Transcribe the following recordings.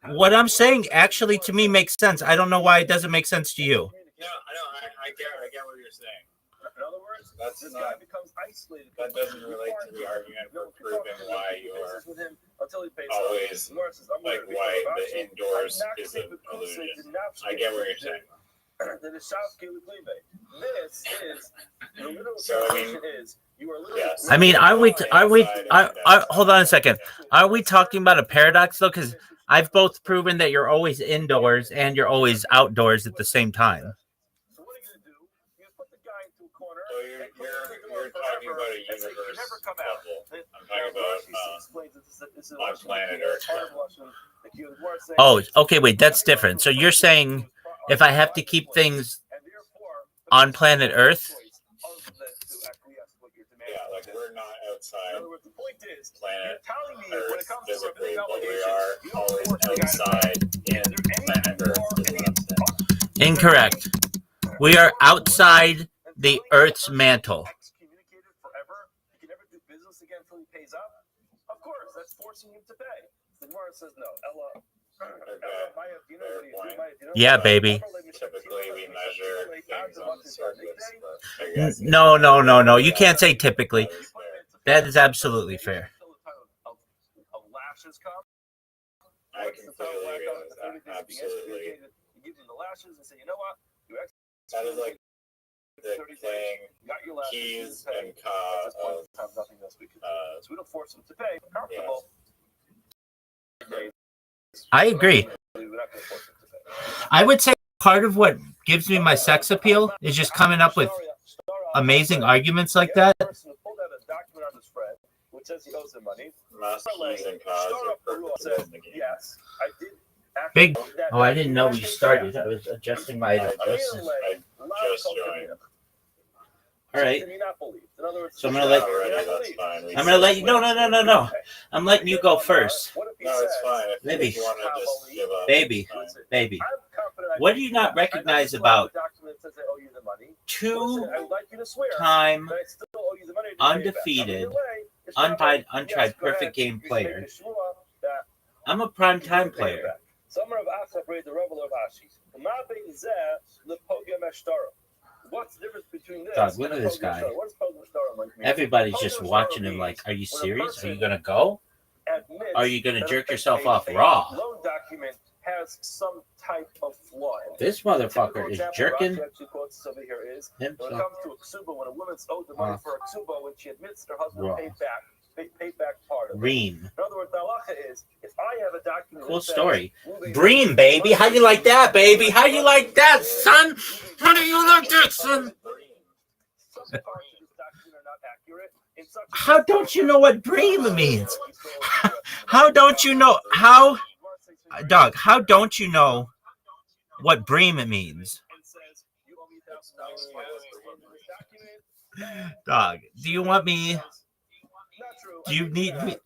What I'm saying actually to me makes sense. I don't know why it doesn't make sense to you. No, I get what you're saying. In other words, this guy becomes isolated. That doesn't relate to the argument for proving why you're always like why the indoors is an illusion. I get what you're saying. This is the little situation is you are literally. Yes. I mean, are we hold on a second. Are we talking about a paradox though? Because I've both proven that you're always indoors and you're always outdoors at the same time. So what are you gonna do? You put the guy into a corner. So you're talking about a universe level. I'm talking about on planet Earth. Oh, okay, wait, that's different. So you're saying if I have to keep things on planet Earth? Yeah, like we're not outside planet Earth physically, but we are always outside in planet Earth. Incorrect. We are outside the Earth's mantle. Excommunicated forever. You can never do business again until he pays up. Of course, that's forcing him to pay. The Gemara says no. Ella. Yeah, baby. Typically, we measure things on the surface. No. You can't say typically. That is absolutely fair. I completely agree with that. Absolutely. You give them the lashes and say, you know what? That is like the thing, keys and ka of, so we don't force them to pay. Comfortable. I agree. I would say part of what gives me my sex appeal is just coming up with amazing arguments like that. Big. Oh, I didn't know we started. I was adjusting my adjustments. I just joined. All right. So I'm gonna let you. No. I'm letting you go first. No, it's fine. Baby. If you want to just give up, Baby. What do you not recognize about two-time undefeated, untried, perfect game player? I'm a prime time player. What's the difference between this? God, look at this guy. Everybody's just watching him like, are you serious? Are you going to go? Are you going to jerk yourself off raw? Loan document has some type of flaw. This motherfucker is jerking When it comes to a ksuba, when a woman's owed the money for a ksuba, when she admits her husband paid back part of it. Bream. In other words, the halacha is, if I have a document... Cool story. Bream, baby. How you like that, baby? How you like that, son? How do you like that, son? How don't you know what bream means? How don't you know? Dog, how don't you know what bream means? Dog, do you want me... Do you need me?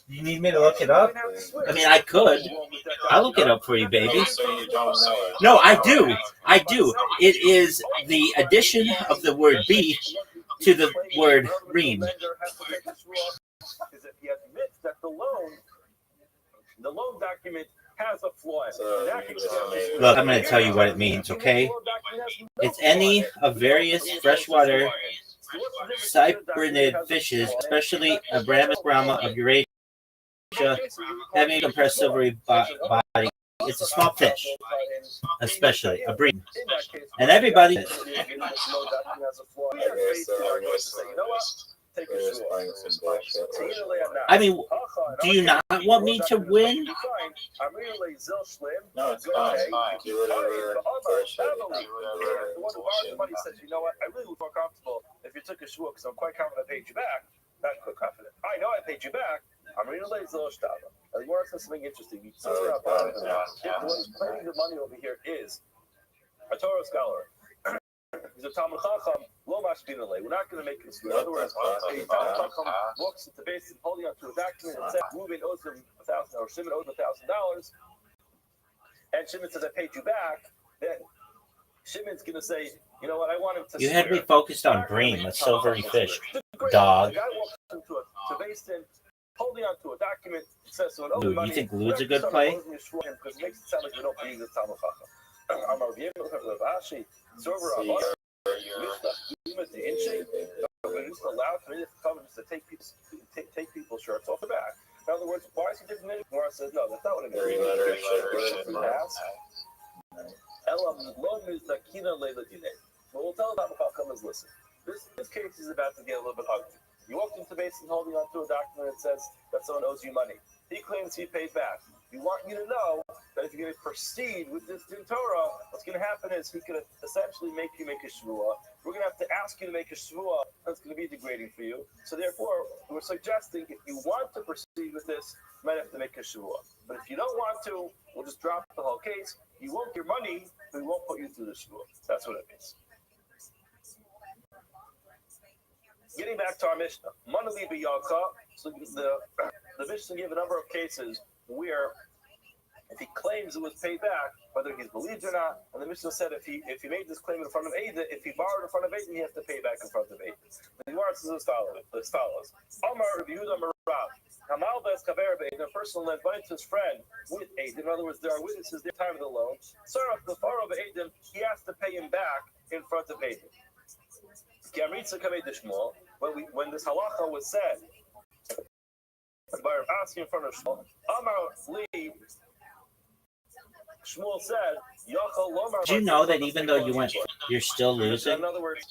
You need me to look it up? I mean, I could. I'll look it up for you, baby. No, I do. It is the addition of the word be to the word ream. The loan document has a flaw. Look, I'm going to tell you what it means, okay? It's any of various freshwater cyprinid fishes, especially Abramus brahma of Eurasia, having a compressed silvery body. It's a small fish, especially a bream. And everybody... I mean, do you not want me to win? No, it's fine. Do whatever. Somebody says, you know what, I really would feel comfortable if you took a shvua because I'm quite confident I paid you back. That's quite confident. I know I paid you back. I'm really like Zilshtava. I think we're something interesting. What's playing the money over here is a Torah scholar. He's a Talmud Chacham, lo mashbinale. We're not going to make him swear. In other words, a Talmud Chacham walks into base and holding onto a document and says, Reuben owes him $1,000 or Shimon owes him $1,000. And Shimon says, I paid you back. Then Shimon's going to say, you know what, I want him to You had me focused on bream, a silvery fish. Dog. The guy walks into a basin, holding on to a document that says so. Dude, you think Lud's a good play? Because it makes it sound like we don't believe this Talmud Chacham. When it's allowed to come to take people's shirts off the back. In other words, why is he different? Gemara says no, that's not what it means. What we'll tell about Chacham is listen. This case is about to get a little bit ugly. You walked into Mason holding onto a document that says that someone owes you money. He claims he paid back. We want you to know that if you're going to proceed with this Din Torah, what's going to happen is he could essentially make you make a shvuah. We're going to have to ask you to make a shvuah that's going to be degrading for you. So therefore, we're suggesting if you want to proceed with this, you might have to make a shvuah. But if you don't want to, we'll just drop the whole case. You won't get your money, but we won't put you through the shvuah. That's what it means. Getting back to our Mishnah, Manali b'yalka. So the Mishnah gave a number of cases where if he claims it was paid back, whether he's believed or not, and the Mishnah said if he made this claim in front of Eidim, if he borrowed in front of Eidim, he has to pay back in front of Eidim. The Gemara says as follows: Amar Rabbi Yehuda Marav, Hamal bes kaver be'Eidim. A person lent money to his friend with Eidim. In other words, there are witnesses at the time of the loan. Sarach the faro be'Eidim, he has to pay him back in front of Eidim. When this halacha was said by Rabbi in front of Shmuel, Amar Li, Shmuel said, do you know that even though you went, you're still losing? In other words,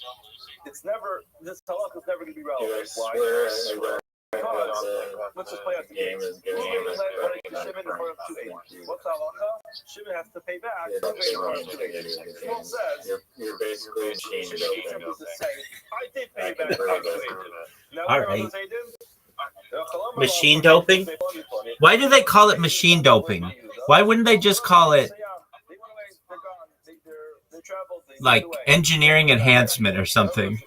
this halacha is never going to be relevant. Why? Because, let's just play out the game. Shimon in front of 280. What's halacha? Shimon has to pay back. Shmuel says, you're basically machine doping. I did pay back. All right. Machine doping? Why do they call it machine doping? Why wouldn't they just call it like engineering enhancement or something?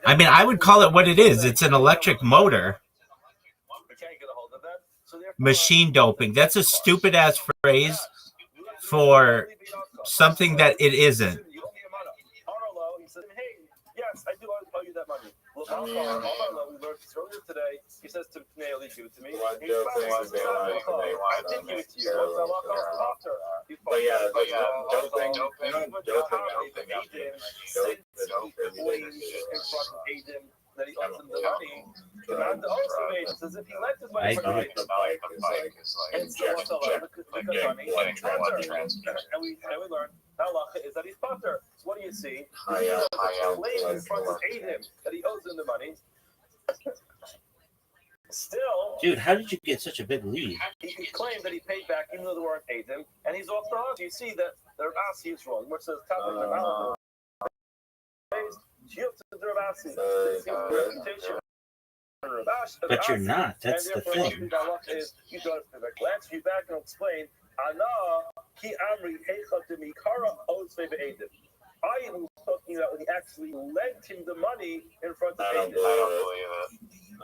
I mean, I would call it what it is. It's an electric motor. Machine doping. That's a stupid ass phrase for something that it isn't. Yes, I do owe you that money. We learned this earlier today. He says to Pnei, give it to me. I did give it to you. But yeah, doping. That he owes him the money. Not the owner says if he lent his money for the bike is like injection and we learned halacha is that he's potter. So what do you see? He claims in front of Eidim that he owes him the money. Still, dude, how did you get such a big lead? He claimed that he paid back even though there weren't Eidim, and he's off the hook. You see that the Rabbi is wrong. Which says but you're not. That's the thing. You back and explain. I am talking about when he actually lent him the money in front of Eidim.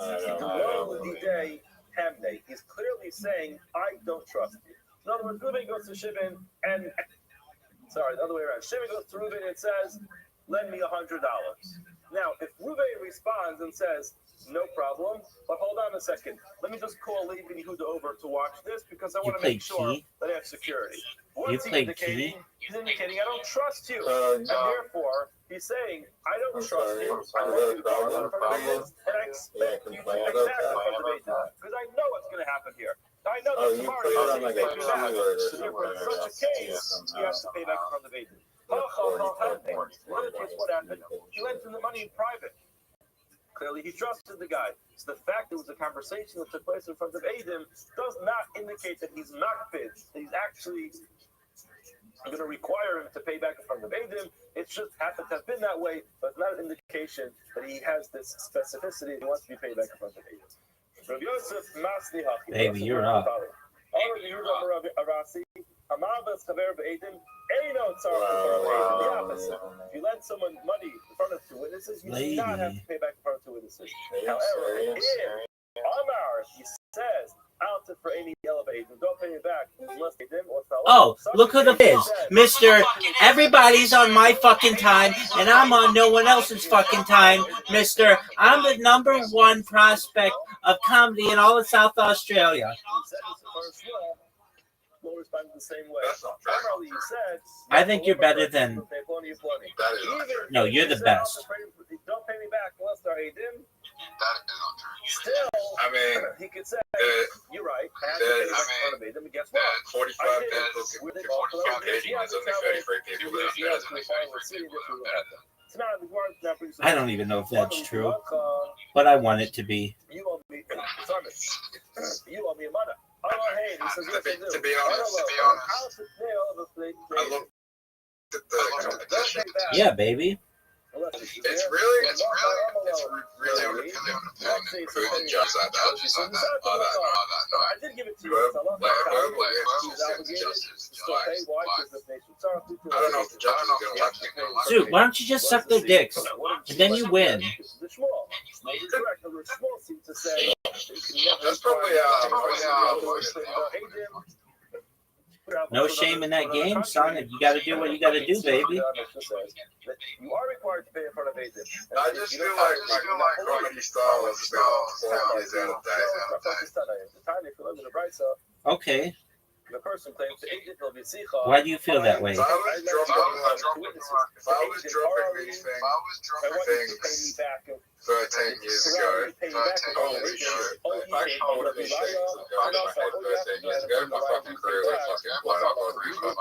I don't believe it. He's clearly saying, I don't trust you. In other words, Reuben goes to Shimon and the other way around. Shimon goes to Reuben and says, lend me $100. Now, if Reuben responds and says, no problem, but hold on a second. Let me just call Levi and Yehuda over to watch this because I want to make sure that I have security. What's he indicating? He's indicating I don't trust you. And therefore, he's saying, I don't trust you. I want you to go in front of Eidim, and I expect you to pay back in front of Eidim because I know what's going to happen here. I know that tomorrow you're going to pay me back. So therefore, in such a case, he has to pay back in front of Eidim. What happened? He lent him the money in private. Clearly, he trusted the guy. So the fact there was a conversation that took place in front of Eidim does not indicate that he's not fit. That he's actually going to require him to pay back in front of Eidim. It just happened to have been that way, but not an indication that he has this specificity and he wants to be paid back in front of Eidim. Rabbi Yosef Masni Hachi. Baby, you're up. If you lend someone money in front of two witnesses, you do not have to pay back in front of two witnesses. However, here, Amar, he says, out for any elevator. Don't pay me back unless they didn't. Oh, look who the is, Mr. Everybody's on my fucking time, and I'm on no one else's fucking time, Mr. I'm the #1 prospect of comedy in all of South Australia. Will respond the same way. That's not fair. You said, I think you're better than. That is not true. No, you're the best. Don't pay me back unless they're Aiden. That is not true. Still, I mean, he could say, you're right. I mean, guess what? 45 people competing is only 33 people that there's only 33 people that are better than. I don't even know if that's true, but I want it to be. You owe me, you owe me money. To be honest, I looked at the competition. Yeah, baby. It's really dependent who the judges are. I did give it to you. I don't know if the judges are going to like it. Dude, why don't you just suck their dicks, and then you win? That's probably No shame in that game, son. If you got to do what you got to do, baby. You are required to pay in front of agent. I just feel like comedy style is about 4 years out of date. Okay. The person claims the agent will be Why do you feel that way? If I was dropping these things 13 years ago, holy shit. If I come with these things like 13 years ago, my fucking career would fucking blown up on refund.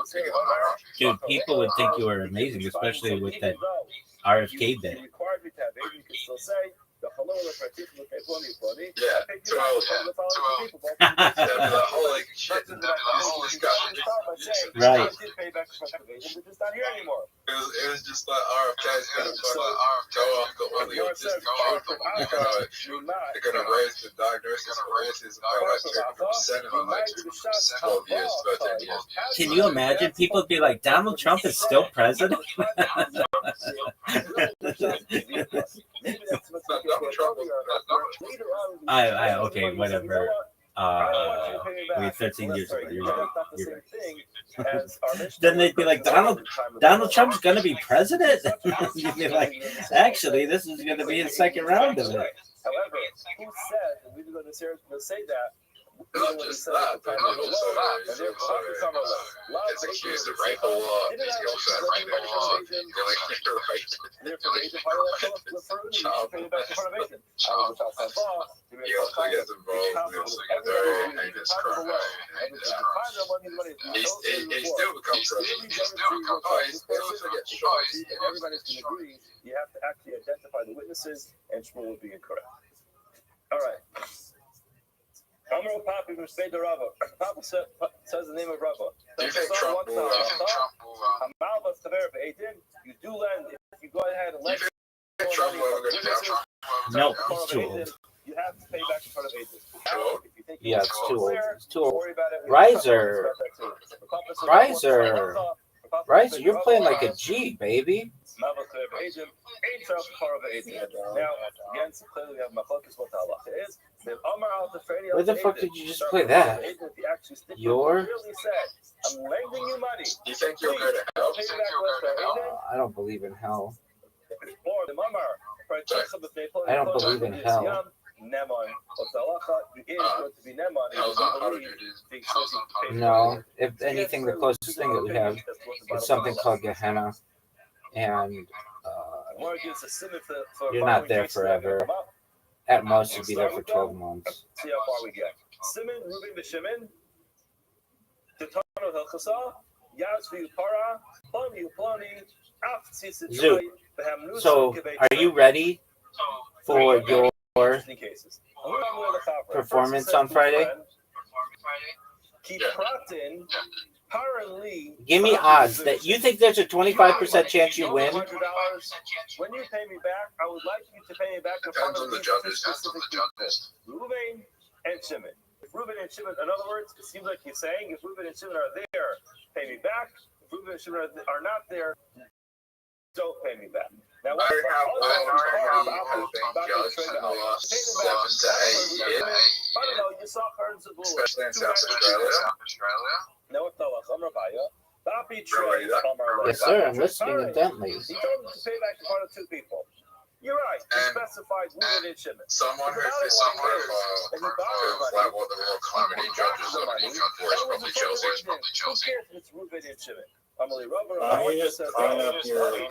Dude, people would think you were amazing, especially with that RFK bit. Yeah, 2 hours. Holy shit. Right. It was just like RFK's gonna go off the money or just go off the money. They're gonna raise the diagnosis of racism by like 50% in like 12 years, 13 years. Can you imagine? People would be like, Donald Trump is still president? Okay, whatever. Wait, 13 years ago. You're right. Then they'd be like, Donald Trump's going to be president? You'd be like, actually, this is going to be his second round of it. However, who said that we were going to say that? Not just that, but also it's accused of rape a lot. He's also rape a lot. He also gets involved in a very heinous crime. He still becomes president. He also gets shot. Everybody's going to agree. You have to actually identify the witnesses, and Shmuel would be incorrect. All right. Papa says the name of Rabbi. Do you think Trump will? You do lend if you go ahead and lend. Trump will go down? No, it's too old. You have to pay back in front of agents. Yeah, it's too old. It's too old. Riser, you're playing like a G, baby. Now, again, clearly we have Mafokis what the halacha is. Where the fuck did you just play that? Your? I'm lending you money. You think you'll go to hell? I don't believe in hell. I don't believe in hell. No, if anything, the closest thing that we have is something called Gehenna, and you're not there forever. At most, you'll be there for 12 months. See how far we get. Simon, Ruben, B'Shimon, Titano Hilchasa, Yazvi Para, Ploni, Ploni, Zoot. So, are you ready for your performance on Friday? Give me odds that you think there's a 25% chance you win. When you pay me back, I would like you to pay me back in front of these specific people. Ruben and Shimon. If Ruben and Shimon, in other words, it seems like he's saying, if Ruben and Shimon are there, pay me back. If Ruben and Shimon are not there, don't pay me back. Now, I have been judged in the last 7 to 8 years. I don't know. You saw her in Zabula. Especially in South Australia. No, it's not. I'm Rabbi. Rabbi Troy. Yes, sir. I'm listening intently. He told him to pay back one of two people. You're right. He specified Reuben and Shimon. Someone who like what the Royal Calamity judges for is probably Chelsea. Who cares if it's Reuben and Shimon? He just climbed up here He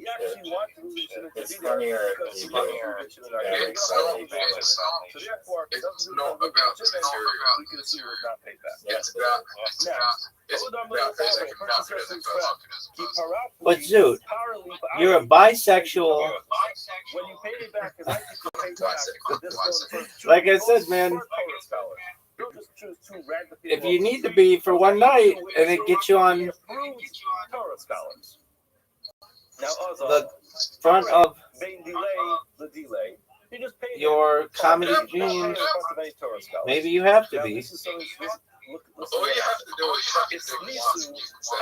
actually wanted Reuben and Shimon to It's be there funnier because if he you wanted do. Reuben and Shimon. So therefore, It's not about the material. we can assume it was not paid back. It's about basic mechanism. But Zoot, you're a bisexual. When you pay me back, because I can pay back. Like I said, man, if you need to be for one night and it gets you on Torah scholars. Now, the front of the delay. You just pay your comedy dreams, maybe you have to be. All you have to do is fucking do what you want to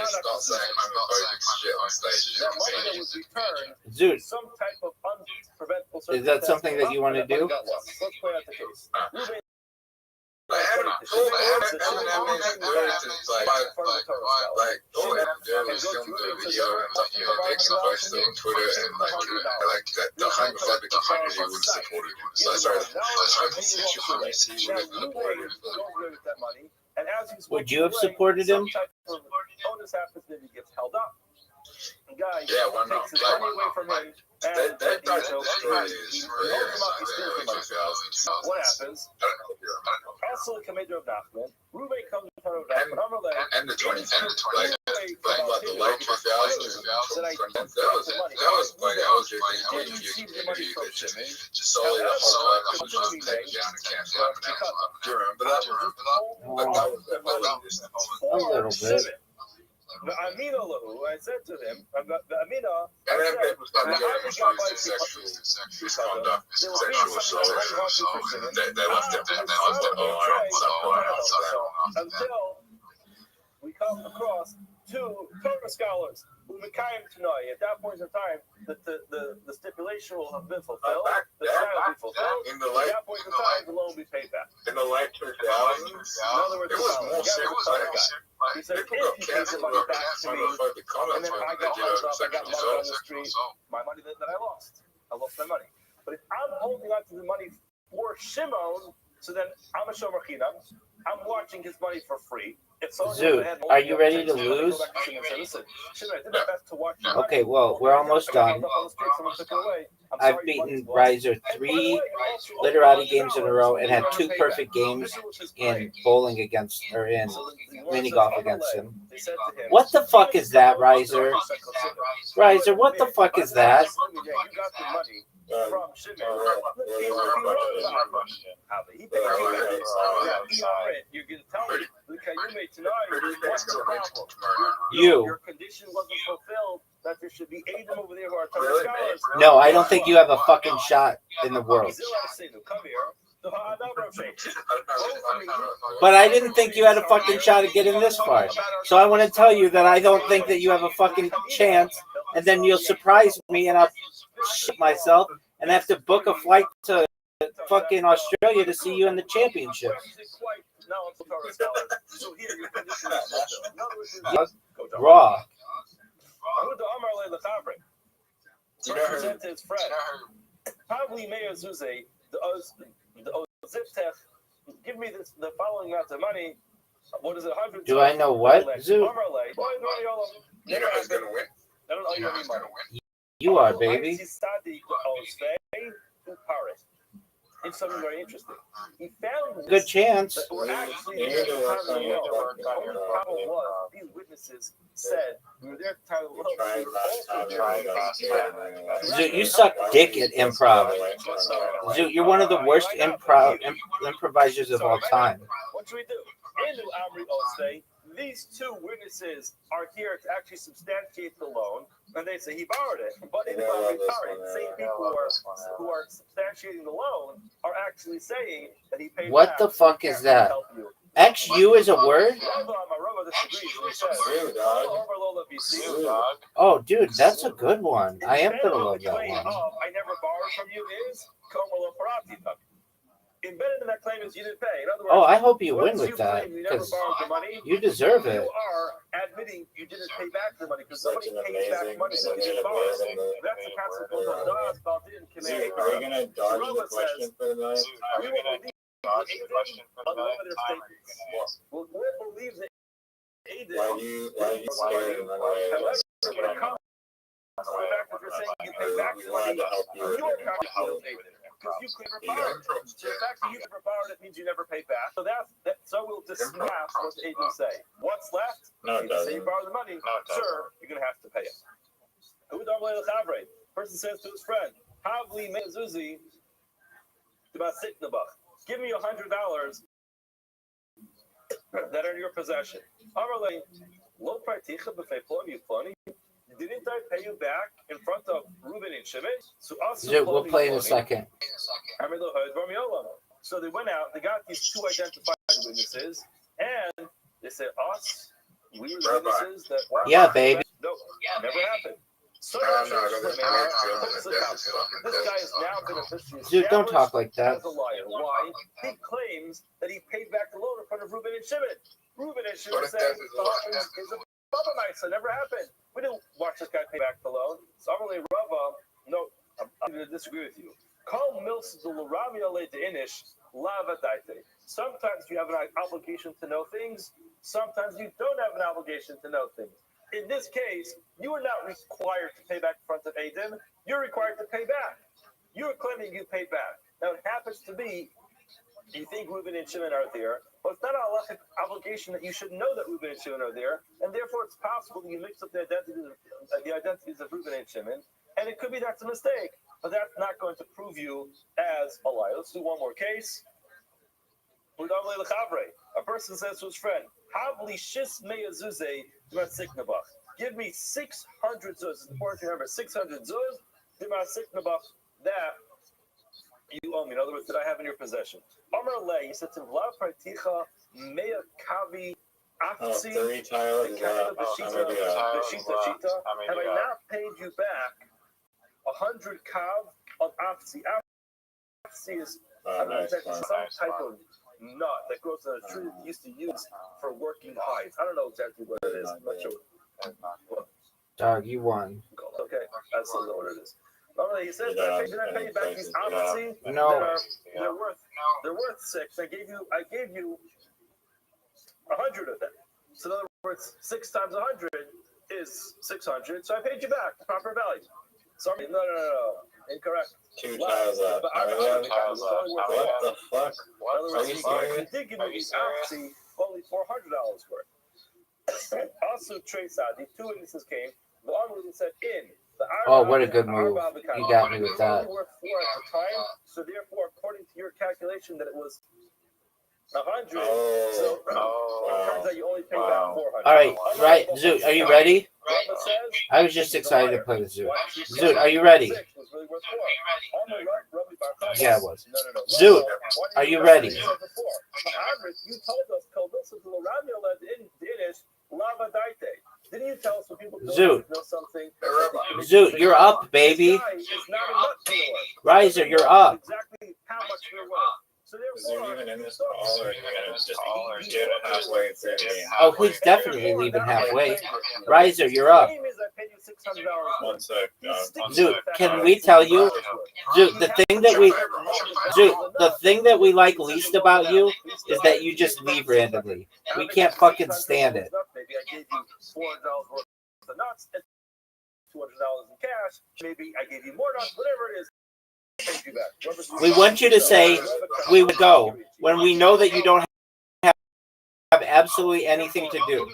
start saying homophobic shit on stage. That money that was returned, Zoot, some type of unpreventable is that something that you want to do? Let's play out the case. Like, all Eminem needs to do is like, all Eminem do is film the video and stuff, you know, makes a post on Twitter and like the homophobic community would support it. So sorry, homosexual community would have supported it. Would you have supported him? Bonus happens that he gets held up. The guy Yeah, why not? takes his money away from him. And They tried to destroy he his what happens? Also, Commander of Nachman, Reuben comes in front of Nachman, and the 2010, like the late 2000s, that was your community that just solely the whole was just taken down and canceled. Do you remember that? A little bit. Amina Lahu, I said to him, Amina, And then people started getting into sexual misconduct, sexual assault, they left it until we come across two Torah scholars who Mekayim Tanoi. At that point in time, the stipulation will have been fulfilled, the sign will be fulfilled. in the At that point in time, the loan will be paid back. late 2000s. In other words, It was more serious. he said, if People you got pay the canceled money for back to me, homophobic and comments then when I they got did held up, I got sexual mugged on the assault. street, my money that I lost my money. But if I'm holding on to the money for Shimon, so then I'm a Shomer Chinam, I'm watching his money for free. Zoot, are you ready to lose? Okay, well, we're almost done. I've beaten Riser 3 literati games in a row and had 2 perfect games in bowling against, or in mini golf against him. What the fuck is that, Riser? Riser, what the fuck is that? From Shimon. You're going to tell me, look how you made tonight. What's the problem? Your condition wasn't fulfilled that there should be Adam over there who are Torah scholars. No, I don't think you have a fucking shot in the world. Come here. But I didn't think you had a fucking shot at getting this far. So I want to tell you that I don't think that you have a fucking chance, and then you'll surprise me and I'll shit myself and have to book a flight to fucking Australia to see you in the championship. Raw. Represent his friend. Probably Mayor Zuze, the Ziftech, give me the following amount of money. What is it? 100? Do I know what, Zoo? You know who's going to win? I don't owe you any money. You are, baby. It's something very interesting. He found Good chance. actually, the problem was these witnesses said we were there at the time of Zoo, you suck dick at improv. Zoo, you're one of the worst improvisers of all time. What should we do? In Amri Osei, these two witnesses are here to actually substantiate the loan, and they say he borrowed it. But in the same people who are substantiating the loan are actually saying that he paid What back. the fuck is that? XU is a word? Oh, dude, that's a good one. I am going to love that one. I never borrowed from you is Embedded in that claim is you didn't pay. In other words, Oh, I hope you win once with you that claim you never because borrowed the money, you deserve it. you are admitting you didn't pay back the money because Such somebody an pays back amazing, money that you didn't borrow. That's the concept of Daz Baldin Dude, are we gonna dodge the question for the night? we will believe on one of their statements. We'll believe that Aiden. Why do you scare and run away? However, when it comes to the fact that you're saying you pay back the money, you are practically Aiden. Because you clear for borrowed. So the fact that you clear for borrowed, it means you never paid back. So so we'll dismiss what the Aiden say. What's left? No, it You say doesn't. you borrowed the money, sir, you're going to have to pay it. Person says to his friend, Havli mezuzi give me $100 that are in your possession. Didn't I pay you back in front of Reuben and Shimon? Dude, we'll play in a second. So they went out, they got these two identified witnesses, and they said, us, we were the witnesses that... Yeah, baby. No, never happened. So this guy is now been officially Dude, don't talk like that. as a liar. Why? He claims that he paid back the loan in front of Reuben and Shimon. Reuben and Shimon said the loan is a bubble night, so it never happened. We didn't watch this guy pay back the loan. So I'm really Rava. No, I'm going to disagree with you. Call Mills the Laramia to Inish Lava Daite. Sometimes you have an obligation to know things. Sometimes you don't have an obligation to know things. In this case, you are not required to pay back in front of Aiden. You're required to pay back. You are claiming you paid back. Now, it happens to be, you think Reuben and Shimon are there, but it's not an halachic obligation that you should know that Reuben and Shimon are there, and therefore it's possible that you mix up the identities of Reuben and Shimon, and it could be that's a mistake, but that's not going to prove you as a liar. Let's do one more case. A person says to his friend, give me 600 zuz. It's important to remember 600 zuz that you owe me. In other words, that I have in your possession. He said to him, Oh, 3 tiles. have I not paid you back 100 kav of afsi? Afsi is some type of nut that grows on a tree that used to use for working hides. I don't know exactly what it is. I'm not sure. Dog, you won. Okay, that's not what it is. Normally, he says, "Did I pay you back these afsi? No. They're worth 6. I gave you 100 of them. So in other words, 6 times 100 is 600. So I paid you back the proper value. Sorry, no, incorrect. 2 tiles up. What the fuck? Are you serious? You did give me these afsi only $400 worth. Also, Trace the 2 witnesses came. The one witness said in. Oh, what a good move. You got me with that. Worth 4 at the time, so therefore, according to your calculation, that it was 100. So it turns out you only paid back 400. All right, Zoot, are you ready? I was just excited to play with Zoot. Zoot, are you ready? Yeah, I was. Zoot, are you ready? You told us didn't you tell us when people Zoot. know something? Zoot, you're up, baby. Riser, you're up. Exactly how much you're worth. So Is there even in this call, or are you gonna just get it halfway through the game? Oh, he's definitely leaving halfway. Riser, you're up. One sec. Zoot, can we tell you, Zoot, the thing that we like least about you is that you just leave randomly. We can't fucking stand it. Maybe I gave you $400 worth of nuts and $200 in cash. Maybe I gave you more nuts, whatever it is. We want you to say, we would go, when we know that you don't have absolutely anything to do.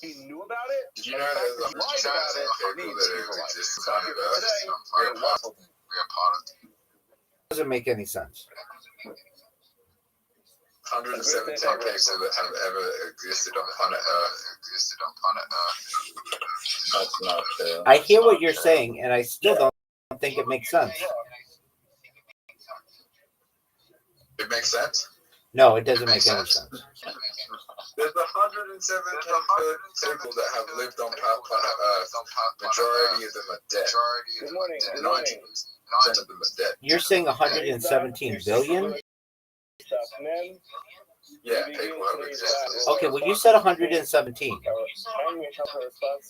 He knew about it. Did you know there's a chance of people that exist on Earth? We're a part of it. Doesn't make any sense. 117 people that have ever existed on planet Earth. That's not true. I hear what you're saying, and I still don't think it makes sense. It makes sense? No, it doesn't make any sense. There's 117 people that have lived on planet Earth. Majority of them are dead. Good morning. of them is dead. You're saying 117 billion? Yeah, take whatever exists. Okay, well you said 117.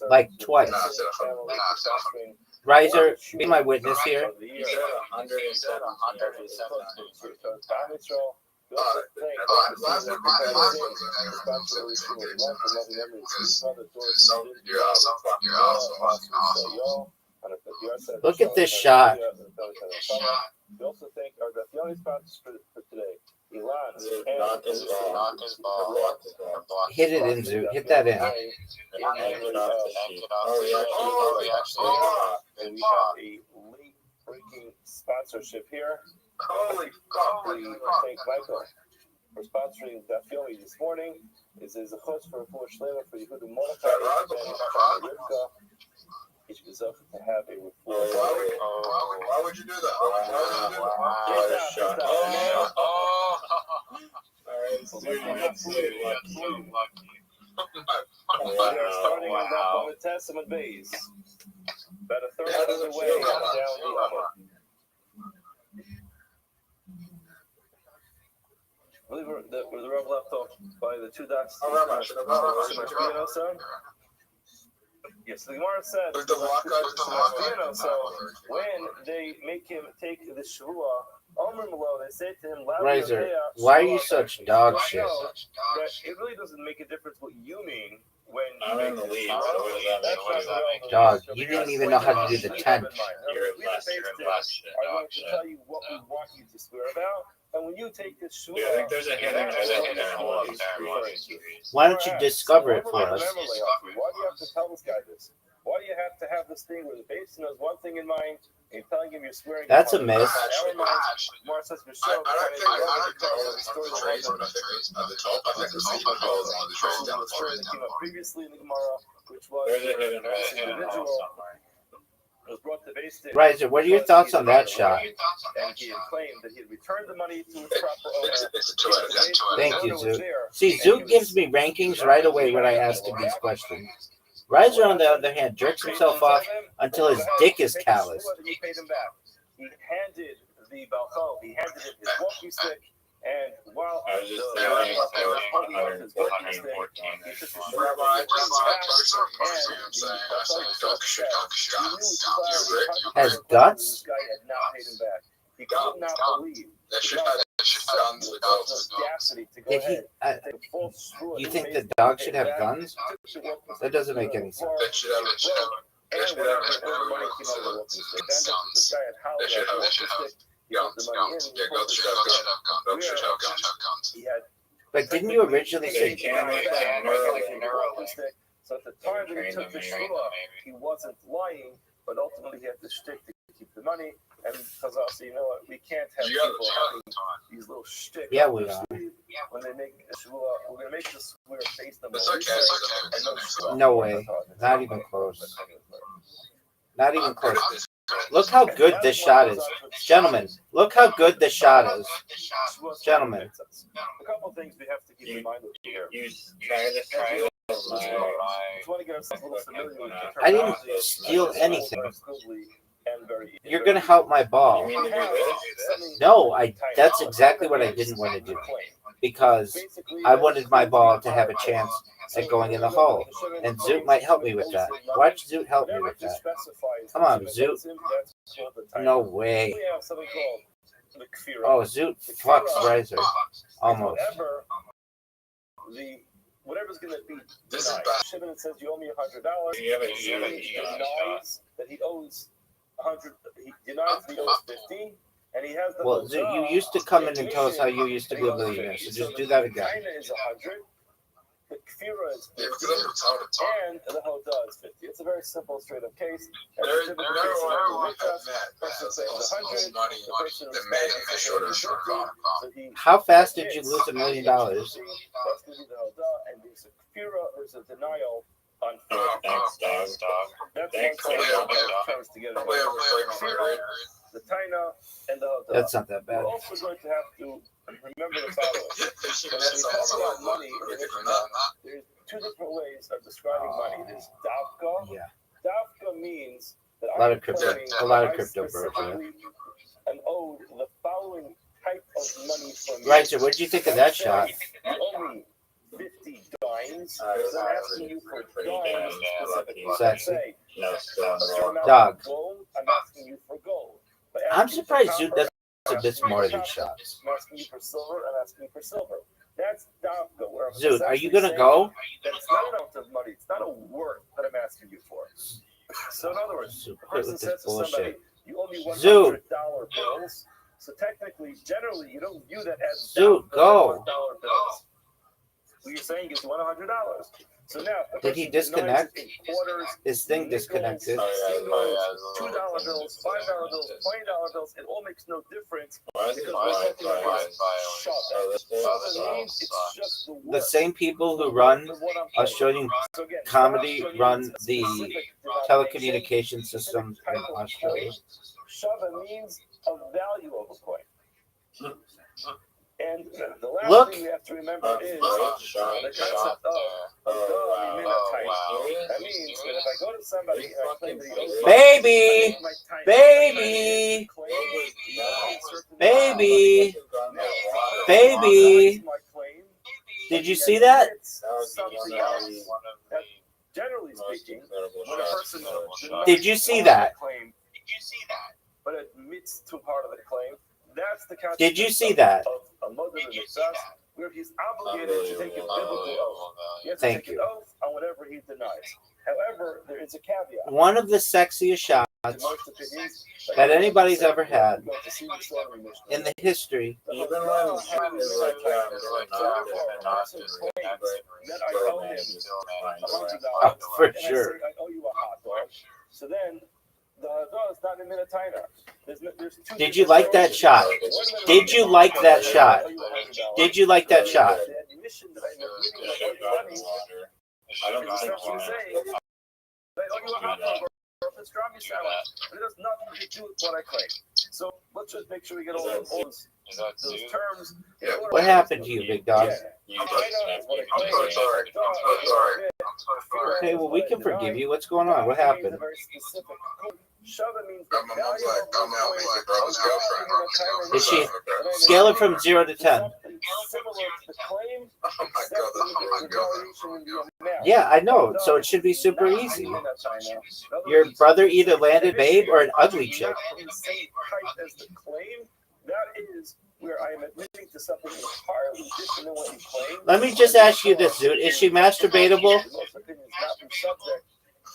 Like twice. No, I said 100. Riser, be my witness here. You said 107. Last one, Look at this shot. We also thank our only sponsors for today. Hit it in, Zoot. Hit that in. And we have a late-breaking sponsorship here. Holy We thank Michael for sponsoring that film this morning. This is a host for a full Shlema for Yehuda Mordechai and Rivka. Each is up to have a report. Why would you do that? We are starting on the Testament base. About a third of the way down the Amma. I believe where the Rav left off by the two dots. Yes, the Gemara said, so when they make him take the Shavua, they say to him, Riser, why are you such dog shit? It really doesn't make a difference what you mean when I'm in the lead, so what does that mean? What does that mean? Dog, you didn't even know how to do the 10. You're less shit, dog shit. I want to tell you what we want you to swear about. And when you take this Shua, I think there's a hidden hole up there. Why don't you discover it for us? Why do you have to tell this guy this? Why do you have to have this thing where the base knows one thing in mind and you're telling him you're swearing? That's a myth. Mara says, I don't think all the trades are the top. I think the secret goals on the trades down the story that came up previously in the Gemara, which was There's a hidden hole somewhere. was brought to base state. Riser, what are your thoughts on that shot? And he had claimed that he had returned the money to its proper owner. Thank you, Zoot. See, Zoot gives me rankings right away when I ask him these questions. Riser, on the other hand, jerks himself off until his dick is calloused. He paid him back. He handed the Balcho, he handed him his walking stick, and while I was just thinking, his walking stick, he took his Has guts? This guy had not paid him back. He could not believe That should have guns with dogs. audacity to go Did ahead. he? You think the dog should have guns? That doesn't make any sense. That should have. But didn't you originally say? So at the time that he took the shua, he wasn't lying, but ultimately he had to stick to keep the money. And because also, you know what, we can't have people having these little shticks. Yeah, we are. When they make a shua, we're gonna make this weird face number. No way. Not even close. Not even close. Look how good this shot is. Gentlemen, look how good this shot is. Gentlemen. A couple things we have to keep in mind here. You try this triangle. I didn't steal anything. You're gonna help my ball. No, that's exactly what I didn't want to do. Because I wanted my ball to have a chance at going in the hole. And Zoot might help me with that. Watch Zoot help me with that. Come on, Zoot. No way. Oh, Zoot fucks Riser. Almost. Whatever's going to be This is denied. bad. Shimon says you owe me $100. He denies that he owes 100. He denies that he owes 50, and he has the. Well, Zoot, you used to come in and tell us how you used to be a millionaire. So just do that again. China is 100. The Kfira is 50, Yeah, because I'm retired. and the Hoda is 50. It's a very simple, straight-up case. And There the is typical no case one of that the person has saying lost 100, money the person that who's made saying a shorter 50, so he- How fast did you lose $1 million? That's going to be the Hoda, and there's a Kfira, there's a denial on Thanks, dog. That's Thanks, one thing dog. that comes together. Probably over Kfira, the Taina, and the Hoda. That's not that bad. We're also going to have to remember the following. There's two different ways of describing money. There's davka. Yeah. Davka means that lot of crypto birds. Yeah. And owed the following type of money from Right. So, what did you think of that shot? You owe me 50 dimes. Because I'm asking you for dimes specifically. Sexy. Say, Dog. gold, I'm asking you for gold. But I'm asking you surprised for Zoot copper, doesn't miss more of these shots. I'm asking you for silver. I'm asking you for silver. That's Davka. Where I'm Zoot, are you essentially gonna go? That's not an amount of money. It's not a worth that I'm asking you for. So in other words, the person says to somebody, "You owe me $100 bills." So technically, generally, you don't view that as Zoot, go. $1 bills. What you're saying is you want $100. So now, Did he disconnect? His thing disconnected. $2 bills, $5 bills, $20 bills. It all makes no difference because we're talking about Shava means it's just the word. The same people who run Australian comedy run the telecommunication systems in Australia. Shava means a value of a coin. And the last Look. thing we have to remember is the concept of minatite. That means that if I go to somebody and I claim that he owes Baby! Baby! Baby! Did you see that? Generally speaking, when a person Did you see that? But admits to part of the claim, that's the concept. Did you see that? Of a mother in the trust, where he's obligated to take a biblical oath. He has to Thank take you. an oath on whatever he denies. However, there is a caveat. One of the sexiest shots that anybody's ever had in the history. Oh, for sure. I owe you a hot dog. So then, the dog is not in Minataina. Did you like that shot? Did you like that shot? Did you like that shot? I don't know. It's Rami salad, but it has nothing to do with what I claim. So let's just make sure we get all those terms. What happened to you, big dog? I'm so sorry. Okay, well, we can forgive you. What's going on? What happened? Shava means My mom's like, I'm out with my brother's girlfriend. Is she scale it from 0 to 10? Oh my god. Yeah, I know. So it should be super easy. Your brother either landed babe or an ugly chick. That is where I am admitting to something entirely different than what you claim. Let me just ask you this, Zoot. Is she masturbatable?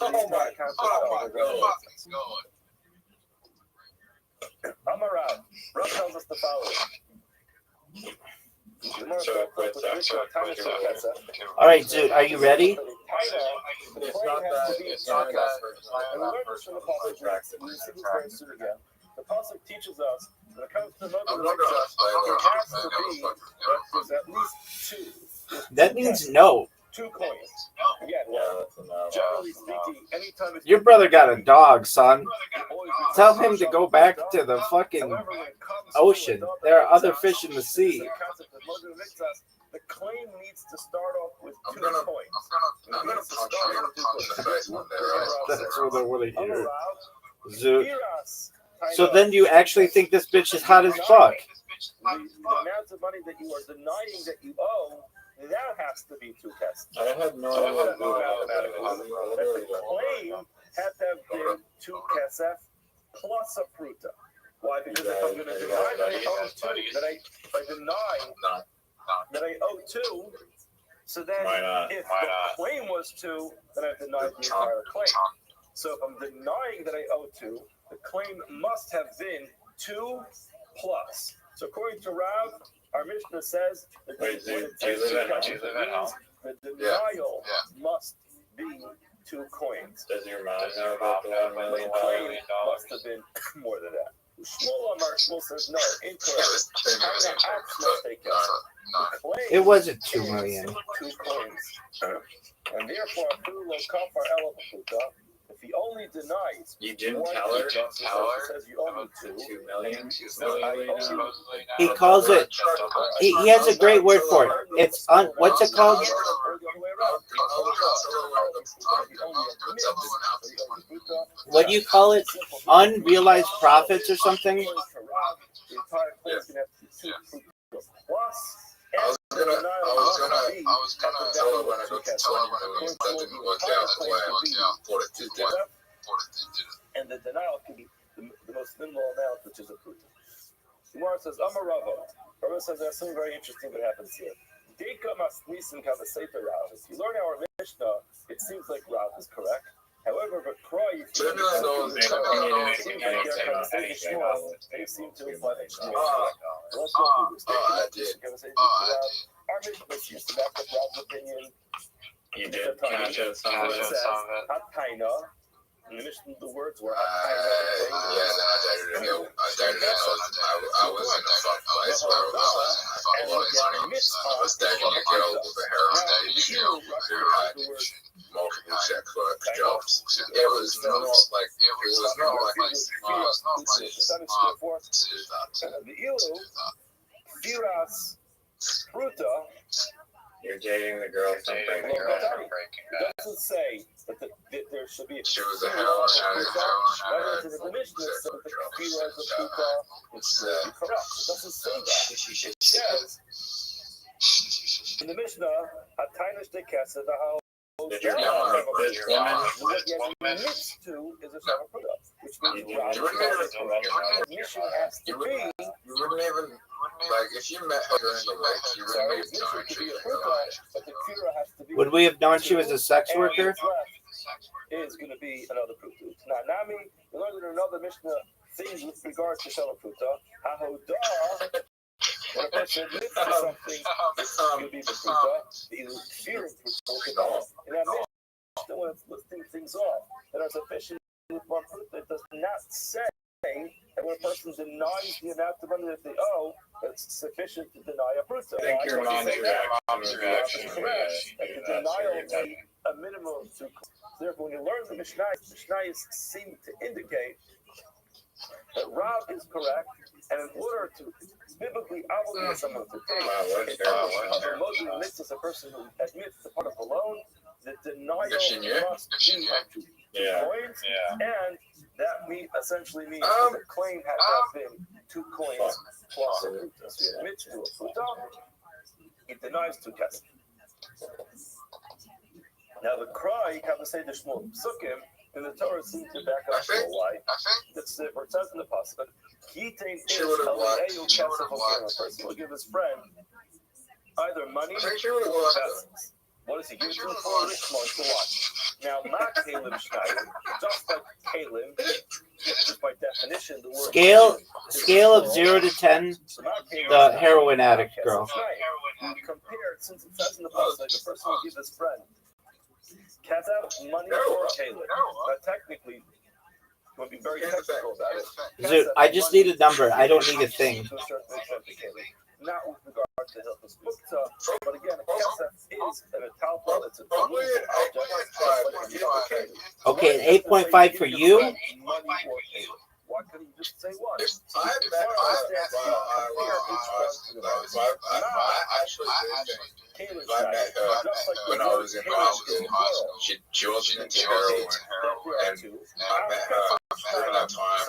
Oh my god. I'm a Rab. Rab tells us the following. All right, Zoot, are you ready? The pasuk teaches us when it comes to it has to be that there's at least two. That means no. 2 coins. Again, generally speaking, anytime it's Your brother got a dog, son. Tell him to go back to the fucking ocean. There are other fish in the sea. The claim needs to start off with 2 I'm coins. gonna punch you in the face one day, right? That's what I want to hear. Zoot. So then you actually think this bitch is hot as fuck? The amount of money that you are denying that you owe, that has to be 2 tests. I had no So idea. that the claim had to have been 2 kesef plus a pruta. Why? Because if I'm going to deny that I owe 2, if I deny that I owe 2, so then if the claim was 2, then I've denied the entire claim. So if I'm denying that I owe 2, the claim must have been 2 plus. So according to Rav, our Mishnah says that the denial must be 2 coins. Does your mom know about the $1 million? The claim must have been more than that. Shmuel says no, incorrect. It wasn't 2 million. 2 coins. And therefore, If he only denies, You didn't one tell her. says you owe me 2 million. He calls it. He has a great word for it. It's what's it called? What do you call it? Unrealized profits or something? The entire claim is going to have to be 2 plus. I was gonna tell her when I got to tell her when that didn't work out the way I thought it did. And the denial can be the most minimal amount, which is a pruta. Gemara says, Amar Rava. Rava says there's something very interesting that happens here. Deka masnisim kavaseita Rav. If you learn our Mishnah, it seems like Rav is correct. However, but Kroy, they seem to imply that Shmuel. I did. Our Mishnah used to back up Rav's opinion. You did catch it, some of it. Hataina. In the Mishnah, the words were Yeah, then I dated it. I was in a fun place where I was in a fun place. I was dating a girl with a hair multiple check clerk jobs. It was not like the ilu, firas, fruta. You're dating the girl from Breaking Bad. Doesn't say that there should be. she was a heroin addict. The Mishnah says that the kefira is a fruta. It's correct. It doesn't say that. It says in the Mishnah, "Hatainish de kesed the Did your woman needs to is a shava fruta, which means the mission has to be. You wouldn't even, like, if you met her during the week, you wouldn't even know she was alive. Would we have known she was a sex worker? Is going to be another pruta. Now, Nami, we learned in another Mishnah things with regards to shava fruta. Hahodah. When a person admits to something, it's going to be the pruta. The fear of pruta. In that Mishnah, when it's listing things off that are sufficient with one pruta, it does not say that when a person denies the amount of money that they owe, it's sufficient to deny a pruta. I think your mom's reaction was the denial will be a minimum of 2. Therefore, when you learn the Mishnayos seem to indicate that Rav is correct, and in order to biblically obligate someone to pay, Moshe admits as a person who admits the part of the loan, the denial must be up to 2 coins, and that essentially means that the claim has to have been 2 coins plus a fruta. So he admits to a fruta, he denies 2 kesef. Now the cry, Kavasei Deshmol Psukim, in the Torah seems to back up to a lie. That's where it says in the Pasuk, Kitain is Aliyah Kesef. A person will give his friend either money or vessels. What does he give to him for? To watch. Now, not Kalim Schneider, just like Kalim, just by definition, the word scale of 0 to 10, the heroin addict girl. Compared, since it says in the Pasuk, the person will give his friend Kazav money or Kalim. Now, technically, we'll be very technical about it. So I just need a number. I don't need a thing. To a certain extent, not with regard to Hilchos Mukta, but again, a kesef is an metalpa. It's a Probably an 8.5. Okay, an 8.5 for you? Money or Kalim. Why couldn't you just say one? I met her when I was in high school. She wasn't into heroin, and I met her during that time,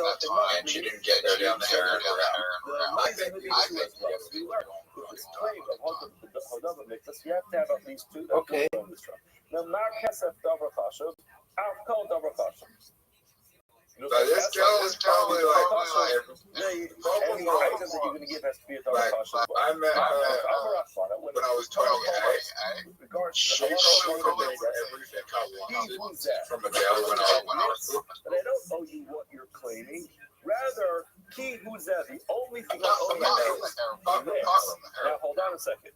and she didn't get down the heroin route. I think you have to have at least 2. Okay. Now, Mar Kesef Davar Chashav, I'll call Davar Chashav. So this girl is probably like any item that you're going to give has to be a Davar Chashav. I met her when I was 28. She probably gave everything I wanted from a girl when I was. But I don't owe you what you're claiming. Rather, Ki who's that? The only thing I owe you is this. Now, hold on a second.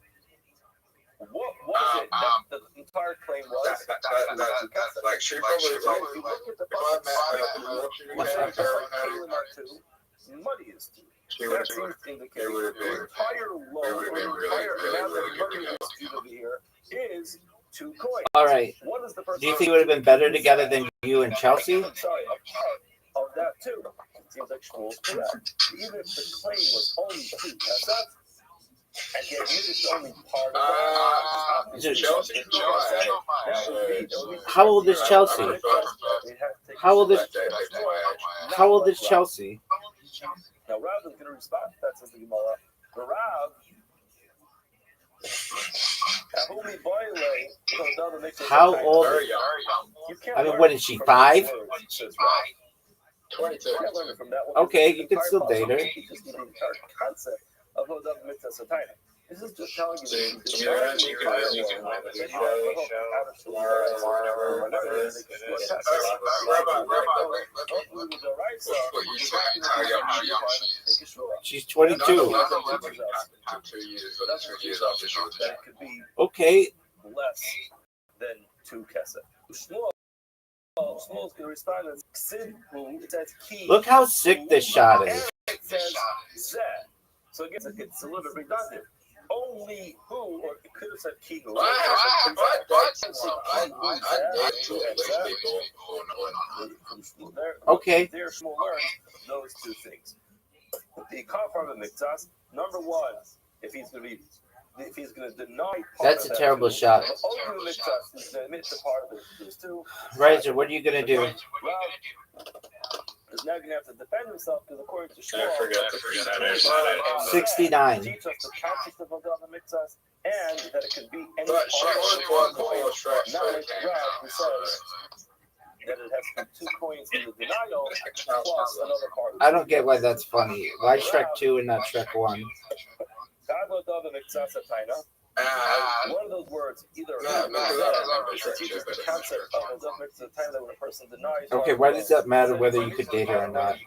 What was it that the entire claim was? Like, she probably, if I met her, money is due. she would have been, it would have been, Entire loan, entire amount of money that's due over here is 2 coins. All right. What is the person? Do you think it would have been better together than you and Chelsea? Sorry, a part of that too. It seems like Shmuel's correct. Even if the claim was only 2 pesetas, and he admitted to only part of that. Chelsea. How old is Chelsea? How old is Chelsea? Now Rav is going to respond. That says the Gemara. The Rav. How old? I mean, what is she? 5? 22. Okay, you can still date her. This is just telling you So you can have a show whenever. She's 22. 2 years after she was that could be Okay. less than 2 kesef. Shmuel's going to respond as Sid, it says key. Look how sick this shot is. It says zeh. So again, it's a little bit redundant. Only who, or it could have said key who. Okay. There, Shmuel learned those 2 things. The kafar of the mikzas, number 1, if he's going to deny part That's of a that, terrible shot. the only mikzas is to admit to part of it. These 2. Riser, what are you gonna do? Is now going to have to defend himself because according to Shmuel, I forgot. 69. teach us the concept of Haggadah Mitzvahs and that it could be any But part she of was the coin, before Shrek not like came Rav, out. who says that it has to be 2 coins in the denial plus another part. I don't get why that's funny. Why Shrek 2 and not Shrek 1? Haggadah Mitzvahs Ataina. One of those words, either teaches the concept of Haggadah Mitzvahs Ataina when a person denies. Okay, why does that matter whether you could date her or not?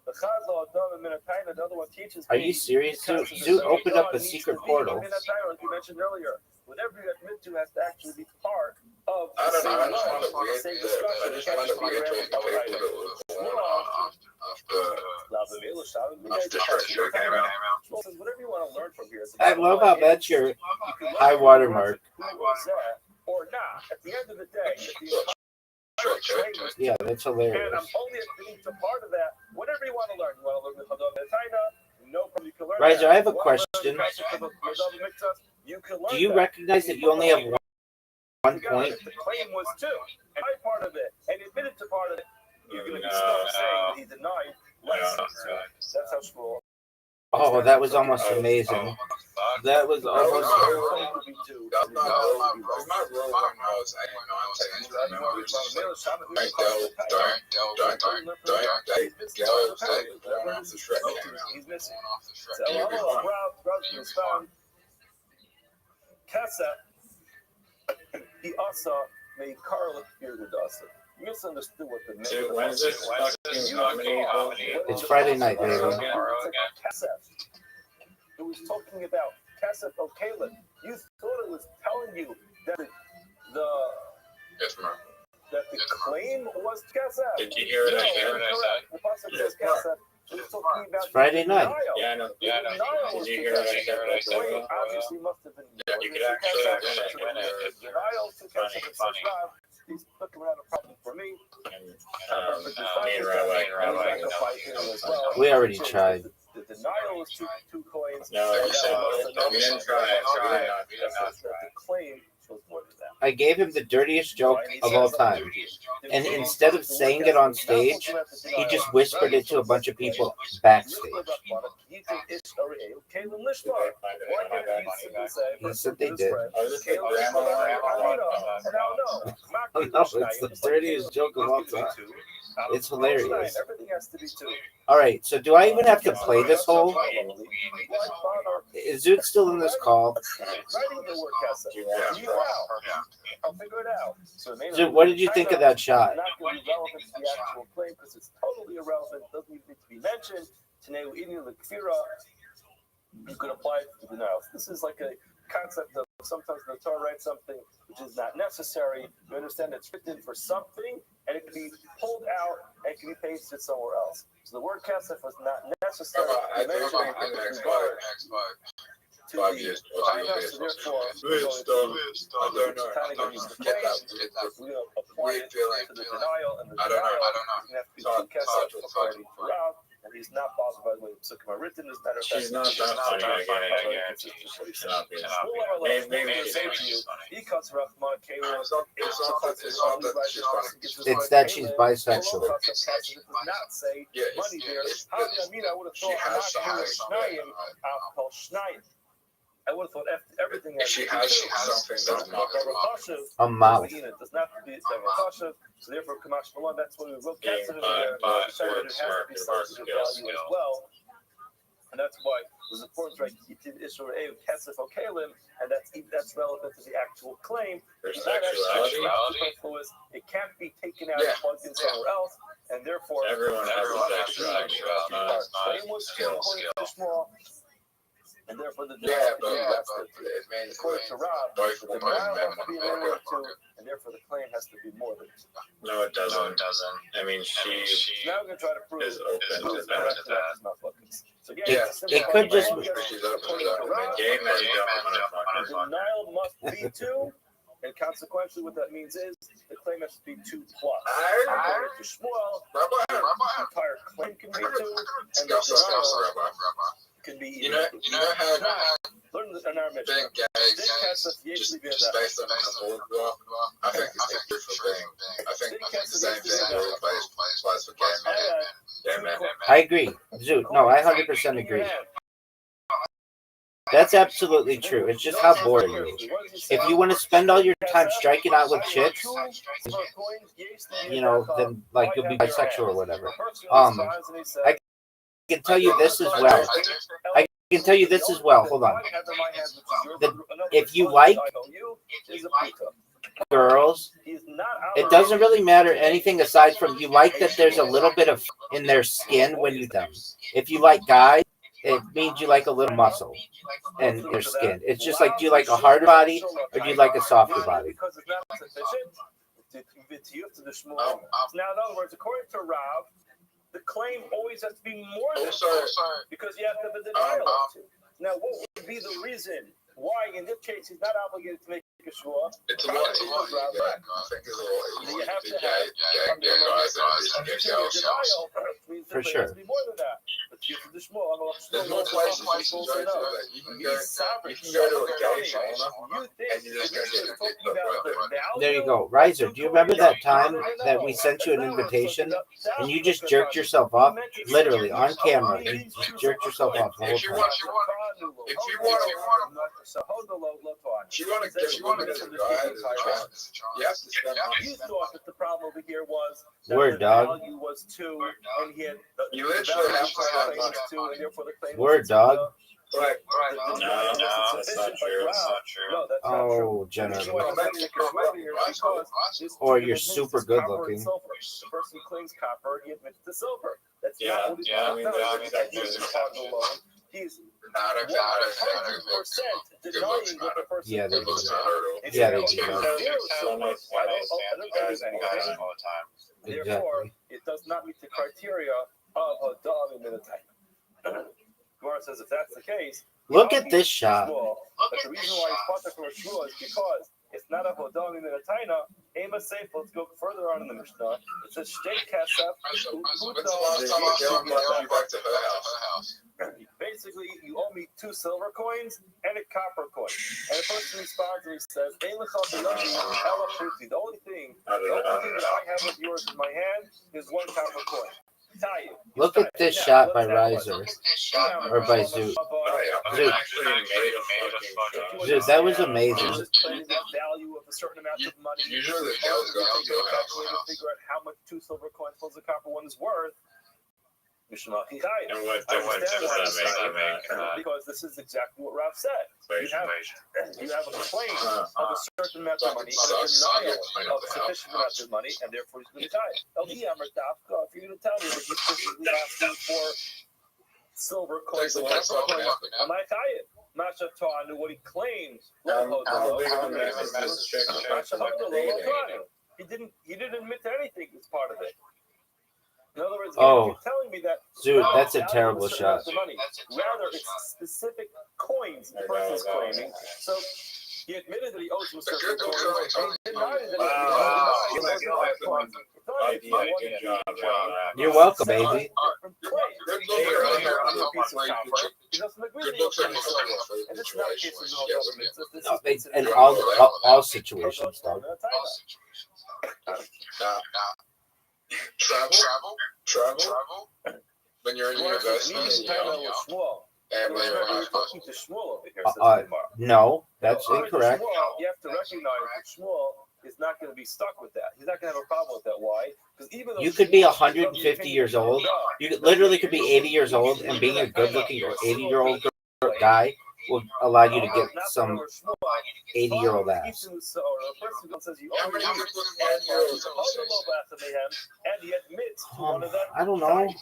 The other one teaches. Are you serious? Zoot opened up a secret portal. Like you mentioned earlier, whatever you admit to has to actually be part of I the don't know. I just same find it law, the weird. same I discussion. just It find has it to be weird around to our people item. after Shrek came out. Whatever you want to learn from here. I love how that's your high watermark. Or not. At the end of the day, if the Yeah, that's and hilarious. I'm only admitting to part of that. Whatever you want to learn. You want to learn the Haggadah Mitzvah, no problem. You can learn Riser, that. I have a You want to learn question. the concept of Haggadah Mitzvah, you can learn Do you that. recognize that you only have one point? The claim was 2, and I part of it, and he admitted to part of it. You're going to be stuck saying that he denied less than 2. That's how Shmuel. Oh, that was almost amazing. That was almost. My rule when I was nonsense, I remember just like, don't, going off the Shrek came out. He's missing. Going off the Shrek. So, Kesa, he also made Carl appear with us. Misunderstood what the So when is this fucking comedy? It's Friday night, baby. It was talking about Kesef O'Kalin. You thought it was telling you that Yes, ma'am. the claim was Kesef. Did you hear what I said? The pasuk says Kesef. It was talking about It's Friday night. Yeah, I know. Did you hear what I said? The claim obviously must have been. You could actually win it. Denial to Kesef and such Rav. He's looking around a problem for me. Me and Rabbi. We already tried. The denial was two coins. No, we didn't try. The claim was more than that. I gave him the dirtiest joke of all time. And instead of saying it on stage, he just whispered it to a bunch of people backstage. He said they did. No, it's the dirtiest joke of all time. It's hilarious. All right, so do I even have to play this whole? Is Zoot still in this call? I'll figure it out. Zoot, what did you think of that shot? Not going to be relevant to the actual claim because it's totally irrelevant. It doesn't even need to be mentioned. You could apply it to denials. This is like a concept of sometimes the Torah writes something which is not necessary. You understand it's written for something, and it can be pulled out and it can be pasted somewhere else. So the word kesef was not necessary. to 5 the years, China, so therefore we're going to I don't know. kind of use the Get claim. that We're going to apply weird it feeling. to the denial, and the I don't know. denial is going to have to be two Hard kesef to according to Rav, and he's not bothered by the way the psukim are written. As a matter of fact, She's not that funny. I guarantee you. She's not being funny. Maybe she's funny. he cuts Rahman Kayla. It's not that she's funny. It's that she's bisexual. It does not say Yeah, money there. How did I mean? I would have she thought has not something. alcohol schnayim. I would have thought everything. If she has something that's not A mouth. It does not have to be Tashav. So therefore, Kamash Malon, that's why we wrote Being Kesef in there. but So it has to be something of value as well. And that's why it was important, right? You did Israel Kesef Okalim, and that's relevant to the actual claim. Her It's not actually sexuality. superfluous. It can't be taken out Yeah. and plugged in somewhere else, and therefore Everyone has a sexuality. It's not claim was skill. small, and therefore the Yeah, but it it means according to Rob, both the women denial and men has to be want to limited work. to, and therefore the claim has to be more than two. No, it doesn't. I mean, she Now we're going to try to prove is open to that. So again, Yeah. it's a simple It could just- formula. She's open to According to that. Rob, Game that you don't want to the fuck. denial must be two, and consequently what that means is the claim has to be 2 plus. According to Shmuel, the entire claim can be 2, and the denial can be You know how learn in our mission. being gay just based on couple, I think it's a different thing. I think the same thing applies for gay men. Yeah, man. I agree. Zoot. No, I 100% agree. That's absolutely true. It's just how bored you is. If you want to spend all your time striking out with chicks, you know, then like you'll be bisexual or whatever. I can tell you this as well. I can tell you this as well. Hold on. If you like girls, it doesn't really matter anything aside from you like that there's a little bit of in their skin when you them. If you like guys, it means you like a little muscle in their skin. It's just like, do you like a harder body or do you like a softer body? Because it's not sufficient now, in other words, according to Rav, the claim always has to be more than because you have to have a denial of two. Now, what would be the reason why, in this case, he's not obligated to make a shua? It's a lot. I think it's a lot. You have to have Gay guys and girls. For sure. It has to be more than that. But you have to There's more places you can go to. You can go to a gay sauna and you're just going to get picked up right there. There you go. Riser, do you remember that time that we sent you an invitation and you just jerked yourself off? Literally, on camera. You just jerked yourself off the whole If you time. want to give it to the guy, you have to spend money. You thought that the problem over here was Word, dog. the value was 2, and he had You literally have to spend money. 2, and therefore the claim Word, was dog. Right. No, that's not true. That's not true. No, that's not true. Oh, generally. Or Or you're super good looking. The person claims copper, he admits to silver. That's Yeah, not what he's yeah, I mean, he's He's 100% denying what the person Yeah, they do claims. that. Yeah, they do that. So much when they stand up guys and guys all the time. Therefore, Exactly. it does not meet the criteria of a dog in the time. Gemara says if that's the case, Look at this shot. but the reason why he's potter from a shua is because it's not a hodam in the taina. Ema safe. Let's go further on in the Mishnah. It says shtei kasef. When's the last time I gave you back to her house? Basically, you owe me 2 silver coins and a copper coin. And the person responds and he says, "Ein lecha b'yadi ela pruti." The only thing that I have of yours in my hand is 1 copper coin. Look at this shot by Riser. Or by Zoot. Zoot. Dude, that was amazing. The value of a certain amount of money. Usually the girls go out to your house. To figure out how much 2 silver coins plus a copper one is worth. And what difference does that make? Because this is exactly what Rav said. You have a claim of a certain amount of money and a denial of a sufficient amount of money, and therefore he's going to die. If you're going to tell me that he's specifically asking for silver coins and copper coins, I'm not tired. Masha Tah knew what he claims. He didn't admit to anything as part of it. In other words, Oh. you're telling me that Dude, that's a terrible shot. Rather, it's specific coins the person's claiming. So he admitted that he owes him certain coins, and he denied that he owes him other coins. You're welcome, baby. In all situations, though. Travel. When you're in university, and when you're in high school. No, that's incorrect. You have to recognize that Shmuel is not going to be stuck with that. He's not going to have a problem with that. Why? Because even though you could be 150 years old, you literally could be 80 years old, and being a good-looking 80-year-old guy will allow you to get some 80-year-old ass. I don't know.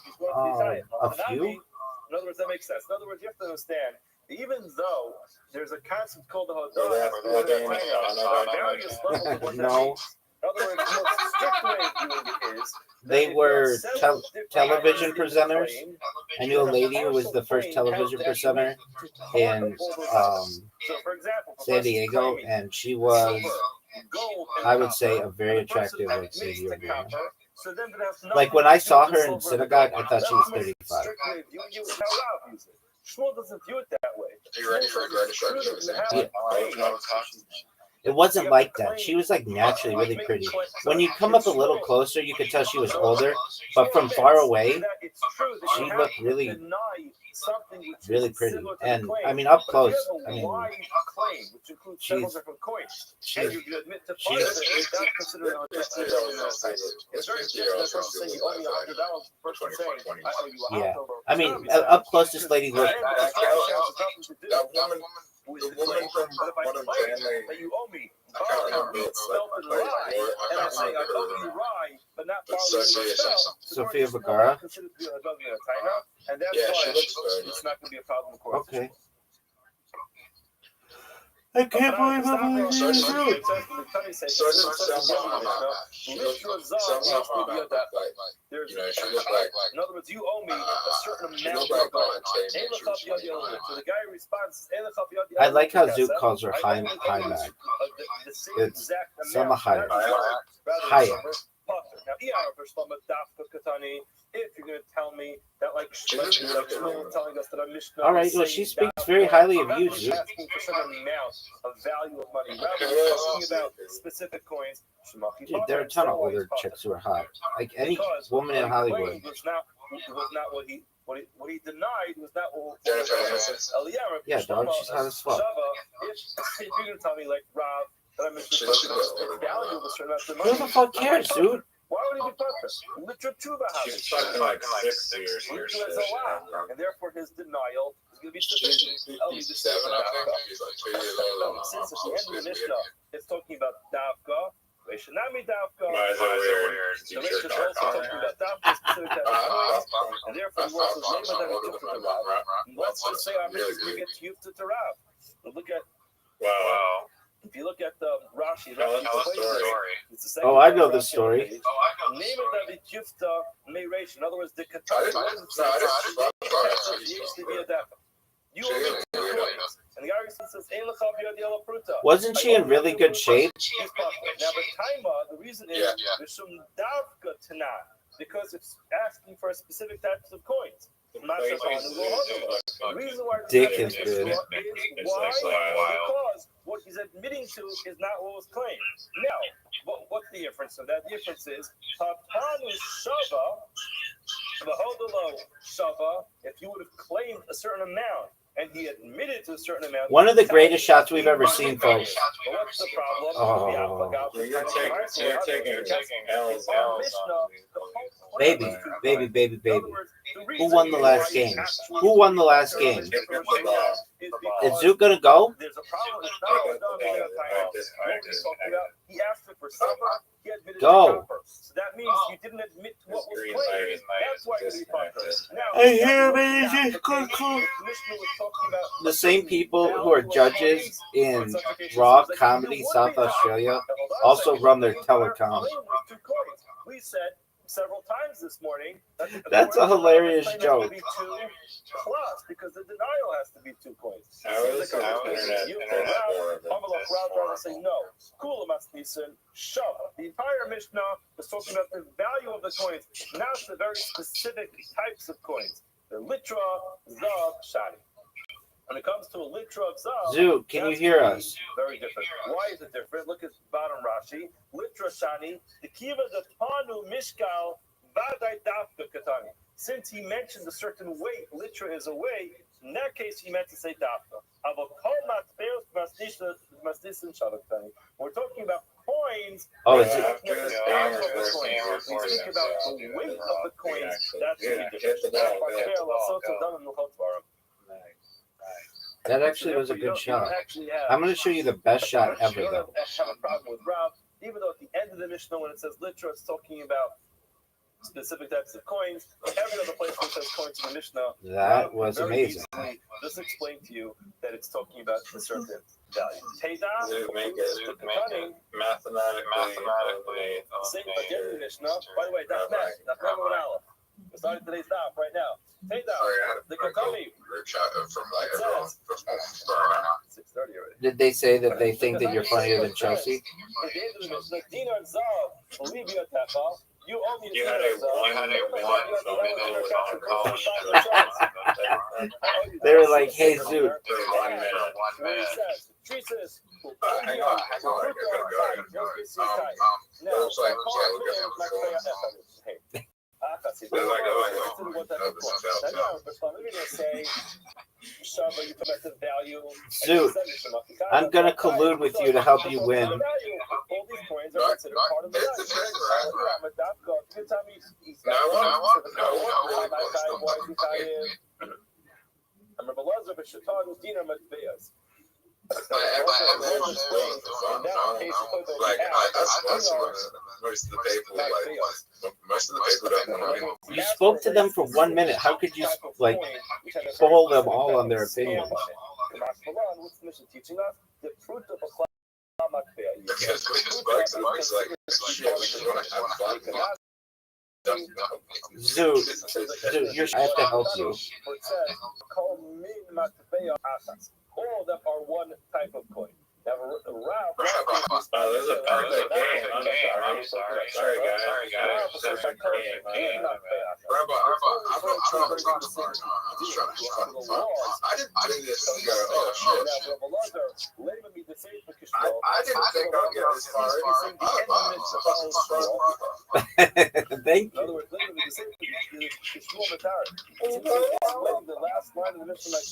A few? In other words, that makes sense. In other words, you have to understand, even though there's a concept called the Hodah, various levels of what that means. In other words, the most strict way of doing it is they were television presenters. I knew a lady who was the first television presenter in San Diego, and she was, I would say, a very attractive, like, 80-year-old woman. Like, when I saw her in synagogue, I thought she was 35. Shmuel doesn't view it that way. Are you ready for a great It wasn't like that. She was like naturally really pretty. When you come up a little closer, you could tell she was older, but from far away, she looked really pretty. And I mean, up close, I mean, she's yeah. I mean, up close, this lady looked. The woman from one of family that you owe me. I can't remember Sophia Vergara. And that's why it's not going to be a problem, of course. Okay. I can't believe I'm in In other words, you owe me a certain amount of gold. So the guy responds, I like how Zook calls her high mag. It's Sama higher. Higher. Now, if you're going to tell me that, like, telling us that a Mishnah. All right, well, she speaks very highly of you, Zook. Asking for some amount of value of money, rather than talking about specific coins. Dude, there are a ton of older chicks who are hot. Like any woman in Hollywood. Was not what he denied was not what yeah, dog, she's hot as fuck. If you're going to tell me, like, Rob, that I'm interested in value of a certain amount of money. Who the fuck cares, dude? Why would he be perfect? Literature about She's talking like 6 years. And therefore his denial is going to be sufficient. Since at the end of the Mishnah, it's talking about Davka. Reshanami Davka. The Mishnah is also talking about Davka, specific Davka. And therefore he wants to name it to Rav. Let's just say our Mishnah is going to get Yufta to Rav. Look at. Wow. If you look at Rashi, oh, I know this story. Name of David Yufta Meiresh. In other words, the Qatar. You owe me 2 coins. And the guy says, wasn't she in really good shape? Now, the Taima, the reason is there's some Davka Tanah, because it's asking for specific types of coins. Not just on the reason why Dick is good. Because what he's admitting to is not what was claimed. Now, what's the difference of that? The difference is Patanu Shava, the Hodolo Shava, if you would have claimed a certain amount and he admitted to a certain amount. One of the greatest shots we've ever seen, folks. But what's the problem? Oh. You're taking L's. Baby. Who won the last game? Who won the last game? Is Zook gonna go? There's a problem. It's not he asked for supper. He admitted go. So that means you didn't admit to what was claimed. That's why you're the same people who are judges in Raw Comedy South Australia also run their telecom. We said several times this morning. That's a hilarious joke. Be 2 plus because the denial has to be 2 coins. How is it? Say no. Kula masnisin shav. The entire Mishnah is talking about the value of the coins, not the very specific types of coins. The litra, zav, shani. When it comes to a litra of zav, Zoo, can you hear us? Very different. Why is it different? Look at bottom Rashi. Litra shani, the kiva the panu mishkal vadai dafka katani. Since he mentioned a certain weight, litra is a weight. In that case, he meant to say dafka. We're talking about coins. Oh, is it? We speak about the weight of the coins. That's really different. That actually was a good shot. I'm going to show you the best shot ever, though. Have a problem with Rav, even though at the end of the Mishnah, when it says litra, it's talking about specific types of coins. Every other place where it says coins in the Mishnah, That was amazing. Just explain to you that it's talking about a certain value. Teda, Make it mathematically. same again in the Mishnah. By the way, that's math. That's not one aleph. We're starting today's daf right now. Teda, the Kakami. From like everyone. 6:30 already. Did they say that they think that you're funnier than Chelsea? At the end of the Mishnah, Dinar Zav, believe you at that ball. You owe me You had a They were like, hey, Zoo. Zoo, I'm going to collude with you to help you win. All these coins are considered part of the You spoke to them for 1 minute. How could you, like, poll them all on their opinions? What's the mission teaching us? The fruit of a Zoo, I have to help you. All of them are one type of coin. Now, there's a perfect game. I'm sorry, guys. Rabbi, I'm not trying to talk about it. I'm just trying to talk. I didn't do this and go, oh shit. I didn't think I'd get this far. Thank In other you. words, literally the same the last line of the Mishnah like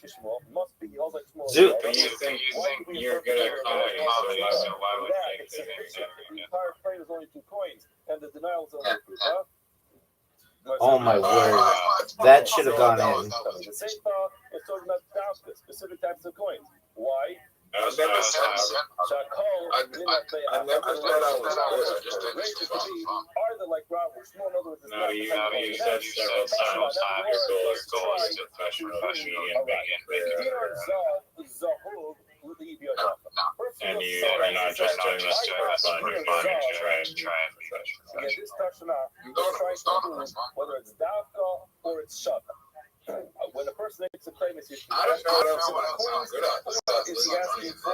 Shmuel must be all like Shmuel. Zoo. You think you're good at coins, so why would you think the entire frame is only 2 coins, and the denial is only 2, huh? Oh my word. That should have gone in. The same thought is talking about dafka, specific types of coins. Why? I never said I never said I was good. I just didn't Races to be either like Rob or Shmuel. In other words, it's No, not you the said several times your goal is to professional and make it. And you are not just doing this for fun, you're trying to try and Again, this Tashana is trying to do whether it's dafka or it's shaka. When a person makes a claim, is he asking for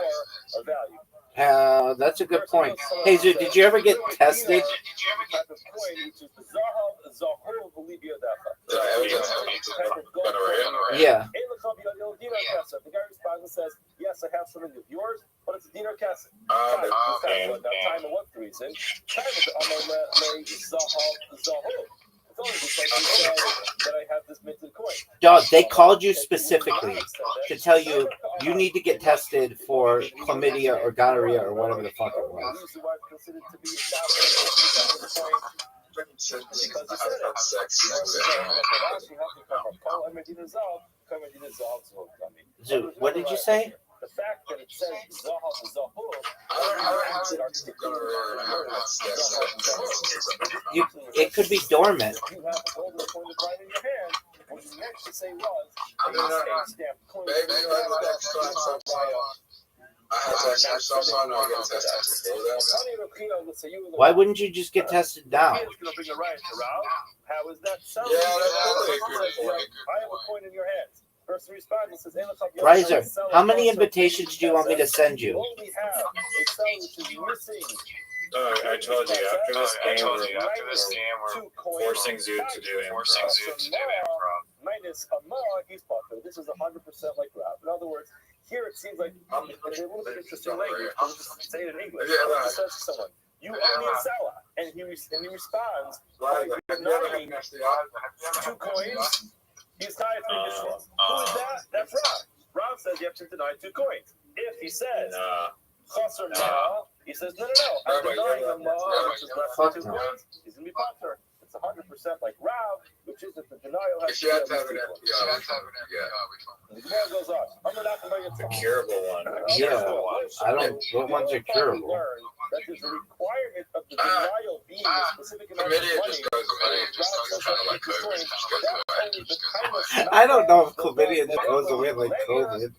a value? That's a good point. Hey, Zoo, did you ever get tested? Type of coin, which is the zahav, zahur, bolivia dafa. Yeah. The guy responds and says, yes, I have something of yours, but it's a dinar kesef. Time and what reason? Time is it's only just like you said that I have this minted coin. Dog, they called you specifically to tell you you need to get tested for chlamydia or gonorrhea or whatever the fuck it was. Zoo, what did you say? The fact that it says Zahab, It could be dormant. you have a golden pointed right in your hand. What you meant to say was, Why wouldn't you just get tested now? How is that sound? Yeah, that's probably a good point. I have a coin in your hands. Person responds and says, Riser, how many invitations do you want me to send you? only have a cell which is missing. I told you after this game, we're forcing Zoot to do improv. Minus a mod, he's popular. This is 100% like rap. In other words, here it seems like it's a little bit interesting language. I'll just say it in English. It says to someone, "You owe me a Salah," and he responds by denying 2 coins. He's tied for Yeshua. Who is that? That's Rob. Rob says you have to deny 2 coins. If he says Chaser Ma, he says no. I'm denying the Ma, which is less than 2 coins. He's gonna be popular. It's 100% like Rob, which is that the denial has to be. The Gemara goes on. The curable one. Yeah, I don't. What ones are curable? That is a requirement of the denial being a specific amount of money. I don't know if chlamydia just goes away like COVID.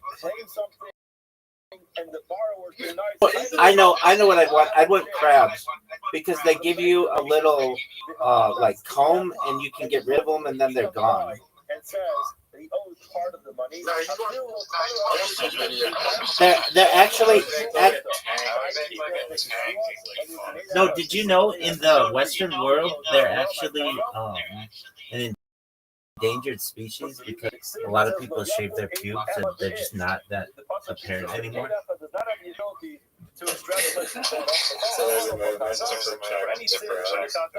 I know what I want. I want crabs because they give you a little like comb and you can get rid of them and then they're gone. And says that he owes part of the money. They're actually. No, did you know in the Western world they're actually an endangered species because a lot of people shave their pubes and they're just not that apparent anymore?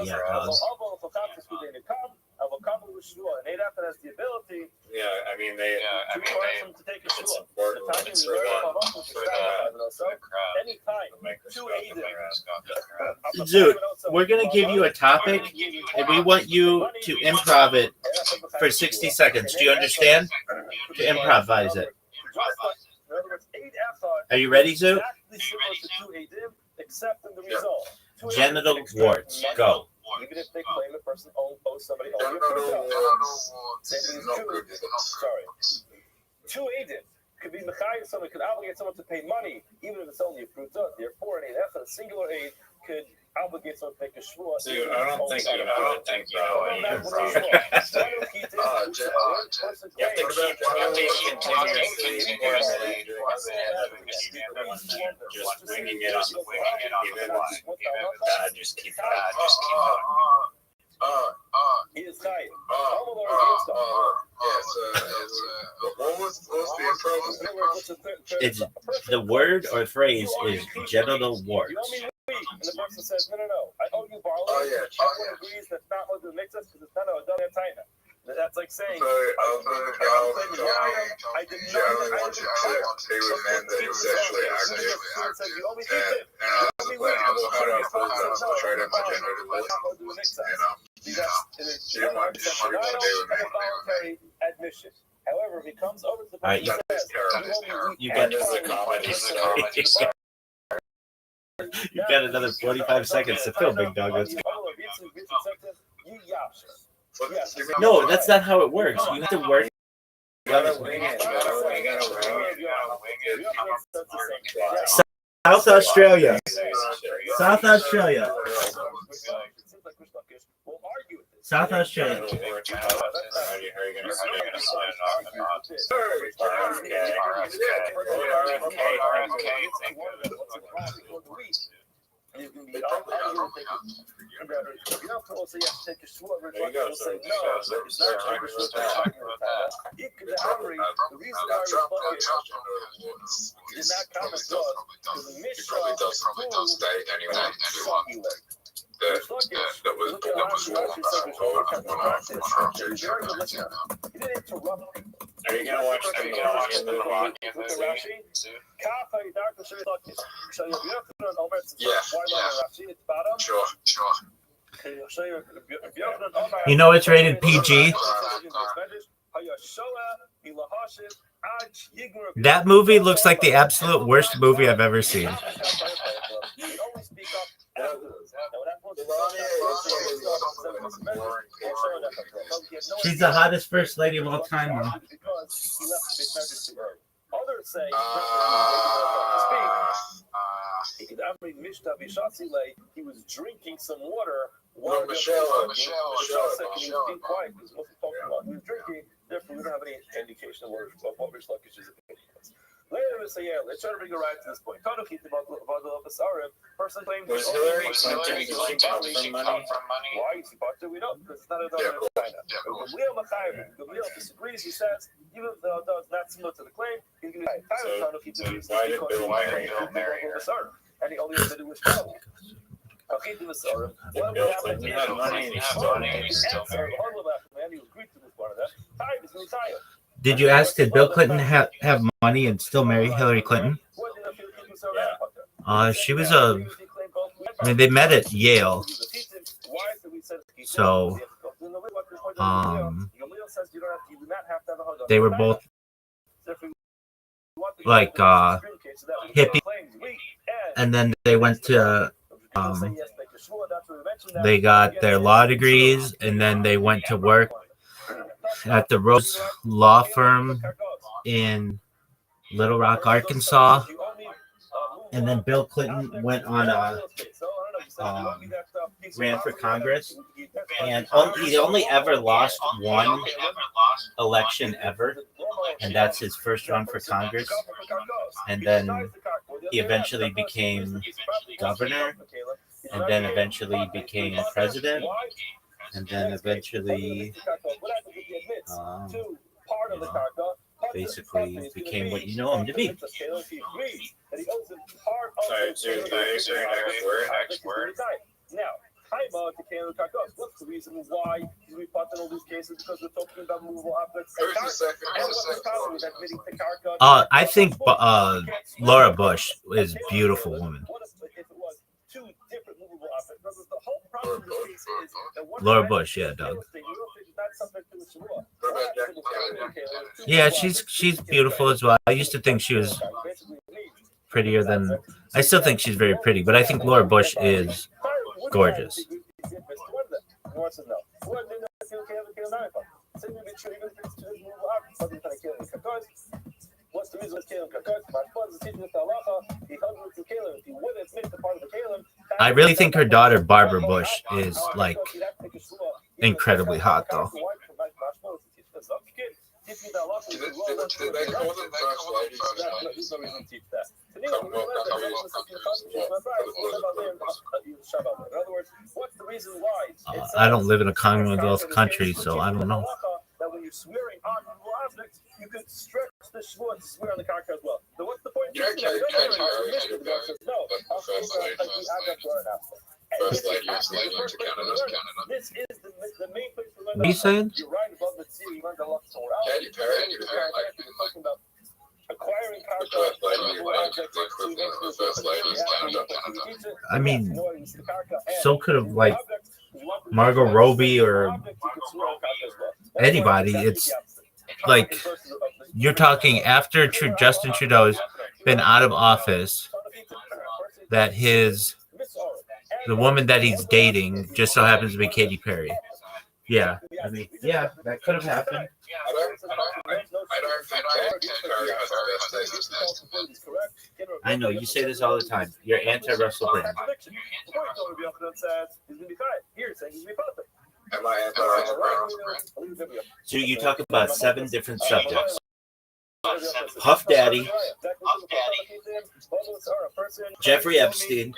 Yeah, has the ability. Yeah, I mean they. To take it's important for them. Zoot, we're gonna give you a topic, and we want you to improv it for 60 seconds. Do you understand? To improvise it. Are you ready, Zoot? Genital warts. Go. Even if they claim the person owes somebody only a Sorry. 2 agents could be mechayiv someone, could obligate someone to pay money, even if it's only a fruta. Therefore, an aid, a singular aid could obligate someone to make a shvua. Dude, I don't think you know it. Thank you. You have to just winging it on the wing. Even bad, just keep it. He is tight. It's the word or phrase is genital warts. And the person says, no, I owe you barley. Everyone agrees that's not what the mix is because it's not a done in China. That's like saying, I didn't know that I was admission. However, if he comes over to the person, you got you got another 45 seconds to fill, big dog. Let's go. No, that's not how it works. You have to work. South Australia. South Australia. South Australia. That was Are you gonna watch the Sure. You know it's rated PG. That movie looks like the absolute worst movie I've ever seen. She's the hottest first lady of all time, though. per se. He was drinking some water while Michelle said he was being quiet because he wasn't talking about. He was drinking, therefore we don't have any indication of what Rish Lakish's opinion was. Later, let's try to bring a right to this point. Person claims Was Hillary Clinton from money? Why is he part we don't, because it's not a dollar in China. Gamliel disagrees. He says, even though it's not similar to the claim, he's going to be So why did Bill marry her? And he only has to do with travel. Bill Clinton had money and he still married. Did you ask, did Bill Clinton have money and still marry Hillary Clinton? She was they met at Yale. So, they were both like hippie, and then they went to they got their law degrees, and then they went to work at the Rose Law Firm in Little Rock, Arkansas. And then Bill Clinton went on ran for Congress, and he only ever lost one election ever, and that's his first run for Congress. And then he eventually became governor, and then eventually became president, and then eventually basically became what you know him to be. Sorry, so next word. Now, what's the reason why we fought in all these cases? Because we're talking about movable objects. I think Laura Bush is a beautiful woman. Laura Bush, yeah, Doug. Yeah, she's beautiful as well. I used to think she was prettier than. I still think she's very pretty, but I think Laura Bush is gorgeous. I really think her daughter Barbara Bush is like incredibly hot, though. I don't live in a Commonwealth country, so I don't know. That when you're swearing on movable objects, you could stretch the shvua to swear on the karka as well. So what's the point? First lady is lady to Canada. This is the main place to learn. What are you saying? You're right above the sea. You learned a lot more. Katy Perry, talking about acquiring the first lady, the equivalent of the first lady is Canada. I mean, so could have like Margot Robbie or anybody. It's like you're talking after Justin Trudeau's been out of office, that the woman that he's dating just so happens to be Katy Perry. Yeah, I mean, yeah, that could have happened. I don't think Katy Perry has the best taste. I know, you say this all the time. You're anti-Russell Brand. Am I anti-Russell Brand? So you talk about 7 different subjects. Puff Daddy, Jeffrey Epstein,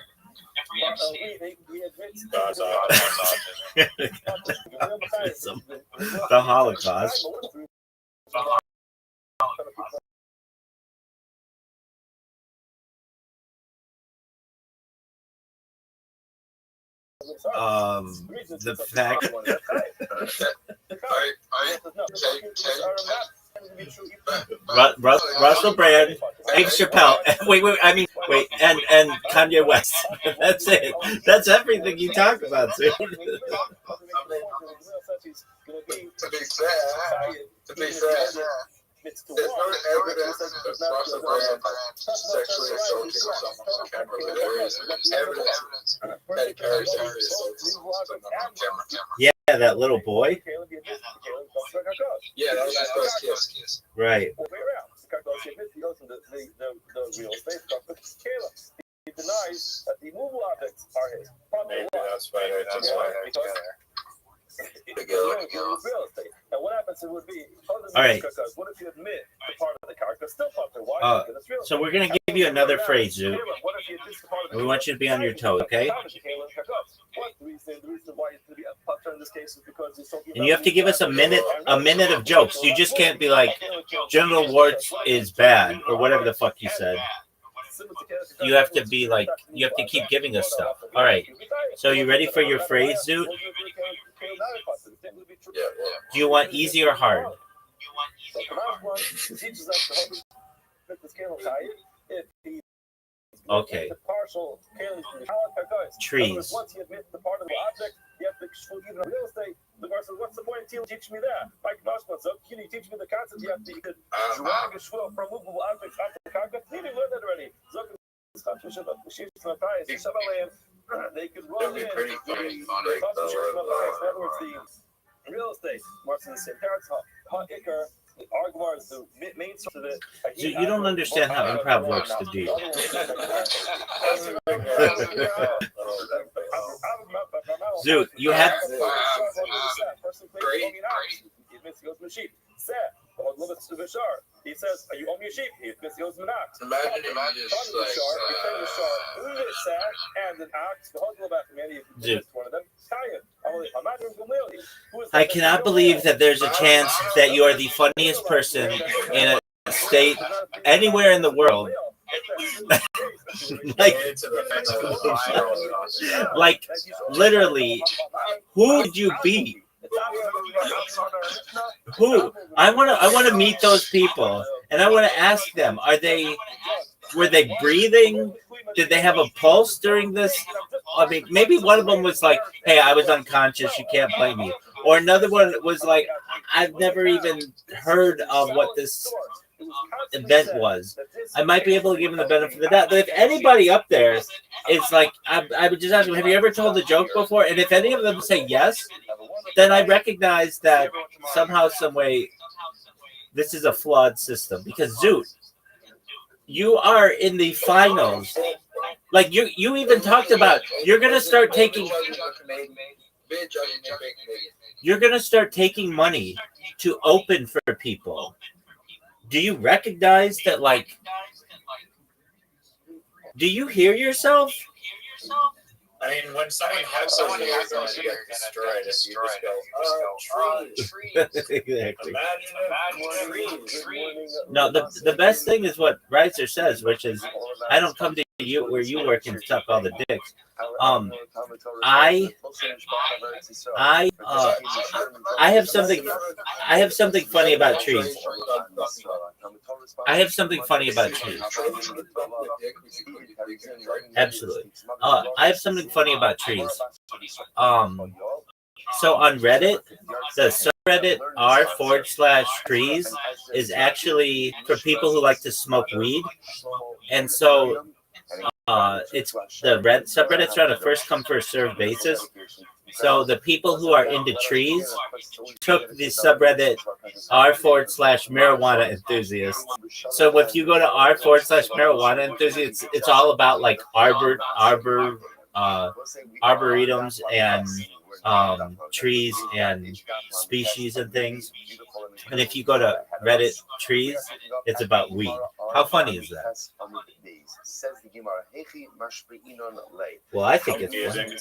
the Holocaust, the fact Russell Brand, Dave Chappelle. Wait, and Kanye West. That's it. That's everything you talk about, dude. To be fair, there's no evidence of Russell Brand sexually assaulting someone on camera, but there is evidence that he carries sexually assaulting someone on camera. Yeah, that little boy. Yeah, that was his first kiss. Right. real estate. He denies that the movable objects are his. Maybe that's why they're together. Real estate. And what happens would be, all right. What if you admit the part of the car is still part of it? Why? So we're going to give you another phrase, Zoot. We want you to be on your toes, okay? And you have to give us a minute of jokes. You just can't be like, General Warts is bad, or whatever the fuck you said. You have to be like, you have to keep giving us stuff. All right. So you ready for your phrase, Zoot? Yeah. Do you want easy or hard? Okay. Trees. Once you admit the part of the object, you have to even real estate. The person, what's the point of teaching me that? Like Mashma, so can you teach me the concept? You have to drag a shvil from movable objects onto the carpet. You didn't learn that already. They could run in. Pretty funny. In other words, the real estate, Martin, the same parents, hot icker. The Arguar is the main source of it. So you don't understand how improv works to do. Zoot, you have. He says, "Are you own your sheep?" He admits he owes him an ox. Imagine just like and an ox. The whole about Zoot. one of them. I cannot believe that there's a chance that you are the funniest person in a state anywhere in the world. like literally, who would you be? Who? I want to meet those people, and I want to ask them: were they breathing? Did they have a pulse during this? I mean, maybe one of them was like, "Hey, I was unconscious. You can't blame me." Or another one was like, "I've never even heard of what this event was." I might be able to give them the benefit of the doubt. But if anybody up there is like, I would just ask them, "Have you ever told a joke before?" And if any of them say yes, then I recognize that somehow, some way, this is a flawed system. Because Zoot, you are in the finals. Like you even talked about, you're gonna start taking money to open for people. Do you recognize that? Like, do you hear yourself? I mean, when someone has something you're going to get destroyed, if you just go, trees. Exactly. Imagine trees. No, the best thing is what Reiser says, which is, I don't come to you where you work and suck all the dicks. I have something funny about trees. I have something funny about trees. Absolutely. I have something funny about trees. So on Reddit, the subreddit r/trees is actually for people who like to smoke weed, and so it's the subreddits are on a first come first served basis. So the people who are into trees took the subreddit r/marijuana enthusiasts. So if you go to r/marijuana enthusiasts, it's all about like arboretums and trees and species and things. And if you go to Reddit trees, it's about weed. How funny is that? Well, I think it's funny.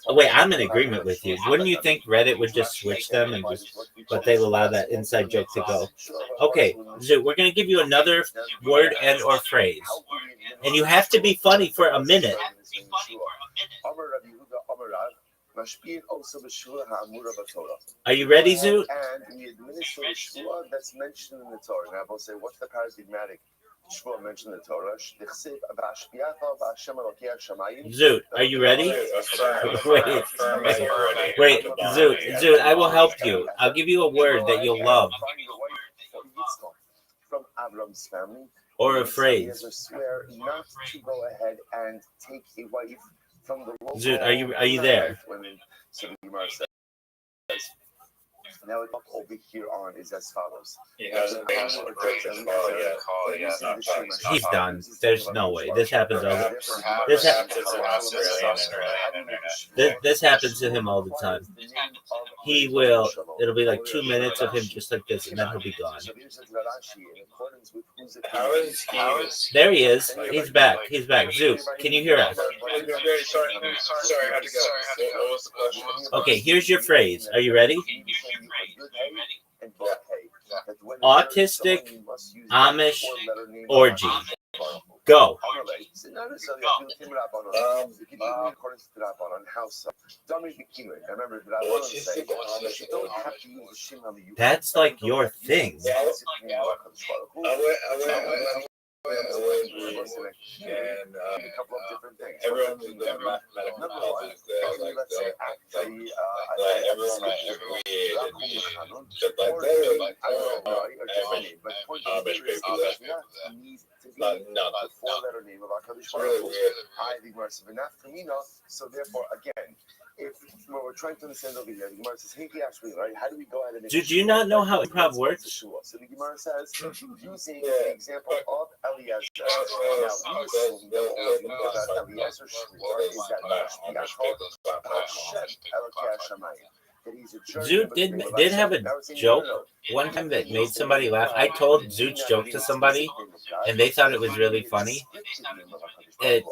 Oh, wait, I'm in agreement with you. Wouldn't you think Reddit would just switch them and just, but they'll allow that inside joke to go? Okay, so we're going to give you another word and or phrase. And you have to be funny for a minute. Are you ready, Zoot? And we administer the shvua that's mentioned in the Torah. Now, we'll say, what's the paradigmatic shvua mentioned in the Torah? Zoot, are you ready? Wait, Zoot, I will help you. I'll give you a word that you'll love. From Avram's family. Or a phrase. Swear not to go ahead and take a wife from the Zoot, are you there? Now, what over here on is as follows. He hasn't been to the Christian call yet. He's not talking. He's done. There's no way. This happens all the This This happens to him all the time. He will. It'll be like 2 minutes of him just like this, and then he'll be gone. How is he? There he is. He's back. He's back. Zeus, can you hear us? Sorry, I had to go. What was the question? Okay, here's your phrase. Are you ready? Autistic Amish orgy. Go. That's like your thing. And a couple of different things. Everyone in the medical health is there, like everyone I ever created, just like they're like, Amish people that no, four-letter name of HaKadosh it's really weird. So therefore, again, if what we're trying to understand over here, the Gemara says, "Hey, actually, right? How do we go ahead and?" Do you not know how improv works? So the Gemara says, using the example of Eliezer. Now, we assume that all you know about Eliezer is that Zoot did have a joke one time that made somebody laugh. I told Zoot's joke to somebody, and they thought it was really funny. It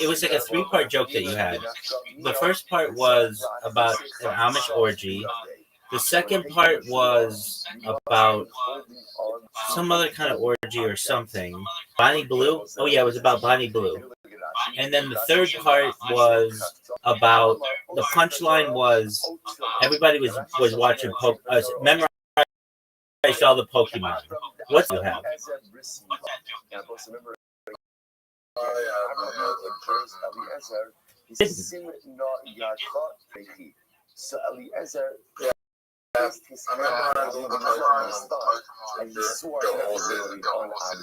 was like a 3-part joke that you had. The first part was about an Amish orgy. The second part was about some other kind of orgy or something. Bonnie Blue? Oh yeah, it was about Bonnie Blue. And then the third part was about, the punchline was, everybody was watching, memorized all the Pokemon. What do you have? So Eliezer, I remember I was on the phone and he swore and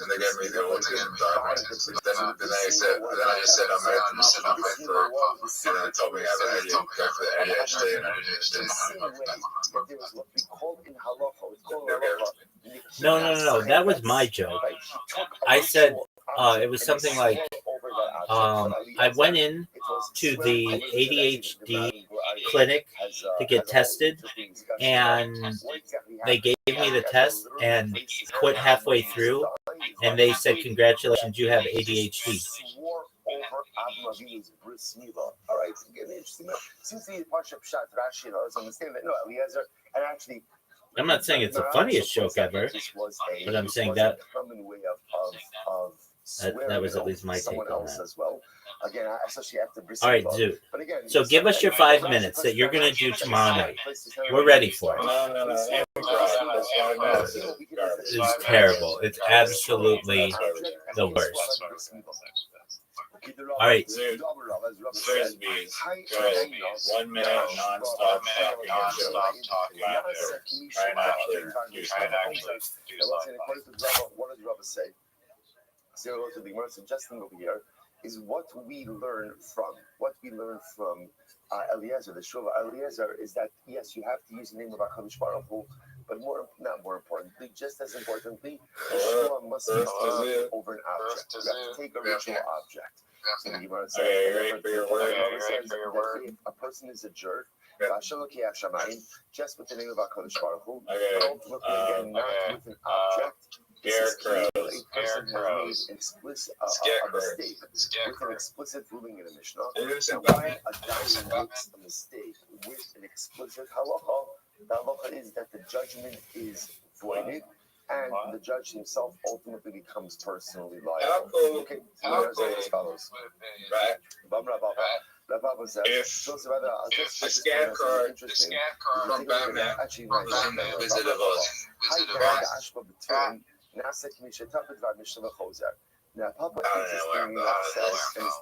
they gave me the ultimate diagnosis. Then I just said I'm ready for, and then they told me I had to go for the ADHD and I didn't No. That was my joke. I said it was something like, I went in to the ADHD clinic to get tested, and they gave me the test and quit halfway through, and they said, "Congratulations, you have ADHD." All right, since the Pashup shot Rashi, let's understand that Eliezer, and actually, I'm not saying it's the funniest joke ever, but I'm saying that that was at least my take on that. As well. Again, especially after all right, Zoot. So give us your 5 minutes that you're going to do tomorrow night. We're ready for it. It's terrible. It's absolutely the worst. All right. Frisbees. Good. 1 minute non-stop talking. Try not to do something. What does Rabbi say? So the Gemara suggesting over here is what we learn from Eliezer. The Shul of Eliezer is that yes, you have to use the name of HaKadosh Baruch Hu, but not more importantly, just as importantly, the Shul must be taken over an object. You have to take a ritual object. So the Gemara says, if a person is a jerk, just with the name of HaKadosh Baruch Hu, but ultimately again not with an object. Scarecrow. A person has made explicit a mistake with an explicit ruling in a Mishnah. So why a dayan makes a mistake with an explicit halacha? The halacha is that the judgment is voided, and the judge himself ultimately becomes personally liable. Okay, so as follows. Right. If the scarecrow from Batman visited us,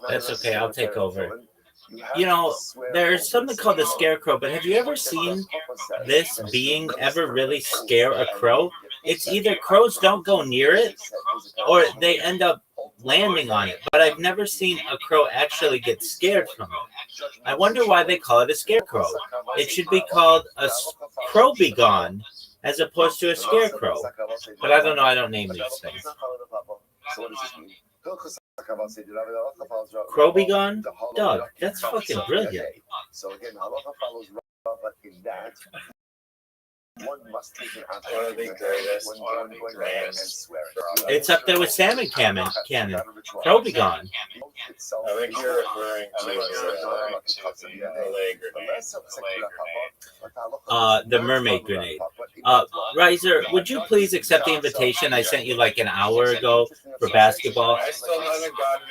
That's okay. I'll take over. You know, there's something called the scarecrow, but have you ever seen this being ever really scare a crow? It's either crows don't go near it, or they end up landing on it, but I've never seen a crow actually get scared from it. I wonder why they call it a scarecrow. It should be called a crow be gone as opposed to a scarecrow. But I don't know. I don't name these things. So what does this mean? Crow be gone? Doug, that's fucking brilliant. So again, halacha follows Rabbi in that one must take an answer One of the greatest, when one of the going greatest. and swearing. It's up there with salmon cannon. Crow be gone. I think you're referring to the leg grenade. The mermaid grenade. Riser, would you please accept the invitation I sent you like an hour ago for basketball? I still haven't gotten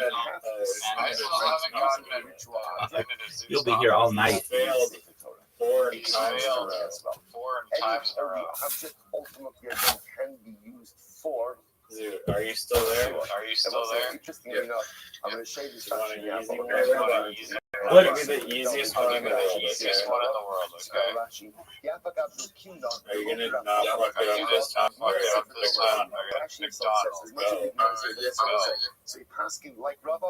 it. You'll be here all night. Failed 4 times in a row. Object ultimately again can be used for. Dude, are you still there? Interestingly enough, I'm going to show you this. What? Give me the easiest one in the world. Okay. Are you gonna not fuck it up this time? Or you have to pick on? So you pass him like Rabbi,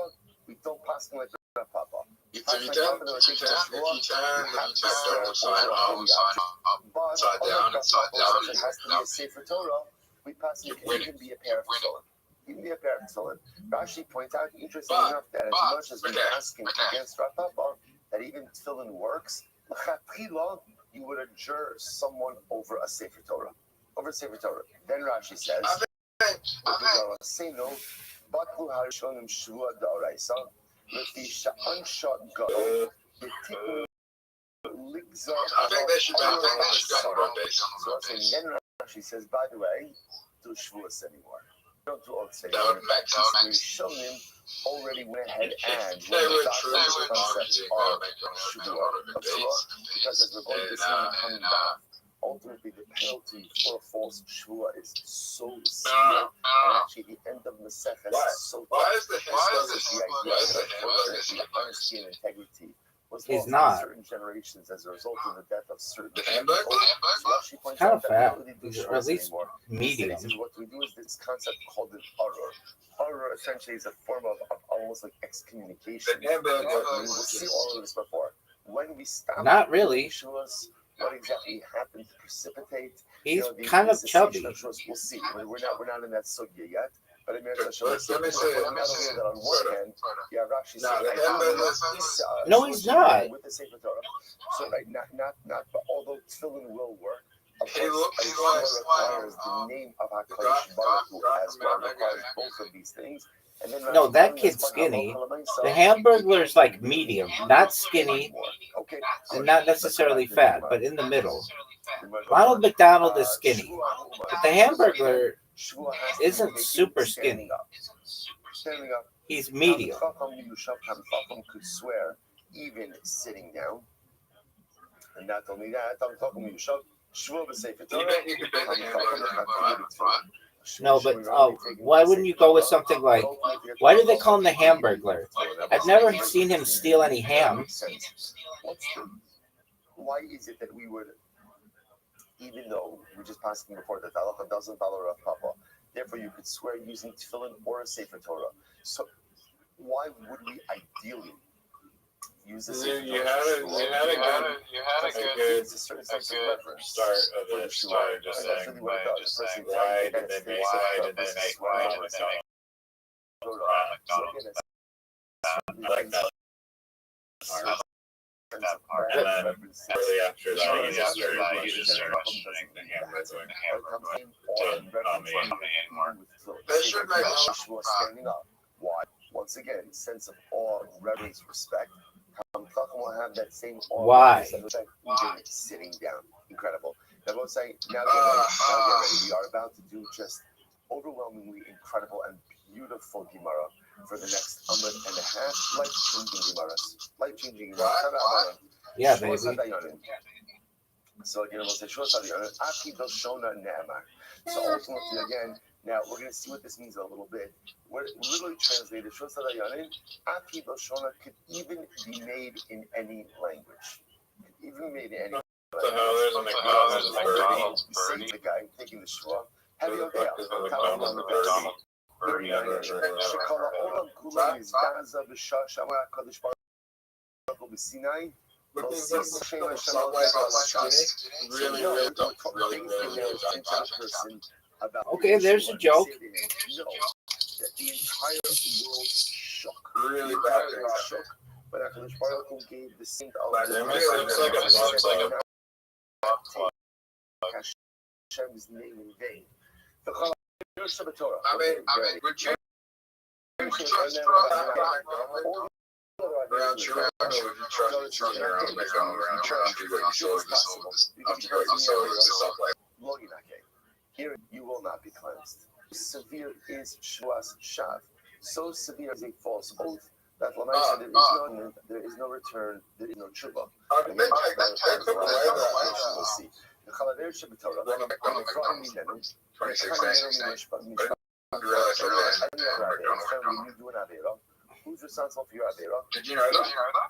we don't pass him like Papa. If you can, don't sign up, upside down. It has to be a Sefer Torah. We pass him. It can be a pair of tefillin. Even be a pair of tefillin. Rashi points out, interesting enough, that as much as we ask him against Papa, that even tefillin works. You would adjure someone over a Sefer Torah. Then Rashi says, I think they should go on Rabbi. Then Rashi says, by the way, do Shavuos anymore. Don't do all the That would make sense. Already went ahead and they would truly concept of Shavuot, because as we're going to see coming back, ultimately the penalty for a false Shavuot is so severe, and actually the end of Masechah is so tough. Why is the honesty and integrity was He's lost not. in certain generations as a result of the death of certain Hamburger? Kind of fat, or at least medium. What we do is this concept called an aror. Aror essentially is a form of almost like excommunication. We'll see all of this before. When we stop, Not really. show us what exactly happened to precipitate. He's the kind of chubby. We'll see. We're not in that sugya yet. But it may Let me see. that on one hand, yeah, Rashi says No, he's not. with the Sefer Torah. So right, not. But although tefillin will work, of He course, looks requires like, the name of Hakadosh Baruch Hu as well. Requires both of these things. And then No, that kid's skinny. The Hamburglar's like medium, not skinny, Okay, and not necessarily fat, but in the middle. Ronald McDonald is skinny, but the Hamburglar isn't super skinny. Standing up. He's medium. Chacham could swear even sitting down. And not only that, No, but why wouldn't you go with something like, why do they call him the Hamburglar? I've never seen him steal any ham. Why is it that we would, even though we just passed before that halacha doesn't follow Rav Papa, therefore you could swear using tefillin or a Sefer Torah. So why would we ideally use the Sefer Torah? You had a good start of it. Started just saying, why did they make like that? And then shortly after that, you just started mentioning the Hamburglar to Tommy anymore. They should make standing up. Why? Once again, sense of awe, reverence, respect. Chacham will have that same awe. Why? Even sitting down. Incredible. Now we'll say, now get ready. We are about to do just overwhelmingly incredible and beautiful Gemara for the next hour and a half. Life-changing Gemaras. Life-changing Gemaras. Yeah, baby. So again, we'll say, so ultimately, again, now we're going to see what this means a little bit. We're literally translated, Aki Doshona could even be made in any language. Even made in any language. So there's a McDonald's birdie. The guy taking the shua. Who the fuck is a McDonald's birdie? But these are some way about my chest. Really, really don't. Really, really, really don't touch it. Okay, there's a joke. That the entire world shook. Really bad things. Shook. But HaKadosh Baruch Hu gave the saint of Hashem's name in vain. I mean, would you trust around you trust around here you will not be cleansed. Severe is Shvuas Shav. So severe is a false oath that there is no return, there is no tshuva. We'll see. The Chalaver Shebetorah, 26 who's responsible for your Avera? Did you know that?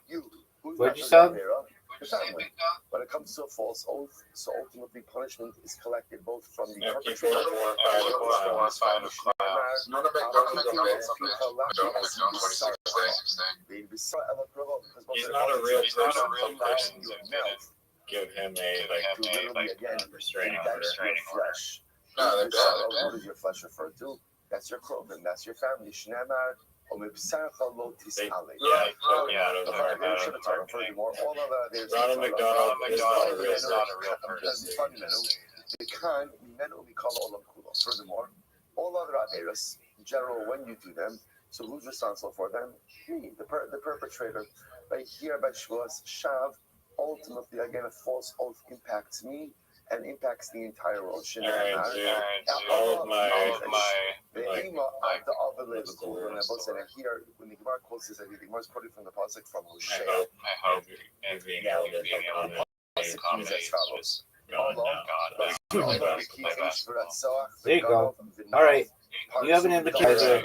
You. Who's What'd you say? Avera? The family. When it comes to a false oath, so ultimately punishment is collected both from the perpetrator and from his family. He's not a real person. Give him a restraining order. No, what does your flesh refer to? That's your clothing. That's your family. Shneimar. Yeah. Furthermore, all of the Ronald McDonald is not a real person. Furthermore, all other averas, in general, when you do them, so who's responsible for them? Me, the perpetrator. Right here, by Shvuas Shav, ultimately, again, a false oath impacts me and impacts the entire world. All of my here, when the Gemara quotes this, I think the Gemara is quoted from the pasuk from Hosea. I hope being able to as follows. There you go. All right. You have an invitation.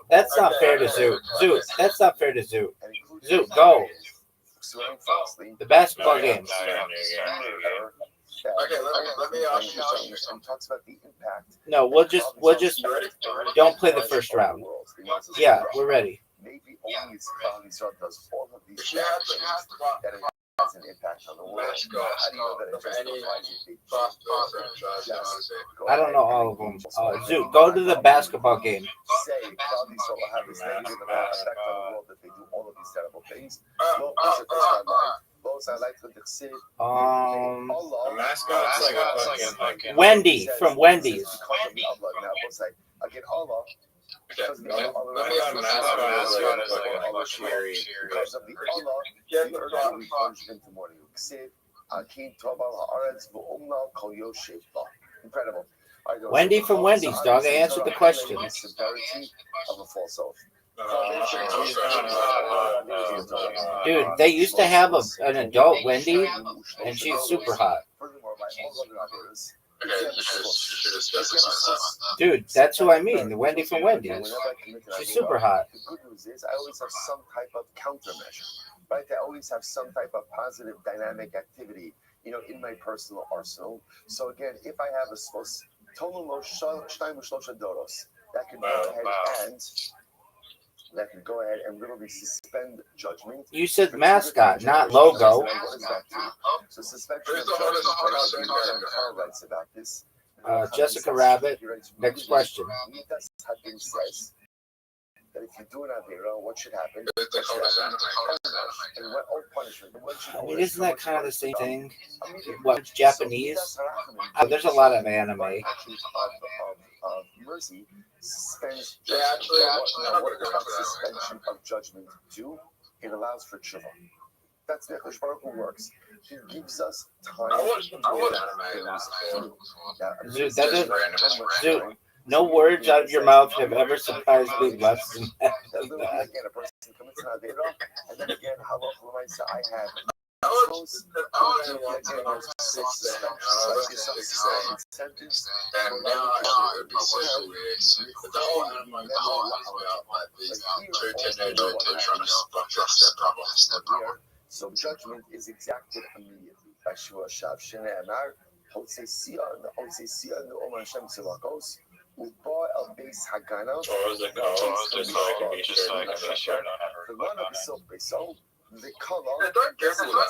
That's not fair to Zoo. Zoo, that's not fair to Zoo. Zoo, go. The basketball game. Okay, let me ask you something. Talks about the impact. No, we'll just don't play the first round. Yeah, we're ready. Maybe only Israel does all of these She had that it has an impact on the world. How do you know that it just I don't know all of them. Zoo, go to the basketball game. Say Klal Yisrael will have this negative effect on the world that they do all of these terrible things. The mascot's like a fucking Wendy from Wendy's. Again, Allah. Let me on mascot as like a cheery. Because of the Allah, the earth will be plunged into mourning. Incredible. Wendy from Wendy's, dog. I answered the question. Severity of a false oath. Dude, they used to have an adult Wendy, and she's super hot. Dude, that's who I mean. The Wendy from Wendy's. She's super hot. The good news is I always have some type of countermeasure. Right? I always have some type of positive dynamic activity, in my personal arsenal. So again, if I have a source, that can go ahead and literally suspend judgment. You said mascot, not logo. What does that do? So suspension of judgment. Writes about this. Jessica Rabbit. Next question. Says that if you do an avera, what should happen? I mean, isn't that kind of the same thing? What, Japanese? There's a lot of anime. Of mercy suspends suspension of judgment do. It allows for tshuva. That's the HaKadosh Baruch Hu works. He gives us time Dude, no words out of your mouth have ever surprised me less than that. Again, a person commits an avera, and then again, I have so judgment is exacted immediately. By Shua Shav Shneimar, הוא בא אל בייס הגנה, Or was it just so I can be sure not have ולונה בסוף ביסו, וקולו, Don't give me that.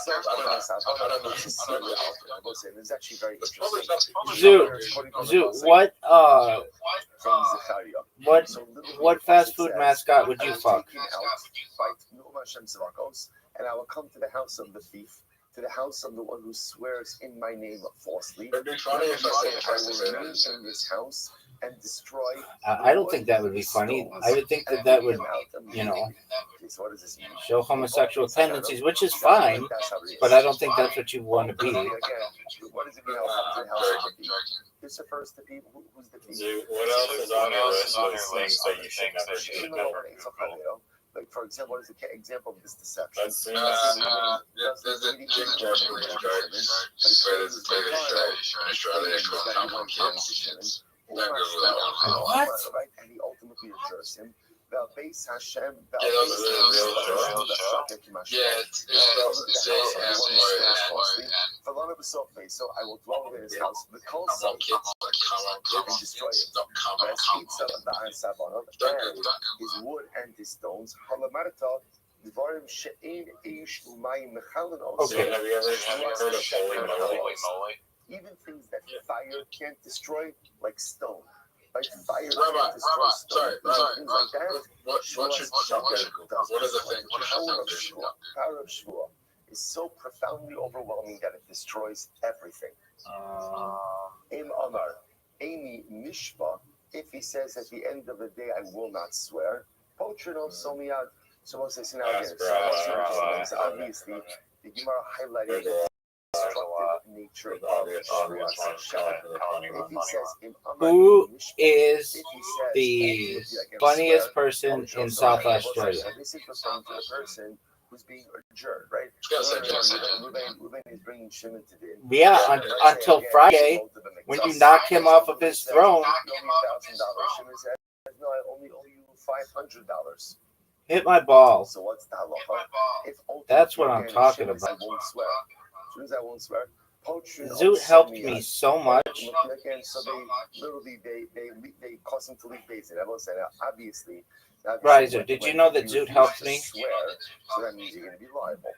it's actually very Probably interesting. Zoot, what fast food mascot would you fuck? And I will come to the house of the thief, to the house of the one who swears in my name falsely. It'd be funny if I said I will remain in this house and destroy. I don't think that would be funny. I would think that would, So what does this mean? show homosexual tendencies, which is fine, but I don't think that's what you want to be. What does it mean? I'll come to the house of the thief. This refers to people. Who's the thief? Dude, what else is on your list of things that you should never do? Like, for example, what is the example of this deception? There's a Jim Jordan strike, but it's a bigger strike. Australia called Tom Kids. What? And he ultimately adjures him. Base Hashem. Yeah, it's so I will dwell in his house. The cold and destroy it. His wood and his stones. Okay. Have you ever heard of holy moly? Even things that fire can't destroy, like stone. Like fire Rabbi, can't destroy stone. Things like that. What is the thing? Power of Shua is so profoundly overwhelming that it destroys everything. Im Amar, Amy Mishpa, if he says at the end of the day, I will not swear, Potrino Somiad, so what's this now again? So obviously, the Gemara highlighted the destructive nature of Who is the funniest person in South Australia? This is referring to the person who's being adjourned, right? Ruben is bringing Shimon to the Yeah, until Friday, when you knock him off of his throne. Shimon said, no, I only owe you $500. Hit my ball. So what's the halacha? That's what I'm talking about. I won't swear. As soon as I won't swear. Zoot helped me so much. So they literally they cause him to leave Basin. I will say that obviously. Riser, did you know that Zoot helped me? Swear, so that means you're going to be liable.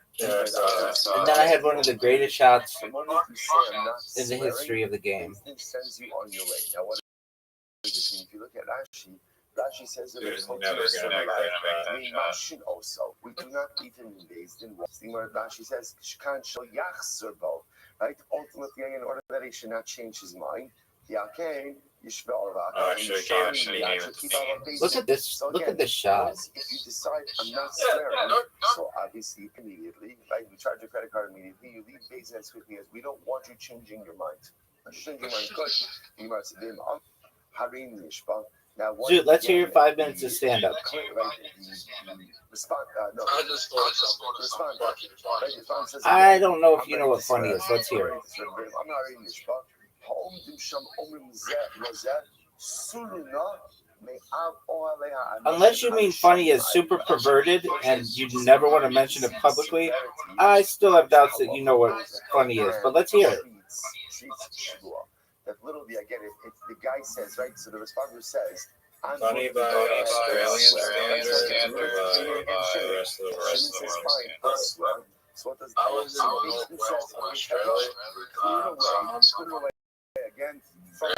And then I had one of the greatest shots in the history of the game. Sends you on your way. Now what does this mean? If you look at Rashi says that There's never going to make that also. We do not leave him in Beis Din. Rashi says, "Shkan shel yachzor." Right? Ultimately, in order that he should not change his mind, Yakein yishvel Look at this! Look at this shot. If you decide I'm not swearing, so obviously immediately, right? You charge your credit card immediately. You leave Beis Din as quickly as we don't want you changing your mind. Changing your mind, good. You must be harim nishba. Dude, let's hear your 5 minutes of stand-up. I don't know if you know what funny is. Let's hear it. Unless you mean funny is super perverted and you never want to mention it publicly, I still have doubts that you know what funny is. But let's hear it. That literally, again, if the guy says, right, so the responder says, funny by Australian standards or by the rest of the world. So what does I was in Australia again,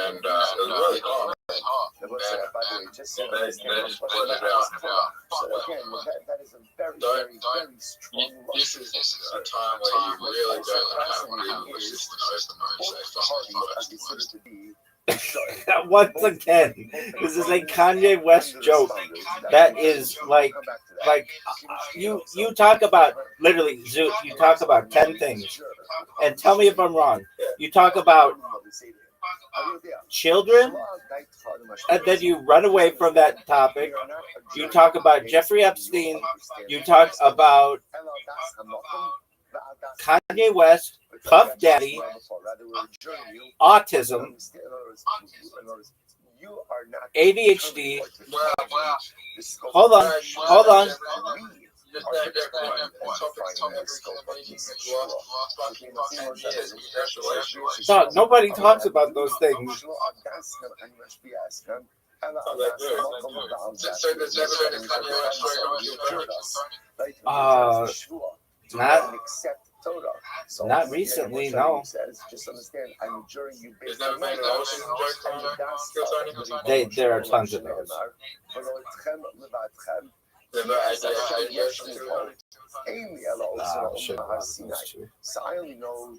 and it was really hard. By the way, just so you understand so again, that is a very, very strong. This is a time where you really don't have real Once again, this is a Kanye West joke. That is like you talk about literally Zoot. You talk about 10 things, and tell me if I'm wrong. You talk about children, and then you run away from that topic. You talk about Jeffrey Epstein. You talk about Kanye West, Puff Daddy, autism, ADHD. Hold on. just that topic everything that made you last 10 years. Dog, nobody talks about those things. So there's never been a Kanye West Not recently, no. There's never been There are tons of those.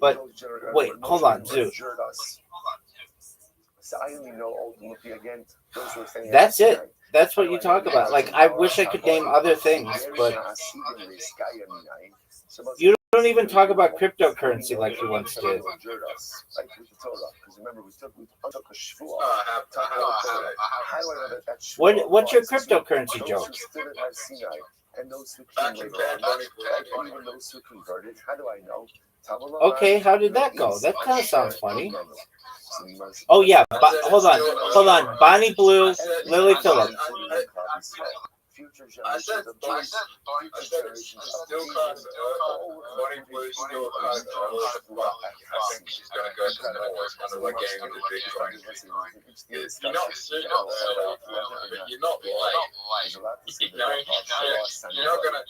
But wait, hold on, dude. That's it. That's what you talk about. Like, I wish I could name other things, but you don't even talk about cryptocurrency like you once did. What's your cryptocurrency joke? Okay, how did that go? That kind of sounds funny. Oh yeah, hold on. Bonnie Blue, Lily Phillips. I said still cause Bonnie Blue still cause I think she's gonna go to the what game in the big one. You're not but you're not like ignoring shit. You're not gonna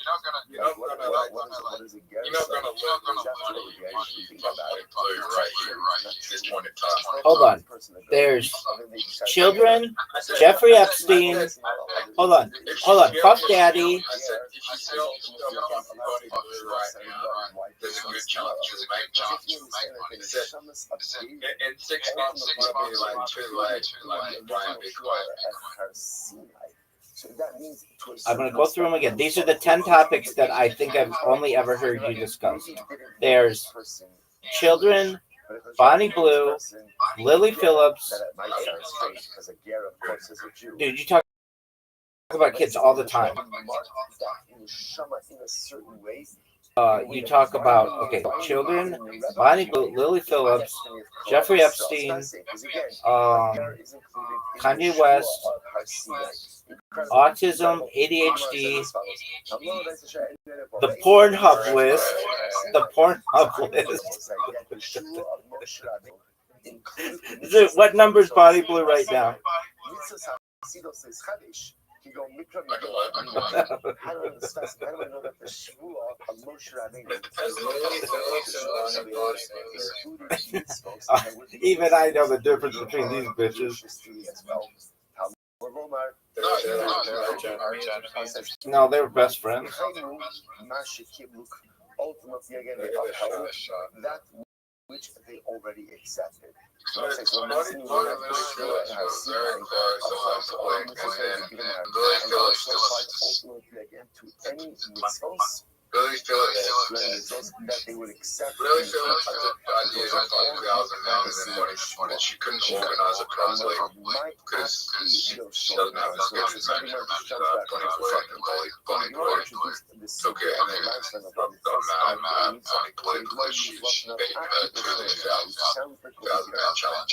right here, this point in time. Hold on. There's children, Jeffrey Epstein. Hold on. Puff Daddy. In 6 months, I'm going to go through them again. These are the 10 topics that I think I've only ever heard you discuss. There's children, Bonnie Blue, Lily Phillips. Dude, you talk about kids all the time. You talk about, children, Bonnie Blue, Lily Phillips, Jeffrey Epstein, Kanye West, autism, ADHD, the Pornhub list, Dude, what number's Bonnie Blue right now? Even I know the difference between these bitches. No, they were best friends. Which they already accepted. Really feel that they would accept. Really feel like the idea of when she couldn't organize a crowd because she doesn't have the skills to manage Bonnie Blue. Okay, I mean, I'm Bonnie Blue because she made her to the 1,000 man challenge.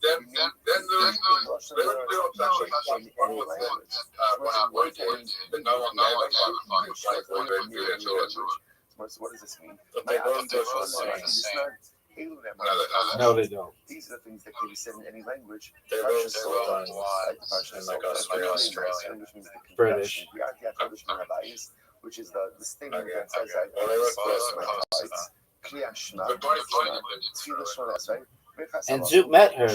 And then there's but no one what does this mean? No, they don't. These are the things that can be said in any language. They wrote this on in like Australia. British. Which is the statement that says And Zoot met her,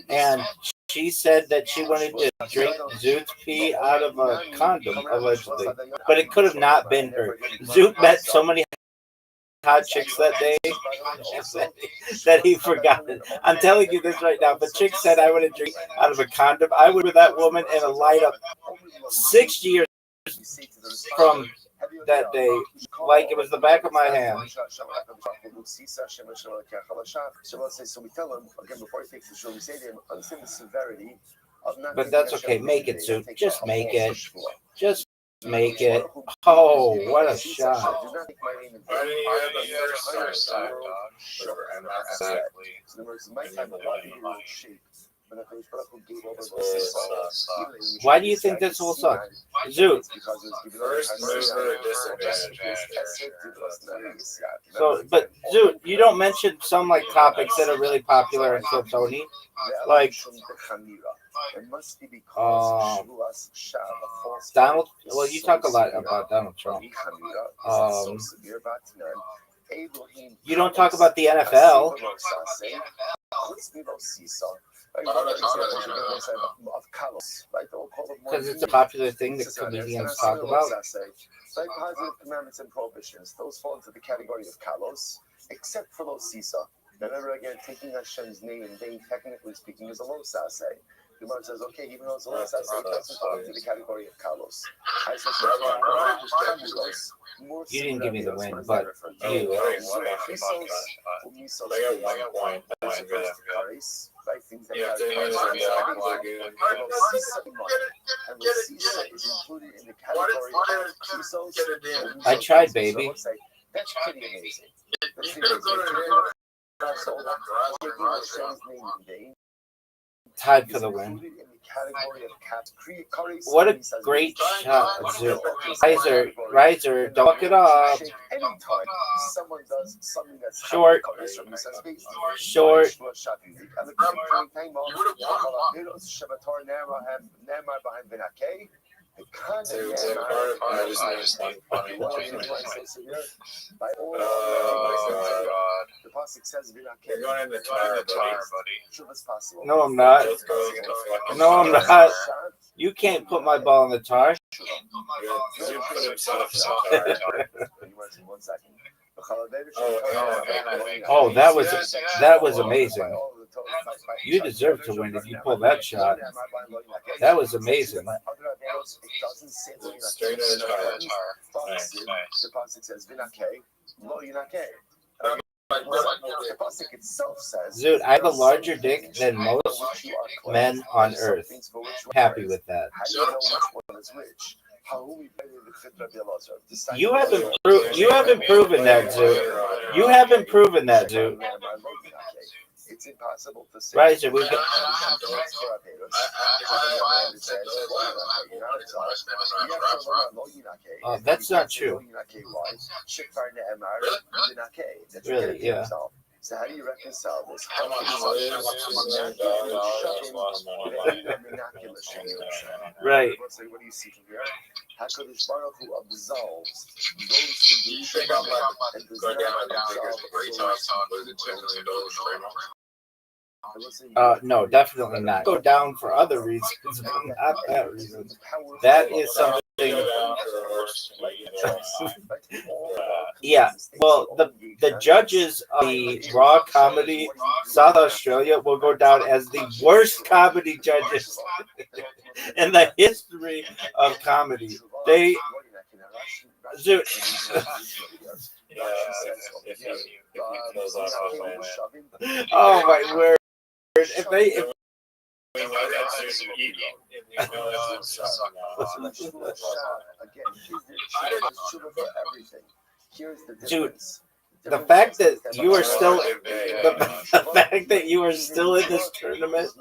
and she said that she wanted to drink Zoot's pee out of a condom, allegedly. But it could have not been her. Zoot met so many hot chicks that day that he forgot it. I'm telling you this right now. If a chick said I want to drink out of a condom, I would with that woman in a light up 6 years from that day, like it was the back of my hand. So we tell him again before he takes the show, we say to him, understand the severity of not. But that's okay. Make it, Zoot. Just make it. Just make it. Oh, what a shot. Why do you think this will suck? Zoot. First mover disadvantage. So, but Zoot, you don't mention some like topics that are really popular in Tony. Like, Donald. Well, you talk a lot about Donald Trump. You don't talk about the NFL. Because it's a popular thing that comedians talk about. Positive commandments and prohibitions, those fall into the category of kalos, except for los sisa. Remember again, taking Hashem's name in vain, technically speaking, is a lo sase. The Gemara says, okay, even though it's a lo sase, it doesn't fall into the category of kalos. You didn't give me the win, but you. I tried, baby. That's pretty amazing. Tied for the win. What a great shot, Riser, don't it up. Short. The pasuk says, "You're going in the tire, buddy." No, I'm not. No, I'm not. You can't put my ball in the tar. You put himself in the tire. Oh, that was amazing. You deserve to win if you pull that shot. That was amazing. Straight in the tire. Nice. The pasuk says, the pasuk itself says, Dude, I have a larger dick than most men on earth. Happy with that. How do you know which one is which? You haven't proven that, Zoot. You haven't proven that, Zoot. It's impossible to say. Right, so we've got... that's not true. Really, yeah. So how do you reconcile this? Right. What do you see from here? HaKadosh Baruch Hu absolves those who do shema and does not absolve. No, definitely not. Go down for other reasons, but not that reason. That is something. Yeah, well, the judges of the Raw Comedy South Australia will go down as the worst comedy judges in the history of comedy. They, oh my word! If they. Dude, the fact that you are still in this tournament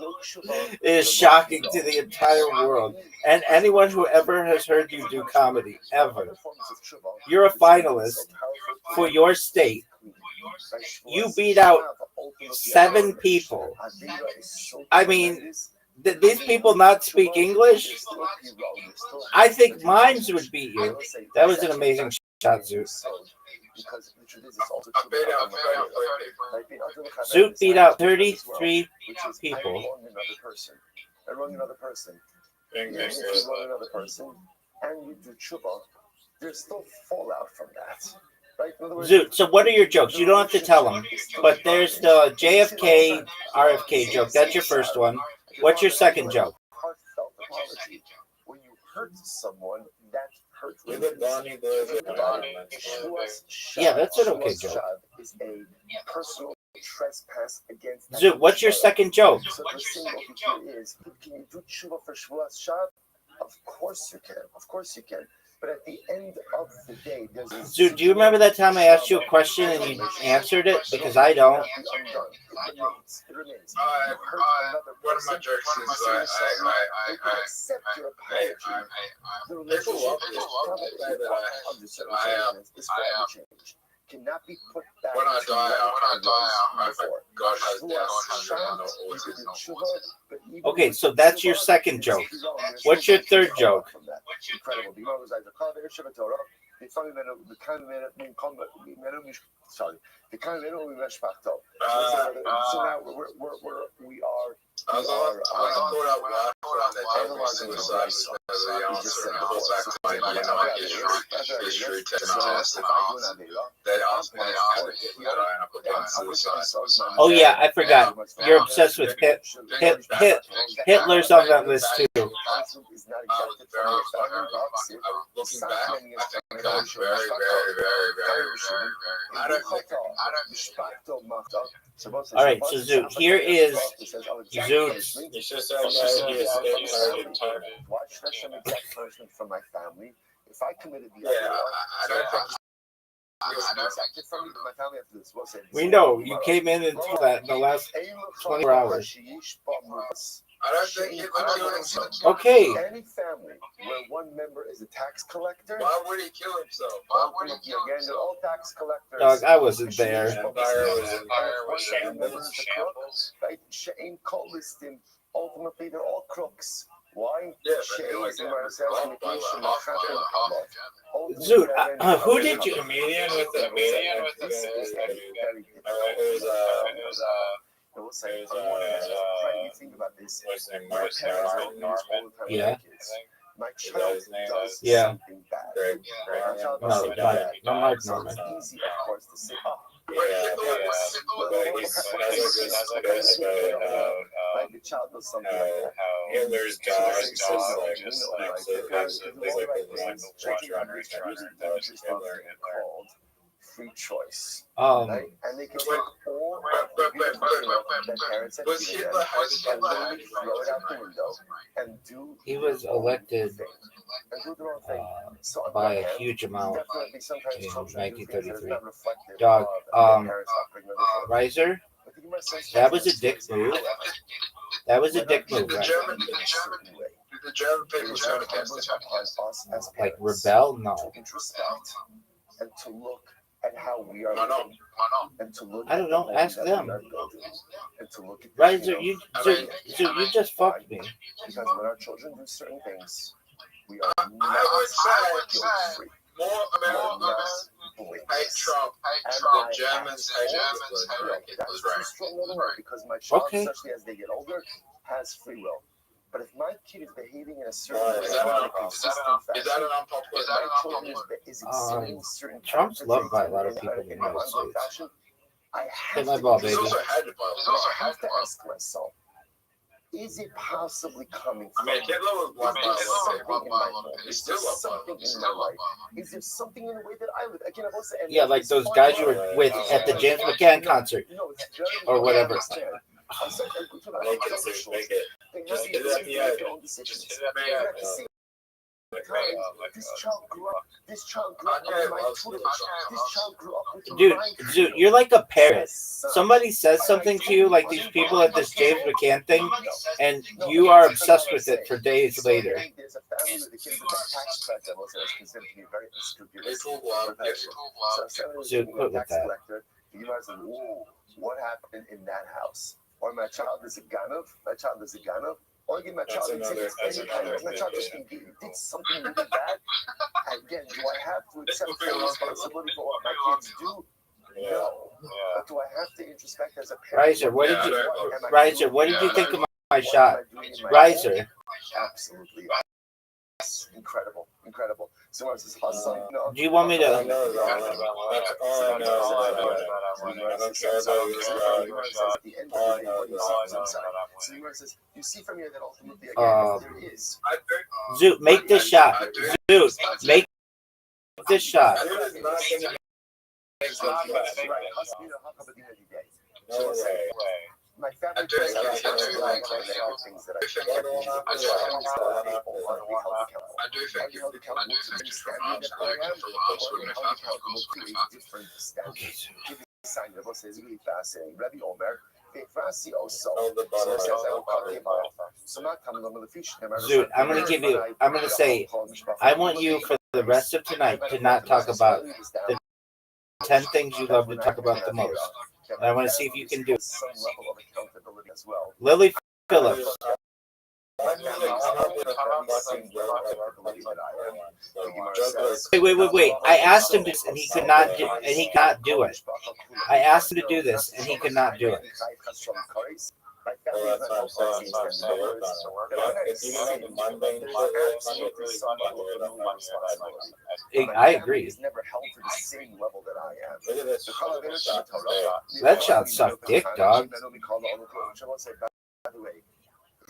is shocking to the entire world and anyone who ever has heard you do comedy ever. You're a finalist for your state. You beat out 7 people. I mean, did these people not speak English? I think Mimes would beat you. That was an amazing shot, Zoot. Zoot beat out 33 people. And you do tshuva, there's still fallout from that. Right? Zoot, so what are your jokes? You don't have to tell them, but there's the JFK, RFK joke. That's your first one. What's your second joke? Heartfelt apology. When you hurt someone, that hurt. Yeah, that's an okay joke. Is a personal trespass against. Zoot, what's your second joke? So the single here is, can you do tshuva for Shavuos Shav? Of course you can. Of course you can. But at the end of the day, there's a Dude, do you remember that time I asked you a question and you answered it? Because I don't. It remains. It remains. I, You hurt another one of my person. jokes You is say sorry. They can I accept your apology. The people relationship love this. probably under certain circumstances is forever changed. Cannot be put back when I to die, what it was before. God has You down are and shocked, no always you is do no tshuva, but even Okay, with so that's your tshuva, second it's joke. still wrong. There's What's still your third something joke? from that. Incredible. The Gemara was like, sorry. The kind of we so now we are. I was thought out loud on the table suicide as the answer and pull back to my history test. They asked me how to get that I up against suicide. Oh yeah, I forgot. You're obsessed with Hitler's on that list too. Looking back, I think that was very, very, very, very, very. I don't think. All right, so Zoot, here is Zoot's. It's just that he escaped Why should I some exact punishment from my family if I committed the yeah, I don't think. We know you came in and told that in the last 24 hours. I don't think he would kill himself. Okay. Any family where one member is a tax collector, Why would he kill himself? Again, they're all tax collectors. Dog, I wasn't there. Ultimately, they're all crooks. Why? Dude, who did you? Comedian with the comedian with the. Think about this. Yeah. My child does Yeah. something bad. No, It's easy, of course, to say, oh, like the child does something like that. Hitler's dog Called free choice. Um, Right? And they can take all that parents have Was given Hitler them and literally throw it out the window and do he was elected and do their own thing. So on by one a hand, huge amount definitely sometimes in children do things that is 1933. not reflective Dog, of their parents' upbringing or their children. Riser, But the Gemara says that was a dick move. That was a dick move, The right? German people turn against it. Like rebel? No. To introspect and to look at how we are Why not? living and to look I don't know. at the Ask that them. we are building, and to look at the, Riser, you just fucked me. because when our children do certain things, we are I would say guilt-free. more Americans hate Trump than Germans hate Hitler. That's too strong of a word because my child, Okay. especially as they get older, has free will. But if my kid is behaving in a certain way, Is that an consistent Is that fashion, an unpopular? if my children is exhibiting certain Trump's loved by a lot of in people in the an United ongoing States. fashion, I Hit have my to ball, He's baby. also hated by. I have to ask myself, is it possibly coming I from mean, Hitler was is loved by there a lot of something people. in my home? He's Is still there loved by something in my life? Is there something in the way that I live? Again, I've also Yeah, like those guys you were with at the James McCann concert No, it's very or whatever. Make it. They Just have hit it at the end. their own decisions. Just hit it at the But end. at the same time, this child grew up with my tutelage. This child grew up with Dude, my dude, you're like a parrot. son. Somebody says something to you, like these people at this James McCann thing, and you are obsessed with it for days later. There's a family with the kids with a tax collector also is considered to be very unscrupulous. People love Dude, quit with that. You might say, "Whoa, what happened in that house?" Or my child is a ganov. Or again, my child just did something really bad. Again, do I have to accept full responsibility for what my kids do? No. But do I have to introspect as a parent? Riser, what did you think of my shot? Riser. Absolutely. Incredible. So it's his hustle. No. Do you want me to? That's all I know. You see from here that ultimately, again, there is. Zoot, make this shot. Zoot, make this shot. My family do think things that I do think Okay. this is really fascinating. Rabbi Omer, Dude, I'm gonna say, I want you for the rest of tonight to not talk about the 10 things you love to talk about the most. And I want to see if you can do some level of accountability as well. Lily Phillips. Wait. I asked him this and he could not do it. I asked him to do this and he could not do it. I agree. That shot sucked dick, dog.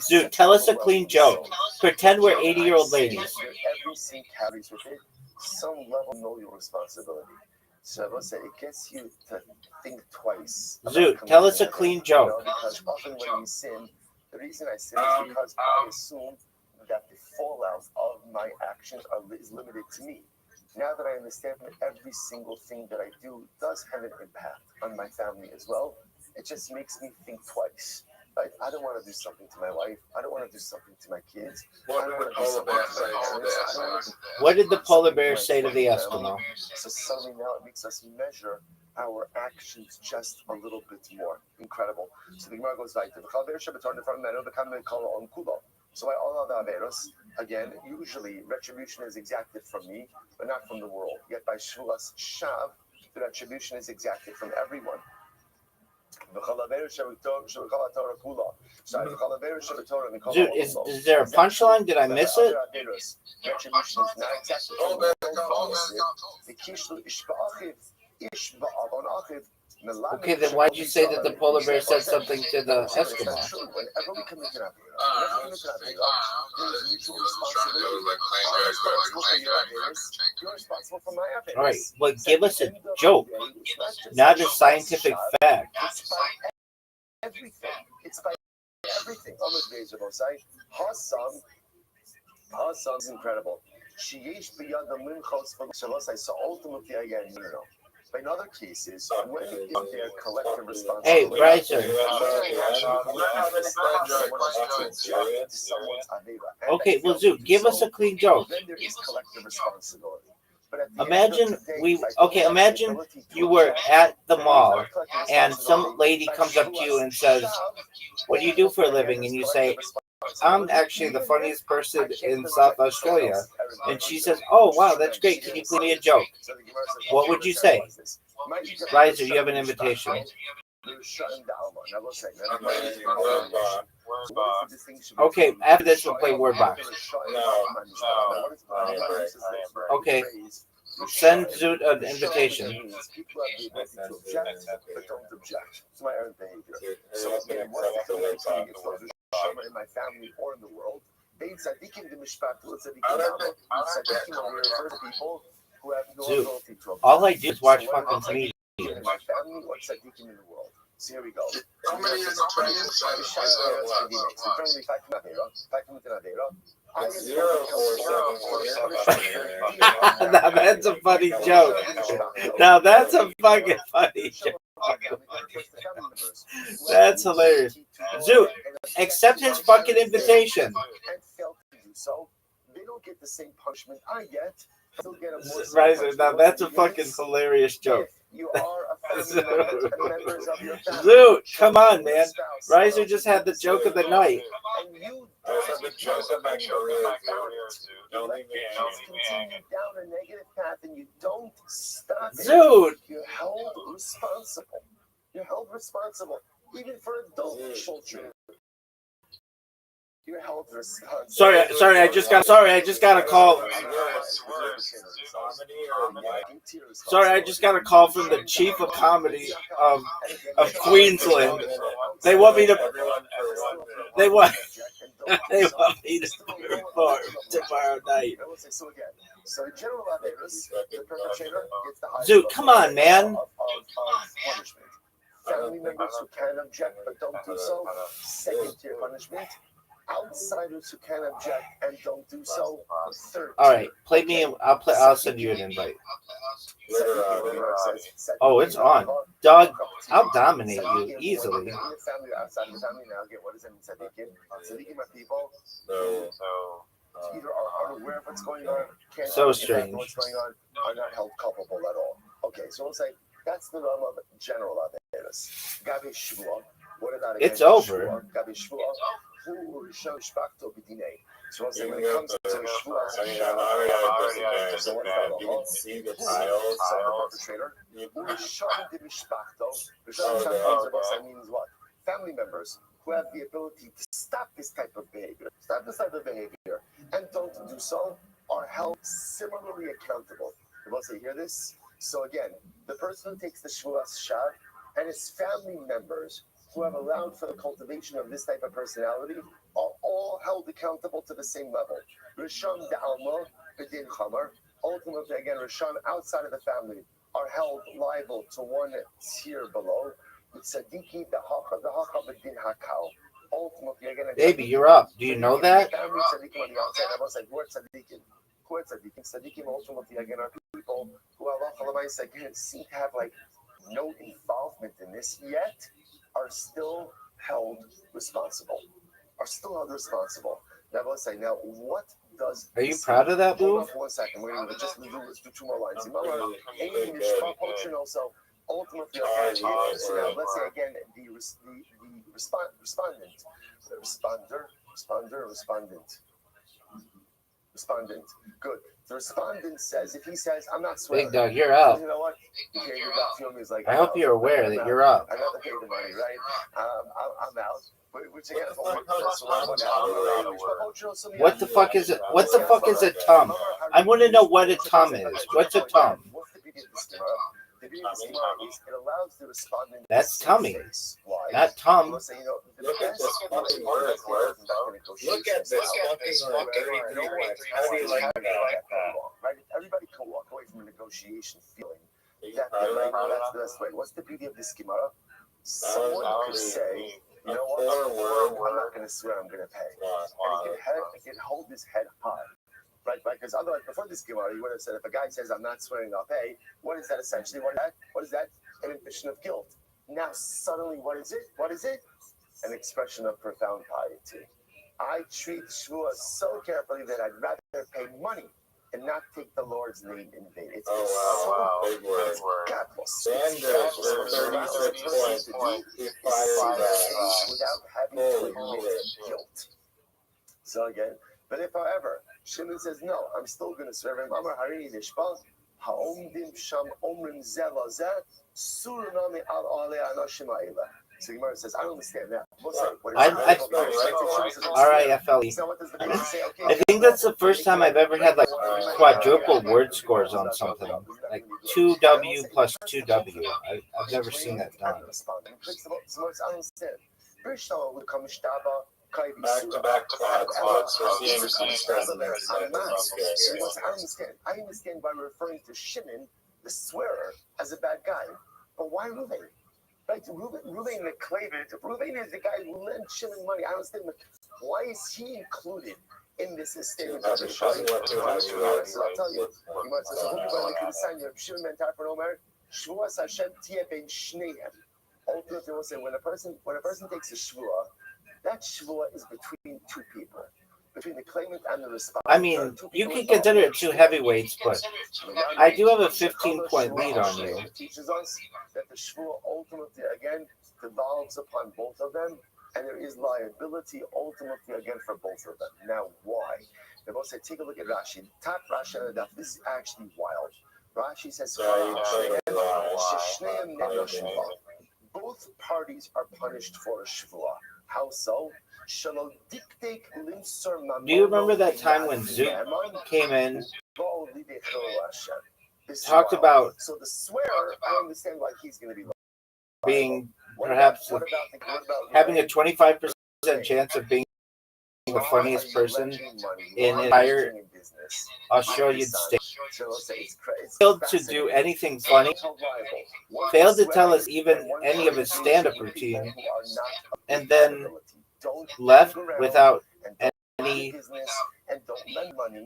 Dude, tell us a clean joke. Pretend we're 80-year-old ladies. Every scene carries with it some level of know your responsibility. So it gets you to think twice. Dude, tell us a clean joke. Because often when we sin, the reason I sin is because I assume that the fallout of my actions is limited to me. Now that I understand that every single thing that I do does have an impact on my family as well, it just makes me think twice. Like, I don't want to do something to my wife. I don't want to do something to my kids. I don't want to do something to my parents. What did the polar bear say to the Eskimo? So suddenly now it makes us measure our actions just a little bit more. Incredible. So the Gemara goes like, so by all other averos, again, usually retribution is exacted from me, but not from the world. Yet by Shulas Shav, the retribution is exacted from everyone. Dude, is there a punchline? Did I miss it? Okay, then why'd you say that the polar bear said something to the Eskimo? All right, well, give us a joke, not a scientific fact. It's by everything. Hassam is incredible. So ultimately, again, no. But in other cases, when their collective responsibility. Hey, Riser. Okay, well, Zoot, give us a clean joke. Then there is collective responsibility. Imagine you were at the mall and some lady comes up to you and says, "What do you do for a living?" And you say, "I'm actually the funniest person in South Australia." And she says, "Oh, wow, that's great. Can you play me a joke?" What would you say? Riser, you have an invitation. Okay, after this we'll play Word Box. Okay, send Zoot an invitation. In my family or in the world, Zoot, all I do is watch fucking comedians. In my family or tzaddikim in the world. So here we go. How many is 20 Now that's a funny joke. Now that's a fucking funny joke. That's hilarious. Zoot, accept his fucking invitation. So they don't get the same punishment I get. Riser, now that's a fucking hilarious joke. You are a family members of your family. Zoot, come on, man. Riser just had the joke of the night. And you Joseph actually don't leave me continue down a negative path and you don't stop it. Zoot! You're held responsible. You're held responsible. Even for adult children. You're held responsible. Sorry, I just got a call. Sorry, I just got a call from the chief of comedy of Queensland. They want me to perform tomorrow night. So in general, the perpetrator gets the Zoot, come on, man. of punishment. Family members who can object but don't do so, second tier punishment. Outsiders who can object and don't do so, third tier. All right, play me. I'll send you an invite. Oh, it's on, dog. I'll dominate you easily. In the family or outside of the family, now again, what does that mean? Tzaddikim? Tzaddikim are people either are unaware of what's going on, can't So understand strange. what's going on, are not held culpable at all. Okay, so we'll say that's the realm of general averos. Gabi shvua. What about again? It's over. Gabi shvua. Who rishon shpachto b'dinei. So we'll say when it comes to shvua, so what about the perpetrator? Who rishon d'mishpachto. Rishon means what? Family members who have the ability to stop this type of behavior, and don't do so, are held similarly accountable. You want to hear this? So again, the person who takes the Shvuas Shad and his family members who have allowed for the cultivation of this type of personality are all held accountable to the same level. Rishon Da'alma, B'din Chamar, ultimately again, Rishon outside of the family are held liable to one tier below. Tzadiki Da'hacha B'din Hakal. Ultimately again, Baby, you're up. Do you know that? Family tzaddikim on the outside. I was like, who are tzaddikim? Who are tzaddikim? Tzaddikim ultimately again are people who Allah again seem to have like no involvement in this yet, are still held responsible. Now I was saying, now what does? Are you proud of that move? Hold on for 1 second. We're gonna just do 2 more lines. Also, ultimately, now let's say again the respondent. Good. The respondent says, if he says, I'm not swearing. Big dog, you're up. You know what? I hope you're aware that you're up. I got to pay the money, right? I'm out. Which again, What the fuck is it? What the fuck is a tum? I want to know what a tum is. What's a tum? The beauty of the schema is it allows the respondent. That's tummy, not tum. Look at this fucking word. Look at this fucking word. How do you like that? Right? Everybody can walk away from a negotiation feeling that that's the best way. What's the beauty of this schema? Someone could say, you know what? I'm not going to swear. I'm going to pay, and he can hold his head high. Right, because otherwise, before this Gemara, you would have said, if a guy says, I'm not swearing, I'll pay, what is that essentially? What is that? An admission of guilt. Now, suddenly, what is it? An expression of profound piety. I treat Shvuah so carefully that I'd rather pay money and not take the Lord's name in vain. It's big word. Standard for 36 points. Without having to admit guilt. So again, but if, however, Shimon says, no, I'm still going to serve him. Amar harini nishbal, ha'omdim sham omrim zeh lazeh, suranami al alei anashim ha'ela. So Gemara says, I don't understand that. RIFLE. I think that's the first time I've ever had like quadruple word scores on something. Like 2W plus 2W. I've never seen that done. I don't understand. Back to spots. I understand by referring to Shimon, the swearer, as a bad guy. But why Ruvain? Right? Ruvain the Klavit. Ruvain is the guy who lent Shimon money. I don't understand. Why is he included in this statement? I'll tell you. Ultimately, we'll say when a person takes a shvua, that shvua is between two people, between the claimant and the respondent. I mean, you can consider it 2 heavyweights, but I do have a 15-point lead on you. It teaches us that the shvua ultimately, again, devolves upon both of them, and there is liability ultimately, again, for both of them. Now, why? They both say, take a look at Rashi. Top Rashi on the daf. This is actually wild. Rashi says, both parties are punished for a shvua. How so? Do you remember that time when Zook came in, talked about so the swearer, I understand why he's going to be being perhaps having a 25% chance of being the funniest person in an entire Australian state. Failed to do anything funny. Failed to tell us even any of his stand-up routine. And then left without any.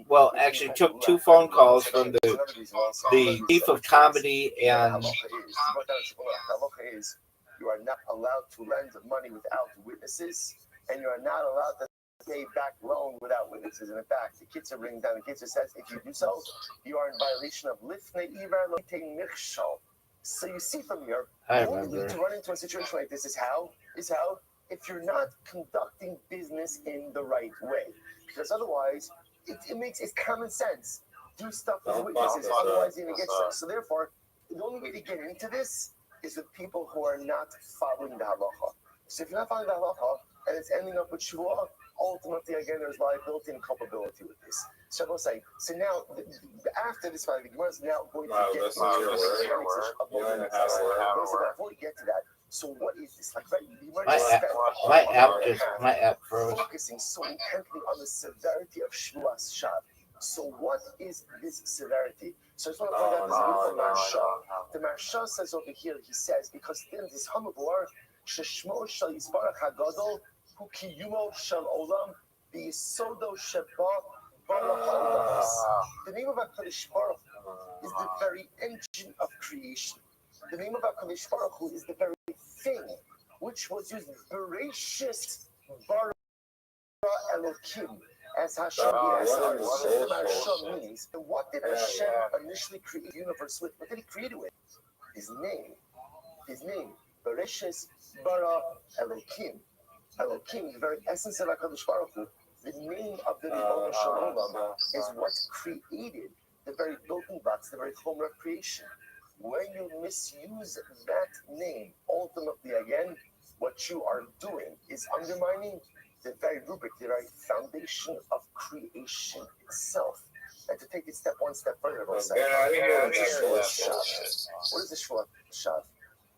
Well, actually took 2 phone calls from the chief of comedy and. You are not allowed to lend money without witnesses, and you are not allowed to pay back loan without witnesses. And in fact, the kids are bringing down. The kids says if you do so, you are in violation of lifnei ivar loitei michshal. So you see from here, I only remember. to run into a situation like this is how if you're not conducting business in the right way, because otherwise it's common sense. Do stuff with witnesses, otherwise you're gonna get stuff. So therefore, the only way to get into this is with people who are not following the halacha. So if you're not following the halacha and it's ending up with shvuah, ultimately again there's liability and culpability with this. So I will say, so now after this fight, the Gemara is now going to get into the mechanics of before we get to that. So what is this like? Right, My app froze. Focusing so intently on the severity of shvuas shav. So what is this severity? So I just want to point out this beautiful Marsha. The Marsha says over here, he says, because in this Hamavor, Sheshmo Shal Yisbarach Hagadol, Hu Kiyumo Shal Olam, B'Yisodo Sheba Barach Ha'olam. The name of HaKadosh Baruch Hu is the very engine of creation. The name of HaKadosh Baruch Hu is the very thing which was used, Bereshit Bara Elokim. As Hashem means, and what did Hashem initially create the universe with? What did he create it with? His name. His name. Bereshis bara Elokim. Elokim, the very essence of HaKadosh Baruch Hu, the name of the Ribono Shel Olam is what created the very building blocks, the very chomer of creation. When you misuse that name, ultimately again, what you are doing is undermining the very rubric, the very foundation of creation itself. And to take it one step further, we'll say, what is the Shvuah Shav?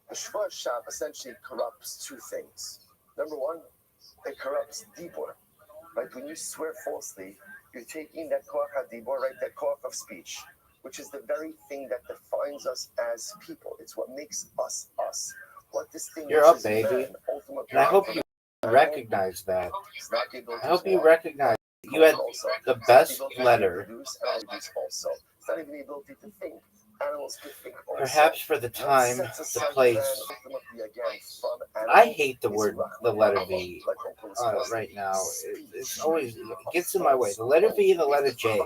The Shvuah Shav essentially corrupts 2 things. Number 1, it corrupts dibur. Right? When you swear falsely, you're taking that koach hadibur, right? That koach of speech, which is the very thing that defines us as people. It's what makes us us. What distinguishes You're up, baby. man, ultimately, And I hope you recognize that. I hope you recognize you had the best letter. It's not even the ability to think. Animals can think also. Perhaps for the time, the place. I hate the letter V right now. It's always, it gets in my way. The letter V and the letter J.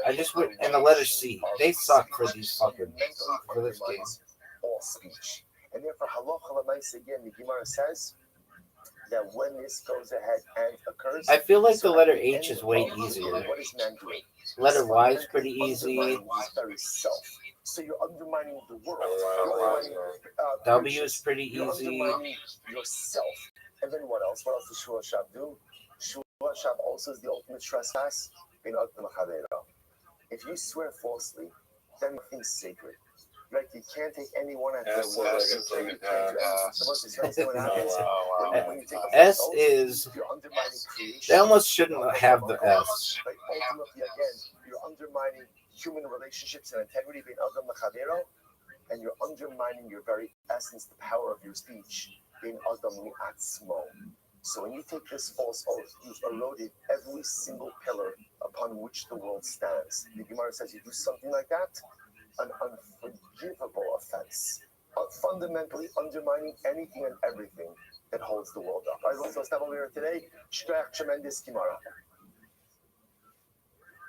And the letter C. They suck for this game. All speech. And therefore, halacha l'maisa again, the Gemara says that when this goes ahead and occurs, I feel like the letter H is way easier. What is man doing? Letter Y is pretty easy. His very self. So you're undermining the world. W is pretty You're easy. undermining yourself. And then what else? What else does Shvuah Shav do? Shvuah Shav also is the ultimate trespass in Odom Chavero. If you swear falsely, then nothing's sacred. Like you can't take anyone at their word. S is. They almost shouldn't have the S. Like ultimately, again, you're undermining human relationships and integrity being Adam L'Chavero, and you're undermining your very essence, the power of your speech, being Adam L'Atzmo. So when you take this false oath, you've eroded every single pillar upon which the world stands. The Gemara says you do something like that, an unforgivable offense, fundamentally undermining anything and everything that holds the world up. All right, so stop over here today. Shtrach tremendous Gemara.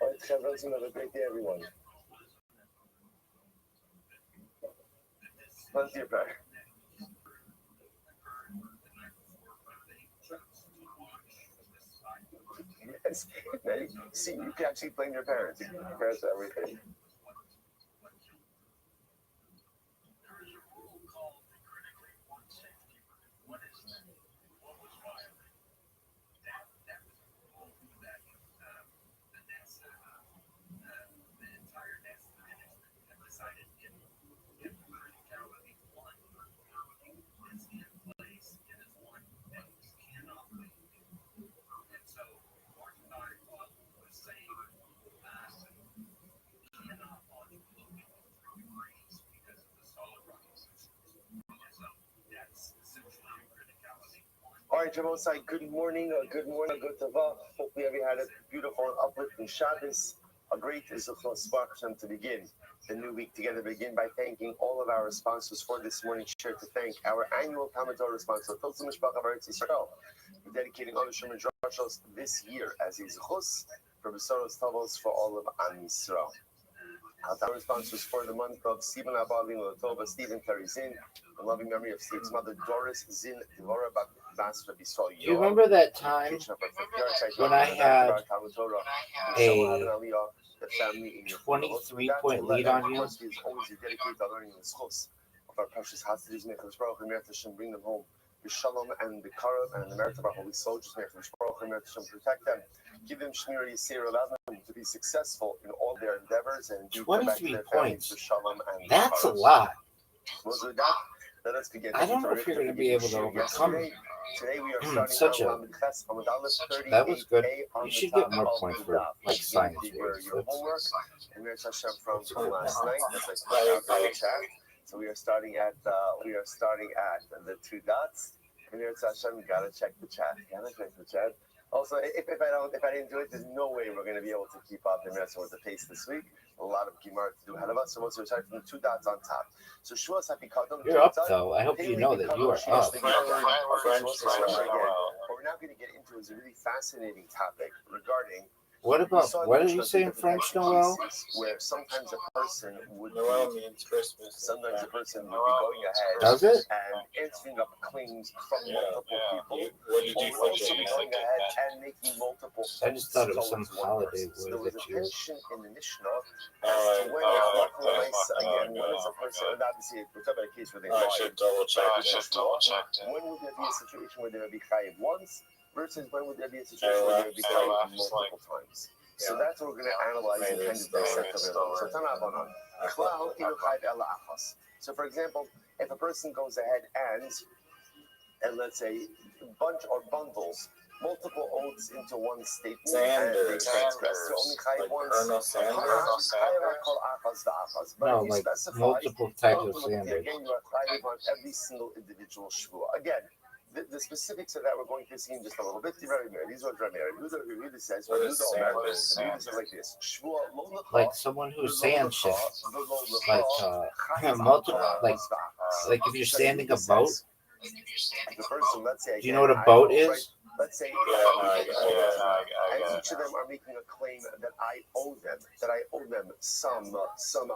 All right, Chevron, have a great day, everyone. Run to your prayer. Yes. Now you see, you can actually blame your parents. Your parents are everything. right, Javosai, good morning, good tava. Hopefully everyone had a beautiful and uplifting Shabbos. A great Zichros Sparkshem to begin the new week together. Begin by thanking all of our sponsors for this morning. Share to thank our annual Talmud Torah sponsor, Totzim Mishpach of Eretz Yisrael, for dedicating all the Sherman Rothschilds this year as a Zichus for Besoros Tavos for all of Am Yisrael. Our sponsors for the month of Stephen Abalin Lotova, Stephen Terizin, in loving memory of Steve's mother Doris Zin Devora Basra Bisol. Do you remember that time when I had a 23-point lead on you? Of course, he is always dedicated to learning the schools of our precious Hasidics. May Kadosh Baruch Hu bring them home with shalom and the karev and the merit of our holy soldiers. May Kadosh Baruch Hu protect them. Give them Shmir Yisrael, allow them to be successful in all their endeavors and do 23 points. Shalom and That's a lot. Let us begin. I don't know if you're going to be able to overcome it. Today we are starting Such a that was good. You should get more points for like science words. Your homework and there's Hashem from last night. So we are starting at the 2 dots. And there's Hashem. You gotta check the chat. Also, if I didn't do it, there's no way we're going to be able to keep up the mess with the pace this week. A lot of Gemara to do ahead of us. So we're starting from the 2 dots on top. So Shuas Happy Kadam. You're up though. I hope you know that you are up. What we're now going to get into is a really fascinating topic regarding. What are you saying French, Noel? Where sometimes a person would Noel means Christmas. Sometimes a person would be going ahead Does it? and answering up claims from multiple people. What did you Also going ahead and making multiple. I just thought it was some holiday There word was that a you. tension in the Mishnah as to when is a person, and obviously we're talking about a case where they I lie. should double check. When would there be a situation where they would be chayiv once versus when would there be a situation where they would be chayiv multiple times? So that's what we're going to analyze and kind of dissect of it. So Tanabanan. So for example, if a person goes ahead and let's say bunch or bundles multiple oaths into one statement and they transgress, so only chayiv once. No, like multiple types of sanders. Again, you are chayiv on every single individual shvua. Again, the specifics of that we're going to see in just a little bit. These are what really says. Like this. Like someone who's sand shit. Like multiple. Like if you're sanding a boat. The person, let's say, Do you know what a boat is? Let's say, and each of them are making a claim that I owe them some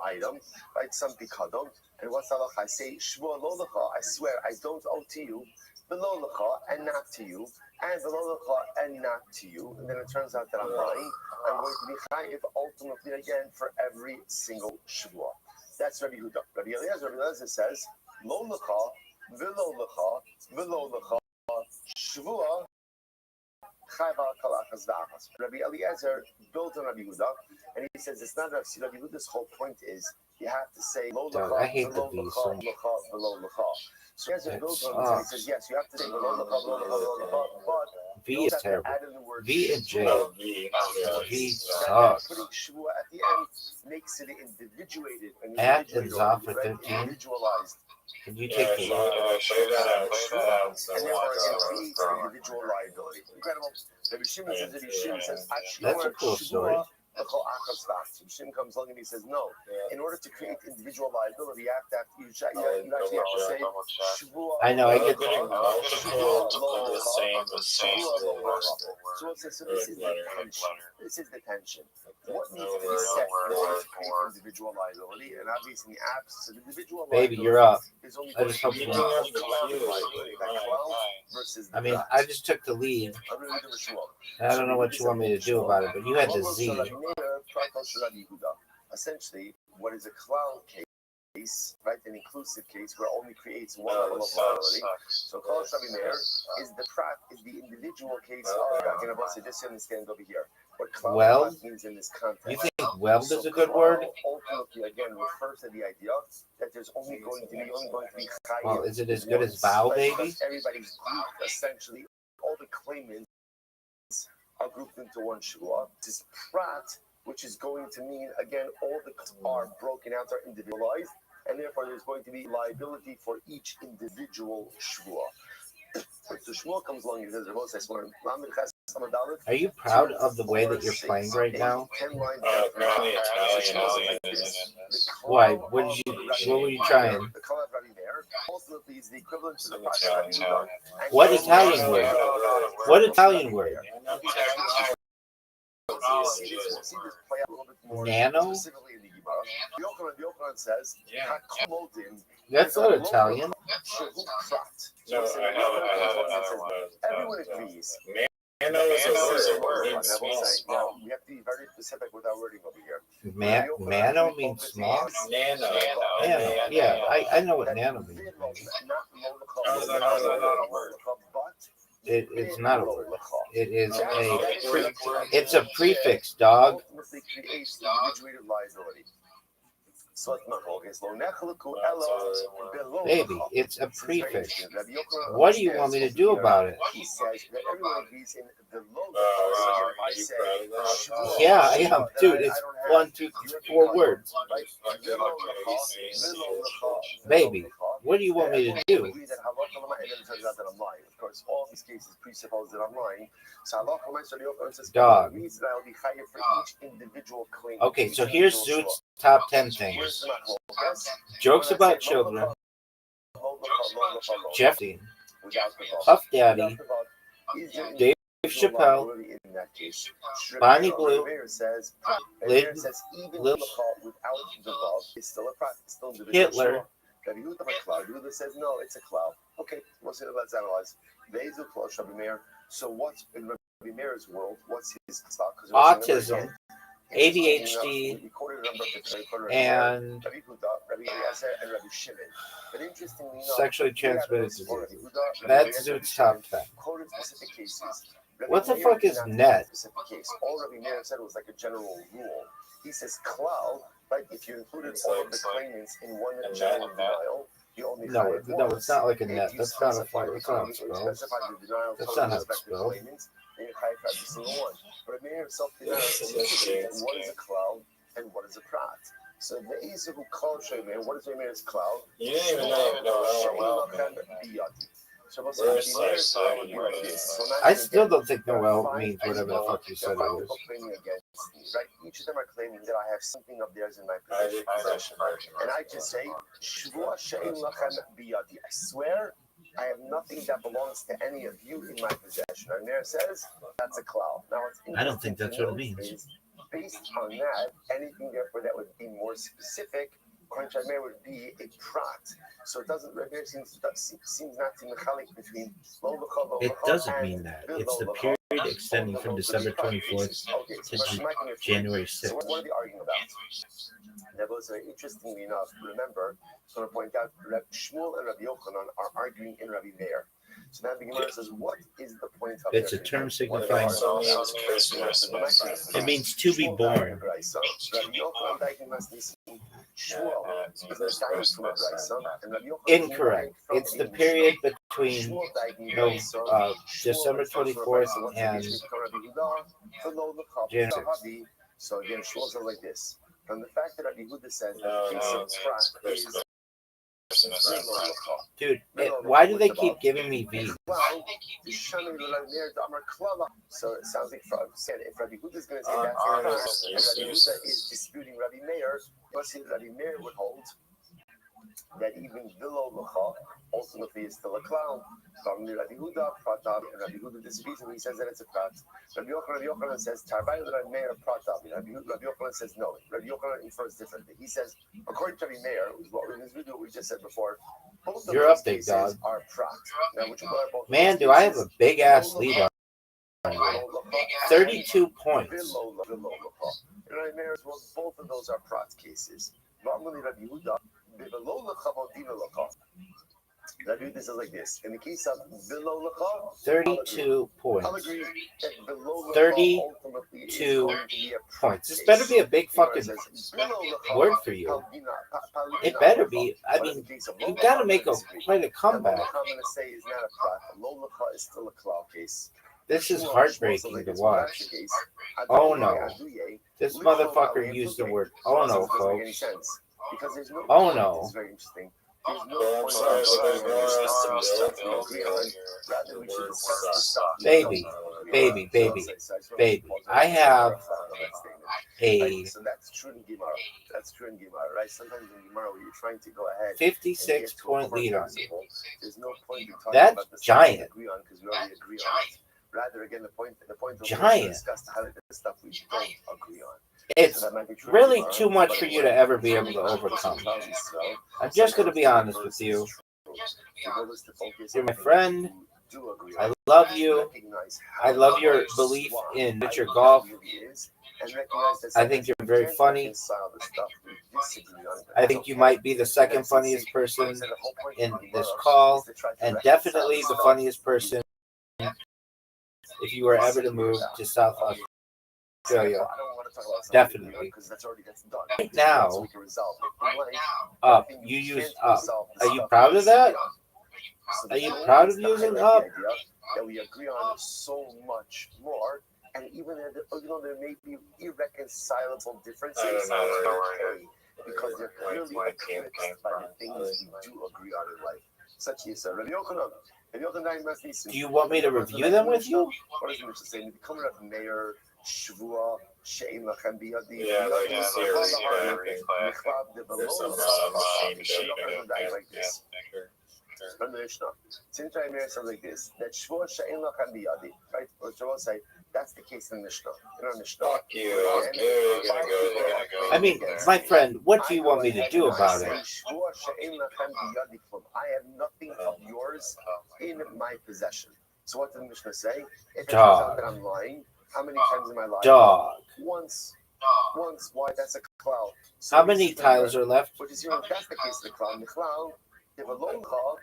item, right? Some pikadon. And what's the halacha? I say, shvua lo lecha, I swear I don't owe to you, below lecha and not to you, and below lecha and not to you. And then it turns out that I'm lying. I'm going to be chayiv ultimately again for every single shvua. That's Rabbi Yehuda. Rabbi Eliezer says, lo lecha, below lecha, shvua. Rabbi Eliezer built on Rabbi Yehuda, and he says it's not Rabbi Yehuda's whole point is you have to say lo lecha, I hate the V so much. below lecha. So Eliezer built on it, and he says yes, you have to say below lecha, but V is terrible. V and J. V sucks. Putting shvua at the end makes it individuated. At and Zah for 13. Individualized. Can you take it? And therefore it creates individual liability. Incredible. Rabbi Shimon says, That's a cool story. Shimon comes along and he says, no, in order to create individual liability, you actually have to say, I know, I get So this is the tension. What needs to be set in order to create individual liability? And obviously, in the absence of individual liability, Baby, you're up. is only I just hope you know. I mean, I just took the lead. I don't know what you want me to do about it, but you had the Z. Essentially, what is a klal case, right? An inclusive case where only creates one level of liability. So klal Rabbi Meir is the prat, is the individual case of just understand over here. What klal means in this context. You think weld is a good word? Ultimately, again, refers to the idea that there's only going to be Well, is it as good as vow, baby? Everybody's grouped, essentially, all the claimants are grouped into one shua. This prat, which is going to mean, again, all the are broken out, are individualized, and therefore there's going to be liability for each individual shua. So Shmuel comes along and says, Are you proud of the way that you're playing right now? Apparently Italian is Why? What were you trying? What Italian word? What Italian word? Nano? That's not Italian. No, I have Everyone agrees. Nano is a word. It means small. Now, we have to be very specific with our wording over here. Nano means small? Nano. Yeah, I know what nano means. It's not a word. It is it's a prefix, dog. Baby, it's a prefix. What do you want me to do about it? He says that everyone agrees in the Yeah, I am. Dude, it's 1, 2, 4 words. Baby, what do you want me to do? Of course, all these cases presuppose that I'm lying. Dog. For each individual claim. Okay, so here's Zoot's top 10 things. Jokes about children. Jeff Dean. Puff Daddy. Dave Chappelle. Bonnie Blue. Hitler. Rabbi says no, it's a cloud. Okay, let's analyze. So what's in Rabbi Meir's world? What's his cloud? Autism, ADHD, and sexually transmitted diseases. That's Zoot's top 10. What the fuck is net? All Rabbi Meir said was like a general rule. He says cloud, right? If you included all of the claimants in one general denial, you only No, it's not like a net. That's not a fire. That's not how it's spelled. That's not how it's spelled. But Meir himself denies what is a cloud and what is a prat. So the Ezer who called Shemer, what is Meir's cloud? You didn't even know. I still don't think Noel means whatever the fuck you said it is. Each of them are claiming that I have something of theirs in my possession. And I just say, I swear I have nothing that belongs to any of you in my possession. And Meir says, that's a cloud. Now, I don't think that's what it means. Based on that, anything therefore that would be more specific, according to Meir, would be a prat. So it doesn't. Rabbi seems not to mechalik between. It doesn't mean that. It's the period extending from December 24th to January 6th. So what are they arguing about? That was interestingly enough. Remember, so I point out, Shmuel and Rabbi Yochanan are arguing in Rabbi Meir. So now the Gemara says, what is the point of It's a term signifying it means to be born. Incorrect. It's the period between December 24th and January 6th. So again, Shmuel says like this. From the fact that Rabbi Yehuda says that the case of prat is dude, why do they keep giving me V? So it sounds like if Rabbi Yehuda is going to say that, and Rabbi Yehuda is disputing Rabbi Meir, let's see Rabbi Meir would hold that even below Lacha ultimately is still a clown. Rabbi Yehuda, Pratab, and Rabbi Yehuda disagrees and he says that it's a prat. Rabbi Yochanan says, Tarbai Rabbi Meir, Pratab. Rabbi Yochanan says no. Rabbi Yochanan infers differently. He says, according to Rabbi Meir, what we just said before, both of those cases are prat. Now, man, do I have a big ass lead on you. 32 points. Rabbi Meir, both of those are prat cases. Normally, Rabbi Yehuda, Rabbi Yehuda says like this. In the case of below Lacha, 32 points. I'll agree that below 32 points. This better be a big fucking word for you. It better be. I mean, you got to make quite a comeback. I'm going to say is not a prat. Below Lacha is still a cloud case. This is heartbreaking to watch. Oh no. This motherfucker used the word oh no, folks. Because there's no oh no. It's very interesting. There's no point in talking about stuff we agree on. Rather, we should discuss the stuff we Baby, don't agree baby, on. baby, So I just want to baby. pause I and have reflect on that statement. a Right? So that's true in Gemara. That's true in Gemara, right? Sometimes in Gemara, when you're trying to go ahead 56-point lead on you. there's no point in talking That's about the stuff giant. we agree on because we already agree on it. Rather, again, the point of Giant. discuss the highlight the stuff we don't agree on. It's So that might be true really tomorrow, too much but for you to ever be able to overcome. I'm just going to be honest with you. You're my friend. I love you. I love your belief in miniature golf. I think you're very funny. I think you might be the second funniest person in this call, and definitely the funniest person if you were ever to move to South Australia. Definitely. Right now, up. You use up. Are you proud of that? Are you proud of using up? That we agree on so much more, and even though there may be irreconcilable differences, because they're clearly eclipsed by the things we do agree on in life. Such as Rabbi Yochanan. Do you want me to review them with you? What does the Mishnah say? Become a mayor, Shavua, Shein Lachem Biyadi. Yeah, like a series of like this. From the Mishnah. Since I married something like this, that Shavua Shein Lachem Biyadi, right? Or Shavua say, that's the case in the Mishnah. In our Mishnah. Fuck you. I knew you were going to go there. I mean, my friend, what do you want me to do about it? I have nothing of yours in my possession. So what did the Mishnah say? If it turns out that I'm lying, how many times am I lying? Dog. Once. Why? That's a cloud. So how many tiles are left? Which is, that's the case of the cloud. The cloud, you have a low cloud.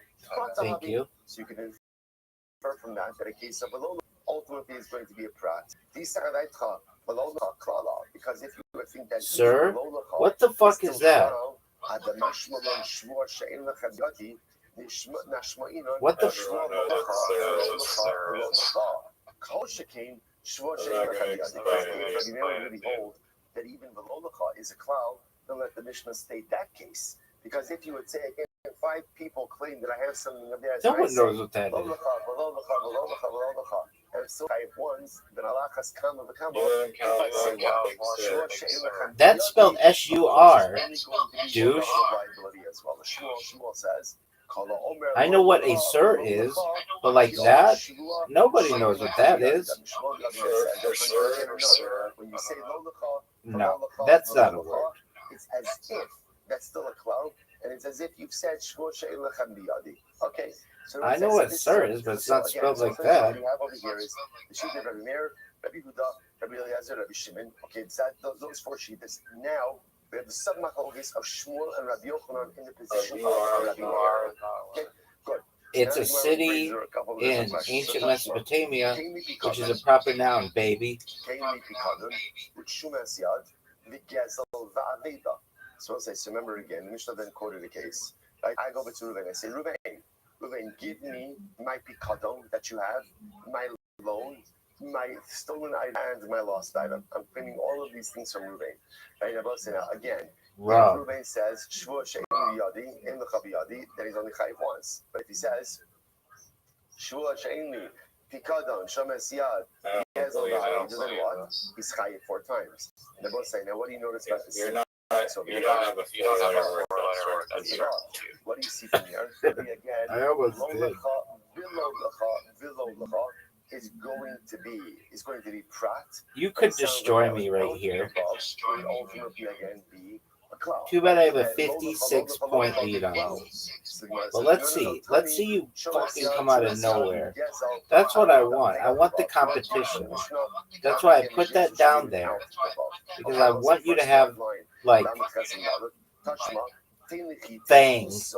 Thank you. So you can infer from that a case of a low ultimately is going to be a prat. Because if you think that sir, what the fuck is that? What the that even Velolacha is a cloud, then let the Mishnah state that case. Because if you would say again, 5 people claim that I have something of theirs, no one knows what that is. And so I have ones, then Alachas Kama Vakama. That's spelled S-U-R, douche. Shmuel says, I know what a sir is, but like that, nobody knows what that is. When you say no, that's not a word. It's as if that's still a cloud, and it's as if you've said okay. So I know what sir is, but it's not spelled like that. What you have over here is the sheet of Rabbi Meir, Rabbi Huda, Rabbi Eliezer, Rabbi Shimon. Okay, it's that those 4 sheets. Now we have the sub-machlokes of Shmuel and Rabbi Yochanan in the position of Rabbi Meir. Okay, good. It's a city in ancient Mesopotamia, which is a proper noun, baby. So I'll say, so remember again, the Mishnah then quoted a case. I go over to Ruvain, I say, Ruvain, give me my pikadon that you have, my loan, my stolen item, and my lost item. I'm claiming all of these things from Ruvain. Right? I'm say now, again, Ruvain says, Shvua she'en biyadi, en lecha biyadi, then he's only chayiv once. But if he says, Shvua she'en li, pikadon, shomes yad, he has all the items, then what? He's chayiv 4 times. And they're both saying, now what do you notice about this? You don't have a four-letter word. That's what do you see from here? Again, I almost did. Is going to be prat. You could destroy me right here. Too bad I have a 56-point lead on you. But let's see. Let's see you fucking come out of nowhere. That's what I want. I want the competition. That's why I put that down there. Because I want you to have, like, things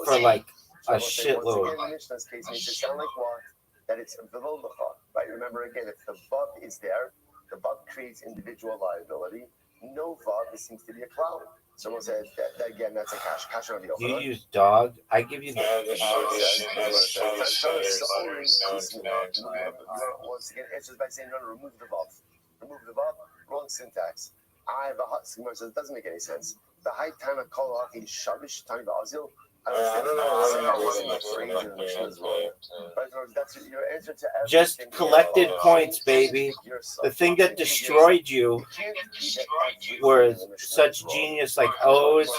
for, like, a shitload. That it's below the chod, right? Remember again, if the vav is there, the vav creates individual liability. No vav, it seems to be a cloud. Someone said that again, that's a cash on the open. You use dog. I give you the. Once again, answers by saying no, remove the vav. Remove the vav. Wrong syntax. I have a hot sigma, so it doesn't make any sense. The high time of kol hachi shavish time ba'azil. I don't know what That's your answer to everything. Just collected points, baby. The thing that destroyed you were such genius like O's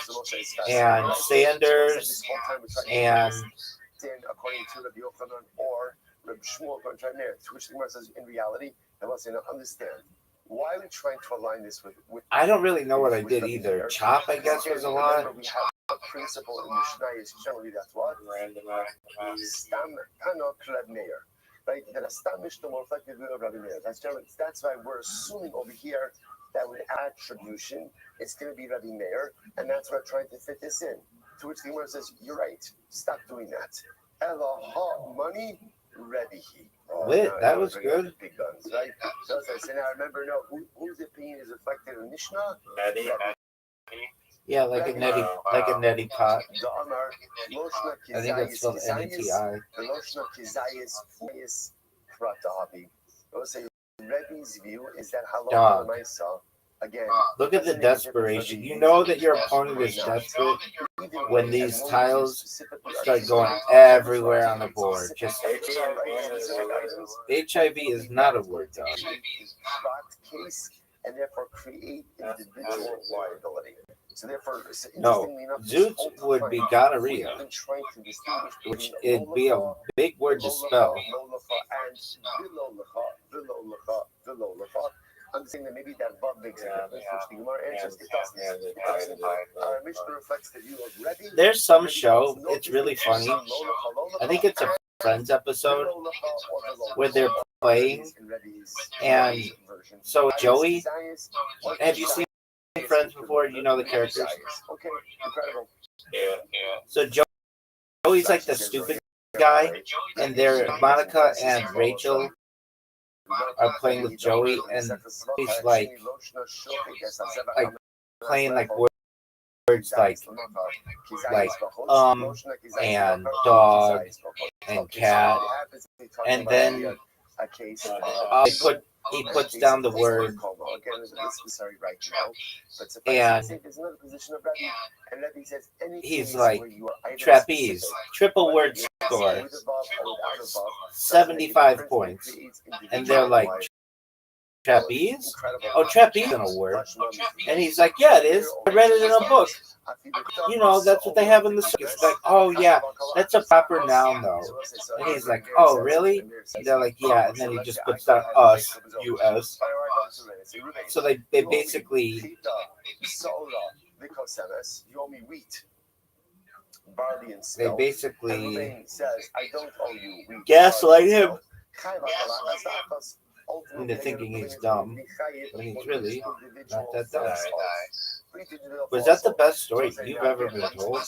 and Sanders and according to Rabbi Yochanan or Rabbi Shmuel, to which the Gemara says in reality, I must say, now understand. Why are we trying to align this with I don't really know what I did either. Chop, I guess, was a lot. Remember, we have a principle in Mishnah is generally that's what? Stam Kano Kleb Meir. Right? That a Stam Mishnah will reflect the view of Rabbi Meir. That's why we're assuming over here that with attribution, it's going to be Rabbi Meir, and that's why we're trying to fit this in. To which the Gemara says, you're right, stop doing that. Elaha money, Rebbe he. Lit, that was good. Big guns, right? So I said, now remember, whose opinion is reflected in Mishnah? Yeah, like a neti pot. I think it's spelled N-E-T-I. Rebbe's view is that Dog. halal again. Look at the desperation. You know that your opponent is desperate when these tiles start going everywhere on the board. Just HIV is not a word, dog. Case and therefore create individual liability. So therefore, no, Zoots would be gonorrhea, which it'd be a big word to spell. I'm saying that maybe that Vav makes a difference, which the Gemara answers. It doesn't. Our Mishnah reflects the view of Rebbe. There's some show, it's really funny. I think it's a Friends episode where they're playing, and so Joey, have you seen Friends before? You know the characters? Okay, incredible. Yeah. So Joey's like the stupid guy, and they're Monica and Rachel are playing with Joey, and he's like playing like words like and dog and cat, and then he puts down the word and he's like trapeze, triple word score, 75 points, and they're like trapeze? Oh, trapeze isn't a word. And he's like, yeah, it is. I read it in a book. You know, that's what they have in the circus. Like, oh, yeah, that's a proper noun, though. And he's like, oh, really? And they're like, yeah. And then he just puts down us, U.S. So they basically... They basically gaslight him into thinking he's dumb, but he's really not that dumb. Was that the best story you've ever been told?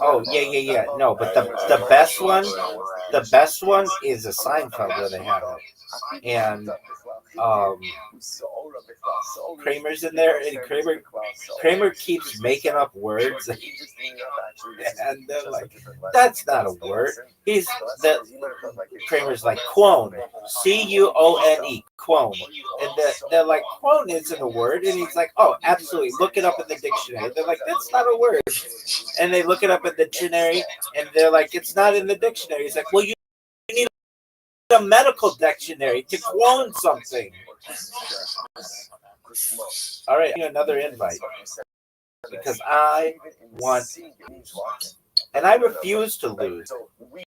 Oh, yeah. No, but the best one is a Seinfeld where they have it. And Kramer's in there, and Kramer keeps making up words, and they're like, "That's not a word." Kramer's like quone, C-U-O-N-E, quone, and they're like, "Quone isn't a word," and he's like, "Oh, absolutely, look it up in the dictionary." They're like, "That's not a word," and they look it up in the dictionary, and they're like, "It's not in the dictionary." He's like, "Well, you need a medical dictionary to quone something." All right, another invite because I want, and I refuse to lose. Wheat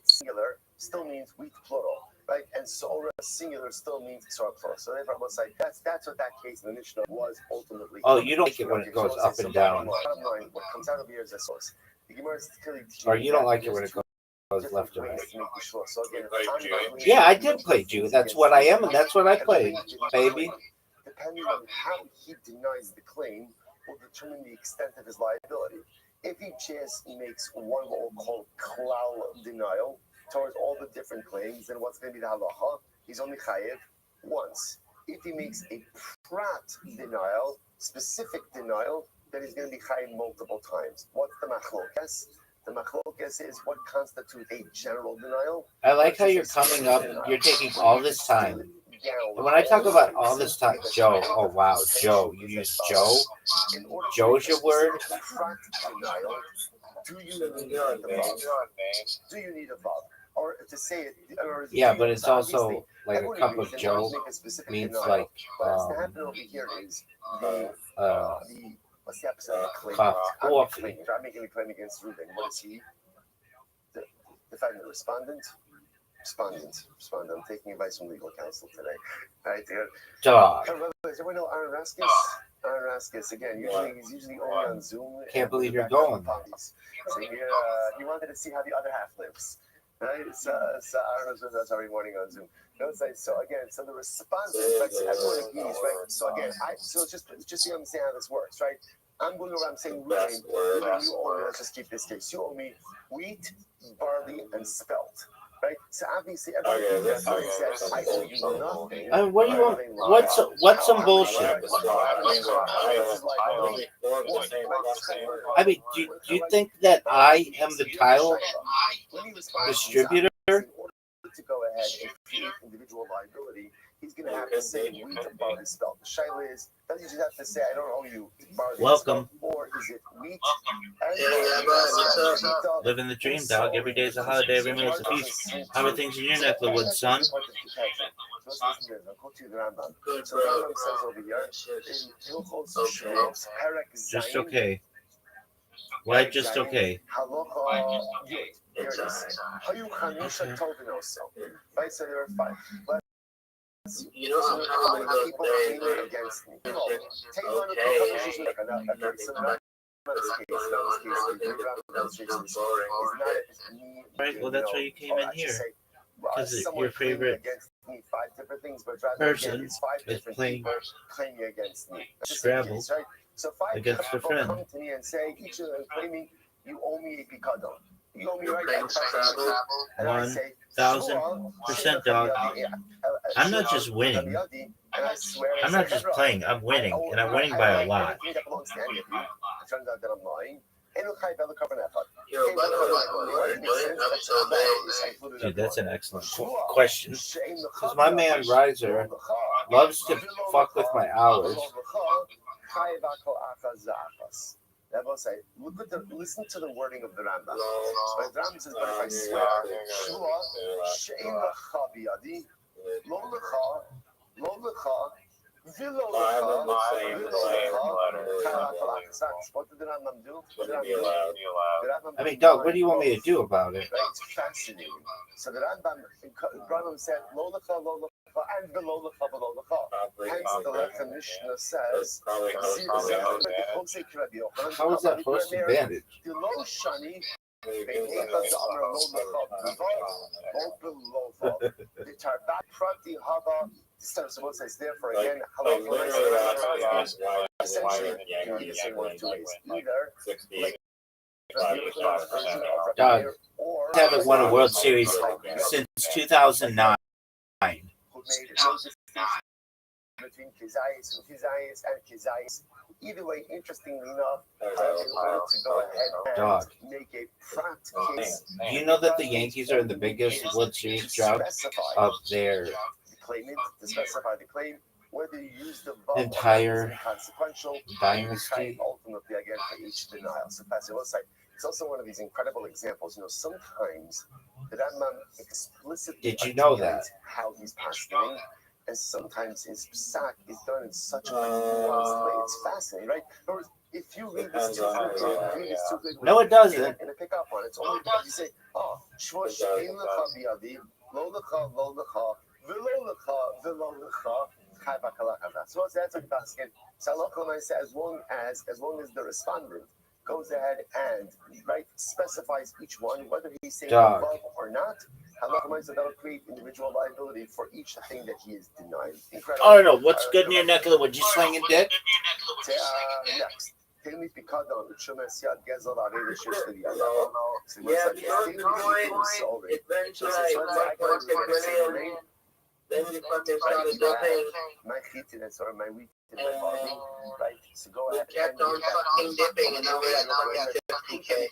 singular still means wheat plural, right? And Sora singular still means Sora plural. So therefore, I must say that's what that case in the Mishnah was ultimately. Oh, you don't like it when it goes up and down. What comes out of here is a source. Or you don't like it when it goes left and right. Yeah, I did play Jew. That's what I am, and that's what I played, baby. Depending on how he denies the claim will determine the extent of his liability. If he just makes one what we'll call klal denial towards all the different claims, then what's going to be the halacha? He's only chayev once. If he makes a prat denial, specific denial, then he's going to be chayev multiple times. What's the machlokas? The machlokas is what constitutes a general denial. I like how you're coming up. You're taking all this time And when I talk about all this time, Joe, oh wow, Joe, you use Joe? Joe's your word? Do you need a father? Do you need a father? Or to say it, or Yeah, but it's also like a cup of Joe means like what's happening over here is the what's the opposite of a claim? coffee. I'm making a claim against Ruben. What is he? The defendant, respondent. I'm taking advice from legal counsel today. Right there. Dog. Does everyone know Aaron Raskis? Aaron Raskis, again, he's usually only on Zoom. Can't believe you're going. So he wanted to see how the other half lives. Right? So Aaron was with us every morning on Zoom. So again, so the respondent, right? So everyone agrees, right? So again, so just so you understand how this works, right? I'm going around saying, Ruben, you owe me, let's just keep this case. You owe me wheat, barley, and spelt. Right? So obviously everybody says, I owe you nothing. I mean, what do you want? What's some bullshit? I mean, do you think that I am the title distributor? To go ahead and create individual liability, he's going to have to say wheat and barley spelt. The shaila is, does he just have to say, I don't owe you barley Welcome. spelt, or is it wheat? Living the dream, dog. Every day is a holiday, every meal is a feast. How are things in your neck of the woods, son? So go to the Rambam. So the Rambam says over here, in Hilchos Shmos, Perek Zayin, Just okay. Why just okay? Halacha Yud. Here it is. Hayu Chanusha Tovinoso. Right, so there are 5. But You know, sometimes when people they came against me. Take one of the Right, well, that's why you came in here. Because your favorite person is playing Scrabble against a friend. Come to me and say, each of them claiming you owe me a picadon. You owe me right now. 1,000%, dog. I'm not just winning. I'm not just playing. I'm winning, and I'm winning by a lot. It turns out that I'm lying. Dude, that's an excellent question. Because my man Riser loves to fuck with my hours. Rabbi say, listen to the wording of the Rambam. So the Rambam says, but if I swear, Shua, She'en Lecha Biyadi, Lo Lecha, Vilo Lecha, what did the Rambam do? I mean, dog, what do you want me to do about it? It's fascinating. So the Rambam said, Lo Lecha, and below the hence the Lechem Mishnah says, How is that first advantage? So it says therefore again, essentially, you can say one of 2 ways. Either Dog, haven't won a World Series since 2009. who made no distinction between Kizayis and Kizayis. Either way, interestingly enough, in order to go ahead and make a prat case. Do you know that the Yankees are in the biggest World Series drought of their claimant to specify the claim, whether you use the entire consequential dynasty? Ultimately, again, for each denial. So, it's also one of these incredible examples. You know, sometimes the Rambam explicitly did you know that how he's passing, and sometimes his psak is done in such a nuanced way. It's fascinating, right? In other words, if you read this too quickly, no, it doesn't. And I pick up on it. It's only because you say, "Oh, shvur she'en lecha biyadi, lo lecha, v'lo lecha." So that's what he's asking. So as long as the respondent goes ahead and specifies each one, whether he's saying above or not, so that'll create individual liability for each thing that he is denying. Incredible. I don't know. What's good in your neck of the woods? You slinging dick? Next. Yeah, you know, some point, eventually, like, once they put it in, then you fucking started dipping. My heatiness or my weakness, right? So go ahead. You kept on fucking dipping, and now we got 50K.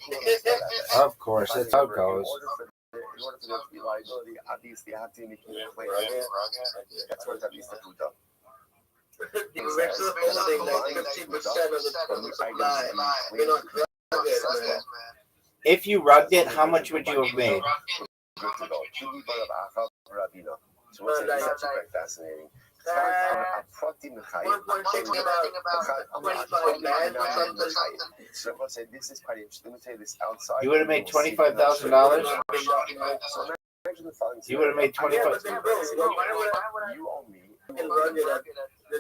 Of course, that's how it goes. in order for there to be liability, obviously you have to make a claim. That's what that means to Puta. If you rugged it, how much would you have made? So what's actually quite fascinating. So I say this is quite interesting. Let me tell you this outside. You would have made $25,000. You would have made 25. You owe me. You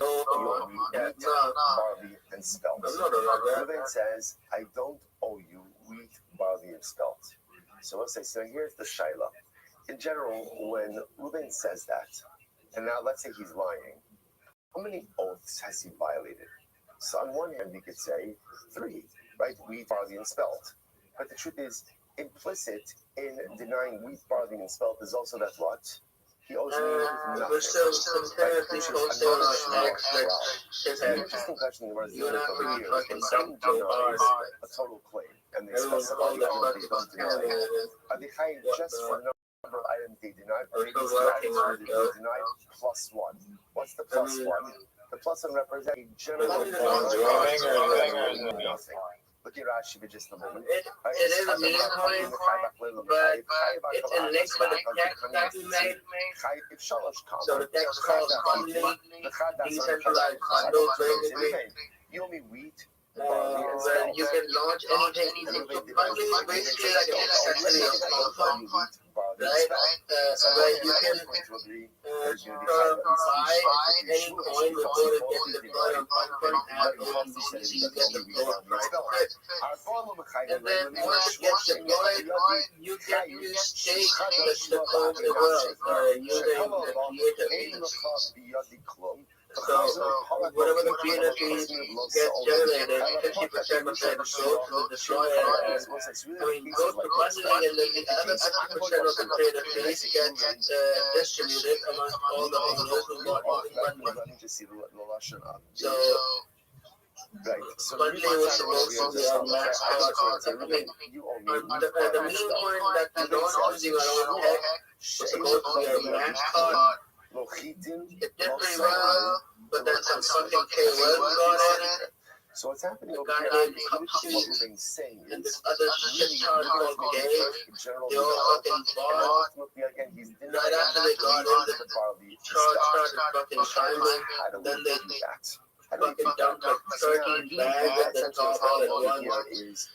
owe me wheat, barley, and spelt. Reuben says, I don't owe you wheat, barley, and spelt. So let's say, so here's the shaila. In general, when Reuben says that, and now let's say he's lying, how many oaths has he violated? So on one hand, we could say 3, right? Wheat, barley, and spelt. But the truth is, implicit in denying wheat, barley, and spelt is also that what? He owes me nothing. It's an interesting question where the over years, when someone denies a total claim, and they specify the item they don't deny, are they high just for number of items they denied, or maybe it's they denied plus 1? What's the plus 1? The plus 1 represents a general nothing. Look at Rashi for just a moment. It is a mean coin, but it's in link with the text that we made. So the text calls bundling, decentralized bundle, basically. You owe me wheat. Where you can launch anything. So bundling is basically like a necessity of compound, right? Where you can buy any coin before it gets deployed on compound and OpenBC gets deployed, right? And then once it gets deployed, you get to stake the coin as well using the creator. So whatever the creator fees gets generated, 50% of the growth will destroy it. And goes to bundling, and then the other 50% of the creator fees get distributed amongst all the local bundling. So bundling was supposed to be our max cost. I mean, the mean coin that we don't using our own tech was supposed to be our max cost. It did pretty well, but then some fucking KOL got it. So what's happening over here is what we're saying and is this other shit called Dave, they all fucking bought. Right after they got in, the charge started fucking chiming, then they fucking dumped like 13 bags at the top all at once.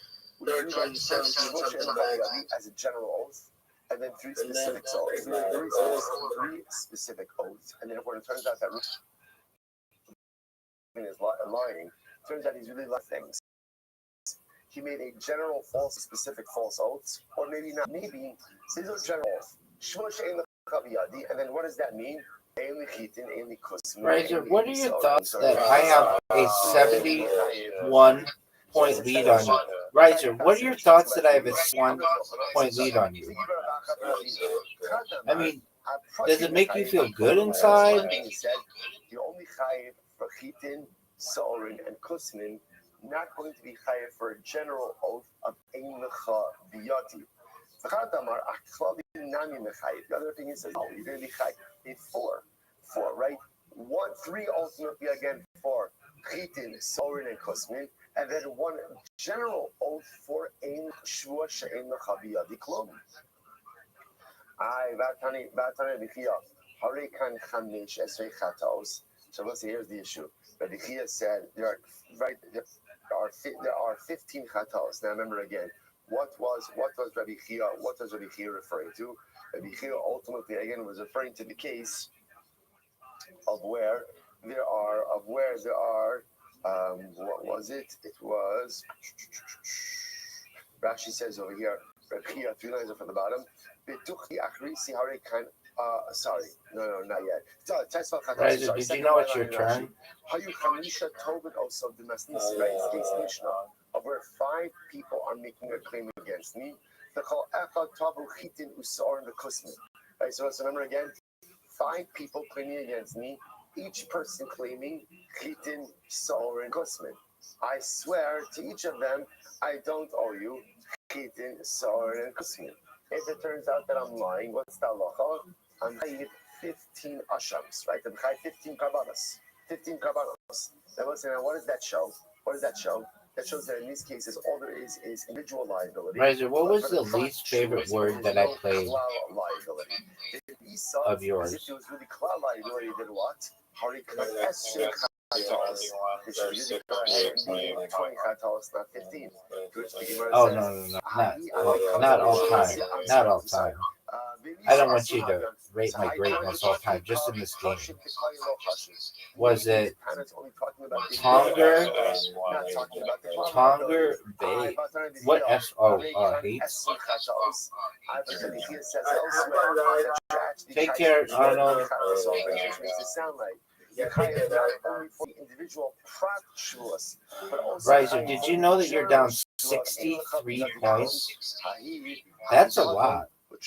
13, 17, something bags. As a general oath. And then 3 specific oaths. 3 specific oaths. And then when it turns out that Reuben is lying, turns out he's really lying things. He made a general false, specific false oaths, or maybe not. Maybe these are general oaths. And then what does that mean? Razor, what are your thoughts that I have a 71 point lead on you? Razor, what are your thoughts that I have a 1 point lead on you? I mean, does it make you feel good inside? You're only chayiv for chitin, sorin, and kusmin, not going to be chayiv for a general oath of ein lecha biyati. The other thing is, oh, you're going to be chayiv in 4, right? 3 ultimately again for chitin, sorin, and kusmin, and then 1 general oath for ein shvua she'ein lecha biyati klum. So let's see, here's the issue. Rabbi said there are 15 chatos. Now remember again, what was Rabbi Chia? What was Rabbi Chia referring to? Rabbi Chia ultimately again was referring to the case of where there are what was it? It was Rashi says over here, Rabbi Chia, 3 lines up at the bottom. Sorry, no, not yet. Razor, did you know it's your turn? Of where 5 people are making a claim against me. Right, so let's remember again, 5 people claiming against me, each person claiming chitin, sour, and kusmin. I swear to each of them, I don't owe you chitin, sour, and kusmin. If it turns out that I'm lying, what's the halacha? I'm chayiv 15 ashams, right? I'm chayiv 15 karbanos. 15 karbanos. Now, listen, what does that show? What does that show? That shows that in these cases, all there is individual liability. Riser, what was the least favorite word that I played liability. of yours? If it was really klal liability, then what? Not 15. Oh no, not all time, not all time. I don't want you to rate my greatness all time, just in this game. Was it Tonger? Tonger Bay? What S? Oh, hates. Take care, Arnold. Riser, did you know that you're down 63 points? That's a lot. No,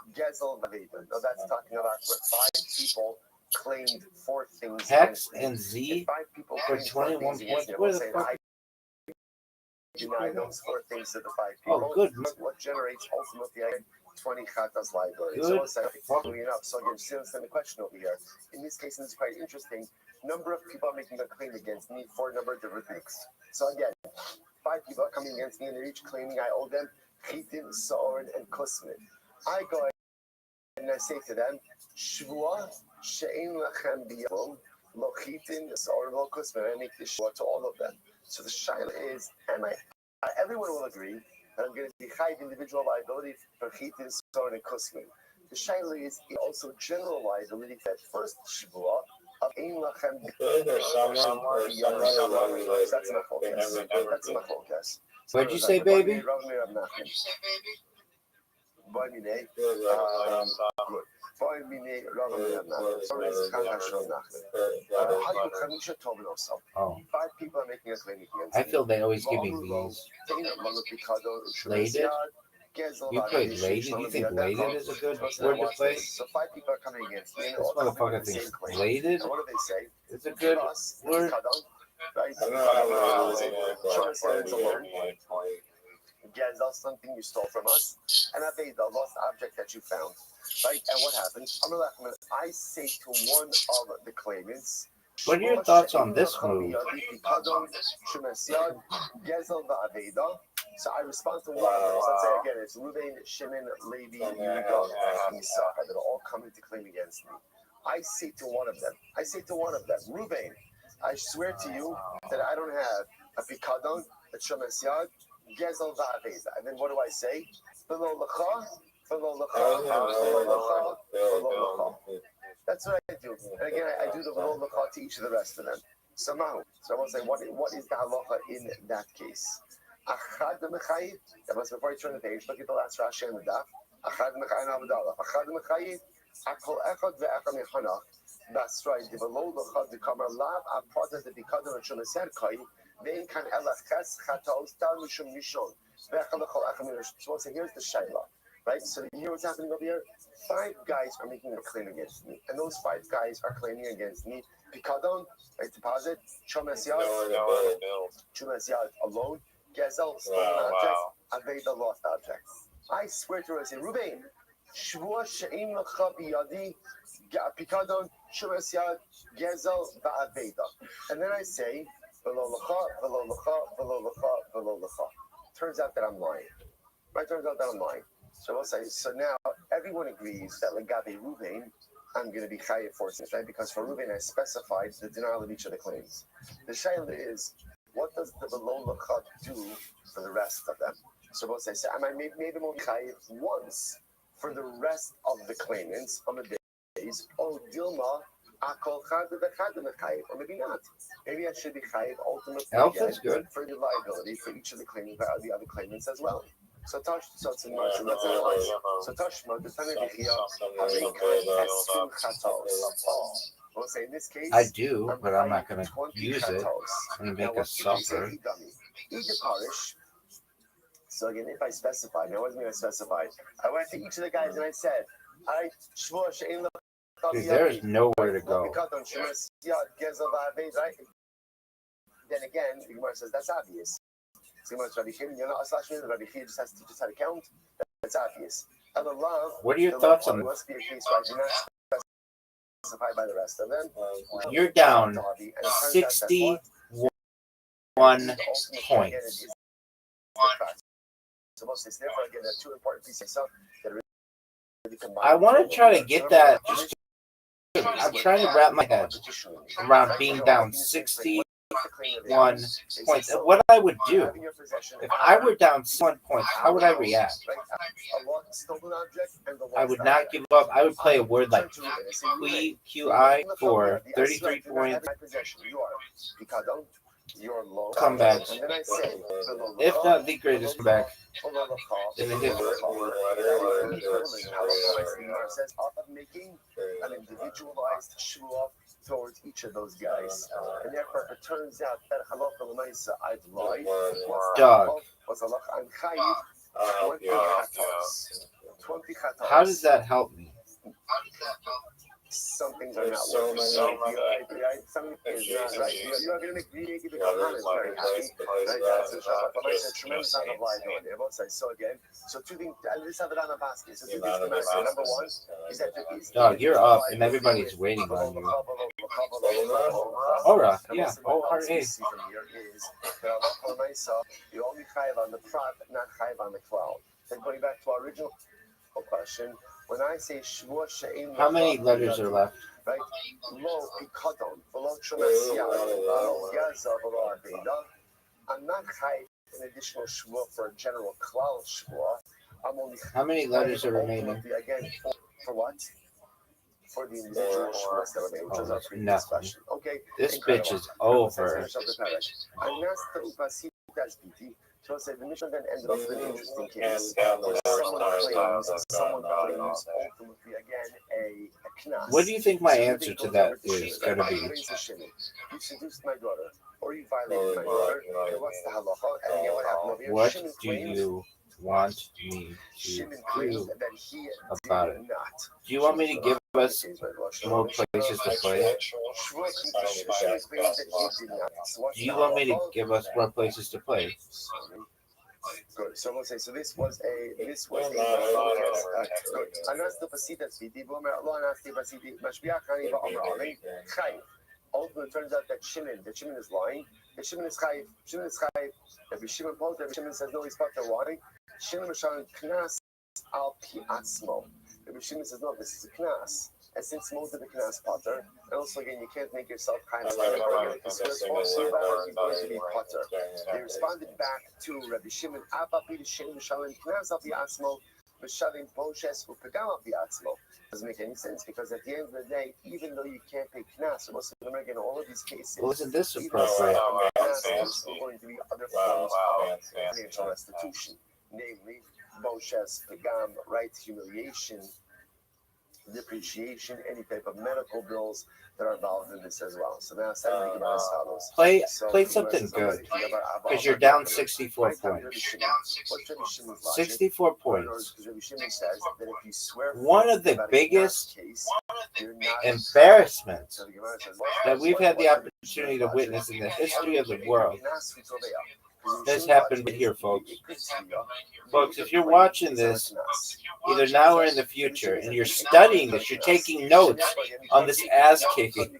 that's talking about where 5 people claimed 4 things. Hex and Z for 21 points. Where the fuck? Deny those 4 things to the 5 people. Oh, good. What generates ultimately 20 chatas liability? Good. So again, still understand the question over here. In this case, it's quite interesting. Number of people are making a claim against me for a number of different things. So again, 5 people are coming against me and they're each claiming I owe them chitin, soren, and kusmin. I go ahead and I say to them, Shvua she'ein lachem biyom lo chitin, soren, lo kusmin. I make this shvua to all of them. So the shaila is, everyone will agree that I'm going to be chayiv individual liability for chitin, soren, and kusmin. The shaila is also general liability for that first shvua of ein lachem biyom. That's my focus. That's my focus. What'd you say, baby? Oh. 5 people are making a claim against I feel they always give me these. Lated? You played lated? You think lated is a good word to play? So 5 people are coming against me. This motherfucker thinks lated What do they say? is a good word. Right? Gezel, something you stole from us, and Aveda, lost object that you found. Right? And what happens? I say to one of the claimants, what are your thoughts on this move? So I respond to one of them. So let's say again, it's Reuben, Shimon, Levi, Yehuda, and Yisachar that are all coming to claim against me. I say to one of them, Reuben, I swear to you that I don't have a pikadon, a shemesyad, gezel va'aveza. And then what do I say? V'lo l'cha, v'lo l'cha, v'lo l'cha, v'lo l'cha. That's what I do. And again, I do the v'lo l'cha to each of the rest of them. So I will say, what is the halacha in that case? Achad mechayiv. That was before you turn the page. Look at the last Rashi on the daf. Achad mechayiv avdallah. Achad mechayiv. Akol echad ve'echad mechanach. That's right. The below the chad the kamar lav apart the bikadon and shumaser kai. Then can elachas chatos tal mishum mishon. Ve'echad lechol echad mishon. So here's the shayla, right? So you hear what's happening over here? 5 guys are making a claim against me, and those 5 guys are claiming against me. Bikadon, right? Deposit. Shumaser alone. Gezel, stolen objects, Aveda, lost objects. I swear to her, I say, Reuben, Shvua she'im l'cha biyadi, pikadon, shumas yad, gezel, va'aveda. And then I say, v'lo l'cha, v'lo l'cha, v'lo l'cha, v'lo l'cha. Turns out that I'm lying. Right? Turns out that I'm lying. So I'll say, so now everyone agrees that legabe Reuben, I'm going to be chayiv for this, right? Because for Reuben, I specified the denial of each of the claims. The shayla is, what does the below l'cha do for the rest of them? So both say, I might made them only chayiv once for the rest of the claimants on the days. Oh, Dilma, akol chad v'chad mechayiv, or maybe not. Maybe I should be chayiv ultimately good for the liability for each of the claimants, the other claimants as well. So that's analyzed. So Tashma, the Tana Bechia, Esim Chatos. We'll say in this case, I do, but I'm not going to use it. I'm going to make us suffer. So again, if I specify, now what does mean I specified? I went to each of the guys and I said, Dude, there's nowhere to go. Then again, the Gemara says that's obvious. Rabbi just has to teach us how to count. It's obvious. And the love, What are your thoughts on it that? must be a case where I do not specify by the rest of them. You're down 61 points. So most it's therefore again there are two important pieces of stuff that are really combined. I want to try to get that. I'm trying to wrap my head around being down 61 points. And what I would do if I were down 1 point, how would I react? I would not give up. I would play a word like QI for 33 points. Comebacks. If not the greatest comeback in the history. Making an individualized shvuah towards each of those guys, and therefore it turns out that halacha l'maisa I've lied. Dog. Was halacha on chayiv 20 chatos. 20 chatos. How does that help me? Some things are not working. Something is not right. You are going to make me very happy. Right? That's a tremendous amount of light on there. So again, so two things. Let's have it on a basket. So two things to matter. Number one is that there is. Dog, you're up, and everybody's waiting on you. Aura, yeah, O-R-A. Is you only chayiv on the prat, not chayiv on the cloud. Then going back to our original question. When I say shvuah she'ein, How many letters are left? Right? Lo pikadon, v'lo shemasiya, v'lo yaza, v'lo aveda. I'm not chayiv an additional shvuah for a general klal shvuah. I'm only. How many letters are remaining? Again, for what? For the individual shvuahs that remain, which is our previous question. Okay. This bitch is over. So the mission then ended up with an interesting case where someone claims ultimately again a knas. What do you think my answer to that is going to be? You seduced my daughter, or you violated my daughter. What's the halacha? And again, what happened over here? What do you want me to do about it? Do you want me to give us more places to play? Do you want me to give us more places to play? Good. So we'll say so. This was a good. Ultimately, it turns out that Shimon is lying. That Shimon is chayiv. Shimon is chayiv. Every Shimon posed. Every Shimon says no, he's part of lying. Shimon is showing knas al pi atzmo. Every Shimon says no, this is a knas. And since most of the knas potter, and also again, you can't make yourself chayiv. He's going to be potter. They responded back to Rabbi Shimon. Abba pi Shimon showing knas al pi atzmo. B'shavim poshes upegam al pi atzmo. Doesn't make any sense because at the end of the day, even though you can't pay knas, most of them are in all of these cases. Well, isn't this appropriate? There's still going to be other forms of financial restitution, namely boshes, pagam, right, humiliation, depreciation, any type of medical bills that are involved in this as well. So now it's time to think about as follows. Play something good, because you're down 64 points. 64 points. One of the biggest embarrassments that we've had the opportunity to witness in the history of the world. This happened here, folks. Folks, if you're watching this, either now or in the future, and you're studying this, you're taking notes on this ass kicking,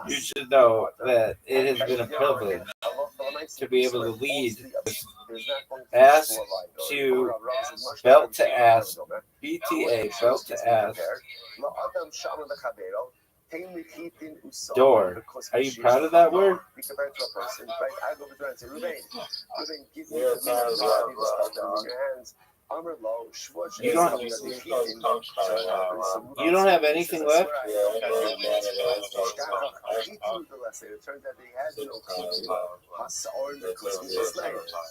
you should know that it has been a privilege to be able to lead this ass to belt to ass, BTA, belt to ass. Door. Are you proud of that word? You don't have anything left? It turns out he has no Hasaor Bekosmin,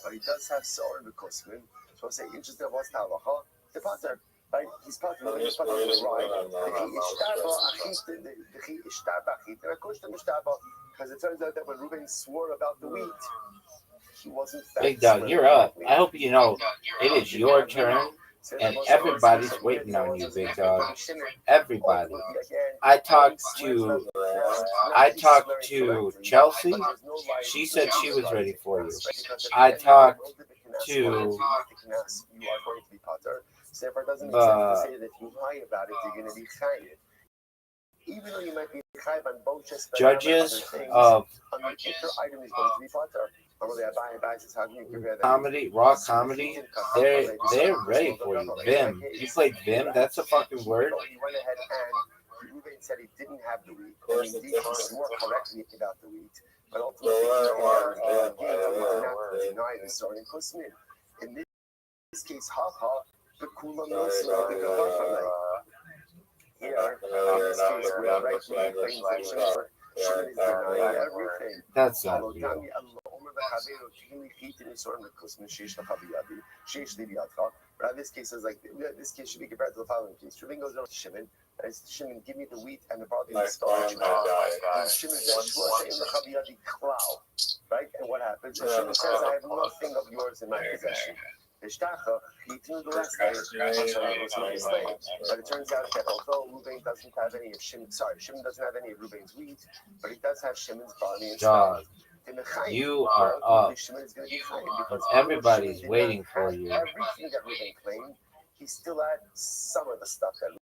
but he does have Saor Bekosmin. So I say, interesting, what's the halacha? The pater. Right? He's part of the because it turns out that when Reuben swore about the wheat, he wasn't. Big Dog, you're up. I hope you know it is your turn And everybody's waiting on you, big dog. Everybody. I talked to Chelsea. She said she was ready for you. I talked to so if it doesn't make sense to say that if you lie about it, you're going to be chayiv. Even though you might be chayiv on both just judges of on the item is going to be potter. Comedy, raw comedy, they're ready for you. Vim. You played Vim? That's a fucking word. He went ahead and Ruben said he didn't have the wheat. And indeed, he swore correctly about the wheat. But ultimately, he did not deny the story. In this case, the Kula knows the Gavafalei. Here, in this case, we are right here, Shimon is denying everything. That's not real. But in this case, is like this case should be compared to the following case. Reuben goes over to Shimon, and says, Shimon, give me the wheat and the barley and the starch. And Shimon says, right? And what happens? And Shimon says, I have nothing of yours in my possession. He threw the last name, but it turns out that although Reuben doesn't have any of Shimon doesn't have any of Reuben's wheat, but he does have Shimon's barley and starch. You are up. Everybody's waiting for you. Everything that Reuben claimed, he still had some of the stuff that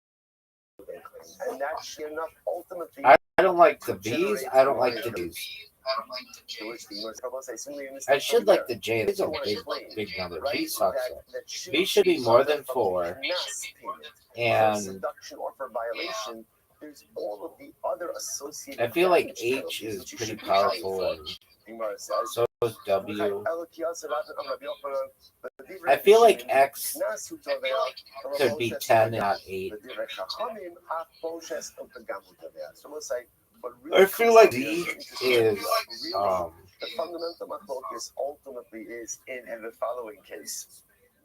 Reuben claimed, and that's enough ultimately. I don't like the B's. I don't like the D's. I should like the J. It's a big number. B sucks. B should be more than 4. And I feel like H is pretty powerful. And so is W. I feel like X could be 10 and not 8. I feel like D is the fundamental machlokes ultimately is in the following case.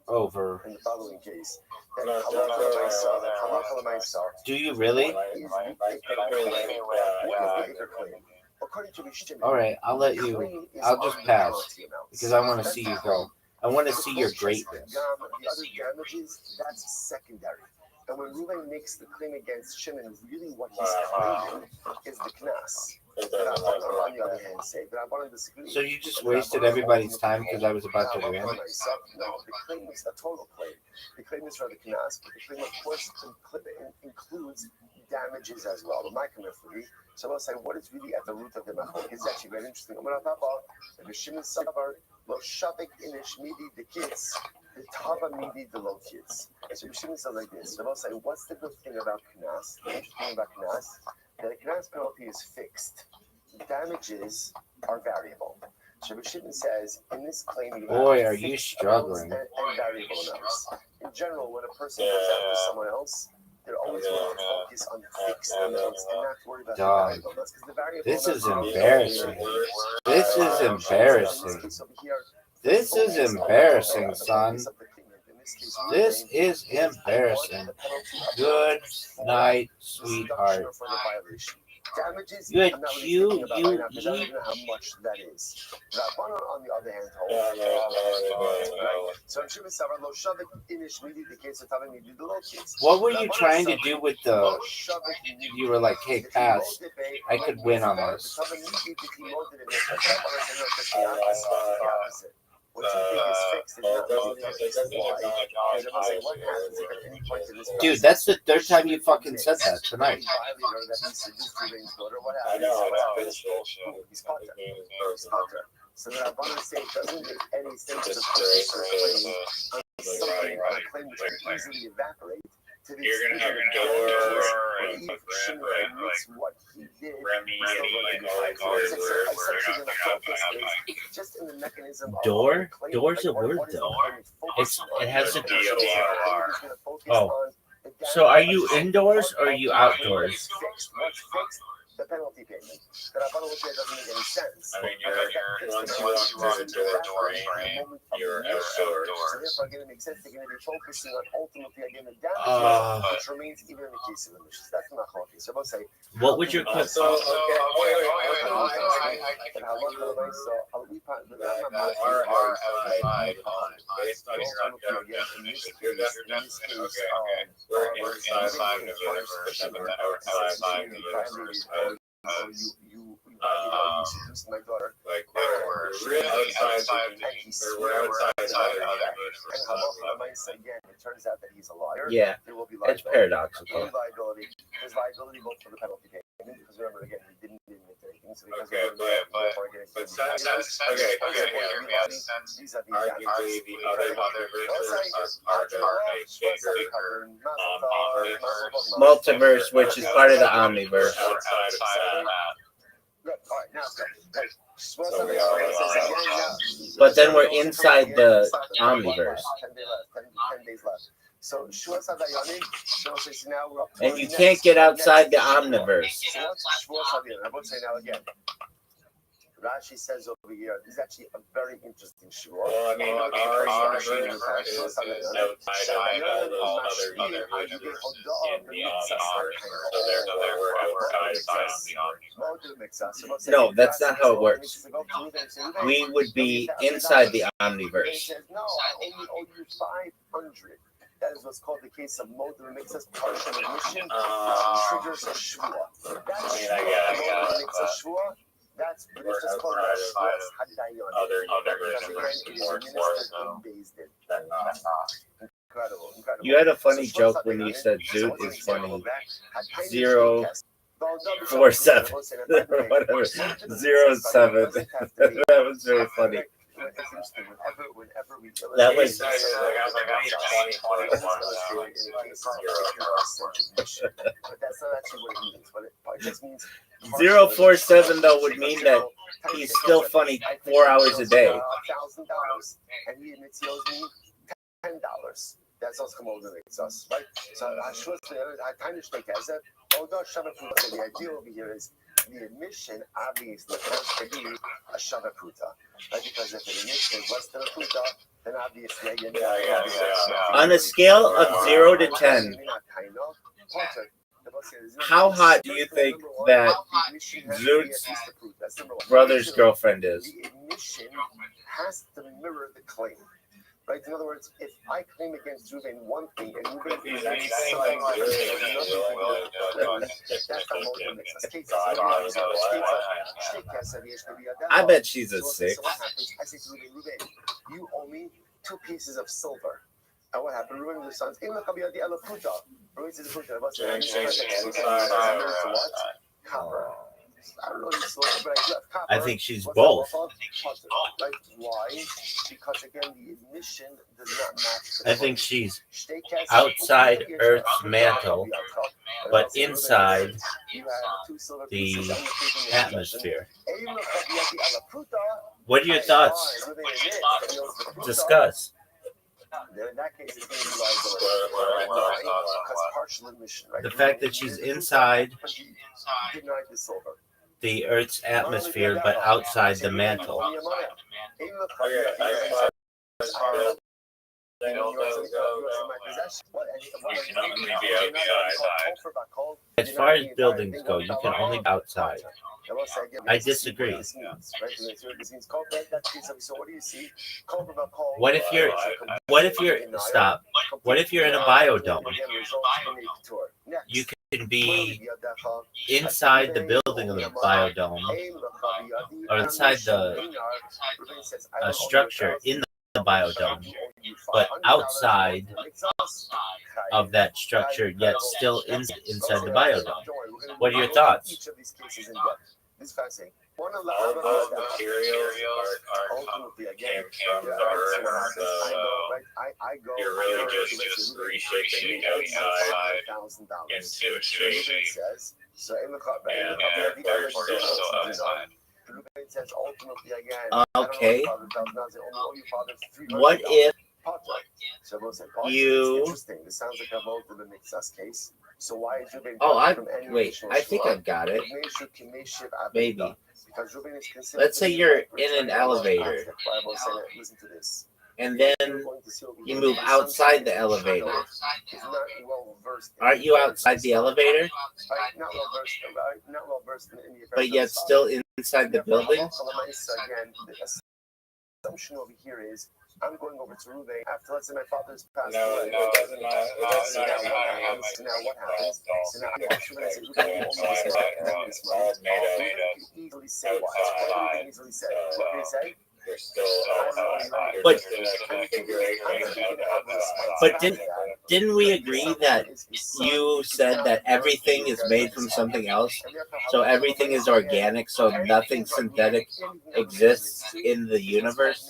Over. In the following case. Do you really? All right, I'll let you. I'll just pass because I want to see you go. I want to see your greatness. The other damages, that's secondary. And when Reuben makes the claim against Shimon, really what he's claiming is the knas. On the other hand, but I want to disagree. So you just wasted everybody's time because I was about to win? No, the claim is a total claim. The claim is for the knas, but the claim, of course, includes damages as well. But my comment for you, so I'll say what is really at the root of the machok is actually very interesting. I'm going to talk about the Shimon Savar, Lo Shavik Inish Midi, the kids, the Tava Midi, the low kids. So Shimon says like this. So I'll say, what's the good thing about knas? The interesting thing about knas, that the knas penalty is fixed. Damages are variable. So Shimon says, in this claim, you boy, are you struggling? And variable amounts. In general, when a person goes after someone else, they're always going to focus on fixed amounts and not worry about the variable amounts. Because the variable this is embarrassing. This is embarrassing. This is embarrassing, son. This is embarrassing. Good night, sweetheart. Damages, you had how much that is. On the other hand, what were you trying to do with the? You were like, hey, pass. I could win on this. What you think is fixed is not really fixed. Why? Because what happens if at any point in this dude, that's the third time you fucking said that tonight. He's potter. So that I want to say it doesn't make any sense to put something on a claim which can easily evaporate. You're going to have your door and what he did. Just in the mechanism door? Door's a word, though. It has a Oh. So are you indoors or are you outdoors? The penalty pays. payment. The Rabbanan will say it doesn't make any sense. I mean, once you walk through the door frame, you're outdoors. So therefore, again, it makes sense. They're going to be focusing on ultimately again the damage, which remains even in the case of the mission. That's not how it is. So I will say. What would your Wait. And how long will I so we part the Are outside based on your definition. If your definition, we're inside the universe, but then outside the universe. My daughter. Like we're really outside the universe. We're outside the universe. And how again, it turns out that he's a liar. Yeah, there will be it's liability. paradoxical. There's liability both for the penalty payment, because remember again, he didn't admit to anything. So because Okay, but since okay, arguably the other verses are bigger Multiverse, which is part of the omniverse. outside of that. All right, now So we are But then we're inside the omniverse. 10 days left. So Shavuos HaDayanim, so now we're up to And you can't get outside the omniverse. So what's Shavuos HaDayanim? I won't say now again. Rashi says over here, this is actually a very interesting Shavuot. Well, I mean, our universe is outside of all other universes in the omniverse, so therefore we're outside of the omniverse. No, that's not how it works. We would be inside the omniverse. He says, no, I only owe you 500. That is what's called the case of Moder makes us partial admission. Triggers a Shvuah. That's Shvuah. Makes a Shvuah. That's what it's just called Other universes more so than not. Incredible. You had a funny joke when you said Zoot is funny. 047. Whatever. 07. That was very funny. That was. But that's not actually what it means. But it just means 047 though would mean that he's still funny 4 hours a day. $1,000, and he admits he owes me $10. That's also come over to us, right? So I kind of think as that. The idea over here is the admission obviously has to be a shavapruta, right? Because if the admission is less than a pruta, then obviously On a scale of 0 to 10, how hot do you think that Zoot's brother's girlfriend is? The admission has to mirror the claim. Right? In other words, if I claim against Ruben one thing and Ruben is another thing, that's how Moder makes us case. I bet she's a 6. So what happens? I say to Ruben, you owe me 2 pieces of silver. And what happened? Ruben responds, Ruben says, copper. I don't know but I left copper. I think she's both. Like, why? Because again, the admission does not match. I think she's outside Earth's mantle, but inside the atmosphere. What are your thoughts? Discuss. In that case, it's going to be liability. Because partial admission, right? The fact that she's inside Denied the silver. the Earth's atmosphere, but outside the mantle. As far as buildings go, you can only be outside. I disagree. What if you're stop? What if you're in a biodome? You can be inside the building of the biodome or inside the structure in the biodome, but outside of that structure, yet still inside the biodome. What are your thoughts? This is fascinating. All those materials came from the earth, so you're really just reshaping the outside into a shape, and therefore you're still outside. Okay. What if So we'll say, You. interesting. This sounds like a multiple mixas case. So why is Ruben? Oh, I from any wait. additional I think shua? I've got it. Maybe. Maybe. Let's say you're in an elevator, Listen to this. and then you move outside the elevator. Aren't you outside the elevator? Not well versed in the But yet still inside the building? Again, the assumption over here is I'm going over to Ruben after, let's say, my father's passed away. No, it doesn't matter. It doesn't matter. So now what happens? So now I'm sure when I say Ruben, It's all made up. Easily say why. Easily say. What can you say? You're still But- but Didn't we agree that you said that everything is made from something else? So everything is organic, so nothing synthetic exists in the universe?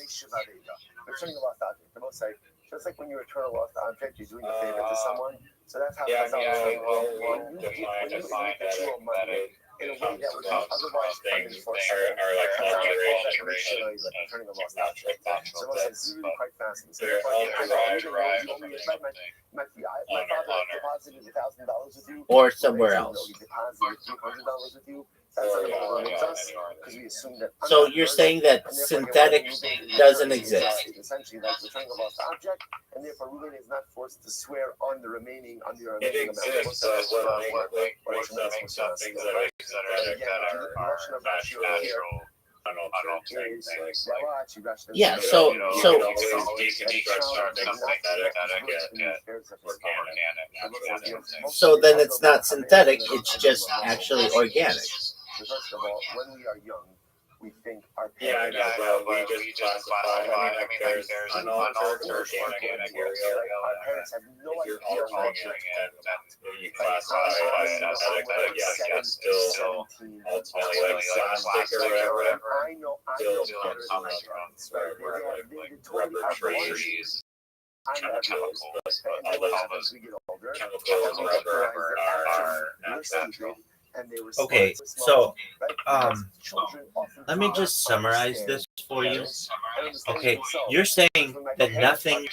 Returning a lost object. The most like, just like when you return a lost object, you're doing a favor to someone. So that's how yeah, that's how well, when you define get that money in a way that would otherwise things for are like alterations. returning a lost object. So this is really quite fascinating. They're all derived from My father deposited $1,000 with you. Or somewhere else? He deposited $300 with you. That's not what makes us, because we assume that. So you're saying that synthetic doesn't exist? Essentially, like returning a lost object, and therefore Ruben is not forced to swear on the remaining It remaining exists, amount. what makes up things that are synthetic that are natural. I don't know, things like Yeah, so so deconstruct something synthetic and get organic. so then it's not synthetic, it's just actually organic. First of all, when we are young, we think our Yeah, I parents know, but we just classify. I mean, there's unaltered organic material. our parents have no You're idea altering it, and you classify it as synthetic, but yes, it's still ultimately like plastic or whatever. I know Still better comes than my from parents. where like rubber trees, I know chemicals, and all what those happens as we get older? chemicals, rubber are natural. And they were Okay, small, so right? Children often let me just summarize this for you. Okay, you're saying that nothing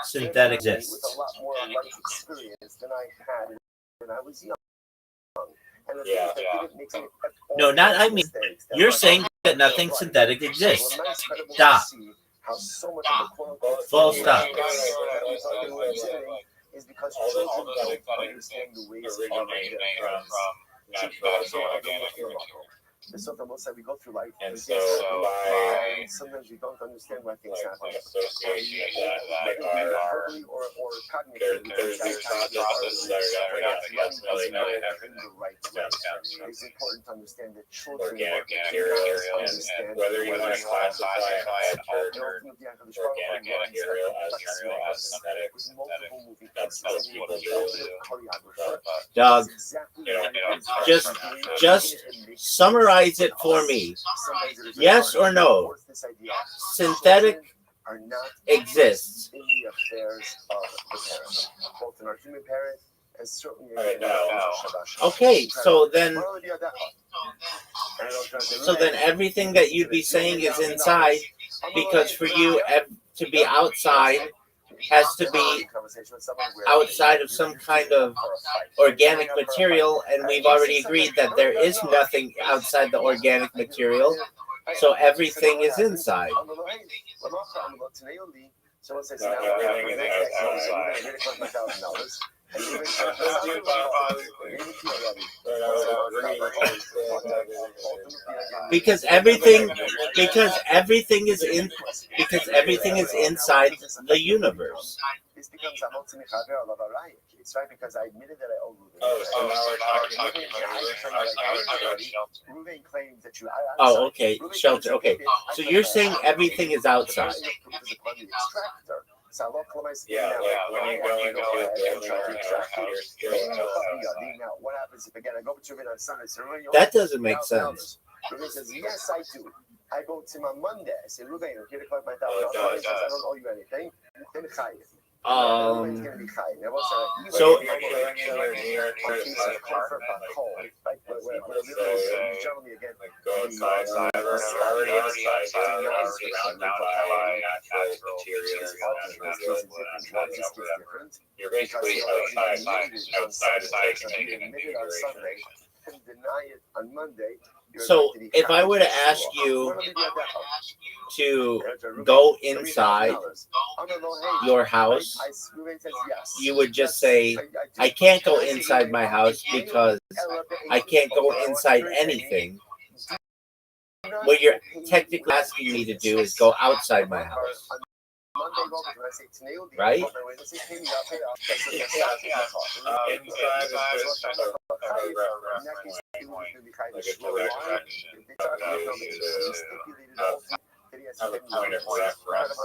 synthetic exists. with a lot more life experience than I had when I was young. And the thing Yeah, is that didn't make any- No, not I mean. mistakes that You're were saying right. that nothing synthetic exists. So it's incredible to Stop. see how so much of the quote-unquote Full stop. is because All children those synthetic don't things understand the ways of originating their parents. from natural organic material. So the most that we go through life, And and so by and sometimes we don't understand why things like happen. association that are Verbally or there's cognitively, these processes that are definitely not in the right way. It's important to understand that children organic do not material understand and whether you want to classify it as altered organic material as synthetic, with multiple moving that's pieces. how people do. Choreographer. Doug, Exactly You know, what it is. just summarize it for me. Yes or no? Synthetic are not exists. in the affairs of the parent, both in our human parent and certainly All right, in now. Okay, so then everything that you'd be saying is inside, because for you to be outside has to be outside of some kind of organic material, and we've already agreed that there is nothing outside the organic material, so everything is inside. Because everything is inside the universe. This becomes it's right because I admitted that I owe Ruben. So now we're talking about Ruben claims that you. Oh, okay, shelter. Okay, so you're saying everything is outside. yeah, like when you go into a building or a house, you're still outside. Now, what happens if again I go to Ruben on Sunday? So Ruben, That doesn't make sense. Ruben says, yes, I do. I go to him on Monday. I say, Ruben, I'm here to collect my $1,000. He says, I don't owe you anything. Then So generally again go outside, already outside, surrounded by natural materials, you're basically outside of taking into consideration. Deny it on Monday. So if I were to ask you to go inside your house, you would just say, I can't go inside my house because I can't go inside anything. What you're technically asking me to do is go outside my house. Right? Have a point of reference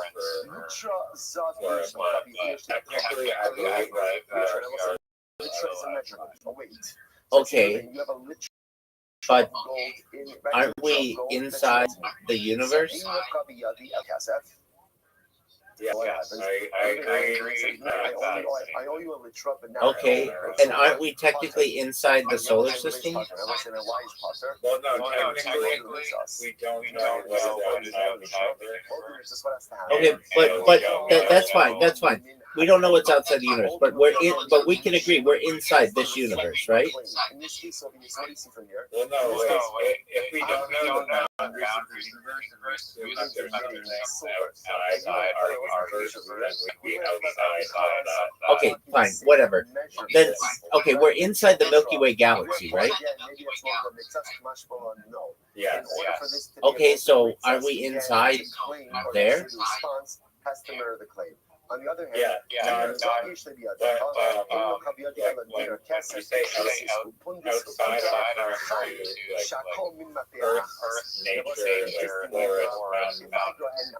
for technically, I believe Okay, but aren't we inside the universe? Yes, I agree. Okay, and aren't we technically inside the solar system? Well, no, technically, we don't know what's outside the universe. Okay, but that's fine. That's fine. We don't know what's outside the universe, but we can agree we're inside this universe, right? Well, no, if we don't know the boundaries of the universe, we assume that there's something outside our universe, then we'd be outside that. Okay, fine, whatever. Then, okay, we're inside the Milky Way galaxy, right? Yes. Okay, so are we inside there? On the other hand, not usually be outside our Earth, nature, forest,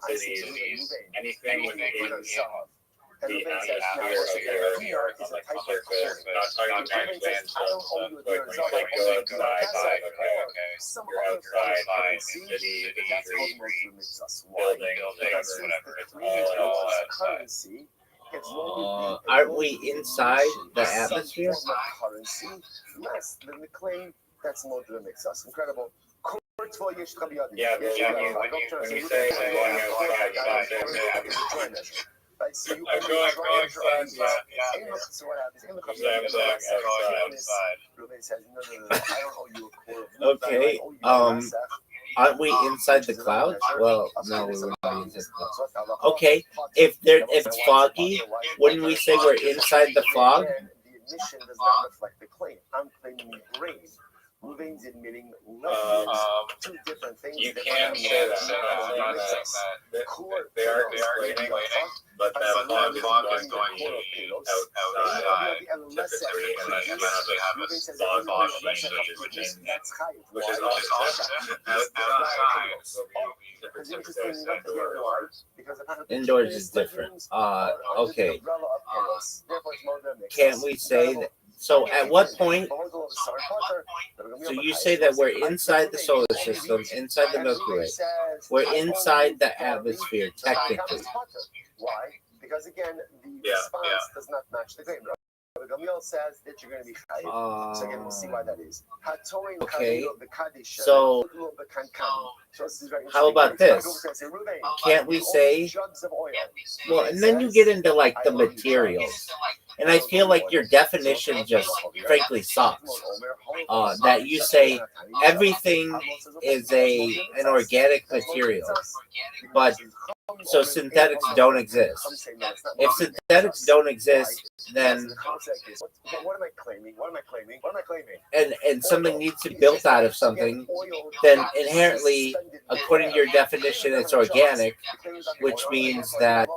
cities, anything within the atmosphere of the Earth on the surface, not talking about expansions, but when you say go outside, okay, you're outside cities, industries, buildings, whatever, it's all outside. Aren't we inside the atmosphere? Less than the claim that's more than makes us incredible. Yeah, but when you say going outside, So you I'm going outside. So what happens? Outside. Ruben says, no, I don't owe you a quarter. Okay, aren't we inside the clouds? Well, no, we wouldn't be inside the clouds. Okay, if it's foggy, wouldn't we say we're inside the fog? The admission does not reflect the claim. I'm claiming brain. Ruben's admitting two different things. You can say that. They are explaining, but that fog is going outside typically, unless you have a fog machine, which is outside. Indoors is different. Okay. Can't we say that? So at what point? So you say that we're inside the solar system, inside the Milky Way. We're inside the atmosphere, technically. Why? Because again, the response does not match the claim. Gamil says that you're going to be chayiv. So again, we'll see why that is. Okay. So how about this? Can't we say? Well, and then you get into like the materials, and I feel like your definition just frankly sucks. That you say everything is an organic material, but so synthetics don't exist. If synthetics don't exist, then what am I claiming? and something needs to be built out of something, then inherently, according to your definition, it's organic, which means that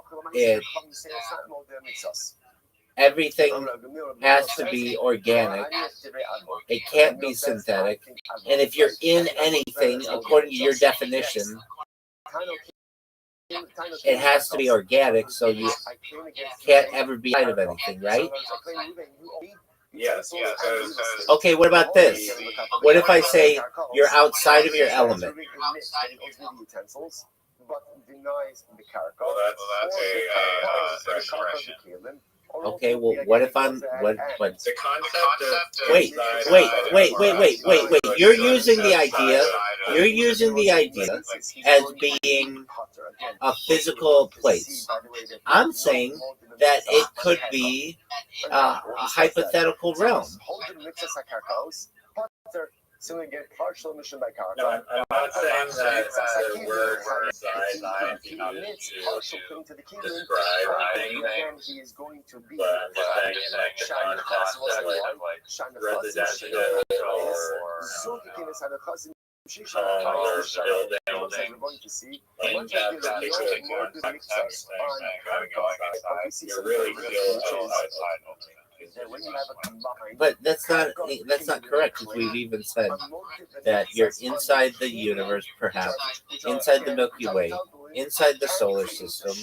everything has to be organic. It can't be synthetic. And if you're in anything, according to your definition, it has to be organic, so you can't ever be out of anything, right? Yes. Okay, what about this? What if I say you're outside of your element? But denies the character. Well, that's fresh impression. Okay, well, what if I'm what? The concept of Wait. You're using the idea as being a physical place. I'm saying that it could be a hypothetical realm. So we get partial emission by car. No, I'm not saying that the word inside cannot be used to describe anything, He is going to be but I'm just saying in like the context of like residential or homes or buildings, like that particular context thing going outside, you really feel outside. But that's not correct, because we've even said that you're inside the universe, perhaps inside the Milky Way, inside the solar system.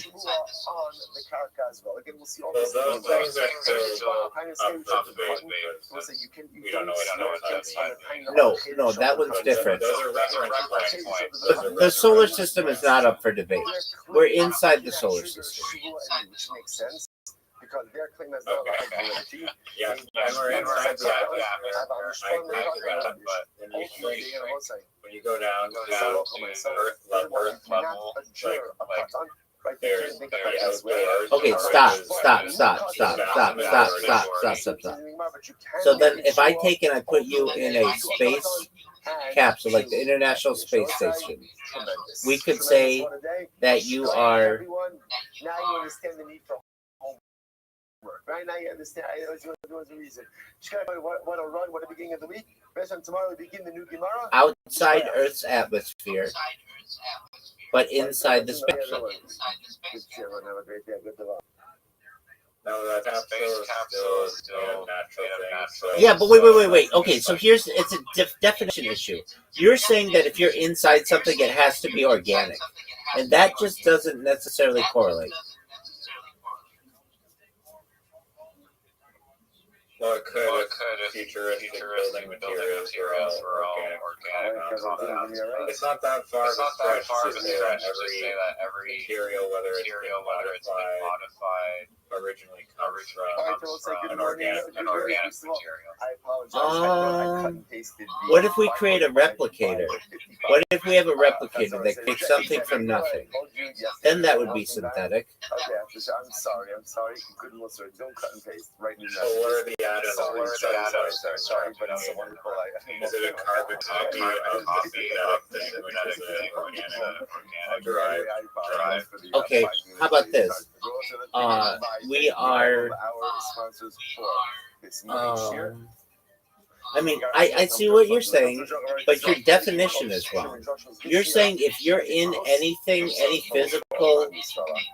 Well, those things are still up to debate, but we don't know what's outside. No, that one's different. Those are reference points. The solar system is not up for debate. We're inside the solar system. Because their claim has not validity. Yeah, and we're inside the atmosphere. I agree with that, but when you go down to Earth level, like there's the outdoors. Okay, stop. So then, if I take and I put you in a space capsule, like the International Space Station, we could say that you are. Now you understand the need for homework. Right now you understand. What's the reason? What a run! What a beginning of the week. Based on tomorrow, we begin the new Gemara. Outside Earth's atmosphere, but inside the space. No, that capsule is still a natural thing. So Yeah, but wait. Okay, so it's a definition issue. You're saying that if you're inside something, it has to be organic, and that just doesn't necessarily correlate. Well, it could futuristic building materials were all organic. It's not that far of a stretch to say that every material, whether it's been modified, originally comes from an organic material. I apologize. What if we create a replicator? What if we have a replicator that creates something from nothing? Then that would be synthetic. Okay, I'm sorry. Good listener. Don't cut and paste. Right now. So what are the atoms? Sorry, but it's a wonderful. Is it a carbon copy of the synthetic thing, which is an organic derived? Okay, how about this? We are. I mean, I see what you're saying, but your definition is wrong. You're saying if you're in anything, any physical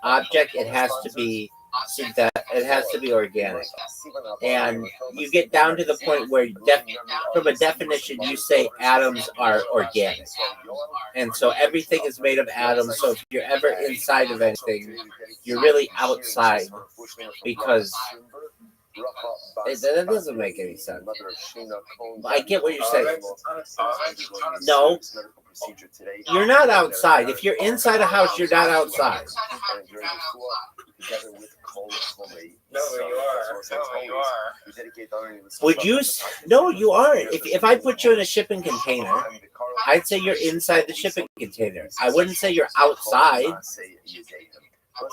object, it has to be synthetic. It has to be organic. And you get down to the point where, from a definition, you say atoms are organic. And so everything is made of atoms. So if you're ever inside of anything, you're really outside, because that doesn't make any sense. I get what you're saying. No, you're not outside. If you're inside a house, you're not outside. No, you are. Would you? No, you aren't. If I put you in a shipping container, I'd say you're inside the shipping container. I wouldn't say you're outside. Well,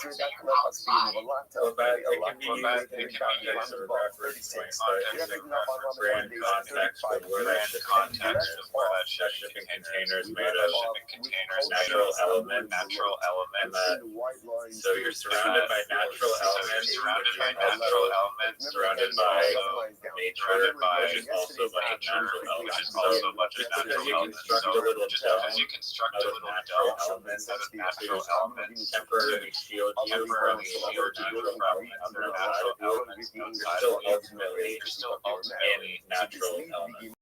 that it can be used in context of a reference point, but in the grand context of where that shipping container is made of natural elements, and that so you're surrounded by natural elements, surrounded by nature, which is also a bunch of natural elements. So as you construct a little dome out of natural elements, temporarily shield you from the other natural elements, you're still ultimately in natural elements.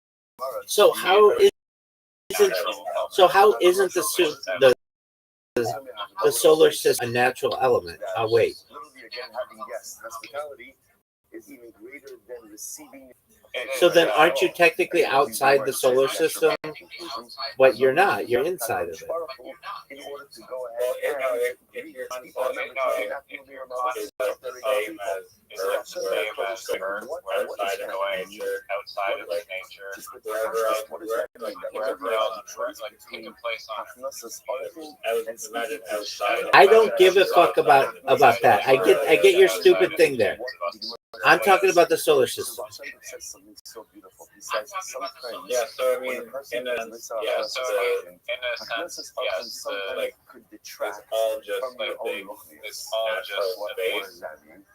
So how isn't the solar system a natural element? Oh wait. Again, having guests, hospitality is even greater than receiving. So then, aren't you technically outside the solar system? But you're not. You're inside of it. In order to go ahead and reach people, remember, not is the same as Earth, outside of nature, outside of like nature, wherever else, wherever else, like taking place on Earth. Imagine outside. I don't give a fuck about that. I get your stupid thing there. I'm talking about the solar system. Yeah, so I mean, in a sense, yes, like it's all just like it's all just space,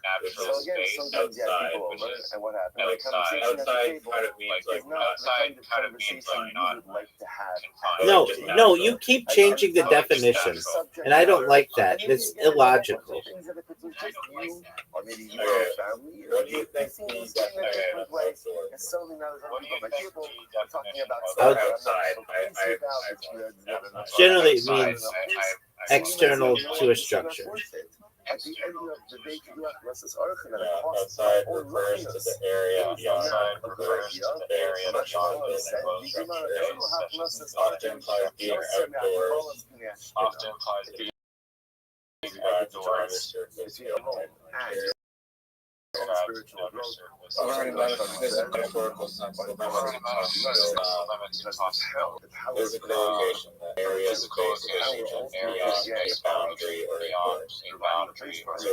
natural space outside, which is outside. Outside kind of means like not confined. No, you keep changing the definition, and I don't like that. It's illogical. What do you think outside? Generally, it means external to a structure. At the end of the day, outside refers to the area beyond the area beyond the structure. Often implies being outdoors. Often implies being outdoors. Spiritual growth. Learning metaphysical metaphorical sense of physical location, the area, space, region, space boundary, or boundary, surface,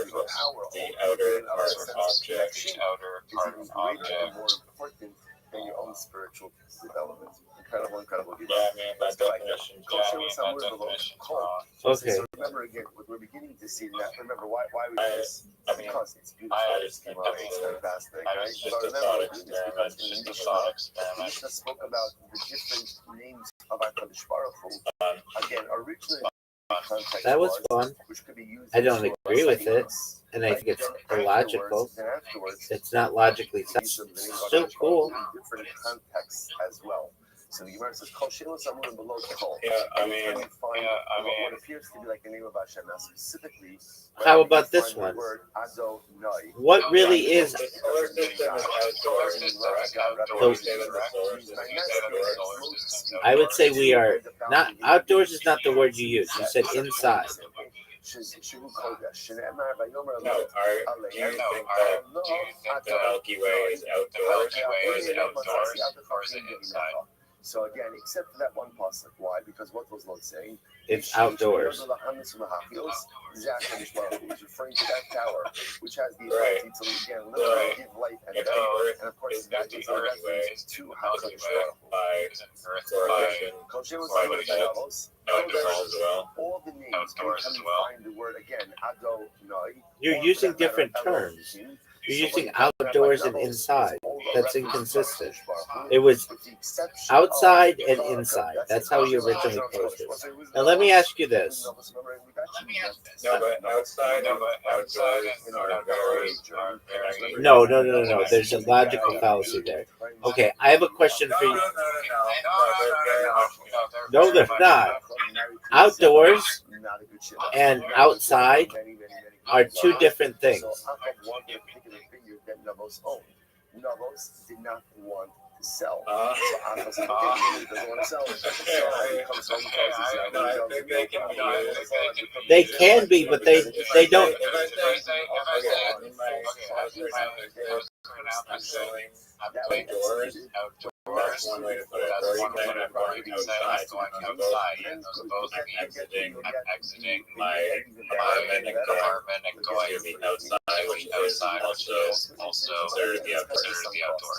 the outer part of object, the outer part of object. More important than your own spiritual development. Incredible. Yeah, I mean, that definition. Okay. So remember again, we're beginning to see that. Remember why we do this? Because it's beautiful. It's fantastic. It's just a thought experiment. We just spoke about the different names of HaKadosh Baruch Hu. Again, originally That was fun. I don't agree with it, and I think it's illogical. It's not logically sound. Still cool. Different contexts as well. So the Gemara says, "Kol shelos amurim below kol." Yeah, I mean, what appears to be like the name of Hashem. Now, specifically, how about this one? What really is? the solar system is outdoors. I would say we are not outdoors. Is not the word you use. You said inside. No, do you think the Milky Way is outdoors? Or is it inside? So again, except for that one pasuk, why? Because what was Lot saying? It's outdoors. He's referring to that tower, which has the ability to again literally give light and power. And of course, that is a reference to HaKadosh Outdoors as well. All the names can come and find the word again. Adonai. You're using different terms. You're using outdoors and inside. That's inconsistent. It was outside and inside. That's how you originally posed it. Now let me ask you this. No, but outside and outdoors are very. No. There's a logical fallacy there. Okay, I have a question for you. No, they're not. Outdoors and outside are two different things. Navos did not want to sell. So doesn't want to sell. They can be, but they don't. Outdoors. That's one way to put it. Or you can have going outside. Both exiting my apartment and going outside, which is also considered to be outdoors.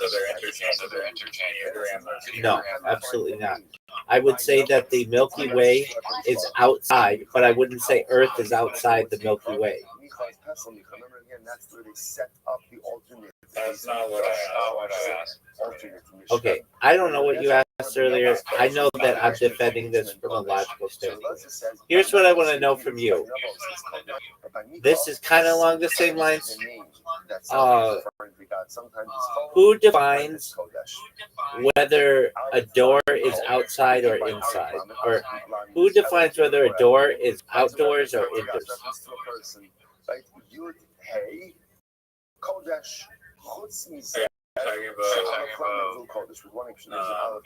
So they're interchangeable. No, absolutely not. I would say that the Milky Way is outside, but I wouldn't say Earth is outside the Milky Way. That's where they set up the alternate. That's not what I asked. Okay, I don't know what you asked earlier. I know that I'm defending this from a logical standpoint. Here's what I want to know from you. This is kind of along the same lines. Who defines whether a door is outside or inside? Or who defines whether a door is outdoors or indoors? Talking about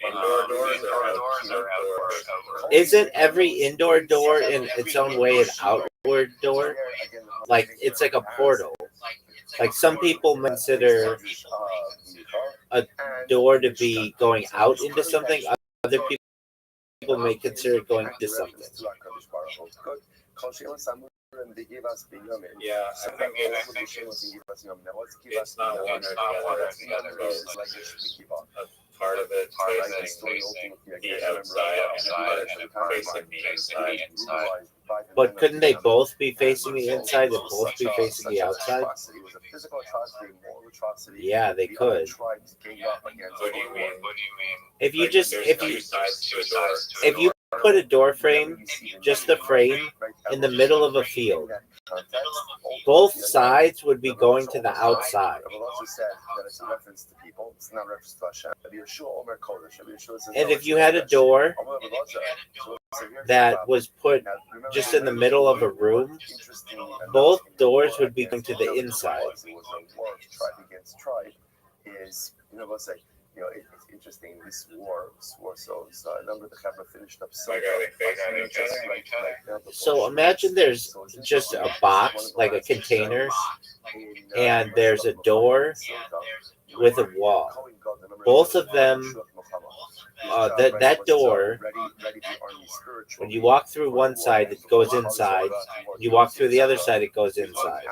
indoor doors or outdoor doors. Isn't every indoor door in its own way an outward door? Like it's like a portal. Like some people consider a door to be going out into something. Other people may consider it going to something. Yeah, I think it's not one or the other. A part of it facing the outside and a part facing the inside. But couldn't they both be facing the inside and both be facing the outside? Yeah, they could. What do you mean? If you There's two sides to a door. if you put a door frame, just the frame, in the middle of a field, both sides would be going to the outside. And if you had a door that was put just in the middle of a room, both doors would be going to the inside. It's interesting. This war. So a number of the Chabra finished up. So imagine there's just a box, like a container, and there's a door with a wall. Both of them, that door, when you walk through one side, it goes inside. You walk through the other side, it goes inside.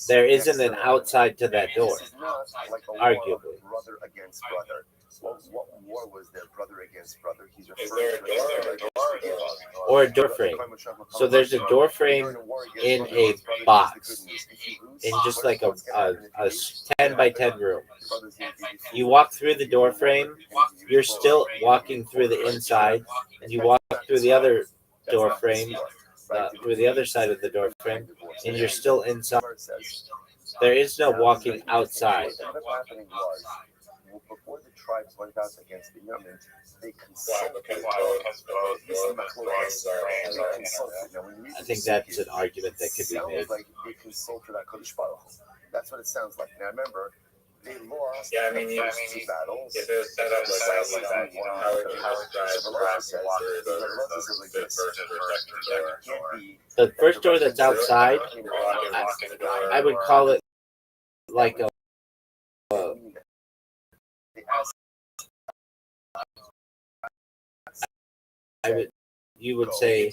There isn't an outside to that door, arguably. Brother against brother. What war was there? Brother against brother. He's Is there a door or a door frame? So there's a door frame in a box, in just like a 10 by 10 room. You walk through the door frame, you're still walking through the inside, and you walk through the other door frame, through the other side of the door frame, and you're still inside. There is no walking outside. Before the tribes went out against Binyamin, they consulted. I think that's an argument that could be made. Like they consulted HaKadosh Baruch Hu. That's what it sounds like. Now remember, they lost the first two battles. If it was set up like that, you know, how it The first door that's outside, I would call it like a you would say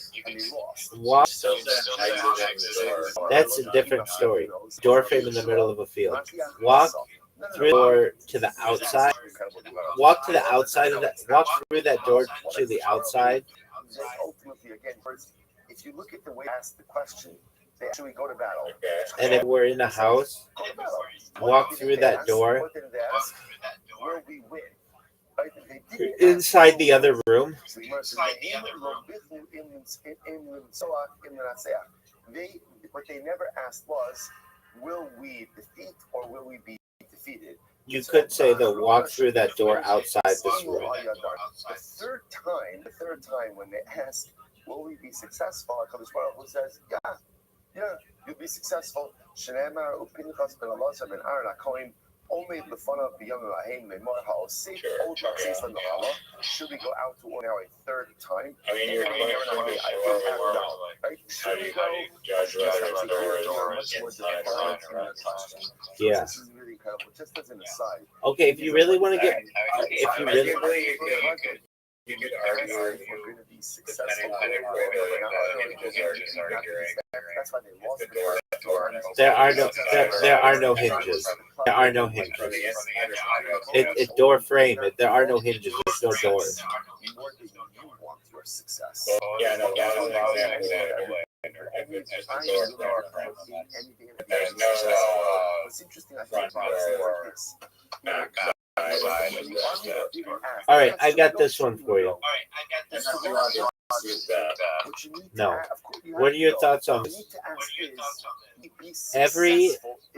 walk. That's a different story. Door frame in the middle of a field. Walk through the door to the outside. Walk to the outside of that. Walk through that door to the outside. Ultimately, again, if you look at the way they ask the question, they actually go to battle. And if we're in a house, walk through that door. What did they ask? Where we win. Inside the other room. What they never asked was, will we defeat or will we be defeated? You could say they'll walk through that door outside this room. The third time when they asked, will we be successful? HaKadosh Baruch Hu says, yeah, you'll be successful. Shneimar uPinchas ben Elazar ben Aaron HaKohen only the fun of Biyam Lahim Lemor Ha'osif Old Says the Nahama. Should we go out to war now a third time? I mean, you're going to be right? How do you judge whether a door is inside or outside? Yeah. This is really incredible. Just as an aside. Okay, if you really want to get, if you really, you could argue we're going to be successful. That's why they lost the door. there are no hinges. There are no hinges. It's door frame. There are no hinges. There's no door. More than you want your success. Yeah, no, that was an example. There's no What's interesting, I think, about this. All right, I got this one for you. No. What are your thoughts on this? Every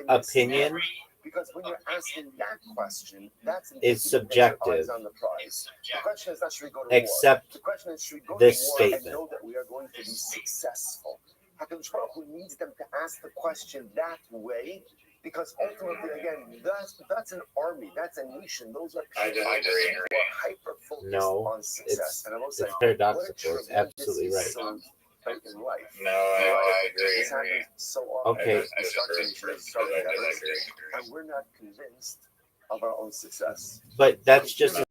opinion because when you're asking that question, that's is subjective, on the prize. The question is not should we go to except war. The question is should we go this to war statement. and know that we are going to be successful. HaKadosh Baruch Hu needs them to ask the question that way Because ultimately, again, that's an army, that's a nation. Those are people I disagree. who are hyper-focused No, on success. And I will it's say, paradoxical. It's absolutely right. In life. No, I agree. This happens so often. Okay. We start to and we're not convinced of our own success. But that's just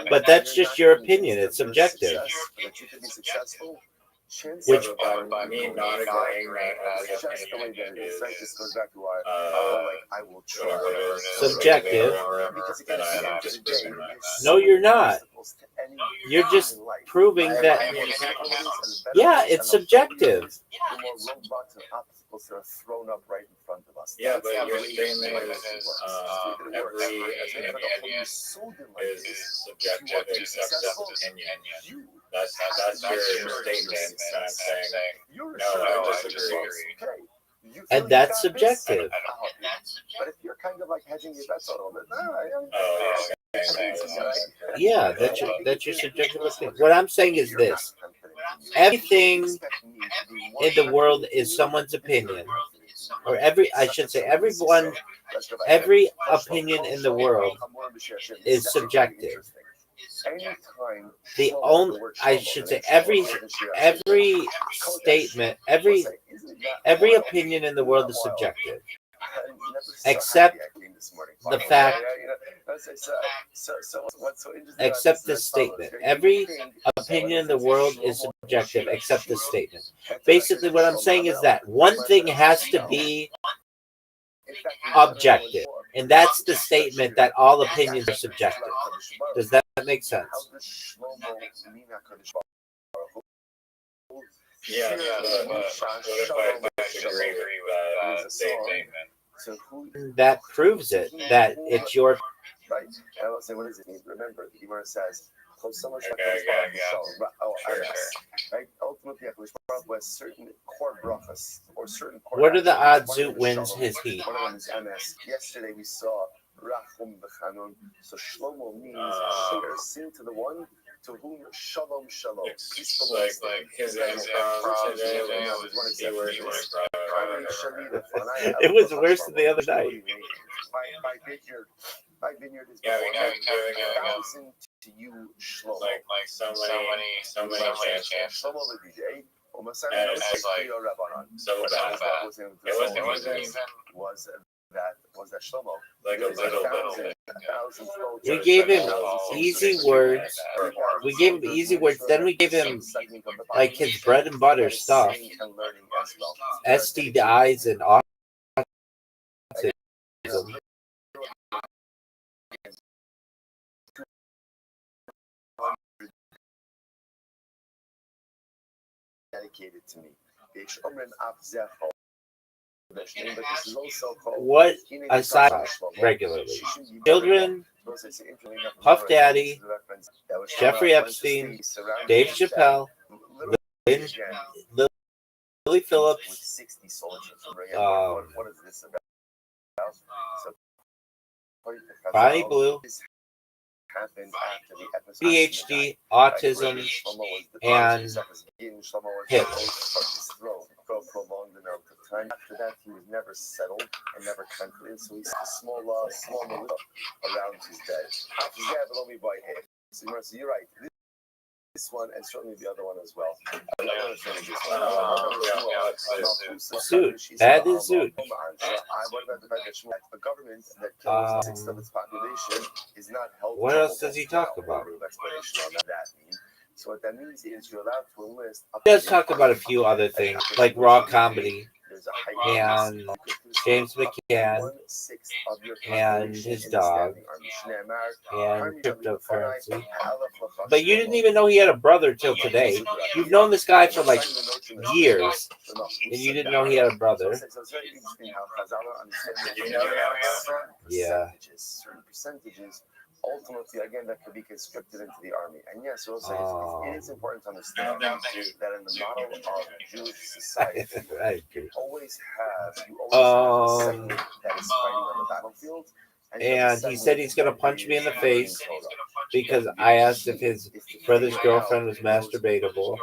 but that's just your opinion. It's subjective. That you can be successful. Which by me not agreeing that it's just the way that it is. Right? This goes back to our I will try. subjective. Because again, at the end of the day, No, you're not. You're just proving that. Yeah, it's subjective. The more roadblocks and obstacles that are thrown up right in front of us. Yeah, but your statement is every opinion is subjective and subjective opinion. That's your statement, and I'm saying no, I disagree. And that's subjective. But if you're kind of like hedging your bets a little bit, Yeah, that's your subjective opinion. What I'm saying is this: everything in the world is someone's opinion, or every opinion in the world is subjective. The only every statement, every opinion in the world is subjective, except the fact, except this statement. Every opinion in the world is subjective, except this statement. Basically, what I'm saying is that one thing has to be objective, and that's the statement that all opinions are subjective. Does that make sense? Yeah, what if I disagree with that statement? That proves it, that it's your... Right. And I will say, what does it mean? Remember, the Gemara says, right? Ultimately, with certain core brachas or certain core. What are the odds Zoot wins his heat? One of them is MS. Yesterday we saw Rachum B'Chanun. So Shlomo means share sin to the one to whom shalom shalom. Peace belongs to him. His It was worse than the other night. My vineyard is having 1,000 to you, Shlomo. Like so many chances. Shlomo Levi, and it's like so bad. It wasn't even. Was that Shlomo? Like a little bit. We gave him easy words. We gave him easy words. Then we gave him like his bread and butter stuff. STIs and autism. Dedicated to me. What aside regularly? Children, Puff Daddy, Jeffrey Epstein, Dave Chappelle, Lily Phillips, Bonnie Blue, PhD, autism, and Hitler. For a prolonged amount of time. After that, he was never settled and never confident, so he's a small militia around his bed. So you're right. This one and certainly the other one as well. Zoot. That is Zoot. What about the fact that a government that kills 6% of its population is not held? What else does he talk about? So what that means is you're allowed to enlist. He does talk about a few other things, like raw comedy and James McCann and his dog and cryptocurrency. But you didn't even know he had a brother till today. You've known this guy for like years, and you didn't know he had a brother. Yeah. Certain percentages. Ultimately, again, that could be conscripted into the army. And yes, we'll say it is important to understand that in the model of Jewish society, you always have a segment that is fighting on the battlefield. And he said he's going to punch me in the face because I asked if his brother's girlfriend was masturbatable.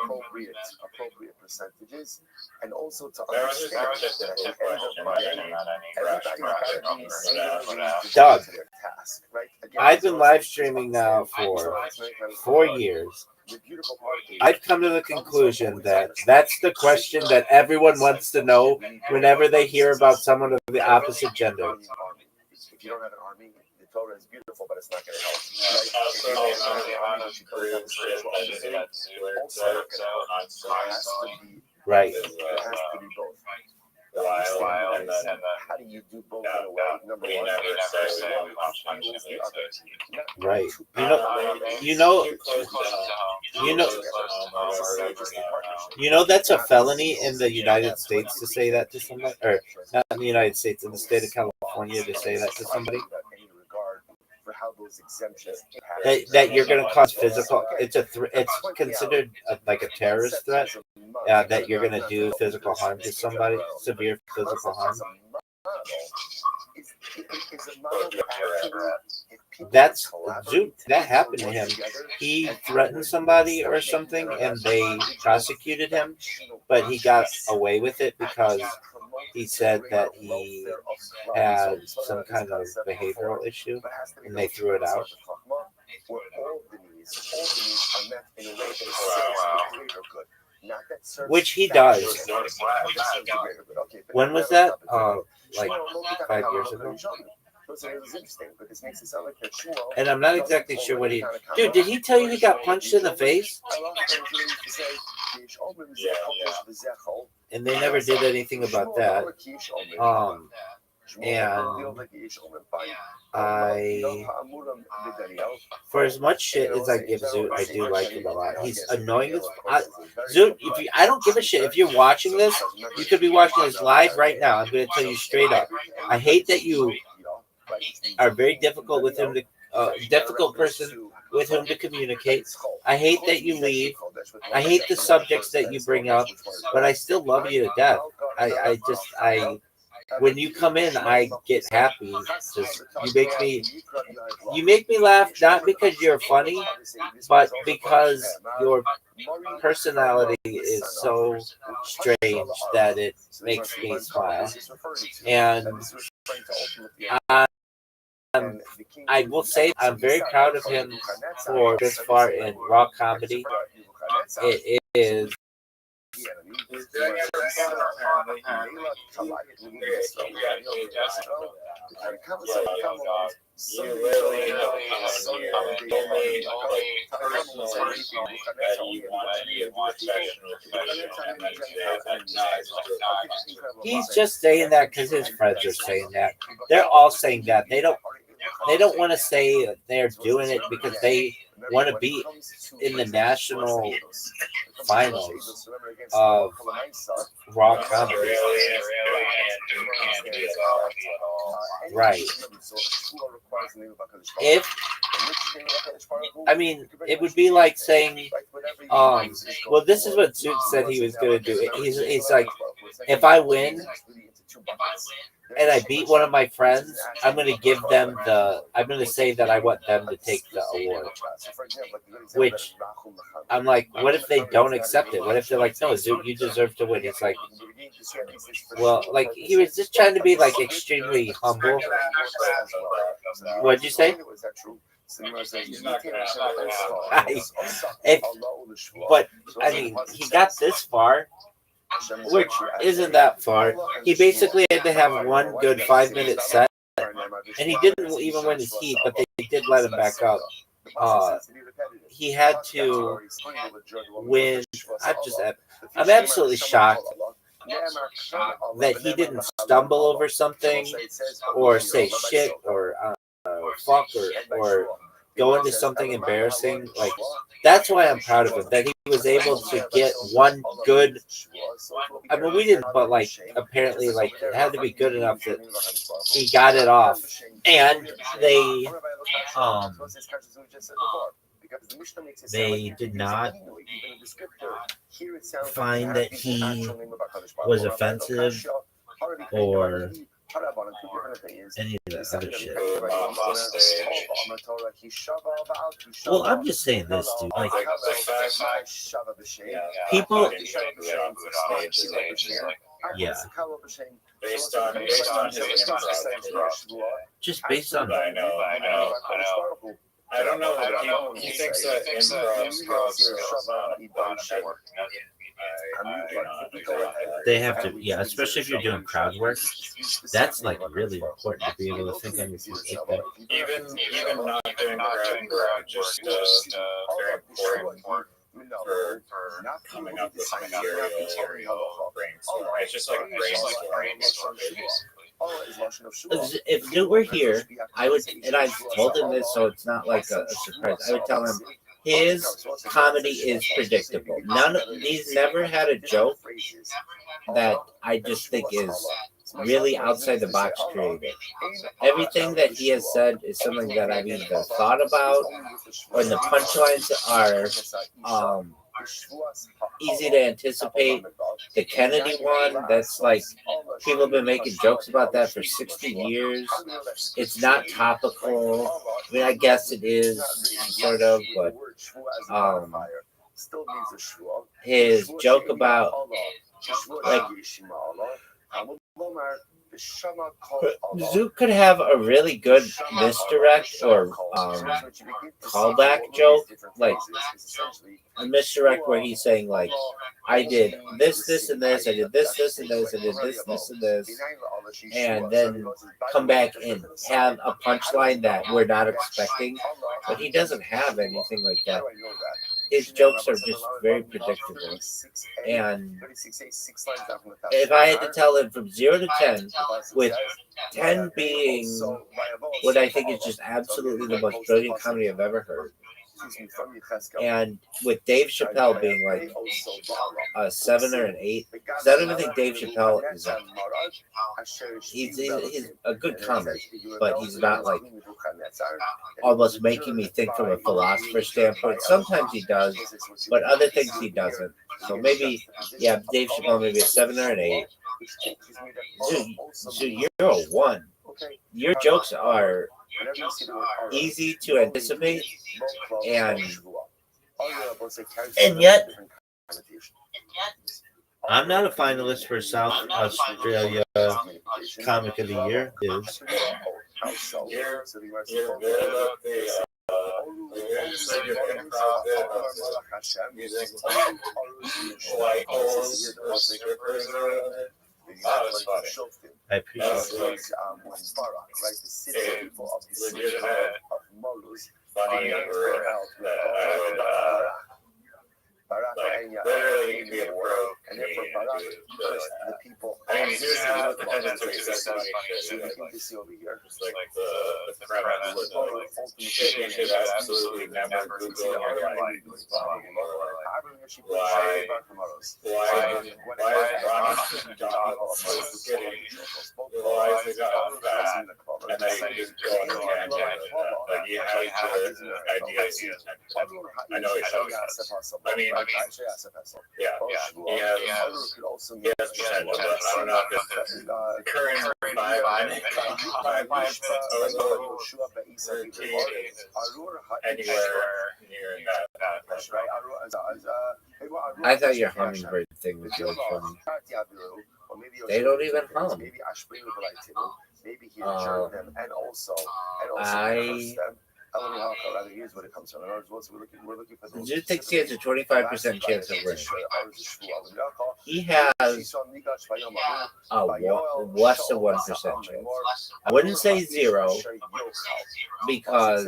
Appropriate percentages, and also to There was understand just that a at the tip end of question the day, that any everybody's restaurant got could to be singularly Doug, devoted to their task, right? Again, I've been so live it's streaming now for very 4 years. the beautiful part is I've come to the conclusion that that's the question that everyone wants to know whenever they hear about someone of the opposite gender. if you don't have an army, the Torah is beautiful, but it's not going to help. Also, the amount of crews that Stewart serves out on site Right. It has to be both. while and then How do you do both in a way? Number we one, never say one how fuels much the it other. is. Right. You know that's a felony in the United States to say that to somebody, or not in the United States, in the state of California to say that to somebody. For how those exemptions That you're going to cause physical. It's considered like a terrorist threat. That you're going to do physical harm to somebody, severe physical harm. That's Zoot. That happened to him. He threatened somebody or something, and they prosecuted him, but he got away with it because he said that he had some kind of behavioral issue, and they threw it out. Which he does. When was that? Like 5 years ago. And I'm not exactly sure what he. Dude, did he tell you he got punched in the face? And they never did anything about that. And for as much shit as I give Zoot, I do like him a lot. He's annoying as Zoot. I don't give a shit if you're watching this. You could be watching this live right now. I'm going to tell you straight up. I hate that you are very difficult with him to difficult person with whom to communicate. I hate that you leave. I hate the subjects that you bring up, but I still love you to death. I when you come in, I get happy. You make me laugh not because you're funny, but because your personality is so strange that it makes me smile. And I will say I'm very proud of him for this far in raw comedy. It is. He's just saying that because his friends are saying that. They're all saying that. They don't want to say they're doing it because they want to be in the national finals of raw comedy. Right. It would be like saying, well, this is what Zoot said he was going to do. He's like, if I win and I beat one of my friends, I'm going to say that I want them to take the award. Which, I'm like, what if they don't accept it? What if they're like, no, Zoot, you deserve to win? He's like, well, like, he was just trying to be, like, extremely humble. What'd you say? But, I mean, he got this far, which isn't that far. He basically had to have one good 5-minute set, and he didn't even win his heat, but they did let him back up. He had to win. I'm absolutely shocked that he didn't stumble over something or say shit or fuck or go into something embarrassing. Like, that's why I'm proud of him, that he was able to get one good. I mean, we didn't, but like apparently, like it had to be good enough that he got it off, and they did not find that he was offensive or any of that other shit. Off stage. Well, I'm just saying this, dude. Like, The fact, people, off the stage is like yeah, based on his improv. just based on I know. I don't know. He thinks that improv's they have to, yeah, especially if you're doing crowd work. That's like really important to be able to think on your feet like that. even not doing crowd work, just very important for coming up with material brainstorm. It's just like brainstorming. If Newt were here, I would, and I've told him this, so it's not like a surprise. I would tell him his comedy is predictable. He's never had a joke that I just think is really outside the box creative. Everything that he has said is something that I've either thought about, or the punchlines are easy to anticipate. The Kennedy one, that's like, people have been making jokes about that for 60 years. It's not topical. I mean, I guess it is, sort of, but his joke about, like, Zook could have a really good misdirect or callback joke, like a misdirect where he's saying, like, I did this, this, and this, I did this, this, and this, I did this, this, and this, and then come back and have a punchline that we're not expecting, but he doesn't have anything like that. His jokes are just very predictable. And if I had to tell him from 0 to 10, with 10 being what I think is just absolutely the most brilliant comedy I've ever heard, and with Dave Chappelle being like a 7 or an 8, because I don't even think Dave Chappelle is like, he's a good comic, but he's not like almost making me think from a philosopher standpoint. Sometimes he does, but other things he doesn't. So maybe, yeah, Dave Chappelle maybe a 7 or an 8. So you're a 1. Your jokes are easy to anticipate, and yet I'm not a finalist for South Australia Comic of the Year. Is You're good about the white holes or strippers or whatever. That was funny. I appreciate it. Legitimate funny or that I would like literally be a pro comedian. I mean, he's just have the potential to accept funny shit. Just like the premise with like shit you should absolutely never Google in your life. Why is Ronald getting, why is the dog fat? And then you can just go on a tangent. Like, he has the ideas. I know he shows us. I mean, yeah, he has potential, but I don't know if it's the current vibe anywhere near that. I thought your hummingbird thing was really funny. They don't even hum. Zoo thinks he has a 25% chance of winning. He has a less than 1% chance. I wouldn't say 0, because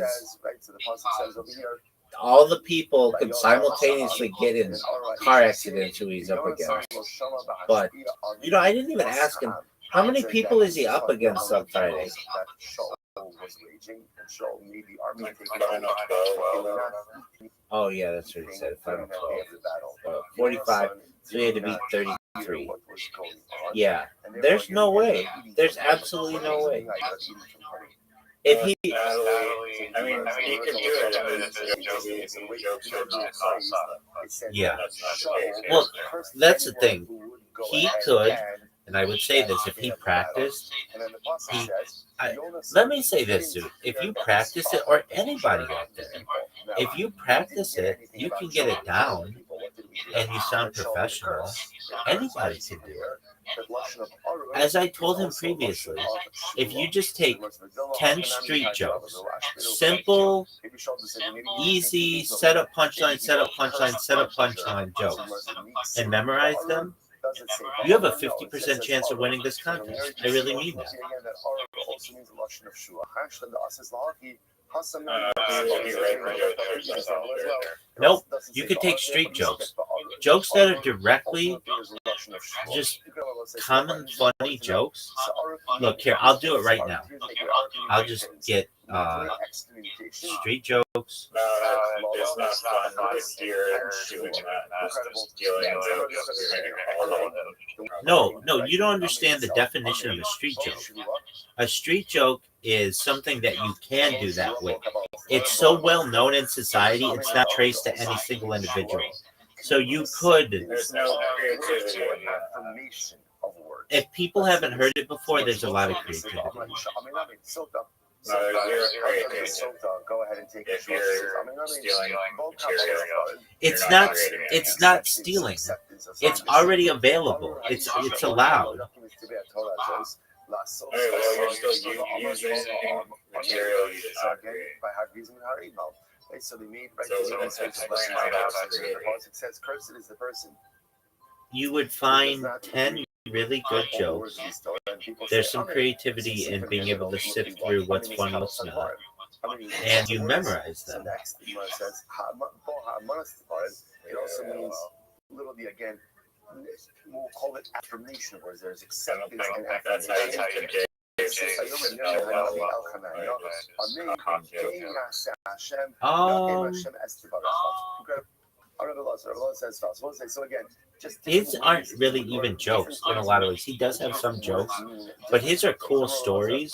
all the people could simultaneously get in car accidents who he's up against. But, I didn't even ask him, how many people is he up against on Friday? Oh, yeah, that's what he said. Final 12. 45. So he had to beat 33. Yeah. There's no way. There's absolutely no way. If he, I mean, he could do it. Yeah. Well, that's the thing. He could, and I would say this, if he practiced, let me say this, dude. If you practice it, or anybody out there, if you practice it, you can get it down, and you sound professional. Anybody can do it. As I told him previously, if you just take 10 street jokes, simple, easy, set up punchline, set up punchline, set up punchline jokes, and memorize them, you have a 50% chance of winning this contest. I really mean that. Nope. You could take street jokes. Jokes that are directly just common funny jokes. Look here, I'll do it right now. I'll just get street jokes. It's not fun if you're doing that. No, you don't understand the definition of a street joke. A street joke is something that you can do that with. It's so well known in society, it's not traced to any single individual. So you could, There's no creativity in that. if people haven't heard it before, there's a lot of creativity. No, you're creative. Go ahead and take If you're stealing material, It's not stealing. It's already available. It's allowed. Alright, well, you're still using material you did not create. So they made So explain how that's created. says cursed is the person. You would find 10 really good jokes. There's some creativity in being able to sift through what's fun and what's not. And you memorize them. Next, the Gemara says, it also means literally again, we'll call it affirmation, where there's I don't acceptance and think that's how you affirmation. convey So again, His aren't really even jokes in a lot of ways. He does have some jokes, but his are cool stories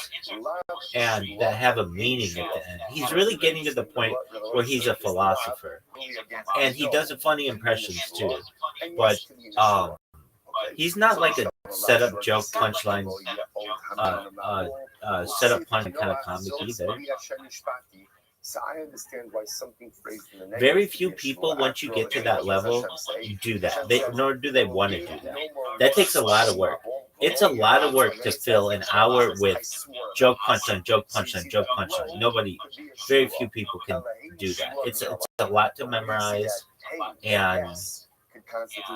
and that have a meaning at the end. He's really getting to the point where he's a philosopher, and he does funny impressions too. But he's not like a setup joke punchline, setup punchline kind of comic either. So I understand why something phrased in the negative. Very few people, once you get to that level, do that. Nor do they want to do that. That takes a lot of work. It's a lot of work to fill an hour with joke punchline, joke punchline, joke punchline. Very few people can do that. It's a lot to memorize, and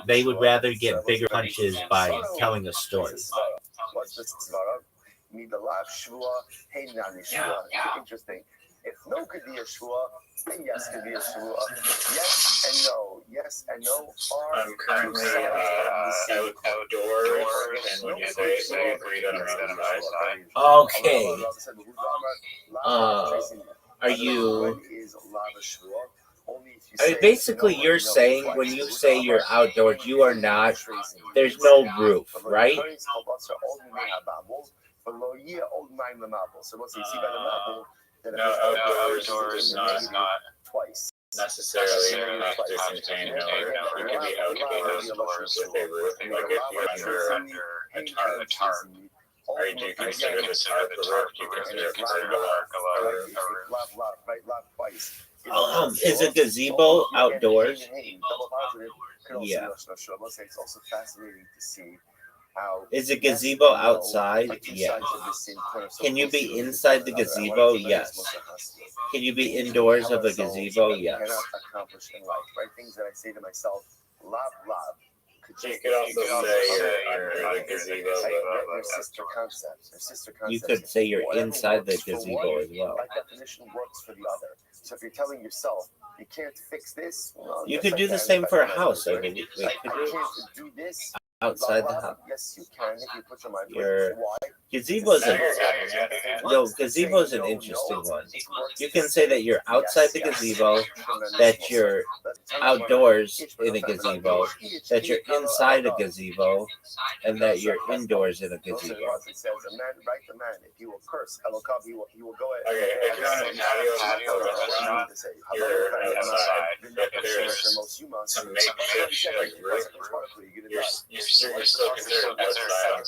they would rather get bigger punches by telling a story. Interesting. If no could be a shua, and yes could be a shua. Yes and no. Yes and no are. I'm currently outdoors, and when you say it, I agree that I'm outside. Okay. Are you? I mean, basically, you're saying when you say you're outdoors, you are not. There's no roof, right? No, outdoors is not twice necessarily enough to contain an odor. You can be outdoors with a roof, like if you're under a tarp. Or do you consider the tarp a roof? Do you consider a Is a gazebo outdoors? Yeah. It's also fascinating to see how. Is a gazebo outside? Yeah. Can you be inside the gazebo? Yes. Can you be indoors of a gazebo? Yes. Accomplish in life, right? Things that I say to myself, love. You could also say you're under the gazebo. They're sister concepts. You could say you're inside the gazebo as well. My definition works for the other. So if you're telling yourself you can't fix this, well, You yes, could I do the can, same if for I a can. house. I mean, you I could can't do this outside the house. Yes, you can if you put your mind to You're- it. Why? Gazebo's an interesting one. You can say that you're outside the gazebo, that you're outdoors in a gazebo, that you're inside a gazebo, and that you're indoors in a gazebo. It says a man, right? The man, if he will curse, he will go ahead. Okay, if you're on a patio restaurant, you're outside. If there's some makeshift like roof, you're still considered outside the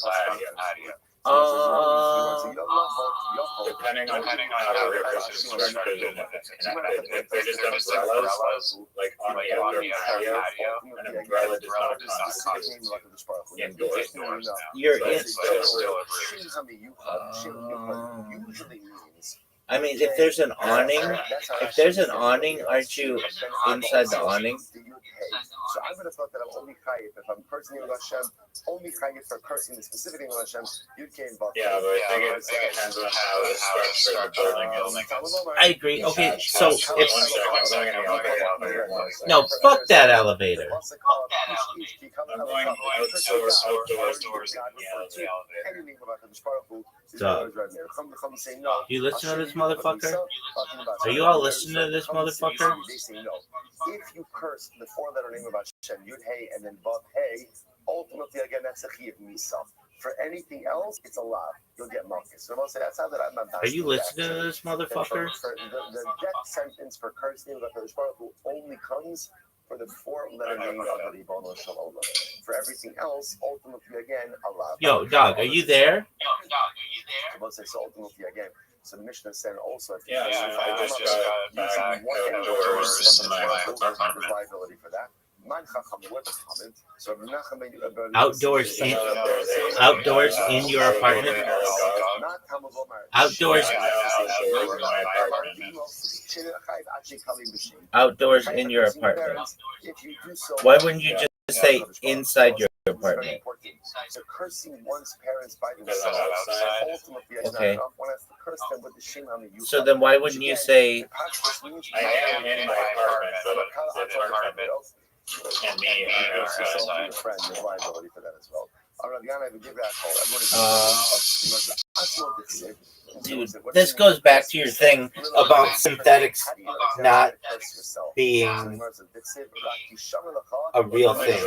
patio. Depending on how the roof is constructed and if it's connected. If they're just umbrellas, like on the outdoor patio, an umbrella does not constitute indoors. You're in. Usually means. I mean, if there's an awning, aren't you inside the awning? So I would have thought that I'm only chayiv if I'm cursing in Hashem, only chayiv for cursing the specific name of Hashem. You'd came back. Yeah, but I think it depends on how the structure of the building is. I agree. Okay, so if One second, I'm going in the elevator. no, fuck that elevator. I'm going outdoors in the elevator. Dog. You listen to this motherfucker? Are you all listening to this motherfucker? If you curse the four-letter name of Hashem, Yud Hey, and then Vav Hey, ultimately again that's a chiyuv misa. For anything else, it's a lot. You'll get malchus. So I'll say that's how that I'm not. Are you listening to this motherfucker? The death sentence for cursing the Hakadosh Baruch Hu only comes for the four-letter name of the Ribono Shel Olam. For everything else, ultimately again, Allah. Yo, dog, are you there? So ultimately again. So the Mishnah said also, if I just got back outdoors in my apartment. Liability for that. Outdoors in your apartment. Outdoors in your apartment. Why wouldn't you just say inside your apartment? So cursing one's parents by themselves ultimately is not enough. One has to curse them with the shame on the. So then why wouldn't you say? I am in my apartment, but the apartment and me outside. Your friend, there's liability for that as well. Dude, this goes back to your thing about synthetics not being a real thing.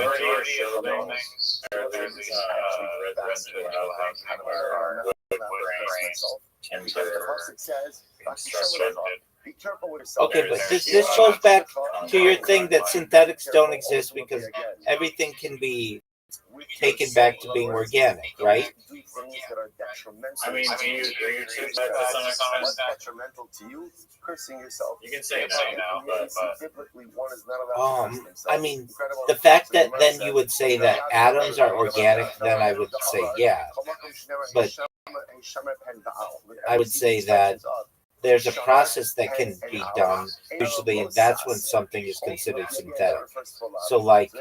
Okay, but this goes back to your thing that synthetics don't exist because everything can be taken back to being organic, right? I mean, do you choose that to some extent? Detrimental to you, cursing yourself. You can say no now, but biblically one is not allowed to I mean, the fact that then you would say that atoms are organic, then I would say yeah. But I would say that there's a process that can be done usually, and that's when something is considered synthetic. So like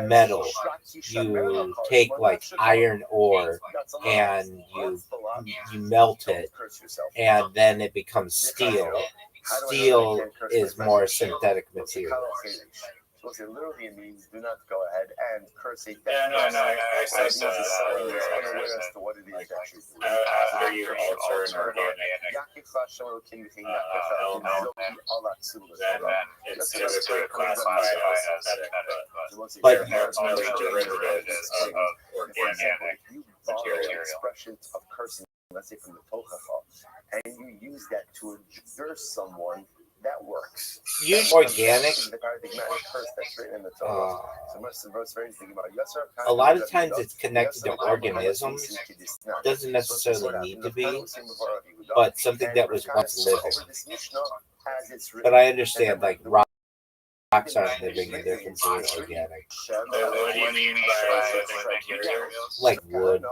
metal, you take like iron ore and you melt it and then it becomes steel. Steel is more synthetic material. So it literally means do not go ahead and curse a death. Yeah, no, I said that. After you alter an organic element, then it's typically classified as synthetic, but they're ultimately derivatives of organic material. Expressions of cursing, let's say from the Tochacha, and you use that to endure someone. That works. Use organic. A lot of times it's connected to organisms. Doesn't necessarily need to be, but something that was once living. But I understand, like rocks aren't living and they're considered organic. What do you mean by living material? Like wood.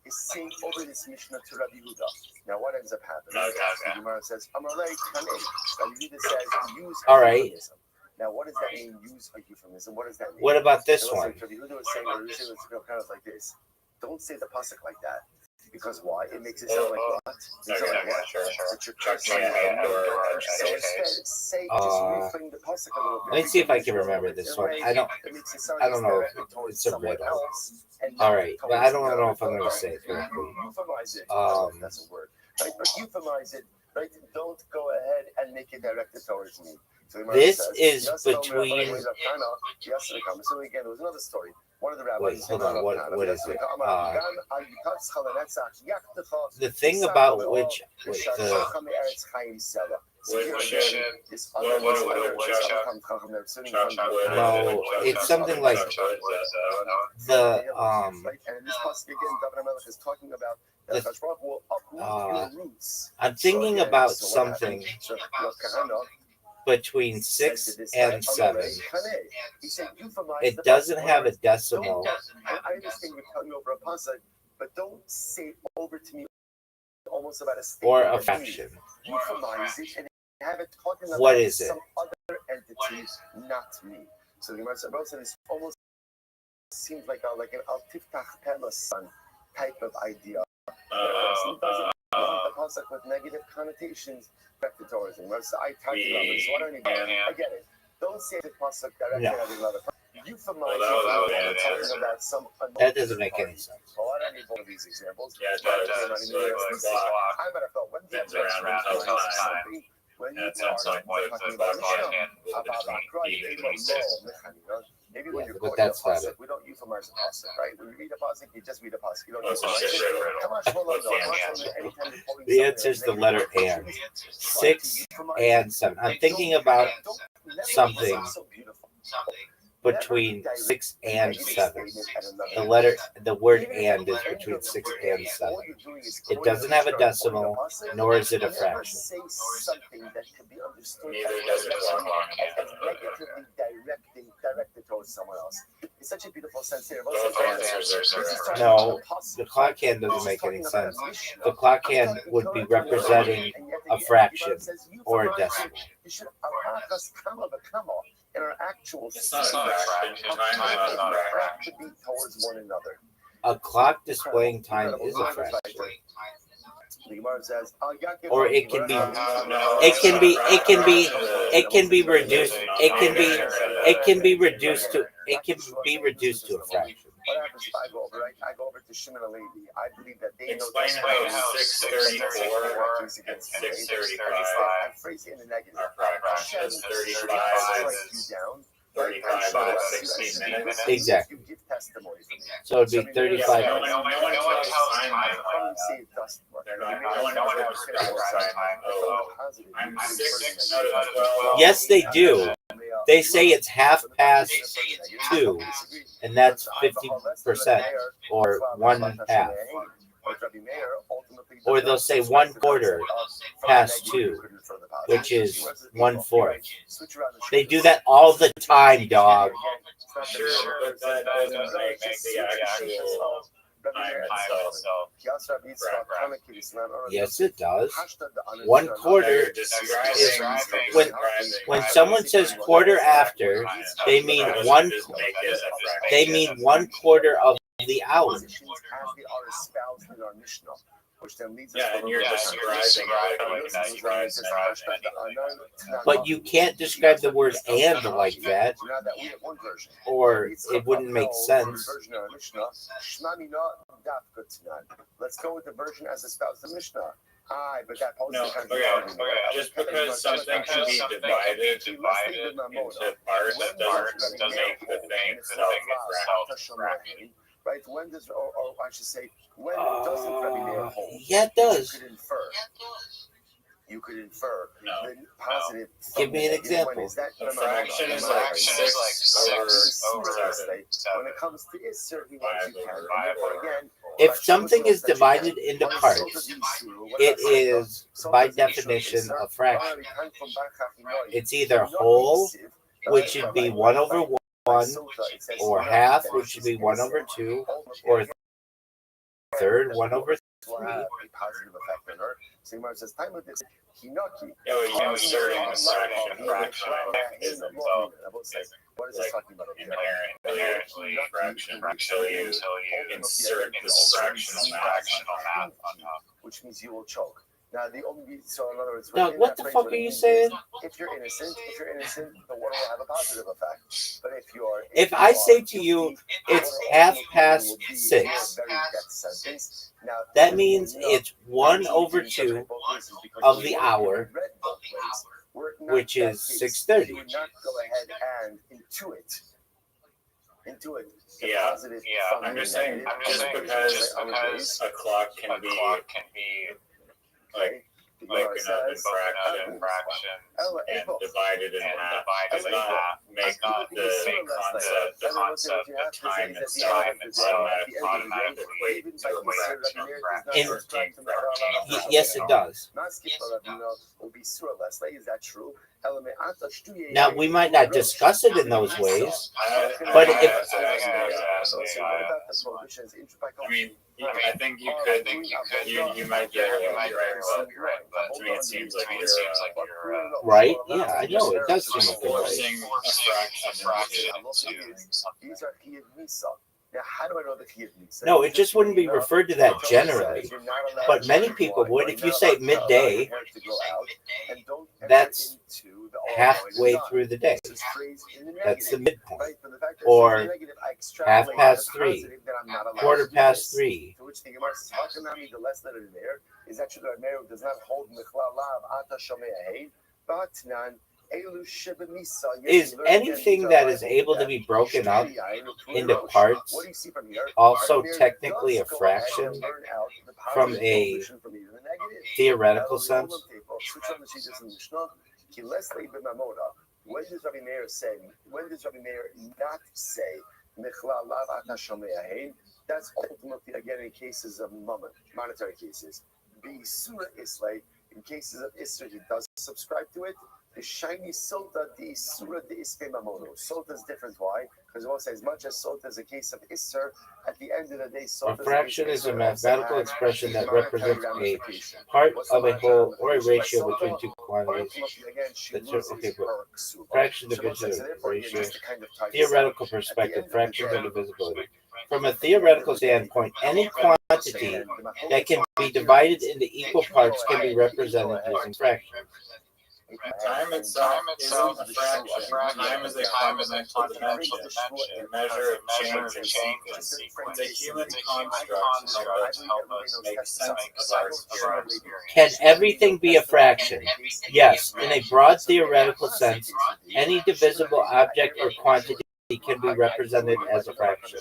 Is saying over this Mishnah to Rabbi Yehuda. Now, what ends up happening? The Gemara says, "Amalei Kanei." Rabbi Yehuda says, "Use a euphemism." Now, what does that mean? Use a euphemism. What does that mean? What about this one? Rabbi Yehuda was saying, kind of like this. Don't say the pasuk like that. Because why? It makes it sound like what? It sounds like what? Sure. That you're cursing him. So instead, say, just reframe the pasuk a little bit. Let me see if I can remember this one. I don't know if it's a riddle. All right, but I don't know if I'm going to say it correctly. Euphemize it. That's a word. Right? But euphemize it. Right? Don't go ahead and make it directed towards me. So this is between. So again, there was another story. One of the rabbis. Wait, hold on. What is it? The thing about which no, it's something like the I'm thinking about something between 6 and 7. It doesn't have a decimal. I understand you're cutting over a pasuk, but don't say over to me almost about a statement Or a fraction. Euphemize it and have it talking about What is it? some other entity, not me. So the Gemara said this almost seems like an al tiftach pelasan type of idea. It doesn't the pasuk with negative connotations. Towards him. So I talked about this. So I get it. Don't say the pasuk directly at another. Euphemize talking about some. That doesn't make any sense. Well, I don't need one of these examples. Yeah, it does. I better felt when Depends around something. when you That sounds like what talking the about maybe when you're but that's not it. we don't euphemize the pasuk, right? When you read a pasuk, you just read a pasuk. You don't That's euphemize just it. right. Come on, hold on, anytime you're quoting The answer is the letter and. 6 and 7. I'm thinking about something between 6 and 7. The word and is between 6 and 7. It doesn't have a decimal, nor is it a fraction. Say something that could be understood Neither does it as negatively directed towards someone else. It's such a beautiful sense here. No, the clock hand doesn't make any sense. The clock hand would be representing a fraction or a decimal. You should in our actual It's not a fraction. Time is not a fraction. to be towards one another. A clock displaying time is a fraction. The Gemara says, Or it can be reduced to a fraction. What happens if I go over to Shimon and Levi? I believe that they know Explain how 634 and 635 I phrase it in the negative. are 35 is 16 minutes. Exactly. You give testimony from that. So it'd be 35. No one tells time I'm 6 out of 12. Yes, they do. They say it's 2:30, and that's 50%, or 1/2. Or they'll say 2:15, which is 1/4. They do that all the time, dog. Sure, but that doesn't make the actual time itself. Yes, it does. 1/4 is when someone says quarter after, they mean one. They mean 1/4 of the hour. And you're describing But you can't describe the word "and" like that, or it wouldn't make sense. Let's go with the version as espoused the Mishnah. But that just because something can be divided into parts doesn't make the thing itself a fraction. Right? When does, or I should say, when doesn't Rabbi Meir hold? Yeah, it does. You could infer No. the positive. Give me an example. Is that A fraction is like 6 over 7. When it comes to Isser, he wants you can. Again, If something is divided into parts, it is by definition a fraction. It's either whole, which should be 1/1, or half, which should be 1/2, or third, 1/3, will have a positive effect on her. So Gemara says, time with this, Hinaki. Yeah, well, you inserting a fraction is itself. What is this talking about? Inherently fraction until you insert this fractional math on top. Which means you will choke. Now, the only so in other words, Now, what the fuck are you saying? If you're innocent, the water will have a positive effect. But if I say to you, it's 6:30, that means it's 1/2 of the hour, which is 6:30. You would not go ahead and intuit. Yeah. I'm just saying, just because a clock can be like another fraction and divided in half does not make the concept of time itself automatically equate to a fraction. Yes, it does. Is that true? Now, we might not discuss it in those ways, but if I mean, I think you could. You might get it right, but to me it seems like you're right. Yeah, I know it does seem like forcing a fraction into something. Now, how do I know the Chiyuv Nisa? No, it just wouldn't be referred to that generally. But many people would. If you say midday, that's halfway through the day. That's the midpoint. Or 3:30, 3:15. To which the Gemara says, how can that be the less letter there? Is that true that Meir does not hold Mechlal Lav Ata Shomei Hein? But Nan. Is anything that is able to be broken up into parts also technically a fraction from a theoretical sense? When does Rabbi Meir say? When does Rabbi Meir not say Mechlal Lav Ata Shomei Hein? That's ultimately again in cases of monetary cases. B'Isura Islay, in cases of Isra, he does subscribe to it. The shiny sota the Isura the Ispe Mamono. Sota is different. Why? Because it will say as much as sota is a case of Isser, at the end of the day, sota. A fraction is a mathematical expression that represents a part of a whole or a ratio between two quantities. Okay, but fraction division ratio. Theoretical perspective, fractions are divisibility. From a theoretical standpoint, any quantity that can be divided into equal parts can be represented using fractions. Time itself is a fraction. Time is a fundamental dimension, a measure of change and sequence. It's a human construct to help us make sense of our experience. Can everything be a fraction? Yes. In a broad theoretical sense, any divisible object or quantity can be represented as a fraction.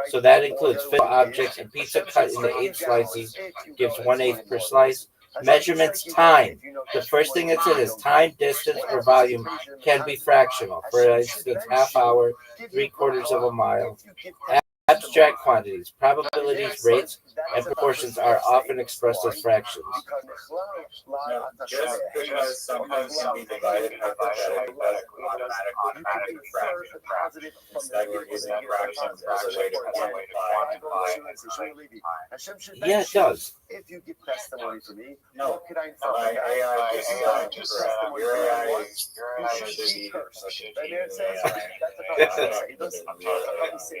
So that includes physical objects. A pizza cut into 8 slices gives 1/8 per slice. Measurements, time. The first thing it said is time, distance, or volume can be fractional. For instance, half hour, 3/4 of a mile. Abstract quantities, probabilities, rates, and proportions are often expressed as fractions. No, just because something can be divided hypothetically, automatically fraction. Instead, we're using fractions as a way to quantify. Yeah, it does. If you give testimony to me, No, what could I my AI is your AI should be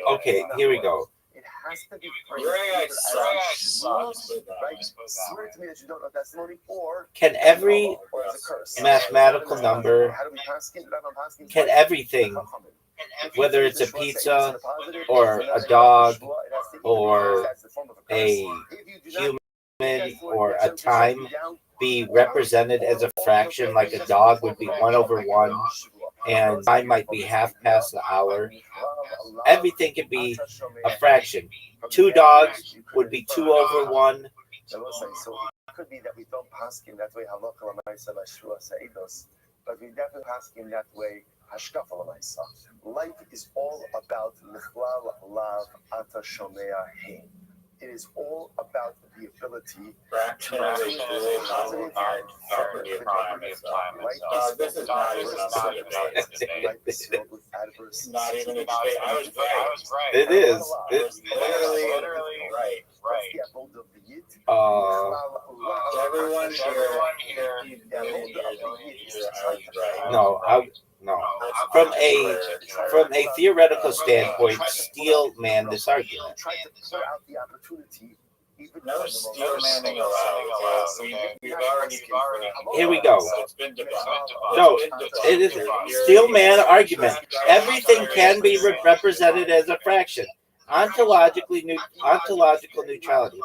Okay, here we go. It has to be your AI sucks. right? Swear to me that you don't know testimony, or Can every or it's a curse. mathematical number, How do we paskin? can everything, whether it's a pizza or a dog or a human or a time, be represented as a fraction? Like a dog would be 1/1 and time might be half past the hour. Everything can be a fraction. 2 dogs would be 2/1. So it could be that we don't paskin that way halakha l'maisa l'shua seidos, but we definitely paskin that way hashkafa l'maisa. Life is all about michlal lav ata shomea hein. It is all about the ability Fraction is a truly hard property of time. This is not even a debate. life is filled with adverse Not even a debate. I was right. It is. Literally Right. Everyone here. No, no. From a theoretical standpoint, steel man this argument. No steel manning allowed. We've already confirmed. Here we go. It's been debunked. No, it is steel man argument. Everything can be represented as a fraction. Ontological neutrality.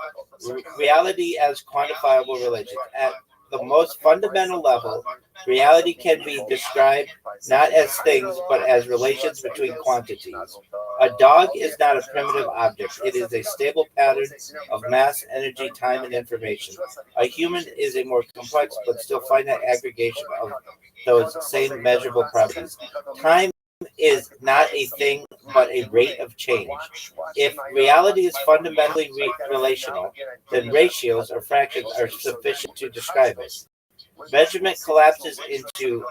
Reality as quantifiable relations. At the most fundamental level, reality can be described not as things, but as relations between quantities. A dog is not a primitive object. It is a stable pattern of mass, energy, time, and information. A human is a more complex but still finite aggregation of those same measurable properties. Time is not a thing, but a rate of change. If reality is fundamentally relational, then ratios or fractions are sufficient to describe it. Measurement collapses entities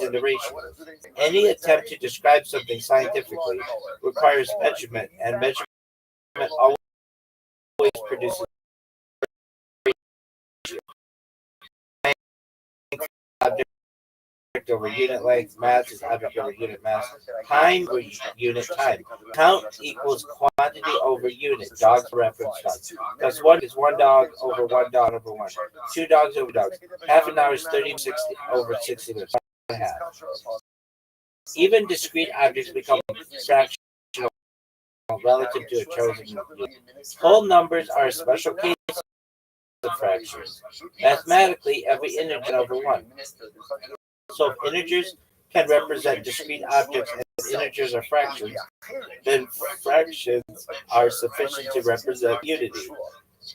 into ratios. Any attempt to describe something scientifically requires measurement, and measurement always produces object over unit length, mass is object over unit mass, time over unit time. Count equals quantity over unit. Dogs reference dogs. Thus, one is one dog over one dog over one. Two dogs over dogs. Half an hour is 30 60 over 60 minutes. One half. Even discrete objects become fractional relative to a chosen unit. Whole numbers are a special case of fractions. Mathematically, every integer over one. So if integers can represent discrete objects and integers are fractions, then fractions are sufficient to represent unity.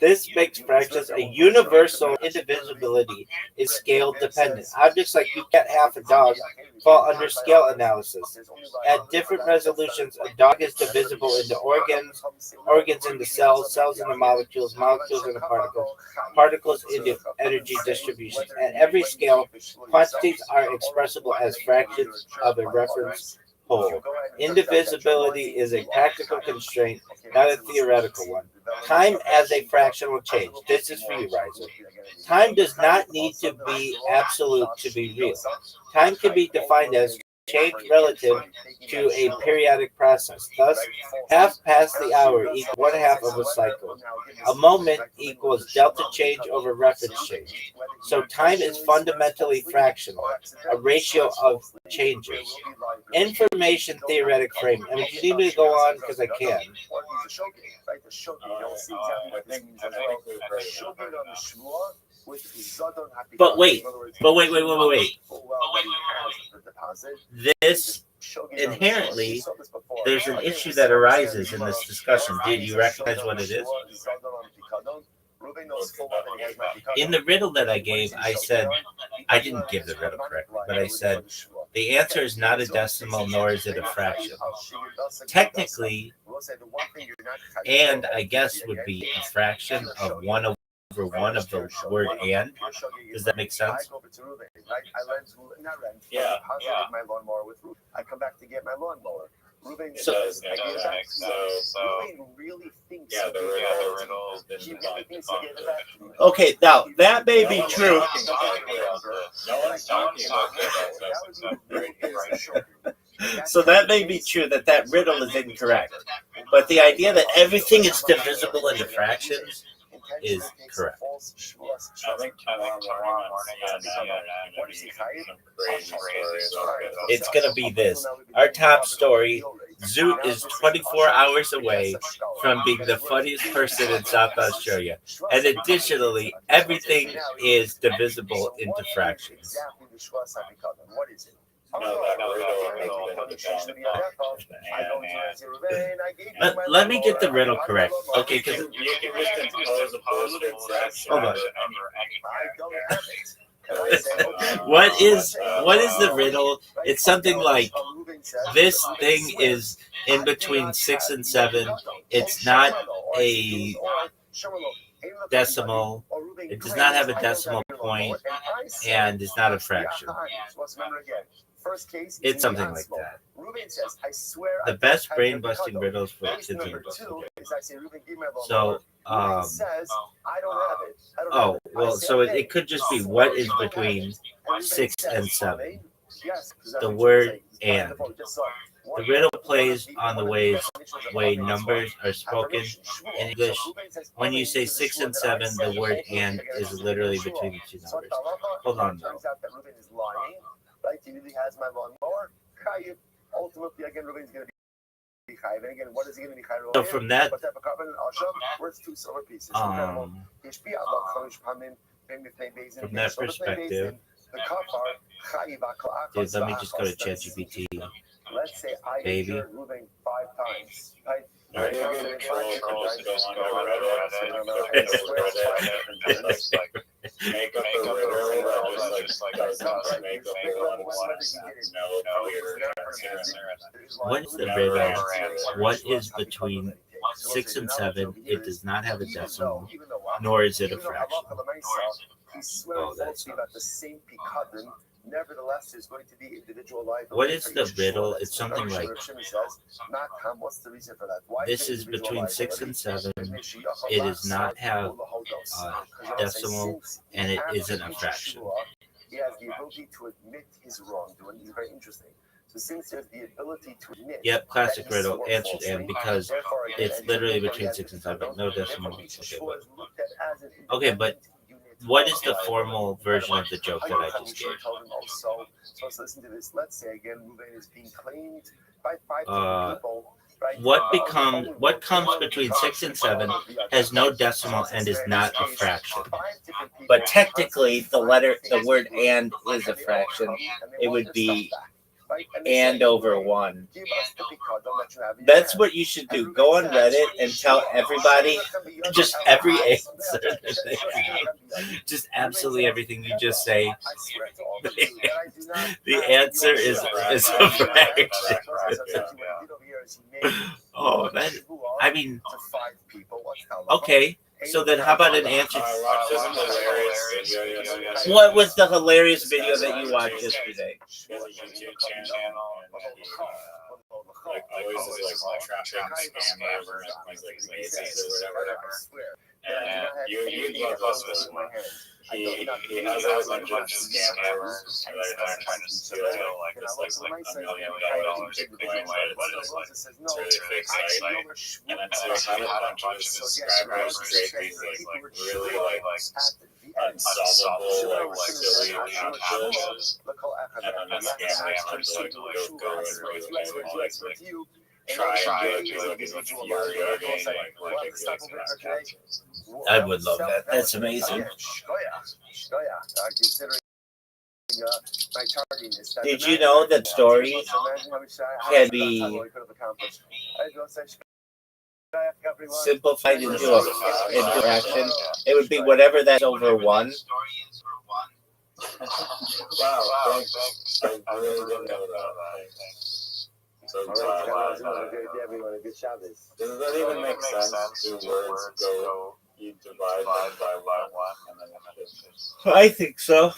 This makes fractions a universal. Indivisibility is scale dependent. Objects like you can't have a dog fall under scale analysis. At different resolutions, a dog is divisible into organs, organs into cells, cells into molecules, molecules into particles, particles into energy distributions. At every scale, quantities are expressible as fractions of a reference whole. Indivisibility is a practical constraint, not a theoretical one. Time as a fraction will change. This is for you, Riser. Time does not need to be absolute to be real. Time can be defined as change relative to a periodic process. Thus, half past the hour equals one half of a cycle. A moment equals delta change over reference change. So time is fundamentally fractional, a ratio of changes. Information theoretic frame. I mean, do you need me to go on? Because I can. But wait. This inherently, there's an issue that arises in this discussion. Did you recognize what it is? In the riddle that I gave, I said, I didn't give the riddle correctly, but I said, the answer is not a decimal, nor is it a fraction. Technically, and I guess would be a fraction of 1 over 1 of the word and. Does that make sense? Yeah. I come back to get my lawnmower. Ruben So- says, Ruben really thinks the riddle has been he really thinks he gave it back to me. Okay, now that may be true. No one's talking about that. So that may be true that riddle is incorrect. But the idea that everything is divisible into fractions is correct. I think It's going to be this. Our top story, Zoot is 24 hours away from being the funniest person in South Australia. And additionally, everything is divisible into fractions. What is it? Let me get the riddle correct. Okay, because you can just impose a positive fraction. hold on. What is the riddle? It's something like this thing is in between 6 and 7. It's not a decimal. It does not have a decimal point, and it's not a fraction. It's something like that. Ruben says, I swear the best brain busting riddles for kids in the book. So, says, I don't have it. oh, well, so it could just be what is between 6 and 7. The word and. The riddle plays on the way numbers are spoken in English. When you say 6 and 7, the word and is literally between the two numbers. Hold on, though. Right? He really has my lawnmower. Ultimately, again, Ruben's going to be chayiv. And again, what is he going to be chayiv? So from that, What type of carbon? Worth 2 silver pieces. from that perspective, dude, let me just go to ChatGPT. Let's say I Baby. injured Ruben 5 times. Right? Right. Make up the What is the riddle? What is between 6 and 7? It does not have a decimal, nor is it a fraction. Oh, that's about the same pikadon. Nevertheless, there's going to be individual liability. What is the riddle? It's something like what's the reason for that? Why this is between 6 and 7. It does not have decimal, and it isn't a fraction. He has the ability to admit his wrongdoing. It's very interesting. So since there's the ability to admit, Yep, classic riddle answered, and because it's literally between 6 and 7, no decimal. Okay, but what is the formal version of the joke that I just gave? So listen to this. Let's say again, Ruben is being claimed by 5 people. Right? What comes between 6 and 7 has no decimal and is not a fraction. But technically, the word and is a fraction. It would be and over 1. That's what you should do. Go on Reddit and tell everybody just every answer that they have. Just absolutely everything you just say. The answer is a fraction. Oh, I mean, okay. So then how about an answer? What was the hilarious video that you watched yesterday? And you love this one. He has a bunch of scammers that are trying to steal like $1 million Bitcoin, but it's really fake site. And then so he had a bunch of subscribers create these really unsolvable silly captchas, and then the scammers tend to go and try and do these infuriating ridiculous captchas. I would love that. That's amazing. Did you know that story can be simplified into a fraction? It would be whatever that's over 1. Wow, thanks. I really didn't know that. So does that even make sense? Do words go, you divide them by 1 and then it's just... I think so.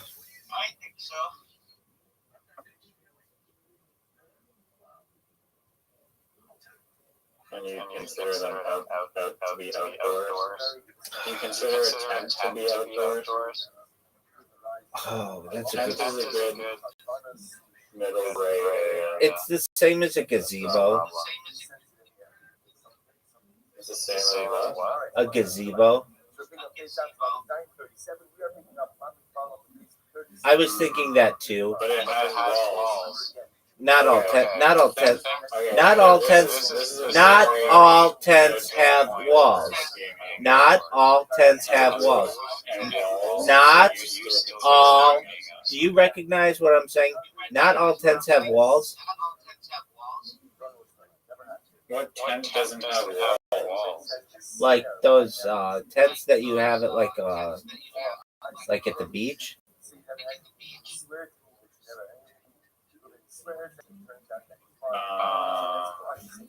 And you consider them out to be outdoors? Do you consider a tent to be outdoors? Oh, that's a good middle gray area. It's the same as a gazebo. It's the same as what? A gazebo. I was thinking that too. But it has walls. Not all tents have walls. Not all tents have walls. Not all. Do you recognize what I'm saying? Not all tents have walls. What tent doesn't have walls? Like those tents that you have at like at the beach.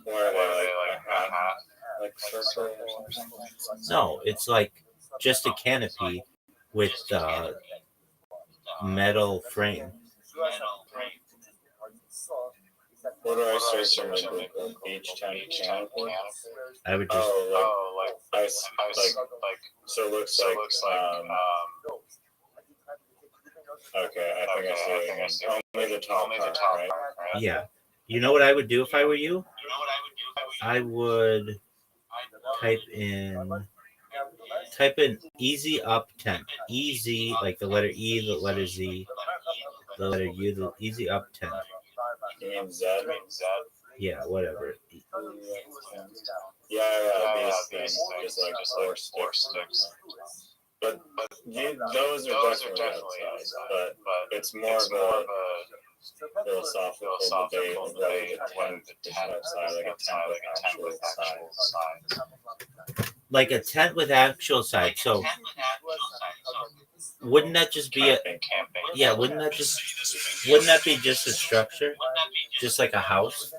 Where are they like circle or something? No, it's like just a canopy with metal frame. What do I search on the Google? Beach tent canopy? I would just So it looks like okay, I think I see what you mean. Only the top part, right? yeah. You know what I would do if I were you? I would type in easy up tent. Easy, like the letter E, the letter Z, the letter U, the easy up tent. You mean Z? Yeah, whatever. Yeah, these things, just like four sticks. But those are definitely outside, but it's more of a philosophical debate of whether the tent is outside, like a tent with actual size. Like a tent with actual sides. So wouldn't that just be Camping. yeah, wouldn't that be just a structure? Just like a house?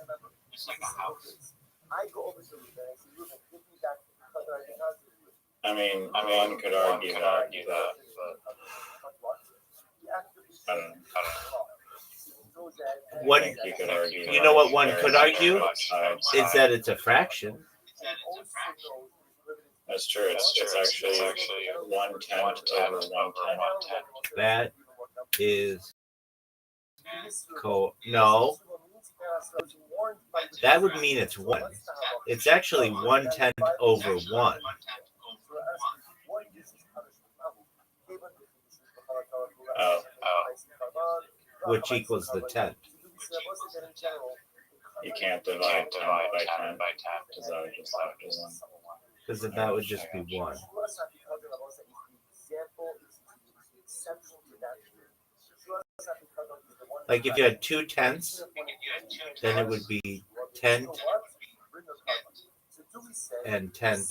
I mean, one could argue that, but I don't know. One, You could argue. you know what one could argue is that it's a fraction. That's true. It's actually 1/10 over 1/10. That is no. That would mean it's 1. It's actually 1/10 over 1. Oh. Which equals the 10th. You can't divide 10 by 10 because that would just have to 1. Because then that would just be 1. Like if you had 2 tenths, then it would be 10 and 10,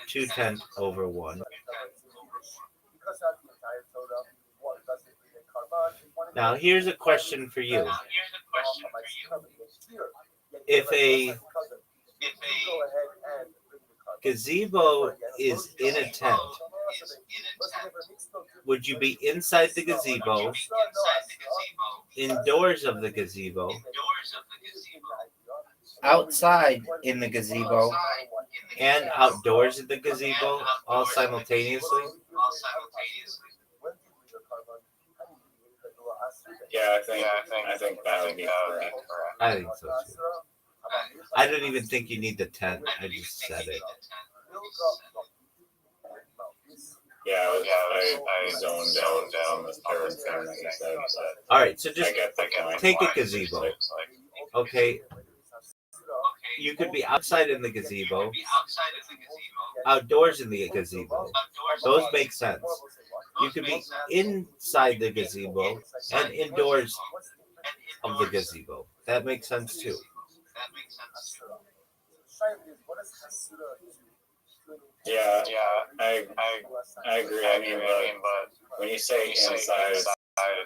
2/10 over 1. Now here's a question for you. If a gazebo is in a tent, would you be inside the gazebo, indoors of the gazebo, outside in the gazebo, and outdoors in the gazebo all simultaneously? Yeah, I think that would be correct. I think so too. I don't even think you need the 10. I just said it. Yeah, I zoned down the third thing that you said. All right, so just I take a gazebo. Okay. You could be outside in the gazebo, outdoors in the gazebo. Those make sense. You could be inside the gazebo and indoors of the gazebo. That makes sense too. Yeah, I agree. I mean, but when you say inside,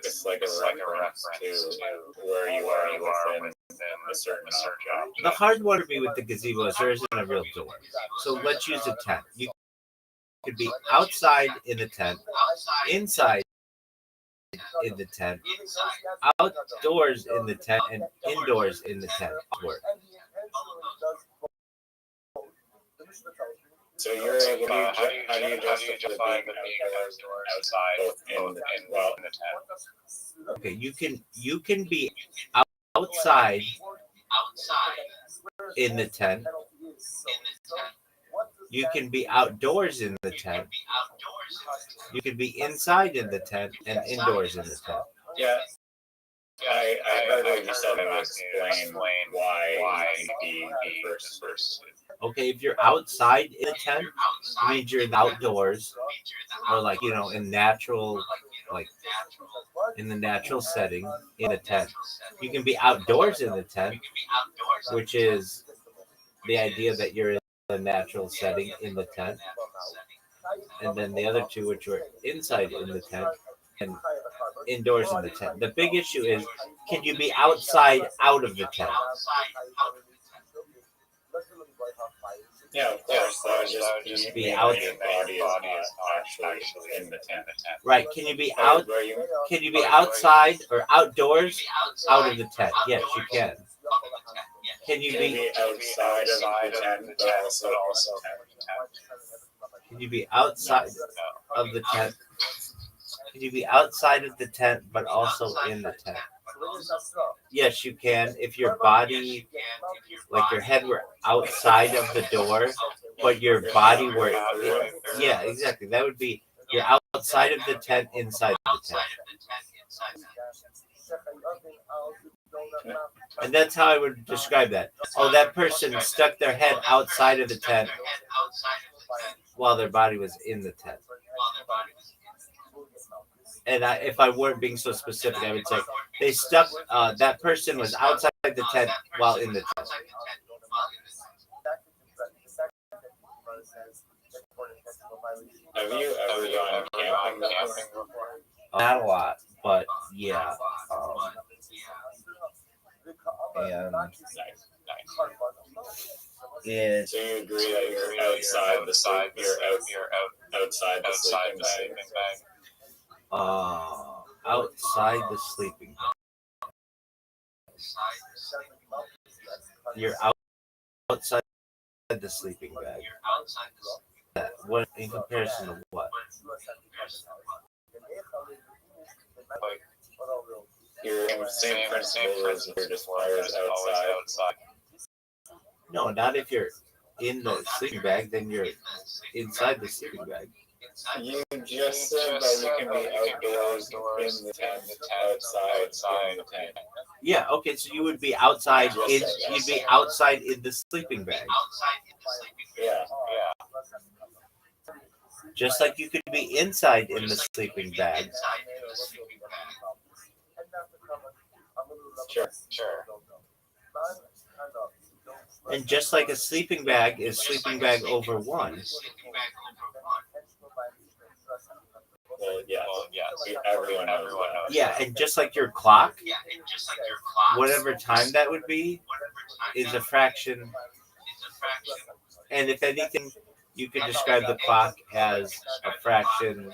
it's like a reference to where you are within a certain object. The hard one to be with the gazebo is there isn't a real door. So let's use a tent. You could be outside in the tent, inside in the tent, outdoors in the tent, and indoors in the tent. So you're able to, how do you justify the being outside in the tent? Okay, you can be outside in the tent. You can be outdoors in the tent. You can be inside in the tent and indoors in the tent. Yeah. I heard what you said and explain why the first. Okay, if you're outside in the tent, it means you're in the outdoors, or like, in natural, like in the natural setting in the tent. You can be outdoors in the tent, which is the idea that you're in the natural setting in the tent. And then the other two, which are inside in the tent and indoors in the tent. The big issue is, can you be outside out of the tent? Yeah, of course. That would just be out. Body actually in the tent. Right? Can you be out? Can you be outside or outdoors out of the tent? Yes, you can. Can you Can be be outside of the tent, but also in the tent. can you be outside of the tent? Can you be outside of the tent but also in the tent? Yes, you can. If your body, like your head, were outside of the door, but your body were, yeah, exactly. That would be you're outside of the tent, inside the tent. And that's how I would describe that. Oh, that person stuck their head outside of the tent while their body was in the tent. And if I weren't being so specific, I would say they stuck. That person was outside the tent while in the tent. Have you ever gone camping before? Not a lot, but yeah. And it, So you agree that you're outside the sleep, outside the sleeping bag? Outside the sleeping bag. You're outside the sleeping bag. What in comparison to what? You're in the same principle as you're just wires outside. No, not if you're in the sleeping bag, then you're inside the sleeping bag. You just said that you can be outdoors in the tent, outside in the tent. Yeah, okay, so you would be outside in you'd be outside in the sleeping bag. Yeah. Just like you could be inside in the sleeping bag. Sure. And just like a sleeping bag is sleeping bag over one. Well, yeah. Everyone knows that. Yeah, and just like your clock, whatever time that would be, is a fraction. And if anything, you could describe the clock as a fraction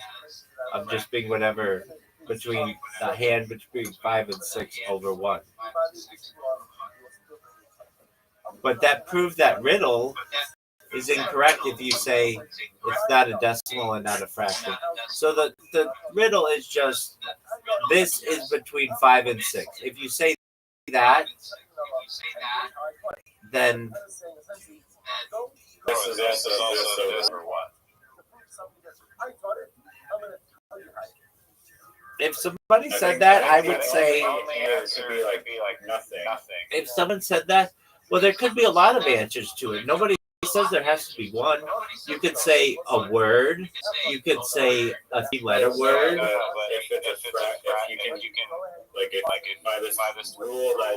of just being whatever between the hand between 5 and 6 over 1. But that proved that riddle is incorrect if you say it's not a decimal and not a fraction. So the riddle is just this is between 5 and 6. If you say that, then This is also this over what? if somebody said that, I would say It could be like nothing. if someone said that, well, there could be a lot of answers to it. Nobody says there has to be one. You could say a word. You could say a 3-letter word. If you can like if by this rule that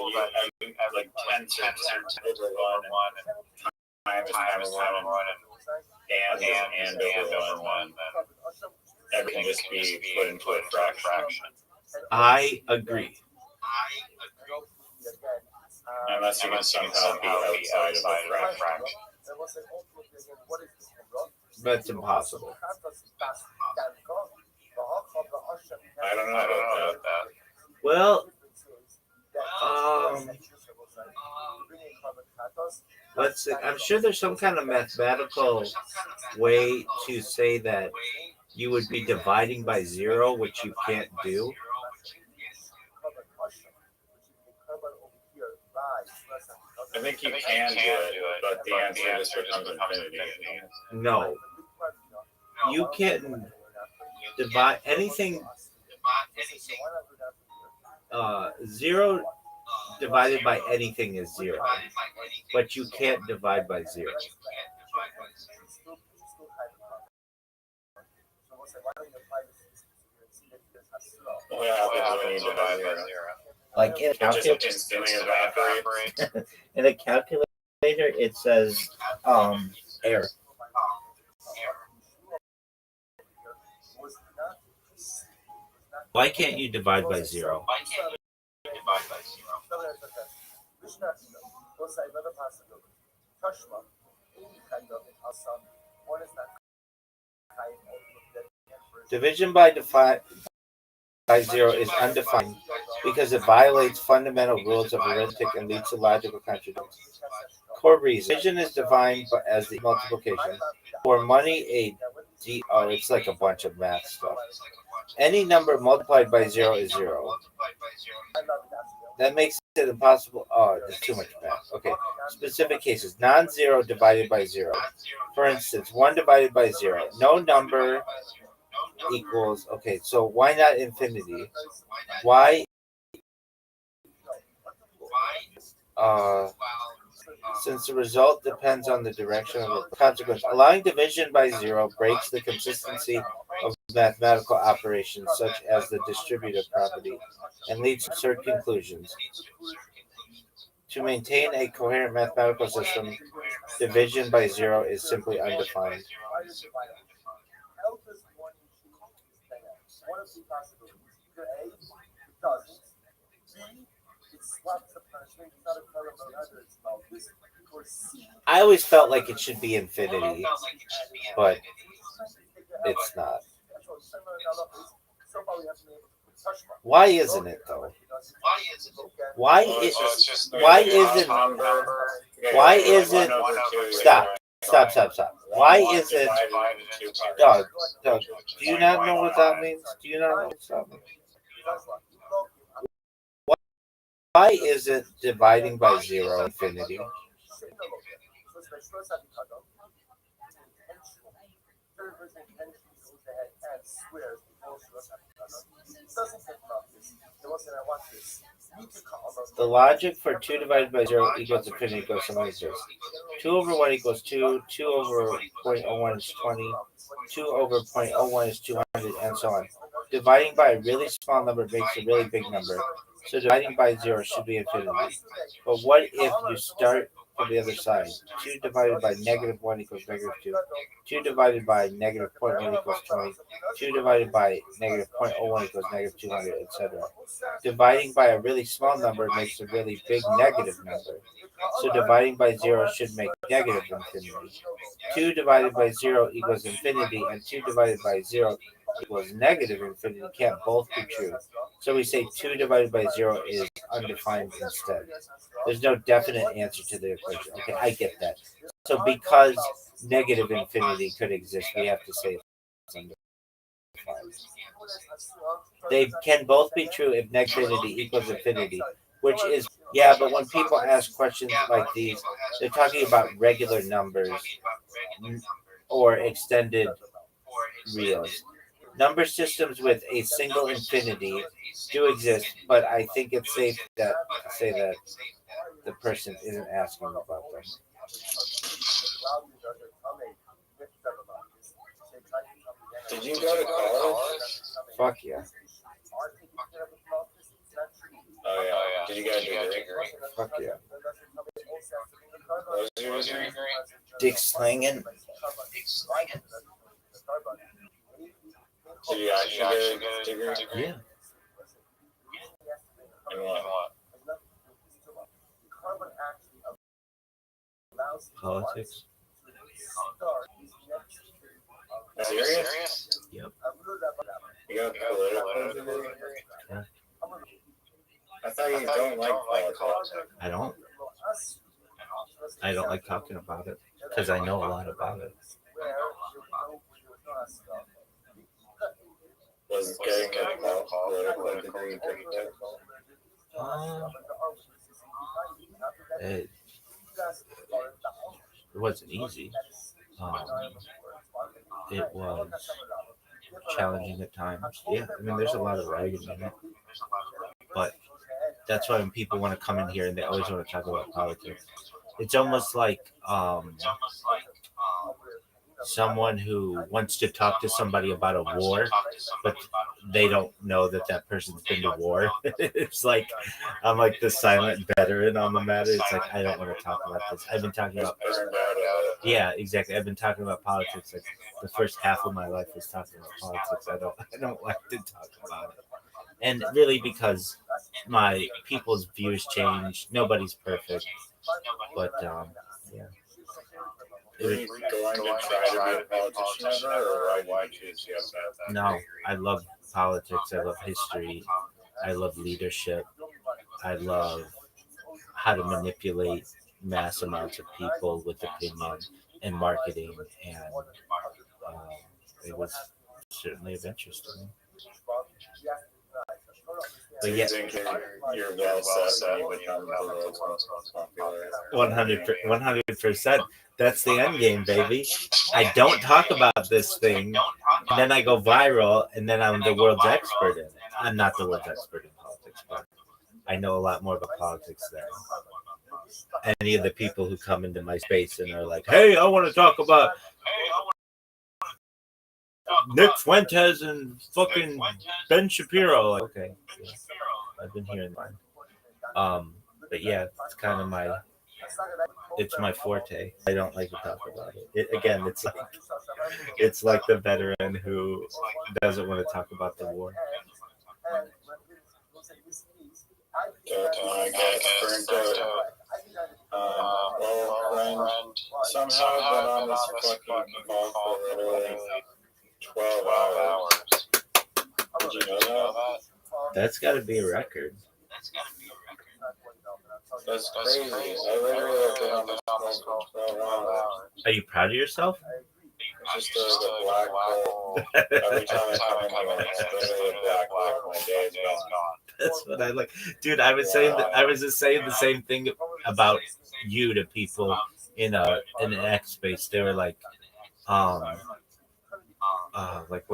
you have like 10 over 1 and times 1 and over 1, then everything just be put into a fraction. I agree. Unless you can somehow be outside of the fraction. That's impossible. I don't know about that. Well, let's see. I'm sure there's some kind of mathematical way to say that you would be dividing by 0, which you can't do. I think you can do it, but the answer just becomes infinity. No. You can divide anything. 0 divided by anything is 0, but you can't divide by 0. What happens when you divide by 0? Like in a calculator, Instantly evaporates. in a calculator, it says error. Why can't you divide by 0? Division by 0 is undefined because it violates fundamental rules of arithmetic and leads to logical contradictions. Core reason. Division is defined as the multiplication. For money, it's like a bunch of math stuff. Any number multiplied by 0 is 0. That makes it impossible. Oh, there's too much math. Okay. Specific cases. Non-zero divided by 0. For instance, 1 divided by 0. No number equals. Okay, so why not infinity? Why? Since the result depends on the direction of the consequence. Allowing division by 0 breaks the consistency of mathematical operations, such as the distributive property, and leads to absurd conclusions. To maintain a coherent mathematical system, division by 0 is simply undefined. I always felt like it should be infinity, but it's not. Why isn't it though? Why isn't stop. Why isn't Doug, do you not know what that means? Do you not know what that means? Why isn't dividing by 0 infinity? The logic for 2 divided by 0 equals infinity goes something like this. 2 over 1 equals 2, 2 over 0.01 is 20, 2 over 0.01 is 200, and so on. Dividing by a really small number makes a really big number, so dividing by 0 should be infinity. But what if you start from the other side? 2 divided by negative 1 equals negative 2. 2 divided by negative 0.1 equals 20. 2 divided by negative 0.01 equals negative 200, etc. Dividing by a really small number makes a really big negative number. So dividing by 0 should make negative infinity. 2 divided by 0 equals infinity, and 2 divided by 0 equals negative infinity can't both be true. So we say 2 divided by 0 is undefined instead. There's no definite answer to the equation. Okay, I get that. So because negative infinity could exist, we have to say it's undefined. They can both be true if negativity equals infinity, which is, yeah, but when people ask questions like these, they're talking about regular numbers or extended reals. Number systems with a single infinity do exist, but I think it's safe to say that the person isn't asking about them. Did you go to college? Fuck yeah. Oh yeah. Did you get a degree? Fuck yeah. What was your degree? Dick slinging. Did you actually get a degree? Yeah. And what? Politics. Serious? Yep. You got a political degree? Yeah. I thought you don't like politics. I don't. I don't like talking about it because I know a lot about it. Was getting a political degree difficult? It wasn't easy. It was challenging at times. Yeah, I mean, there's a lot of writing in it. But that's why when people want to come in here and they always want to talk about politics, it's almost like someone who wants to talk to somebody about a war, but they don't know that person's been to war. It's like I'm like the silent veteran on the matter. It's like I don't want to talk about this. I've been talking about exactly. I've been talking about politics. Like the first half of my life was talking about politics. I don't like to talk about it, and really because my people's views change. Nobody's perfect, but yeah. Were you going to try to be a politician ever, or why did you choose that? No, I love politics. I love history. I love leadership. I love how to manipulate mass amounts of people with opinion and marketing, and it was certainly of interest to me. Do you think you're well set when you become the world's most popular? 100%. That's the end game, baby. I don't talk about this thing, and then I go viral, and then I'm the world's expert in it. I'm not the world's expert in politics, but I know a lot more about politics than any of the people who come into my space and are like, "Hey, I want to talk about Nick Fuentes and fucking Ben Shapiro." Like, okay, yeah, I've been hearing mine. But yeah, it's my forte. I don't like to talk about it. Again, it's like the veteran who doesn't want to talk about the war. Don't get burnt out. Well, friend, somehow I've been on this fucking call for literally 12 hours. Did you know that? That's got to be a record. That's crazy. I literally have been on this call for 12 hours. Are you proud of yourself? It's just a black hole. Every time I come in here, it's literally a black hole. My day is gone. That's what I like, dude. I was just saying the same thing about you to people in an X space. They were like, like,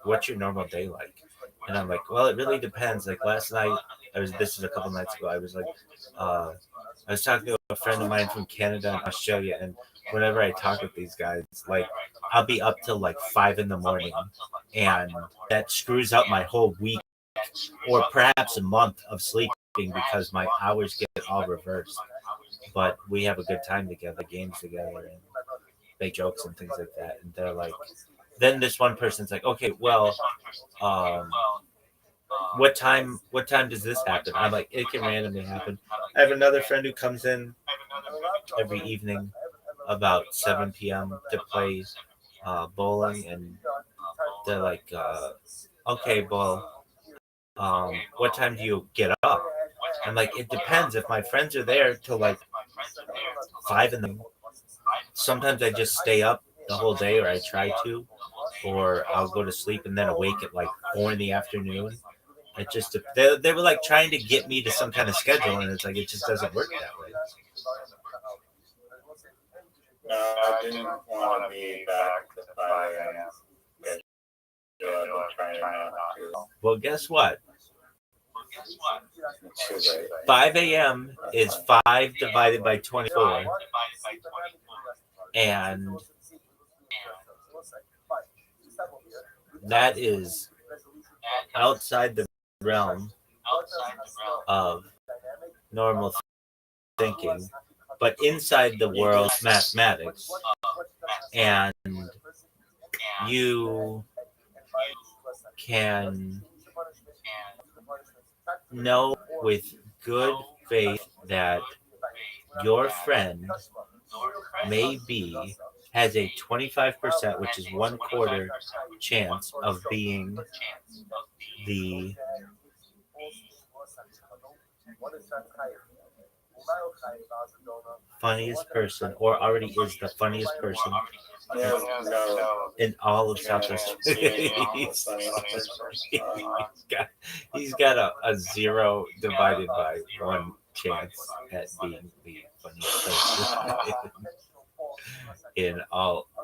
what's your normal day like? And I'm like, well, it really depends. Like last night, this is a couple nights ago. I was like, I was talking to a friend of mine from Canada and Australia, and whenever I talk with these guys, like I'll be up till like 5 a.m, and that screws up my whole week or perhaps a month of sleeping because my hours get all reversed. But we have a good time together, games together, and make jokes and things like that. And they're like, then this one person's like, okay, well, what time does this happen? I'm like, it can randomly happen. I have another friend who comes in every evening about 7 p.m. to play bowling, and they're like, okay, well, what time do you get up? I'm like, it depends. If my friends are there till like 5 a.m, sometimes I just stay up the whole day, or I try to, or I'll go to sleep and then awake at like 4 p.m. It just they were like trying to get me to some kind of schedule, and it's like it just doesn't work that way. No, I didn't want to be back to 5 a.m. Trying not to. Well, guess what? It's too late. 5 a.m. is 5 divided by 24, and that is outside the realm of normal thinking, but inside the world of mathematics. And you can know with good faith that your friend maybe has a 25%, which is 1/4 chance of being the funniest person, or already is the funniest person in all of Southwest. He's got a 0 divided by 1 chance at being the funniest person in all. I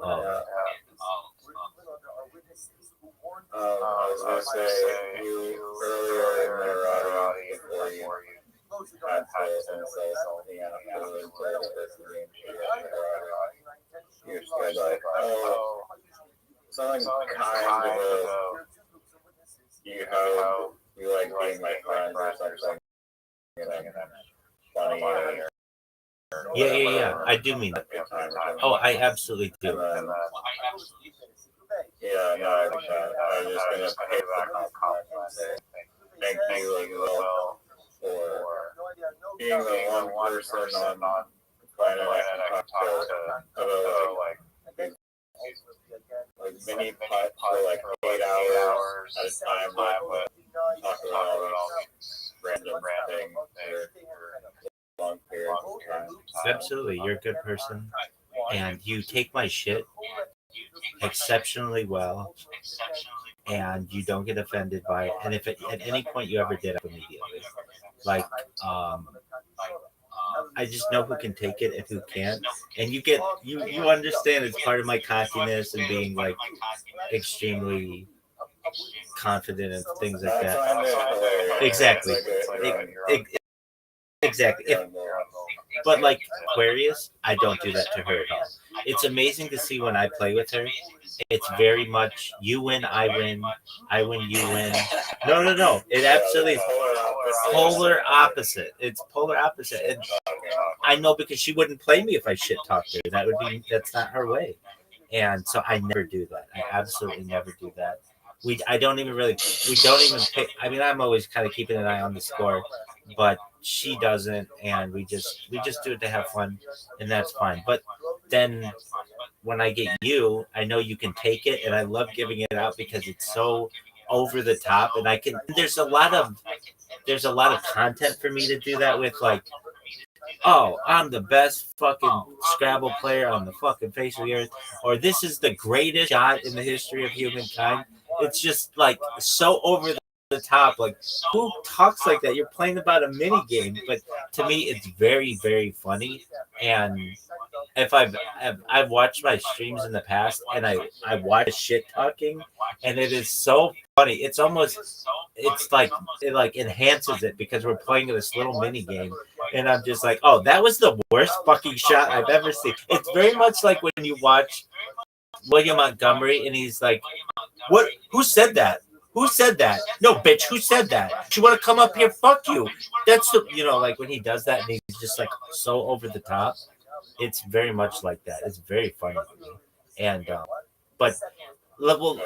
was going to say, you earlier in the audience before you had to say something after you said like, oh, something kind of you like being my friend or something, funny or Yeah. I do mean that. Oh, I absolutely do. Yeah, no, I was just going to pay the compliment and say thank you as well for being the one person on the planet I can talk to about like mini putts for like 8 hours at a time, but talk random thing for long periods of time. Absolutely, you're a good person, and you take my shit exceptionally well, and you don't get offended by it. And if at any point you ever did, immediately, like, I just know who can take it and who can't, and you understand it's part of my cockiness and being like extremely confident and things like that. Exactly. Exactly. But like Aquarius, I don't do that to her at all. It's amazing to see when I play with her. It's very much you win, I win, you win. No. It absolutely is polar opposite. It's polar opposite. And I know because she wouldn't play me if I shit talked her. That's not her way. And so I never do that. I absolutely never do that. We don't even pick. I mean, I'm always kind of keeping an eye on the score, but she doesn't, and we just do it to have fun, and that's fine. But then when I get you, I know you can take it, and I love giving it out because it's so over the top, and I can. There's a lot of content for me to do that with, like, oh, I'm the best fucking Scrabble player on the fucking face of the earth, or this is the greatest shot in the history of humankind. It's just like so over the top. Like, who talks like that? You're playing about a mini game, but to me, it's very, very funny. And if I've watched my streams in the past, and I watch shit talking, and it is so funny. It's like it like enhances it because we're playing this little mini game, and I'm just like, oh, that was the worst fucking shot I've ever seen. It's very much like when you watch William Montgomery, and he's like, what? Who said that? Who said that? No, bitch, who said that? You want to come up here? Fuck you. That's like when he does that, and he's just like so over the top. It's very much like that. It's very funny to me. And but well,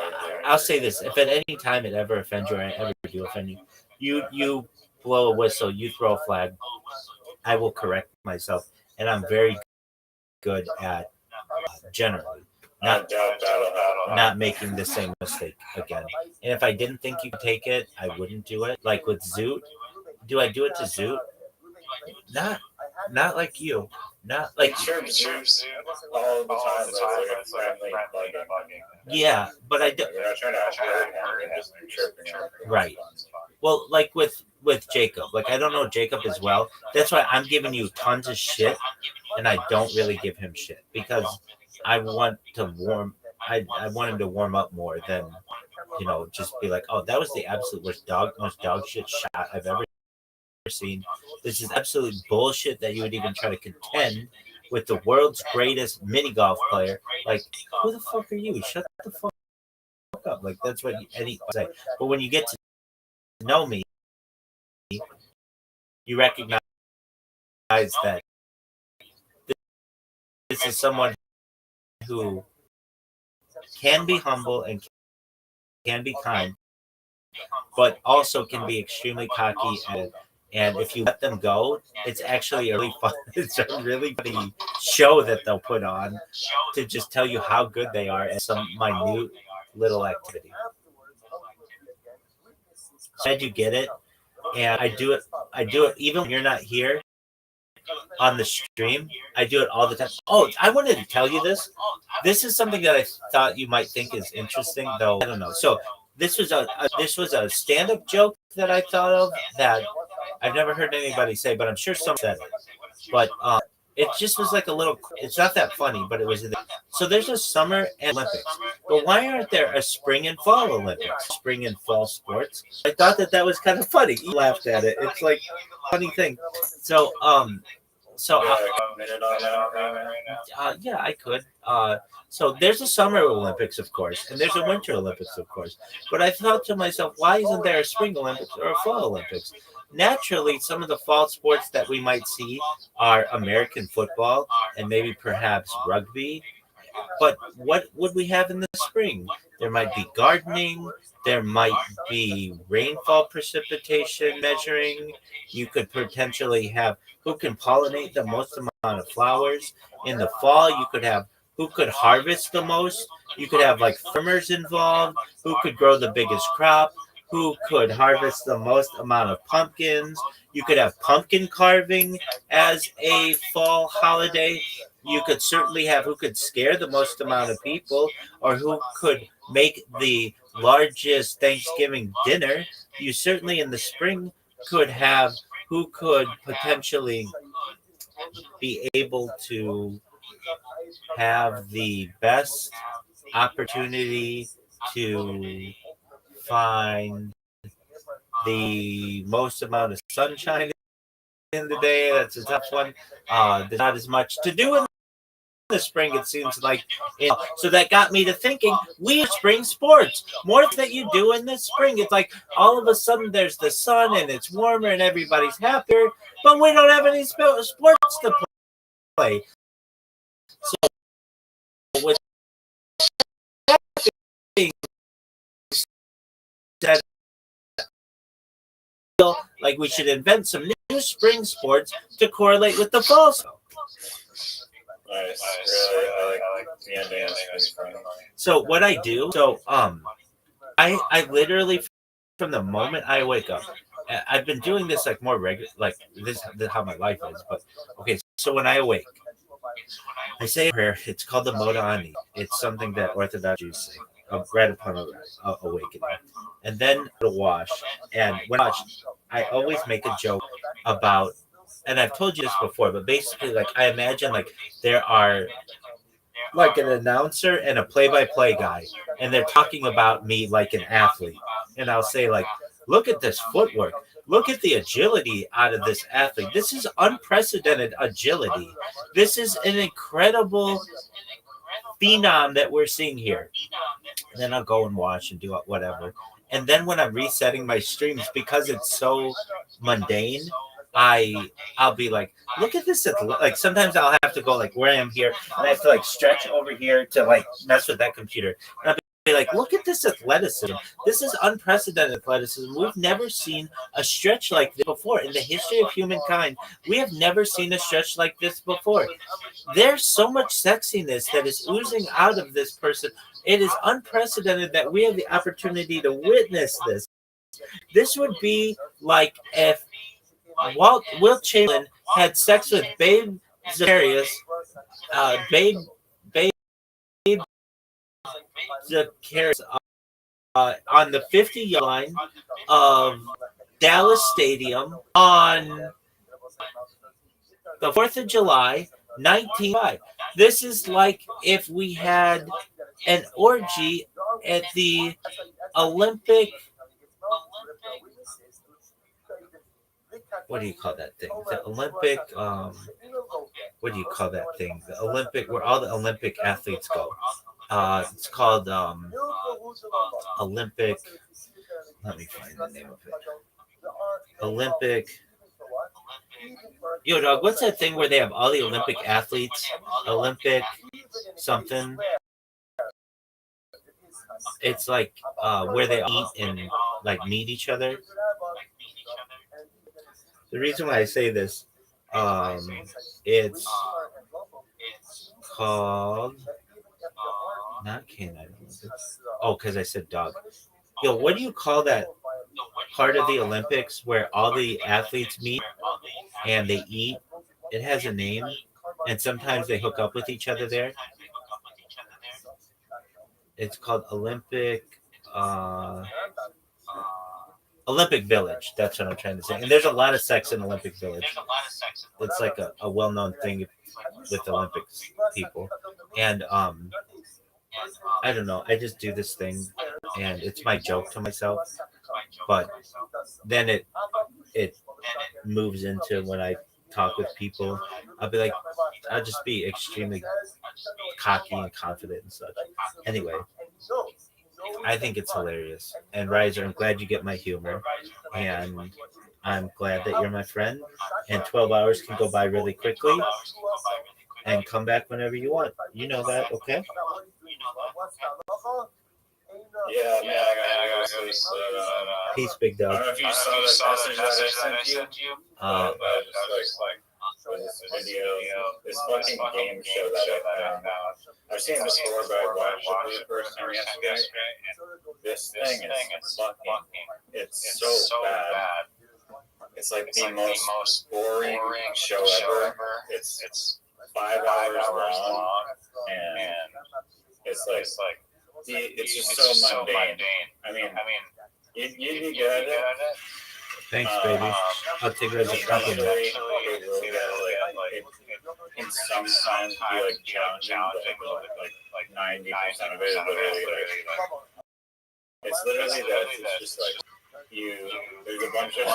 I'll say this: if at any time it ever offends you, or I ever do offend you, you blow a whistle, you throw a flag. I will correct myself, and I'm very good at generally not making the same mistake again. And if I didn't think you could take it, I wouldn't do it. Like with Zoot, do I do it to Zoot? Not like you. Not like all the time. Yeah, but I do. We're not trying to just chirping. Right. Well, like with Jacob, like I don't know Jacob as well. That's why I'm giving you tons of shit, and I don't really give him shit because I want to I want him to warm up more than just be like, oh, that was the absolute most dog shit shot I've ever seen. This is absolute bullshit that you would even try to contend with the world's greatest mini golf player. Like, who the fuck are you? Shut the fuck up. Like, that's what any say. But when you get to know me, you recognize that this is someone who can be humble and can be kind, but also can be extremely cocky. And if you let them go, it's actually a really fun, it's a really funny show that they'll put on to just tell you how good they are at some minute little activity. Glad you get it, and I do it even when you're not here on the stream. I do it all the time. Oh, I wanted to tell you this. This is something that I thought you might think is interesting, though I don't know. So this was a stand-up joke that I thought of that I've never heard anybody say, but I'm sure someone said it. But it just was like a little. It's not that funny, but it was. So there's a summer Olympics, but why aren't there a spring and fall Olympics? Spring and fall sports. I thought that was kind of funny. You laughed at it. It's like a funny thing. So yeah, I could. So there's a summer Olympics, of course, and there's a winter Olympics, of course. But I thought to myself, why isn't there a spring Olympics or a fall Olympics? Naturally, some of the fall sports that we might see are American football and maybe perhaps rugby. But what would we have in the spring? There might be gardening. There might be rainfall precipitation measuring. You could potentially have who can pollinate the most amount of flowers. In the fall, you could have who could harvest the most. You could have like farmers involved. Who could grow the biggest crop? who could harvest the most amount of pumpkins. You could have pumpkin carving as a fall holiday. You could certainly have who could scare the most amount of people, or who could make the largest Thanksgiving dinner. You certainly in the spring could have who could potentially be able to have the best opportunity to find the most amount of sunshine in the day. That's a tough one. There's not as much to do in the spring, it seems like. So that got me to thinking, we spring sports. More that you do in the spring. It's like all of a sudden there's the sun and it's warmer and everybody's happier, but we don't have any sports to play. So with that being said, like we should invent some new spring sports to correlate with the fall. Nice. Really, I like the ending of spring. So what I do, I literally from the moment I wake up, I've been doing this like more regular, like this is how my life is. But okay, so when I awake, I say a prayer. It's called the Moda Ani. It's something that Orthodox Jews say right upon awakening, and then to wash. And when I wash, I always make a joke about, and I've told you this before, but basically, like I imagine like there are like an announcer and a play-by-play guy, and they're talking about me like an athlete, and I'll say like, look at this footwork, look at the agility out of this athlete. This is unprecedented agility. This is an incredible phenom that we're seeing here. And then I'll go and watch and do whatever. And then when I'm resetting my streams, because it's so mundane, I'll be like, look at this. Like sometimes I'll have to go like where I am here, and I have to like stretch over here to like mess with that computer. And I'll be like, look at this athleticism. This is unprecedented athleticism. We've never seen a stretch like this before in the history of humankind. We have never seen a stretch like this before. There's so much sexiness that is oozing out of this person. It is unprecedented that we have the opportunity to witness this. This would be like if Wilt Chamberlain had sex with Babe Zacharias, Babe Zacharias on the 50-yard line of Dallas Stadium on the 4th of July, 1905. This is like if we had an orgy at the Olympic. What do you call that thing? The Olympic. What do you call that thing? The Olympic, where all the Olympic athletes go. It's called Olympic. Let me find the name of it. Olympic. Yo, dog, what's that thing where they have all the Olympic athletes? Olympic something. It's like where they eat and like meet each other. The reason why I say this, it's called not canine. Oh, because I said dog. Yo, what do you call that part of the Olympics where all the athletes meet and they eat? It has a name, and sometimes they hook up with each other there. It's called Olympic Village. That's what I'm trying to say. And there's a lot of sex in Olympic Village. It's like a well-known thing with Olympic people. And I don't know. I just do this thing, and it's my joke to myself. But then it moves into when I talk with people. I'll just be extremely cocky and confident and such. Anyway, I think it's hilarious. And Riser, I'm glad you get my humor. And I'm glad that you're my friend. And 12 hours can go by really quickly. And come back whenever you want. You know that, okay? Yeah, man, I gotta go. Peace, big I dog. don't know if you saw the message that I sent you. But just like this video, this fucking game show that I found. I've seen it before, but I watched it for the first time yesterday. This thing is fucking. It's so bad. It's like the most boring show ever. It's 5 hours long, and it's like it's just so mundane. I mean, you'd be good at it. Thanks, baby. I'll take it as a compliment. It can sometimes be like challenging, but like 90% of it is literally like, it's literally that it's just like there's a bunch of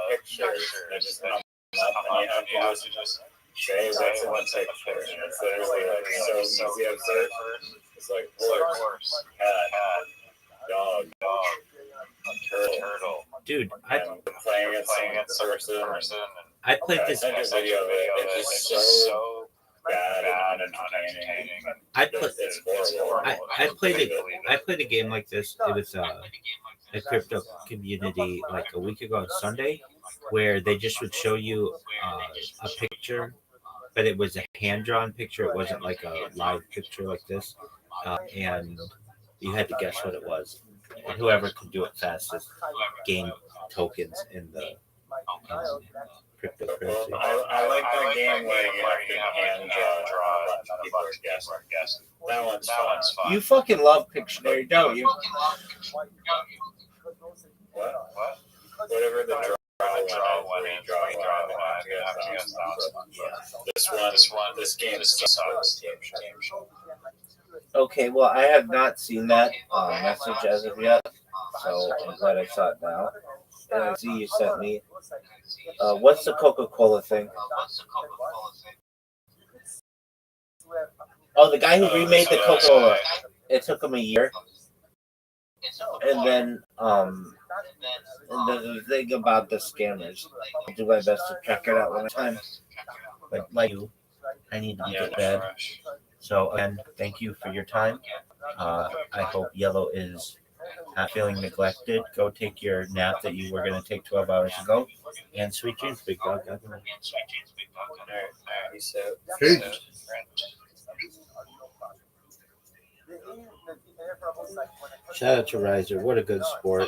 pictures that just come up and you have to just say what's in the picture, and it's literally like so easy at first. It's like horse, cat, dog, turtle. Dude, I playing against some person. I played this. Video of it. It's just so bad and unentertaining. I played a game like this. It was a crypto community like a week ago on Sunday, where they just would show you a picture, but it was a hand drawn picture. It wasn't like a live picture like this, and you had to guess what it was. And whoever could do it fastest gained tokens in the cryptocurrency. I like that game where you have to hand draw people are guessing. That one's fun. You fucking love Pictionary, don't you? What? Whatever the draw one is, this game sucks. Okay, well, I have not seen that message as of yet, so I'm glad I saw it now. And I see you sent me. What's the Coca-Cola thing? Oh, the guy who remade the Coca-Cola. It took him a year. And then, the thing about the scammers. I'll do my best to check it out one time. But like you, I need to get to bed. So, again, thank you for your time. I hope Yellow is not feeling neglected. Go take your nap that you were going to take 12 hours ago. And sweet dreams, big dog. All right, peace out. Peace. Shout out to Riser. What a good sport.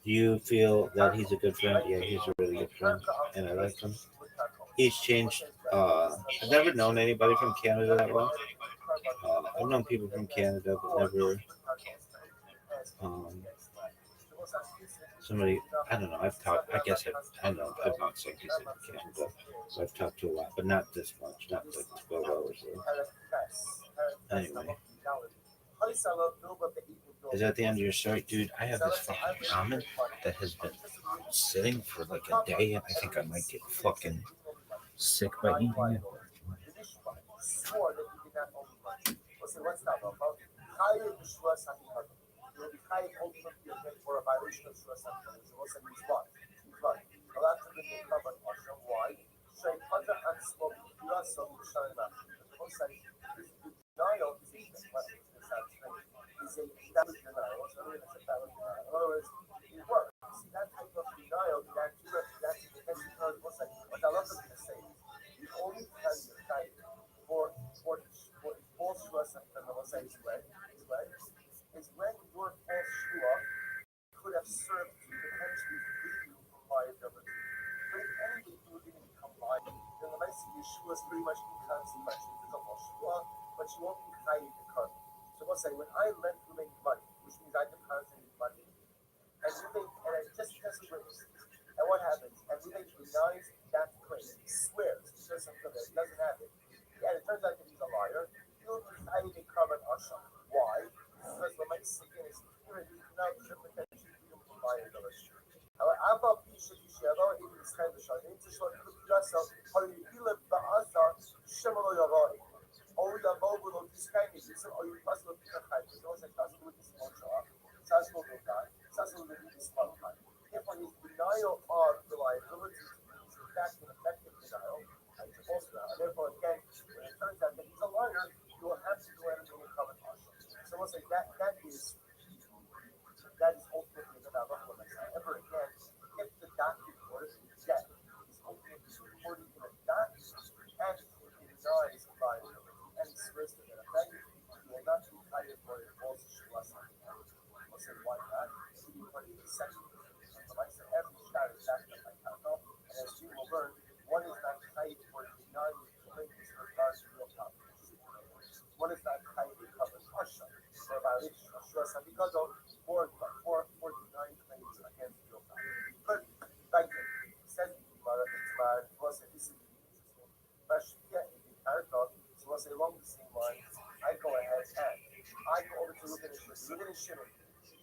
Do you feel that he's a good friend? Yeah, he's a really good friend, and I like him. He's changed. I've never known anybody from Canada that well. I've known people from Canada, but never somebody. I don't know. I've talked. I guess I know. I've met some people in Canada, so I've talked to a lot, but not this much. Not like 12 hours. Anyway. Is that the end of your story? Dude, I have this fucking ramen that has been sitting for like a day, and I think I might get fucking sick by eating it. one is not highly covered partial for a violation of Shura Samikado or 449 claims against your family. But like it says in Gemara, it's was a discipline. Bashkia in the paragraph, so was along the same lines. I go ahead and I go over to look at the Shimon.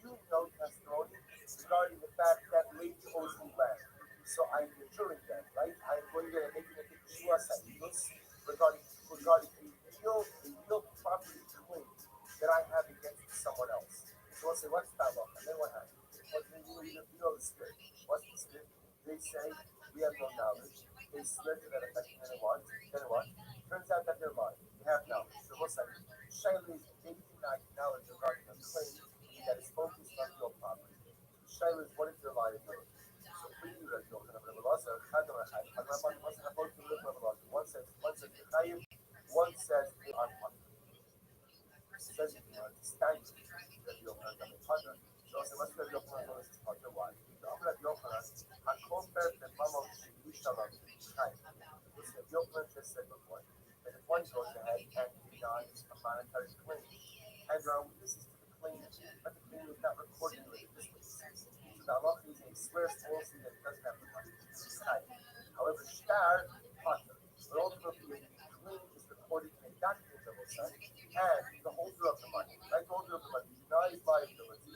You know testimony regarding the fact that lady owes me land. So I'm maturing that, right? I'm going to make a Shua Sa'idos regarding a real property claim that I have against someone else. So I'll say, what's that law? And then what happens? You know the spirit. What's the spirit? They say, we have no knowledge. They swear to that effect, and then what? Turns out that they're lying. They have knowledge. So what's that? Shaila is they do not knowledge regarding a claim that is focused on real property. Shaila is what is their liability? So for you, that you're going to have a loss, one says Chayim, one says they are punished. Says if you want to stand that you're going to have a partner. So I say, what's the real point of this partner? Why? The Amr Yochanan, Hakofer, the Mama, Shishama, Chayim. Listen, Yochanan just said before that if one goes ahead and denies a monetary claim, and there are witnesses to the claim, but the claim is not recorded in the witnesses. So the Allah is a swears falsely that it doesn't have the money. However, Shtar, partner, but ultimately the claim is recorded in a document of Osai, and the holder of the money, right? The holder of the money denies liability,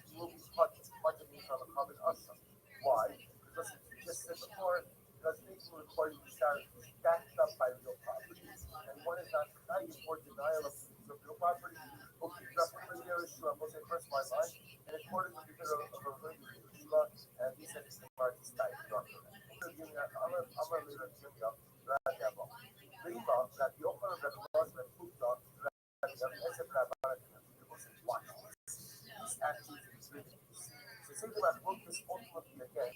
he will be punished. Punished means from a common ashram. Why? Because we just said before, because things were recorded in Shtar is backed up by real property, and one is not trying for denial of real property. Okay, just for the issue, I'm going to say first my line, and according to the bit of a very Yeshua, and he said it's the part is tied to I'm going to leave it to you. Rima, that the offer of the laws that put down, watch this actually is really. So say that I wrote this ultimately again.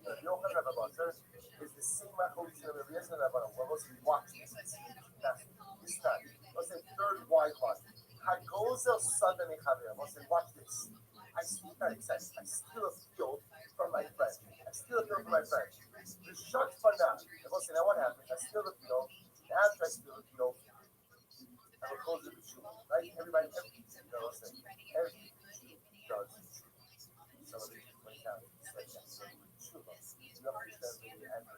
The offer of the laws is the same Mahomes of the reason about what was watching this. This time, let's say third wide one. Hagozel suddenly Javier. Let's say, watch this. I steal a field from my friend. The shot for now. Let's say, now what happens? I steal the field. After I steal the field, I will close the shoe. Right? Everybody, let's say, every does. Some of these point out. It's like that. So, you understand the answer.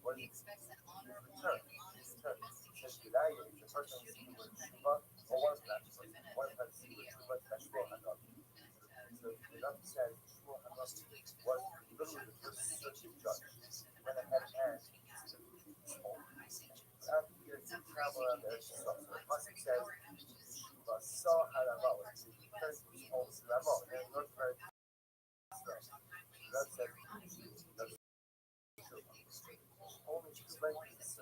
What is return? Says Gilaya is the person who's seen with Shiva, or one of them, one of them seen with Shiva, Tashua Hanot. So the Rabbi says Tashua Hanot was literally the first circuit judge. He went ahead and after years he traveled around there, so the Pasuk says Shiva saw Harama was he returned to his home to Rama, and he looked very that said only two lengths.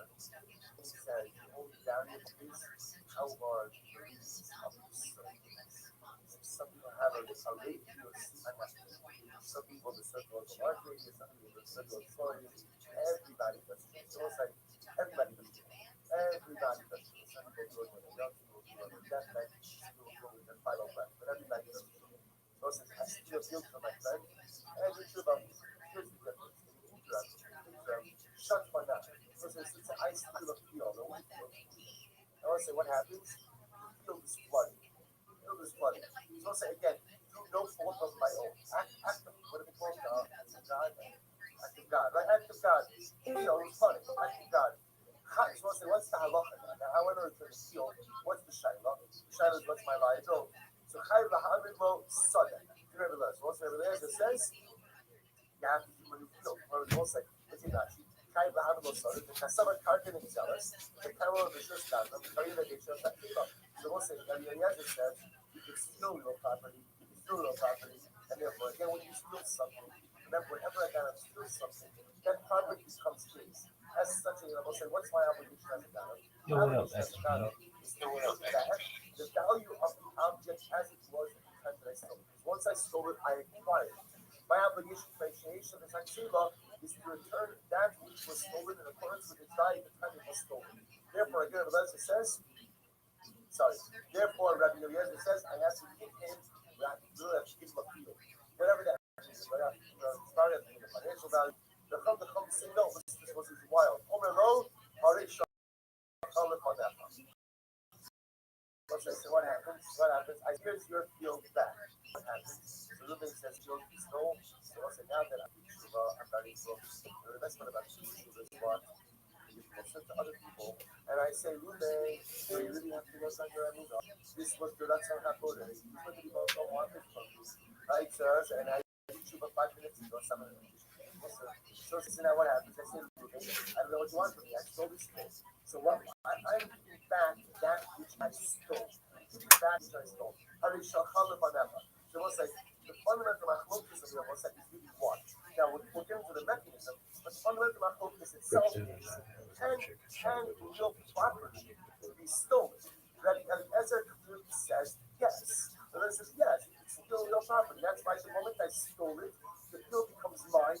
He said only down in is how large the release of the surface. Some people have a radius, some people the circle is a large radius, some people the circle is small radius. Everybody does it. So it's like everybody does it. Everybody does it. Some people do it with a young people do it with that night, some people do it with a final breath, but everybody does it. So it's like I steal a field from my friend, and the truth about here's the difference. Shut my mouth. So it's I steal a field. I want to say what happens? The field is flooded. So I'll say again, through no fault of my own. Act of what do we call God? Act of God. Right? Act of God. It's funny. Act of God. So I'll say, what's the halacha? Now, however, to the field, what's the shayla? The shayla is what's my liability. So Chayv Lahavid Lo Sada. Nevertheless, what's Nevertheless it says you have to keep a new field. Or it's also like what's it actually? Chayv Lahavid Lo Sada. The Kasama Karkin and Zealous, the Kamel of the Shustan, the Karin of the Shustan. So what's it? Rabbi Eliezer says you can steal real property, and therefore again when you steal something, remember whenever a guy steals something, that property becomes his. As such a will say, what's my obligation as a Ganav? The value of the object as it was at the time that I stole it. Once I stole it, I acquired it. My obligation for initiation of the Takshiva is to return that which was stolen in accordance with its value at the time it was stolen. Therefore, again, Rabbi Eliezer says, therefore, Rabbi Eliezer says, I have to give him, I have to give him a field. Whatever that is, started at the financial value. The Chum say, no, this was his wild. Omer lo, Harish, what happens? What happens? I here's your field back. What happens? So Ruben says, field is no. So I said, now that I'm ready to the best part about Tshuva is what you listen to other people. And I say, Ruben, you really have to work on your Amidah. This was the Ratzon HaKodesh. These were the people who don't want it from you. Right, sirs? And I did Tshuva 5 minutes ago, some of them. So now what happens? I say, Ruben, I don't know what you want from me. I stole this thing. So what I'm giving back that which I stole. I'm giving back which I stole. So what's like the fundamental machlokus of the what's like is really what? Now we'll get into the mechanism, but the fundamental machlokus itself is can real property be stolen? Rabbi Eliezer clearly says yes. So then it says yes, it's still real property. That's why the moment I stole it, the field becomes mine,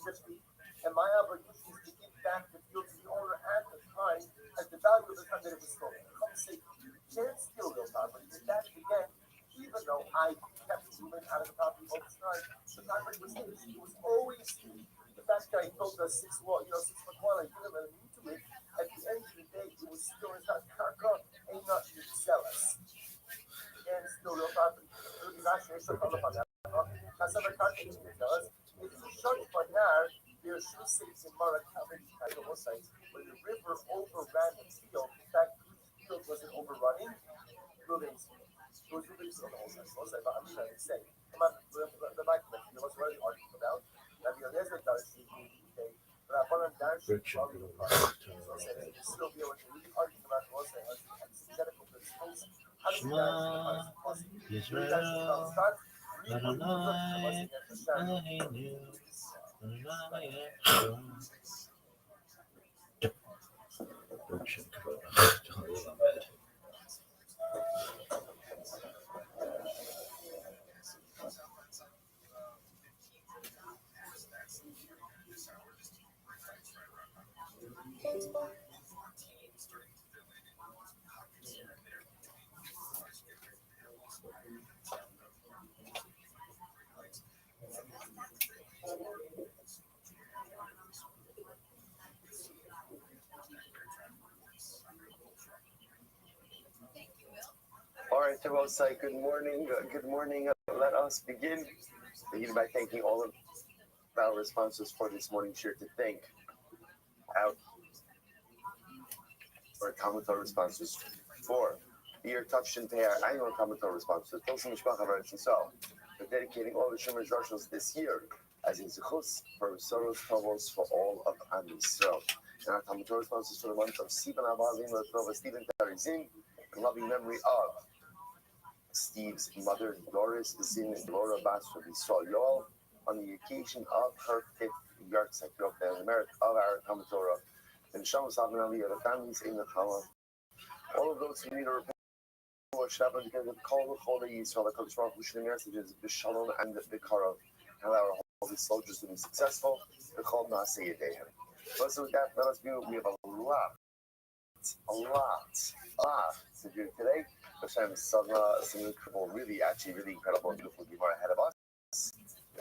and my obligation is to give back the field to the owner at the time, at the value of the time that it was stolen. Come say, you can't steal real property. And that again, even though I kept moving out of the property all the time, the property was his. It was always his. The fact that I told us 6 foot 1, I didn't let him into it. At the end of the day, it was still his karka, ain't not to sell us. And still real property. It would be rational to call upon that. Kasavar karka is tell us. If you shut Banar, there's two cities in Marrakech, where the river overran the field. In fact, the field wasn't overrunning. Ruben's field. It was Ruben's field the whole time. But I'm trying to say, the microphone, there was already an article about. Rabbi Eliezer does but I want to dance with the so I said, you still be able to really argue about what's the exegetical principles. How do you dance with Israel, Adonai, Eloheinu, Adonai, All right, Terosai, good morning. Good morning. Let us begin by thanking all of our responses for this morning share to thank our commentator responses for the year touched and pay our annual commentator responses. For dedicating all the Shemesh Roshos this year as a zechus for Soros Tovos for all of Am Yisrael. And our commentator responses for the month of Sivan Avalim Latrova Stephen Tarizin in loving memory of Steve's mother, Doris Zin and Laura Bass from Yisrael Yoel, on the occasion of her 5th yahrzeit in America of our Kamatorah, and Shamos Ali, the families in the Chala. All of those who need a report, Shabbat, because of Kol Holy Yisrael, the Kodesh Baruch Hu Shalom messages, the Shalom and the Karov, and our holy soldiers to be successful, the Kol Naaseh Yedehem. So with that, let us begin. We have a lot to do today. Hashem, some incredible, really incredible, beautiful Gemara ahead of us.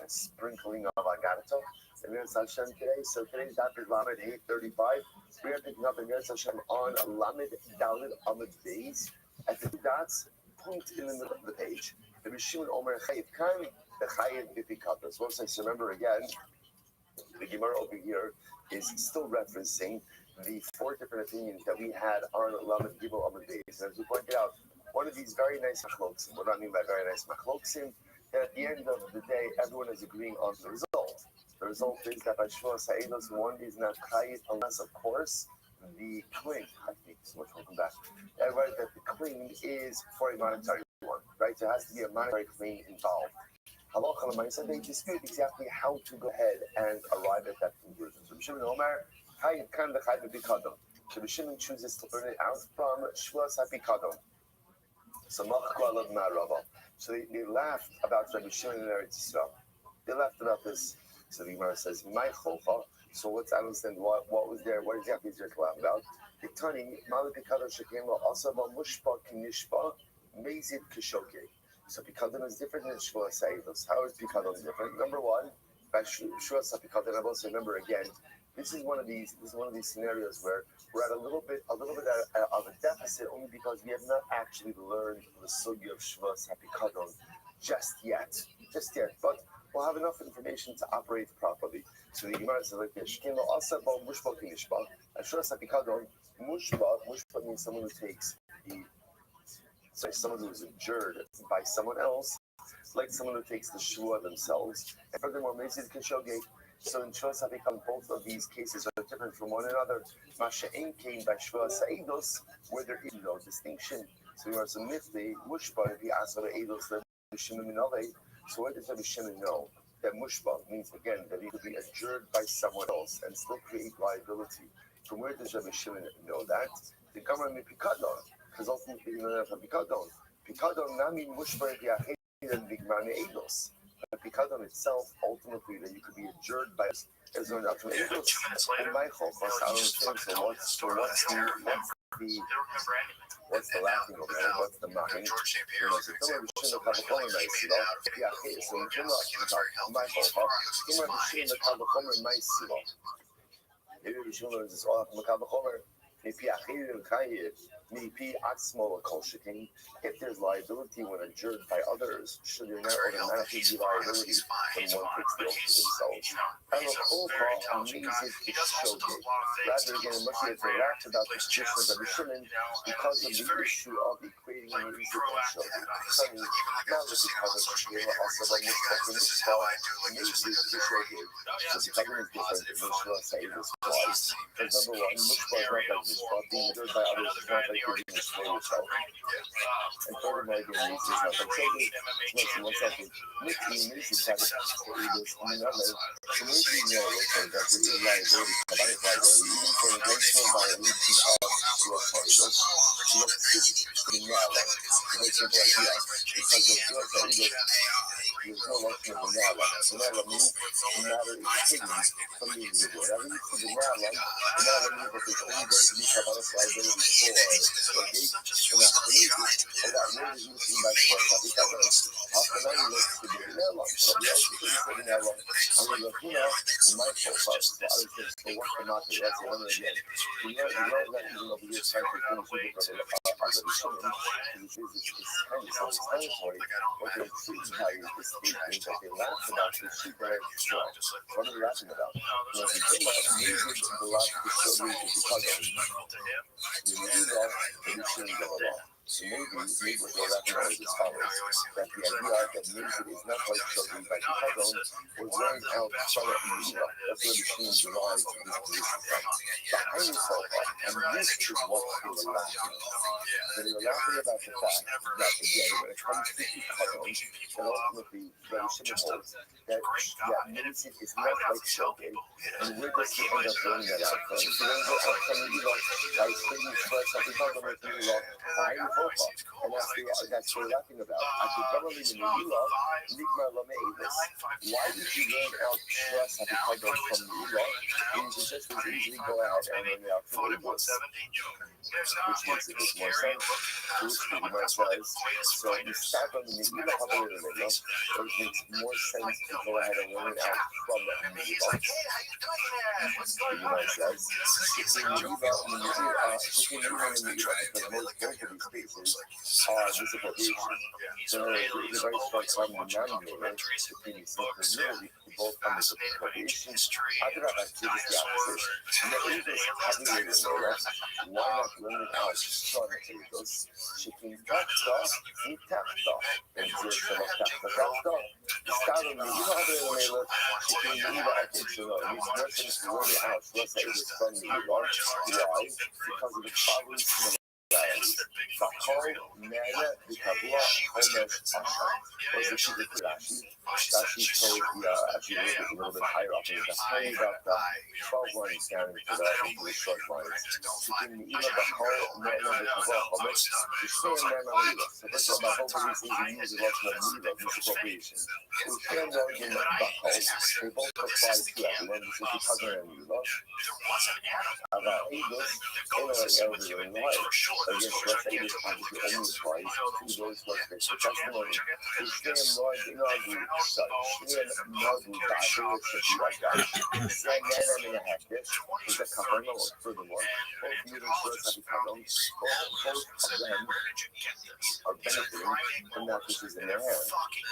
A sprinkling of Agadato. And Meretz Hashem today. So today's daf is Lamed 835. We are picking up in Meretz Hashem on Lamed Daled Amud Beis at the 2 dots, point in the middle of the page. The Rishon Omer Chayiv Kan, the Chayiv Bipikatos. Once I remember again, the Gemara over here is still referencing the 4 different opinions that we had on Lamed Gimel Amud Beis. And as we pointed out, one of these very nice machloksim. What do I mean by very nice machloksim? That at the end of the day, everyone is agreeing on the result. The result is that by Shmuel Sa'idos, one is not chayit unless, of course, the claim. I think so much. Welcome back. Right, that the claim is for a monetary one, right? There has to be a monetary claim involved. Halacha l'maisa, they dispute exactly how to go ahead and arrive at that conclusion. So Shimon Omer, chayit kan v'chayit b'pikadon. So Shimon chooses to learn it out from Shmuel Sapikadon. So they laughed about Rabbi Shimon and Eretz Yisrael. They laughed about this. So the Gemara says, "My chofa." So let's understand what was there. What exactly is there to laugh about? The Tani Malipikadon Shekemo also about Mushpa Kinishpa Mezid Kishoke. So Pikadon is different than Shmuel Sa'idos. How is Pikadon different? Number one, by Shua Sapikadon, I also remember again This is one of these scenarios where we're at a little bit of a deficit only because we have not actually learned the sugya of Shvas Hapikadon just yet. But we'll have enough information to operate properly. So the Gemara says like this: Shkin lo asa bo mushba kinishba. Shvas Hapikadon mushba means someone who takes someone who is adjured by someone else, like someone who takes the shua themselves. And furthermore, Mezid Kishogate. So in Shua Sabikam, both of these cases are different from one another. Masha'in came by Shua Sa'idos, where there is no distinction. So you are some mifli, mushba, if you ask for the Eidos, the Shimon Minove. So what does Rabbi Shimon know? That mushba means, again, that he could be adjured by someone else and still create liability. From where does Rabbi Shimon know that? The Gemara may Pikadon, because ultimately you know that from Pikadon. Pikadon, Nami mushba, if you are hated, Bigmane Eidos. Pikadon itself, ultimately, that you could be adjured by is there not from Eidos. And my hope was I don't think so. What's the laughing over there? What's the mocking? So someone shouldn't have a common nice, yeah, okay, so in my hope, shouldn't have a common nice, maybe we should learn this all from a common. If there's liability when adjured by others, should there not automatically be liability when one takes the oath to themselves? Rather again, much later relax about the position of Rabbi Shimon because of the issue of equating an easy and not just because of Shira also by Mishpah and Mishpah is different than because number one, Mishpah is not like Mishpah, being adjured by others is not like you're being display yourself. And furthermore, again, this is not like children. One second. Maybe this is having this another. So maybe you know that there is liability, combined liability, even for intentional violation of your partners. So let's see now, very simple idea. Because of your partners, there's no option of the Nala. The Nala means the matter is hidden from the individual. Whatever you see the Nala means that there's only going to be combined liability for the gate and absolutely. And that word is used in by Shvas. How can I look to the Nala? So we also say the Nala. I'm going to look, in my profile. So I was just, so what's the matter? That's the one again. You know that even over here, trying to finish with the which is kind of self-explanatory, but they're treating how you're distinct that they laugh about the sheep that are strong. What are they laughing about? If you think about music, the laugh is so music because of it. You need to know that you shouldn't go along. So maybe what they're laughing about is as follows, that the idea that music is not like children by Pikadon was wearing out Shalat Mira. That's where the machine derives this position from. Behind the sofa, and this is what they were laughing about. So they were laughing about the fact that, again, when it comes to Pikadon, that ultimately Rabbi Shimon holds that music is not like children. And where does he end up learning that out from? So then go out from Mira by stating first that Pikadon is Mira behind the sofa. And that's what we're laughing about. I could probably in Mila, Nigma Lame'evis. Why did you learn out Shvas Hapikadon from Mila? You could just as easily go out and learn out from Mila. Which makes a bit more sense. Which the Gemara says. So you start on the Mila Habayimela, which makes more sense to go ahead and learn out from Mila. The Gemara says, between Mila and Mila, because most both of these spaces are visible. So there's a very strong denominator between these things. Really, both come as a probation. Other activities the opposite. And the Eagles having a Mila, why not learn out from Eagles? Shipping Tachta, Nitachta, and Zirchava Tachta. Start on the Mila Mila, shipping Mila at Ishino. It makes more sense to learn out Shvas Eagles from Mila. Why? Because of the following similarities. Bakol, Maya, Vikabua, Homesh, Asha. Was the Shivit Rashi? Rashi told actually a little bit higher up in the saying about the 12 lines down into the short lines. Shipping the Ila Bakol, Maya, Vikabua, Homesh, the same Maya. So first of all, my whole belief is we use a lot of Mila, misappropriation. We can know in Bakol, they both apply to everyone. This is because of Mila. About Eagles, they are elderly in life. Again, are benefiting from that which is in their hand.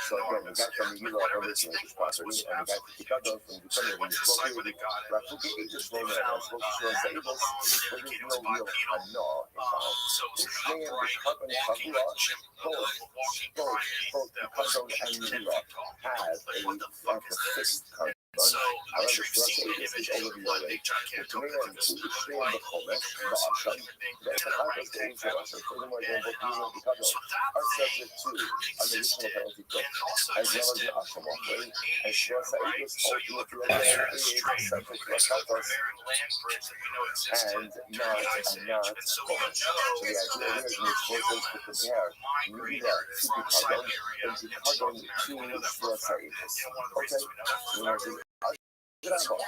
So again, the guy from the Yula originated this property, and the guy from Chicago from the Thunder, when he spoke here, Rafuki ate this loan and I spoke to Shmuel Saibos, but there's no real hana involved. It's saying the carbon Kavula, both the carbon and the Yula have a fixed carbon. However, Shmuel Saibos is over the other way. The Korean food is staying the Chomesh, the Asham, the Echad is the Ancient Asham, furthermore, again, both Yula and Chicago are subject to an additional penalty cost, as well as the Asham walkway, and Shmuel Saibos ultimately again is subject to a Katos and not Chomesh. So the idea here is which forces to compare Yula to Chicago and Chicago to Shmuel Saibos. Okay? Grabo,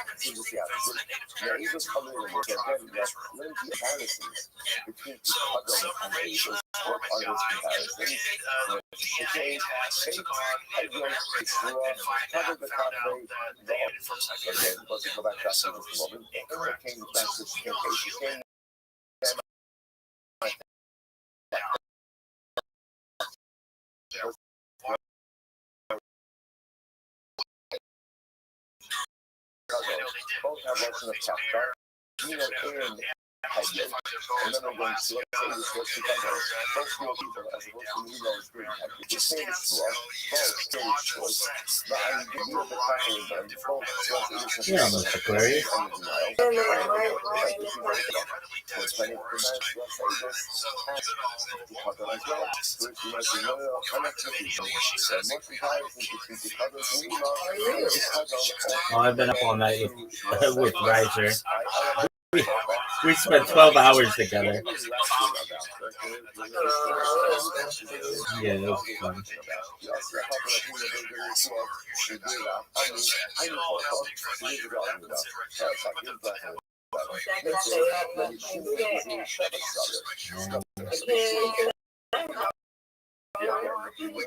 the Eagles coming in with again, like little comparisons between Chicago and the Eagles. What are those comparisons? Okay, Fate, Hegel, Israel, cover the cafe, again, let's go back to that for just a moment. It came back to came both have version of Kafka. You know, in Hegel, and then we're going to let's say this was Chicago. Both real people, as opposed to Milo's green Hegel. The same is true, both stage choice. But I give you the cafe again, both was Yeah, Mr. Aquarius. Oh, I've been up all night with Riser. We spent 12 hours together. Yeah, it was fun.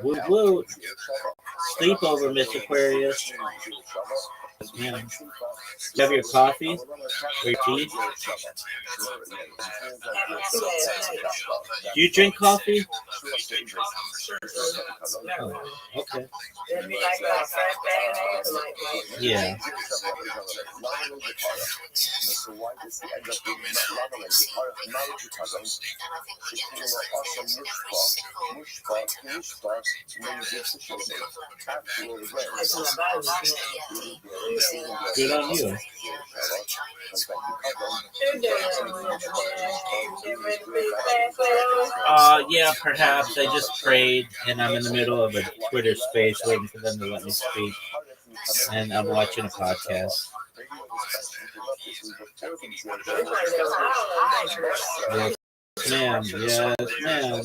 Woo woo. Sleepover, Mr. Aquarius. Yeah. You have your coffee or your tea? Do you drink coffee? Oh, okay. Yeah. Good on you. Yeah, perhaps. I just prayed, and I'm in the middle of a Twitter space waiting for them to let me speak. And I'm watching a podcast. Yes, ma'am. Yes, ma'am.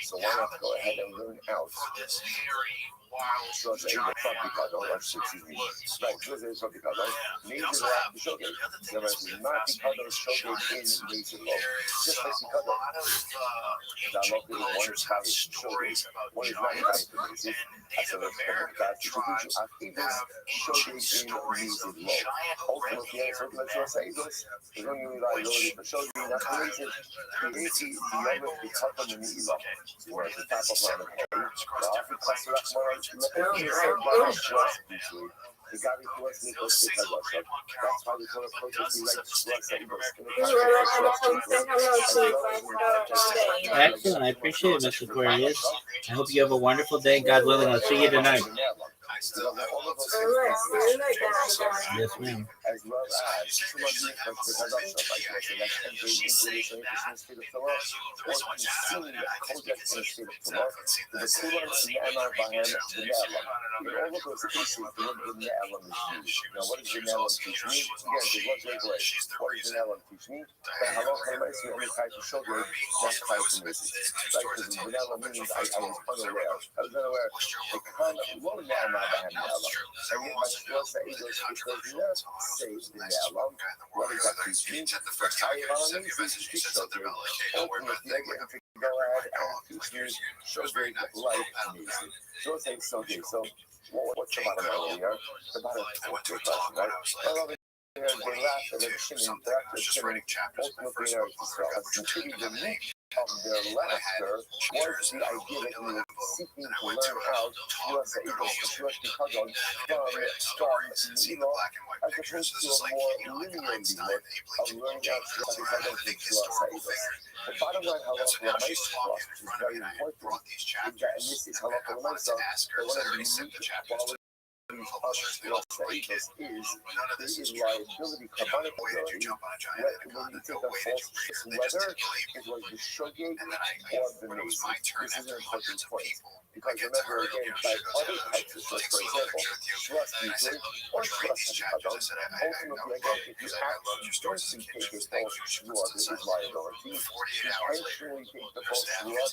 So why not go ahead and learn out? Right, Tatan and Ila, where the top of Ram and the African Kasarach Moraj, the Gabi was Nikos Tikadosha. That's how the Torah approaches the right Excellent. I appreciate it, Mr. Aquarius. I hope you have a wonderful day. God willing, I'll see you tonight. Yes, ma'am. As well as too much Nikos Tikadosha, like entering into the state of Torah, or consuming Kodex in the state of Torah, the Kulan and Ne'emar Bahem, the Ne'elam. In all of those cases, the word the Ne'elam is used. Now, what does the Ne'elam teach me? Again, there's one great way. What does the Ne'elam teach me? That halacha l'maaseh only tries to show you, not tries to make it. Like, because the Ne'elam means I was unaware. I was unaware. I can't lo Ne'emar Bahem Ne'elam. And yet, my Shlosh Ha'edos, it does not say the Ne'elam. What does that teach me? Ultimately, I get to go ahead and teach you shogeg like music. So let's say shogeg. So what's the bottom line here? The bottom question, right? Well, over here, they laugh at the shimmy, ultimately, contributing the meat of their laughter was the idea that we were seeking to learn how Shlosh Tikadon from Nilo, as opposed to a more linear limit of learning how Shlosh Tikadon from Shlosh. The bottom line, halacha l'maaseh, which is very important, is that, and this is halacha l'maaseh, that one of the unique qualities of Shlosh is liability, kabbalic ability, when you take a false choice, whether it was the shogeg or the mason. This is an important point. Because remember, again, by other types of shlosh, for example, shlosh usually, or shlosh tikadon, ultimately, again, if you accidentally take a false shluah, there is liability. If you intentionally take the false shluah,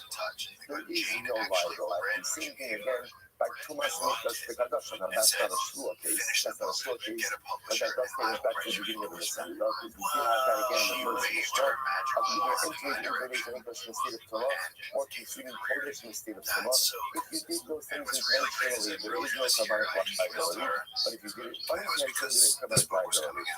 there is no liability. Same thing again, like Tumas Nikos Tikadosha. Now, that's not a shluah case. That's not a shluah case. But that does take us back to the beginning of the Masechta. Because we do have that again in the first Mishnah of either entering information English in the state of Torah or consuming Kodesh in the state of Torah. If you did those things intentionally, there is no kabbalic liability. But if you did it unintentionally, there is kabbalic liability.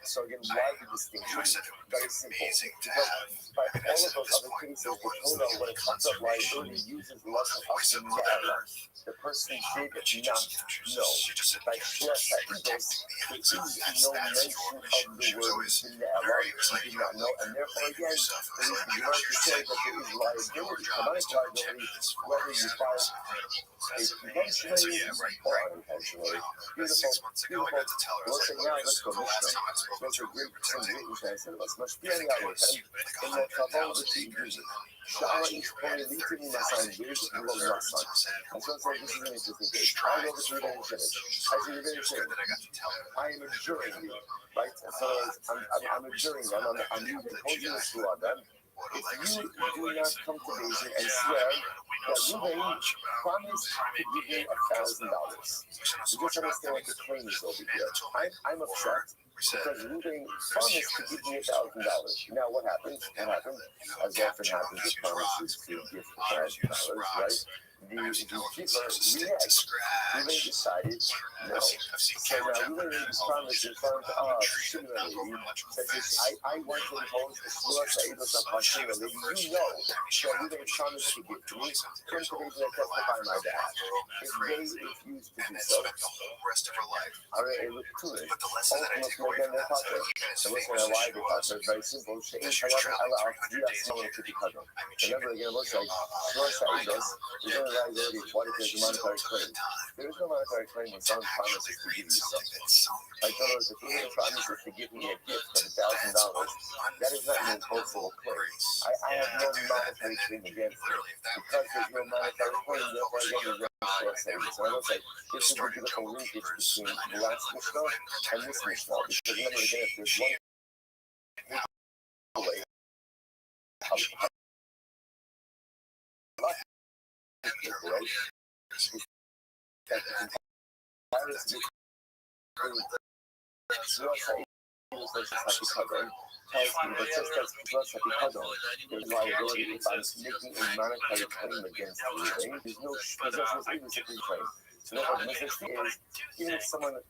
So again, why the distinction? Very simple. Because by all of those other cases, the Torah, when it talks about liability, uses the lesson of the Ne'elam. The person did not know. Like Shlosh Ha'edos, there is no mention of the word Ne'elam. He did not know, and therefore, again, there is the word to say that there is liability, kabbalic liability, whether you file it intentionally or unintentionally. Beautiful, beautiful. We'll say now, let's go Mishnah. Those are great Mishnah I said of us. Mashpia Yahweh, in the Kavod that you use. Shara is correlated in Nasan, years below Nasan. And so this is an interesting case. I go over to the finish. I say, you're very clear. I am adjuring you, right? So I'm adjuring them. I'm imposing this law then. If you do not come to Beijing and swear that Ruben promised to give me $1,000, you just understand what the claim is over here. I'm upset. Because Ruben promised to give me $1,000. Now what happens? What happens? As often happens with promises to give $1,000, right? The giver reacts. Ruben decided no. So now Ruben made this promise in front of Shimon Levi. Says, I want to impose a Shlosh Ha'edos upon Shimon Levi. You know that Ruben promised to give to me. Come to me to testify my behalf. If they refuse to do so, are they able to do it? Ultimately, again, they're talking. So listen, why they talk is very simple. Remember, again, it looks like Shlosh Ha'edos is only liability if what if there's a monetary claim. There is no monetary claim when someone promises to give you something. Like, in other words, if someone promises to give me a gift of $1,000, that is not an impossible claim. I have no monetary claim against it. Because there's no monetary claim, therefore, again, there's no Shlosh Ha'edos. So I will say, this is the beautiful linkage between the last Mishnah and this Mishnah. Because remember, again, if there's one way, there's liability if I'm making a monetary claim against you. There's no possession of claim. So therefore, the message is, even if someone is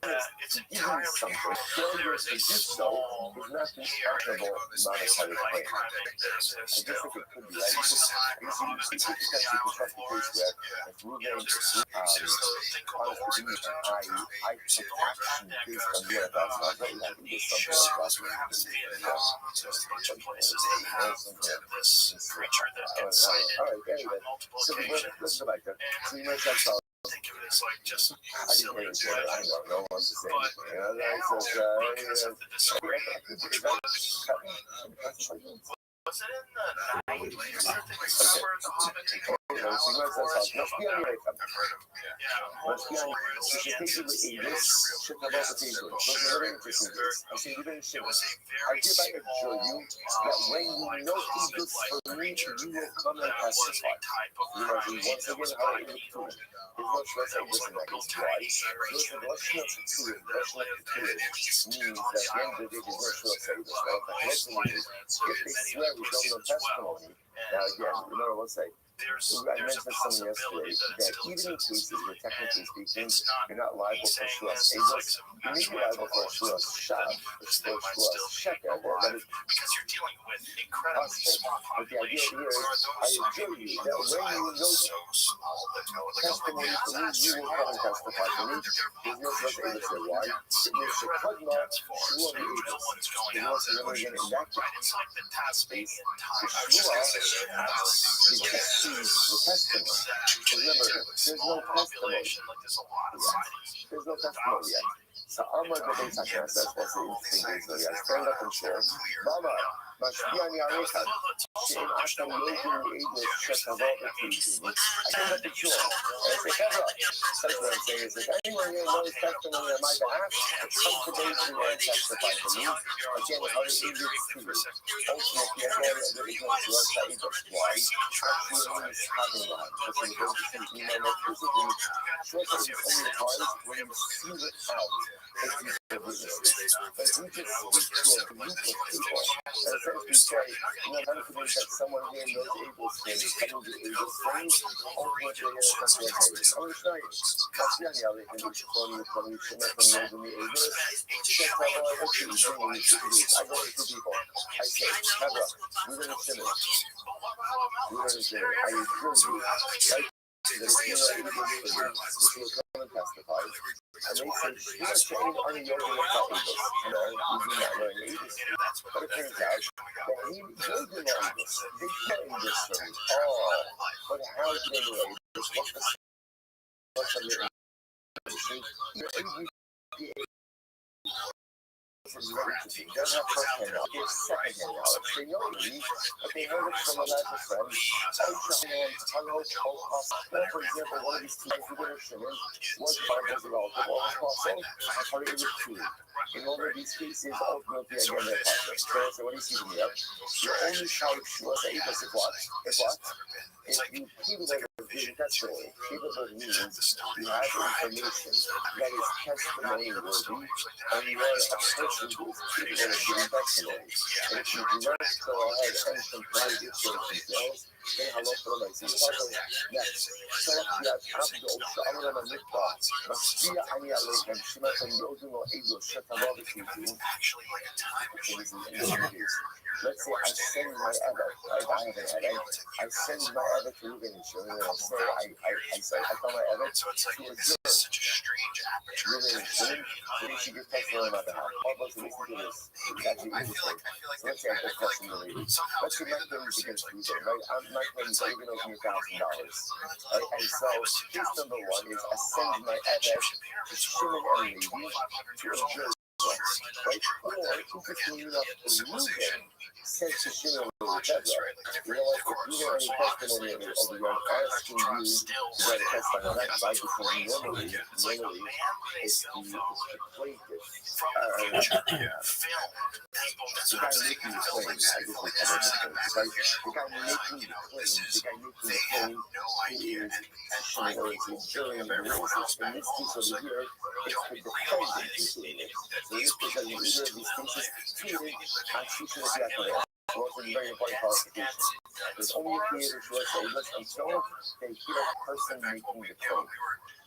to give you something, failure to do so is not an actionable monetary claim. I guess if it could be, right? You see, potentially construct the case where if Ruben honestly, I took action based on your advice, not right? I think there's something like all right, anyway. So let's go back there. So you might have thought, think of it as like just silly and I don't know what to say. Was it in the 90s? I think we covered the Hobbit. Let's be on your Let's be on your this shit about the people. Those are very interesting things. I say, even shit. I hereby assure you that when you know English for me, you will come and testify. You know, once again, how it is true. There's no stress like this in that case. Why? There's a Russian of security. Russian of security means that at the end of the day, there's no stress like this. Right? The Russian is, if they swear we don't know testimony, now again, remember what I say. I mentioned something yesterday that even in cases where technically speaking, you're not liable for Shuas Egos, you may be liable for Shuas Shav, or Shuas Sheker. That is because you're dealing with incredibly small populations. But the idea here is, I assure you that when you know testimony from me, you will come and testify to me. There's no Shuas Egos here. Why? It means the Kodma Shua Egos. And once again, in that space, the Shua is the testimony. Remember, there's no testimony. There's no testimony yet. So I'm going to go back to that's what's the interesting thing. So yeah, stand up and share. Mama, משפיע אני עליך, שאם אתה לא תראו שתבוא ותראו. I stand up and share. I say, Hebra, that's what I'm saying. Is if anyone here knows testimony on my behalf, come today to and testify to me. Again, how it is to you. Ultimately, again, there is no Shuas Egos. Why? Actually, it's having one. It's in the verse of email physically. Shuas Egos only applies when you see it out. If you have witnesses. But if we just speak to a group of people, and essentially say, you know, I'm confident that someone here knows able things, someone who able things, ultimately they're going to come to a place. I'm going to show you. That's the only other thing which is funny, you should not know the able. Check out all the things you bring in to do. I go to people. I say, Hebra, we're going to finish. We're going to do it. I assure you, right? That if you know able for you, which will come and testify, and they say, you are saying on the yoga without Egos. No, we do not know Egos. But it turns out that he does know Egos. They know Egos for me. Oh, but how do they know Egos? What's the your They don't have first-hand knowledge, they have second-hand knowledge. They know me, but they heard it from a lot of friends. For example, one of these two people that are Shimon was part of the relative, or was possible, or it was true. In all of these cases, ultimately, again, they're partners. So what do you see from here? The only type Shuas Egos is what? If you people that are giving testimony, people that means you have information that is testimony worthy, and you are a person who is people that are giving testimony. And if you do not go ahead and comply with those details, then hello for the next. Next, Salafiyat Abdo Sha'amra Mikba, Masfiya Ani Aleikum, Shimatan Yodun or Egos, Shatavav Shizim. Actually, like a time. Let's say I send my Eva, right? I have an Eva. I send my Eva to Ruben and Shimon, and I say, I call my Eva to a jury. Such a strange aperture. Ruben and Shimon, so you should give testimony on my behalf. All of us listen to this. It's actually interesting. So let's say I get testimony. Let's say my claim is against Ruben, right? My claim is Ruben owes me $1,000. Right? And so, case number one is I send my Eva to Shimon and Levi to a jury. Right? Or interestingly enough, Ruben said to Shimon and Levi, you know what, if you have any testimony of your own, asking you to write a testimony on that side, because normally it's the plaintiff. The guy making the claim, I guess we call it the claim, the guy making the claim, who is Shimon or is the jury and the witnesses. In this case over here, it's the defendant who's doing it. So this because in either of these cases, treated as Shishon is Yaakov. Also, a very important qualification. There's only a theater to say, listen, until they hear a person making the claim.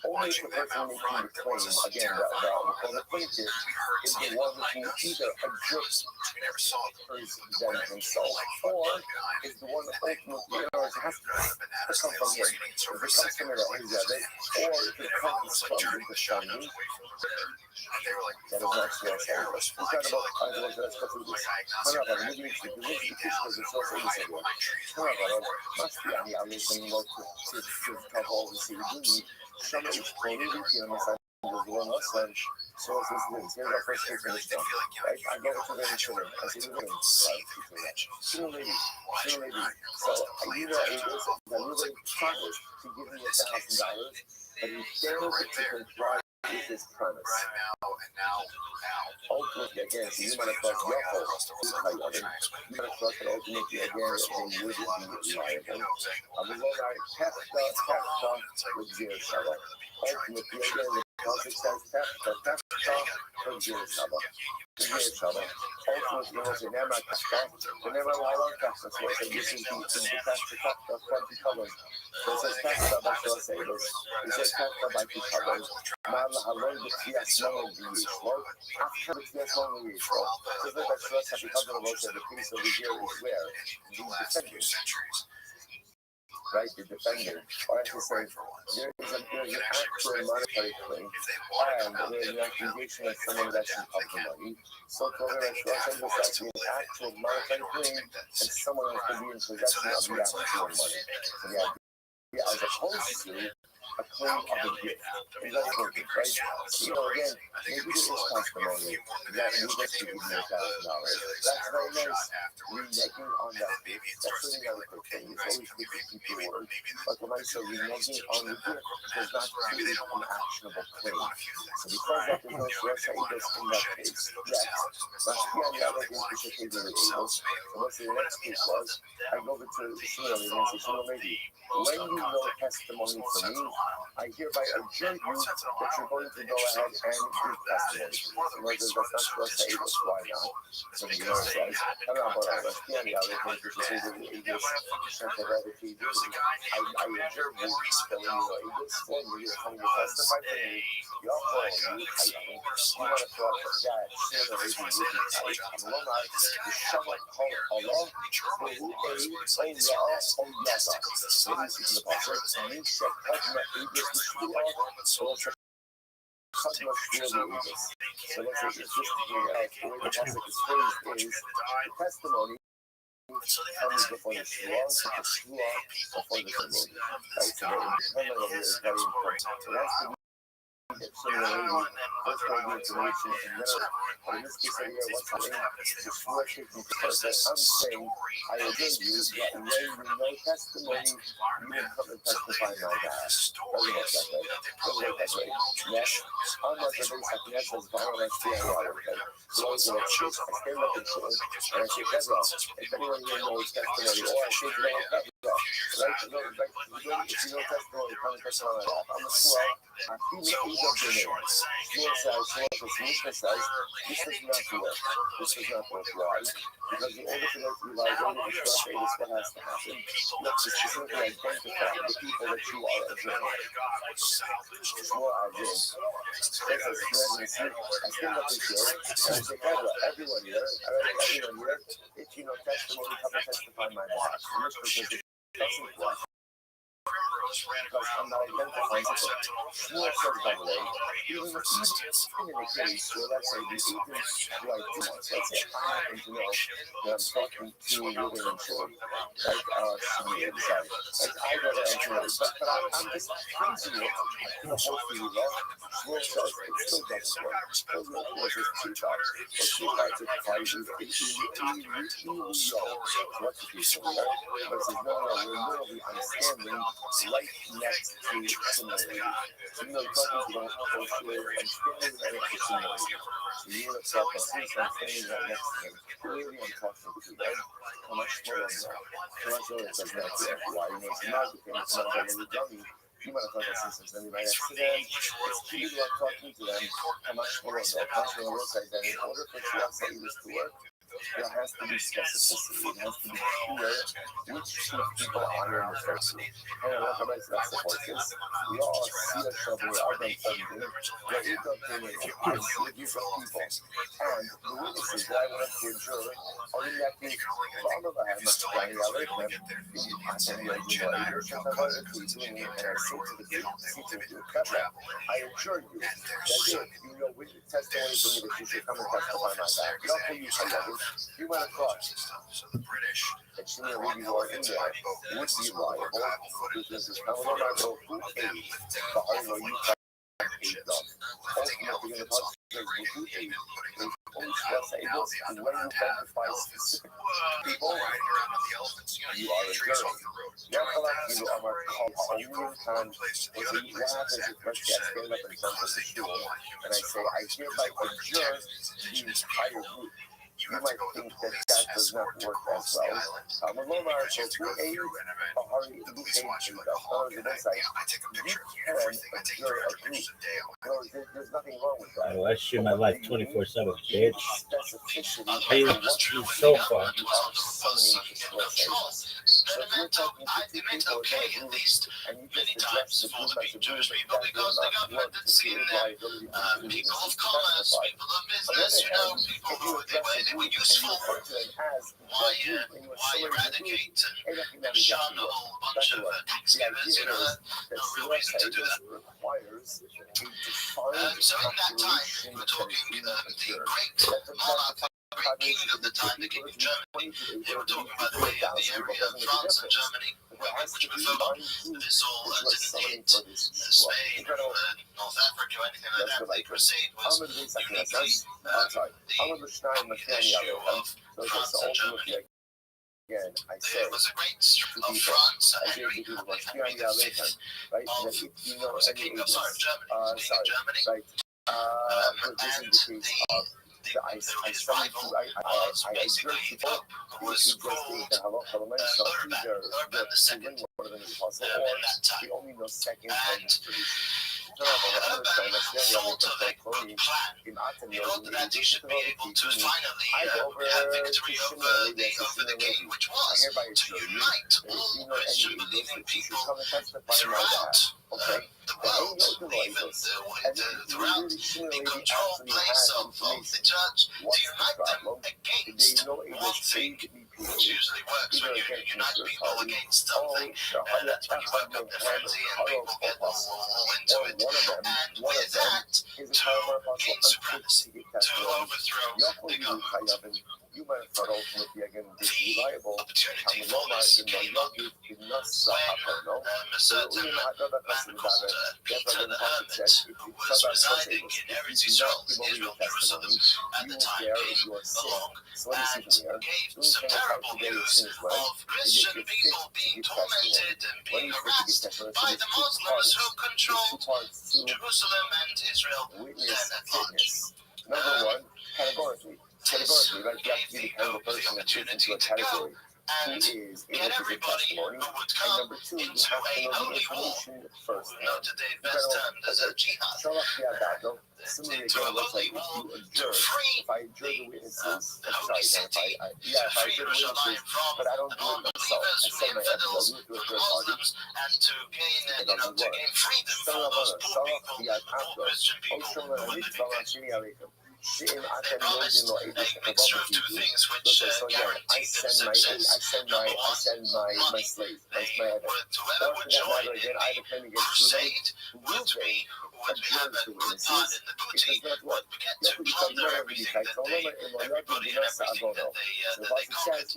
Only if the person making the claim, again, the plaintiff is the one who either adjusts them himself or is the one ultimately, it has to come from him. If it comes from it, or if it comes from the defendant, that is not so serious. We're talking about, I don't know, let's go through this. maybe it's the division because it's also in the must be on the American local to all the CDU. Some of it's probably on the side of the one side. So it's this. Here's our first case in this one. Right? I go to the insurance. I see the women. Similarly. So I knew that it was a little promise to give me $1,000, but he failed to comply with this premise. Ultimately, again, so you might have thought your fault. You might have thought that ultimately, again, they would be liable. I was all right. Tefta with zero shala. Ultimately, again, the context says tefta with zero shala. Ultimately, was a nema tefta. The nema lala tefta. So I say this is the tefta from the colors. So it says tefta by Shoselos. It says tefta by the colors. Mal halol b'tfias long v'yishlo. After the tfias long v'yishlo. So that shows that because of the most of the piece over here is where the defendant. Right, the defender, or I should say, there is an actual monetary claim, and there is an accusation of someone that should have the money. So, for the rest of us, an actual monetary claim, and someone has to be in possession of the actual money. So, as opposed to a claim of a gift. It's very important, right? So, again, maybe there is testimony that you get to give me $1,000. That's very nice. Reneging on that. That's really not a good thing. It's always good to keep your word. But when I say reneging on the gift, does not create an actionable claim. So because that is no stress, I guess in that case, yes. Must be on the other thing to say the labels. So let's say the next case was, I go over to Shmuel and I say, Shmuel, maybe, when you know testimony from me, I hereby adjure you that you're going to go ahead and give testimony. In other words, that's not supposed to say this, why not? So the Gemara says, I'm not about to understand the other things which is either the Aegis, Shanta Rabbi, I adjure you that when you know Aegis, when you're coming to testify to me, you're calling you, you want to talk that Shanta Rabbi would be tight. I'm not the Shabbat called Allah, who is a Ya'ah or Yaza. What is it in the Pasuk? And you said, so let's say it's just the way the Pasuk is phrased is the testimony comes before the Shua, before the testimony. Right? So the internal of it is very important. So that's the similarly, first all the information and then, but in this case here, what's happening? The Shua taking first that I'm saying, I agree you that when you know testimony, you will come and testify my behalf. Doesn't work that way. Next, unless the base happiness has violence to any other thing. So always the next case, I stand up in court, and I say, Pedro, if anyone here knows testimony, or I say to them, right? If you know testimony, come and testify my behalf. I'm a Shua. I feel it of the name. Shmuel says, this does not work. This does not work. Why? Because in order for there to be liability for short days, what has to happen? You have to specifically identify the people that you are adjourning. Shmuel adjourned. I stand up in here, and I say, everyone here, if you know testimony, come and testify my behalf. Doesn't work. Because I'm not identifying people. Shmuel says, by the way, even in the case where, let's say, the agent who I do, let's say I happen to know that I'm talking to Ruben and Shmuel, right? Shmuel, sorry. Like, I know that I'm Shmuel, but I'm just praising it. Hopefully, you know, Shmuel says it still doesn't work. Still no work with two guys. Or two guys that fight with what the people are. But says, no, we're literally understanding right next to similarity. So you know, talking to them, I'm standing right next to similarity. So you know, it's like, since I'm standing right next to them, clearly I'm talking to them. How much more on that? So much more does not say why. You know, it's not the thing, it's not going to be dummy. You might have thought that since I'm standing right next to them, it's clear I'm talking to them. How much more on that? How much more on that? Then in order for Shua Sa'ilis to work, There has to be specificity. It has to be clear which two people are in the first group. And I recognize that's the process. We all see the shovel, we all done something. Where it does bring in a different people. And the witnesses that I went to juror are in that case, all of them, يعني عليكم عشان يرجعوا إلى شغل doing it, and I say to the people, I adjure you that if you know with testimony from me that you should come and testify my back. Not for you, you went across. And she knew who you are in there would be liable because this is how long I go who paid, but I know you paid them. Ultimately, in the process, who paid. Only stress able to when you identify specific people, you are a jury. Now, you are my call only time. What happens is, let's say I stand up in front of the shul and I say, I hereby adjourn the entire group. You might think that that does not work as well. I'm a little more so to aid a hurry to aid the other than this side. You can adjourn a group. There's nothing wrong with that. Oh, I shoot my life 24/7, bitch. Specificity. Hey, you so far. So if you're talking to two people in a group and you just address the group as a group, that will not work to create liability for the business. On the other hand, if you address the group and you refer to them as the group and you accelerate the group, anything that is that's what the idea is that suicide requires a defined population that is being observed. That's king of the time, the king of Germany. They were talking, by the way, of the area of France and Germany, where much before this all didn't hit Spain or North Africa or anything like that. The crusade was uniquely the issue of France and Germany. Again, I said, it was a great strength of France and Henry, I believe Henry V was a king of Germany, king of Germany, and the rival was basically Pope, who was called Urban II in that time. And Urban thought of a good plan in order that he should be able to finally have victory over the king, which was to unite all Christian believing people throughout the world, even throughout the control place of the church, to unite them against one thing, which usually works when you unite people against something, and that's when you work up the frenzy and people get all into it. And with that, to gain supremacy, to overthrow the government. You might have thought ultimately again this is reliable. Opportunity for this came up when a certain Peter the Hermit, who was residing in Eretz Israel, Jerusalem, at the time came along and gave some terrible news of Christian people being tormented and being harassed by the Muslims who controlled Jerusalem and Israel then at large. Number one, categorically, like you have to be the kind of person that fits into a category. And get everybody who would come into a holy war, today best termed as a jihad, into a holy war to free the holy city, to free Jerusalem from unbelievers who infidels, the Muslims, and to gain freedom for those poor people, the poor Christian people who were living there. They promised a mixture of two things which guaranteed them success. Number one, money. Whoever would join in the crusade would have a good part in the booty, would get to plunder everything that everybody and everything that they conquered.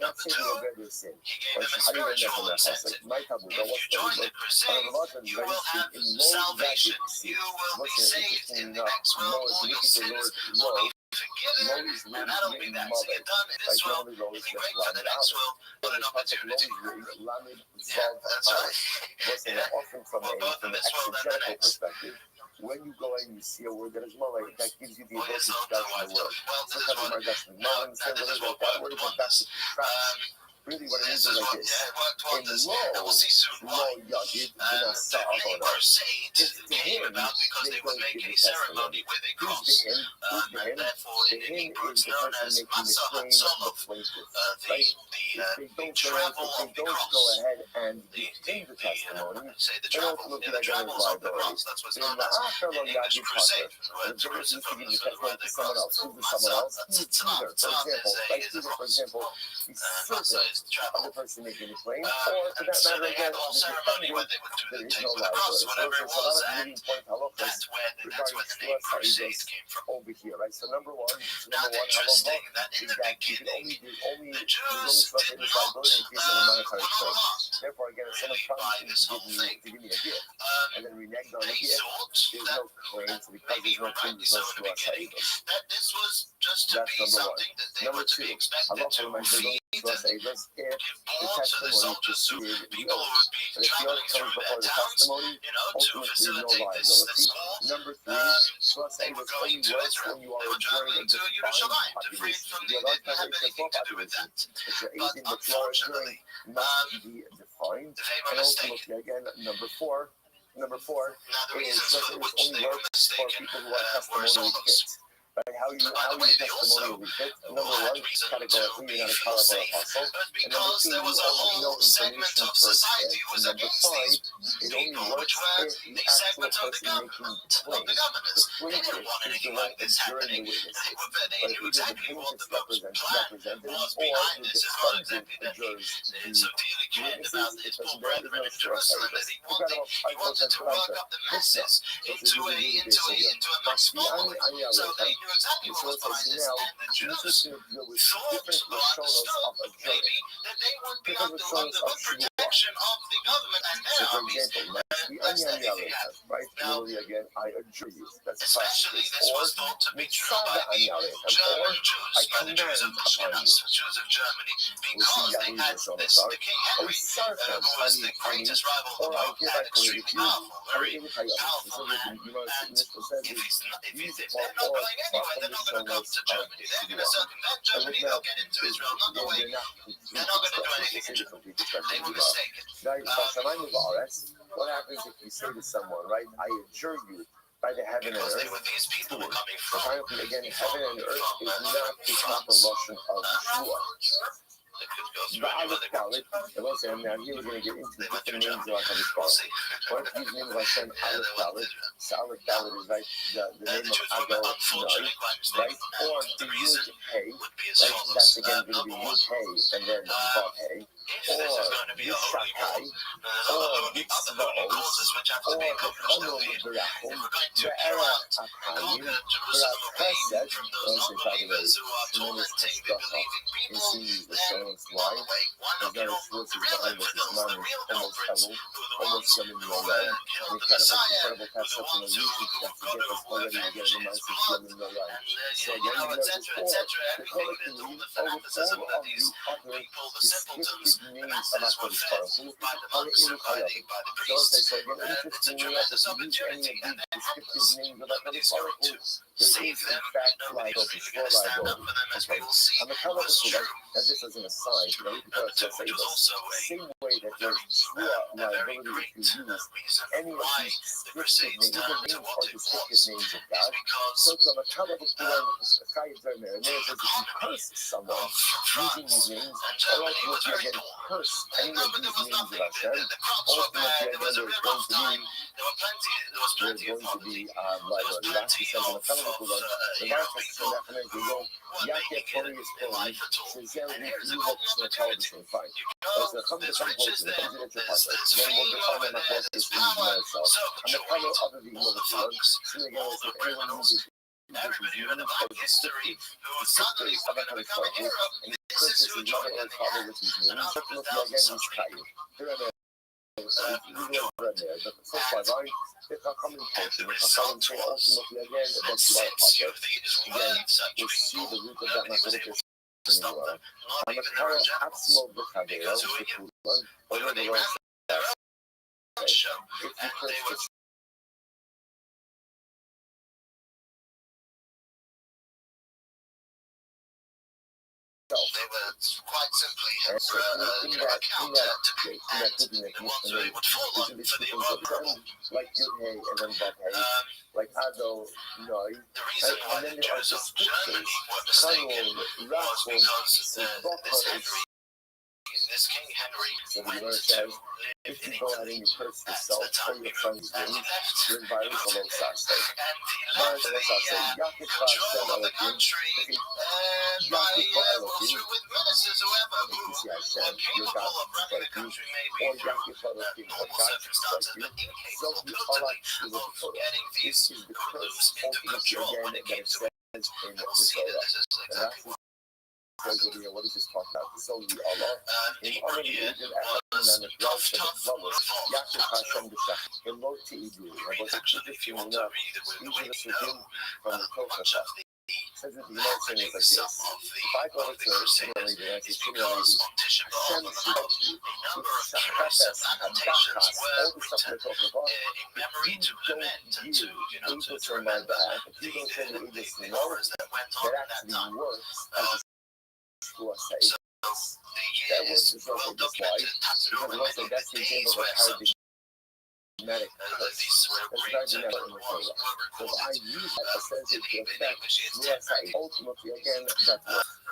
Number two, he gave them a spiritual incentive. If you join the crusade, you will have salvation. You will be saved in the next world. All your sins will be forgiven, and not only that, so you're done in this world, you'll be great for the next world, but an opportunity. Yeah, that's right. Yeah. For both in this world and the next. When you go and you see a word that is Malay, that gives you the ability to judge the word. Well, this is what works. really what it means is like this. In lo yagid v'nasa avona. If to him they don't give the testimony. Who's the him? The him is the person making the claim, the plaintiff. Right? If they don't go ahead and give the testimony, then ultimately they're going to liability. In the after lo yagid pater, the person needs to give the testimony to someone else. Who's the someone else? Either, for example, the servant of the person making the claim, or for that matter, again, the defendant, there is no liability. So there's a lot of really important halachas regarding shua sa'idos over here, right? So number one halacha is that you can only shua sa'idos liability in case of a monetary claim. Therefore, again, if someone comes to give me a gift, and then reneged on the gift, there's no claim, so because there's no claim, there's no shua sa'idos. That's number one. Number two, halacha mentioned shua sa'idos if the testimony preceded the oath. But if the oath comes before the testimony, ultimately there's no liability. Number three, shua sa'idos only works when you are adjuring a defined population. You are not covering a small population, but you're aiding, but you are adjuring must be defined. And ultimately, again, number four is shua sa'idos only works for people who are testimonially fit. Right? How you testimonially fit. Number one, categorically, you're not a cleric or apostle. And number two, you only know information firsthand. And number five, it only works if the actual person making the claim, the plaintiff, is the one adjuring the witnesses. But either the plaintiff's representative or the defendant adjures the witnesses, it doesn't matter. There's no shua sa'idos. I wasn't right. So it's a really basic idea. But the ani aleichem, the shua sa'idos now, this is going to deal with different lashonos of adjuring, different lashonos of shua. So, for example, the ani aleichem, right? Literally, again, I adjure you. That's a classic case. Or mitzvah ani aleichem, or I command upon you. We'll see Yahweh lashonos are. Or sarchem ani, or I hereby created you. Or ilchayot. This is what the Gemara says. These are all from the lashonos of shua. And look now, they're not completely expressed. What happens if you say to someone, right, I adjure you by the heaven and earth? Apparently, again, heaven and earth is not the proper lashon of shua. The Aleph Dalet, I will say, now here we're going to get into the different names of HaKadosh Baruch Hu. One of these names of Hashem, Aleph Dalet. So Aleph Dalet is like the name of Adonai, right? Or the Yud Hey, right? That's again going to be Yud Hey and then Vav Hey. Or Yishakai, or Yitzvaos, or Hanum Berachum, Be'era Akayim, Be'at Chesed. Also, by the way, tremendous hashgacha in seeing the Shon's life. There's not a source behind what his mom is almost hevel, almost coming in your land. Incredible past such an illusion that to get us already again in the minds of coming in your land. So again, you know, before, the collectively, over all of the other descriptive names of HaKadosh Baruch Hu, so again, interestingly enough, if you use any of these descriptive names of HaKadosh Baruch Hu, there is in fact liability, for liability. Okay, I'm a color of the and this is an aside, you know, you can tell us to say this. Same way that there's true liability if you use any of these descriptive names, either names or descriptive names of God. So it's a color of the and there says if you curse someone using these names, or ultimately again curse any of these names of Hashem, ultimately again there's going to be liability. Rashi says in the color of the Rashi says definitely you go Yaakov Tori is Tori, Shazel you look to the television, fine. But the come to some places, the come to the party, then we'll define them as this in itself. And the color of the people of the world, so again, it's if anyone uses everybody read about history who was suddenly going to become a hero. This is who joined the father with his name. Look again, he's Kayu. But the first five lines, if I come in close, if I come in close, ultimately again, that's the right part. Again, we'll see the root of that mathematics. And the power absolute the Kadeo, the Kulan, or the rest. If you curse They were quite simply a counter to be, and the ones who it would fall on for the irreparable. Like Yud-Hey and then Vav-Hey, like Ado, Noi, The reason why the Jews of Germany were mistaken was because this King Henry went to live in Italy at the time he left, and he learned the control of the country by Rothschild with ministers, whoever who were capable of running the country maybe through normal circumstances, but incapable totally of getting these Kurds into control when it came to it. We'll see that this is exactly what what is this talking about? So Allah the Korean was puffed up full of actually, if you want to read it, we know much of the happening some of the Crusaders, is because on Tisha B'Av, a number of precepts and annotations were written in memory to lament and to remember the horrors that went on at that time. So the year is well documented, passing over many days where such these written ones were recorded. In English it's 1090.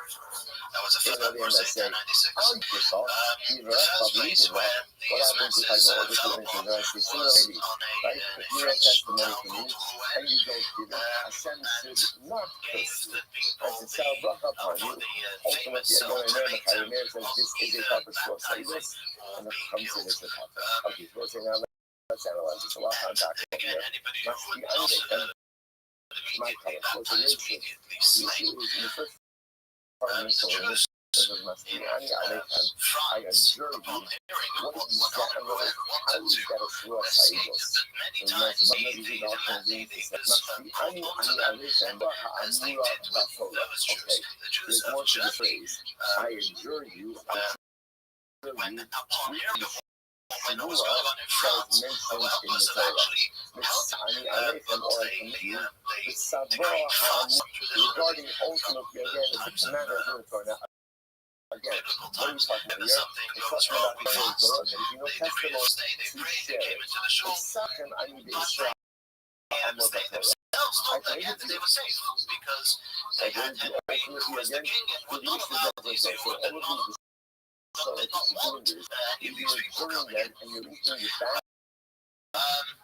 That was a first verse 1096. The first place where these verses fell upon was on a French town called Rouen, a cave that people for the famous traitor of the be killed. Again, anybody who would not immediately baptize would immediately slain. The Jews in France, upon hearing of what went on in Rouen, wanted to escape, but many times the neighbors opposed them, as they did with those Jews. The Jews of Germany, when upon hearing of what was going on in France, were helpless of actually helping, but they agreed fast regarding ultimately again, biblical times, whenever something goes wrong with fast, they decree a stay, they prayed, they came into the shul, and they themselves thought again that they were safe, because they had Henry, who was the king, and would not allow these people that did not want these people coming in.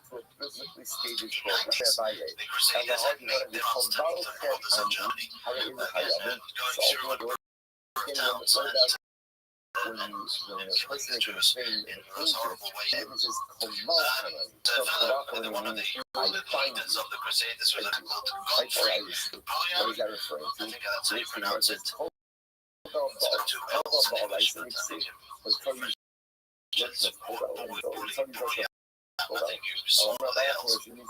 The Crusaders had made Protestant the province of Germany, going through and burnt down killing the Jews in those horrible ways. One of the leaders of the Crusaders was called Godfrey Bullion. I think that's how you pronounce it. It's got two L's in English, but I think it's Bullion. I think you saw the L's. Bullion.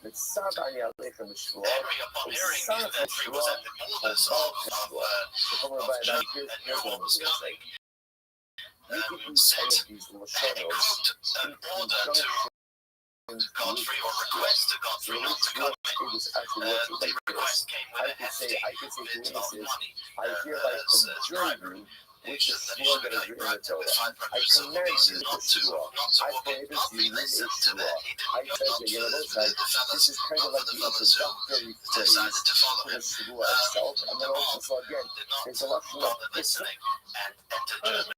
Henry, upon hearing that Henry was at the borders of Germany and knew what was coming, sent a quote an order to Godfrey, or request to Godfrey not to come in. The request came with a hefty bit of money. Which is that he should be granted with 500 silver pieces not to be listened to that. He didn't go not for the fellas, but for the fellas who decided to follow him. The mob did not bother listening and entered Germany.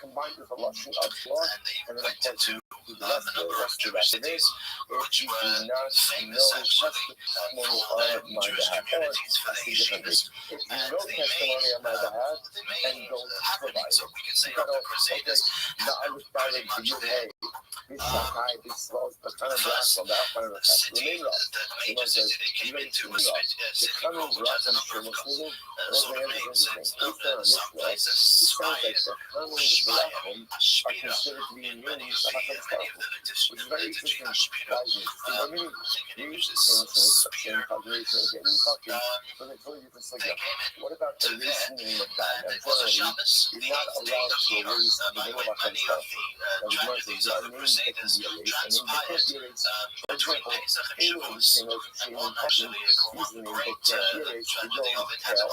Combined with a Russian and they went into a number of Jewish cities, which were famous actually for their Jewish communities, for their yeshivas, and they made happenings, or we can say, of the Crusaders, pretty much the first city, the major city they came into was a city called, which has a number of sort of names in some places, Spire, Ashbira, in many of the liturgy, Ashbira. I think in English it's Spear. They came in to there, and it was a Shabbos, the 8th day of Iyar. Many of the Germans of the Crusaders that can be erased. I mean, they can't be erased. For example, Aaron's singers singing fucking username, but can't be erased. We don't tell.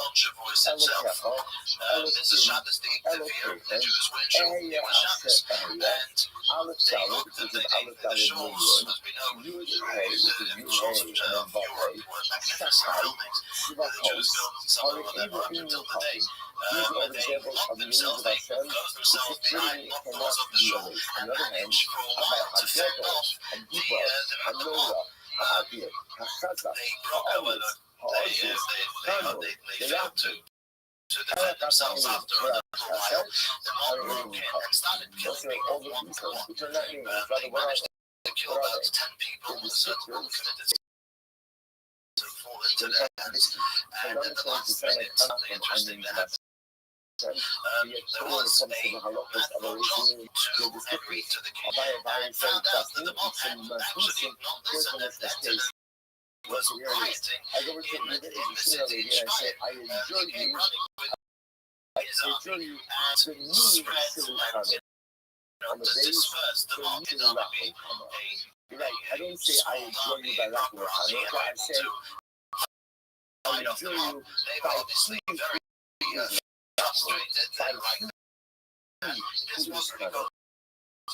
Elokecha, Elohim, Eya Asher Eya, Aleph Dalet, which is Aleph Dalet Million, Yud Hey, which is Yud Hey, and then Vav Hey, Shakai, Shivakos, Harikiva Inyan Kachim. These are all examples of names of Hashem, which security cannot be erased. On the other hand, Abba HaGadol, HaGibor, HaNorah, HaAdir, HaChazak, HaOmid, HaOziz, HaNor, HaYakim, themselves after the Monroe came and started killing all the people. They managed to kill about 10 people. A certain one committed to fall into their hands. And the last thing that's something interesting that there was a Rothschild to agree to the king and found out that the mob had actually not listened and that was rioting in the city, trying to keep running with his army and spread not to disperse the mob, his army being I don't say I enjoy you by laughing at Hanukkah. I say I enjoy you by obviously very frustrated and like this wasn't because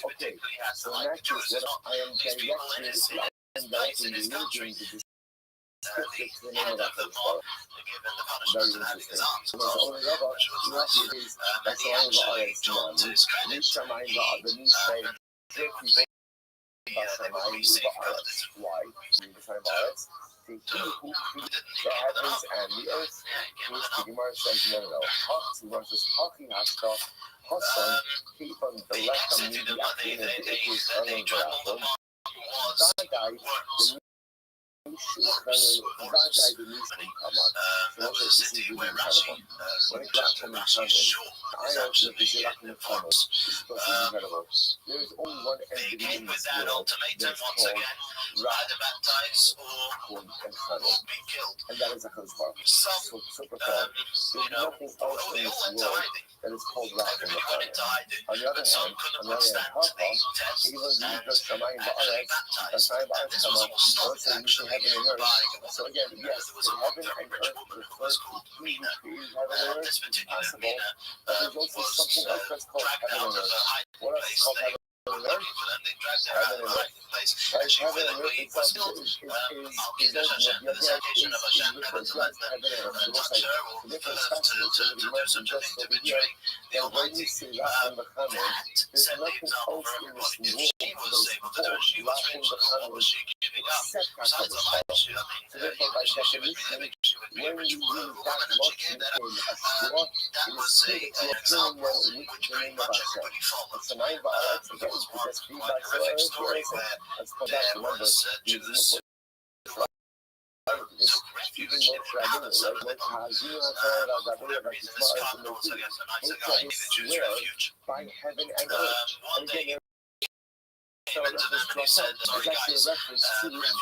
okay, so in that case, what I am directing the religion to descriptive to the name of that Torah. Very interesting. So there's only Rabbi, you have to use that's all of our Islam. Nishamayim the Nishay, Jeffrey Bashamayim Ba'aretz. Why? Nishamayim Ba'aretz. The heavens and the earth, which the Gemara says no. The Gemara says Haki Hashka, Hassan, keep on the left and the Yakin and the Ikis Hanan Barapon. Dadai, the Dadai, the Nishan Kamar. So what is this really incredible? When it got from the tunnel, I know that the Yakin of tunnel is supposed to be incredible. There is only one entity in this world that is called either baptize or be killed. And that is a Hezbollah. So profound. There's nothing else in this world that is called Ra from the Father. On the other hand, Papa, even the Shamayim Ba'aretz, the Shamayim Ba'aretz come up, also you can heaven and earth. So again, yes, the heaven and earth refers to he who created heaven and earth, it's possible, but there's also something else that's called heaven and earth. What else is called heaven and earth? Heaven and earth. Heaven and earth itself is different factors of the immersion just over here. And when you see Rachel B'Chanan, there's nothing else in this world that is called Rachel B'Chanan except HaKadosh Baruch Hu. So therefore, by definition, when you use that logic in a shua, it is clear that you are doing well with the name of Hashem. It's a name of Ba'aretz, again, you just feed back to the let's go back, remember, the example even Moshe Rabbeinu, like Hazu HaTorah, Rabbi swear by heaven and earth. And again, it's actually a reference to heaven and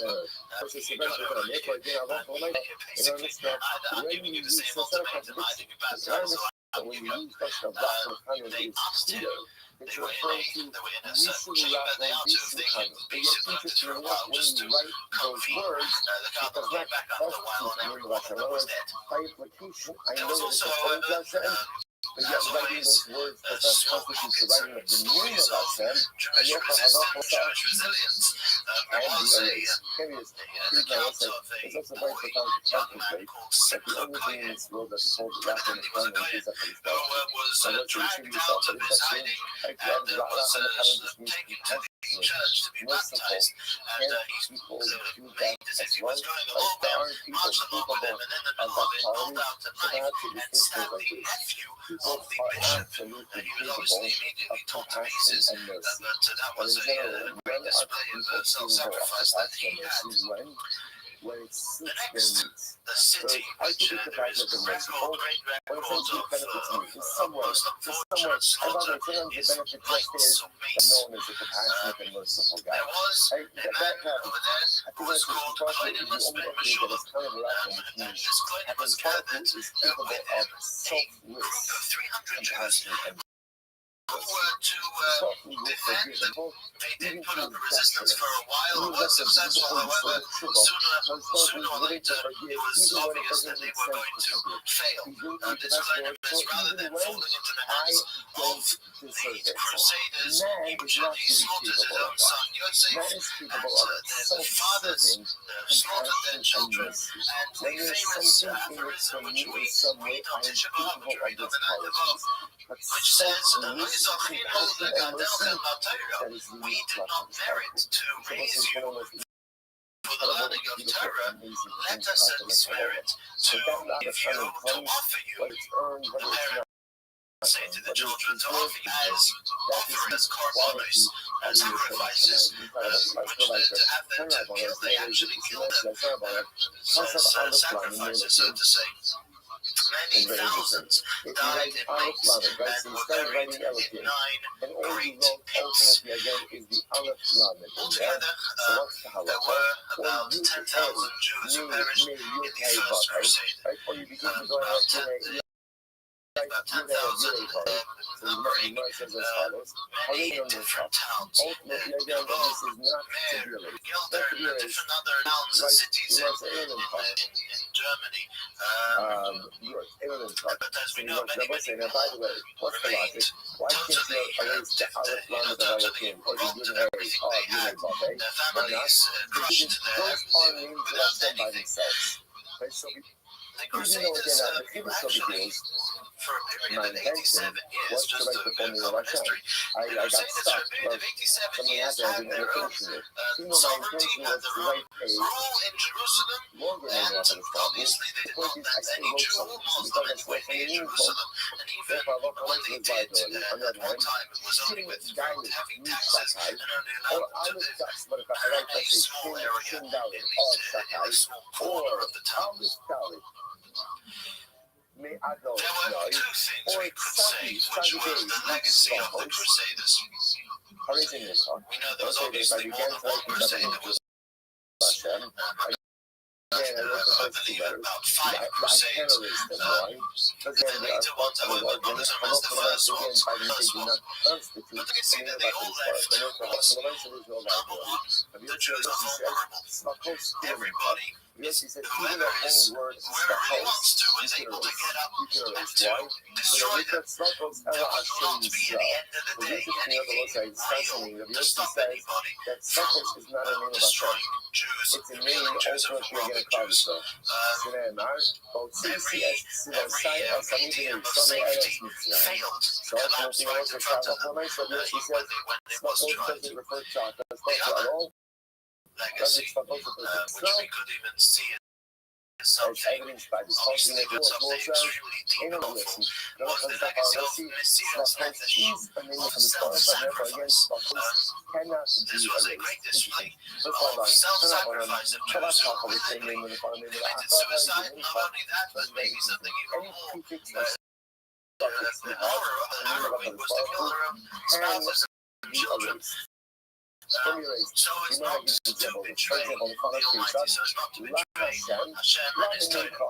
earth. It's a reference to heaven. Therefore, again, when you use the contradiction, when you use the Rachel B'Chanan is clear. It's referring to Yishu Rachel B'Chanan. But yet, interestingly enough, when you write those words, it does not constitute the name of Hashem. In other words, by implication, I know that it's referring to Hashem, but yet writing those words does not constitute the writing of the name of Hashem, and therefore Halacha and the erased. It's also very profound to contemplate that the only thing in this world that's called Rachel B'Chanan is HaKadosh Baruch Hu. And what you should be taught is that Rachel B'Chanan just means compassionate, merciful, and people do that as well. Like there aren't people capable of that quality, so perhaps it is things like this. People are absolutely capable of compassion and mercy. But in general, when are people capable of compassion and mercy? When it suits their needs. So I think it's about the merciful. When it benefits me, in some way, and by the way, sometimes the benefit just is known as a compassionate and merciful guy. That happens. I think that's what the only entity that is kind of lacking, which means having confidence is capable of selfless compassion and defend. They did put up a resistance for a while, was successful, however, sooner or later it was obvious that they were going to fail. This cleanliness, rather than falling into the hands of the Crusaders, he brutally slaughtered his own son Yosef, and the fathers slaughtered their children, and the famous aphorism which we read on Tisha B'Av, which we read on the night of Av, which says, we did not merit to raise you for the learning of Torah. Let us merit to give you, to offer you, the parents say to the children, to offer you as korbanos, as sacrifices, which to have them to kill, they actually kill them as sacrifices, so to say. Many thousands died in mace and were buried in 9 great pits. Altogether, there were about 10,000 Jews who perished in the First Crusade. About 10,000 buried many different towns. Lvov, Mer, Gilder, different other towns and cities in Germany. But as we know, many people remained totally robbed of everything they had. Their families crushed their everything without anything. The Crusaders actually, for a period of 87 years, just a bit of common history, the Crusaders for a period of 87 years had their own sovereignty, had their own rule in Jerusalem, and obviously they did not let any Jew or Muslim anywhere near Jerusalem. And even when they did, at one time it was only with heavy taxes and only allowed them to live in a small area, in a small corner of the town. There were 2 things we could say which were the legacy of the Crusaders. We know there was obviously more than one crusade. There was, I believe, about 5 crusades. The later ones, I won't call them as the first ones. But you can see that they all left was, number one, the Jews are vulnerable. Everybody, whoever really wants to, is able to get up and to destroy them. There will not be, at the end of the day, anything real to stop anybody from destroying Jews, real Jews and proper Jews. Every medium of safety failed, collapsed right in front of them when it was tried. The other legacy, which we could even see as something, obviously, but something extremely deep and awful, was the legacy of Messiah's nefesh, of self-sacrifice. This was a great display of self-sacrifice of Jews who committed suicide. Not only that, but maybe something even more harrowing was to kill their own spouses and children. So as not to betray the Almighty, so as not to betray Hashem and His Torah.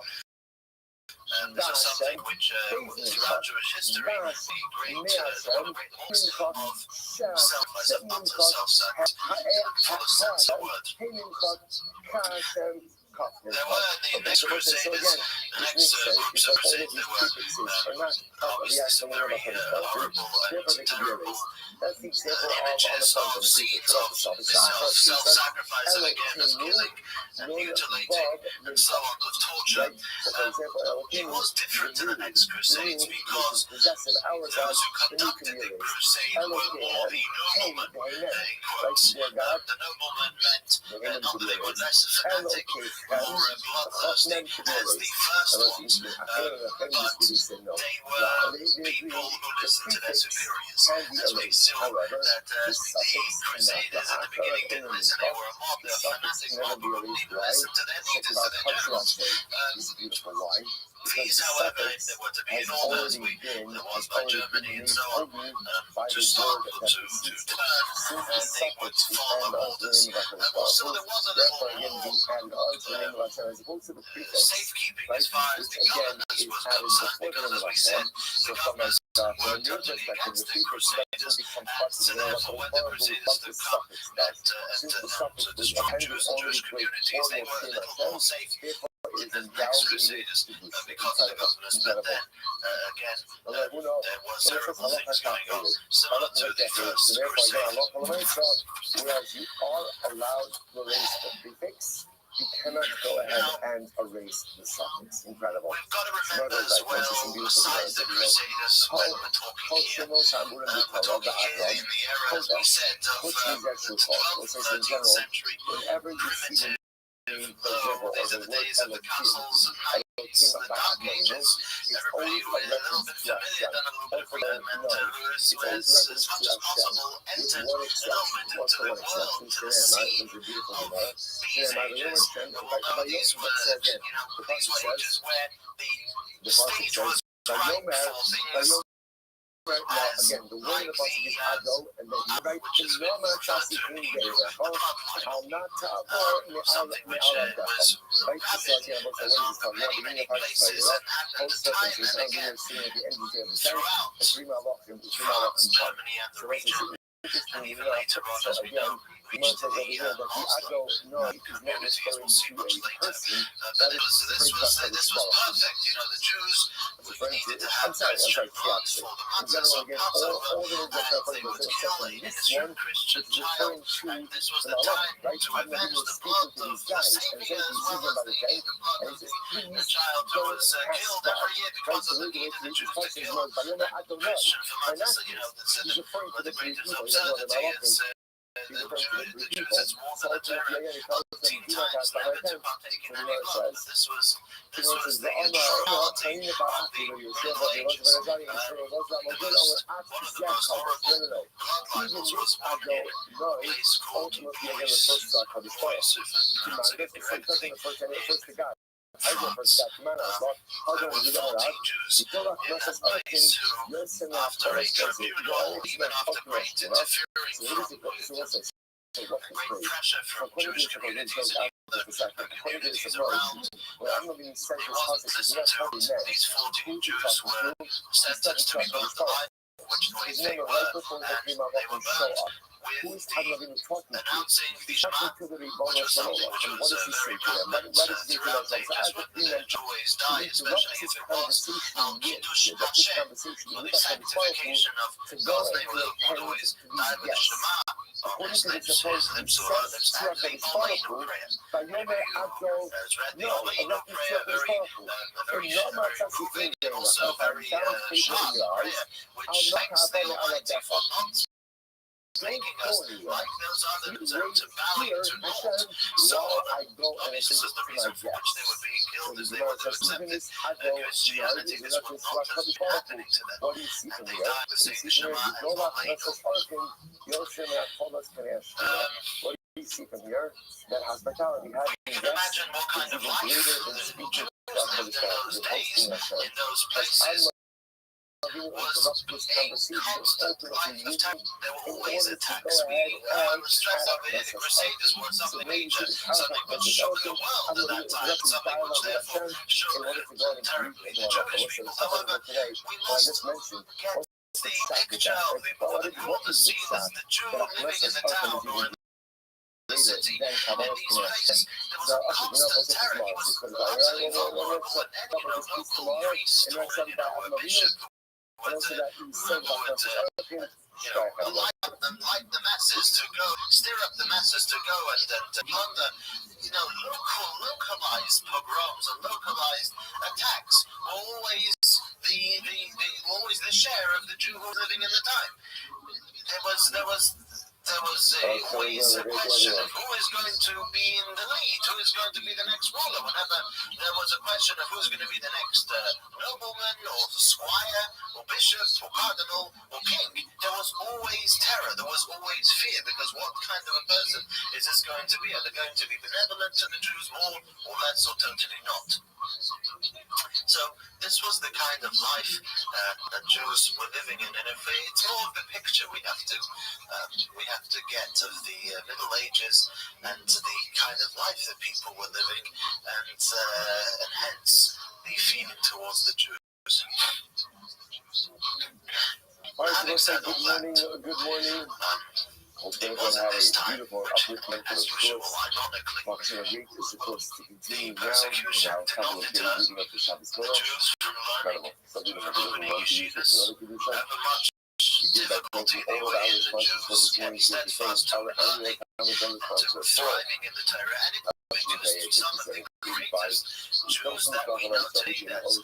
And this is something which, throughout Jewish history, the great hawks of utter self-sacrifice, full of sense of word. There were the next Crusaders, the next groups of Crusades, there were obviously some very horrible and terrible images of scenes of self-sacrifice and again of killing and mutilating and so on, of torture. It was different to the next Crusades because those who conducted the crusade were more the noblemen, in quotes. The noblemen meant not that they were less fanatic, more bloodthirsty as the first ones, but they were people who listened to their superiors, as we saw that the Crusaders at the beginning didn't listen. They were a mob, they were fanatic mob who wouldn't even listen to their leaders and their generals. These, however, if there were to be an order, as there was by Germany and so on, to stop, to turn, and they would follow orders. Also, there was a little more safekeeping as far as the governance was concerned, because, as we said, the governors were totally against the Crusaders and therefore when the Crusaders took up and to destroy Jews and Jewish communities, they were a little more safe than the next Crusaders because of the governors. But then, again, there were terrible things going on, similar to the First Crusade. Whereas you are allowed to erase the prefix, you cannot go ahead and erase the suffix. Incredible. We've got to remember as well, besides the Crusaders, when we're talking here, we're talking here in the era, as we said, of the 12th and 13th century. Whenever you see These are the days of the castles and knights, the Dark Ages. Everybody was a little bit familiar, done a little bit of research, who has, as much as possible, entered an element into the world, to the sea of these ages. We'll know these were, these were ages where the stage was right for things. Now, again, the word of us is Ado, and then you write the Norma Chassi in there. I'm not something which was rabid over many, many places and at the time and again throughout Germany and the region. And even later on, as we know, reached the Oslo communities. We'll see much later. But this was perfect. The Jews needed to have Christian blood for the matzahs of Passover, and they would kill an innocent Christian child. And this was the time to avenge the blood of the Savior as well as the blood of the child who was killed every year because of the need of the Jews to kill a Christian for matzahs. The greatest absurdity is the Jews, it's more than a terror of teen times never to partake in any blood. This was the immorality of the Middle Ages. One of the most horrible blood libels was one in a place called Preußen. Pronounce it incorrectly. France, 14 Jews in that place who, after a tribunal, even after great interfering from great pressure from Jewish communities and other communities around, it wasn't listened to. These 14 Jews were sentenced to be burnt alive, which they were, and they were burnt with the announcing the Shema, which was something which was very prominent throughout ages when the Jew always die, especially if it was Al-Kiddush Hashem, the sanctification of God's name. They would always die with the Shema on his lips and the Oleno prayer. It's read the Oleno prayer, very moving and also very sharp prayer, which thanks the Almighty for not making us like those others to bowing to naught. So, obviously, this was the reason for which they were being killed, as they were to accept Christianity. This would not have been happening to them. And they died with saying the Shema and Oleno. See from here that hospitality has you can imagine what kind of life the Jews lived in those days, in those places. Was a constant life of time. There were always attacks. We stress over here the Crusaders were something major, something which shook the world at that time, something which therefore shook terribly the Jewish people. However, we must get the picture of the people. If you want to see the Jew living in the town or in the city, in these places, there was a constant terror. He was utterly vulnerable, and any local priest or a bishop would light the masses to go, stir up the masses to go and plunder, localized pogroms and localized attacks were always the share of the Jew who was living in the time. There was always a question of who is going to be in the lead, who is going to be the next ruler. Whenever there was a question of who's going to be the next nobleman or squire or bishop or cardinal or king, there was always terror, there was always fear, because what kind of a person is this going to be? Are they going to be benevolent to the Jews more or less, or totally not? So this was the kind of life that Jews were living in, and it's more of the picture we have to get of the Middle Ages and the kind of life that people were living, and hence the feeling towards the Jews. All right, so let's say good morning. Good morning. Hope everyone had a beautiful uplifting for the course. Function of week is supposed to continue now. A couple of days leading up to Shabbos Torah. Incredible. Some people have been able to use this for other Kedusha. We did that closing all of our responses for this morning. So the same our annual Ramadan response was 4. Something great. Choose that we notate as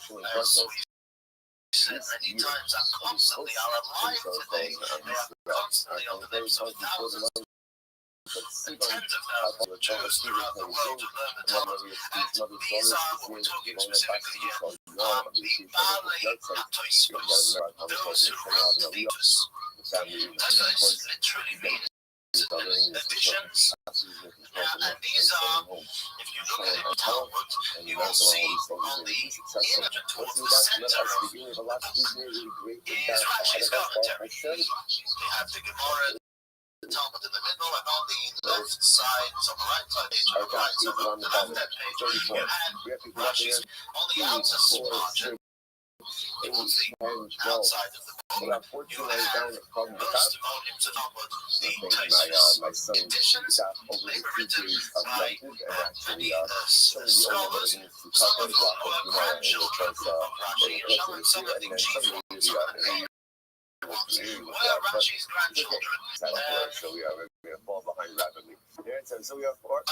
said many times, I'm constantly on alive today. They are constantly on the lips of thousands and tens of thousands of Jews throughout the world who learn the Talmud. And these are what we're talking specifically here. The Baalei HaTosfos, those who wrote the Tosfos. Tosfos literally means additions. And these are, if you look at the Talmud, you will see on the inner towards the center of is Rashi's commentary. You have the Gemara, the Talmud in the middle, and on the left side, on the right side, page on the right side of the left page, you have Rashi's on the outer margin. Towards the outside of the book, you have most volumes of Talmud, the Tosfos, editions, labor-written by many scholars, some of whom were grandchildren of Rashi, and some of the chief ones were Rashi's grandchildren. So we are fall behind rapidly. So we are 49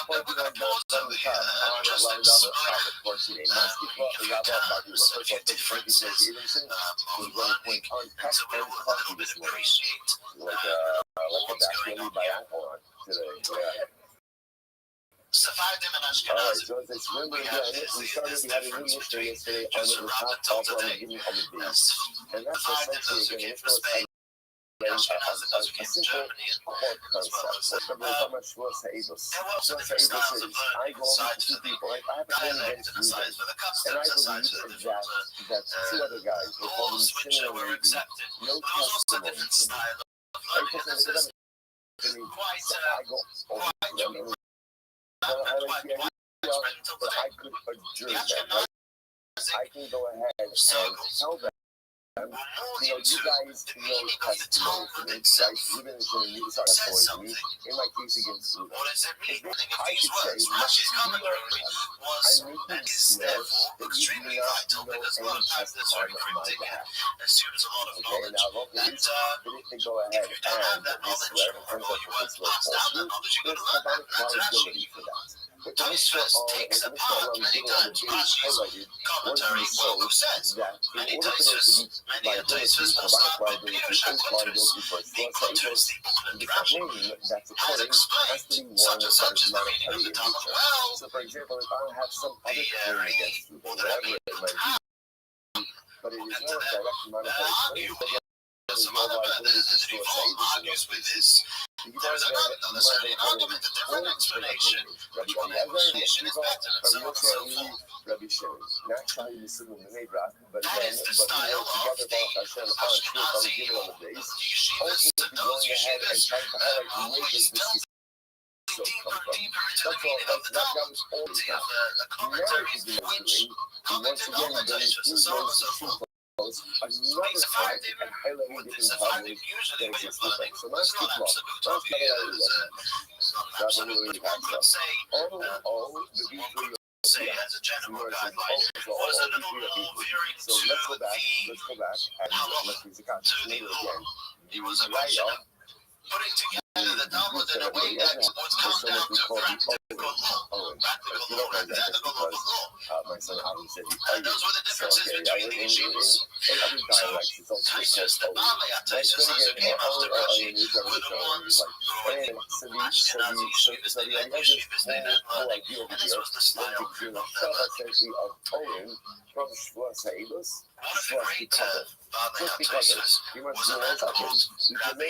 Sephardim and Ashkenazim. We have this difference between just Rabbi today. And that's those who give Spain, Ashkenazim, those who give Germany, as well as there were also different styles of learning, sides for the dialect and the sides for the customs, the sides for the different laws which were accepted. There was also a different style of learning, and this is quite widespread until today. The Ashkenazim I can go ahead and tell them, you guys know testimony to me, right? Even if you start for me, in my case against you, what does it mean? I could say, Rashi's commentary was and is therefore extremely vital because one type that's very cryptic and assumes a lot of knowledge. And they go ahead if you don't have that knowledge, or you weren't passed down that knowledge, you're going to learn that. That's Rashi. Tosfos takes apart many times Rashi's commentary, who says many Tosfos, many a Tosfos will start with Pirush HaKotos. The Kotos, the open Rashi, has explained such and such is the meaning of the Talmud. Well, so for example, if I have some other theory against you, whatever it might be, but it is not a direct monetary some other methods that he argues with this. There's another certainly an argument, a different explanation. Which one explanation is better, and so on and so forth. Rabbi Shimon, not trying to sit in the neighborhood, but that is the style of the Ashkenazi or the yeshivas and those yeshivas who always delve deeper into the meaning of the Talmud. So you have a commentary which commentaries for so on and so forth. Sephardim usually way of learning is not absolute. It's not an absolute, but one could say as a general guideline, was a little more veering to the halach to the law. It was a mention of putting together the Talmud in a way that would come down to practical law. Practical law and ethical law. And those were the differences between the yeshivas. So, Tosfos, the Baalei HaTosfos, those who came after Rashi, were the ones who were the Ashkenazi yeshivas. They led yeshivas, they led learning, and this was the style of their learning. What a great Baalei HaTosfos was a man called Rabbi.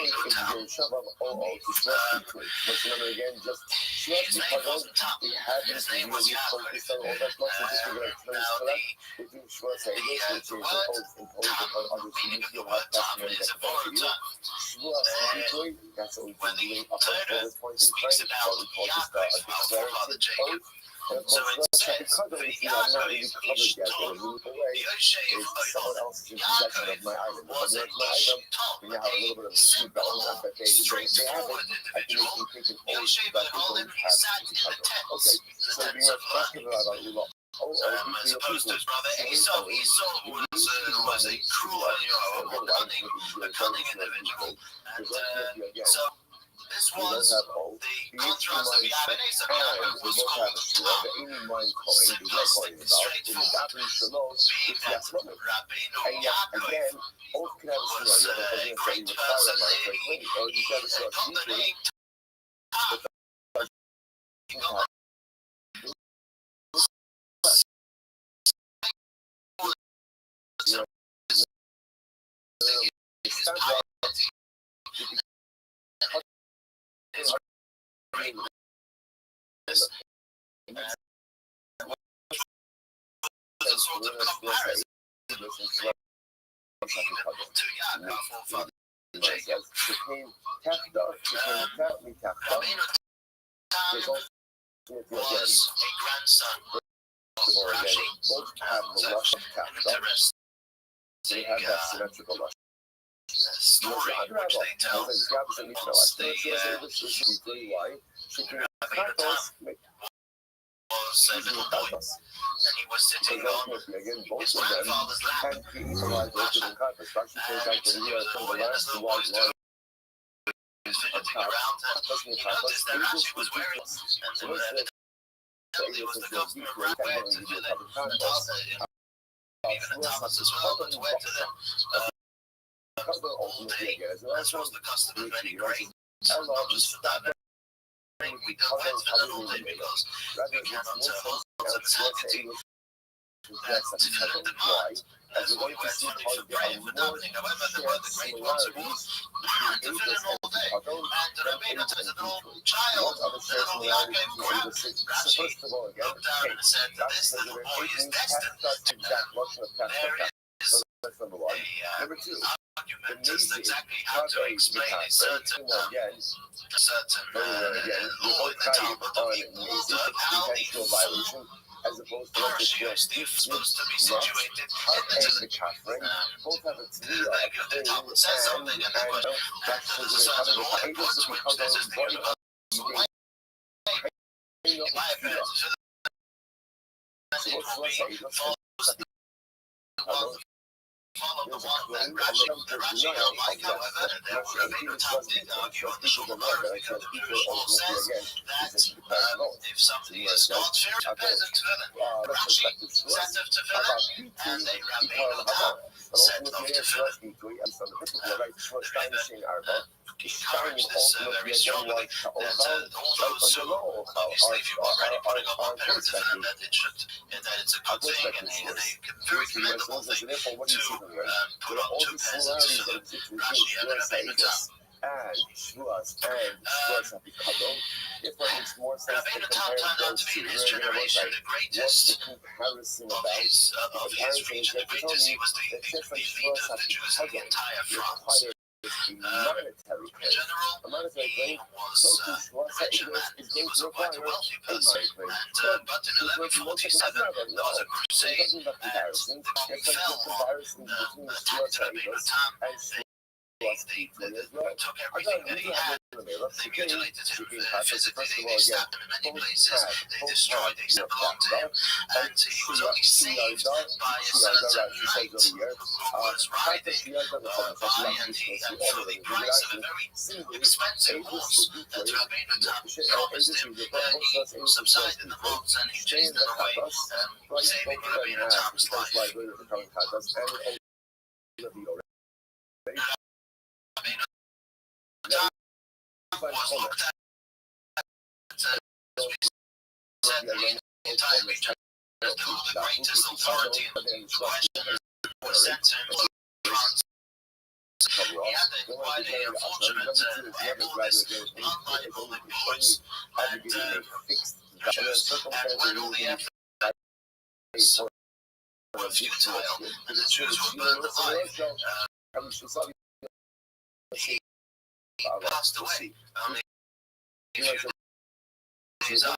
His name wasn't Tom. His name was Yaakov. Now, he had the word Tom. The meaning of the word Tom is a borrowed tongue. When the Torah speaks about Yaakov, our forefather Jacob, And of course, Rothschild, because obviously I'm not really covered yet in a meaningful way, is someone else's in possession of my item. But when it's my item, then you have a little bit of a dispute about that they have it, I can make them think and always that they don't have to cover. Okay, so we were talking about Lula. As opposed to his brother Esau, was a cruel, a cunning individual, and so this was the contrast that we have in Esau. Was called just straightforward, being that Rabbeinu Yaakov was a great person. He got the name he got sort of comparison to Yaakov, forefather Jacob. Was a grandson of Rashi, They have that symmetrical story which they tell was the was a little boy, and he was sitting on his grandfather's lap, and the boy and his little boys too was fidgeting around, and he noticed that Rashi was wearing, and evidently was the governor of Rabbi to fill in the Tasa, even the Tamas as well, but to wear to them all day, as was the custom of many great, not just for that. We don't wear tefillin all day because we cannot hold the mentality that tefillin demand. Therefore, we wear tefillin for prayer, for davening. However, there were the great ones who wore tefillin all day. And Rabbeinu says that little child, the little Yaakov grabbed Rashi, looked down and said that this little boy is destined to there is a argument as to exactly how to explain a certain law in the Talmud that we hold of how the parshios are supposed to be situated in the the Talmud says something, and the question, there's a certain order according to which this is the universal way. In my opinion, it will be follows follow the one that Rashi don't like. However, Rabbeinu Tam did argue on the Shulchan because the Rothschild says that if something is not fair to peasant tefillin, Rashi said of tefillin, and a Rabbeinu Tam said of tefillin. Encourage this very strongly, that all those who, obviously, if you're already putting up on pair tefillin, that it's a good thing and a very commendable thing to put on two pairs of tefillin, Rashi and Rabbeinu Tam. And Shvuas therefore it makes more sense to compare those two. In his generation, the greatest comparison of his region, the greatest, he was the leader of the Jews in the entire France. In general, he was a rich man. He was a quite a wealthy person. And, but in 1147, there was a crusade, and he fell on the attacked Rabbeinu Tam. They took everything that he had, they mutilated him physically, they stabbed him in many places, they destroyed things that belonged to him, and he was only saved by a certain knight who was riding by, and he, for the price of a very expensive horse that Rabbeinu Tam promised him, he subsided the horse and he chased them away, saving Rabbeinu Tam's life. Was looked at as we said the entire region as the greatest authority in the question was sent to him to France. He had quite a unfortunate illness, unlikely reports, and when all the efforts were futile and the Jews were burned alive, he passed away only a few days after.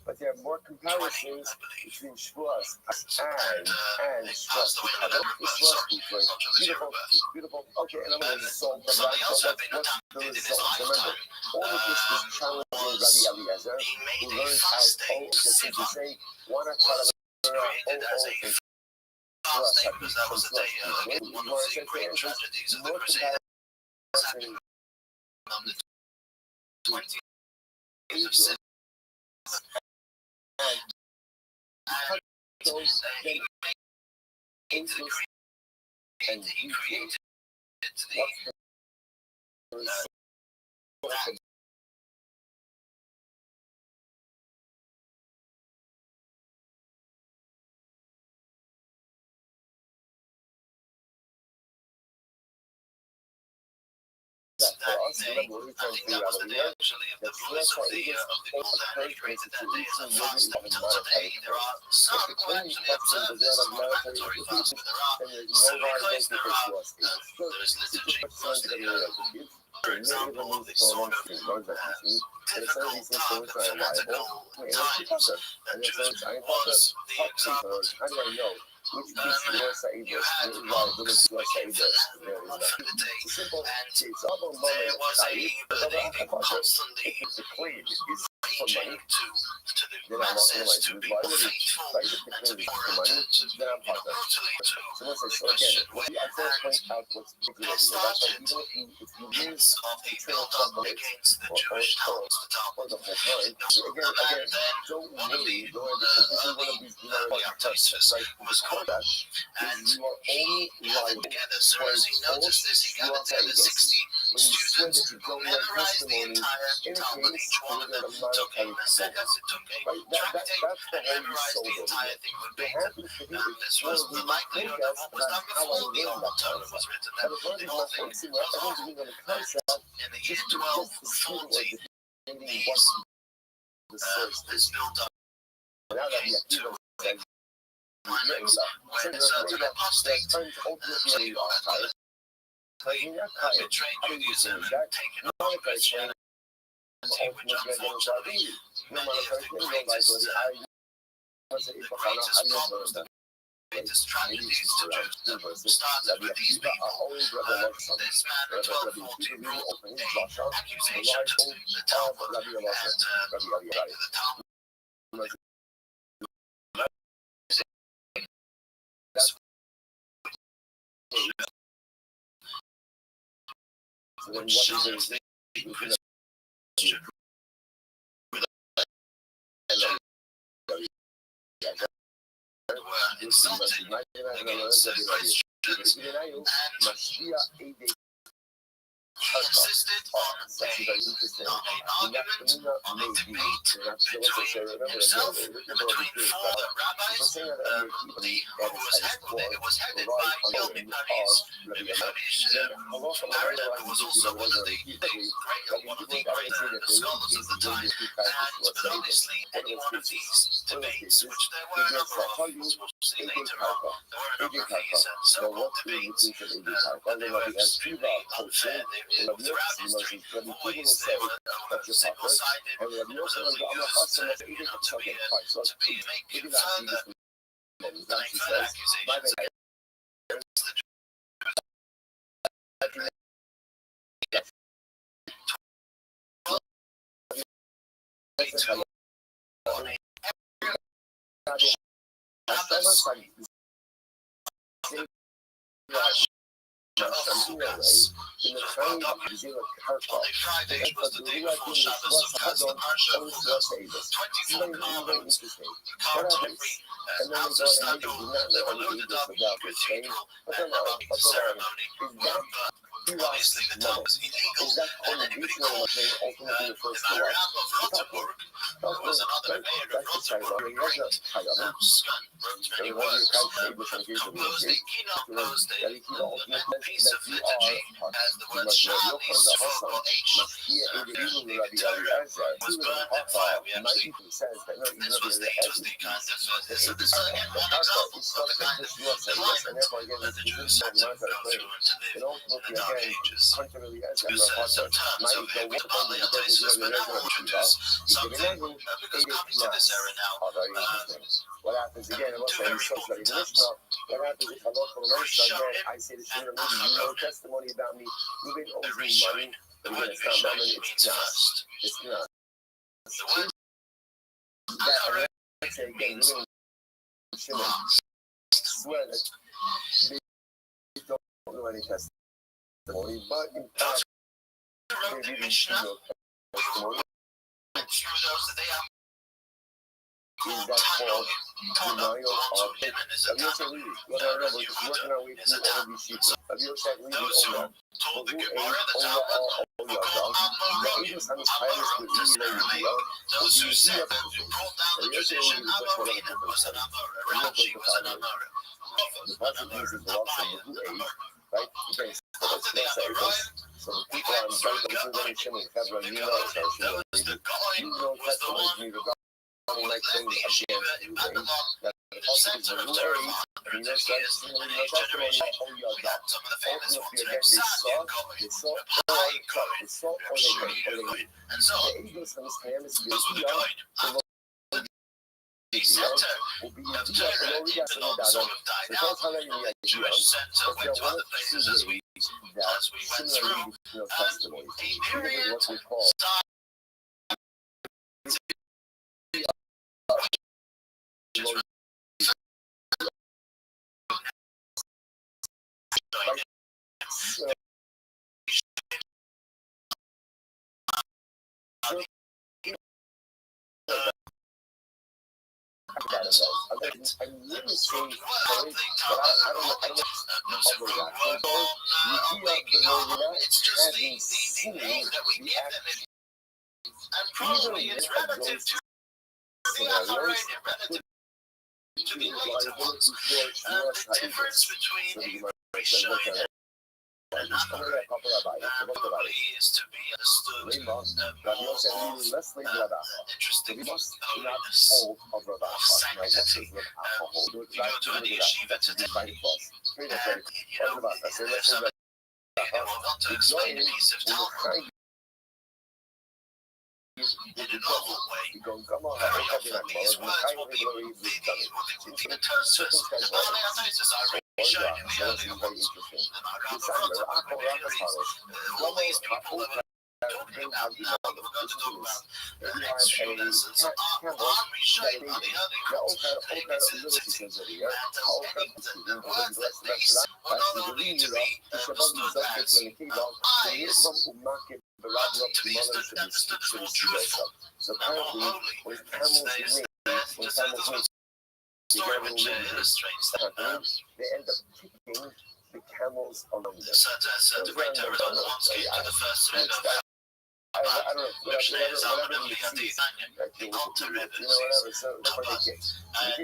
But there are more comparisons between Shavuos and Shavuos. Beautiful, beautiful. Okay, and I'm going to solve the right. So what's the result? Remember, all of this is challenging Rabbi Eliezer, who learned out all the things to say, why not try to learn out all things? Because that was the day one of the great tragedies of the Crusade. On the 20th of Sin. And he made into the creed, and he created the for us, remember we talked throughout the year, the voice of the world that he created that day is a fast until today. There are some who actually observe this on migratory fast, but there are some because there is liturgy across the for example, the sort of difficult tabernacle times, that Jews was the example. Which piece You had monks working for them on the day, and there was a believing constantly preaching to the masses to be faithful and to be brutally to question. And it started hints of a build-up against the Jewish towns, the and then one of the early artists was called, and he gathered together. So as he noticed this, he gathered together 60 students who memorized the entire Talmud. Each one of them took a Maseches, it took a tractate, and memorized the entire thing verbatim. This was the likelihood of what was done before the Old Torah was written. And the whole thing was on. In the year 1240, this built up to when certain apostates betrayed Judaism and taken over Christianity, which unfortunately many of the greatest tragedies to Jews started with these people. This man in 1240 brought an accusation to the Talmud, and the Talmud would challenge the Christian were insulting against Christians, and he insisted on an argument, on a debate between himself, between four rabbis. It was headed by Rabbi who was also one of the great scholars of the time. But obviously, any one of these debates, which there were a number of, as we'll see later on, there were a number of these so-called debates, but they were extremely unfair. With rabbis during always they were single-sided, and it was only used to make further accusations against the in the train using a car park. Friday was the day before Shabbos, of course, the Parsha was 24 columns, carved in every ounce of stone. They were loaded up with ritual and ceremony. obviously the deal was illegal, and anybody caught him in the matter of Rothschild. There was another mayor of Rothschild, a great scan wrote many works, composed a keynote, composed a piece of liturgy as the word Shal is for H. The Torah was burned in fire. We actually, this was the kind of, so this is again one example of the kind of environment that the Jews had to go through and to live in the Dark Ages. Some terms of it, partly Ataisus, but now we'll introduce something, because coming to this era now, what happens again? I'm not saying so very emotional. What happens if I look for the next again? I say the children of no testimony about me. Moving over money. the word Rishon means first. It's not. The word That I say again. Swear that they don't know any testimony, but in fact, wrote the Mishnah, through those that they have called Tanoi, denial of women is a Tanoi. Those who told the Gemara, the Talmud, were called Amoraim. Those who said that who brought down the tradition, Amorim was an Amora, Rashi was an Amora, Prophet was an Amora, Abaye was an Amora. right? Okay, After the Amoraim, so the we people went on through the Gaon. Gaon, The Gaon, that was the Gaon, was the one who led the yeshiva in Babylon, the center of Torah for hundreds of years, and each generation we had some of the famous ones, Reb Sadia Gaon, Reb Hai Gaon, Reb Shimi Gaon, and so on. Those were the Gaon. The center of Torah in Babylon sort of died out. The Jewish center went to other places as we went through. And a period started I'm really saying, it's just the name that we give them. And probably it's relative to the Amoraim, relative to the later ones. The difference between Rishon and Amoraim probably is to be understood more interesting holiness or sanctity. We go to any yeshiva today, and if somebody will want to explain a piece of Talmud in a novel way, very often these words will be the Tosfos, the Baalei HaTosfos are really shown in the earlier ones. The Maharal of Rothschild, all these people that we're talking about now, that we're going to talk about the next few lessons, are Rishon, are the early ones. And it means sensitivity. And the word that these were not only to be understood as eyes, but to be understood as more truthful and more holy. There's the story which illustrates that. they end up kicking the camels along them. So the great Torah once came to the first Rebbe. I don't know, whatever you see, the altar Rebbe.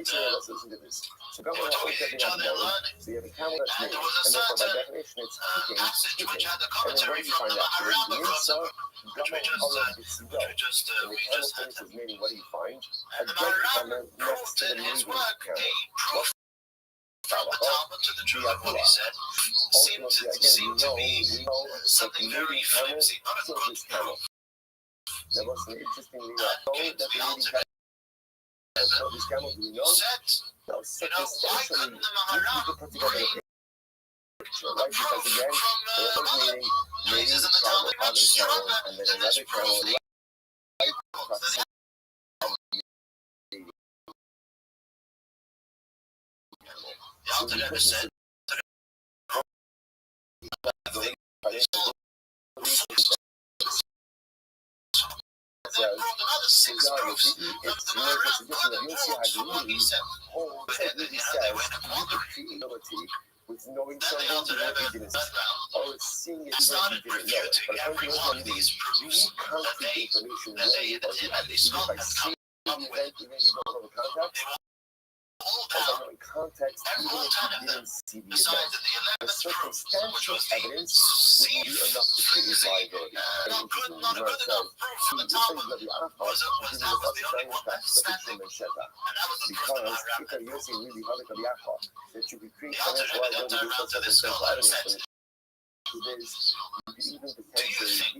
so listen to this. So come on, each other learning. so you have a camel that's And made, there was a and therefore by certain definition it's kicking, passage which had a and then where commentary do you from find the that? Maharal of So, Rothschild, which we just and the camel had. finishes meaning, what do you find? And the dead Maharal camel next brought to the in his moving work camel. a proof from the Talmud to the truth of what he said seemed to be something very flimsy, not a good proof. There was an interestingly Came to the ultimate this camel, do we know? set. That was You such know, a why couldn't the Maharal put together bring a picture, right? Because proof again, there from was other meaning, places in the camel, Talmud much other camel, stronger and then than this another proof? camel, The Alter Rebbe said, another 6 proofs from the Maharal. Other proofs, he said, they went and wondering. with knowing something even if you didn't see, or with seeing it even if you didn't know it. But apparently what you need, you need concrete information really about the event. Even by seeing the event, even if you don't know the context, or by knowing context, even if you didn't see the event. The circumstantial evidence would be enough to create liability. And interesting, the Gemara says, because if they're using really that you could create financial liability based on circumstantial evidence, this, you could even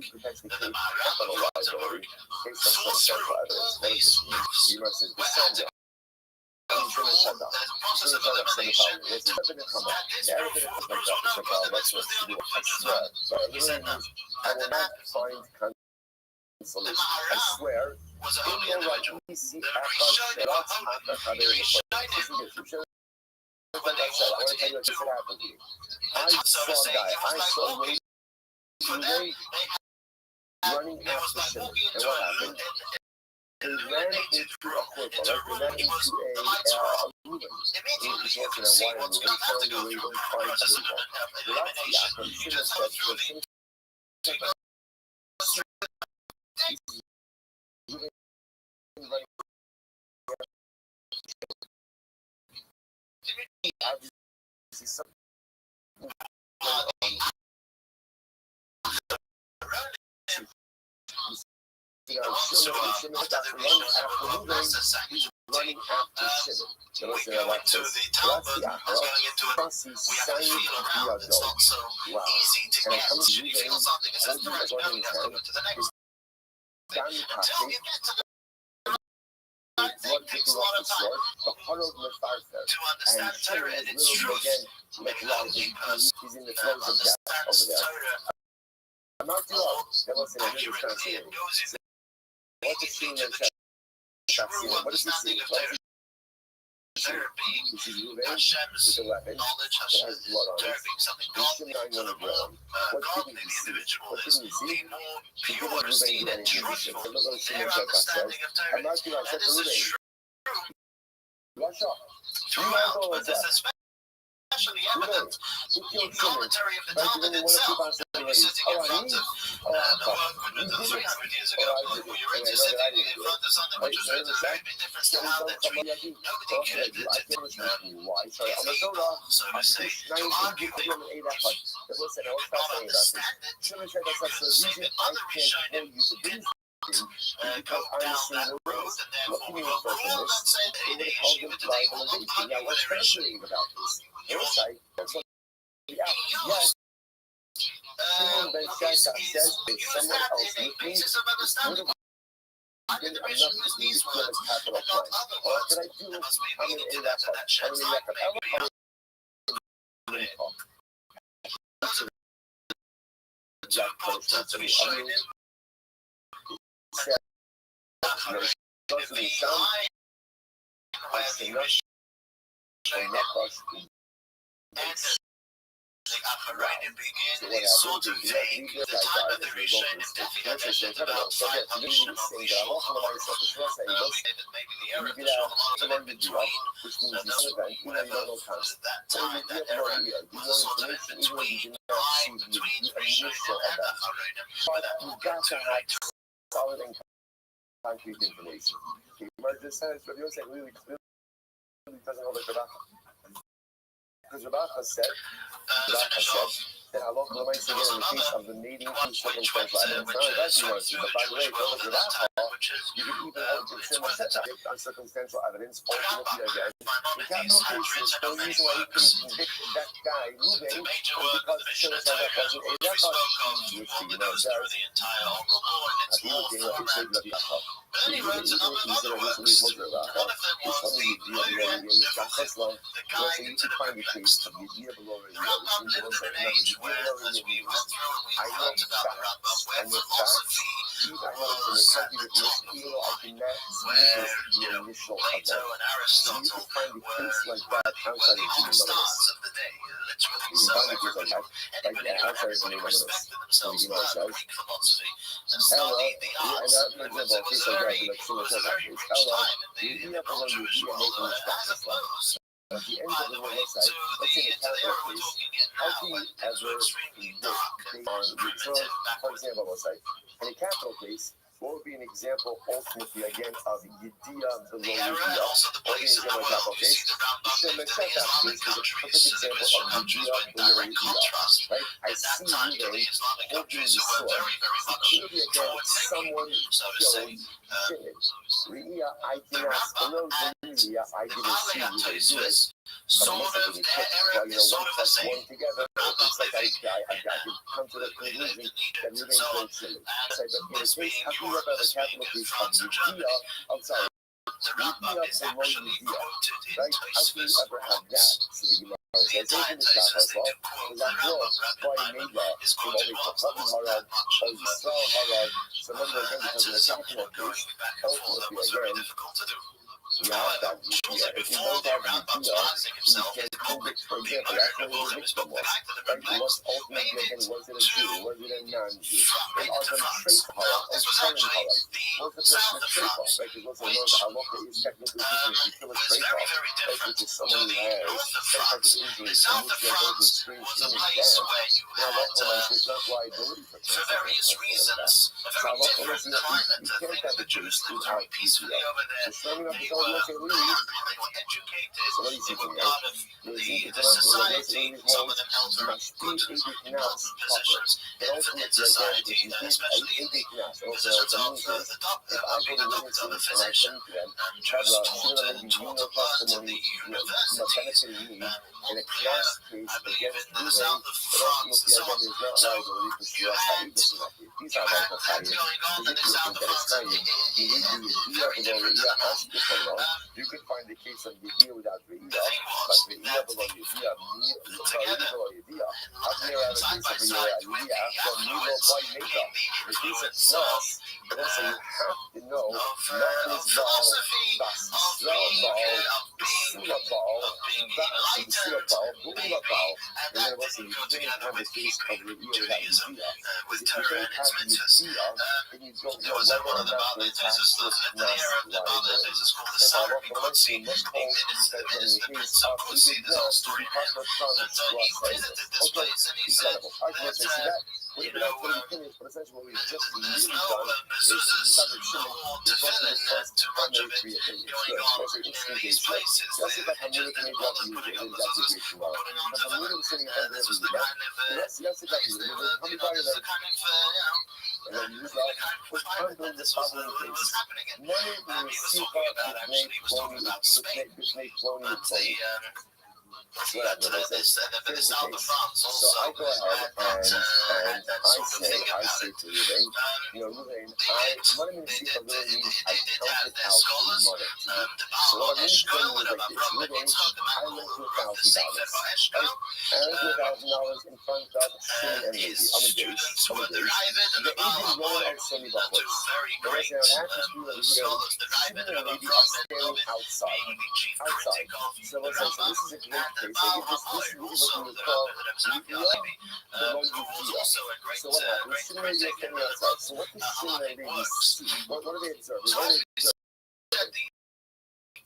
potentially create capital liability based on circumstantial evidence. What does this mean? The Gemara says, the sender. I will not find consolation. I swear, running after Shimon. And what happened? They ran into a corporal, they ran into a woman. He was working on water, and he found a way to find the people. That's the outcome. Shimon said, Shimon got running after Shimon. That's the wow. And it comes to you blood dripping off the sword, the heart of the fire, and Shimon is literally again like he's in the throes of death over there. I'm not too old. That wasn't a good translation. What is seeing in chat? What is he seeing? This is Ruben with a weapon that has blood on it. He's Shimon on the ground. What didn't he see? What didn't he see? He didn't Ruben do anything. Look what Shimon says. I'm not too old. I said to Ruben, rush up. 3 months old was that. Especially evident in commentary of the Talmud itself. That we were sitting in front of 300 years ago. We were into sitting in front of something which was written very big difference to how that nobody could so to say, to argue it, not understand it, maybe other Rishonim can go down that road, and therefore we will rule and say that in a yeshiva today will not argue with a Rishonim. Yes. Use that in a basis of understanding. Why did the bishop use these words and not other words? There must be a meaning to that, and that sheds light maybe to quote to be shown in the Acharayim begin in sort of vague. The time of the Rishonim definitely about 500 Shana Rishon. Maybe the era of the Shulchan in between. That's that time, that era was sort of in between, lying between the Rishonim and the Acharayim, where that will get to right. Solid and concrete information. But this says, Rabbi Yosef really clearly doesn't hold like Rabbi. Because Rabbi said that halacha might say in the case of the native circumstantial evidence. Not that's nuance, but by the way, go look at that you can even hold the similar on circumstantial evidence. Ultimately, again, the capital case is no reason why you can convict that guy moving because it shows how that wasn't a record. Which you know says, Then he wrote a number of other works. One of them was the Moira Nevuchim, the guide into the text. Rambam lived in an age where, as we went through and we learned about the Rambam, where philosophy was at the top of the line, where, Plato and Aristotle were the rock stars of the day, literally. So anybody who respected themselves learned Greek philosophy and studied the arts. It was a very, it was a very rich time in the culture of Israel, as opposed at the end of the website, let's say in a capital case, how can you ever predict on return, for example, website? In a capital case, what would be an example ultimately again of Yediyah below Yediyah? Or an example of capital case? The Shem Meshach case is a perfect example of Yediyah below Yediyah. Right? I see Ruvain holding the sword. So clearly again, someone killed Shimon. Re'iyah, I did not below Yediyah, I didn't see Ruvain do it. Sort of one plus one together. It's like I could come to the conclusion that Ruvain killed Shimon. But in the case, how can you have a capital case of Yediyah? I'm sorry. Yediyah below Yediyah, right? How can you ever have that? So the Gemara says, "Even the Shach as well, because after all, by Mela, in every Chachamim Harad, or Yisrael Harad, so remember again, because of the capital case, ultimately again, you have that Yediyah. If you don't have Yediyah, you can't prove it. For example, that's where the victim was. Right? Was ultimately again, was it a Jew? Was it a non-Jew? And are them trait Harad, or current Harad? Was the person a trait off? Right? Because also know the halacha is technically speaking, if you kill a trait off, right? Which is someone who has some type of injury, from which they are going to experience human death, then halacha is not liability for for various reasons. So halacha is you can't have a Jewish without Yediyah. So showing up is all you say, leave. So what do you see from that? The society, some of them held her good positions in the society, especially in the positions of the doctor, being a doctor, a physician, just taught and taught a lot at the universities, in a class, I believe, in the south of France and so on. So you had things going on in the south of France. You could find the case of Yediyah without Re'iyah, but Re'iyah below Yediyah, below Yediyah. How can you have a case of Re'iyah from Milo by Mega? The case of Plus, but also you have to know not this ball, that's Israel ball, the Sula ball, that's the Sula ball, Bula ball, and then also you can't have the case of Re'iyah without Yediyah. Because if you don't have Yediyah, then you don't know whether or not there's actual liability. Let's see, most calls that when the case of even more to be possible from okay, incredible. I can say that. What you know, but essentially what we've just really done is decided Shimon is supposed to be the first primary three opinions. Good, most of interesting case. Just as like I'm really going to drop you in exactly great tomorrow. But I'm really sitting in front of everybody. Yes, exactly. How many times like, and then use that. We're handling this following case. Money in the Sifa which make cloning so I go ahead and I say to Ruvain, Ruvain, money in the Sifa really means I counted out the money. So what I'm really saying is like this, Ruvain, I went to $1,000, right? I went to $1,000 in front of Shimon and Levi, on the days. The agent rolled out Shimon Bachos. The rest of the actors who are Shimon and Levi are standing outside. So this is a great case. This is what you would call Yediyah below Yediyah. So what happens? Shimon and Levi are standing outside. So what does Shimon and Levi see? What are they observing?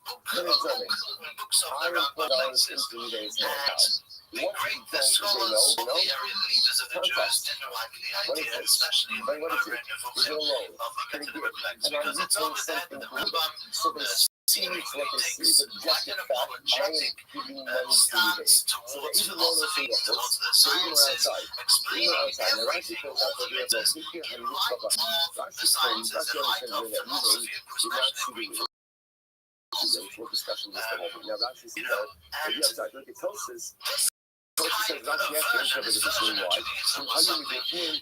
They're observing. I will put $1 into Ruvain's hand. What don't they know? Contrast. What is it? Right, what is it? Is it a loan? Pretty good. And I'm returning something good. So they see what they see is objective fact. I am giving money to Ruvain. So there is a loan of Singapore. So even outside. Now Rashi points out that we have no secret and look for Rashi claims, Rashi understands that Ruvain did not see the full discussion just a moment. Now Rashi says that if you have to look at Tosis, Tosis says Rashi has to interpret it the same way. From Hayom Yechim,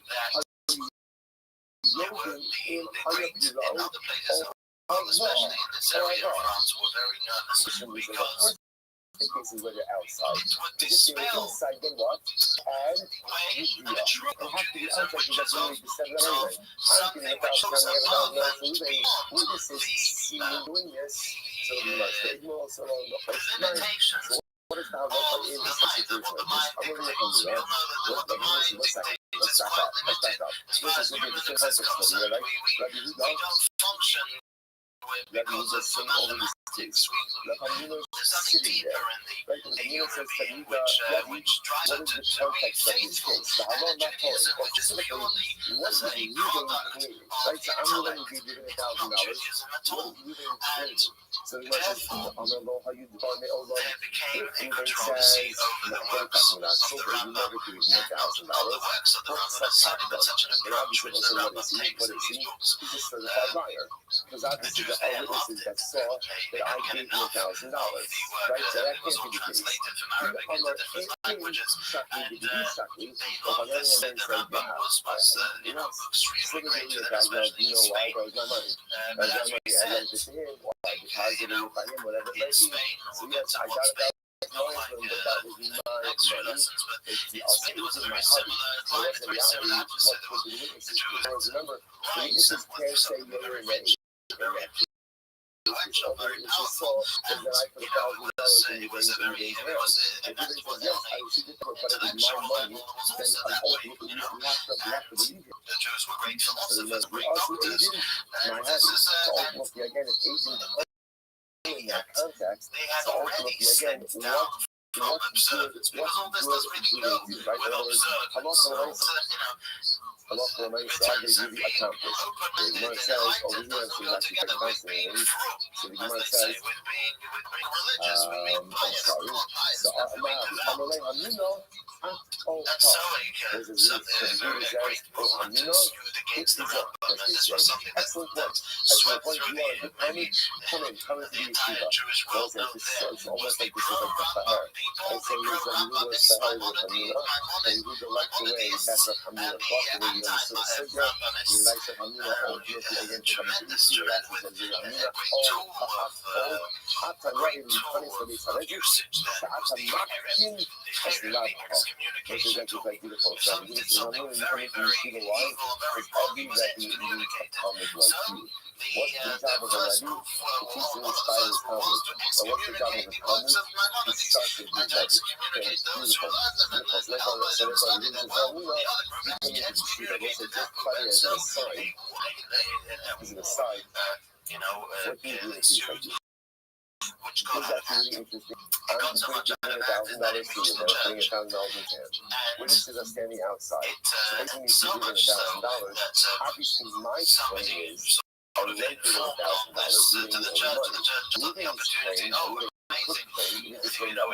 Yodin, in Hayom Yilo, especially in this area of France, were very nervous because in cases where they're outside. If they're inside, then what? And Yediyah. They have to be outside because that's only the 7 anyway. I'm getting $1,000 for Ruvain. Witnesses see me doing this, so we must ignore so long the first night. So what is the halacha in this situation like this? I'm going to look on the Let's back up. This is going to be the same context study, right? Rabbi, Rabbi was just saying over this case. Rabbi Hamina is sitting there. Right? And Hamina says to Rabbi, what is the context of this case? The Allah not told, but specifically, what is Ruben creating? Right? So I'm going to give you $1,000. What is Ruben creating? So he says, I'm going to know how you define it. If Ruben says, you never give me $1,000, what's the fact? And obviously, what is he? He's a certified liar. Because obviously the eyewitnesses that saw that I gave him $1,000, right? So that can't be the case. You know why? That was my money. That was my money. I lent it to him, or I deposited it by him, whatever it may be. So yes, I got $1,000 from him, but that was my money. I'll say it was in my heart. So that's the reality. What the witnesses do. Remember, the witnesses can't say yea or nay. It's just so that I put $1,000 in the bank and if he says, yes, I received it, but it was my money, then ultimately you have to believe it. We also agent my habit. So ultimately, again, if agent in that context, so ultimately, again, what's good, right? In other words, Allah for my side is really accomplished. The Gemara says over here, so that's actually quite fascinating. So the Gemara says, I'm sorry. So Amalei Hamino, there's a reason. So the Gemara says, Hamino, it's the excellent point. Excellent point. You are a good army. Come in to the yeshiva. It's almost like this is like the Sahar. And so there's a new Sahar with Hamino, and you go like the way that's what Hamino taught. You understood the Sugya, you like the Hamina, or guilty against the Hamina. That's what the Hamina, Ata not even punished for this already. Ata Makin as Labha. This is actually quite beautiful. So this is Hamina, you come into the Yeshiva life, it's obvious that you need a Talmud like you. What's the job of a Rabbi? To teach and inspire the Talmud. And what's the job of a Talmud? To start with the Rabbi. Okay, it's beautiful. Beautiful. So therefore, you use the Hamina, you come into the Yeshiva. What's the just funny as an aside? As an aside, what do you do with these things? This is actually really interesting. I'm going to bring $1,000 to you. They're putting $1,000 in hand. Witnesses are standing outside. So they need to give $1,000. Obviously, my claim is I rented $1,000 using the money. Ruben's claim, Ruben's claim, you just bring that up. You were paying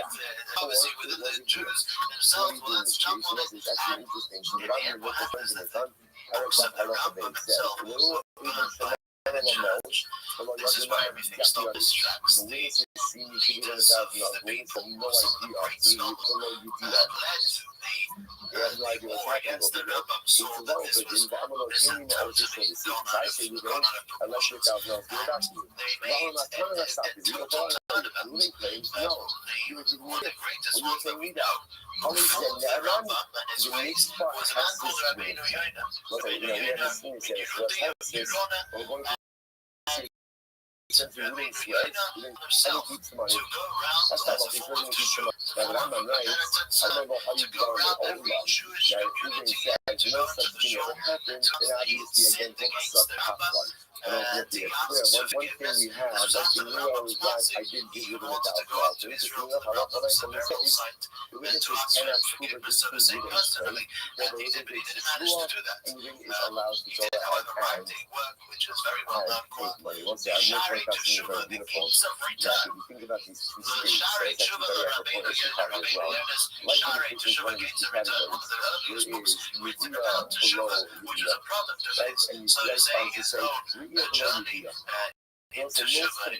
me back. Or it wasn't yours. What do you do in this case? And this is actually interesting. So what I'm going to look at things that are done, Paragraph Halacha Ben says, this is why everything stopped this trap. The witnesses see me giving $1,000. Witnesses have no idea. They have no idea what's happening over there. It's a long version, but I'm going to give you my own decision. I say you don't, unless you're $1,000, give it back to you. I'm not telling us something. You don't want to ruling claims. No. You were giving me it. When you were saying me down. Ali said, Na'aran, the next part has this way. Look, we have this thing that says, we're going to since we didn't see it, we didn't keep some money. That's not what we didn't keep some money. Now, when I'm right, I don't know how you go on your own law. Now, if you didn't say, no such thing ever happened, then obviously, again, what's up to half one? I don't know if you're clear. One thing we have, one thing we know is that I did give you $1,000. So this is enough. I'm not going to say the witnesses cannot prove it to Ruben's claim. The witness is true, and Ruben is allowed to go ahead and take money. Once again, I'm going to point out something very beautiful. That if you think about these two states, it's actually very apropos to Chicago as well. Like in the one of these two categories, there is Yediyah below Yediyah. Right? And Yediyah is trying to say, Yediyah below Yediyah. It's the most of right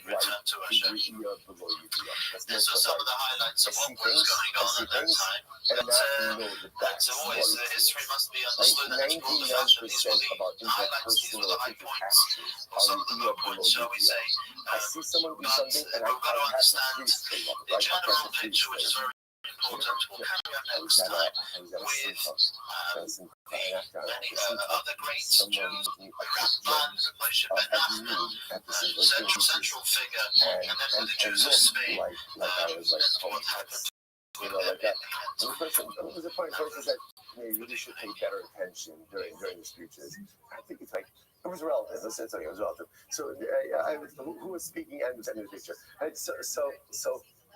is Yediyah below Yediyah. That's most of right. I see things, and I know the facts. Right? 99% about interpersonal interactions are Yediyah below Yediyah. I see someone do something, and I have to freeze for them, right? I have to freeze for them. I was at a simcha. Someone gave me a picture of me at the simcha and it looked like I was like traumatized. You know, like that. And the person, it was a funny person said, you really should pay better attention during the speeches. I think it's like, It was relative. Let's say it was relative. So who was speaking and was sending the picture. And so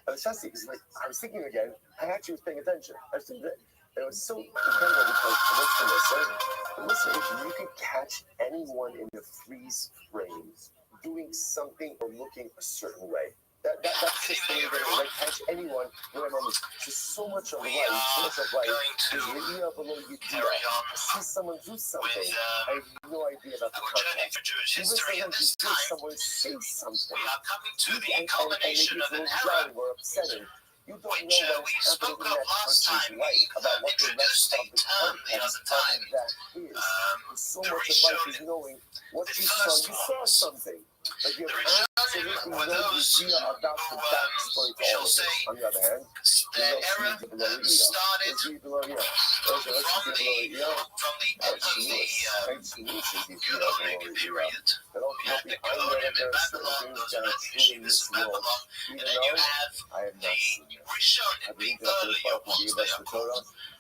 I was testing because like I was thinking again. I actually was paying attention. I was thinking that it was so incredible because listen, if you could catch anyone in the freeze frame doing something or looking a certain way. That's just the way that like catch anyone in that moment. Just so much of life is Re'iyah below Yediyah. I see someone do something. I have no idea about the context. Even sometimes you hear someone say something. And maybe it's a little jarring or upsetting. You don't know what's happening in that person's life, about what the rest of the context of that is. So much of life is knowing what you saw something. Like you have absolutely no idea about the backstory to all of this. On the other hand, there's also below Re'iyah.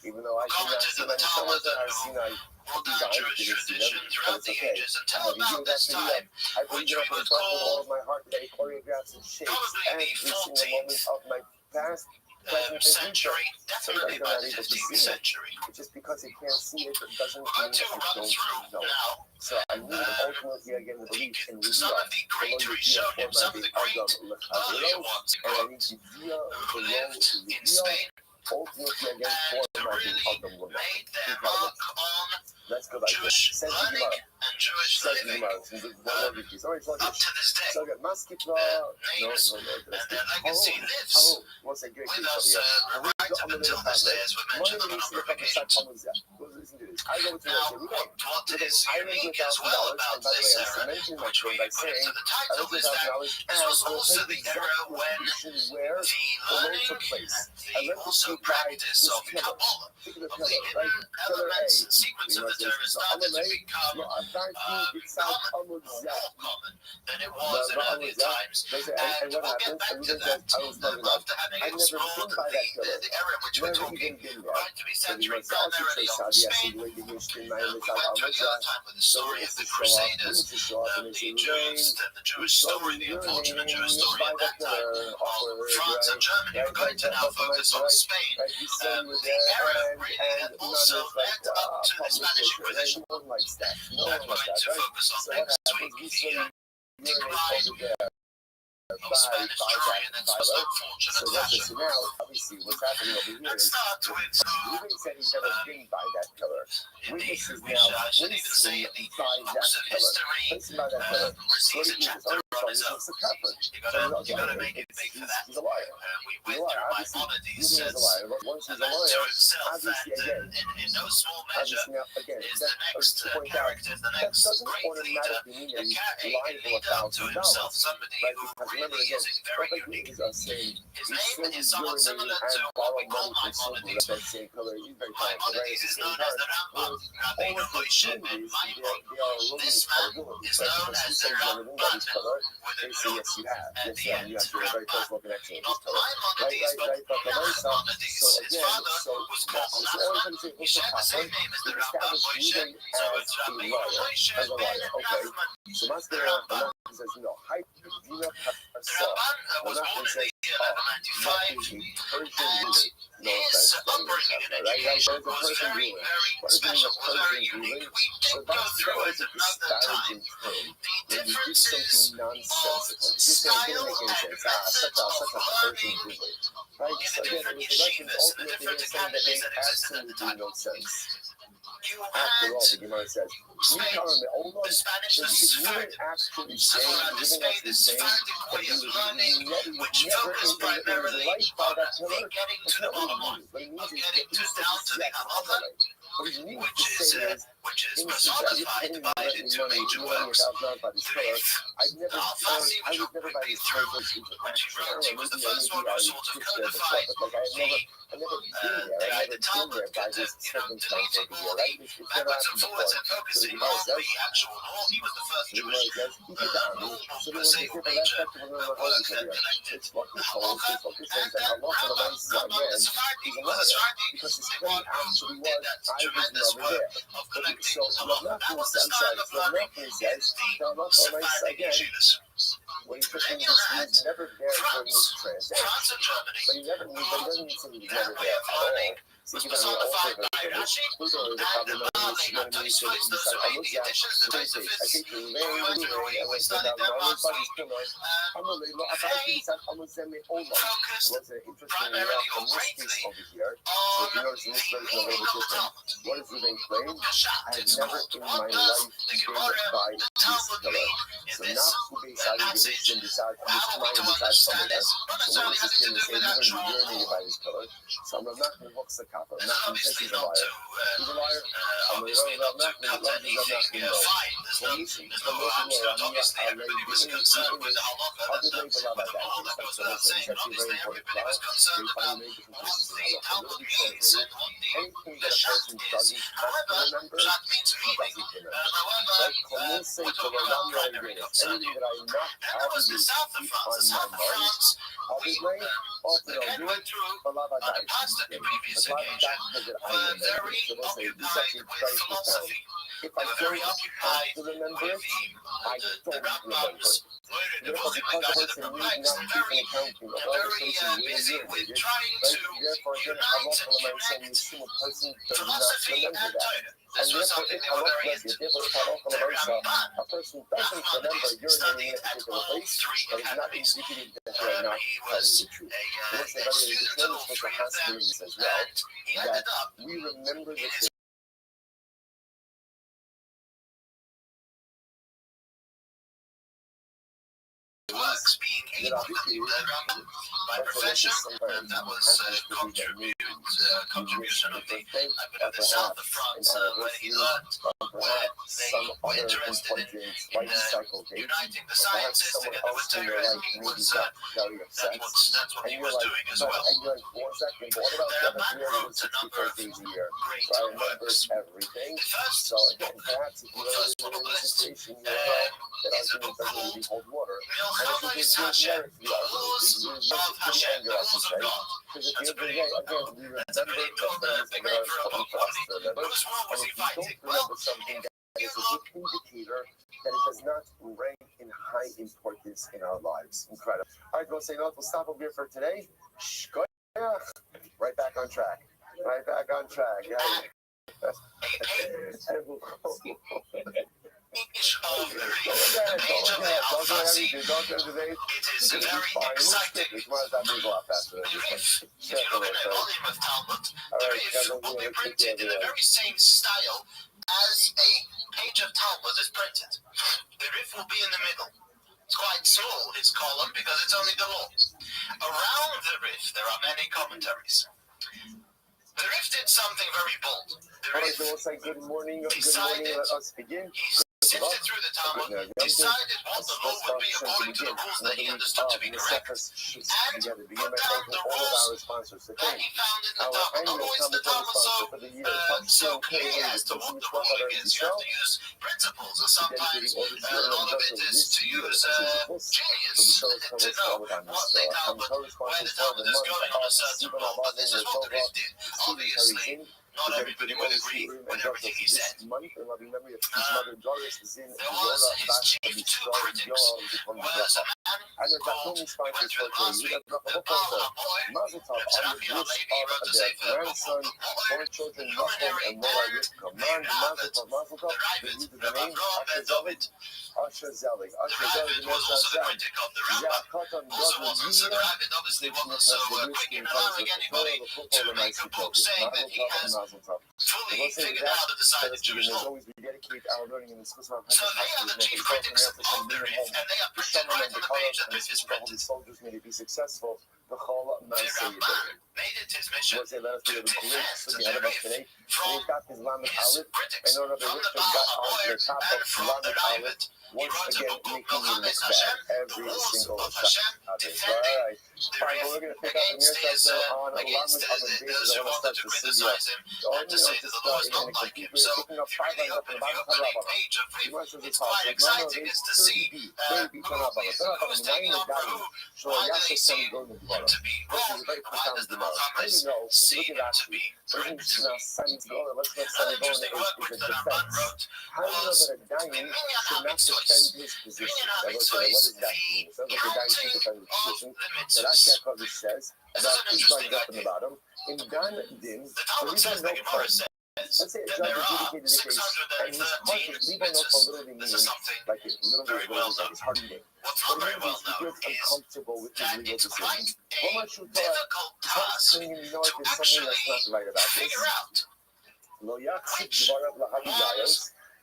Even though I cannot see many summers that I've seen, throughout the ages until about this time, which we would call all of my heart today, choreographs and shapes every single moment of my past, present, century, definitely by the 15th century. Just because you can't see it doesn't mean you don't know. So I need ultimately again the belief in Re'iyah. Some of the greater showed him some of the great earlier ones who lived in Spain. Ultimately again for my really made their mark on Jewish learning and Jewish living up to this day. Names and their legacy lives with us right up until this day, as we mentioned on a number of occasions. Now, what is unique as well about this era, which we put into the title, is that this was also the era when the learning and the also practice of Kabbalah, of the hidden elements and secrets of the Torah, started to become more common than it was in earlier times. And we'll get back to that after having explored the era in which we're talking, right, to be centering primarily on Spain. We went through another time with the story of the Crusaders, the Jews, the Jewish story, the unfortunate Jewish story at that time of France and Germany. We're going to now focus on Spain, the era really that also led up to the Spanish Inquisition. And we're going to focus on next week the decline of Spanish Troy and its unfortunate fashion. Obviously, what's happening over here Let's start with Ruben said he's never been by that pillar. Witnesses now, I should even say, the books of history receives a chapter on his own. You gotta make it big for that. He's a liar. We went through Maimonides says to himself that in no small measure is the next character, the next great leader, a leader unto himself, somebody who really is very unique. His name is somewhat similar to what we call Maimonides. Maimonides is known as the Rambam, Rabbi Rothschild and Maimon. This man is known as the Ramban with a group at the end. Ramban, not Maimonides, but Maimonides. His father was called Nachman. He shared the same name as the Rambam Moshe, so it's Rabbi Rothschild ben Nachman. The Ramban. The Rabban was born in the year 1195, and his upbringing and education was very, very special, was very unique. We did go through it another time. The differences of style and method of learning in the different yeshivas, the different academies that existed at the time. You had Spain, the Spanish, the Sephardic. Somewhere around Spain, the Sephardic way of learning, which focused primarily on getting to the bottom line, of getting down to the halacha, which is personified by the two major works. The Alfasi, which we've been through, which he wrote, he was the first one who sort of codified the time, which is, the backwards and forwards and focusing on the actual law. He was the first Jewish rule book, let's say, or major work that connected the halacha and the Rambam. Rambam, the Sephardi, was a Sephardi, the one who did that tremendous work of connecting halacha. That was the style of learning in the Sephardic yeshivas. What he's Then you had never there for his transaction. France and Germany. But he never, he doesn't say he's Their never way there of at all. learning was personified by Rashi and Bali and Tosfos, those who made the additions, the Josephus. We went through, we studied them last week. They focused primarily or greatly on the meaning of the Talmud. What does he then claim? I have It's never called, in what my does life the been Gemara, by the this Talmud pillar. mean in So this not who decided passage? how How are we to understand this? Not necessarily having to do with actual law. by this pillar. So I'm not going to hook the copper. This is obviously not to obviously not to cut anything fine. There's no Rothschild. Obviously, everybody was concerned with the halacha. There's with the law that goes without saying. But obviously, everybody was concerned about what the Talmud means and what the Pshat is. However, Pshat means meaning. However, we're talking about primary concern here. And there was the south of France. The south of France, we again went through on the past previous occasion, were very occupied with philosophy. They were very occupied with the Rambam's wording. It wasn't like guys at the ranks. They're very busy with trying to unite philosophy and Torah. This was something they were very into. The Ramban, A person doesn't remember studied urinating in a at particular all place, three but it's not academies. indicative that you are not He telling was the truth. a student of all three of them, As well, and he ended up we remember in the his works being able to Rambam by profession, and that was contribution of the south of France where he learned where they were interested in uniting the sciences together with Torah, and he was that's what he was doing as well. The man wrote a number of great works. everything. The first So again, perhaps if you the first one on the list situation, you know is a book called hold water. Milchama is Hashem, the laws of Hashem, the laws of God. That's a pretty good book. That's a pretty good big name for a book. Whose war was he fighting? Well, It's a good indicator that it does not rank in high importance in our lives. Incredible. All right, we'll say no. We'll stop over here for today. Right back on track. Right back on track. Yeah. each of the page of the Al-Fasi, it is very exciting. The Rif, if you look at the volume of Talmud, the Rif will be printed in the very same style as a page of Talmud is printed. The Rif will be in the middle. It's quite small, his column, because it's only the law. Around the Rif, there are many commentaries. The Rif did something very bold. The Rif Good morning. decided, Let us begin. he sifted through the Talmud, decided what the law would be according to the rules that he understood to be correct, and put down the rules that he found in the Talmud. Not always the Talmud so clear as to what the ruling is. You have to use principles, and sometimes a lot of it is to use genius to know what the Talmud, where the Talmud is going on a certain road. But this is what the Rif did. Obviously, not everybody would agree with everything he said. There was his chief two critics, was a man called, we went through it last week, the Baal HaMoed, Rabbi Rabbi wrote a sefer book called The Luminary, and the Rabbit, the Avraham ben David. The Rabbit was also the critic of the Rambam. Also wasn't so the Rabbit obviously wasn't so quick in allowing anybody to make a book saying that he has fully figured out how to decide the Jewish law. So they are the chief critics of the Rif, and they are printed right on the page that Rif is printed. The Ramban made it his mission to defend the Rif from his critics, from the Baal HaMoed and from the Rabbit. He wrote a book called Milchames Hashem, the laws of Hashem, defending Fine, but we're going to pick up from your side, so on a lot of other bases, I want to start to criticize him and to say that the law is not like him. So we open the opening page of Rabbi. It's quite exciting as to see what we goes taking on Peru, finally seeing him to be wrong, why does the Mohammeds see him to be correct? Interesting work which the Rabban wrote was במניין המצווס. במניין המצווס, the counting of the mitzvahs. This is an interesting idea. In Gan Din, The Talmud says, the Gemara says, let's say a that judge there are adjudicated the case, and his heart 613 is leaving off a mitzvahs. little bit This is something like a little very bit well like known. his heart beating. What's not very well He known feels is uncomfortable with his that legal it's quite decision. What much a you thought? difficult task You know to if there's something that's actually not right about this. figure out Lo yachzik which dvarav lahaviyayos,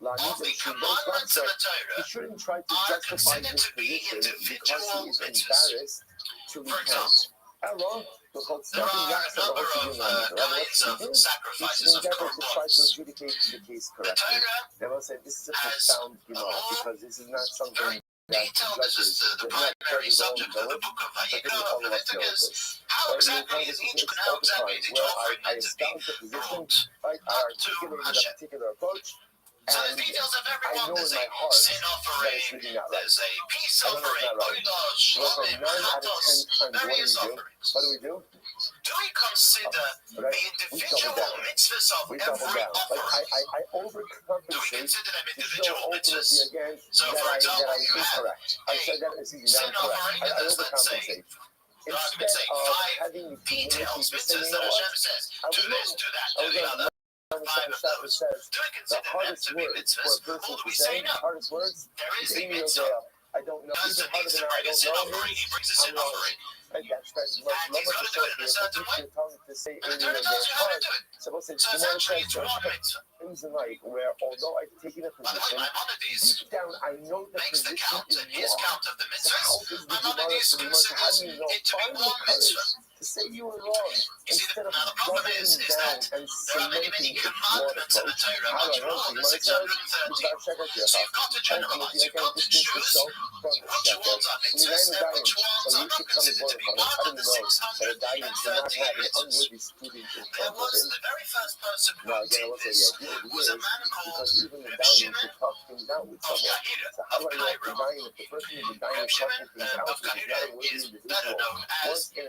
of the commandments of the he Torah shouldn't try to are justify considered his to be position because individual he is mitzvahs. embarrassed to For recant. example, Hello, there are a number of kinds of sacrifices of endeavor to try to korbanos. adjudicate the case The correctly. Torah They will say this is a has profound a Gemara more because this is not something very that detailed, this is the primary subject of the book of Vayikra of Leviticus. How exactly is each and how exactly is each offering meant to be brought up to Hashem? particular approach. So there's details of every I one. know There's in a my heart sin that it's offering, really not right. there's a peace I know it's offering, not right. oilah, Well, from shlomim, 9 out of 10 chatos, times, various what offerings. do? Do we consider Right? the individual mitzvahs of We double every down. Like offering? I Do we overcompensate consider them to show individual ultimately mitzvahs? again So, that for I'm example, you have incorrect. I said that is sin incorrect. offering, and there's, let's say, overcompensate. for argument's Instead sake, of 5 having the details, humility to say, mitzvahs you that know Hashem what? says, I do was this, wrong. do that, I do was the wrong. other. 5 of those. Says Do we the consider them hardest to be word for a mitzvahs? person Or do to we say, say no? hardest words, There is a in your mitzvah. day. I don't know. Person Even harder needs to than I bring a don't sin know offering. He brings a sin I'm wrong. offering. And that's And he's got to do it in a certain way. to say And the Torah tells you how to do it. Suppose So essentially, it's one mitzvah. things in life where although I've taken a By the way, position, Maimonides deep down I know the makes the position count, is his wrong. count of the So how mitzvahs. does the Maimonides Gemara considers how do you know it to be find the one courage mitzvah. to say you were wrong You see, instead of now the problem doubling is down that and there are many, many cementing its commandments in the approach? Torah, How do much I know? more The than Gemara 613. says, So you've got to generalize. You've got to choose which ones are mitzvahs and which ones are not considered to be one of the 613 mitzvahs. There was the very first person who did this was a man called Reb Shimon of Kahira of Cairo. Reb Shimon of Kahira is better known as the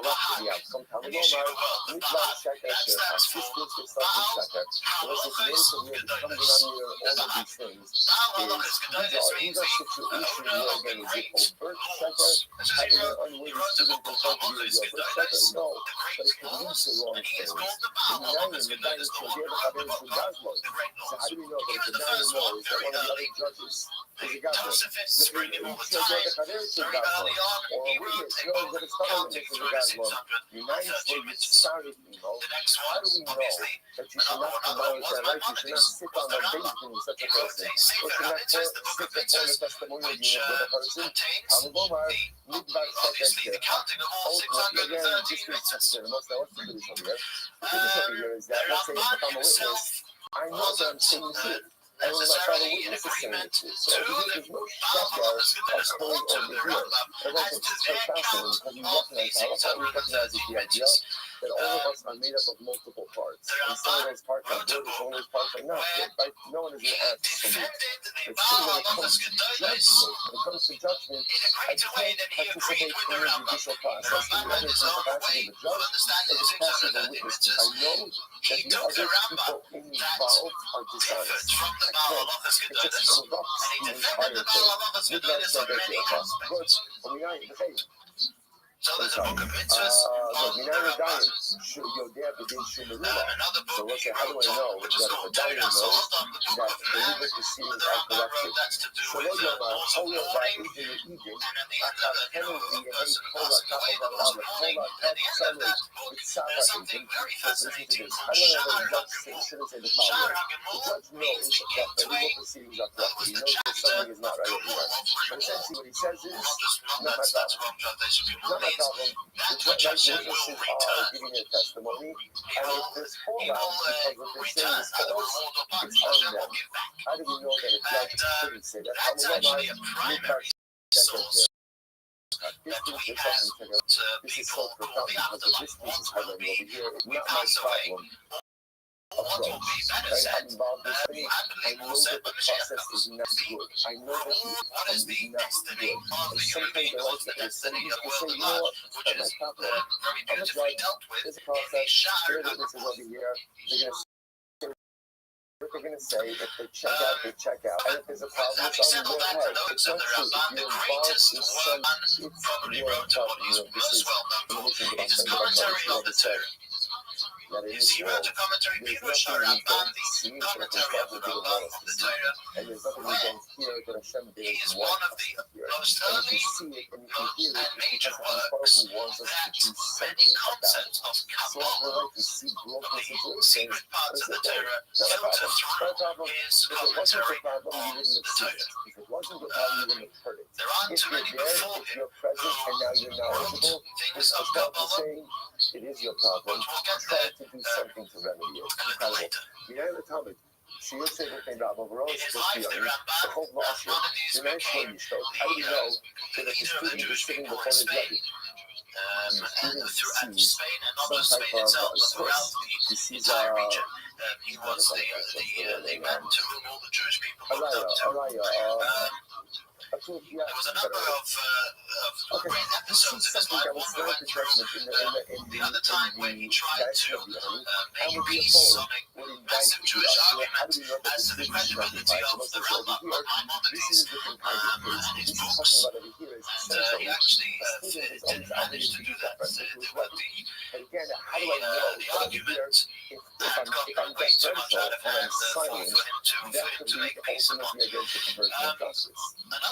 Bahai in Yeshiva world. The Bahai, that stands for Baal Halachos Gedolos. The Bahai. Baal Halachos Gedolos means the owner of the great laws. That's what he wrote a book called Halachos Gedolos, the great laws, and he is called the Baal Halachos Gedolos, the one who wrote the book of the great laws. He was the first one very early. The Tosafists bring him all the time. Very early on, he wrote a book counting through the 613 mitzvahs. The next one, obviously, another one was Maimonides, was the Rambam. He wrote a Sefer HaMitzvahs, the book of mitzvahs, which contains obviously the counting of all 613 mitzvahs. The Rahman himself wasn't necessarily in agreement to the Baal Halachos Gedolos or to the Rambam as to their count of the 613 mitzvahs. That all of us are made up of multiple parts. And some of those parts are good, some of those parts are not good. Right? No one is he going to ask for me. defended the It's Baal true when it Halachos comes to Gedolos judgment, when it comes to judgment, in a I greater way can't than he agreed participate with in the the Rambam. judicial The process. Rambam had his own way of understanding the 613 mitzvahs. I know that He the took other the Rambam people that involved are differed dishonest. from the Baal Halachos It just Gedolos, corrupts and he the defended the entire Baal thing. Halachos Good Gedolos on luck, many Good. aspects. But we are the So there's a book of mitzvahs on the Rambam. Another book he wrote on, which is called Torah Sod, on the book of man. The Rambam wrote that's to do with the laws of mourning. And at the end of it, a person who passed away, the laws of mourning. At the end of that book, there's something very fascinating called Sha'ar HaGemul. Sha'ar HaGemul means the gateway. That was the chapter of Gemul, of renewal. What he says is, Not that's wrong translation. Gemul means that which Hashem will return. giving a testimony, He will return as a reward or punch. Hashem will give back. how do we know that a judge couldn't say that? That's actually a primary source. that we as people who will be afterlife, what will be when we pass away, what will be better said, I believe was said by Mashiach comes. The rule, what is the destiny of the human being, what's the destiny of the world at large, which is very beautifully dealt with in the Sha'ar HaGvul. They're going to say, if they check out, they check out. And if there's a problem, Having it's said on all their that, head. the notes It's of not the true. Rabban, If the you're greatest involved word man it's probably your wrote, and what he's problem. most well known for, is his commentary on the Torah. Yes, he wrote a commentary, Pirush HaRamban, the commentary of the Ramban on the Torah, And there's nothing we where don't hear that Hashem he did is want one of us the to hear. most And if early you see it and you can hear it, and it's major because of the works who wants us that to do many something about it. concepts of So if we Kabbalah, like to see of broken the situations, secret parts of the Torah, not a filter problem. through his If it wasn't the commentary problem, you on wouldn't the have seen Torah. it. If it wasn't the problem, you wouldn't have heard it. There aren't If too you're many there, before if him you're present and now you're knowledgeable, things this of is what we're Kabbalah, saying. It is your problem. but we'll get Try there to do something to remedy it. a little later. Behind the Talmud, she would say that they got overall. In his life, the Ramban, Maimonides became How do you know the that the leader of the student is Jewish sitting people before in his Spain. Rebbe? Throughout Spain and not just Spain itself, but throughout the entire region. He was the man to whom all the Jewish people looked up to. There was a number of great episodes in his life. One we went through the other time when he tried to make peace on a massive Jewish argument as to the credibility of the Rambam, of Maimonides, and his books. And he actually did manage to do that. The argument had gone way too much out of hand for him to make peace among.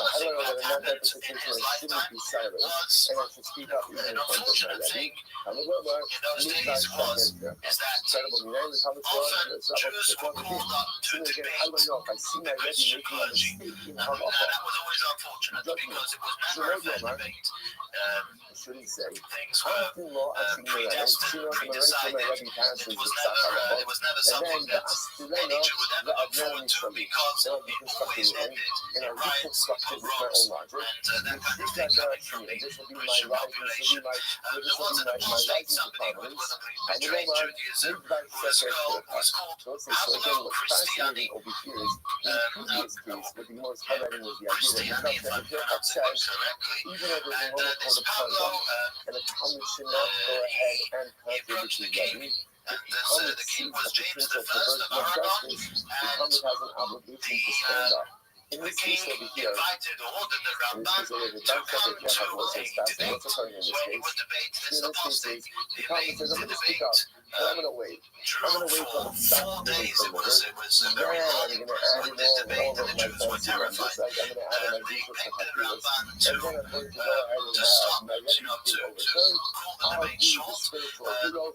Another thing that happened in his lifetime was an unfortunate thing in those days is that often Jews were called up to debate the Christian clergy. And that was always unfortunate because it was never a fair debate. Things were predestined, pre-decided. It was never something that any Jew would ever look forward to because it always ended in riots, pogroms, and that kind of thing coming from the Christian population. There was an apostate, somebody who was betrayed Judaism, who was called Pablo Christiani. Christiani, if I'm pronouncing it correctly. And this Pablo, he approached the king, and the king was James I of Aragon, and the king invited or ordered the Ramban to come to a debate where he would debate this apostate. The debate drew for 4 days. It was a very long, prolonged debate, and the Jews were terrified. They begged the Ramban to stop, to call the debate short.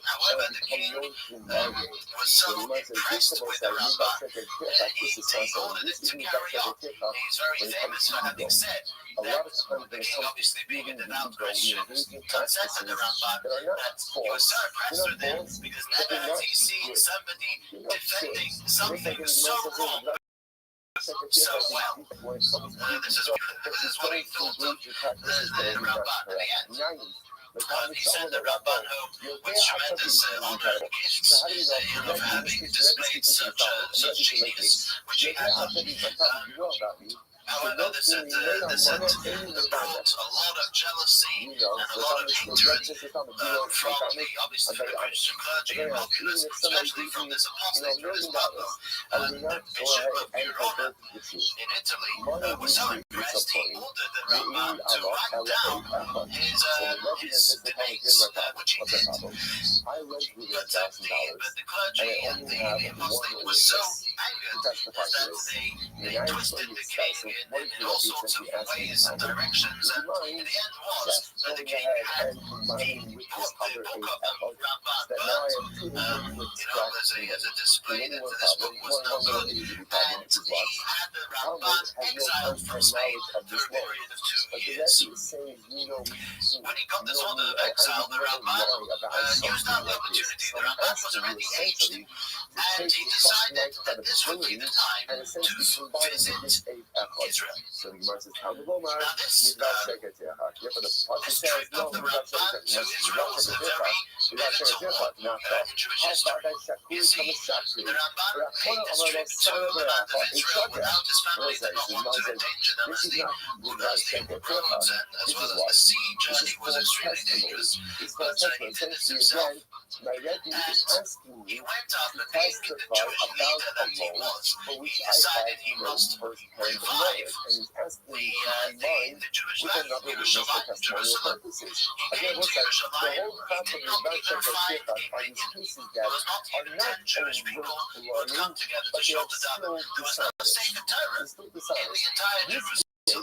However, the king was so impressed with the Ramban, he ordered it to carry on. He's very famous for having said that the king, obviously being a devout Christian, said to the Ramban that he was so impressed with him because never has he seen somebody defending something so wrong so well. This is what he thought of the Ramban in the end. He sent the Ramban home with tremendous honor and gifts of having displayed such genius, which he had. However, this had brought a lot of jealousy and a lot of hatred from obviously the Christian clergy and populace, especially from this apostate, from this Pablo, the Bishop of Verona in Italy, was so impressed he ordered the Ramban to write down his debates, which he did. But the clergy and the apostate was so angered that they twisted the king in all sorts of ways and directions, and in the end was that the king had the book of Ramban burned. As a display that this book was no good, and he had the Ramban exiled from Spain for a period of 2 years. When he got this order of exile, the Rabbi used that opportunity. The Rabbi was already aged, and he decided that this would be the time to visit Israel. Now this trip of the Rabban to Israel was a very pivotal one in Jewish history. You see, the Rabban made this trip to the land of Israel without his family. Did not want to endanger them as the roads and as well as the sea journey was extremely dangerous. But he did this himself. And he went up, and being the Jewish leader that he was, he decided he must revive the Jewish land, Jerusalem. He came to Jerusalem. He did not even find a meeting. There was not even 10 Jewish people who would come together to shoulder down. There was no Sefer Torah in the entire Jerusalem. And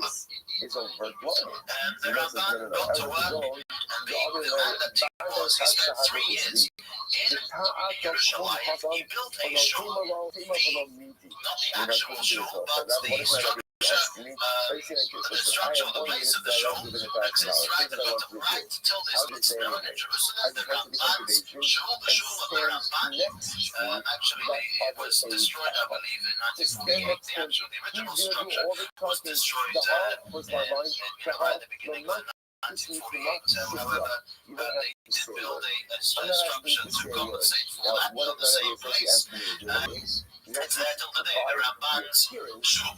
the Rabban got to work, and being the man that he was, he spent 3 years in Jerusalem. He built a shul, not the actual shul, but the structure of the place of the shul exists right till this day in Jerusalem. The Ramban's shul, the shul of the Ramban, actually it was destroyed, I believe, in 1948. The original structure was destroyed right at the beginning of the 1948. However, they did build a structure to compensate for that on the same place. It's there till today, the Ramban's shul.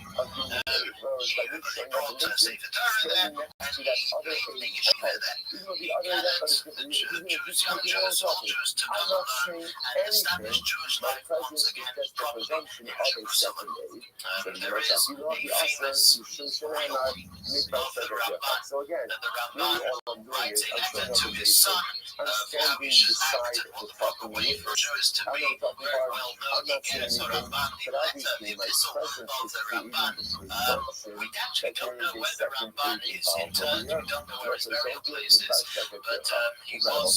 They brought Sefer Torah there, and he built the yeshiva there. He gathered the Jews, young Jews, soldiers to come and establish Jewish life once again properly in Jerusalem. There is the famous quote of the Rabban writing a letter to his son of how he should act and what the proper way for Jews to be. Very well known. He gives the Rabban the letter, the epistle of the Rabban. We actually don't know where the Rabban is interred. We don't know where his burial place is, but he was.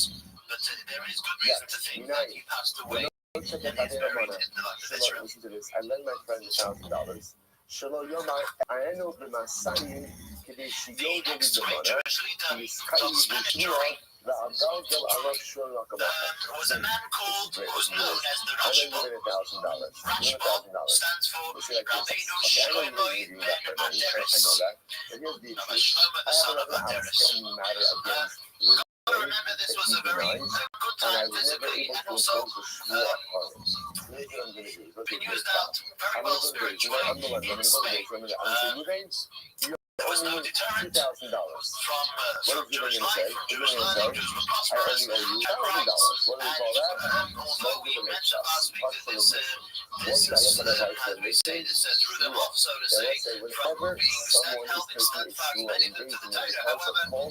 But there is good reason to think that he passed away and he's buried in the land of Israel. I lent my friend $1,000. The ex-great Jewish leader of the Spanish jury was a man who's known as the Rothschild. Rothschild stands for Rabbeinu Shlomo ben Aderes. Rabbi Shlomo, the son of Aderes. I remember this was a very good time physically and also been used out very well spiritually in Spain. There was no deterrent from Jewish life, from Jewish learning. Jews were prosperous, had rights, and although we mentioned last week that this is, as we say, this threw them off, so to say, from being held in steadfast commitment to the Torah. However,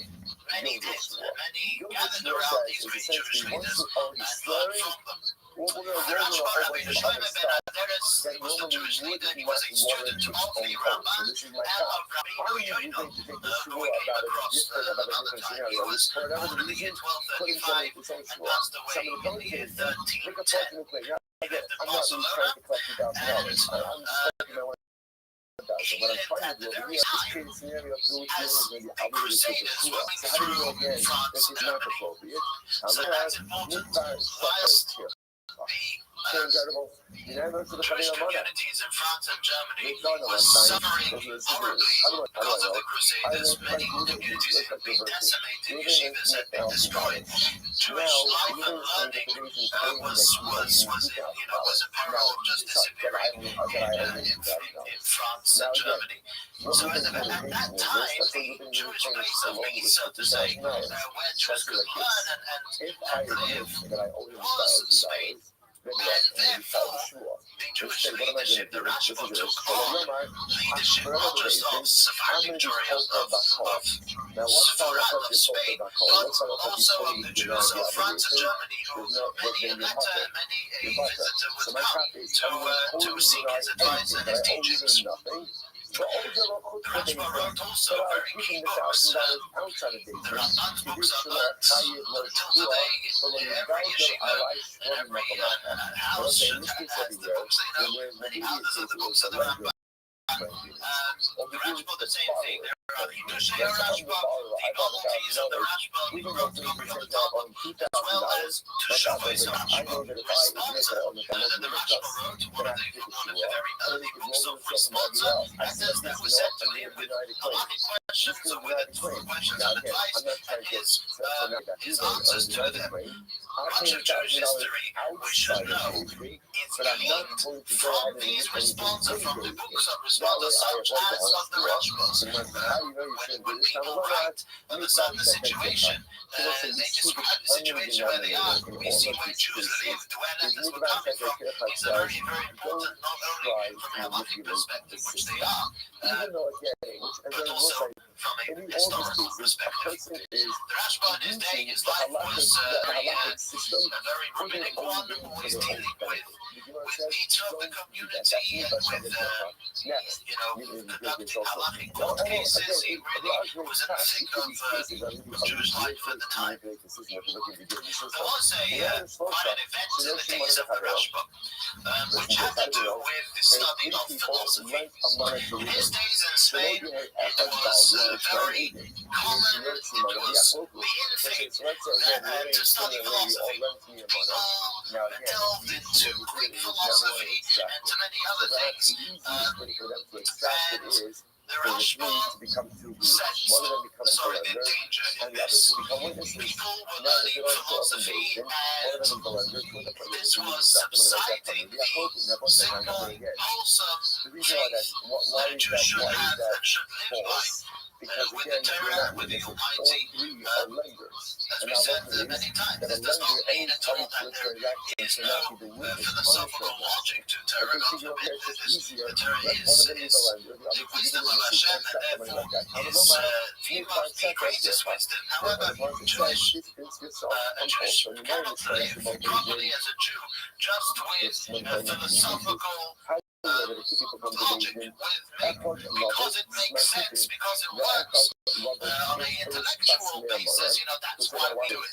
many did, many gathered around these great Jewish leaders and learned from them. Rabbeinu Shlomo ben Aderes, he was the Jewish leader, he was a student of the Ramban and of Rabbeinu Yoino, who he came across another time. He was born in the year 1235 and passed away in the year 1310. He lived in Barcelona, and he lived at the very time as the Crusaders were coming through France and Germany. So that's important. Whilst the Jewish communities in France and Germany were suffering horribly because of the Crusaders. Many communities had been decimated, yeshivas had been destroyed. Jewish life and learning was in peril of just disappearing in France and Germany. So at that time, the Jewish place of peace, so to say, where Jews could learn and live, was Spain. And therefore, the Jewish leadership, the Rothschild took on leadership not just of Sephardic Jewry, of Sfarad of Spain, but also of the Jews of France and Germany, who many a letter, many a visitor would come to seek his advice and his teachings. Rothschild wrote also very key books. The Ramban's books are learned until today in every yeshiva, in every house has the books. Many others of the books of the Ramban. The Rothschild, the same thing. even though we take that on $2,000, I know that if I admit that on the phone, then I have to take a shoe off, and then you can roll yourself and everything else. I said this, I'm going to deny the claim. Just to deny the claim. Now again, I'm not trying to get answers to them. I'm paying $1,000 outside of Avery, but I'm not going to go ahead and these responses from the books of responders such as of the Rothschilds. Understand the situation. They describe the situation where they are. We see where Jews lived, where letters were coming from. It's a very, very important, not only from a halachic perspective, which they are, but also from a historical perspective. The Rashba in his day, his life was very rabbinic one who is dealing with needs of the community and with conducting halachic court cases. He really was in the thick of Jewish life at the time. There was quite an event in the days of the Rashba, which had to do with the study of philosophy. In his days in Spain, it was very common, it was in thing to study philosophy. People delved into Greek philosophy and to many other things. And the Rashba said sorry, the danger in this. People were learning philosophy and this was subsiding the simple, wholesome faith that a Jew should have and should live by. With the Torah, with the Almighty, as we said many times, this does not mean at all that there is no philosophical logic to Torah. God forbid, the Torah is the wisdom of Hashem, and therefore view must be greatest wisdom. However, a Jewish cannot live properly as a Jew just with philosophical logic, because it makes sense, because it works on an intellectual basis. That's why we do it.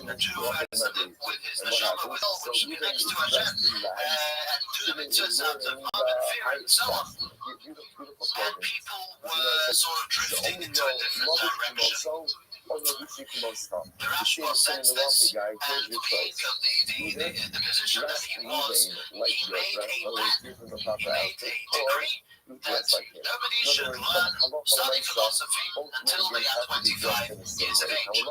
A Jew has to live with his neshama, which connects to Hashem, and do the mitzvahs of love and fear and so on. And people were sort of drifting into a different direction. The Rashba sensed this, and being of the position that he was, he made a decree that nobody should study philosophy until they are 25 years of age.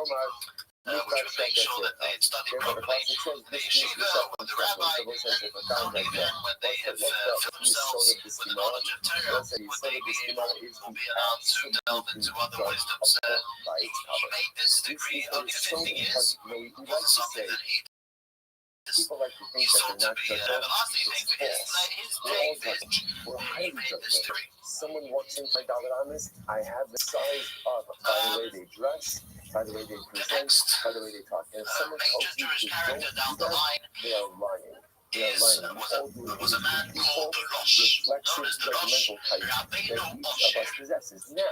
Which would make sure that they had studied properly the yeshiva or the rabbi, and only then, when they have filled themselves with the knowledge of Torah, would they be able or be allowed to delve into other wisdoms. He made this decree only 50 years before something that he sought to be an everlasting thing for his day vintage. He made this decree. Someone walks in my Dalaramis, I have the size of, by the way they dress, by the way they present, by the way they talk. And if someone major Jewish character down the line, they are lying. Was a man called the Rosh, known as the Rosh, Rabbi possesses. Now,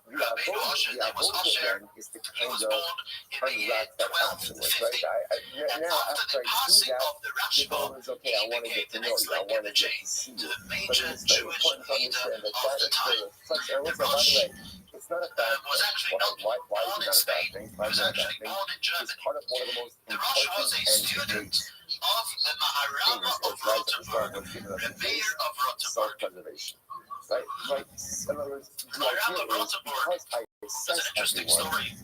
Rabbi Rothschild, that was Osher. He was born in the year 1250. And after the passing of the Rashba, he became the next link in the chain to the major Jewish leader of the time. The Rosh was actually not born in Spain, he was actually born in Germany. The Rosh was a student of the Maharama of Rothschild, the mayor of Rothschild. Right. In other words, the idea is because I assess an interesting story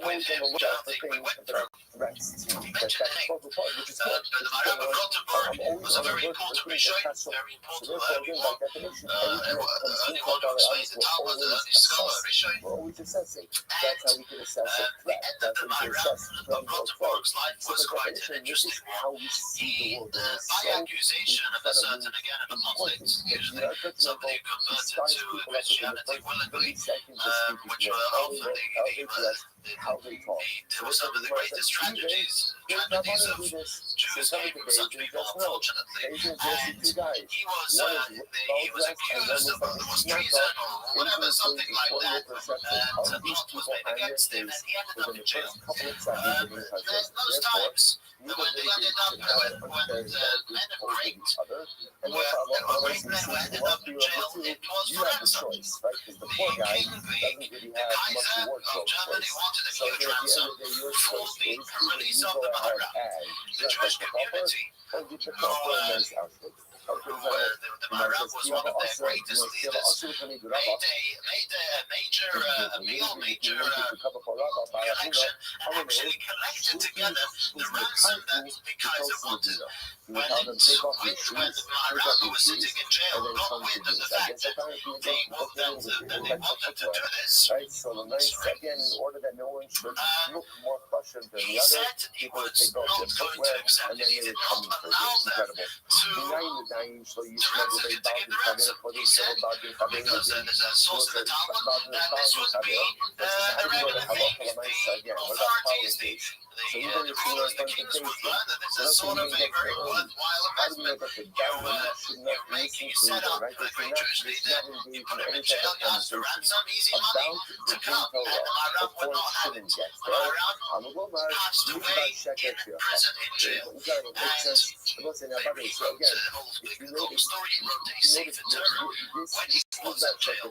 with him, which I don't think we went through. He mentioned the name. The Maharama of Rothschild was a very important Rishon, very important early one. Only one who explains the Talmud, the only scholar Rishon. And the end of the Maharama of Rothschild's life was quite an interesting one. He, by accusation of a certain, again, an apostate, usually somebody who converted to Christianity willingly, which were often there were some of the greatest tragedies of Jews came from such people, unfortunately. And he was accused of there was treason or whatever, something like that, and a plot was made against him, and he ended up in jail. In those times, you the litigants should have an unfair advantage over each other. And therefore, Allah says, well, you have the choice, right? Because the poor guy doesn't really have much wardrobe choice. So here at the end of the day, your choice is either you go ahead and dress like the pauper, or get the pauper a nice outfit. The Arab was one of their greatest leaders, made a real major collection and actually collected together the ransom that the Kaiser wanted. When the Rabbi was sitting in jail, got wind of the fact that they wanted to do this. Right, so the nice, again, in order that no one should look more Prussian than the He other, said he people would was take not off their going to footwear, accept and it. then He they did would not come in for allow this. them Incredible. to So you transit it to get the ransom. He said, because there's a source in the Talmud that this would be the regular thing. If the authorities, the rulers, the kings would learn that this is sort of a very worthwhile investment. You set up a great Jewish leader, you put him in jail, you ask for ransom, easy money to come, and the Maharam would not have it. The Maharam passed away in prison, in jail. And he wrote the whole story. He wrote a Sefer Torah when he was in jail,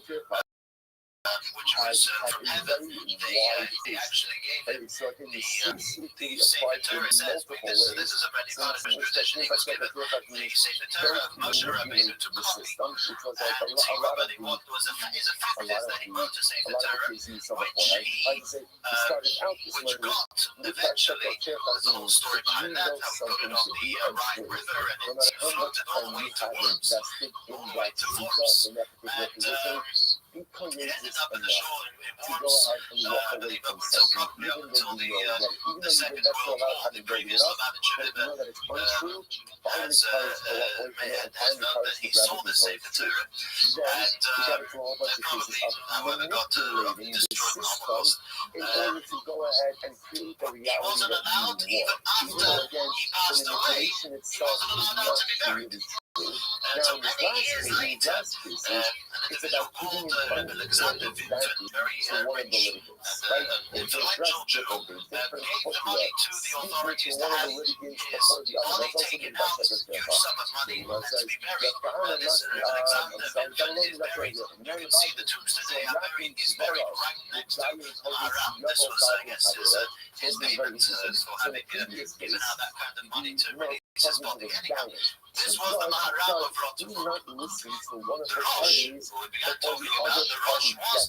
which was from heaven. They actually gave him the Sefer Torah. Says this is a very Kaddish tradition. He was given the Sefer Torah of Moshe Rabbeinu to copy, and he Rabbi what was is a fact is that he wrote a Sefer Torah, which he forgot eventually. There's a whole story behind that. How he put it on the Rhine River and it floated all the way to Worms, all the way to Worms, and it ended up in the shore in Worms, until probably up until the Second World War. The previous Lubavitcher Rebbe has known that he saw the Sefer Torah, and probably, however, got destroyed and almost. He wasn't allowed, even after he passed away, he wasn't allowed to be buried. So many years later, an individual called Alexander Vinton, very rich, influential Jew, gave the money to the authorities to have his body taken out, huge sum of money, and to be buried. This Alexander Vinton is buried. You can see the tombs today are buried. He's buried right next to Maharam. This was, I guess, his payment for having given out that kind of money to release his body. Anyhow, this was the Maharam of Rothschild. The Rosh, who we began talking about, the Rosh was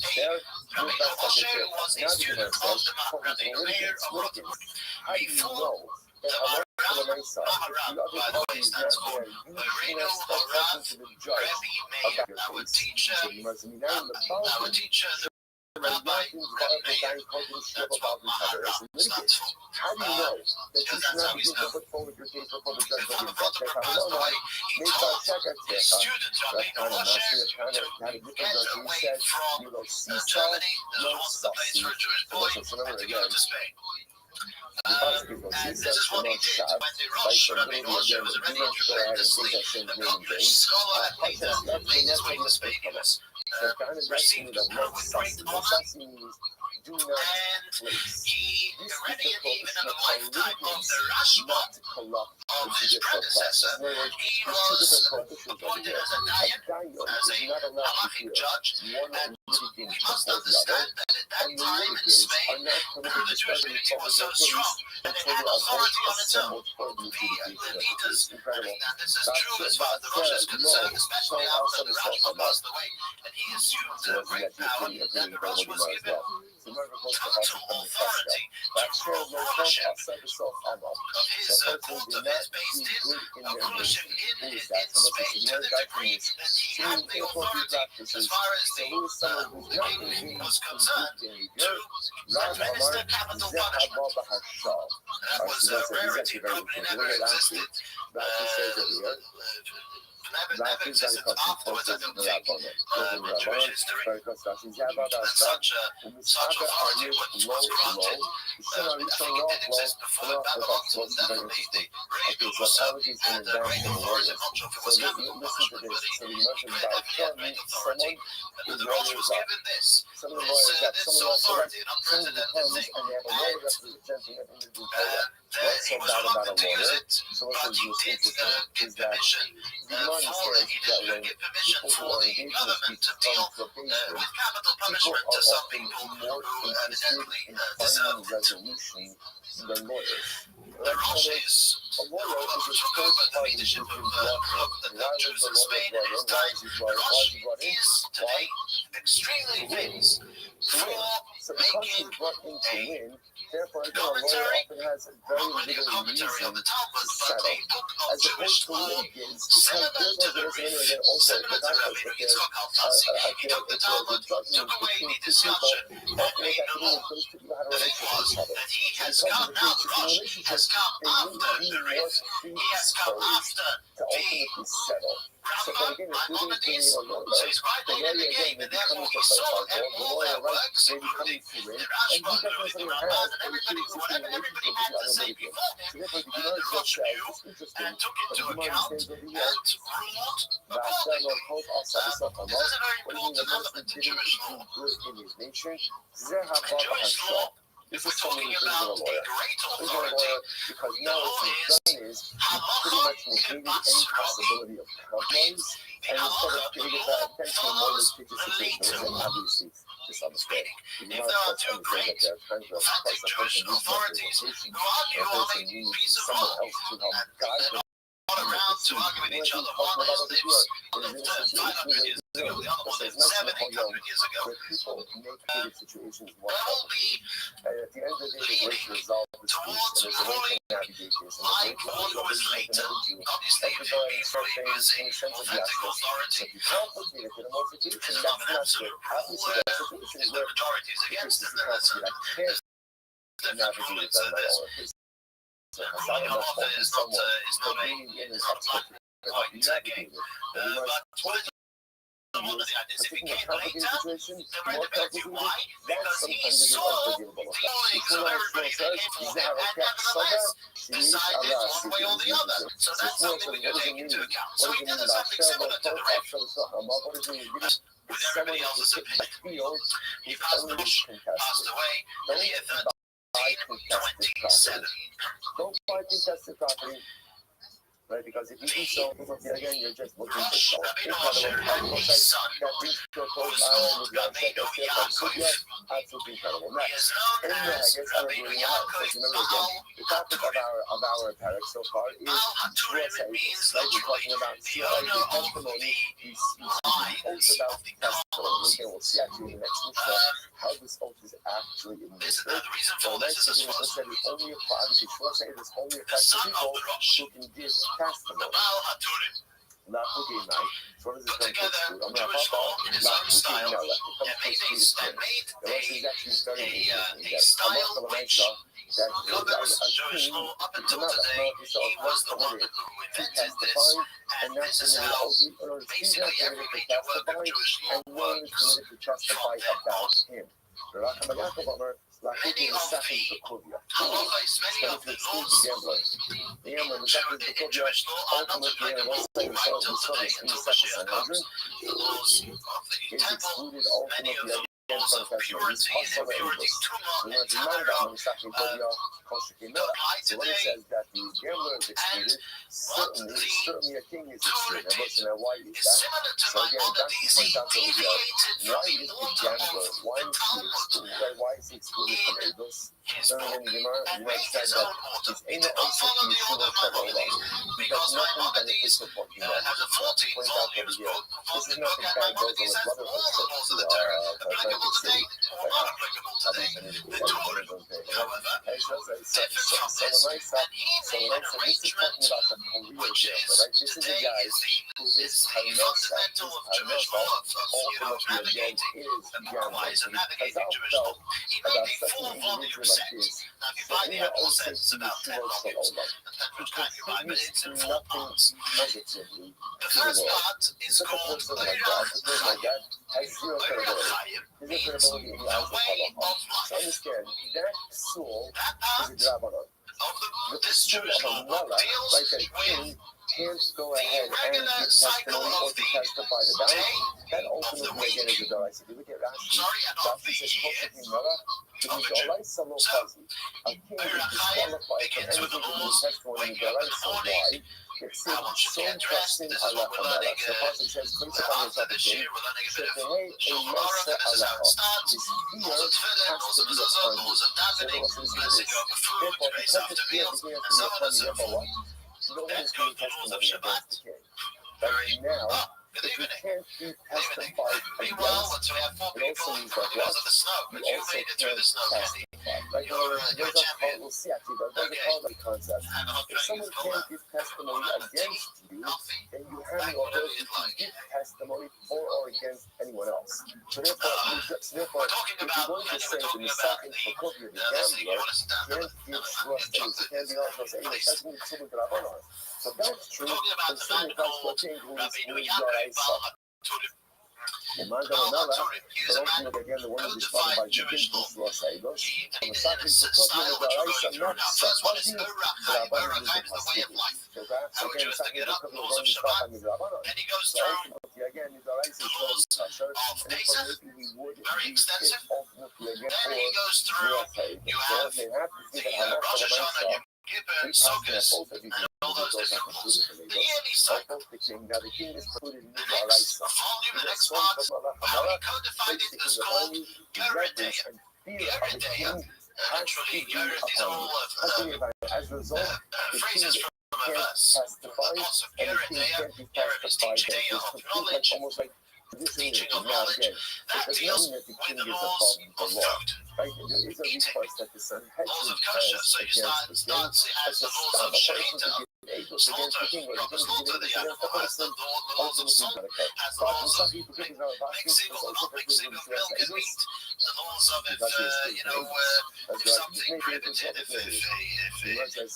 Rabbi Rothschild was a student of the Rabbi Meir of Rothschild. Before the Maharam, by the way, stands for Reinu Horav Rabbi Meir, our teacher, the Rabbi Meir. That's what Maharam stands for. Because that's how he's known. Before the Father passed away, he told his students, Rabbi Rothschild, to get away from Germany. There wasn't a place for a Jewish boy, and to go to Spain. And this is what he did when the Rosh, Rabbi Rothschild, was already a tremendously accomplished scholar and leader, made his way to Spain. He was received with great honor. And he already, even in the lifetime of the Rashba, of his predecessor, he was appointed as a dayan, as a halachic judge, and we must understand that at that time in Spain, the Jewish community was so strong that it had authority on its own. The leaders, and this is true as far as the Rosh is concerned, especially after the Rashba passed away, and he assumed great power, and the Rosh was given total authority to rule ownership of his court, of his based in ownership in Spain, to the degree that he had the authority as far as the king was concerned to administer capital punishment. That was a rarity, probably never existed. Rashi is very close to the Rabbi. Very close to Rashi. Zabada such argue low. Shema Rishon low. Very interesting. Okay, so apologies in advance for the lawyers. So listen to this. So we mentioned about someone is lawyers up. Some of the lawyers up. Some of the comes and they have a lawyer representing an individual player. What's so bad about a lawyer? So what is interesting is that the Gemara understands that when people who are engaged in this come to a basement, people are often more interested in finding resolution than lawyers. A lawyer is the first party who's been brought in. Why was the lawyer brought in? Why is he brought in? Why? Extremely famous for so because he's brought in to win, therefore a lawyer often has very little reason to settle. As opposed to litigants, because there's no reason also the fact that there's a judgment between two people, often what that means those two people had a relationship with each other. Because of the relationship, they may be more predisposed to ultimately settle. So, but again, if you're going to be a lawyer, the lawyer again may be coming to play hardball, the lawyer, right, may be coming to win, and he definitely has a pre-existing relationship with the other litigant. So therefore, the Gemara just says, it's interesting, but the Gemara understands over here, that Lord calls also the self-among, what do you mean, the person didn't do good in his nature? This is someone who's a lawyer. He's a lawyer because now what he's done is he pretty much negated any possibility of compromise, and instead of creating that intention, more litigious situation, and obviously misunderstood. You might have to understand that there are times where a person needs representation, and a person needs someone else to help guide them. Around to arguing each other on his lips in a situation 100 years ago, the other one did 700 years ago. Where people make situations more complicated. And at the end of the day, the way to resolve disputes, and there's a way to navigate this, and there's a way to resolve this, and obviously, if you're using authentic authority, if you complicate it in a more situation, that's not good. Obviously, there are situations where the majority is against it, then that's a navigate it on my own. Ruling an author is not quite gay. But one of the ideas, if he came later, the red ability. Why? Because he saw the feelings of everybody that came before him, and nevertheless decided one way or the other. So that's something we can take into account. So he did something similar to the Rebbe. With everybody else's opinion. He passed away in the year 1327. Don't buy contested property, right? Because if you do so, again, you're just looking for so incredible. That brings to a close island with that absolutely incredible. Next, in the Haggis, I remember again, the topic of our parak so far is Rothschild, right? We're talking about testimony, these oaths about testimony. Again, we'll see actually in the next Mishnah how this oath is actually administered. So next, Rothschild is only applied to people who can give testimony. Not cooking night. So what is it going to do? I'm going to pop up. Not cooking night. The rest is actually very interesting. I'm also going to that governs Jewish law up until today. He was the one who invented this, and this is how basically every major work of Jewish law works from him on. Many of the halachas, many of the laws in Jewish law are not applicable right till today, until Mashiach comes. The laws of the temple, many of the laws of purity and impurity, tumah and tahara, apply today. And certainly a king is excluded. Is similar to Maimonides. He deviated from the order of the Talmud. His book and made his own order. He did not follow the order of Maimonides because Maimonides has a faulty volume book, and Maimonides has all the laws of the Torah applicable today or not applicable today. The Torah, however, differs from this, and he made an arrangement which is today is the fundamental of Jewish law of navigating clockwise and navigating Jewish law. He made a 4-volume set. Now, if you find the actual set, it's about 10 volumes. he contributes nothing positively The to the first world. part is Such a called person like that, a person like that, has zero credibility. There's no credibility in the eyes of halacha. So understand, that psul That is a part drabanon. of The this psul Jewish of a law book melech, deals like that with king can't go the ahead and regular give cycle testimony or of to the testify about day, that of the ultimately week, again is a daraisa. If you look at Rashi, and of Rashi the says year Kosher Melech, of a Jew. a king is disqualified from begins with the anything to do with laws, testimony in the waking up in the daraisa. morning, Why? It's how one should get dressed. This is what we're learning. The pasuk says, After this year, we're learning a bit of Shulchan Aruch, and this is how it starts. his fear Laws of Tefillin, has laws to of be Mezuzah, upon you. laws of davening, cleansing of the food, Therefore, trace because after the fear meals, begins and to so be on upon and you, so therefore forth. what? No one Then is go giving to the rules of testimony Shabbat. against the king. Very Now, good if you evening. can't be Good evening. testified Meanwhile, against, once we have four it people also means that because what? of the snow, but You you also made it through can't the snow, Kenny. testify. Like, You're a champion. we'll see actually, those are called like concepts. Have a hot If drink. someone Go can't out. give testimony Go out and tea, against you, coffee, then you have no whatever ability you'd to like. give testimony for or against anyone else. So therefore, We're talking if you're about, going to Kenny, say we're the talking about Misachim the, for Kovi, the listen, you gambler, want to sit down? can't give trust aids, it can't be on trust aids, that's going to be someone to Rabbanon. So that's true, We're talking about and the someone man that's called working with Rabbi Daraisa. The man Al Gamala, Haturim. He was but a man ultimately again, the one who who's responded by defied Jewish law. Aidos. He The in a Misachim for style Kovi, which we're Daraisa, going through not now. First one is Safadi, Urachaim. Rabbanon is Urachaim is the way of the life. Okay, How so a Jew again, has to get up, Misachim laws of for Shabbat. Kovi, Rabbanon. Then he goes So through ultimately, again, the Daraisa is laws kosher, of and if Pesach, maybe we would very be extensive. ultimately again Then he for goes through, you have they have to the see that Rosh Hashanah, Yom Kippur, and Sukkot, and all those different laws. The yearly cycle. the king is precluded in The the next Daraisa. volume, the next part, how he codified it is called Yeridea. Yeridea, literally, Yerid is all As a result, the phrases king from a can't verse. testify, Lots of and the king Yeridea. can't be Yerid is testified teaching against. of It's complete, knowledge, almost like teaching of now knowledge. again. That It deals doesn't mean that the with king the is laws above of the law. food, Right? There is a eating, request that the Sanhedrin laws of kosher. So you has against the king. has the laws of shechita, slaughter, proper slaughter, the animal has the laws of salt, has the laws of mixing or not mixing of milk and meat, the laws of if something prohibited, if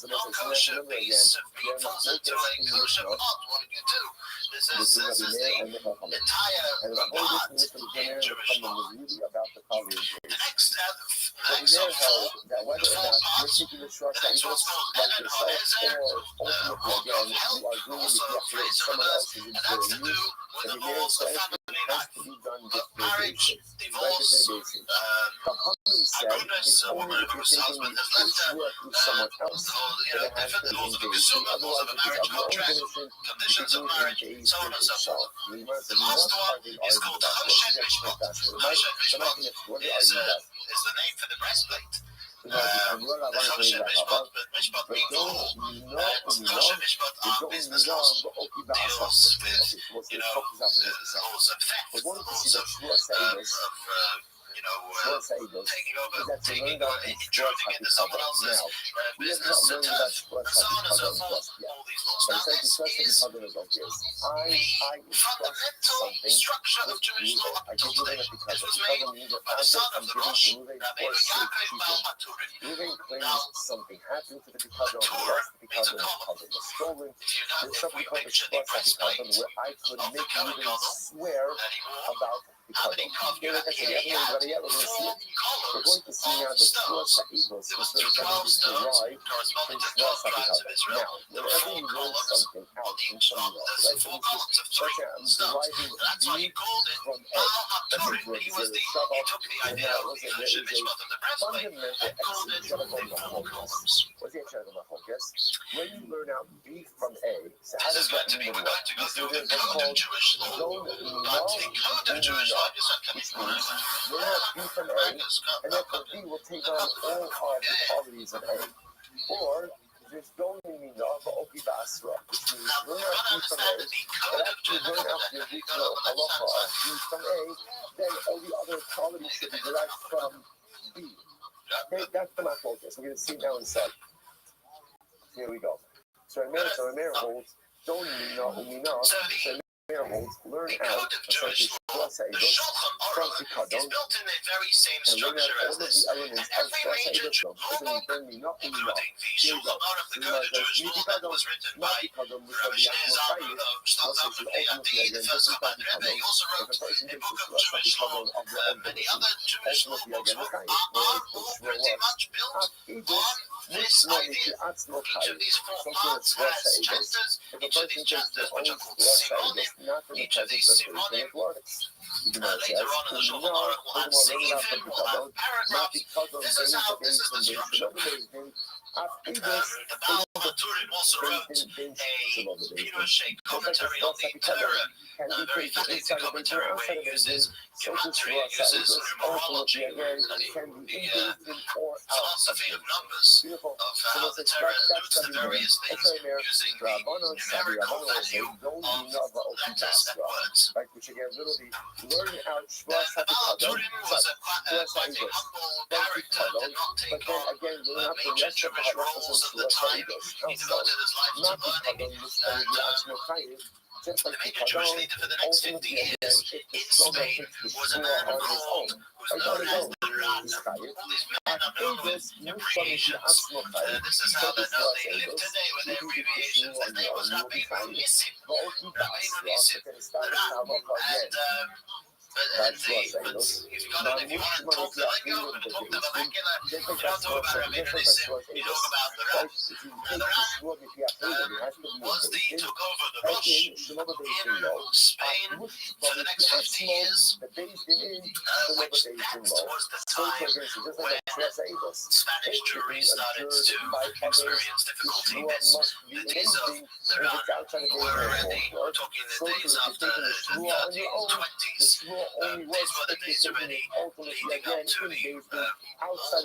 non-kosher piece of meat falls into a kosher pot, what do you do? This is the entire part in Jewish law. The next of that whether the or four not you're parts, taking the trust the next one's called like Evan yourself, Hoezer, or ultimately again, help, you are doing also it, a phrase from someone others, else is and that's to employing do you. with the And laws of it family has life, to be done of marriage, divorce, goodness, a woman whose husband has left her, different laws of the Kesubah, laws of a marriage contract, conditions of marriage, so on and so forth. The last one is called Choshen Mishpat. Choshen Mishpat is the name for the breastplate. Choshen Mishpat, but Mishpat means law. Choshen Mishpat, our business laws, deals with, laws of theft, laws of taking over, intruding into someone else's business and turf, and so on and so forth. All these laws. Now, this is the fundamental structure of Jewish law up until today. This was made by the son of the Rosh, Rabbi Yaakov Baal Haturim. Now, Hatur means a column. If you know, if we picture the breastplate of the Kohen Gadol that he wore, how many columns? He had 4 columns of stones. There was 12 stones corresponding to 12 tribes of Israel. There were 4 columns on each of the 4 columns of 3 stones. And that's why he called it Baal Haturim. He took the idea of the Choshen Mishpat of the breastplate and called it the 4 columns. When you learn out B from A, so This is going to be, we're going to go through the code of Jewish law. But the code of Jewish law is which means learn out B from A, and therefore B will take on all of the qualities of A. Or there's don't mean Oki Basra, which means learn out B from A, but actually learn out the original halacha of B from A, then all the other qualities should be derived from B. Okay, that's the math focus. We're going to see it now inside. Here we go. So Rameir holds, don't mean so Rameir holds, learn out, The Shulchan Aruch is built in the very same structure as this, and every major Jewish law book, including the Shulchan Aruch, the Golden Jewish Law that was written by Rabbi the first Chabad Rebbe. He also wrote a book of Jewish law. Many other Jewish law books are all pretty much built on this idea. Each of these four parts has chapters. Each of these chapters, which are called Simonim, each of these Simonim, later on in the Shulchan Aruch, will have Seifim, will have paragraphs. This is the structure. The Baal Maturim also wrote a Pirush, a commentary on the Torah, a very fascinating commentary where he uses gematria, uses numerology, and the philosophy of numbers, of how the Torah alludes to various things using the numerical value of letters and words. The Baal Maturim was quite a humble character, did not take on major Jewish roles at the time. He devoted his life to learning, and the major Jewish leader for the next 50 years in Spain was a man called, who's known as the Ran. All these men are known with abbreviations. This is how they're known. They live today with their abbreviations. His name was Rabbi Nissim. Rabbi Nissim, the Ran. And if you want to talk the lingo, when you talk the vernacular, you don't talk about Rabbi Nissim, you talk about the Ran. The Ran took over the Rosh in Spain for the next 50 years, which that was the time when Spanish Jewry started to experience difficulty. The days of the Ran were already, we're talking the days after the 1320s. These were the days already leading up to the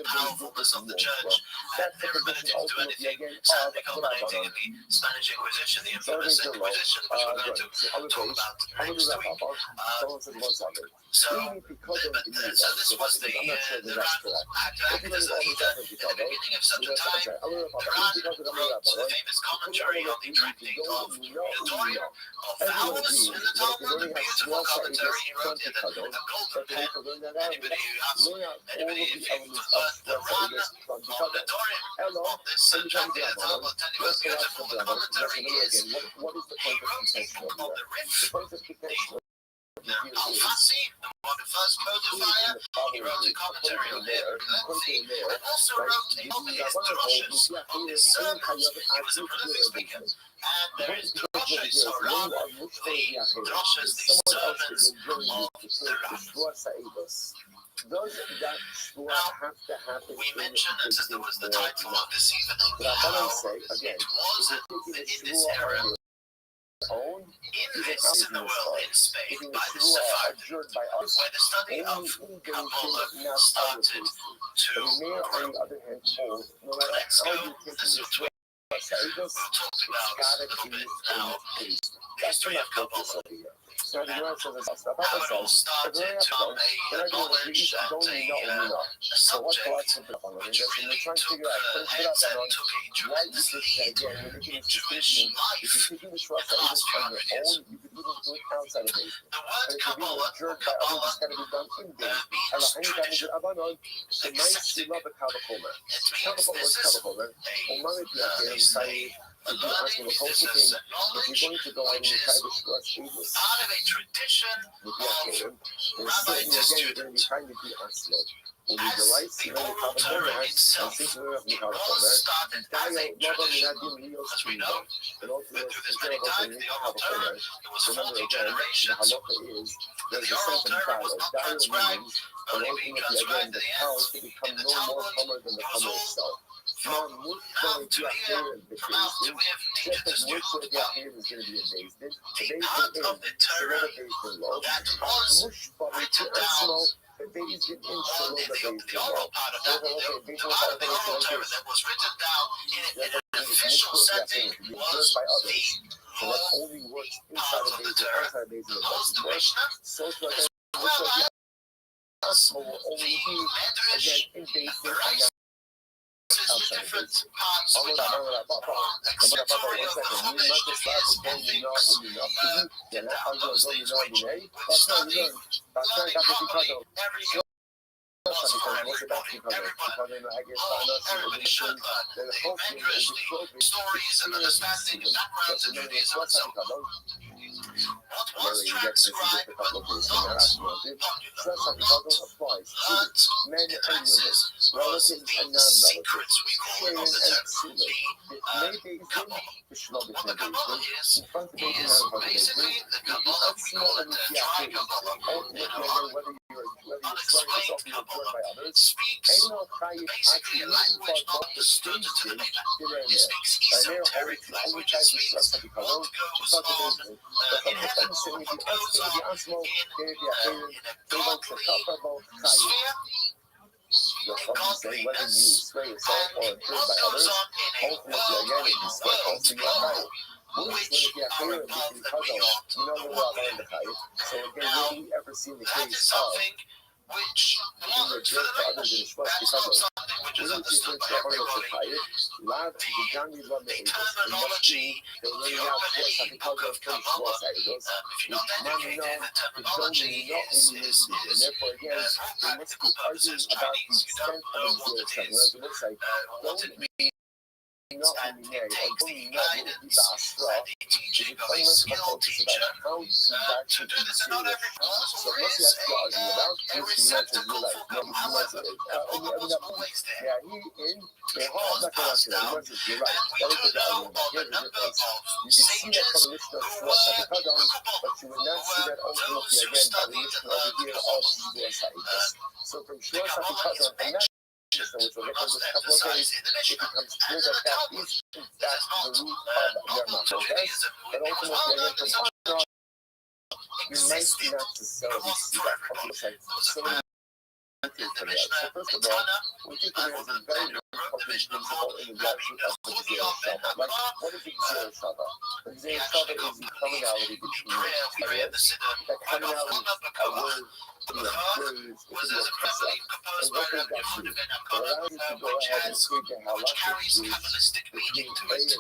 powerfulness of the church and their ability to do anything, sadly culminating in the Spanish Inquisition, the infamous Inquisition, which we're going to talk about next week. So this was the Ran had to act as a leader in the beginning of such a time. The Ran wrote the famous commentary on the tractate of Nedorim, of vows in the Talmud, a beautiful commentary he wrote in the golden pen. Anybody who asks, anybody if you've heard the Ran of Nedorim of this tractate of the Talmud, will tell you how beautiful the commentary is. He wrote a book called the Rif, the Al-Fasi, the one who first codifier. He wrote a commentary on it, lengthy, and also wrote a book against the Rothschilds on his sermons. He was a prolific speaker. And there is the Rothschild Torah, the Rothschild, the sermons of the Ran. Now, we mentioned that there was the title of this evening, how it was in this era, in the world, in Spain, by the Sephardim, where the study of Kabbalah started to grow. Let's go to we'll talk about a little bit now the history of Kabbalah. And how it all started to a knowledge and a subject which really took heads and took a tremendous lead in Jewish life in the last few hundred years. The word Kabbalah, or Kabbalah, means tradition, except it means this is a learning, this is knowledge which is part of a tradition of rabbi to student. As the oral Torah itself, it was started as a tradition. As we know, through this many times, the oral Torah, it was 40 generations. The oral Torah was not transcribed, only being transcribed at the end in the Talmud. It was all from mouth to ear, from mouth to ear, from teacher to student. Well, the part of the Torah that was written down, the oral part of that, the part of the oral Torah that was written down in an official setting was the law part of the Torah, the laws, the Mishnah, as well as the Medrash, the different different parts which are expiatory of the Chumash is every expiatory in the Holy which we study, every also for everybody. Everybody should learn the Midrash, the stories and understanding the background to Judaism itself. What was transcribed but not popular, learned advances, was the secrets we call it of the Torah, the Kabbalah. What the Kabbalah is basically the Kabbalah, we call it the dry Kabbalah. The unexplained Kabbalah speaks basically a language not understood to the layman. It speaks esoteric languages, means what goes on in heaven, what goes on in a godly sphere in godliness, and what goes on in a worldly world which are above and beyond the worldly. Now, that is something which wasn't for the rich. That's not something which is understood by everybody. The terminology, the geometry book of Kabbalah, if you're not educated in the terminology, is a practical purposes Chinese. You don't know what it is, what it means. And it takes the guidance and the teaching of a skilled teacher to do this. And not everyone is receptacle for them. However, the Kabbalah was always there. It was passed down to know of a number of sages who were in Kabbalah, who were those who studied and learned of the Kabbalah. Which we must emphasize in the Mishnah, and the Talmud. That's not Judaism, we must well learn that such existed. It wasn't for everybody. Those are in the Mishnah, the Tana, and the Mishnah Chol, and Chudi of Ben Amar, the Ashtikov Naviv, prayer we read the Siddur, right off the Nabakah. The third was as a preface composed by Rabbi Ben Amar, which carries Kabbalistic meaning to it.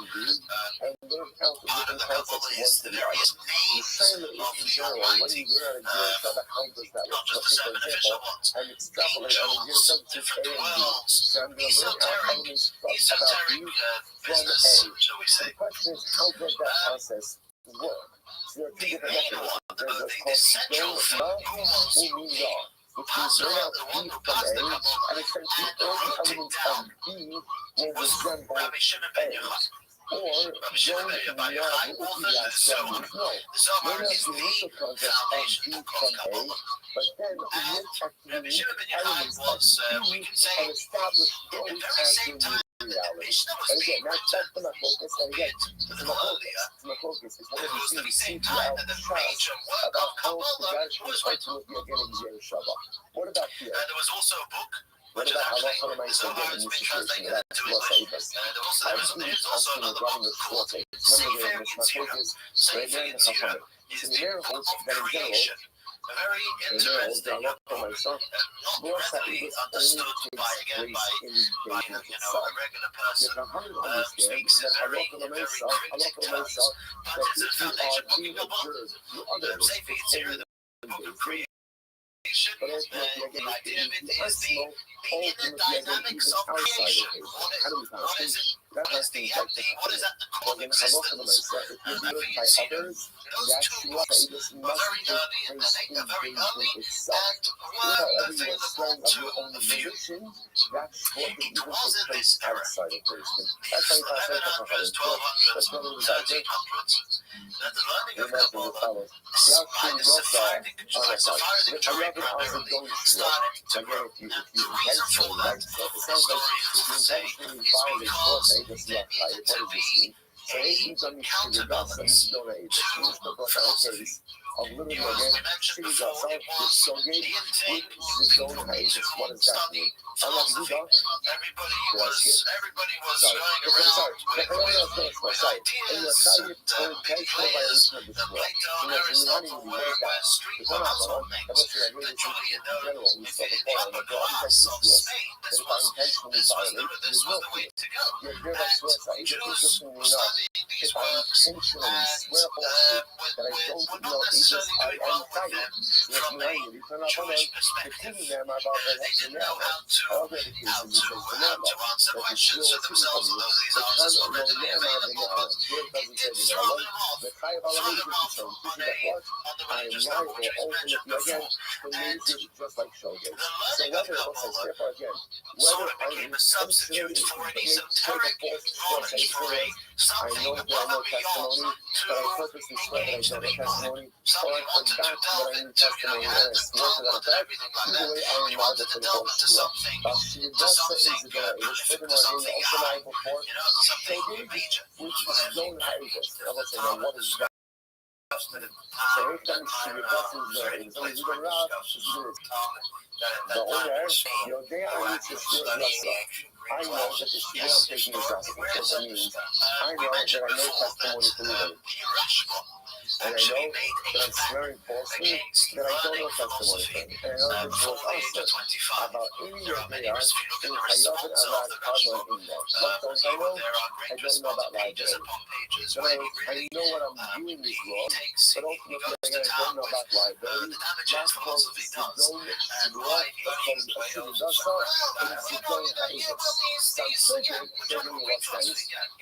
Part of the Kabbalah is the various names of the Almighty, not just the seven official ones, angels, different worlds, esoteric business, shall we say. The essential thing was passed around the one who passed the Kabbalah and wrote it down was Rabbi Shimon ben Yochai. Rabbi Shimon ben Yochai authored the Zohar. The Zohar is the foundation book of Kabbalah. And Rabbi Shimon ben Yochai was, we can say, at the very same time that the Mishnah was being written, albeit a little earlier. It was the same time that the major work of Kabbalah was written. There was also a book, which is actually, the Zohar has been translated into English. There is also another book called Sefer Yetzirah. Sefer Yetzirah is the book of creation. A very interesting book, not readily understood by a regular person who speaks in very cryptic terms, but it's a foundation book in Kabbalah. Sefer Yetzirah, the book of creation. The idea of it is the inner dynamics of creation. What is it? What is the at the core of existence? And that we see those two books were very early in the Nega, very early, and were available to the few. It was in this era, the 1100s, 1200s, 1300s, that the learning of Kabbalah, despite the Sephardic background, started to grow. And the reason for that, the story is to say, was because the king counterbalance the philosophy of literally again seeing yourself with shogeg with the zone hiatus. What does that mean? Everybody was going around with this ideas to make players play down our where street council makes majority of those if it cut the glass of Spain. This was the way to go. And Jews were studying these works and would not necessarily go along with them from a Jewish perspective. They didn't know how to answer questions for themselves, although these answers were readily available, but it did throw them off on the religious perspective. And the learning of Kabbalah sort of became a substitute for an esoteric knowledge, for a something above and beyond to engage the big mind. Some you wanted to delve into, you had to follow up everything like that. You wanted to delve into something high, something major. I know that the Shia I'm taking is gospel. That means I know that I know testimony for living. And I know that I'm swearing falsely that I don't know testimony for living. And I know this was also about any of they are in Hayavin Arad Carbon in there. What don't I know? I don't know about library. So I know what I'm doing is wrong, but ultimately again, I don't know about library. Not because it's the don't draw, because it does so, but it's the don't hate it. Some subject telling me what's nice,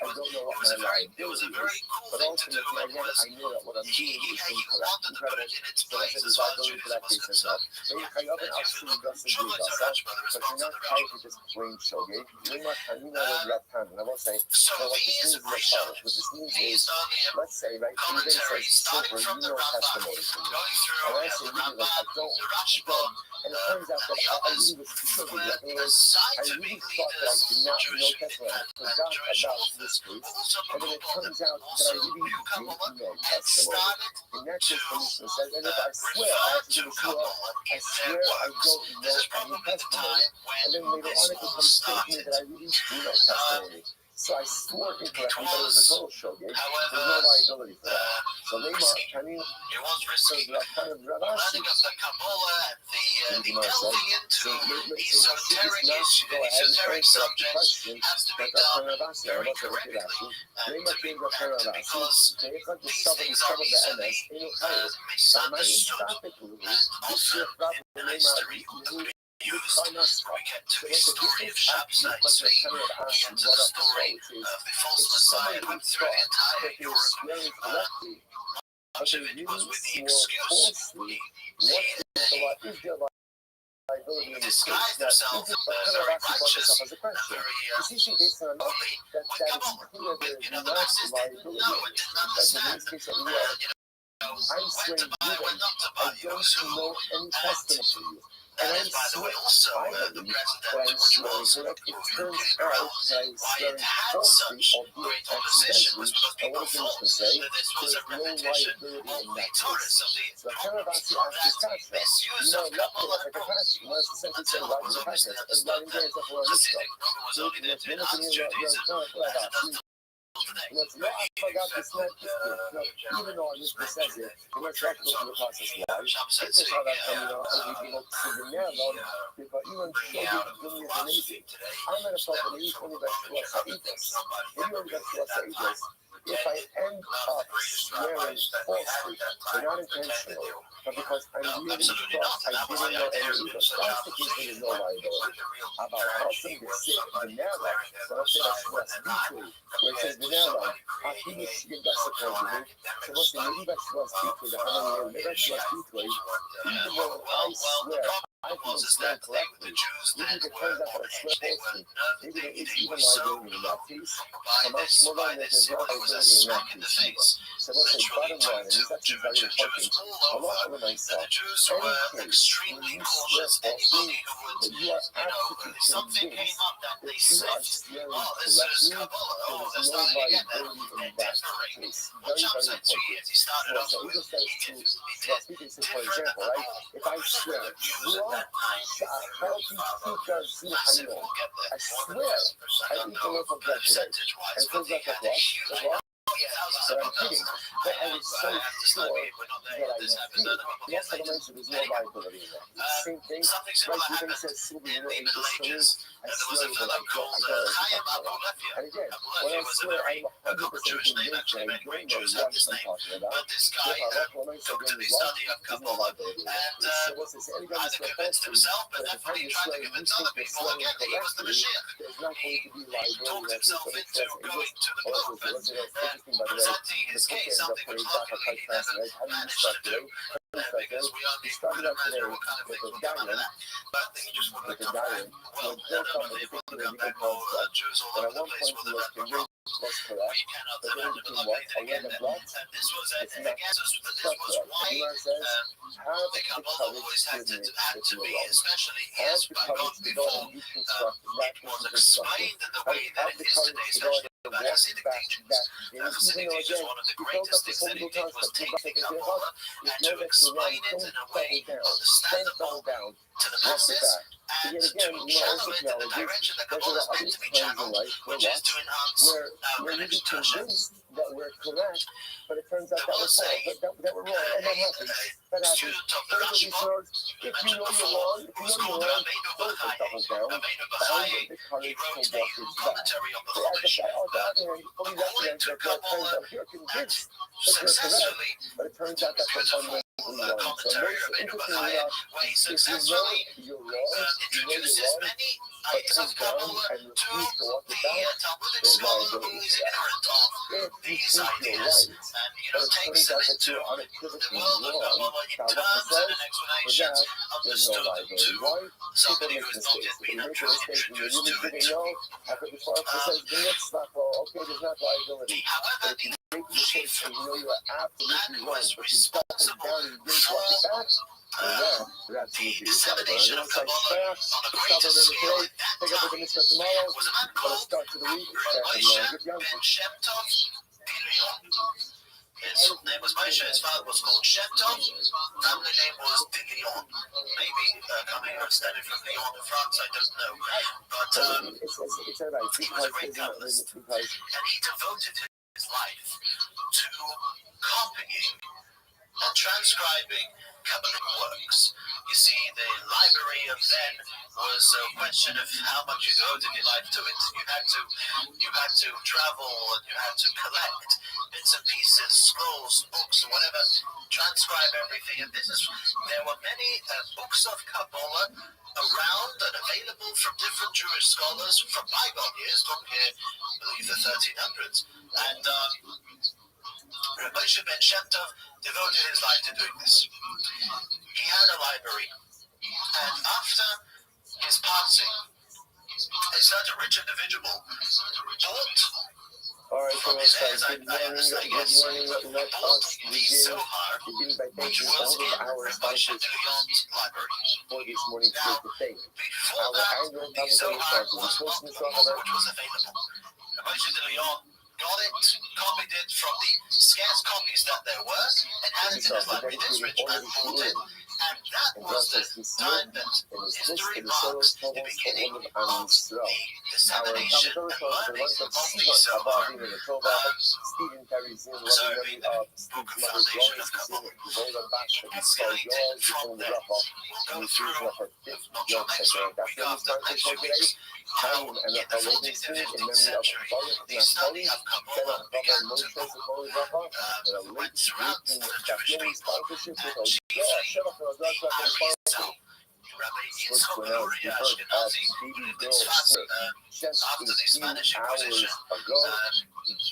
I don't know what my liability is, but ultimately again, I know that what I'm doing is incorrect. Incredible. So I said, I go into that case as well. So I often ask you just to do that, but you're not tied to this plain shogeg. You're not Hanina with that hand. And I will say, so what this means is as follows. What this means is, let's say, right, even says silver, you know testimony from me. And I say, really, like, I don't. And it turns out that I really was shogeg. Like, in other words, I really thought that I did not know testimony. I forgot about this case. And then it turns out that I really did know testimony. In that case, the Mishnah says, and if I swear, I have to do the swear, I swear I don't know any testimony. And then later on, it becomes clear to me that I really do know testimony. So I swore incorrectly, but it was a total shogeg. There's no liability for that. So Neymar, Kani, so that kind of Ravashi, the delving into esoteric issues, esoteric subjects has to be done very correctly. And to be correct, because misunderstood and also the mystery could be used. We get to the story of Shabbos Tzvi, we get to the story of the false Messiah who through the entire Europe. Because with the excuse, he disguised himself very righteous, very holy. But come on, the message didn't know, it didn't understand. I'm swearing to buy, when not to buy, those who know any testimony for you. That is, by the way, also the president which was approved in Israel. Why it had such great opposition was because people thought that this was a repetition of the Taurus of the prophets that misuse of Kabbalah was until Rubens that the Hasidic Rubin was only there to enhance Judaism. Let's not forget the snap even though this says it, let's not go through the process why. This is how that coming out and we look to the narrow because even showing the amazing. I'm going to talk about each only that plus equals. If you only got plus equals, if I end up swearing falsely, but not intentionally, but because I'm really cross, I didn't know any evil. That's the case when there's no liability. About crossing the sick, the narrow, so let's say that's plus deeply, where it says the narrow, I think it's the best accordingly. So let's say maybe that's plus deeply, the how many years, maybe that's plus deeply, even though I swear, I was is that the Jews then were on edge. They were nervous. They were so alarmed by this. It was a smack in the face, literally, to Jews all over. And the Jews were extremely cautious. Anybody who would, if something came up that they sniffed, oh, this is Kabbalah. Oh, they're starting to get them. They're differing. Watch out, said to you, as he started off with, he did different about if I swear, Jews at that time. I swear, I eat the loaf of bread today. And it turns out that what? But I'm kidding. But I was so sure that I was kidding. Yes, I mentioned there's no liability in that. Same thing, right? Even says Sylvia, you know, in this for me, I swear that I and again, when I swear I'm 100% convinced that I don't know what I'm talking about. But this guy took to the study of Kabbalah and either convinced himself, but definitely tried to convince other people again that he was the Mashiach. He talked himself into going to the Pope and presenting his case, something which luckily he never managed to do. Because we only could imagine what kind of things would come out of that. But I think he just wanted to come back. Well, I don't believe we'll come back more Jews all over the place with the background. We cannot debate again. And this was, again, this was why the Kabbalah always had to be, especially years back on before it was explained in the way that it is today, especially by Hasidic teachings. Hasidic teachers, one of the greatest things that he did was take the Kabbalah and to explain it in a way understandable to the masses and to channel it in the direction that Kabbalah is meant to be channeled, which is to enhance religion to Hashem. That we're correct, but it turns out that we're wrong. That we're wrong, and that happens. That happens. Student If you know you're wrong, don't double down. Find the courage to walk it back. According to Kabbalah, successfully, but it turns out that we're fundamentally wrong. commentary of Rabbi Bachaya, where he successfully introduces many ideas of Kabbalah to the Talmudic scholar who is ignorant of these ideas, and takes them into the world of Kabbalah in terms and in explanations understood to somebody who has not yet been introduced to it. However, the chief was responsible for the dissemination of Kabbalah on a greater scale at that time was a man called Rabbi ben Shem Tov Dilion. His name was Moshe, his father was called Shem Tov, family name was Dilion. Maybe coming or stemming from Lyon in France, I don't know. But he was a great Kabbalist, and he devoted his life to copying and transcribing Kabbalistic works. You see, the library of then was a question of how much you devoted your life to it. You had to travel and you had to collect bits and pieces, scrolls, books, whatever, transcribe everything. And there were many books of Kabbalah around and available from different Jewish scholars from bygone years, from here, I believe the 1300s. And Rabbi ben Shem Tov devoted his life to doing this. He had a library, and after his passing, a certain rich individual bought from his heirs, I understand, yes, bought the Zohar, which was in Rabbi Dillion's library. Now, before that, the Zohar was not the one which was available. Rabbi Dillion got it, copied it from the scarce copies that there were, and had it in his library. This rich man bought it, and that was the time that history marks the beginning of the dissemination and learning of the Zohar. Observing the book of foundation of Kabbalah. Escalated from there. We'll go through, not sure next week after next few weeks, how in the 14th and 15th century, the study of Kabbalah began to went throughout the Jewish people, and chiefly the Arizal. Rabbi Yitzchak Uriah Ashkenazi put it this fast after the Spanish Inquisition.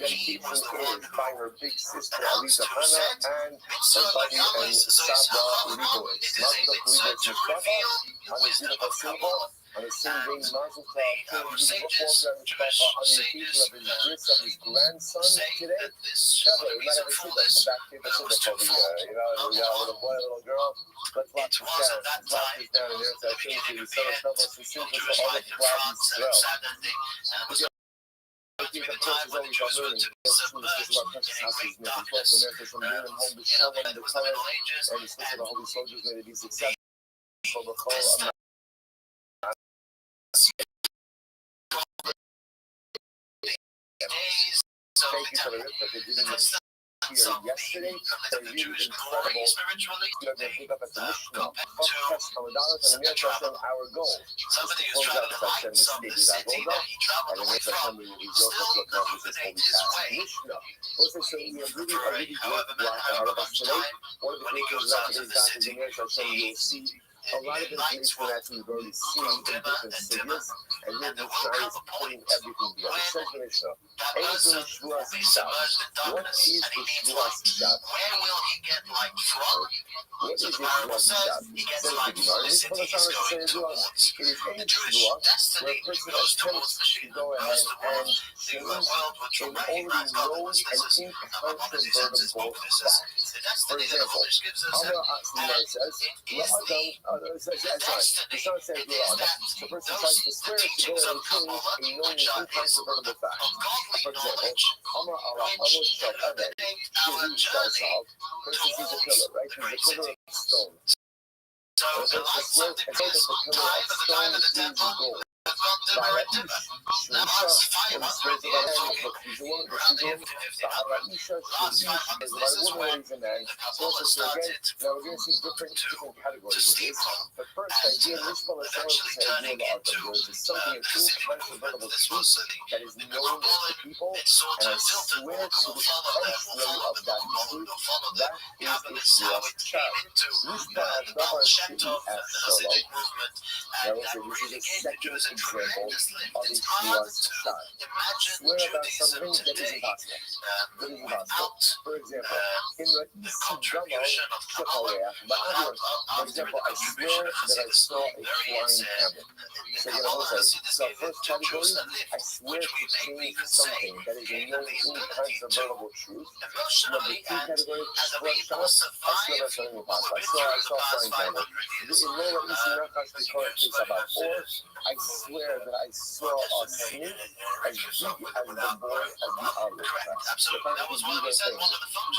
dedication is by her big sister Alisa Hana and her buddy and Sabra Leibowitz. Mazda Leibowitz Mustafa on the beautiful symbol. On the same day, Mazel Tov to the Mustafa on the occasion of his bris of his grandson today. Shabbat, we might have a shidduch, a back paper shidduch over here. We got a little boy, a little girl. Let's lock this down. Let's lock this down. And there's that thing to the son of Shabbat, and sing for all the clouds as well. The course is always about learning. That's true. This is about precious houses. From bringing them home, the shalom, the color, and especially the holy soldiers, may they be successful. The whole thank you for the rip that they did in the here yesterday. They're really incredible. You're going to pick up at the Mishnah. Our goal is to close out Hashem, the state is our goal. And the next Hashem will result to accomplish this holy task. Mishnah. Also, so we have really great block ahead of us today. One of the great things about today's doc is the next Hashem you'll see a lot of information that we've already seen in different cities, and then the Mishnah is putting everything together. Says the Mishnah, what is the Shvuas Shabbat? What is the Shvuas Shabbat? Says the Gemara. This is any Shvuah where a person attempts to go ahead and change an already known and incontrovertible fact. For example, Amar says, the son says, the person tries to swear to go and change a known and incontrovertible fact. For example, Amar Allah, Amar Shal Eden, person sees a pillar, right? There's a pillar of stone. And the person swears to say that the pillar of stone is gold. Now we're going to see different categories of this. But first, the idea of this fellow there is something incontrovertible truth that is known to people, and I swear to the contrary of that truth, that is a Shvuas Shabbat. Now also, this is a second example of a Shvuas Shabbat. Swear about something that is impossible. For example, in the for example, I swear that I saw a flying camel. So first category, I swear to change something that is a known incontrovertible truth. Number two category, Shvuas Shabbat, I swear about something impossible. I saw a flying camel. Or I swear that I saw a snake as big as the board of the olive press. The fact that we do those things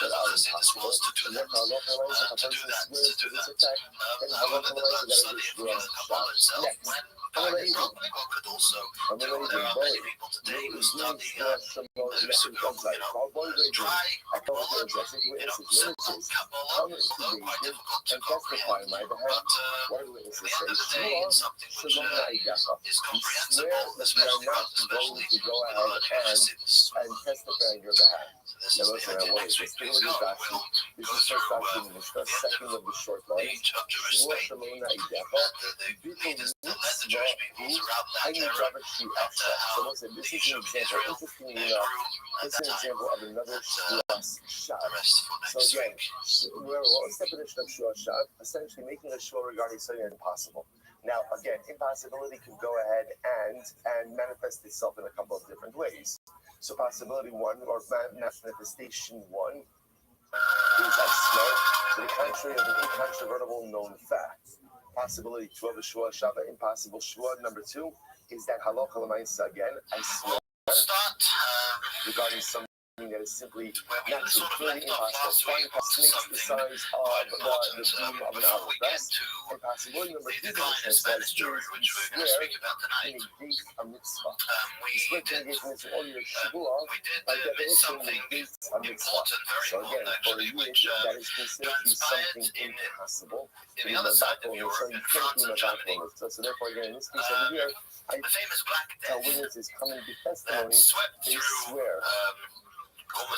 that are impossible, and that Allah realizes if a person swears to this attack, then Allah realizes that it is Shvuas Shabbat. Next, I'm going to eat bully. Maybe doing Shvuas Shabbat lessons outside. Call boys right here. I come up here and say, witnesses, come into the Egypt and testify on my behalf. What do witnesses say? Shvuah Shalom Na'idecha. We swear that we are not going to go ahead and testify on your behalf. Now listen, what is this? Take a look at Rashi. This is first Rashi in the Mishnah, second of the short lines. Shvuah Shalom Na'idecha. Bittul Mitzvah Hu Hayin Javashi Afsha. So listen, this is an example. Interestingly enough, this is an example of another Shvuas Shabbat. So again, what's the definition of Shvuas Shabbat? Essentially making a shvuah regarding something impossible. Now, again, impossibility can go ahead and manifest itself in a couple of different ways. So possibility one, or manifestation one, is I swear to the contrary of an incontrovertible known fact. Possibility two of a Shvuas Shabbat, impossible shvuah. Number two is that halacha l'maisa again, I swear regarding something that is simply not true, clearly impossible. Flying past snakes the size of the beam of an olive press. And possibility number three, the Mishnah says, is you swear to negate a mitzvah. You swear to negate a mitzvah, or your shvuah, by definition, negates a mitzvah. So again, for a Yid, that is considered to be something impossible. To be mazakel, so you can't be mazakel mitzvah. So therefore, again, in this case over here, I tell witnesses coming to testimony, they swear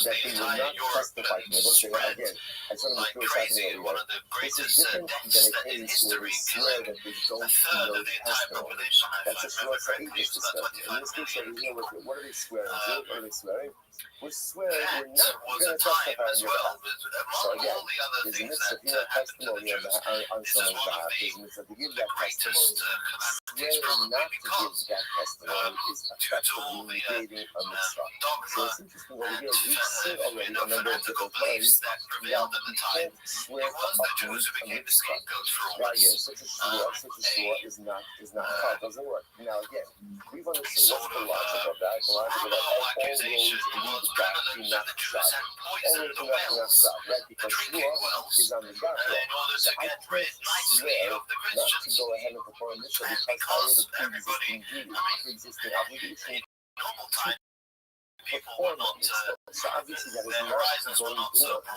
that he will not testify to me. Let's say again, I just want to be clear over here. This is different than a case where they swear that they don't know testimony. That's a short Sahidus discussion. In this case over here, what are they swearing to? What are they swearing? We're swearing we're not going to testify on your behalf. So again, there's a mitzvah to give testimony on someone's behalf. There's a mitzvah to give that testimony. Swearing not to give that testimony is effectively negating a mitzvah. So it's interesting over here. We've seen already a number of different times that you can't swear to uproot a mitzvah. Now again, such a shua is not how it doesn't work. Now again, we've understood what's the logic of that. The logic of that all roads lead back to not shot. All roads lead back to not shot, right? Because shua is on the God law. So I can't swear not to go ahead and perform a mitzvah because I have a pre-existing duty, pre-existing obligation to perform a mitzvah. So obviously that is not going to work.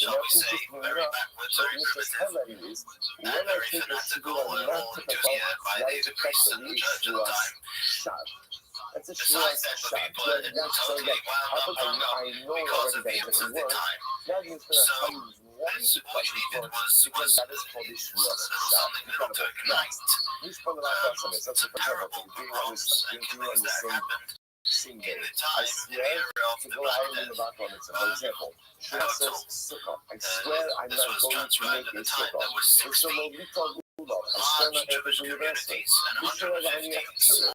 Now, interestingly enough, what Mrs. highlighting is, when I take a shua not to perform, that is effectively a shua shot. That's a shua shot. That's so that I know already that it doesn't work. Now I'm going to tell you why the question works, because that is called a shua shot. Next, we spend a lot of time on this. Let's say, for example, if you on the same day. I swear to go out in the background. For example, Shua says sukkah. I swear I'm not going to make a sukkah. It's a lolita lula. I swear I'm not going to do the best thing. You sure I'm going to do it?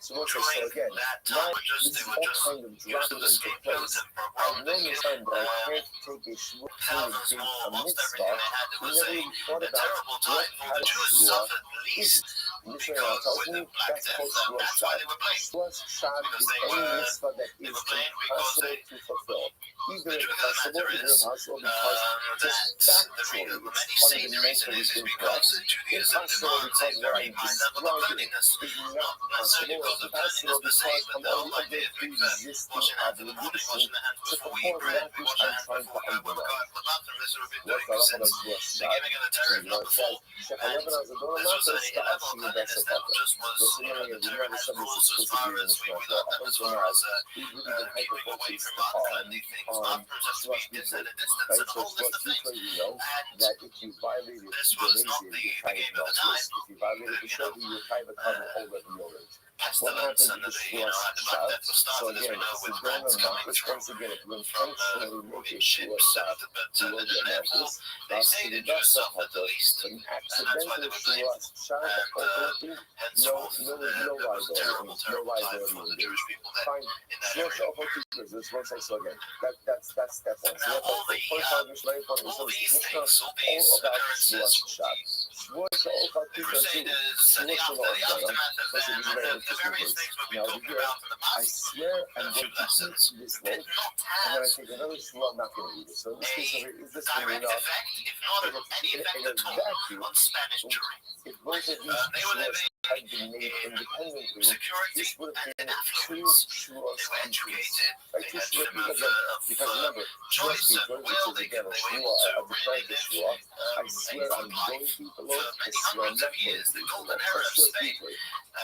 So what's this? So again, now this is all kind of dropping into place. I've known this time that I can't take a shua and do a mitzvah. We never even thought about what kind of shua is. Mishnah tells me that's called shua shad. Shua shad is any mitzvah that is impossible to fulfill. Either impossible because just factually it's fundamentally incorrect. Impossible because what I'm describing is not possible. Impossible because I'm only under pre-existing obligation to perform that which I'm trying to undermine. What's the shua shad? The Lord says, "She'aleven azadon amata sta'at shi'u b'asapata." Listen, we never established explicitly in this matter. Up until now, we've really been hyper-focused on shua shmita, right? So shua shmita, you know that if you violated the Nazir, you're kind of meltless. If you violated the Shodi, you're kind of covered over the orange. What happens with the shua shad? So again, it's the donor malchus. Once again, if you intentionally make a shua shad, you will get malchus. That's to the best of it. But an accidental shua shad, ultimately, no liability in there. Fine. Shua shad, this one say so again. That's step one. So the first time is very important. So it's all about shua shad. Shua shad, shua shad, now here, I swear I'm going to eat this loaf, and then I take another shua, I'm not going to eat it. So in this case, is this going to be enough? In a vacuum, if both of these shuas had been made independently, this would have been two shuas each. Right, two shuas, because remember, shua speaker, which is again a shua, a declared shua, I swear I'm going to eat the loaf, I swear I'm not going to eat the loaf. That's shua speaker.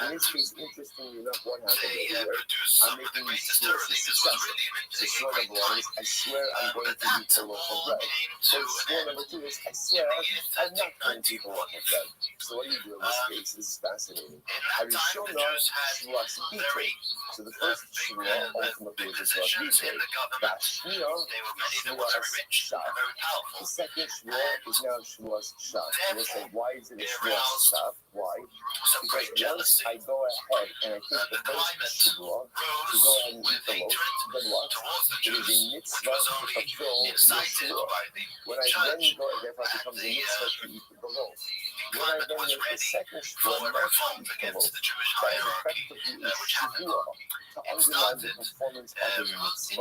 In this case, interestingly enough, what happened over here, I'm making these shuas successive. So shua number one is, I swear I'm going to eat the loaf of bread. So shua number two is, I swear I'm not going to eat the loaf of bread. So what do you do in this case? This is fascinating. Harishona shua speaker. So the first shua ultimately is a shua speaker. That shua shad. The second shua is now shua shad. So we'll say, why is it a shua shad? Why? Because once I go ahead and I take the first shua to go ahead and eat the loaf, then what? It is a mitzvah to fulfill the shua. When I then go, therefore it becomes a mitzvah to eat the loaf. When I then make the second shua not to eat the loaf, that is effectively a shua. to underline the performance of the mitzvah,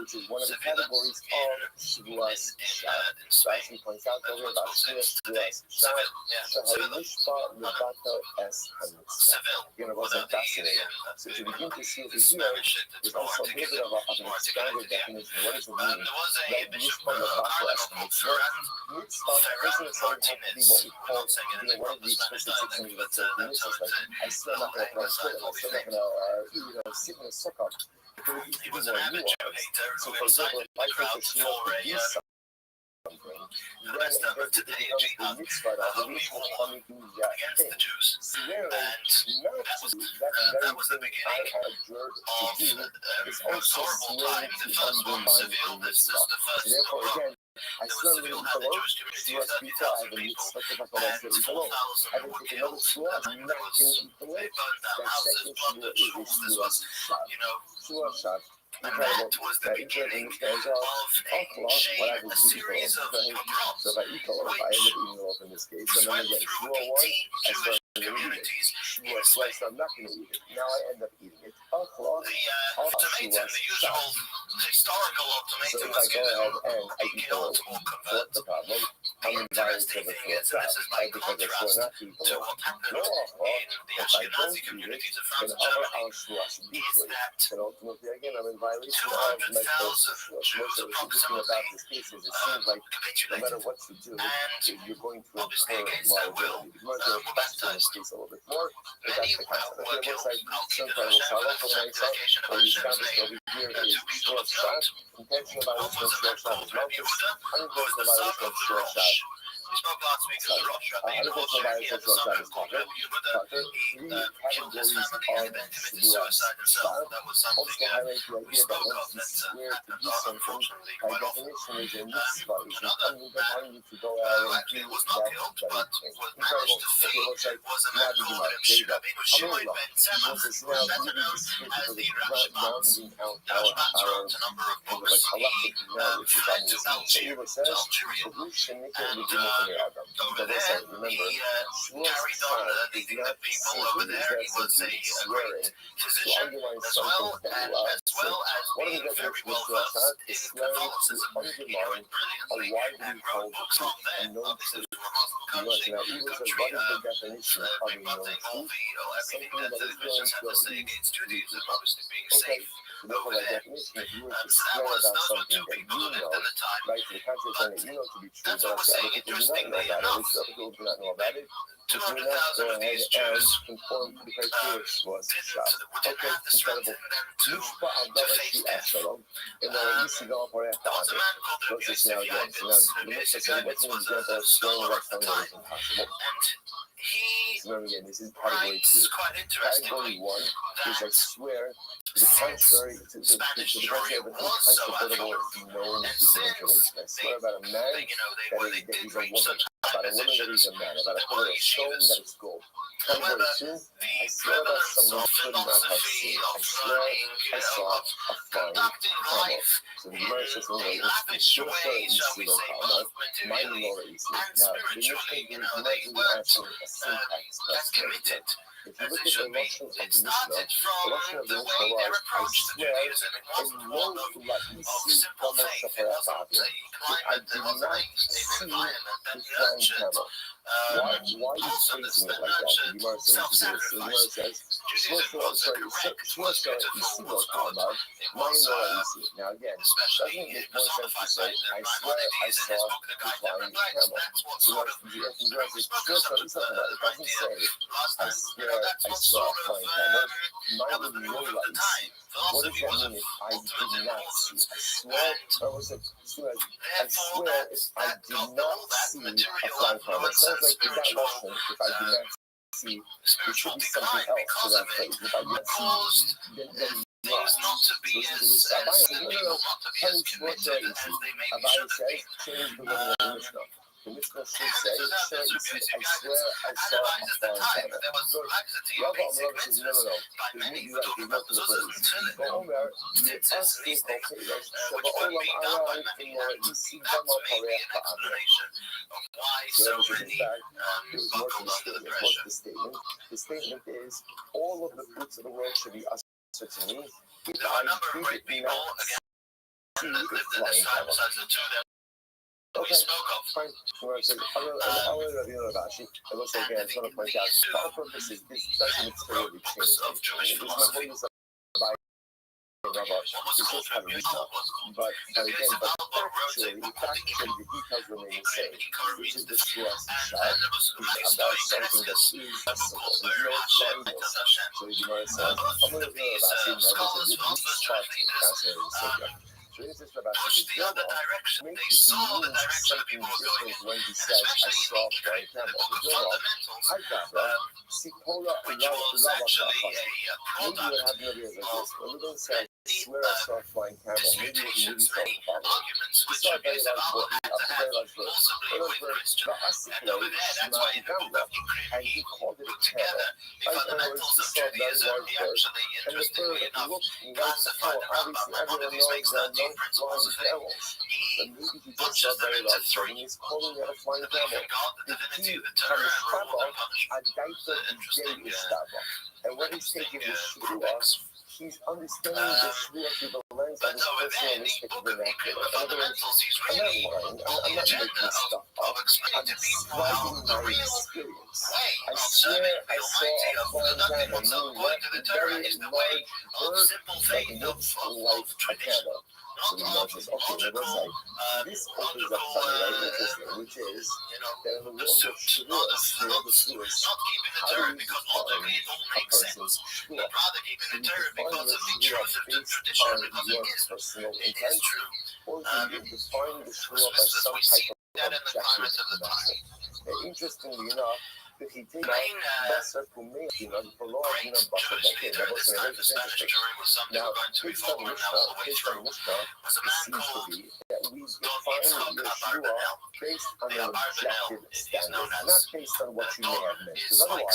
which is one of the categories of Shavuos Shad. Rashi points out over about Shavuos Shad, Shahayishpa Lebata Es HaMitzvah. Again, it wasn't fascinating. So to begin to see over here, there's also a little bit of an expanded definition. What does it mean? That Yishpa Lebata Es HaMitzvah. Mitzvah doesn't necessarily have to be what we call, one of the explicit sections of the mitzvahs. Like, I'm still not going to throw a toilet. I'm still not going to sit in a sukkah. There needs to be more nuance. So, for example, if I take a shiur to do something, then it becomes a mitzvah that the reason for me to do that thing. Swearing not to do that very thing I adjured to do is also swearing to undermine a mitzvah. So therefore, again, I swear to eat below, Shavuos pizza, I have a mitzvah to talk about eat below. I will take another Shavuos, I'm not going to eat below. That second Shavuos is a Shavuos Shad. Shavuos Shad. Incredible. That incredible as well. Whatever is eat below. So if I eat below, if I end up eating below in this case, then I'm going to get Shavuos 1, I swear I'm going to eat it. Shavuos 2, so I'm not going to eat it. Now I end up eating it. Shavuos Shad. So if I go ahead and I eat below, what's the problem? I'm in violation of the Shavuos Shad, because I swore not to eat below. No, if I don't eat it, then other Shavuos mutually. And ultimately, again, I'm in violation of my Shavuos. Most of the interesting about this case is it seems like no matter what you do, you're going to incur liability. The Gemara will question this case a little bit more, but that's the concept. Okay, it looks like sometimes we'll follow up on what I saw, what we established over here is Shavuos Shad, intentional violation of Shavuos Shad is Malchus, unintentional violation of Shavuos Shad. We spoke last week of the Rothschild. Unintentional violation of Shavuos Shad is Tucker. Three categories of Shavuos Shad. Also highlight the idea that once you swear to do something, by definition is a mitzvah. It's incumbent upon you to go out and do that very thing. Incredible. Okay, it looks like now the Gemara. There you go. Amarullah. This is now really descriptive of the rounding out our like halakhic knowledge about this. So Eva says, remember, Shavuos Shad is not simply swearing to underline something that you are. So one of the definitions of Shavuos Shad is swearing to undermine a widely held truth, a known truth. Now, Eva says, what is the definition of a known truth? Something that is known to at least three people. Okay, so therefore by definition, if you were to swear about something that you know, right, to the contrary saying that you know to be true, but other people do not know about it, at least other people do not know about it, do not go ahead and conform to the criteria of Shavuos Shad. Okay, incredible. Mishpa Abdavashi Ashalom, and then Isigal Poreta Abed. Let's just now again. So now, the Mishnah said, what's an example of swearing about something that is impossible? So remember again, this is category 2. Category 1 is I swear to the contrary, to the contrary of an uncontrovertible known piece of information. I swear about a man that he's a woman, about a woman that he's a man, about a pillar of stone that is gold. Category 2, I swear about someone who could not have seen. I swear I saw a flying camel. So the Gemara says, it's Shulcha Isi Lo Kama, my Nora Isi. Now, the Mishnah is answering a syntax question. If you look at the Rothschild of the Mishnah, the Rothschild of the Mishnah was, I swear, in no La'isi Kama Shaparat Abia, that I did not see the flying camel. Why is phrasing it like that? The Gemara says, Shulcha Isi Lo Kama, my Nora Isi. Now again, doesn't it make more sense to say, I swear I saw the flying camel? So what the Gemara says, Shulcha Isi Lo Kama, it doesn't say, I swear I saw a flying camel. Mine would be no lights. What does that mean if I did not see? I swear, or was it, I swear if I did not see a flying camel. It sounds like in that lesson, if I did not see, it should be something else to that phrase. If I did not see, then not. Listen to this. Rabbi says, no. Honey, what's that issue? Rabbi says, change the wording of the Mishnah. The Mishnah should say, I swear I saw a flying camel. So, Rabbi says, no. There's no to the phrase. But Omer, you ask me, so Ba'olam Arai, Isi Gama Pareach Ba'avra. So, in fact, there's more to the statement. What's the statement? The statement is, all of the fruits of the world should be us. answer to me. If There are a I number of great did people, not again, see that the lived at flying this time camel. besides the two that we Okay, spoke of. fine. Where I said, I will say again, I just want to point out, for our purposes, this doesn't materially change of Jewish anything. philosophy. Rabbi, What was called have a Rabbi Mishnah. But Okay, so Alba wrote a factually, book called the details remain the same, which is the Suas and Shah, then there was is Rabbi about Stoic something that Kreskas, is a book called possible. There's no Hashem blindness. because Hashem. So the Gemara says, Both of these scholars, philosophers, translators, fascinating subject. So this is Rabbi pushed the other direction. They saw the direction that people were going in, when he and says, I especially saw in flying the camel. book of The Zohar, Fundamentals, which was actually a product maybe you have no realization. When we don't say, I swear I saw a flying camel, maybe we really disputations, saw many the following. arguments which Rabbi Alba had to have, possibly with Christians. And over there, that's why in the book of And he Ikrim, called it a put together camel. the fundamentals of Judaism. He actually, interestingly enough, classified the Rambam and one of these makes 13 principles of faith. He bunches them into three. He's calling it a flying The belief in camel. God, the divinity of the Torah, and reward and punishment. Interesting And when he's taking the Shua, groupings. he's understanding the Shua through the lens of But his over there, in the personalistic book of Ikrim, vernacular. the In other words, fundamentals, he's I'm not really lying. on I'm the not agenda making stuff of up. explaining to people how the my real experience. way I of swear serving I the saw Almighty, a of flying conducting camel, oneself meaning according to the Torah, is the way of bird simple that faith, looks of like a tradition. camel. So the Not Gemara of says, okay, now let's logical, say, this opens up something very interesting, which is that in the world of pursuit, not Shavuos, not keeping the Torah because logically it all makes sense, but rather keeping the Torah because of the truth of the tradition, because it is true. or do you define the Shavuot by some We see type that of in the climate of the time. objective? Interestingly enough, if he takes Main Basar Pumei, great Jewish leader at this time, the Spanish Jewry was something we're going to be following now all the way through, was a man called that we Don define Yitzchak Yeshua Abarbanel. based on The an Abarbanel objective is standard, known as not based on what you may Don have meant. is Because like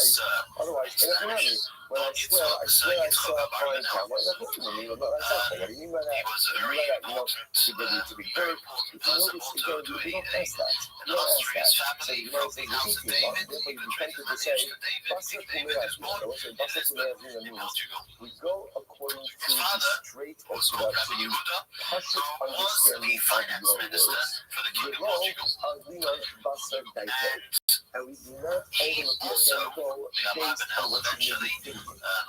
otherwise, in Spanish. when I swear I saw a flying camel, what do you mean by that? He was a very important, To be very good, important if you person, notice, also to you a don't ask that. an illustrious family from the house of David. Therefore, He you could trace tend the to say, lineage to David. King David is born in Lisbon, in Portugal. we go according to His the father straight was called Rabbi orthodoxy, Yehuda, Pashut who was the understanding of finance your minister words. for the The King of role Portugal. of Leon Basar Daite. And And we do not he also, go the based on Abarbanel, what you may eventually be thinking.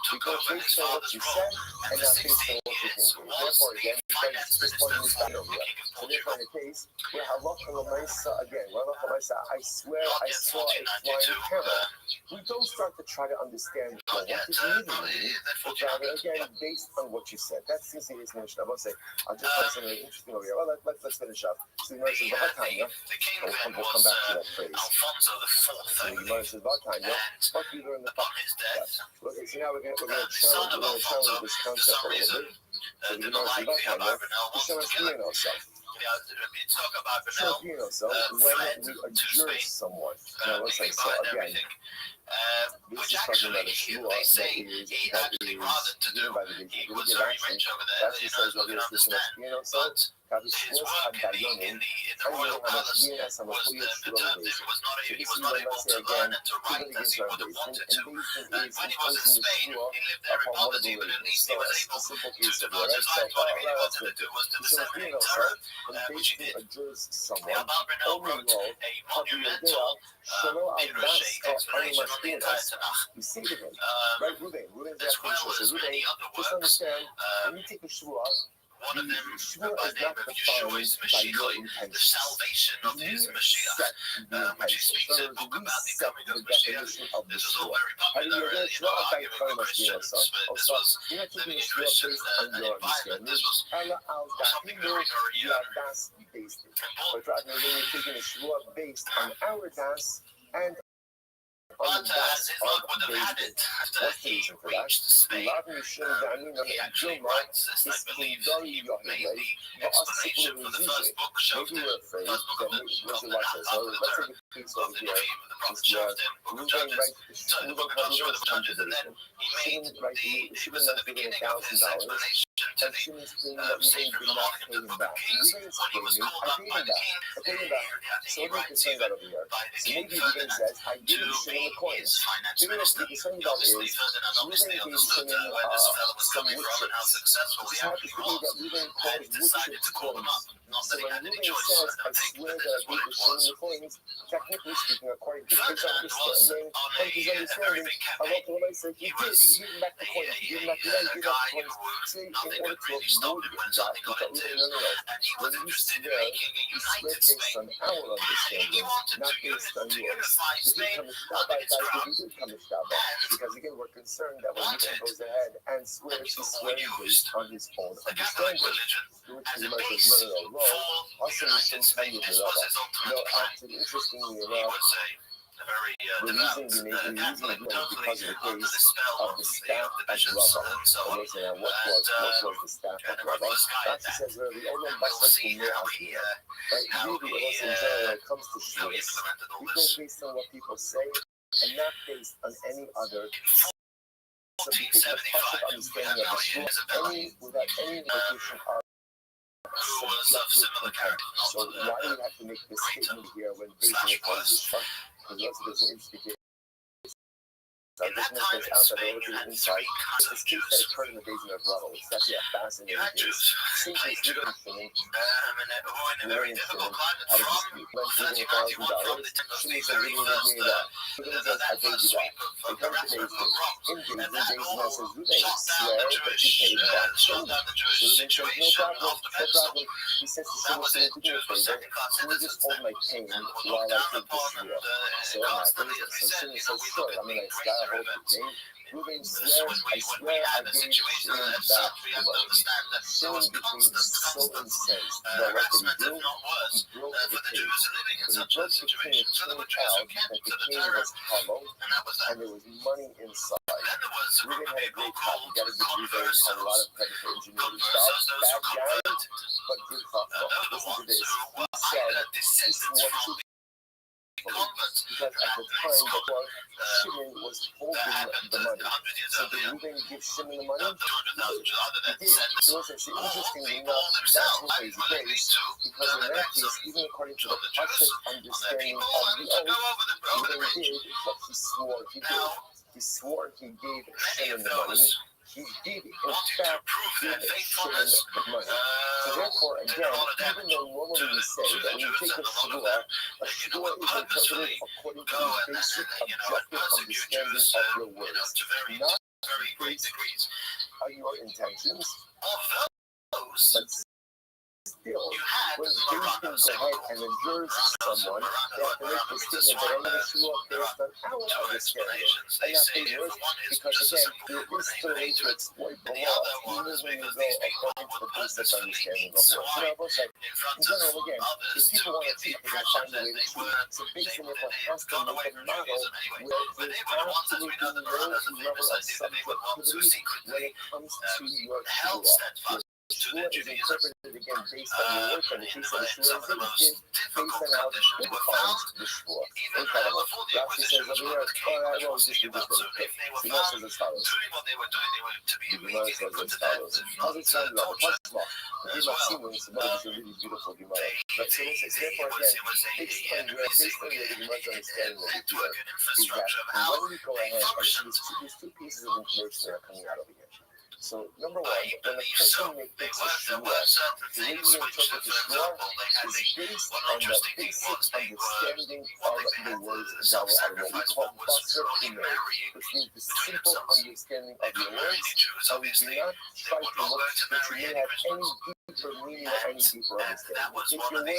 took We go over his based on what father's you role, said and and for not based 16 on what you years think. was Therefore, the again, finance this minister point is for done the over. King of So therefore, Portugal. in the case where halacha l'maisa again, where halacha l'maisa, I swear Not I yet saw a flying 1492. camel. We don't start to try to understand well, Not yet. what does it Not really mean, yet but rather 1400. again based on what you said. That's the serious notion. I must say, I'll just find something interesting over here. Well, let's finish up. So the Gemara says, "V'hatanya." The king then We'll was come back to that phrase. Alfonso IV, So I the Gemara believe. says, "V'hatanya." And What we learn the upon his death, Okay, so now we're going the son of to Alfonso, challenge this for concept some a little reason, bit. didn't like the Abarbanel, wanted to kill him. ourselves. Yitzchak Abarbanel Choking ourselves fled when we to adjure Spain, someone. Now, let's say, leaving so behind again, everything. this Which is talking about actually, a shua they that say is, he that actually, is rather than to do, given by the Jews. he If you was look at very Rashi, rich over there, Rashi you know, says as we what can is this understand. But his work in the royal palace was perturbed. He was not able to learn and to write as he would have wanted to. And when he was in Spain, he lived there in poverty, but at least he was able to devote his life to what he really wanted to do, was to disseminate Torah, which he did. The Abarbanel wrote a monumental Pirush, explanation on the entire Tanakh, You say to him, um, right, Ruben, as well as many other just works. understand, when you take a shua, One of them, Yeshua by is the name not of Yeshua, is defined by your Mashiach, the intentions. salvation of his Mashiach, which he speaks in the book about the coming of Mashiach. This was all very popular, arguing with Christians, but this was living in Christians and environment. This was something very, very Based important. but rather, when you're taking a shua based on our das and on But the das as his luck of would have had David. it, after What's the he reason for that? reached Spain, he actually writes this, I believe, he made the explanation for the first book, shoved him, first book of the Torah, of the Nevi'im, of the prophets, shoved him, book of Judges, so the book of Joshua, the Judges, and then he made this is the beginning of his explanation of Shimon's claiming that Reuben did not pay him back. Reuben's claiming, I paid him back. I paid him back. So what are you concerned about over here? So maybe Reuben says, I gave Shimon the coins. Maybe what you're concerned about is Reuben gave Shimon some wood chips. This happens to be that Reuben calls wood chips coins. So when Reuben says, I swear that I gave Shimon the coins, technically speaking, according to his understanding, Allah said he did. He gave him back the coins. He gave him back the land. He gave back the coins. So in order to avoid that, he thought, no. When you swear based on our understanding, not based on yours. Because again, we're concerned that when Reuben goes ahead and swears, he's swearing based on his own understanding. Which is much as no. Also, we can tell you no, actually, interestingly enough, the reason we made because of the case of the staff of Rabbi. What was the staff of Rabbi? Rashi says, the Olam Basar Kumeh Aviyah. Right? Really, also in general, when it comes to shores, we go based on what people say and not based on any other. So we take the partial understanding of the shore without any indication of subjective intent. So why do we have to make this statement here when basing upon this part? Because that's an interesting case. I just make this out that I look at the inside. This case that occurred in the days of Rabbi. It's actually a fascinating case. Simply Reuben Shimon out of dispute. Went $1,000. Shimon said, Reuben gave me that. Reuben says, I paid you back. They come to David. In David, David says, Reuben, swear that you paid back Shimon. Reuben says, no problem. He says to Shimon, do me a favor. Can you just hold my pain while I take this swear? So what happens? So Shimon says, sure, I'm a nice guy. Hold the pain. Reuben swears, I swear I gave Shimon back the money. Shimon became so incensed that what did he do? He broke the cane. When he broke the cane, it turned out that the cane was hollow and there was money inside. Reuben had a great cop. You gotta give Reuben a lot of credit for ingenuity. Bad guy, but good cop. Listen to this. He swore truth. Because at the time before Shimon was holding the money. So did Reuben give Shimon the money? He did. So it's interestingly enough, that's what is the case. Because in that case, even according to the Rothschild understanding of the oath, Reuben did what he swore he did. He swore he gave Shimon the money. He did, in fact, give Shimon the money. So therefore, again, even though normally we say that when you take a shvua is interpreted according to the basic objective understanding of your words, not based on your intentions, but still, when things can go ahead and endure someone, they have to make the statement that I'm going to show up based on our understanding, and not based yours, because again, there is still a way to exploit the law, even when you go according to the basic understanding of law. You know, both sides. In general, again, if people want to cheat, they're going to find a way to cheat. So basically, it has to make a model where there's absolutely no level of subjectivity when it comes to your law. Shua is interpreted again based on your work, and the case of the Shua is based on how the Shua defines the Shua. Incredible. Rashi says over here, I won't just do this really quick. The Gemara says as follows. How's it sound about the Pasma? The Gemara Simun is a really beautiful Gemara. Right, so this is therefore again, based on your Gemara's understanding of the Gemara, is that when we go ahead and see these two pieces of information that are coming out over here. So, number one, when a person makes a shua, the way you interpret the shua is based on the basic understanding of the words Zawa are what we call basar imeh, which means the simple understanding of your words, and we do not try to look that you may have any deeper meaning or any deeper understanding. Take your word at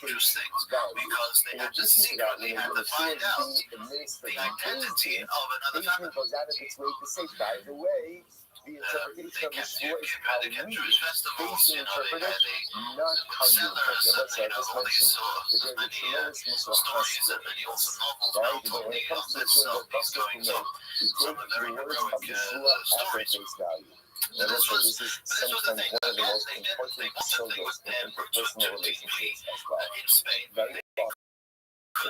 face value. In addition to that, when a shua is being administered in Beijing goes out of its way to say, by the way, the interpretation of the shua is how we basically interpret it, not how you interpret it. Let's say I just mentioned that there's a tremendous misunderstanding. Right? But when it comes to the shua, what Pastor can make, you take the words of the shua at their face value. Now listen, this is sometimes one of the most important symbols in interpersonal relationships as well. Very often.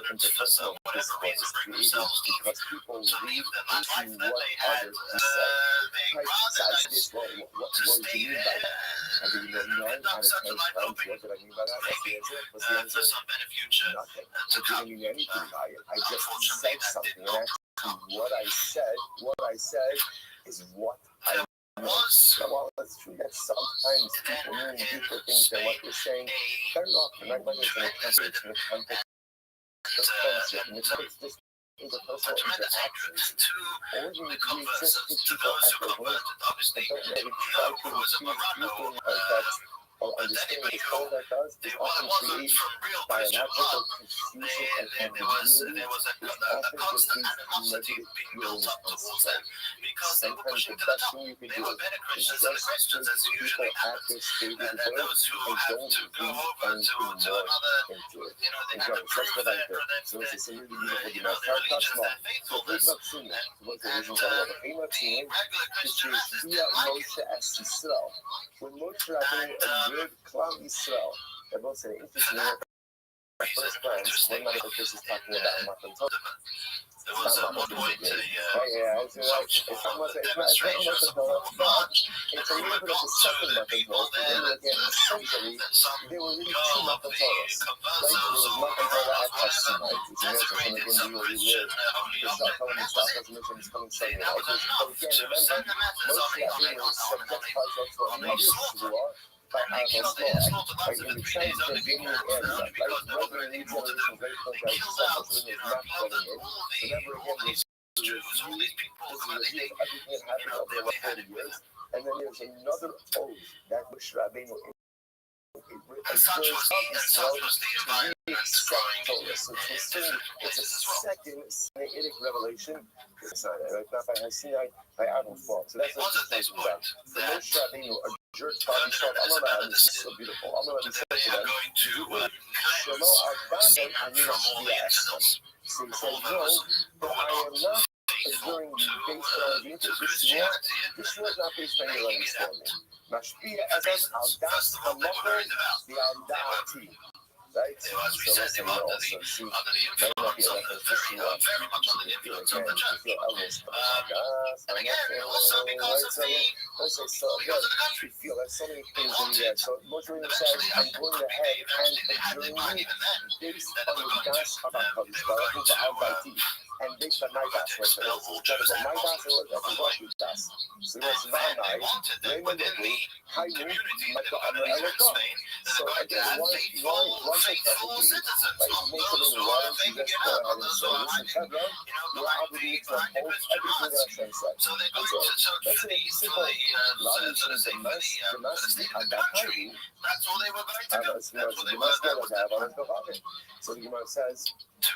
interpersonal discourse is created because people read into what others say. Right? So I say this, what do you mean by that? I give you 9 out of 10 times, what did I mean by that? What's the answer? Nothing. It didn't mean anything by it. I just said something, and actually what I said is what I meant. So while it's true that sometimes people mean deeper things than what you're saying, very often, right, whether it's in the context of friendship, in the context of interpersonal interactions, or even we just see people at their work, but don't really try to infuse deeper in context or understanding. All that does is often create biological confusion and ambiguity, which often just leads to negative feelings and stress. Sometimes the best thing you can do is just take people at their stated work and don't read anything more into it. Enjoy it. That's what I did. So it's a really beautiful thing. Now, that's small. So think about singing. What's the reason why I think about singing? Which is via Moshe as Yisrael. When Moshe Rabbeinu observed Klal Yisrael, they're both saying interesting. First friends, one of the cases talking about Matan Torah. It's not Matan Torah. It's not Matan Torah, but it's a little bit of the second Matan Torah. Remember again, essentially, there were really 2 Matan Torahs. Right? There was Matan Torah at Hashanah, which is amazing. And again, we will relive the Shachar and the Shachar, as mentioned, is coming Sunday night. But again, remember, Moshe Rabbeinu subject Pazot to another Shvuah, by Aaron's law, like in the Transjordanian area, right? Whether in generation very close to Israel, is not going in. Remember again, this is everything that happened over the last 40 years. And then there's another oath that Moshe Rabbeinu it's a second Sinaitic revelation. It's not by Sinai, by Aaron's law. So that's what this is about. The Moshe Rabbeinu, a jerk body shot, this is so beautiful. He said to them, Shelo Ardam Ani Yashem. So he said, no, but I am not adjuring you based on the Yeshua. Yeshua is not based on your understanding. Mashpia Ezem al Das Hamocher the al Da'ati. Right? So let's say also, see, might not be a reference to Shua. You can feel again, you can feel Elvis. So again, we feel that so many things in the end. So Moshe says, I'm going ahead and adjuring you based on the Das of HaKadosh Baruch Hu Ba'al Baiti. And based on my Das, right? So it's my Das, and that's what you Das. So it's Vanai, Raymond Lee, Hayu, Michael Amr Elokah. So again, why take that to be? Like, most of the water, you just go ahead and say, listen, Pedro, you're obligated to uphold everything that Hashem said. So that's a simple, Lavishin, the mess, and that Hayu, so the Gemara says, is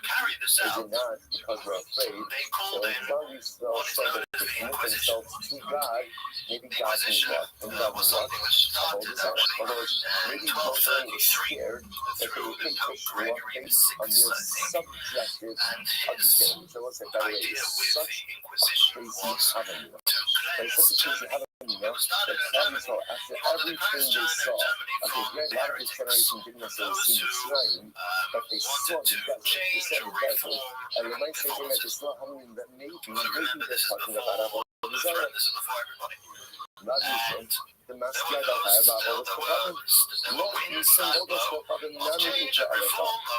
it not because we're afraid? So if somebody still said that to commit themselves to God, maybe God can what? And God will what? Hold his out. Although maybe Moshe is scared that they will take Yeshua based on their subjective understanding. So let's say, by the way, it's such a crazy avenue. It's such a crazy avenue. That saw after everything they saw, okay, a lot of this generation didn't necessarily see Mitzrayim, but they saw the desert. They saw the desert, and you might say that they saw how many that maybe they're talking about Avodah Zarah. Not usually. The Maskiyah don't have Avodah Zarah. No, you say Avodah Zarah, none of each other.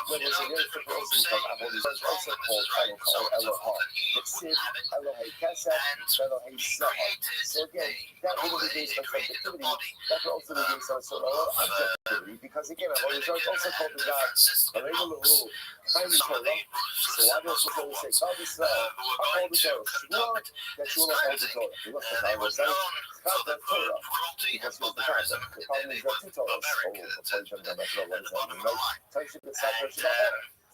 When there's a very different also because Avodah Zarah is also called Elohah or Elohah. It's Sid, Elohai Kesef, Elohai Zahar. So again, that wouldn't be based on subjectivity. That would also be based on sort of objectivity. Because again, Avodah Zarah is also called the God. Alayla Lahu, Kaimi Torah. So why does the Torah say, God is uphold the Torah? Shua, that you will uphold the Torah. You look at Avodah Zarah, God the Torah. Because here's the problem. The problem is that two Torahs.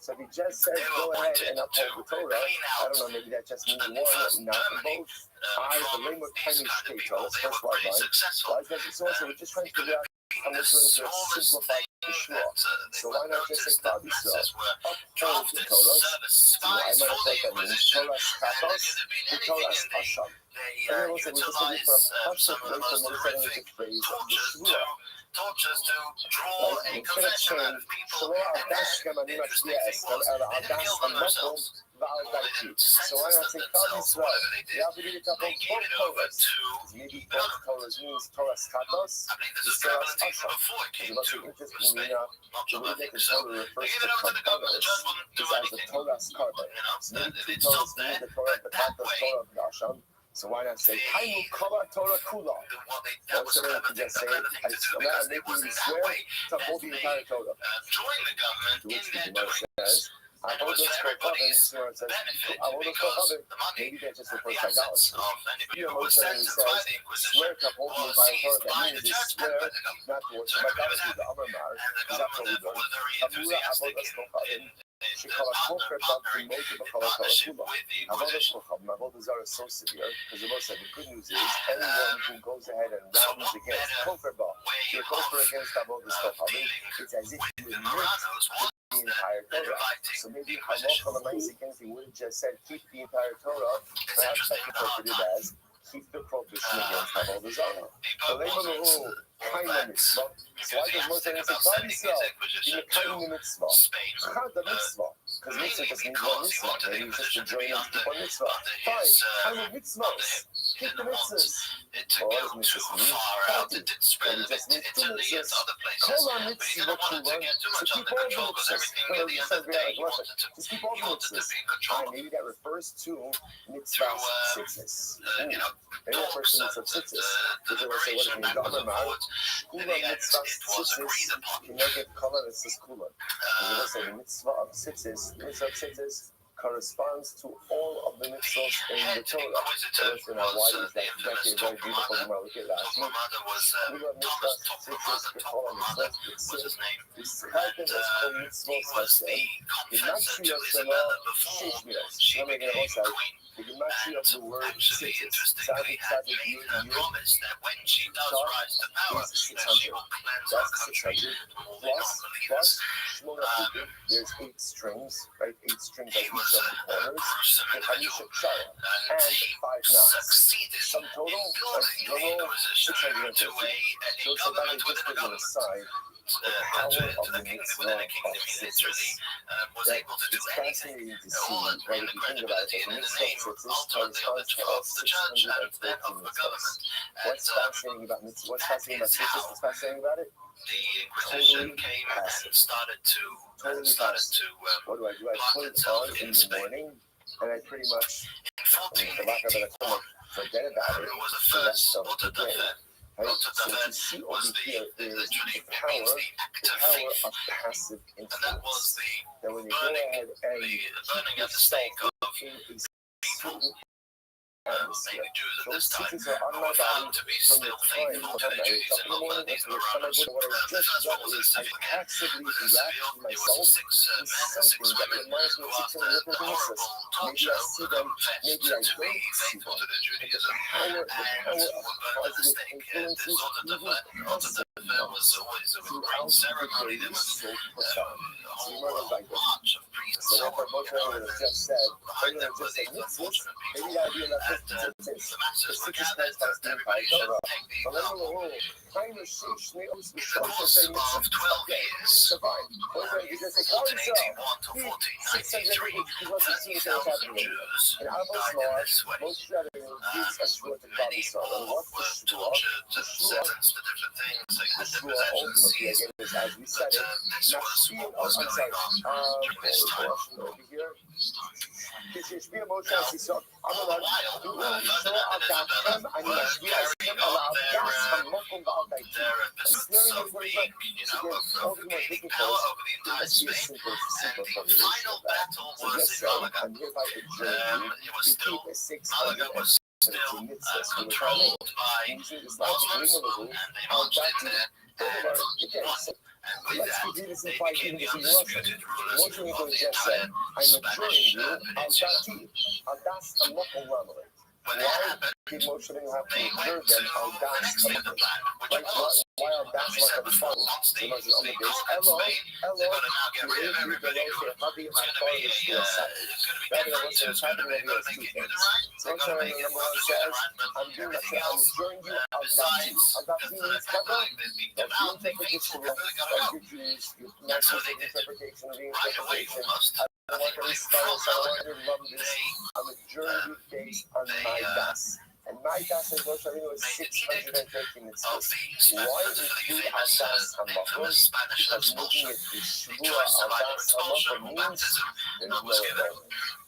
So if he just says go ahead and uphold the Torah, I don't know, maybe that just means one, not both. The name of Kenny State Torah, that's first line. Why is that so? So we're just trying to figure out how we're going to simplify the Shua. So why not just say Klal Yisrael? Uphold the Torah. So I might have thought that means Torah Katos, the Torah Asham. And then also we're just looking for a perfect way for understanding the phrase of the Shua. taught us to draw a confession out of people and interesting thing was, they didn't kill them themselves. They didn't censor themselves, whatever they did. They gave it over to maybe both Torahs means Torah's Chatos. I believe this is Kabbalah before it came to respect. Not sure, but I think so. They gave it over to the government. The judge wouldn't do anything. Torah's Karban. It stopped there, but that way, so why not say Hainu Kala Torah Kula? that was another thing to do because it was that way that they joined the government in their doing. And it was for everybody's benefit because the money and the assets of anybody who was sentenced by the Inquisition was seized by the church and by the government. So everybody was happy. And the government therefore was very enthusiastic in partnering with the Inquisition. Avodah is so severe because the good news is anyone who goes ahead and rounds against Kofar against Avodah it's as if you admit the entire Torah. So maybe Halacha L'Maaseh he would have just said keep the entire Torah. Perhaps I could interpret it as keep the prohibition against Avodah Zarah. So they were the whole kind of mitzvah. So why does Moshe say Klal Yisrael in the kind of mitzvah? Chad the mitzvah. Because mitzvah just means one mitzvah. Maybe just to join and keep one mitzvah. Fine, kind of mitzvahs. Keep the mitzvahs. It took him too far out. It did spread a bit to Italy and other places. But he didn't want it to get too much under control because everything at the end of the day he wanted to be in control. Maybe that refers to mitzvah sixes. Maybe that refers to mitzvah sixes. The deliberation back and forth. In the end, it was agreed upon. You make it color, it's this cooler. The mitzvah of sixes corresponds to all of the mitzvahs in the Torah. Why is that? Actually very beautiful. Look at that. Was Thomas was his name. He was the confessor to Isabella before she became queen. The gematria of the word actually, interestingly, had made a promise that when she does rise to power, that she will cleanse our country from all the non-believers. There's 8 strings, right? 8 strings He was a gruesome individual, and he 5 knots. succeeded Some total, in building the Inquisition to a government within a government. To the kingdom within a kingdom. He literally was able to do anything, all in the credibility and in the name ultimately of the church and then of the government. And What's fascinating about it? The Inquisition came and started to what do? I put it on in the morning, and I pretty much forget about it. It was the first Rothschild. So to see over here is the power of passive influence. And that was the that when you go ahead and burning at the stake of people. Maybe Jews at this time who were found to be still faithful to their duties and not let these Maranos. The first one was a civil again. It was 6 men and 6 women who after the horrible torture were confessed to be faithful to their Judaism and were burned at the stake. The Rothschild was always a great ceremony. There was a whole march of priests. So what Moshe just said, behind them were the unfortunate people. And the masses were gathered and everybody should take the example. In the course of 12 years, 1481 to 1493, 30,000 Jews died in this way. Many more were tortured and sentenced to different things. They had their possessions seized. But this was what was going on during this time. All the while, Ferdinand and Isabella were carrying on their pursuits of being, of gaining power over the entire Spain. And the final battle was in Malaga. It was still, Malaga was still controlled by Muslims, and they marched in there and won. And with that, they became the undisputed rulers of the entire Spanish peninsula. When that happened, they went to execute the plan, which was, as we said before, once they conquered Spain, they're going to now get rid of everybody who it's going to be different. There's going to make it new the right. They're going to make it more Lutheran, but everything else, on the journey based on my das. And my das is Rosh Hashanah is 613 mitzvahs. Why include al das hamakom? Because making it the shvua al das hamakom means there's no number.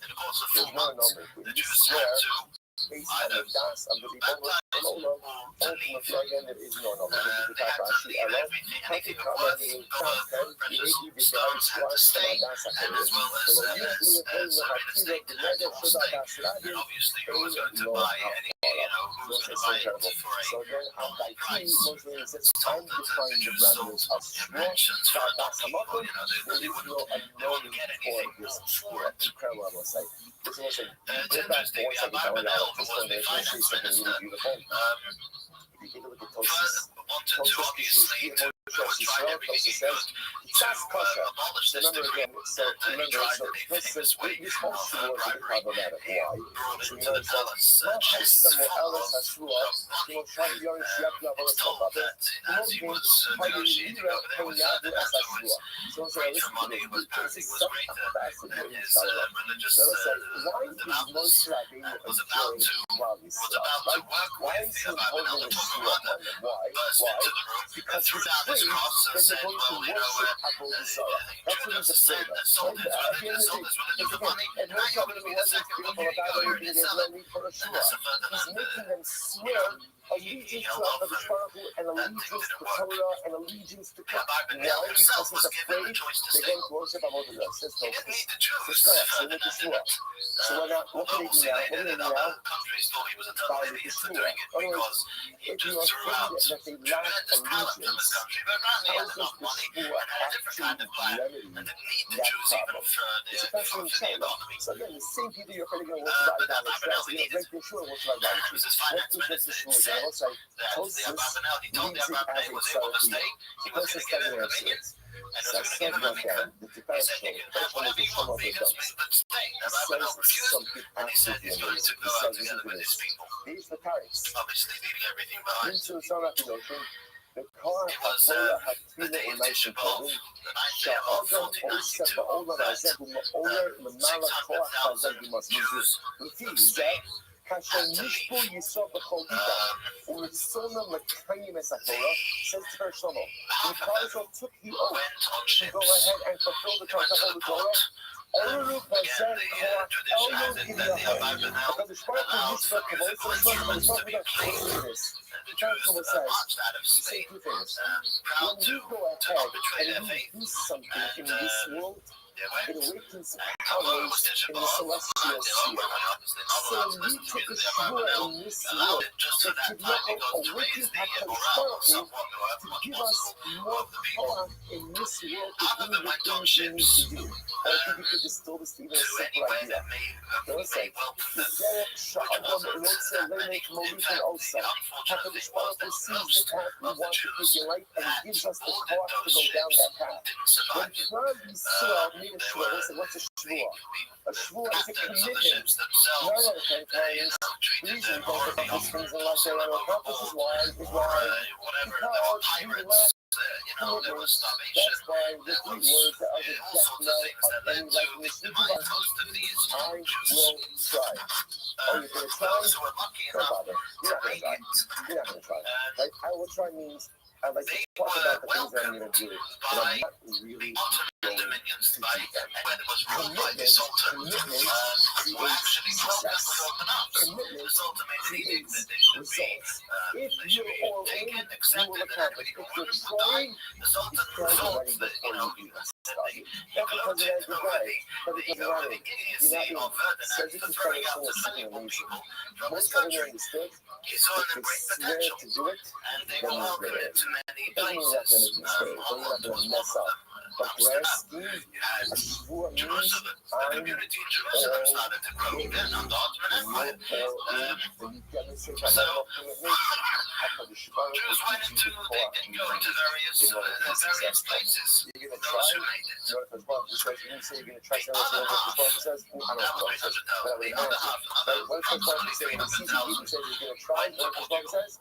There's no number. When you swear based on the das of the people of Olam, ultimately again there is no number. This is the type of Rashi Ella. How to cover the content, the maybe the guys was from a das hamakom. So when you do it, when you have to the mega should das radin, they know how. So then on by T, mostly it says I'm defining the parameters of shvua, das hamakom. There is no unknown for this incredible site. This was a go back for 1 second. I want to say something really beautiful. If you take a look at Tosis, Tosis says, "That's kosher." Remember again. So Tosis says this whole shvua is a bit problematic. Why? So you know it says, "Ma hasamo elas hashvua, kimo shari yon shiatu avodas kavade, kimo bin hayira hayadu as hashvua." So listen to this. This is such a fascinating dialogue. So it says, why is Moshe Rabbeinu enjoying Rabbi stuff? Why is he holding a shvua on them? Why? Because he's afraid that they're going to worship Avodah Zarah. That's what he's afraid of. Right? At the end of the day, and Moshe Rabbeinu wasn't fearful about anything. There's no need for a shvua. He's making them swear allegiance to HaKadosh Baruch Hu and allegiance to Torah and allegiance to God. Why? Because he's afraid they're going to worship Avodah Zarah. Says Tosis. So make a shvua. So what can they do now? What do they do now? Follow the shvua. Otherwise, if you are afraid that they lack allegiance, how does the shvua actually remedy that problem? It's a fascinating challenge. So again, the same people you're afraid they're going to worship idolatry. So you're break the shvua, worship idolatry. What does the shvua do? Also, Tosis leaves it as a self-view. Tosis doesn't answer it. So I said one down, the Tibetan show, is the sum of the dumps. He says something absolutely amazing. He says, listen to this. These are the tariffs. Into the sun after notion, the car HaTorah HaTfila U'Maishin Kovim, Sha'odom Oseh Ba'olam Hazeh U'Ma'oler L'Mala Koach Hazeh B'Masmizu. L'fi Zeh, כאשר נשבו יסוד בכל ליבם, ורצונם לקיים את התורה, says Ter Shlomo. Because of took the oath to go ahead and fulfill the Torah of the Torah, Oru Bazer Koach Elyon Kiviyahom. Because the Shpar of Yisrael Kavod, so it's not going to this. The Torah says, say two things. When you go ahead and you do something in this world, it awakens powers in the celestial sphere. So we took a shvua in this world that could not awaken HaKadosh to give us more power in this world to do the things we need to do. Or I think you could distill this to even a simple idea. Let's say, HaKadosh Baruch Hu sees the path we want to take in life and he gives us the power to go down that path. When Rabbi made a shvua, listen, what's a shvua? A shvua is a commitment. None of the times, the reason we don't about these things in life, they don't accomplish is why, because we lack commitment. That's why the three words that are the death knell of any likeness to God. I will try. Oh, you're going to try? Don't bother. You're not going to try. You're not going to try. Right? I will try means I'd like to talk about the things that I'm going to do, but I'm not really going to do them. Commitment creates success. Commitment creates results. If you're all in, you will accomplish. If you're trying, it's ready before you even start. Not because it has the guy, but because of that, you're not being subject to trying to something amazing. Most of them understood. If they swear to do it, then you're good at it. It doesn't mean you're not going to make mistakes, or you're not going to mess up. But grand scheme, a shvua means I'm all in. When you demonstrate that level of commitment, HaKadosh Baruch Hu gives you the power in order to be successful. You're going to try. You know what HaKadosh Baruch Hu says? You didn't say you're going to try something else. You know what HaKadosh Baruch Hu says? I don't know what HaKadosh Baruch Hu says. But what HaKadosh Baruch Hu says? When HaKadosh Baruch Hu says he's going to try, what HaKadosh Baruch Hu says?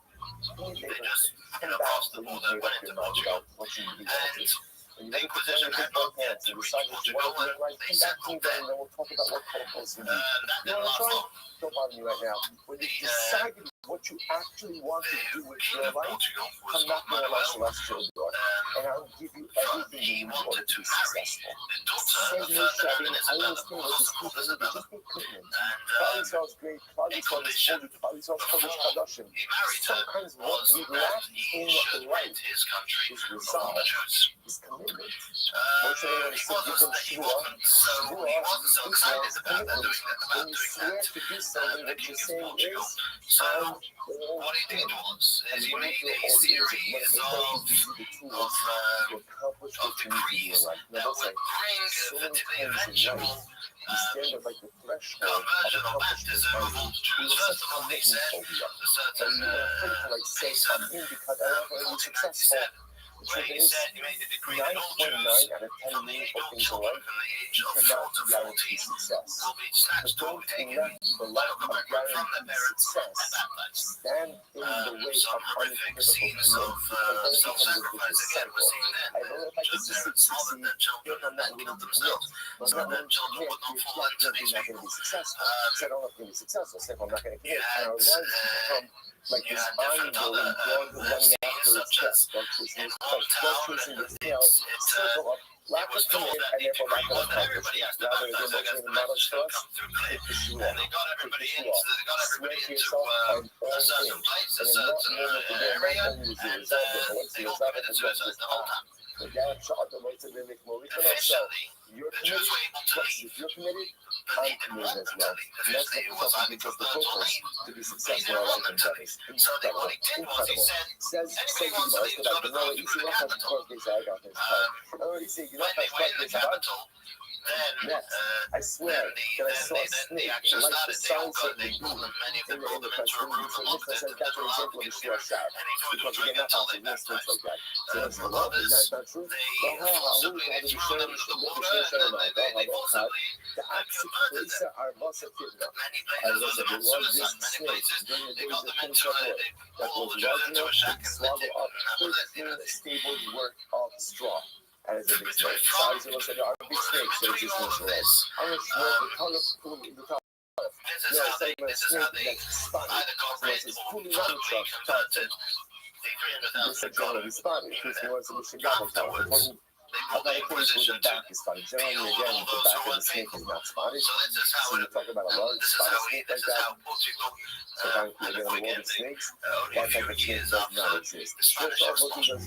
me a They favor. just, Come back crossed the when you've border, made went up into your mind Portugal, about what you really want and to do. When you the make up your Inquisition mind, had both not yet hands, and reached decide what you want Portugal, to do in and life, they come back to me settled then, there. and then we'll talk about what protocols you need. That You know didn't what I'm last trying? long. Don't bother me right now. When you've decided what you actually want to do with King your of life, Portugal was come back to my Manuel. celestial door, and I'll give you everything He you need in order wanted to to be marry successful. the daughter Save of me Ferdinand shedding. and I Isabella, always think who was about this also called people need Isabella. just be commitment. And Claudia sounds great. Claudia sounds condition holy. Claudia sounds Kodesh before Kadashim. he married her Sometimes what was we that lack he in should life rid his country is of resolve, the Jews. is commitment. He Moshe Rabbeinu said, give them wasn't so excited about that, When you swear to do something, what you're saying is, So I'm all what he did in. was And he when made you a all the music, when series it's going to give you the tools to accomplish what you need to do in life. Now, that that's would like bring so the many times in eventual life, you stand at like the threshold of conversion or accomplishment, baptism of and all you Jews. have First such of all, he commitment said phobia. a certain And you're afraid to like say, case I'm in because I want to be successful. The where truth he is, said he made a decree that all 9.9 Jews out of 10 from the meaningful adult things in children life from the age you of 4 cannot to guarantee 14 success. will be But snatched or don't taken let the by lack local of background from their guaranteed parents success and baptized. stand in the way Some of horrific unequivocal scenes commitment, of because then it becomes a self-sacrifice vicious again were cycle. seen then. I know if I can Just parents slaughtered succeed, their children if I'm and not then willing killed to commit, themselves but so I'm not their willing to children commit, would not you're fall into definitely these not people. going to be successful. So I don't have to be successful, so if I'm not going to commit, and our And lives become like you this had different ongoing other dog running after its such tail, as dog chasing in its one town, tail, it circle of lack was of told commitment, that and the therefore decree lack of was that everybody accomplishment. has to Rather, baptize again, against most the of the models message to to us, come through clear. take the shoe And off. they got everybody Take the shoe into off. they got Swear everybody to into yourself, I'm a all certain in. place, a And in that certain moment, again, not area, only is it and resolved, but once they you all resolve it, committed it's not suicide just the whole time. but that shot the way to the Mikmo. So Officially, you're the Jews committed. were able to Yes, leave, if you're committed, but I'm he didn't committed want as them to well. leave. And that's Officially, what it was the either just the convert or focus leave. to be He successful didn't in want life them and to that leave. is So incredible. what he did was he Incredible. said, Says anybody to wants to us leave, that go I to know the easy enough as part this I got this part. I already say you know when they that's were part in the this part. capital, then Next, I swear that I saw a then the snake action like started. the They all size got of the they pulled beam them. Many of in them rolled the them into a room so and locked Mishnah it. says And that's then an allowed example of a people to shua shot. any food or Because drink again, not until they possible, no snakes baptized. like that. So that's the For law, others, that's not true. they forcibly they threw them into the water and then they forcibly The converted them. are Vasativna. Many I places was there there was was suicide. this Many snake places during the they days got of them King into Shapur they that pulled was the Jews into a large shack enough to and lit swallow it. up And that was it. 13 stables worth of straw. And it's a big Between snake. Size of us, there are big snakes that between exist in all this of world. this, I'm going to smoke the color pool in the top. this is how they spotted. either got So rid it's or fully totally round converted the this is 300,000 got generally spotted because he wants to be afterwards. They I've put got the a case where Inquisition the to back is spotted. Generally, deal with again, all the those back who of the weren't snake faithful. is not spotted. So this is how So you're talking about a large this is spotted how snake this like is that. how Portugal So thankfully, had a again, quick the world of ending. snakes, Only that a type few of snake years does after not exist. the Spanish First export. of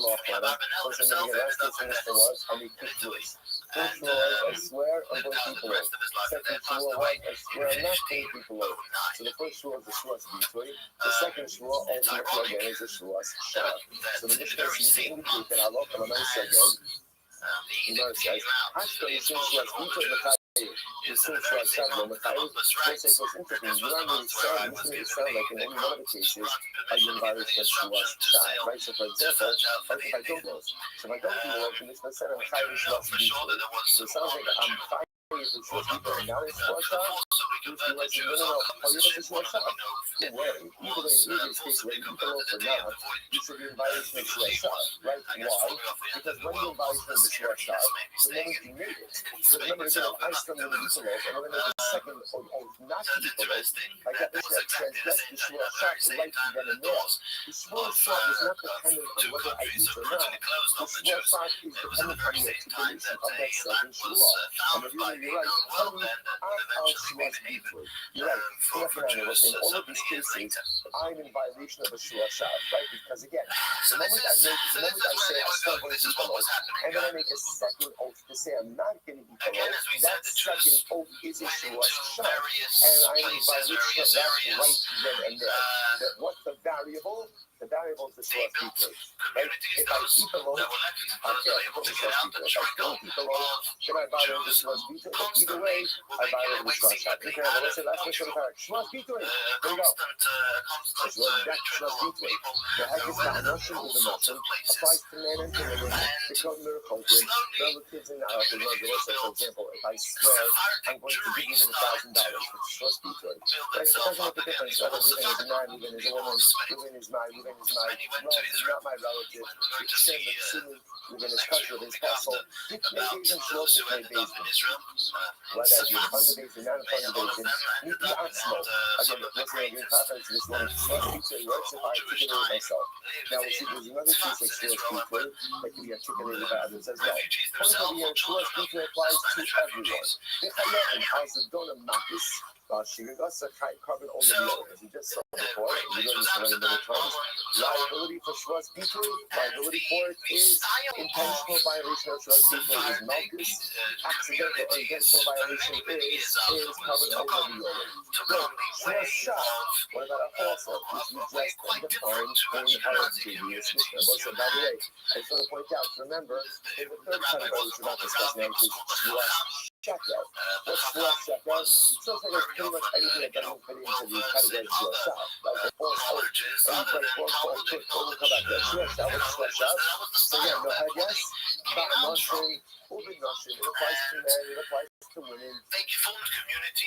all, Abenel first himself thing ended up in minister Naples was, and he in took Italy. this. And First was, I swear, I'm lived going out people the rest over. of his life. And Second then passed shua away was, I in swear, I'm not paying people over. So 1509. the first shua was the shua spiritually. The second shua, It's ultimately, ironic again, is the shua shah. that So the in the Mishnah very seems to same indicate month that Allah, and I'm as again, the edict came out, the expulsion of all the Jews, is in the very same month that Columbus writes, this was the month where I was given the grant to permission to give the instruction to sail to search out for the Indians. So if I don't do the work, the Mishnah said, I'm We couldn't know for sure that there was so it sounds like I'm one for people, and now it's to forcibly convert the Jews on conversation. What do we know the way, even was in this case, forcibly when people converted for at the end now, of the voyage. you should be in violation of We believe Shua was, right? I guess, Why? falling off the end Because of the when you world was violate the the Shua Syrians maybe the staying moment in you made it, Spain so remember, you itself did and Iceland nothing and to lose. Israel, and then there's a second not So it's people. interesting Like that that, was exactly the transgress same the time, Shua the very same right time then that and the there. doors The Shua of is not dependent on two whether I countries eat have or not. brutally closed The off the Shua Jews. is It was at dependent the on very the same time articulation that of that the second land was Shua. found by the known world then that would eventually be the haven You're right. for Jews In all so of many these years cases, later. I'm in violation of the Shua Shah, right? Because again, So the this moment is I say where they I were still going. going This to is what was and then I happening. make a second oath to say I'm not going to eat the Again, oath, as we that said, the second Jews oath is a went Shua into Shah. various And I'm in places, violation of various that areas. right then and there. What's the variable? The the variables the source feature. Right? If I eat alone, I can't put the source feature. If I don't eat alone, then I violate the source feature. But either way, I violate the source shot. Okay, let's say last question of the parak. Source feature. There you go. It's what that source feature. The heck is not a notion with a notion. Applies to men and to women. Become miracle. Relatives and for example, if I swear I'm going to give you $1,000, it's source feature. Right? It doesn't make a difference whether Ruben is a man, Ruben is a woman, Ruben is my relative, not my relative. It's the same with Sunni, Ruben is cousin, Ruben is castle. It may be even short to play baseball. Whether I do the fund debate or not a fund debate, need to atzmo. Again, let's say I'm in conference this morning. Source feature works if I articulate myself. Now we see there's another case like source feature that can be articulated by others as well. Point over here, source feature applies to everyone. The Chayatim has the donor makis. She got a carbon over the other, as we just saw before. We learned this many times. Liability for Shvaz Bittul, liability for it is intentional violation of Shvaz Bittul is malchus. Accidental or intentional violation is covered over the other. Good. Shvaz Shah, what about a falsehood, which we just defined in our previous Mishnah. So by the way, I just want to point out, remember, in the third category which we're not discussing now, which is Shvaz Checkout. What's Shvaz Checkout? So it's like pretty much anything that doesn't fit into the category of Shvaz Shah. Like the false hope, and you play false trick, we'll come back there. Shvaz Shah, what's Shvaz Shah? So yeah, no head, yes. Not nothing, Ubin nothing. It applies to men, it applies to women.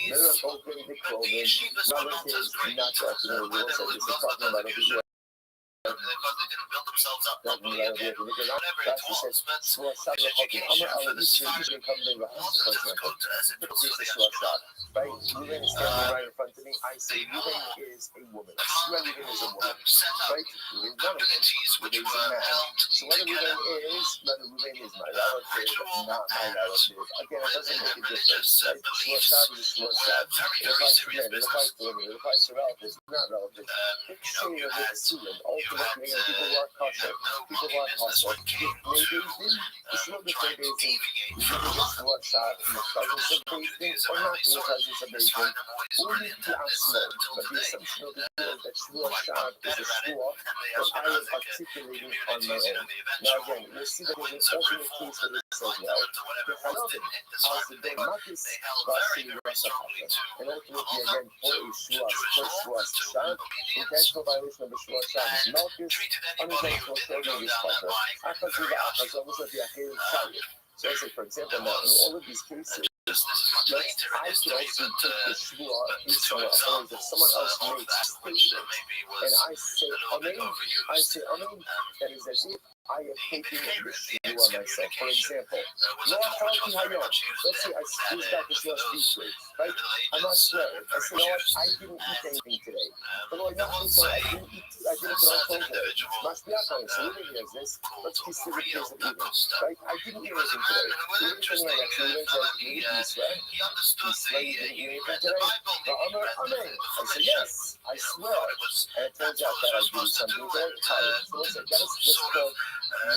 Miracle, big clothing, relatives, not talking about rules, so this is talking about it. Because they didn't build themselves up properly again. Whatever it was, but education for the start. Also difficult as it was for the astronaut. Right? Ruben is standing right in front of me. I say Ruben is a woman. I swear Ruben is a woman. Right? Ruben is a man. So whether Ruben is my relative, not my relative. Again, it doesn't make a difference. Right? Shvaz is Shvaz. It applies to men, it applies to women, it applies to relatives, not relatives. It's saying that with the student, ultimately, people who are kosher, people who are kosher, maybe it's not the same basin, you can just Shvaz Shah in the presence of basin or not in the presence of basin, or you can asmod. But the assumption of the deal is that Shvaz Shah is a shvua that I am articulating on my own. Now again, you'll see that there's an alternate case for this as well. The Chalavim, as the day Makis, Vasi Rasakata. And ultimately, again, for a Shvaz Shah, intentional violation of the Shvaz Shah is Malchus, unintentional failure is Kata. Akazuva Akazuva was the Achil Shayim. So I say, for example, now in all of these cases, I can also take the shvua in someone else, if someone else makes a statement, and I say amen, that is as if I am taking the shvua myself. For example, let's say I squeeze back the shvua feature, right? I'm not swearing. I say, I didn't eat anything today. But I didn't put on clothes. Mashbiach, so Ruben hears this. Let's consider the case of eating, right? I didn't eat anything today. Ruben told me that Ruben says, you swear? You swear you didn't eat anything today? Amen. I say, yes, I swear. And it turns out that I do something very tired. So let's say, that is what's called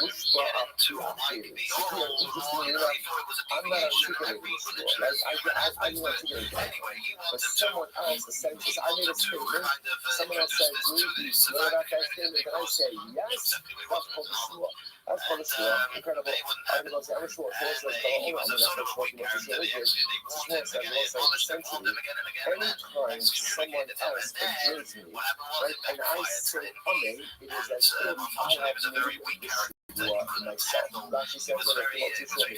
mushba to achiri. So here, interestingly enough, I'm not articulating this, right? I'm not articulating that. But someone else, the sentence, I made a statement, someone else said, do you swear about that statement? And I say, yes, that's called the shua. That's called the shua. Incredible. I'm going to say, I'm a shua. So let's go, I'm not sure what the shua is. Shua says, essentially, anytime someone else agrees me, right, and I say, amen, it is as if I have made this myself. Rashi says what I came up to show me.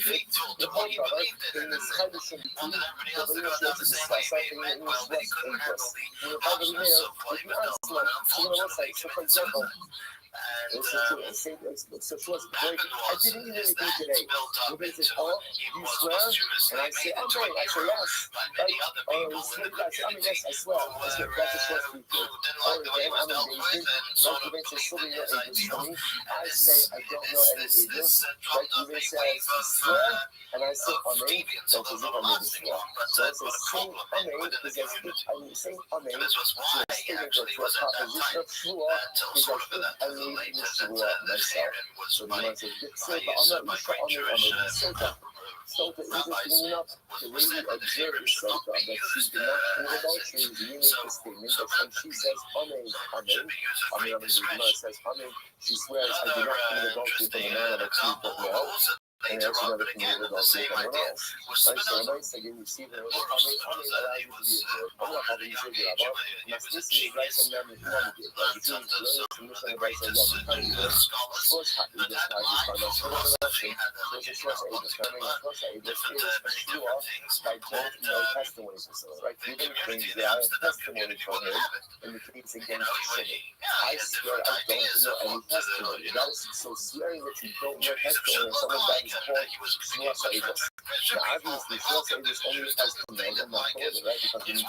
The point of it, in this kind of shouldn't be, the video shows to discuss something in English was interest. In the Bible here, if you ask someone, so for example, so she was great. I didn't eat anything today. Ruben says, you swear? And I say, okay. I say, yes. Right? You swear? I say, yes, I swear. I say, that's a short feature. Or again, I'm engaging. Right? Ruben says, show me your agents for me. I say, I don't know any agents. Right? Ruben says, swear? And I say, amen. That's as if I made a swear. So I say, saying amen is as if I'm saying amen to a statement or to a proposition of shua is as if I made the shua myself. So the man says, but I'm not sure amen. So it's interesting enough to really observe the Sota that she did not commit adultery. We make the statement that when she says Amen, Amen, Amen, the Gemara says Amen, she swears I did not commit adultery from the man of a true but now. And I also never committed adultery from anyone else. Right? So when I say you receive it, Amen allows you to be observed. I'm not having you say Rabbi. Masnisi is right and never commanded it. Right? It's really learning from this and right and wrong. You can't do this. First, you just have to find out what is an option. There's a source of Avis. Coming a source of Avis is a shua by both testimony facilities. Right? Even things that I have testimony from him in the case against sinning. I swear I don't know any testimony. That is so swearing that you don't know testimony and someone dies called Shua Sa'idus. Now, obviously, Shua Sa'idus only applies to men and not to women, right? Because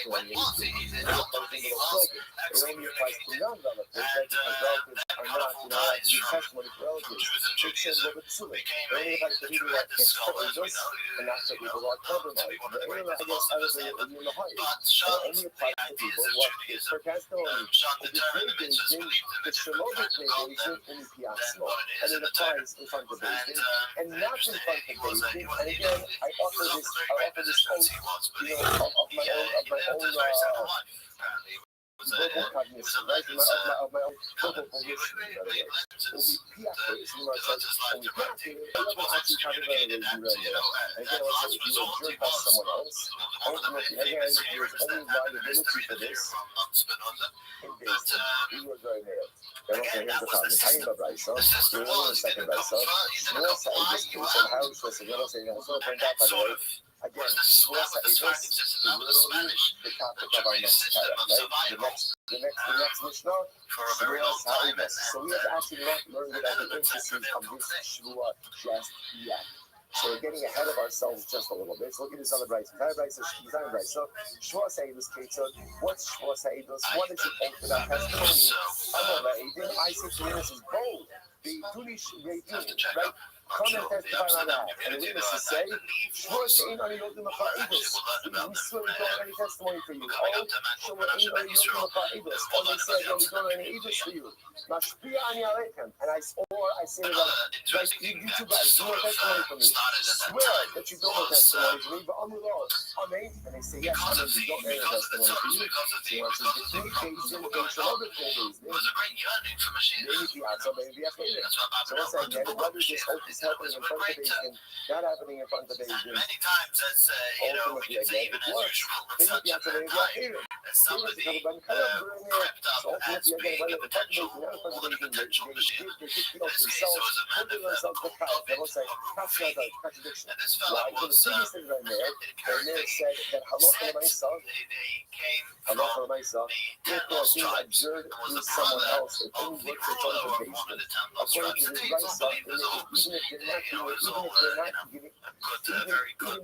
when you don't get testimony, it only applies to non-relatives, right? Because relatives are not, allowed to give testimony for relatives. It says, well, it's true. It only applies to people who are kids for Sa'idus and not to people who are compromised. The only against everybody in the heart. It only applies to people who are kids for testimony. If you pray Beijing, the Shalovic Beijing in the Piazzano, and it applies in front of Beijing. And not in front of Beijing. And again, I offer this oath, of my own verbal cognition, right? Of my own verbal volition, by the way. Only piato is when I says, only piato, I don't actually talk about it as you really know. And again, also, if you are jerked by someone else, ultimately, again, there's only liability for this in Beijing. We were very nailed. Here's the problem. We're talking about Brisa. We're only in the second Brisa. Shmuel Sa'idus case and how it's listed. I want to point out, by the way, again, Shmuel Sa'idus is literally the topic of our next paragraph, right? The next Mishnah, Shmuel Sa'idus. So we have actually not learned about the intricacies of this Shmuel just yet. So we're getting ahead of ourselves just a little bit. So look at this other Brisa. So Shmuel Sa'idus case. What's Shmuel Sa'idus? What is it for that testimony? I say to you, this is bold. The Tunish Reidin, right? Come and testify on that. And the witnesses say, Shmuel She'ein ani yodim ha'idus. We swear we don't have any testimony for you. Oh, Shmuel She'ein ani yodim ha'idus. Oh, they say again, we don't have any idus for you. Mashpia ani alechem. And I say to them, like, you two guys, you have testimony for me. Swear that you don't have testimony for me, but Amen. And they say, yes, Amen, we don't have testimony for you. So I said, the three cases in the case of other things, maybe so what's that again? Whether this oath is happening in front of Beijing, not happening in front of Beijing, ultimately again, it works. They would be out of Beijing. So ultimately again, whether the front of Beijing, not in front of Beijing, they kick the oath themselves, put themselves to count. They will say, that's not a contradiction. Why? Well, the previous thing right there said that halacha l'maisa, if they're being observed with someone else, it only works in front of Beijing. According to this Raisa, even if they're not giving, even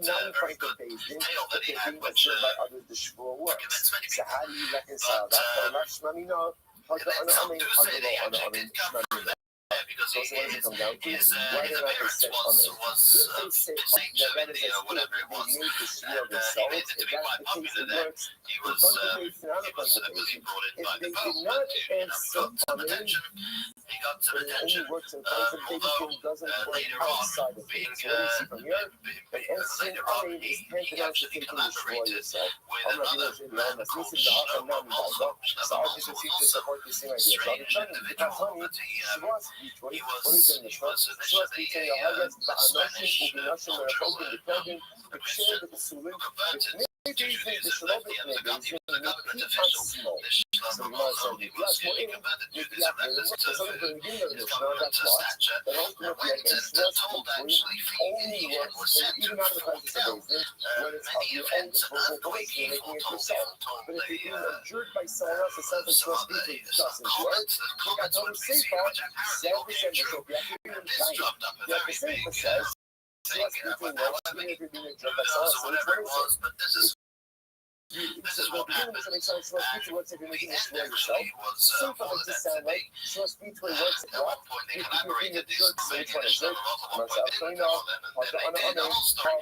not in front of Beijing, but they're being observed by others, the shvur works. So how do you reconcile that? So what does it come down to? Why did I say Amen? If they say that is as good, they made the shvur themselves, if that's the case, it works in front of Beijing, not in front of Beijing. If they did not answer Amen, but it only works in front of Beijing, doesn't work outside of Beijing. So what do you see from here? The answering Amen is tantamount to taking the shvur yourself. I'm not going to say the Amen. This is the Amen. So I just seek to support the same idea. So I'm telling you, because honey, shvur what do you think? Shvur teaching your highest, the anointing, ubinashim, merachogim, depending, the chair, the sulim, the maybe the shalovic maybe, small. So you might say, yes, well, in the something going to give you this, now that's what. But ultimately, again, shvur only works, even out of the context of Beijing, when it's of your own verbal volition, making it yourself. But if you're being observed by someone else, it sounds like shvur speaking doesn't work. You got to say that, self-defense, so you have to be in time. You have to say for says, shvur speaking works, even if you're being observed by someone else. So which one is it? This is what happened. And the end actually was for them to be. At one point they collaborated, these Romanian and Israel, at one point they didn't tell them, and then they did the whole story.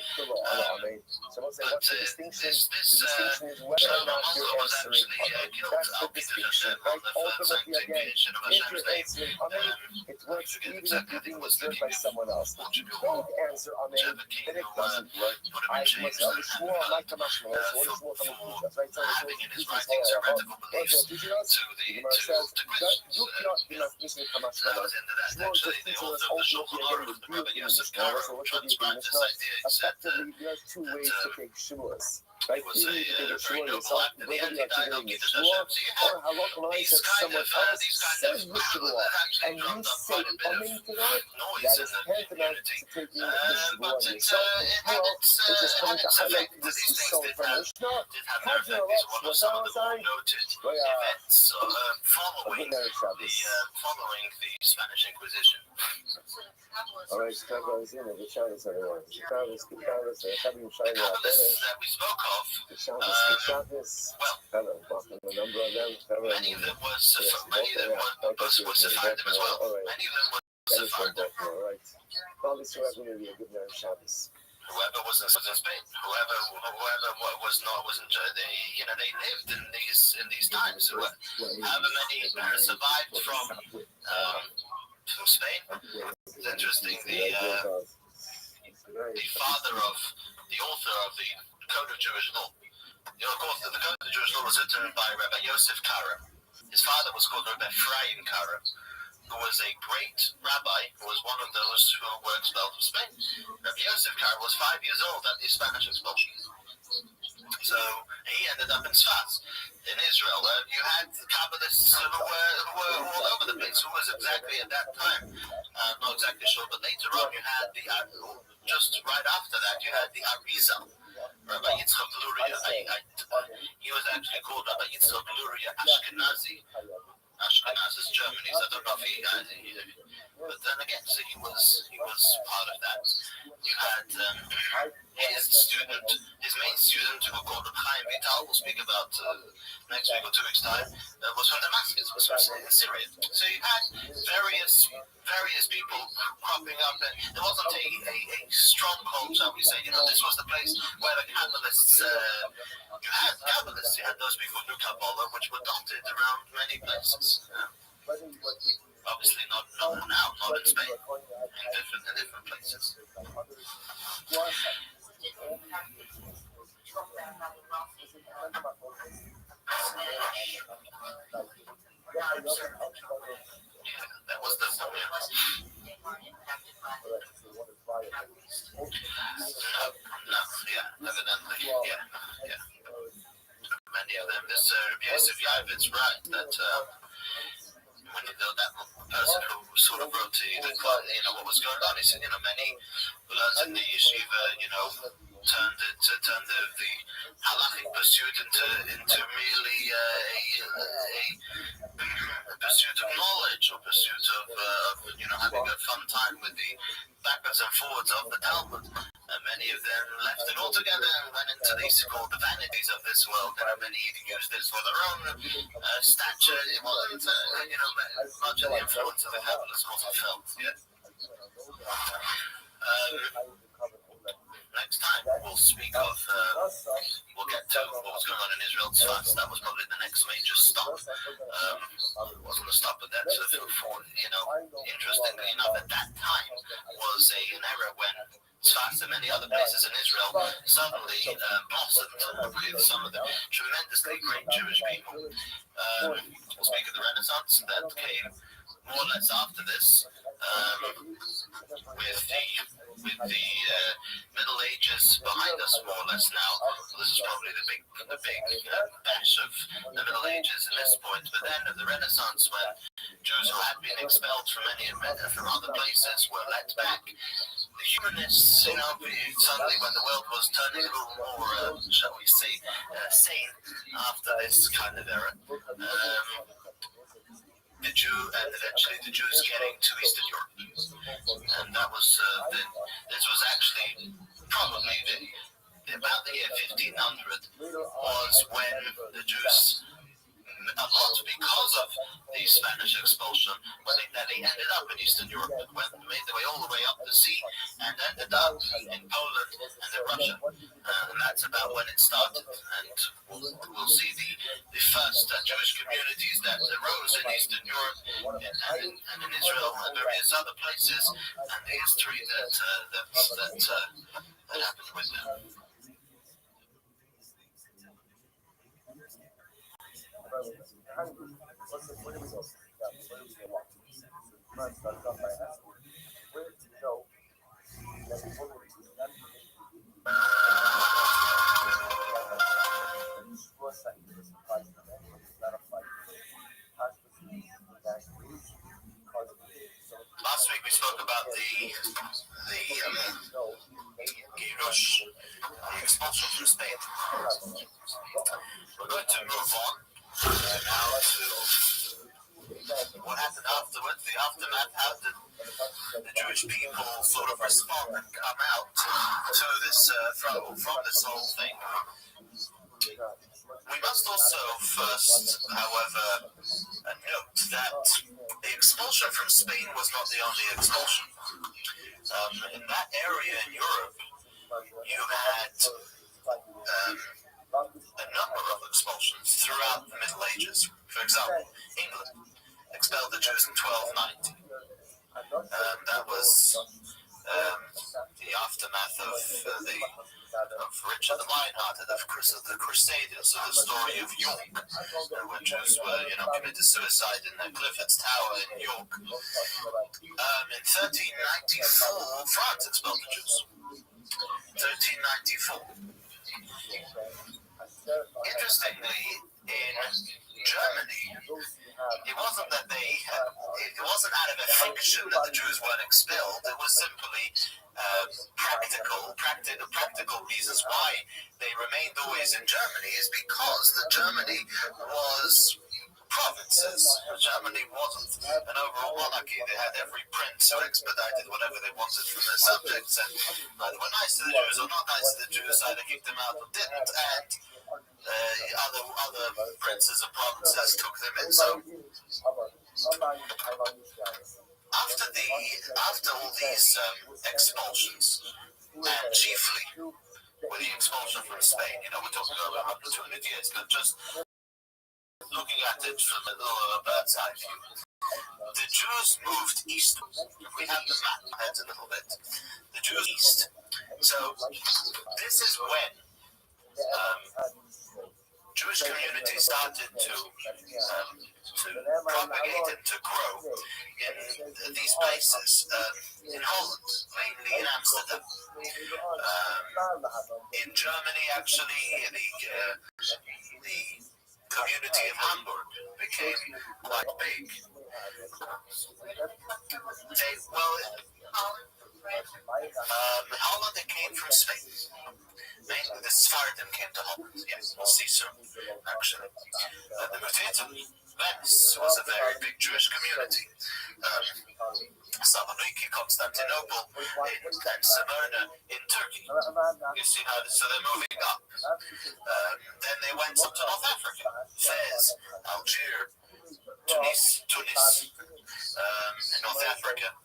But this Shlomo Mazur was actually killed al Peter Hashem on the third sanctification of Hashem's name. I forget exactly, I think it was the king of Portugal, whichever king who put him in chains and for having in his writings heretical beliefs to Christians. That was into that. Actually, the author of the Shulchan Aruch, the Rabbi Yosef Karo, transcribed this idea. He said that he was a very noble act in the end. He died on Kiddush Hashem. So you have these kind of that actually drummed up quite a bit of noise in the community. But it had its effect. These things did have their effect. It's one of some of the more noted events following the Spanish Inquisition. All right, Shabbos, the Shabbos, everyone. Shabbos, that we spoke of, many of them were Sephardim as well. Many of them were Sephardim. All right. Probably so going to be a good night of Shabbos. Whoever was in Spain, whoever was not, wasn't, they lived in these times. However many survived from Spain. It's interesting. The author of the Code of Jewish Law. The author of the Code of Jewish Law was written by Rabbi Yosef Karo. His father was called Rabbi Ephraim Karo, who was a great rabbi, who was one of those who were expelled from Spain. Rabbi Yosef Karo was 5 years old at the Spanish expulsion. So he ended up in Sfat, in Israel. You had Kabbalists who were all over the place. Who was exactly at that time? Not exactly sure, but later on you had just right after that, you had the Arizal, Rabbi Yitzchak Luria. He was actually called Rabbi Yitzchak Luria Ashkenazi. Ashkenaz is German. I don't know if but then again, so he was part of that. You had his main student, who called Chaim Vital, we'll speak about next week or 2 weeks' time, was from Damascus, was from Syria. So you had various people cropping up, and there wasn't a stronghold, shall we say. This was the place where the Kabbalists, you had Kabbalists, you had those people who knew Kabbalah, which were dotted around many places. Obviously not now, not in Spain, in different places. That was the evidently, yeah. Many of them. This Yosef Yavitz, right, that when that person who sort of wrote what was going on, he said, many bloods in the yeshiva, turned the halachic pursuit into merely a pursuit of knowledge, or pursuit of having a fun time with the backwards and forwards of the Talmud. And many of them left it altogether and went into these called the vanities of this world. Many even used this for their own stature. It wasn't, much of the influence of the Kabbalists wasn't felt yet. Next time we'll speak of, we'll get to what was going on in Israel. That was probably the next major stop. Wasn't going to stop at that. Interestingly enough, at that time was an era when Tzfat and many other places in Israel suddenly blossomed with some of the tremendously great Jewish people. We'll speak of the Renaissance that came more or less after this, with the Middle Ages behind us more or less now. This is probably the big bash of the Middle Ages at this point. But then of the Renaissance, when Jews who had been expelled from other places were let back. The humanists, suddenly when the world was turning a little more, shall we say, sane after this kind of era. The Jew, and eventually the Jews getting to Eastern Europe, and that was this was actually probably about the year 1500 was when the Jews, a lot because of the Spanish expulsion, when they ended up in Eastern Europe, made their way all the way up the sea, and ended up in Poland and in Russia. And that's about when it started. And we'll see the first Jewish communities that arose in Eastern Europe and in Israel and various other places, and the history that happened with them. Last week we spoke about the Girush, the expulsion from Spain. We're going to move on now to what happened afterwards, the aftermath. How did the Jewish people sort of respond and come out to this from this whole thing? We must also first, however, note that the expulsion from Spain was not the only expulsion. In that area in Europe, you had a number of expulsions throughout the Middle Ages. For example, England expelled the Jews in 1290. That was the aftermath of Richard the Lionhearted, of the Crusaders, so the story of York, when Jews were, committed suicide in the Clifford's Tower in York. In 1394, France expelled the Jews. 1394. Interestingly, in Germany, it wasn't that it wasn't out of affliction that the Jews weren't expelled. It was simply practical reasons why they remained always in Germany is because Germany was provinces. Germany wasn't an overall monarchy. They had every prince who expedited whatever they wanted from their subjects, and either were nice to the Jews or not nice to the Jews, either kicked them out or didn't, and other princes and provinces took them in. So after all these expulsions, and chiefly with the expulsion from Spain, we're talking about 200 years, but just looking at it from a little bird's eye view, the Jews moved east. We have the map ahead a little bit. The Jews east. So this is when Jewish communities started to propagate and to grow in these places, in Holland, mainly in Amsterdam. In Germany, actually, the community of Hamburg became quite big. Holland, it came from Spain. Mainly the Sephardim came to Holland. Yes, we'll see soon, actually. The Muteta, Venice, was a very big Jewish community. Saloniki, Constantinople, and Smyrna in Turkey. You see how so they're moving up. Then they went up to North Africa, Fez, Algiers, Tunis, in North Africa.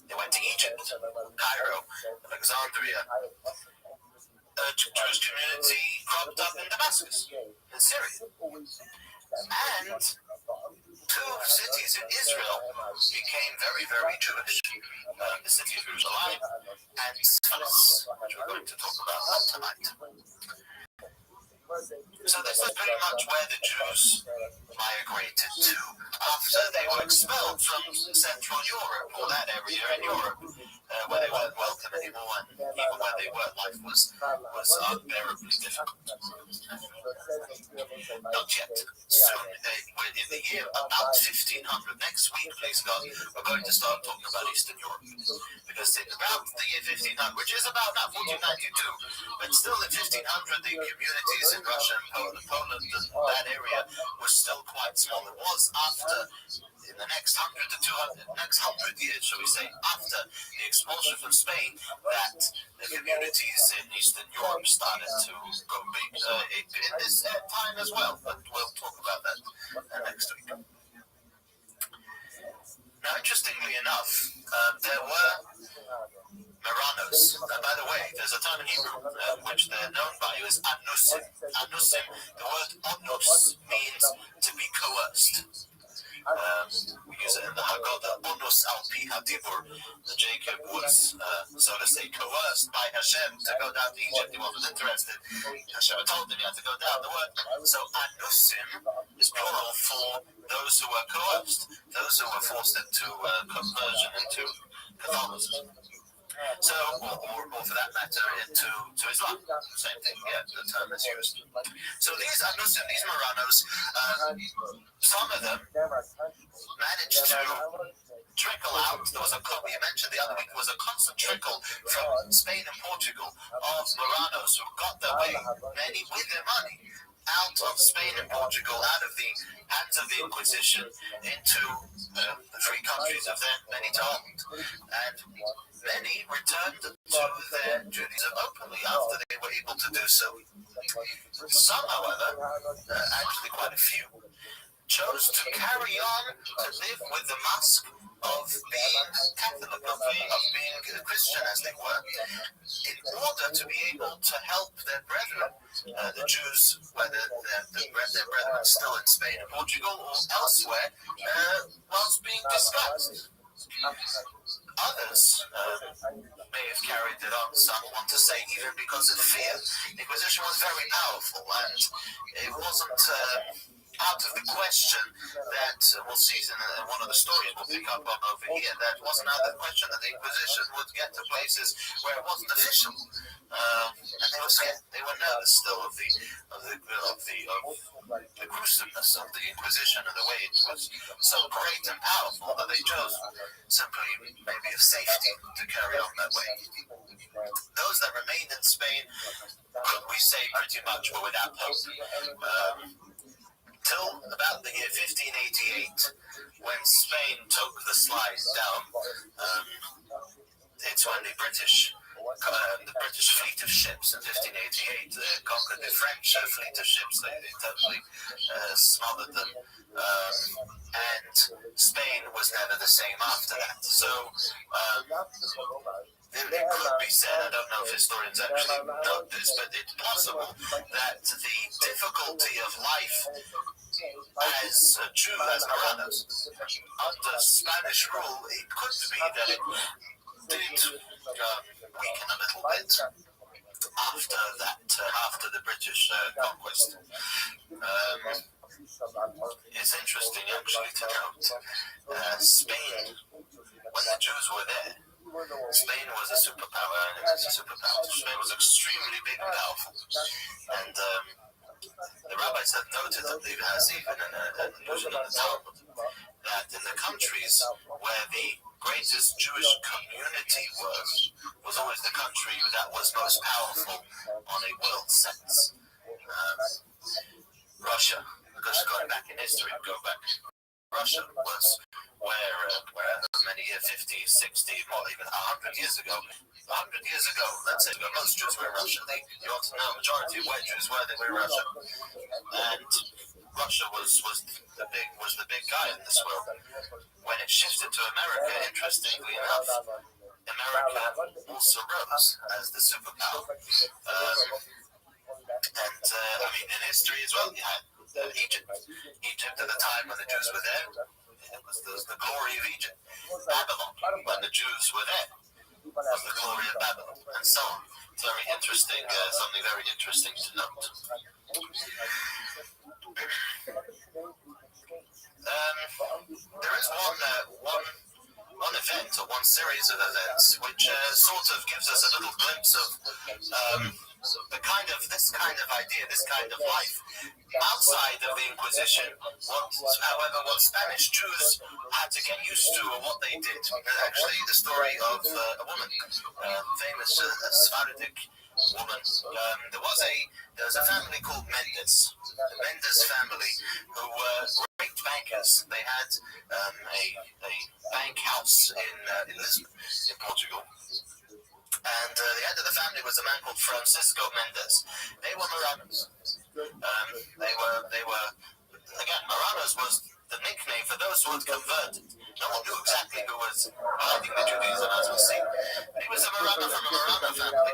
They went to Egypt, Cairo, Alexandria. A Jewish community cropped up in Damascus, in Syria. And two cities in Israel became very, very Jewish. The city of Jerusalem and Tzfas, which we're going to talk about tonight. So this is pretty much where the Jews migrated to after they were expelled from Central Europe, or that area in Europe, where they weren't welcome anymore, and even where they were, life was unbearably difficult. Not yet. Soon, in the year about 1500, next week, please God, we're going to start talking about Eastern Europe. Because in about the year 1500, which is about now 1492, but still in 1500, the communities in Russia and Poland and that area was still quite small. It was after in the next 100 years, shall we say, after the expulsion from Spain, that the communities in Eastern Europe started to go big in this time as well. But we'll talk about that next week. Now, interestingly enough, there were Maranos. By the way, there's a term in Hebrew which they're known by is anusim. Anusim, the word onus means to be coerced. We use it in the Haggadah. Onus al pi hadibur. Jacob was, so to say, coerced by Hashem to go down to Egypt. He wasn't interested. Hashem told him he had to go down. The word, so anusim is plural for those who were coerced, those who were forced into conversion into Catholicism. So, or for that matter, to Islam. Same thing, yeah, the term is used. So these anusim, these Maranos, some of them managed to trickle out. There was we mentioned the other week, there was a constant trickle from Spain and Portugal of Maranos who got their way, many with their money, out of Spain and Portugal, out of the hands of the Inquisition, into the three countries of their Mediterranean. And many returned to their Judaism openly after they were able to do so. Some, however, actually quite a few, chose to carry on to live with the mask of being Catholic, of being Christian, as they were, in order to be able to help their brethren, the Jews, whether their brethren still in Spain and Portugal or elsewhere, whilst being disguised. Others may have carried it on, some want to say, even because of fear. The Inquisition was very powerful, and it wasn't out of the question that, we'll see in one of the stories we'll pick up on over here, that wasn't out of the question that the Inquisition would get to places where it wasn't official. And they were scared. They were nervous still of the gruesomeness of the Inquisition and the way it was so great and powerful that they chose simply maybe of safety to carry on that way. Those that remained in Spain, could we say, pretty much were without hope. Till about the year 1588, when Spain took the slide down, it's when the British fleet of ships in 1588 conquered the French fleet of ships. They totally smothered them, and Spain was never the same after that. So it could be said, I don't know if historians actually note this, but it's possible that the difficulty of life as a Jew, as Maranos, under Spanish rule, it could be that it did weaken a little bit after that, after the British conquest. It's interesting actually to note, Spain, when the Jews were there, Spain was a superpower, and it's a superpower. Spain was extremely big and powerful. And the rabbis have noted that there has even an allusion in the Talmud that in the countries where the greatest Jewish community was always the country that was most powerful on a world sense. Russia, because going back in history, Russia was where many years, 50, 60, more even 100 years ago, let's say, most Jews were in Russia. You want to know, the majority of where Jews were, they were in Russia. And Russia was the big guy in this world. When it shifted to America, interestingly enough, America also rose as the superpower. And in history as well, you had Egypt at the time when the Jews were there, it was the glory of Egypt. Babylon, when the Jews were there, was the glory of Babylon, and so on. It's very interesting, something very interesting to note. There is one event or one series of events which sort of gives us a little glimpse of this kind of idea, this kind of life outside of the Inquisition. What Spanish Jews had to get used to, or what they did. Actually, the story of a woman, famous Sephardic woman. There was a family called Mendes, the Mendes family, who were great bankers. They had a bank house in Lisbon, in Portugal. And the head of the family was a man called Francisco Mendes. They were Marranos. They were again, Marranos was the nickname for those who had converted. No one knew exactly who was hiding the Judaism, as we see. But he was a Marrano from a Marrano family.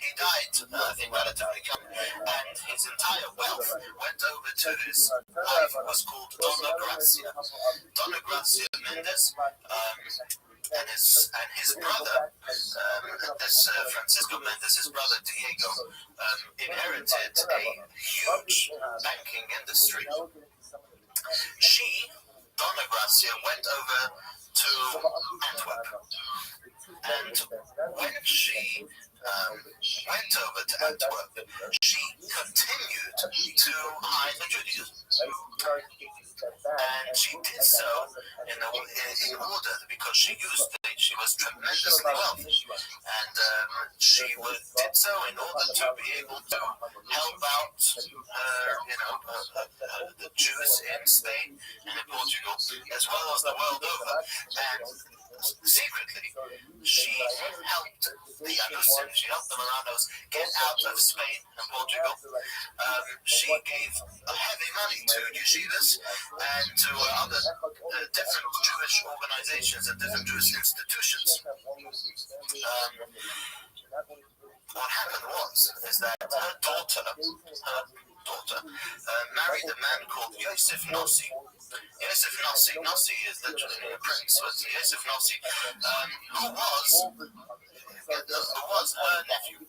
He died, I think, relatively young, and his entire wealth went over to his wife, who was called Dona Gracia. Dona Gracia Mendes, and his brother, this Francisco Mendes, his brother Diego, inherited a huge banking industry. She, Dona Gracia, went over to Antwerp, and when she went over to Antwerp, she continued to hide the Judaism. And she did so in order, because she was tremendously wealthy, and she did so in order to be able to help out, the Jews in Spain and in Portugal, as well as the world over. And secretly, she helped the Andalusians, she helped the Marranos get out of Spain and Portugal. She gave heavy money to yeshivas and to other different Jewish organizations and different Jewish institutions. What happened is that her daughter married a man called Yosef Nossi. Yosef Nossi is literally a prince, but Yosef Nossi, who was her nephew.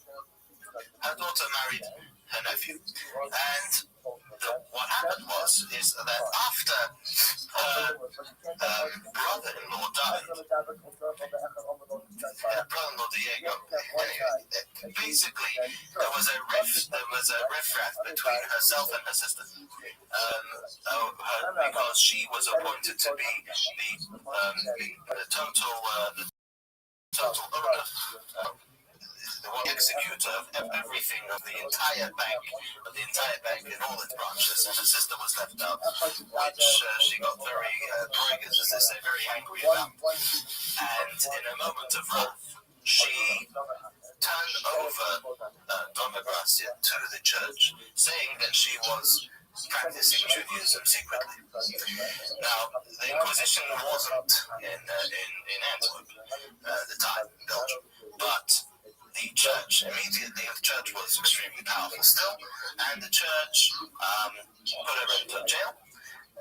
Her daughter married her nephew, and what happened is that after her brother-in-law died, brother-in-law Diego, basically there was a riff-raff between herself and her sister, because she was appointed to be the total owner, the executor of everything, of the entire bank in all its branches, and her sister was left out, which she got very, as they say, very angry about. And in a moment of wrath, she turned over Dona Gracia to the church, saying that she was practicing Judaism secretly. Now, the Inquisition wasn't in Antwerp at the time, in Belgium, but the church was extremely powerful still, and the church put her into jail.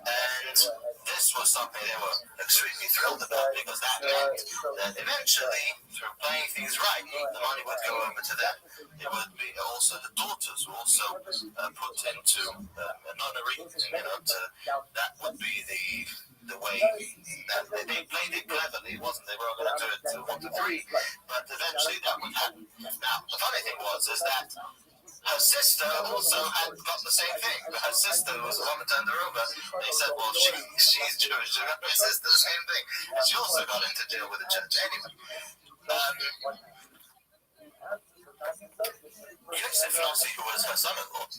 And this was something they were extremely thrilled about, because that meant that eventually, through playing things right, the money would go over to them. It would be also the daughters were also put into a nunnery. That would be the way that they played it cleverly. It wasn't they were going to do it to 1 to 3, but eventually that would happen. Now, the funny thing was that her sister also had got the same thing. Her sister was the one who turned her over. They said, well, she's Jewish. She got my sister the same thing. And she also got into jail with the church. Anyway. Yosef Nossi, who was her son-in-law,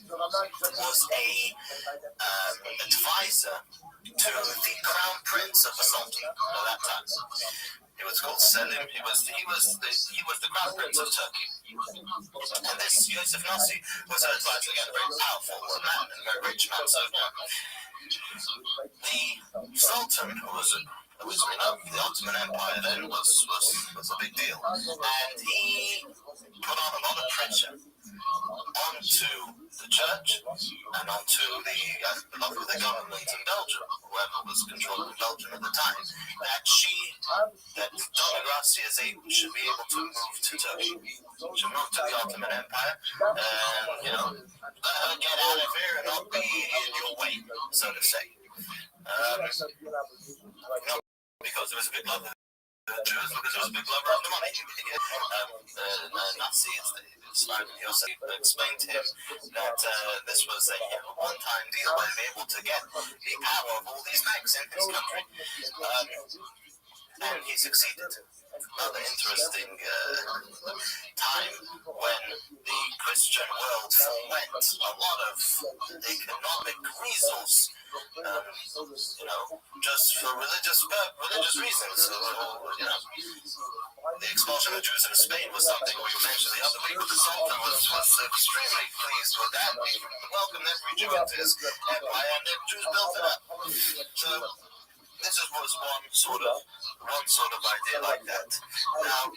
was a advisor to the crown prince of the Sultan at that time. He was called Selim. He was the crown prince of Turkey. And this Yosef Nossi was her advisor, again, a very powerful man, a very rich man. So the Sultan, who was the Ottoman Empire then, was a big deal, and he put on a lot of pressure onto the church and onto the government in Belgium, whoever was controlling Belgium at the time, that Dona Gracia should be able to move to Turkey, should move to the Ottoman Empire, and let her get out of here and not be in your way, so to say. Because there was a big love of the Jews, because there was a big love of the money. Nazi, Yosef explained to him that this was a one-time deal where they were able to get the power of all these banks in his country. And he succeeded. Another interesting time when the Christian world went a lot of economic resource just for religious reasons. The expulsion of Jews in Spain was something we mentioned the other week. The Sultan was extremely pleased with that. He welcomed every Jew into his empire, and the Jews built it up. So this was one sort of idea like that. Now,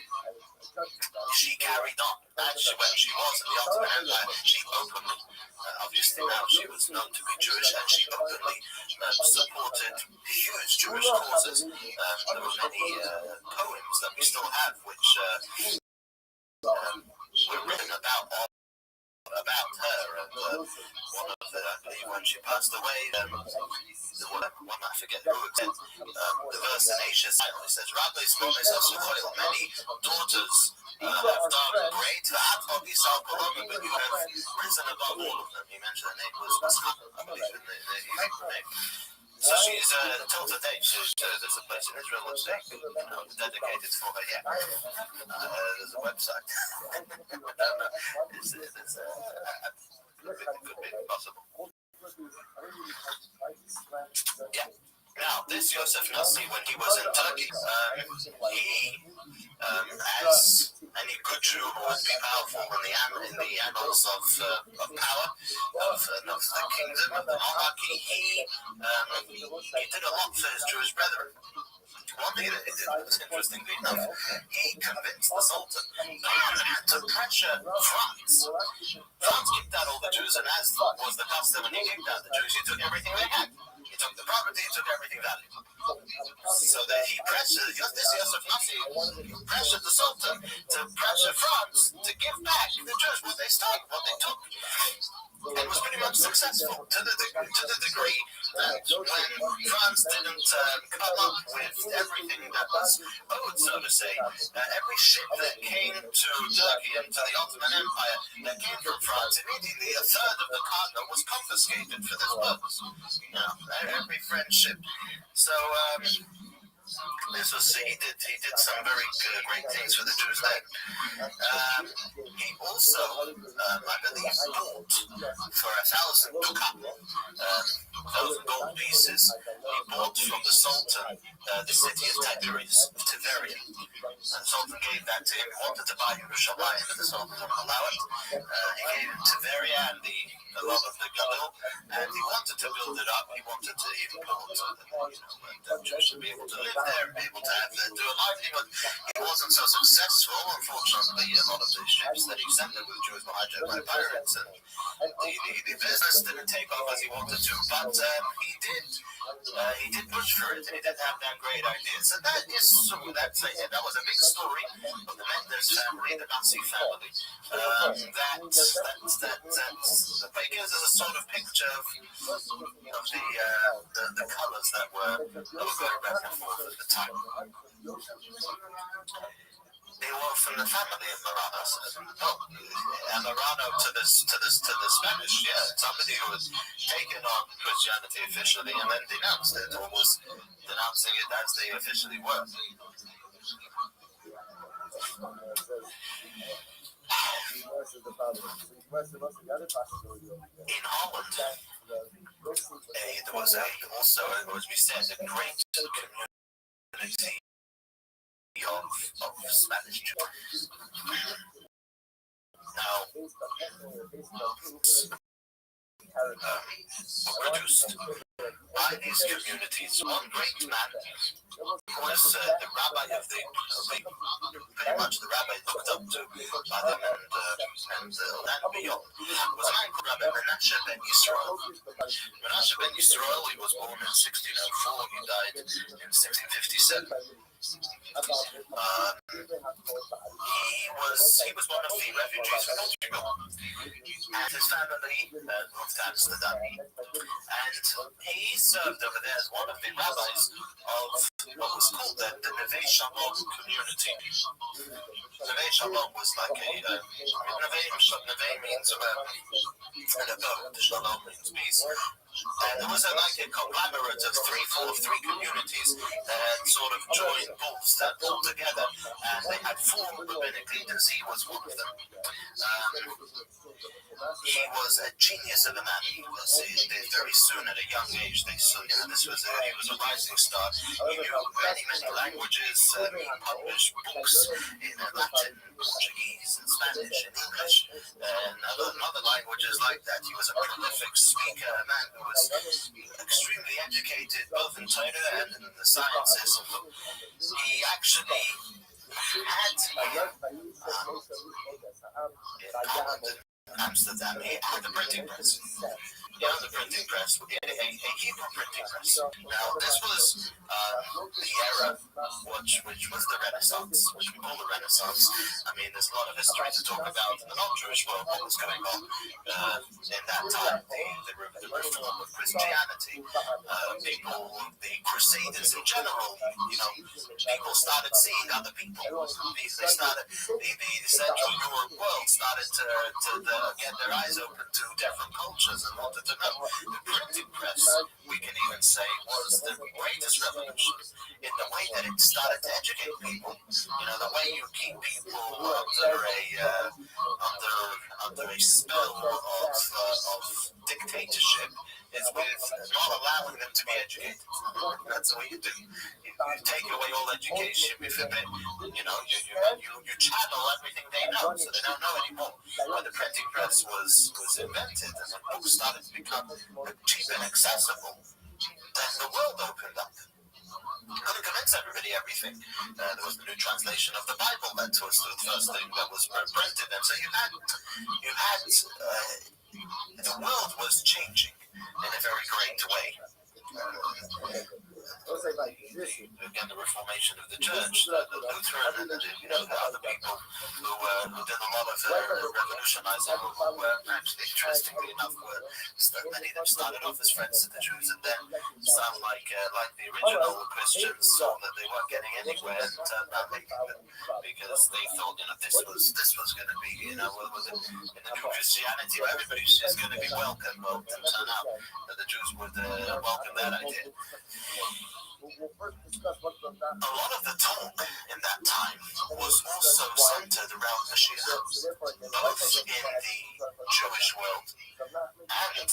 she carried on. Actually, when she was in the Ottoman Empire, she openly, obviously now she was known to be Jewish, and she openly supported huge Jewish causes. There were many poems that we still have, which were written about her, and one of the, I believe, when she passed away, one I forget who it said, the verse in Asia says, Rabbi many daughters have done great, but you have risen above all of them. You mentioned her name was Masha, I believe, in the Hebrew name. So she's till today, there's a place in Israel which they dedicated for her. Yeah, there's a website. It could be possible. Yeah. Now, this Yosef Nasi, when he was in Turkey, he, as any good Jew who would be powerful in the annals of power, of the kingdom, of the monarchy, he did a lot for his Jewish brethren. One thing that he did was, interestingly enough, he convinced the Sultan to pressure France. France kicked out all the Jews, and as was the custom, when he kicked out the Jews, he took everything they had. He took the property, he took everything valuable. So that he pressured, this Yosef Nasi pressured the Sultan to pressure France to give back the Jews what they stole, what they took. It was pretty much successful to the degree that when France didn't come up with everything that was owed, so to say, every ship that came to Turkey and to the Ottoman Empire that came from France, immediately a third of the cargo was confiscated for this purpose. Every French ship. So this was he did some very great things for the Jews then. He also, I believe, bought for 1,000 ducat, 1,000 gold pieces. He bought from the Sultan the city of Tiberia. And the Sultan gave that to him. He wanted to buy Yerushalayim, and the Sultan wouldn't allow it. He gave him Tiberia and a lot of the Galil, and he wanted to build it up. He wanted to even build the Jews should be able to live there, be able to do a livelihood. He wasn't so successful, unfortunately. A lot of the ships that he sent with Jews were hijacked by pirates, and the business didn't take off as he wanted to, but he did push for it, and he did have that great idea. So that was a big story of the Mendes family, the Nazi family. The gives us a sort of picture of the colours that were going back and forth at the time. They were from the family of Marano. And Marano to the Spanish, somebody who was taken on Christianity officially and then denounced it, or was denouncing it as they officially were. In Holland, there was also, as we said, a great community of Spanish Jews. Now, produced by these communities. One great man was the Rabbi of the pretty much the Rabbi looked up to by them and beyond, was a man called Rabbi Menashe ben Yisrael. Menashe ben Yisrael, he was born in 1604, he died in 1657. He was one of the refugees from Portugal, and his family moved to Amsterdam, and he served over there as one of the rabbis of what was called the Neve Shalom community. Neve Shalom was like Neve means an abode, Shalom means peace. And there was a conglomerate of three communities that had sort of joined forces that pulled together, and they had 4 rabbinic leaders. He was one of them. he was a genius of a man. Very soon, at a young age, he was a rising star. He knew many languages. He published books in Latin, Portuguese, and Spanish, and English, and other languages like that. He was a prolific speaker, a man who was extremely educated, both in Torah and in the sciences. He actually had in Poland, Amsterdam, he had a printing press. The printing press, a Hebrew printing press. Now, this was the era which was the Renaissance, which we call the Renaissance. I mean, there's a lot of history to talk about in the non-Jewish world, what was going on in that time, the reform of Christianity, the Crusaders in general. People started seeing other people. They started, the Central Europe world started to get their eyes open to different cultures and wanted to know. The printing press, we can even say, was the greatest revolution in the way that it started to educate people. The way you keep people under a spell of dictatorship is with not allowing them to be educated. That's what you do. You take away all education. You forbid, you channel everything they know, so they don't know anymore. When the printing press was invented and the books started to become cheap and accessible, then the world opened up. You couldn't convince everybody everything. There was the new translation of the Bible that was the first thing that was printed, and so you had the world was changing in a very great way. Again, the Reformation of the Church, the Lutheran, and the other people who did a lot of revolutionizing, who were actually, interestingly enough, many of them started off as friends to the Jews, and then some, like the original Christians, saw that they weren't getting anywhere and turned out because they thought, this was going to be, in the new Christianity, where everybody's just going to be welcome. Well, it turned out that the Jews would welcome that idea. A lot of the talk in that time was also centered around Mashiach, both in the Jewish world and in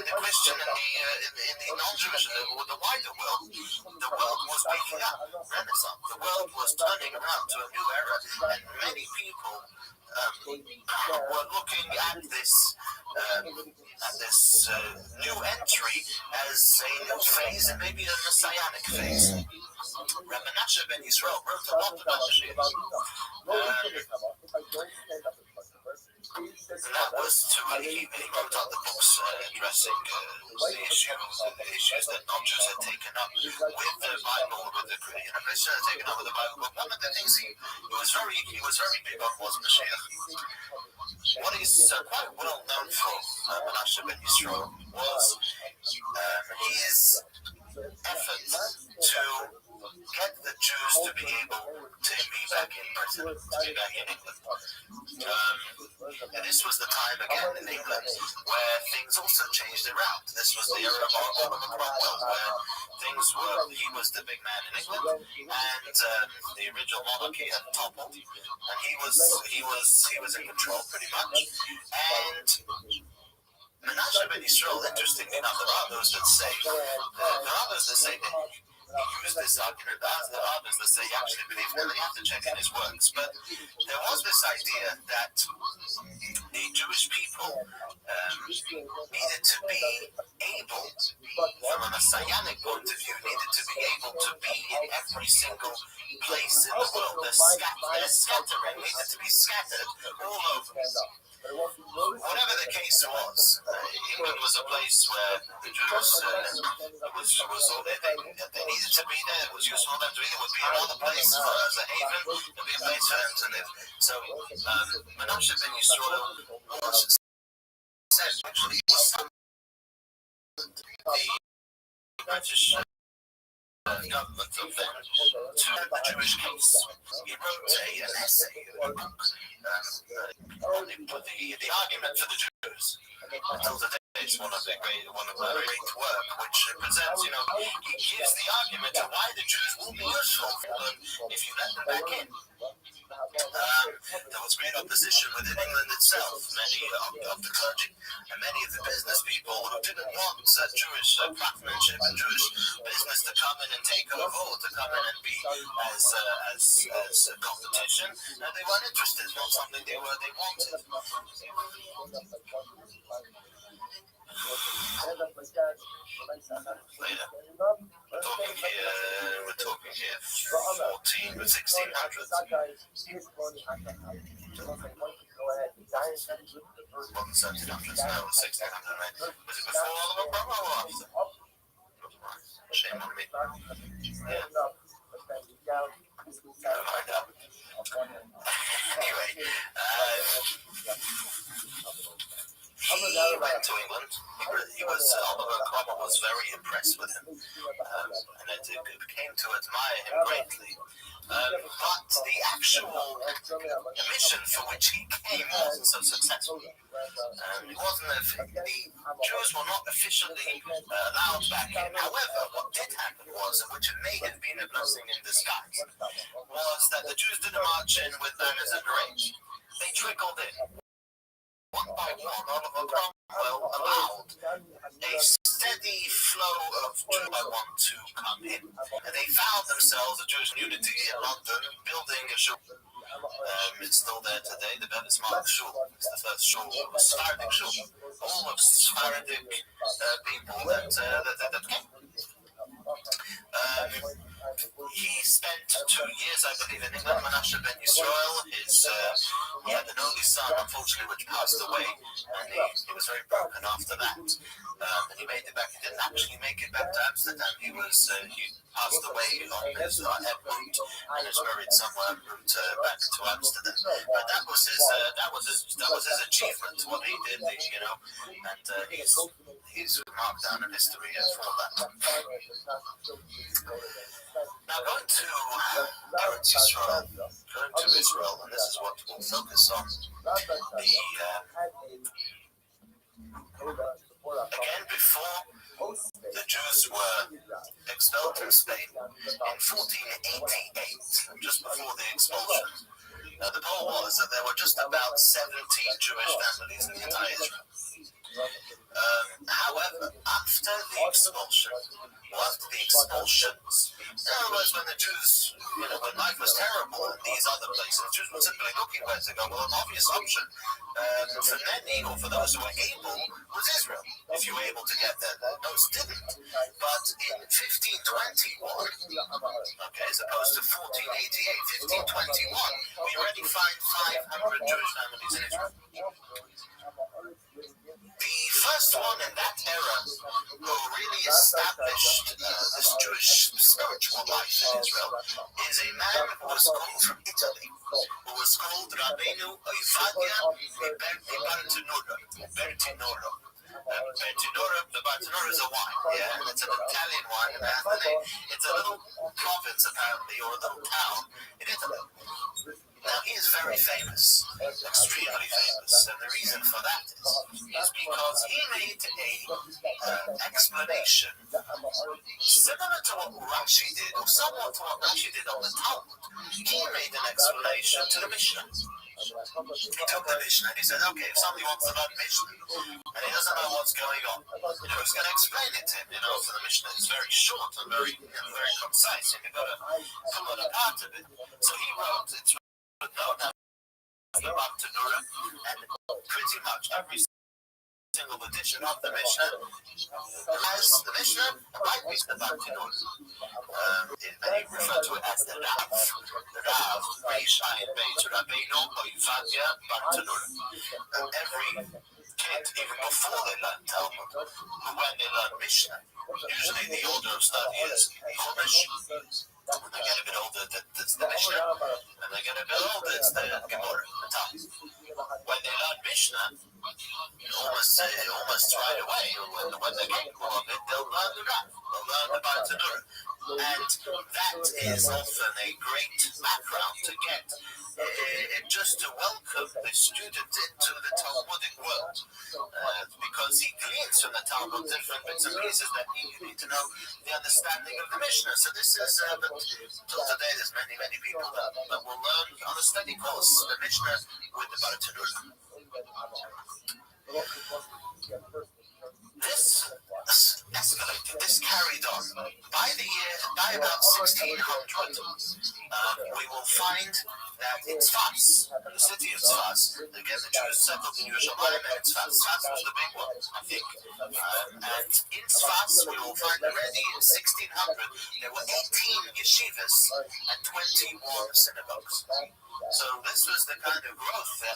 the Christian and in the non-Jewish, the wider world. The world was waking up, Renaissance. The world was turning around to a new era, and many people were looking at this new entry as a new phase and maybe a messianic phase. Rabbi Ben Yisrael wrote a lot about Mashiach. That was he wrote out the books addressing the issues that non-Jews had taken up with the Bible, with the Christians had taken up with the Bible. But one of the things he was very big on was Mashiach. What he's quite well known for, Menashe Ben Yisrael, was his effort to get the Jews to be able to be back in Britain, to be back in England. And this was the time again in England where things also changed around. This was the era of Oliver Cromwell, where he was the big man in England, and the original monarchy had toppled, and he was in control pretty much. And Menashe Ben Yisrael, interestingly enough, there are those that say that he used this argument. There are others that say he actually believed it. You have to check in his works. But there was this idea that the Jewish people needed to be able, from a messianic point of view, needed to be able to be in every single place in the world. Their scattering needed to be scattered all over. Whatever the case was, England was a place where the Jews they needed to be there. It was useful for them to be. It would be another place as a haven. It would be a place for them to live. So Menashe Ben Yisrael said actually he was the British government of them to the Jewish case. He wrote an essay, a book, on the argument for the Jews. Until today, it's one of the great work, which presents, he gives the argument of why the Jews will be useful for them if you let them back in. There was great opposition within England itself. Many of the clergy and many of the business people who didn't want Jewish craftsmanship and Jewish business to come in and take over, or to come in and be as competition. They weren't interested. It's not something they wanted. Later. We're talking here 1600s. Modern 1700s, no, 1600s, right? Was it before Oliver Cromwell or after? Shame on me. Yeah. Never mind that. Anyway, he went to England. Oliver Cromwell was very impressed with him, and it came to admire him greatly. But the actual mission for which he came wasn't so successful. The Jews were not officially allowed back in. However, what did happen was, which may have been a blessing in disguise, was that the Jews didn't march in with banners and parades. They trickled in. One by one, Oliver Cromwell allowed a steady flow of Jews by one to come in. And they found themselves, the Jewish community in London, building a shul. It's still there today, the Bebismark Shul. It's the first shul, Sephardic shul. All of Sephardic people that came. He spent 2 years, I believe, in England. Menashe ben Yisrael, he had an only son, unfortunately, which passed away, and he was very broken after that. And he made it back. He didn't actually make it back to Amsterdam. He passed away on his en route, and is buried somewhere en route back to Amsterdam. But that was his achievement, what he did, and he's marked down in history for that. Now going to Eretz Yisrael, going to Israel, and this is what we'll focus on. Again, before the Jews were expelled from Spain in 1488, just before the expulsion, the poll was that there were just about 70 Jewish families in the entire Israel. However, after the expulsions, in other words, when the Jews, when life was terrible in these other places, Jews were simply looking where to go. Well, an obvious option for many, or for those who were able, was Israel. If you were able to get there, most didn't. But in 1521, as opposed to 1488, 1521, we already find 500 Jewish families in Israel. The first one in that era who really established this Jewish spiritual life in Israel is a man who was called from Italy, who was called Rabbi Ovadia Bertinoro. The Bertinoro is a wine, and it's an Italian wine, and it's a little province apparently, or a little town in Italy. Now, he is very famous, extremely famous, and the reason for that is because he made an explanation similar to what Rashi did, or somewhat to what Rashi did on the Talmud. He made an explanation to the Mishnah. He took the Mishnah and he said, okay, if somebody wants to learn Mishnah and he doesn't know what's going on, who's going to explain it to him? For the Mishnah is very short and very concise, and you've got to pull it apart a bit. So he wrote, it's known as the Bartanura, and pretty much every single edition of the Mishnah has the Mishnah like the Bartanura. Many refer to it as the Rav, Reish Ayin Beit Rabbeinu Ovadia Bartanura. Every kid, even before they learn Talmud, when they learn Mishnah, usually the order of study is Chumash. When they get a bit older, that's the Mishnah. When they get a bit older, it's the Gemara, the Talmud. When they learn Mishnah, almost right away, when they get a bit, they'll learn the Rav, they'll learn the Bartanura. that is often a great background to get, just to welcome the student into the Talmudic world, because he gleans from the Talmud different bits and pieces that you need to know the understanding of the Mishnah. So this is, but till today, there's many people that will learn on a steady course the Mishnah with the Bartanura. This escalated, this carried on. By about 1600, we will find that in Tzfas, in the city of Tzfas, again the Jews settled in Yerushalayim, and Tzfas was the big one, I think. And in Tzfas, we will find already in 1600, there were 18 yeshivas and 21 synagogues. So this was the kind of growth that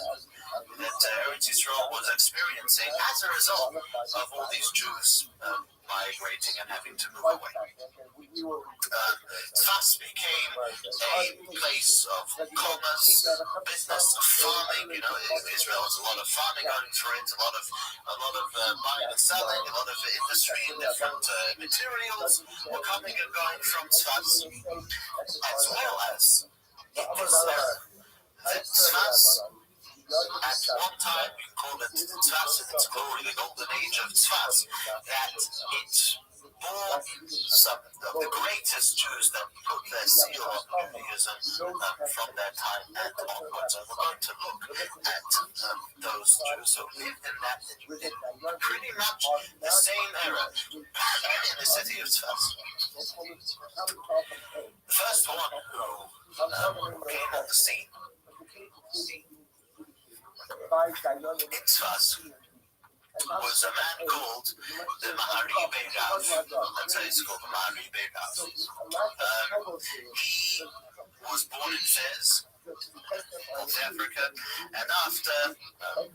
Eretz Yisrael was experiencing as a result of all these Jews migrating and having to move away. Tzfas became a place of commerce, business, farming. Israel has a lot of farming going through it, a lot of buying and selling, a lot of industry and different materials were coming and going from Tzfas, as well as it was that Tzfas, at one time, we call it Tzfas in its glory, the golden age of Tzfas, that it bore some of the greatest Jews that put their seal on Judaism from that time and onwards. And we're going to look at those Jews who lived in that in pretty much the same era in the city of Tzfas. The first one who came on the scene in Tzfas was a man called the Mahari Rav. That's how he's called, the Mahari Rav. He was born in Fez, North Africa, and after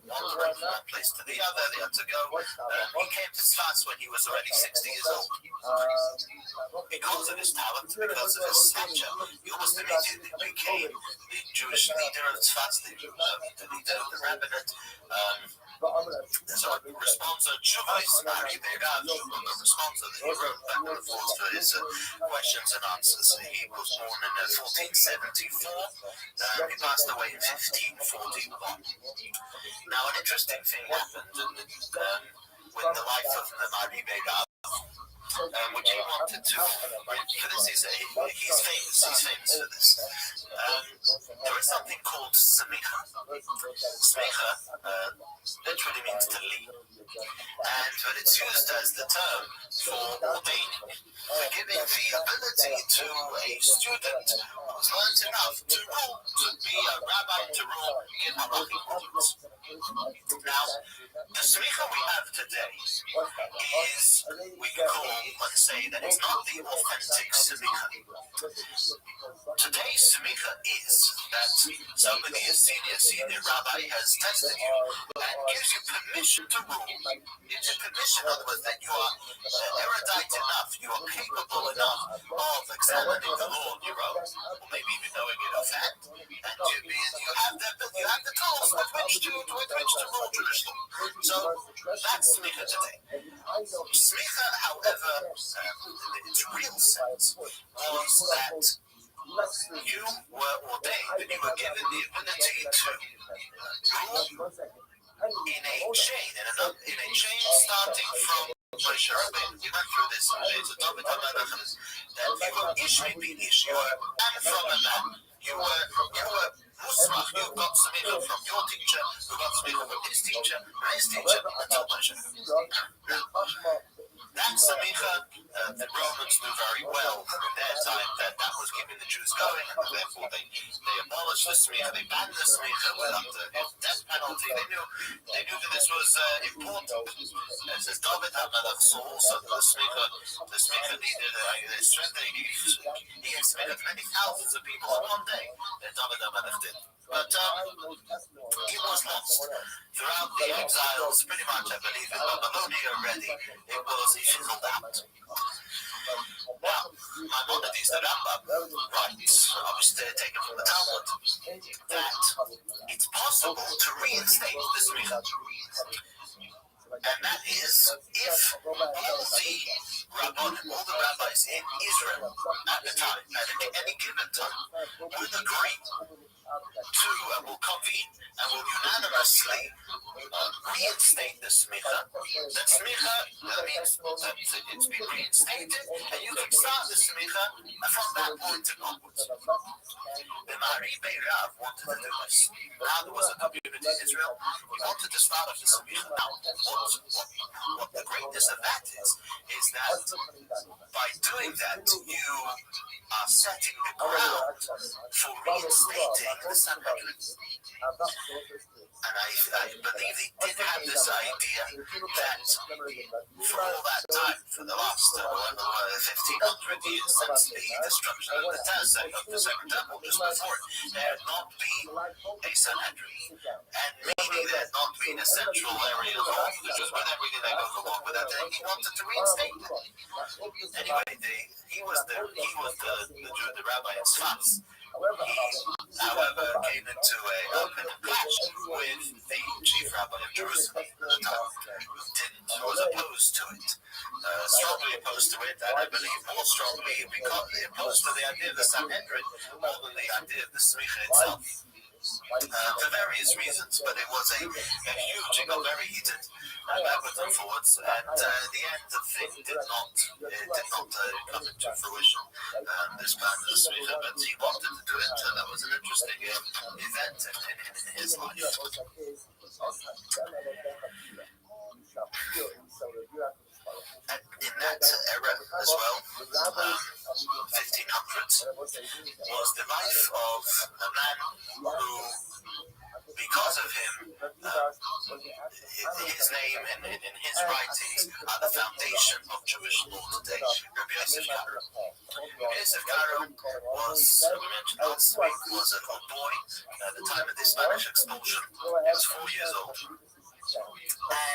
wandering from one place to the other, they had to go. He came to Tzfas when he was already 60 years old. Because of his talent, because of his stature, he almost immediately became the Jewish leader of Tzfas, the leader of the rabbinate. There's a responser, Shuvais Mahari Rav, the responser that he wrote back and forth to his questions and answers. He was born in 1474. He passed away in 1541. Now, an interesting thing happened with the life of the Mahari Rav, which he wanted to, for this, he's famous for this. There is something called smicha. Smicha literally means to lead, but it's used as the term for ordaining, for giving the ability to a student who's learned enough to rule, to be a rabbi, to rule in halachic rulings. Now, the smicha we have today is, we can call, let's say, that it's not the authentic smicha. Today's smicha is that somebody, a senior rabbi, has tested you and gives you permission to rule. Gives you permission, in other words, that you are erudite enough, you are capable enough of examining the law on your own, or maybe even knowing it offhand, and you have the tools with which to rule Jewish law. So that's smicha today. Smicha, however, in its real sense, was that you were ordained and you were given the ability to rule in a chain starting from Moshe Rabbeinu. We went through this in David HaMelech, that you were ish bin ish, you were man from a man. You were musmach, you got smicha from your teacher, who got smicha from his teacher, until Moshe. That smicha, the Romans knew very well in their time that was keeping the Jews going, and therefore they abolished the smicha, they banned the smicha without the death penalty. They knew that this was important. As David HaMelech saw also the smicha needed strengthening. He had smicha many thousands of people in one day that David HaMelech did. But it was lost throughout the exiles, pretty much, I believe, in Babylonia already. It fizzled out. Now, Maimonides, the Rambam, writes, obviously taken from the Talmud, that it's possible to reinstate the smicha. And that is if all the rabbis in Israel at the time, at any given time, will agree to will convene and will unanimously reinstate the smicha. That smicha means that it's been reinstated, and you can start the smicha from that point onwards. The Rabbi Rav wanted to do this. Now there was a community in Israel. He wanted to start off the smicha. Now, what the greatness of that is that by doing that, you are setting the ground for reinstating the Sanhedrin. And I believe they did have this idea that for all that time, for the last 1,500 years since the destruction of the Second Temple, just before, there had not been a Sanhedrin. And maybe there had not been a central area of law, just with everything that goes along with that, and he wanted to reinstate it. Anyway, he was the rabbi in Sfats. He, however, came into a clash with the chief rabbi of Jerusalem at the time, who was opposed to it, strongly opposed to it, and I believe more strongly because opposed to the idea of the Sanhedrin more than the idea of the Smicha itself. For various reasons, but it was a huge, it got very heated backwards and forwards, and the end of things did not come into fruition, this plan of the Smicha, but he wanted to do it, and that was an interesting event in his life. And in that era as well, 1500s, was the life of a man who, because of him, his name and his writings are the foundation of Jewish law today. Rabbi Yosef Karo. Rabbi Yosef Karo was, we mentioned last week, was a boy at the time of the Spanish expulsion. He was 4 years old.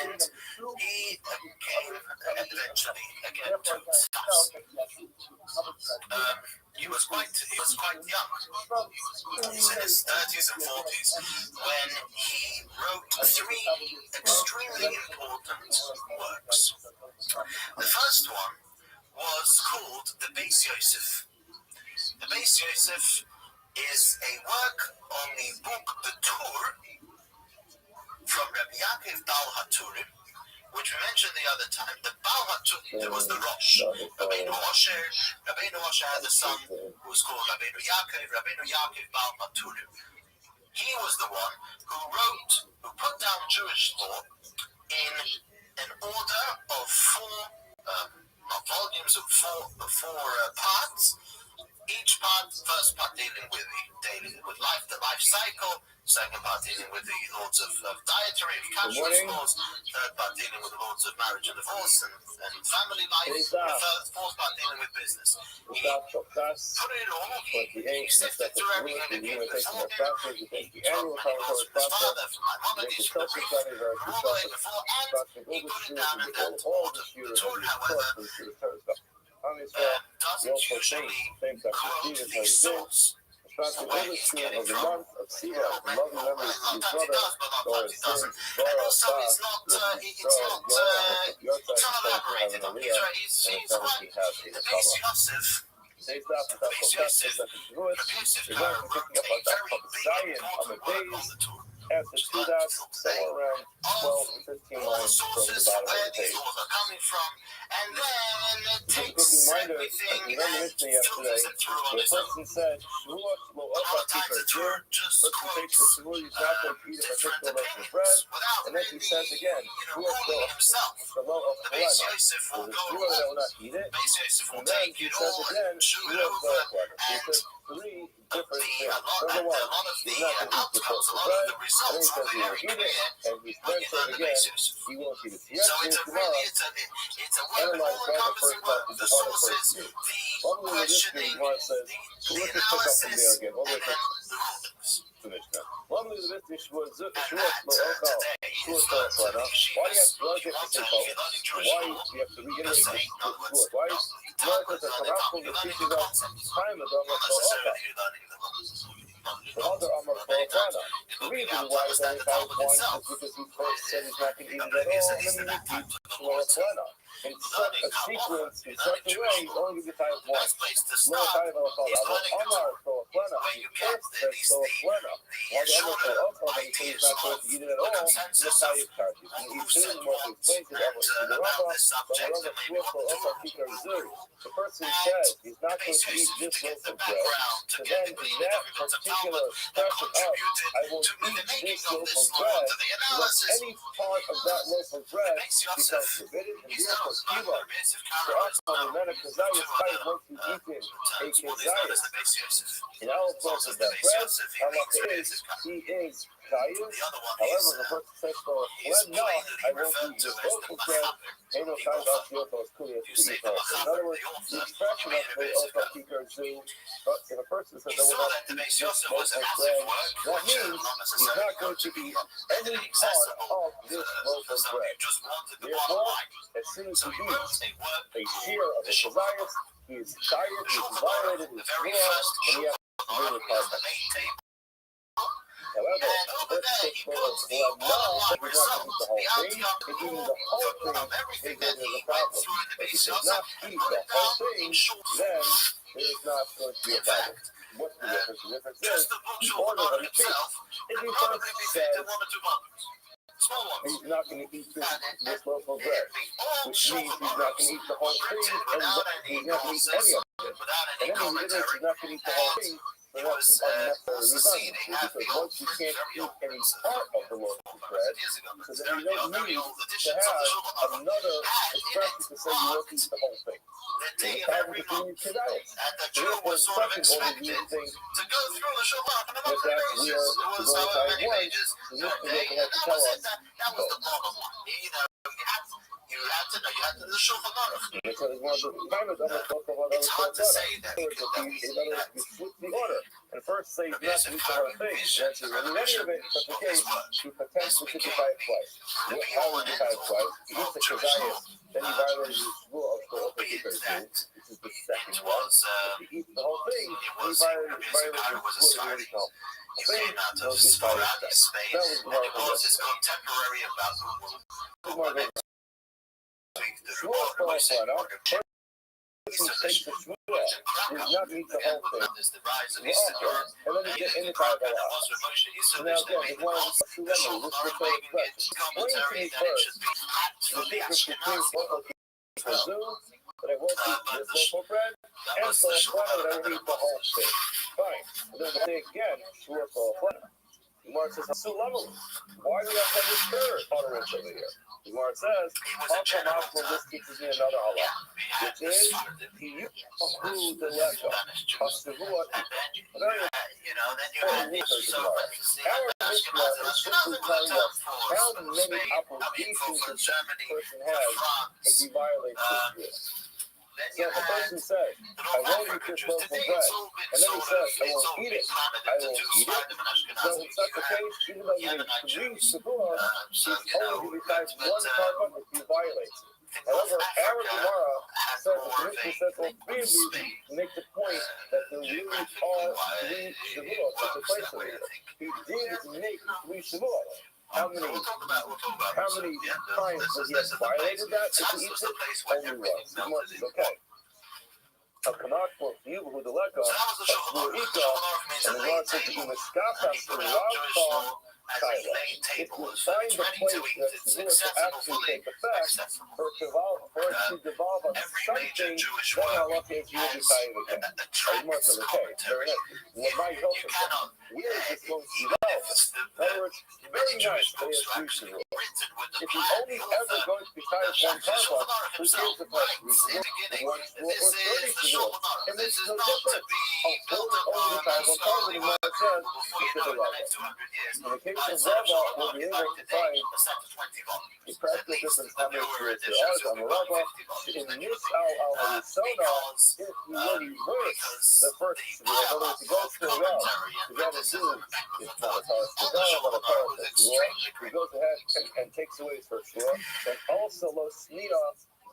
And he came eventually again to Stas. He was quite young. He's in his 30s and 40s when he wrote 3 extremely important works. The first one was called the Beis Yosef. The Beis Yosef is a work on the book the Tur from Rabbi Yaakov Baal HaTurim, which we mentioned the other time. The Baal HaTurim, there was the Rosh. Rabbeinu Moshe had a son who was called Rabbeinu Yaakov Baal HaTurim. He was the one who put down Jewish law in an order of 4 volumes of 4 parts. Each part, first part dealing with life, the life cycle. Second part dealing with the laws of dietary, of kashrus laws. Third part dealing with the laws of marriage and divorce and family life. Fourth part dealing with business. He put it all, he sifted through everything that came before him. He took many laws from his father, from Maimonides, from the Greek, from all the way before, and he put it down in that order. The Torah, however, doesn't usually quote the source. Where he's getting from. Sometimes it does, but a lot of times it doesn't. And also, it's not elaborated on. He's quite the Beis Yosef. Rabbi Yosef Karo wrote a very big important work on the Torah. After that, somewhere around 12 to 15 all the sources from where these laws are coming from, and then it takes everything and filters it through on its own. A lot of times the Torah just quotes different opinions without really, ruling himself. The Beis Yosef will go along. The Beis Yosef will take it all and chew it over, and a lot of the outcomes, a lot of the results are very clear when you learn the Beis Yosef. So it's a work, all-encompassing work. The sources, the questioning, the analysis, and then the rulings. And that today is the yeshivas. If you're learning Jewish law, per se, in other words, talmud, you're learning the concepts, not necessarily you're learning the laws. Many times you're looking out to understand the Talmud itself. It is at least in that time to the law itself. in such a sequence, in such a way, you only give the time once. No time of Omar, so a plana. He first says so a plana. While the Omar so also, then he says he's not going to eat it at all, the Tayyip charges. And he explains it, Omar to the Rabbi, the Rabbi Shmuel also Kikar Zuri. The person says he's not going to eat this loaf of bread, so then in that particular expression of, I won't eat this loaf of bread, let any part of that loaf of bread becomes forbidden, and therefore kiva. So also, the man of Kazayas Chayiv once he's eaten a Kazayas. In our place of that bread, halacha is, he is Chayiv. However, the person says, well, no, I won't eat this loaf of bread. In other words, the expression of the Osa Kikar Zoo, if a person says they will not eat this loaf of bread, that means he's not going to eat any part of this loaf of bread. Therefore, as soon as he eats a share of the Kazayas, he is tired, he is violated his law, and he has to do with karma. However, the person says, well, no, we're not going to eat the whole thing. If eating the whole thing, then there's a problem. If he does not eat the whole thing, then there is not going to be a problem. What's the difference? The difference is the order of the feast. If he first says he's not going to eat this loaf of bread, which means he's not going to eat the whole thing, and he's not going to eat any of it. And then he's not going to eat the whole thing. So that's unnecessary redundancy, because once you can't eat any part of the loaf of bread, so then you don't need to have another expression to say you won't eat the whole thing. The time between today. Therefore, the second order you think that we are going to have one, so this is what they have to tell us. You have to know. You have to do the Shulchan Aruch. It's hard to say that we flip the order and first say not to eat the whole thing. That's in any event, such a case, you potentially could divide twice. How would you divide twice? He eats the Kazayas, then he violated his rule of the Kikar Zoo, which is the second one. If he eats the whole thing, he violated his rule of the original. You came out of Sfaradi Spain, and it was his contemporary about the world. Shmuel calls that up. Person takes the Shmuel, does not eat the whole thing. And then you get in the Kabbalah. So now again, there's one of the two levels. This is the expression. Explain to me first the difference between local Kazoo, that I won't eat this local bread, and so that I will eat the whole thing. Fine. And then we say again, Shmuel calls that. Gemara says, why do we have to have this third utterance over here? Gemara says, this teaches me another Allah, which is, he used who the letter, Hasuvuat. Our Mishnah is simply telling us how many applications this person has if he violates this rule. So the person says, I won't eat this loaf of bread. And then he says, I won't eat it. I won't eat it. So in such a case, even though you made 3 Shavuot, he's only besides one carbon if he violates it. However, our Gemara says, the Mishnah says, well, 3 of these make the point that there really are 3 Shavuot that took place over here. He did make 3 Shavuot. How many times would he have violated that if he eats it? Only once. Okay. A kamak for you who the leka, and the Lord said to be miskapas to Rothschild. If you find the place that is going to actually take effect, for it to devolve on something, then halacha is you will be tired again. More to the case. Very nice. What might help us? Where is this going to devolve? In other words, very nice that he has 3 Shavuot. If he's only ever going to be tired one karma, who cares if that's 3 Shavuot, 1 Shavuot, or 30 Shavuot? It makes no difference. Only the time one karma, the Gemara says, it's the Rabbi. In the case of Rabbi, we'll be able to find the practical difference how many Shavuot there are on the Rabbi. In this al-Harisona, if you really reverse the first Shavuot, in other words, to go to the well, to get a do, it's not a Taras Kedar, but a Taras Shavuot. He goes ahead and takes away his first Shavuot, and also Lo Smiya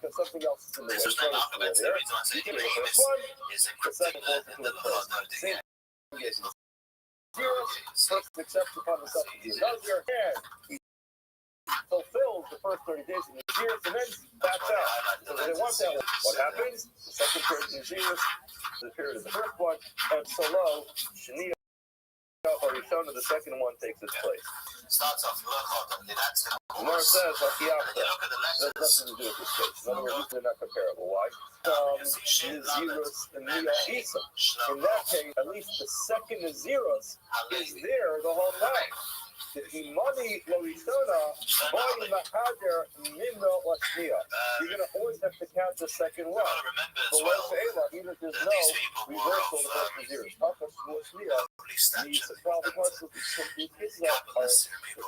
because something else is in the way. There's no doubt about it. The reason I say You can Ibrahim the first one, is the encrypting second falls the into the level of first. noting. Same thing. Zero, first accepts upon the substitute. Another and he fulfills the first 30 days in the years and then backs out. So they want that one. What happens? The second period is years, the period of the first one, and so low, Shania Arishona, the second one takes its place. Starts off Gemara says, Hakiyafta, that has nothing to do with this case. In other words, they're not comparable. Why? Nazirus and Mia Isa. In that case, at least the second Nazirus is there the whole time. The Imani Lorishona, Boy Mahader, Mimno Lashnia. You're going to always have to count the second one. But what even if there's no reversal of the first Nazirus. Takas Lashnia, the problem was that these cases are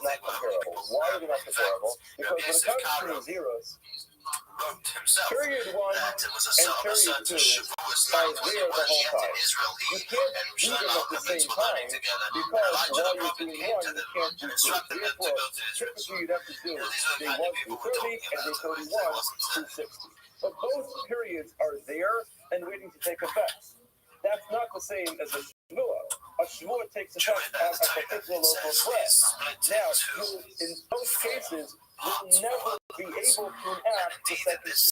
not comparable. Why are they not comparable? Because when it comes to Nazirus, period 1 and period 2 are there the whole time. You can't do them at the same time because while you're doing one, you can't do two. Therefore, typically you'd have to do day 1 through 30 and day 31 through 60. But both periods are there and waiting to take effect. That's not the same as a shmua. A shmua takes effect on a particular loaf of bread. Now, in both cases, will never be able to enact the second shmua.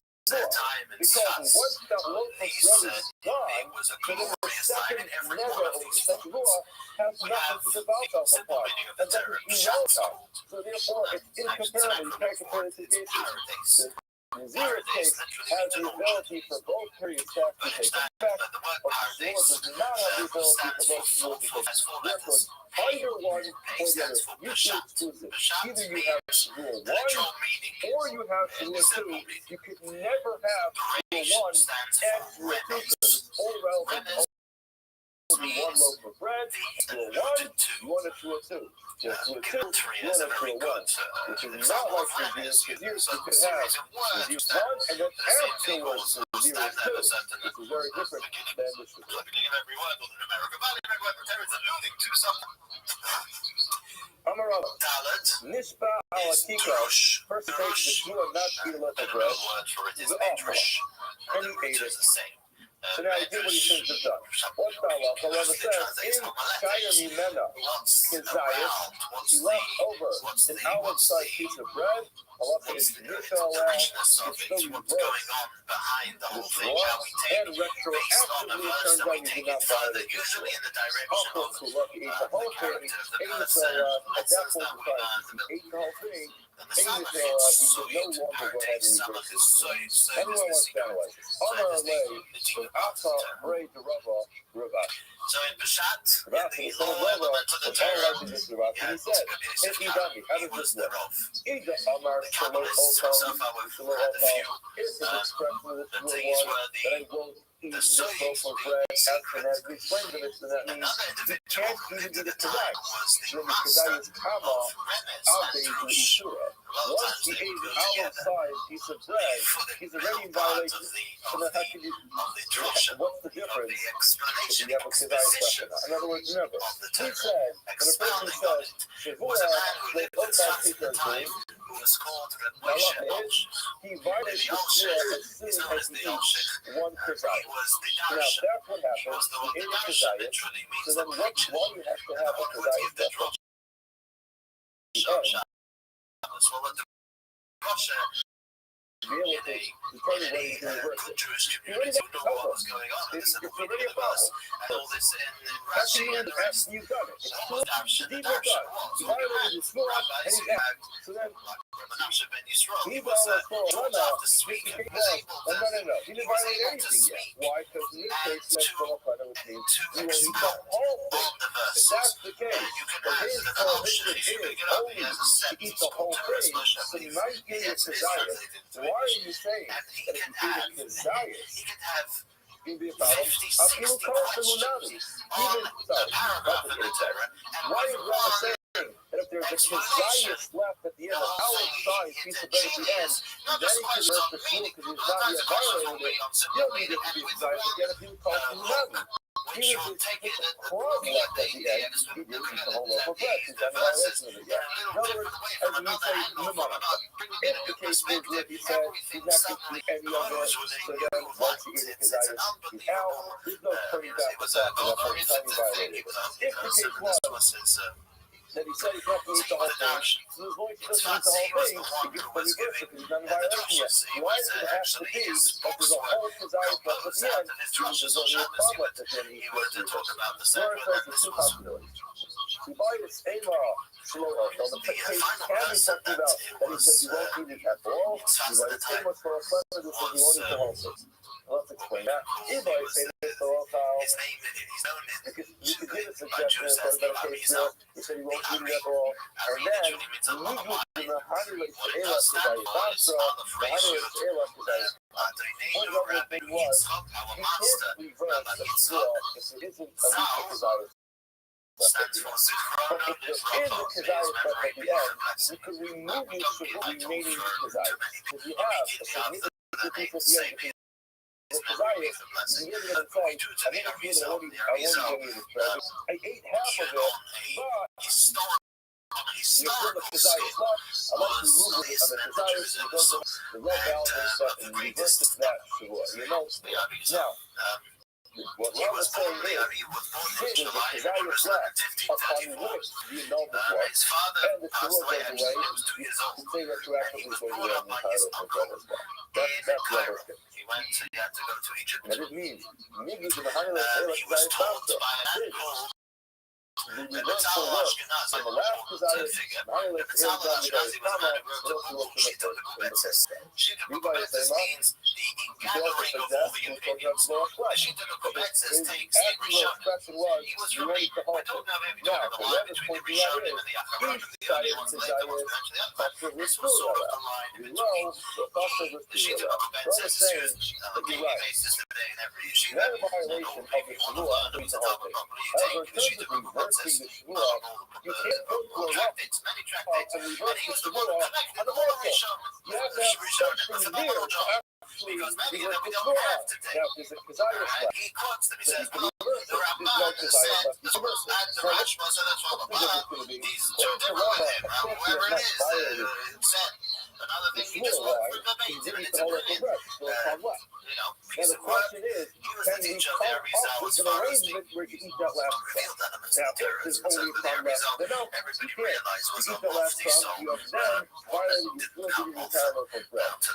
Because once that loaf of bread is gone, then the second nega or the second shmua has nothing to devout off upon. And that is irrelevant. So therefore, it's incomparable. You can't compare the two cases. The Nazir's case has the ability for both periods to actually take effect, but the shmua does not have the ability for both shmuas to take effect. Therefore, either one or the other, mutually exclusive. Either you have shmua 1 or you have shmua 2. You could never have shmua 1 and shmua 2 because it's all relevant. Only one loaf of bread, shmua 1, you want a shmua 2. Just shmua 2, you want a shmua 1. Which is not like the Nazir's. Nazir's you could have Nazir's 1 and then afterwards Nazir's 2. Which is very different than the shmua. Amarallah, Nishba al-Akika, first takes the shmua not to be a loaf of bread, is awful, and he ate it. So now he did what he should have done. What Allah, however, says, in Shayam Yimena, Kizayas, he left over an olive-sized piece of bread. Allah said, it's fell out, it's still reversed. And retroactively, it turns out he did not violate the law. Also, look, he ate the whole thing, at that point in time, he ate the whole thing, he could no longer go ahead and reverse it. Anyone wants to analyze this? Amar Alei, when Asa prayed to Rabbi. So in Peshat, Rabbi, the son of Rabbi, was analyzing this Rabbi, and he said, hey, Idami, how does this work? Ida Amar Shalom Okal, Shalom Okal, here's his expression of this rule one, that I won't eat this loaf of bread, and as we explained to this, that means he can't even do the Kazai. Then the Kazai is Kama, Abde, Ishura. Once he ate an olive-sized piece of bread, he's already in violation. So then how can you, what's the difference if you have a Kazai question? In other words, remember, he said, when a person says, Shavua, they look back to their dream, he violates the Shura as soon as he eats one Kazai. Now, that's what happens. He ate a Kazai, so then why do you have to have a Kazai? To be able to determine whether you can reverse it. You already got the problem. It's already a problem. After you've done it. It's cool. The deed was done. You violated the school, and he's out. So then, he's all the school. No. He didn't violate anything yet. Why? Because in this case, let's go up on it, which means you will eat the whole thing. If that's the case, but his prohibition is only to eat the whole thing, so you might get your desire. Why are you saying that if you eat a Kazayas, it can be a problem? People call it the Lunami. Even, sorry, complicated that. Why is Rabbi saying that if there's a Kazayas left at the end, an olive-sized piece of bread at the end, then he can work the shul because he's not yet violated it, you don't need it to be Kazayas again if you call it the Lunami. Even if it's a crumb left at the end, he didn't eat the whole loaf of bread. He's not in violation of it yet. In other words, as we say, if the case is where he said he's not going to eat any of it, so then once he eats his eyes, he's out. There's no turning back the fact that that's how he violated it. If the case was that he said he's not going to eat the whole thing, so as long as he doesn't eat the whole thing, he gets the reverse because he's not in violation yet. Why does it have to be that there's a whole desire left at the end, because there's only a problem at the end, he was to reverse? There are two possibilities. he buy his Ema Shlomo. So the case can be talking about that he says you won't need it at all. He buy his Ema Shlomo, that says you won't need the whole thing. Let's explain that. He buy his Ema Shlomo, because you could give a suggestion for a better case here. He said he won't need it at all. And then, the Hanilate She'ela Kedai Basra, the Hanilate She'ela Kedai. What the thing was, you can't reverse a shua if it isn't a weak desire. But if there is a desire at the end, you can remove the remaining desire. If you have a significant piece at the end, the desire, you get it and say, I didn't get it, I won't give you this. I ate half of it, but you still the desire left. I like to remove it on the desire, so it goes the red validates that and reverses that shua. You know, now, what Rob was saying is, the desire is left upon which the annulment was, and the shua goes away, you can say retroactively goes away on the entire of the as well. That's level 6. And it means, Migi to the Hanilate She'ela Kedai Basra. The reverse will work. So the last desire, Hanilate She'ela Kedai Kama, will also work in the first step. Rabbi says, you can also suggest to take up slow flesh. His actual expression was, you ready to halt it. Now, the Rebbe's pointing out is, each side desire Pasha Rishpula. Below, the Pasha Rishpula. Rabbi is saying that you're right. Not a violation of the Shmuah means the whole thing. However, in terms of reversing the Shmuah, you can't go to a rough and reverse the Shmuah on the market. You have to have something there to actually reverse the Shmuah. Now, if there's a desire left, so you can reverse it. There's no desire left, you can reverse it. So what's the difference going to be? According to Rabbi, a country has not violated the Shmuah. Why? He didn't eat the whole of the bread, so it's on what? Now the question is, can we come up with an arrangement where you eat that last crumb? Now, if there's only a crumb left, then no, you can't. You eat the last crumb, you have then violated the Shmuah giving the entire loaf of bread. If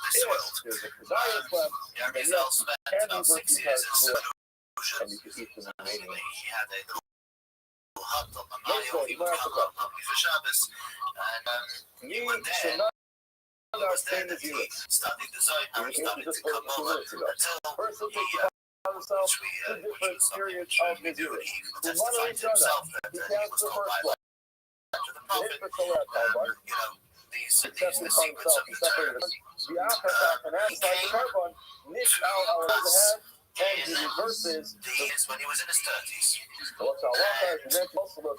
there's a desire left, then yes, you can reverse the entire Shmuah, and you can eat the remaining. Let's go, you might have to go. You should not understand the Jewish. We came to this point 2 minutes ago. First, let's take upon himself 2 different periods of the Jewish. Who monitor each other. He counts the first one. The hit for Solar Carbon. Accepted upon himself. He separated us. The Akhatach and outside the carbon. Nish out our head. And he reverses when he was in his 30s. What's our water? He mentioned also the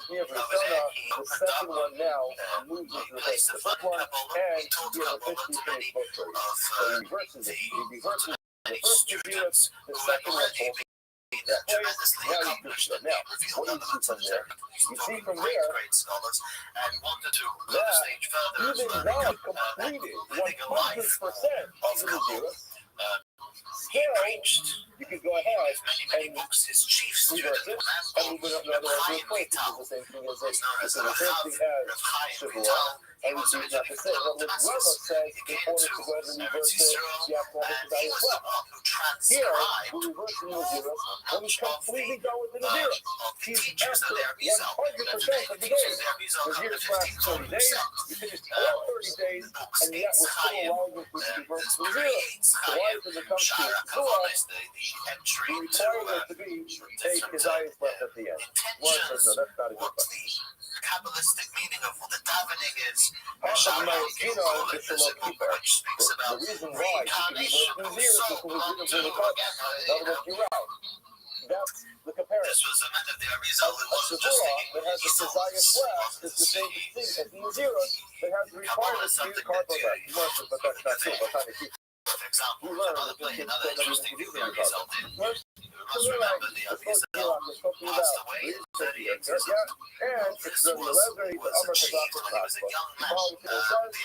second one now moves into the first. The first one, and he has officially finished both trades. So he reverses it. He reverses the first 2 units, the second one falls that place. Now he pushes it. Now, what do you see from there? You see from there that even though he completed 100% of the Jewish, still, you can go ahead and reverse it and move it up another place, which is the same thing as this. This is the same thing as Shavuot, and we see not the same. But what Rabbi says, in order to go ahead and reverse it, you have to have the desire left. Here, we're reversing the Jewish, and we completely go with the Jewish. He's after 100% of the days. The Jewish last 30 days, you finish all 30 days, and yet we're still allowing you to reverse the Jewish. So why does it come to Shavuot? He required it to be take his eyes left at the end. One says, no, that's not a good one. Kabbalistic meaning of what the davening is. The reason why you can be working here is because we didn't really cut. In other words, you're out. That's the comparison. This was a man of the A Arizal who wasn't just Shavuot that has the desire flash is the same thing as the Nazirah that has the requirement to use carbon left. But that's not true. By the time you keep for example, you learn another play, another interesting thing the Arizal did. You must remember the Arizal passed away in 38 years old. and it's the Lezer, He was a chief when he was a young man. The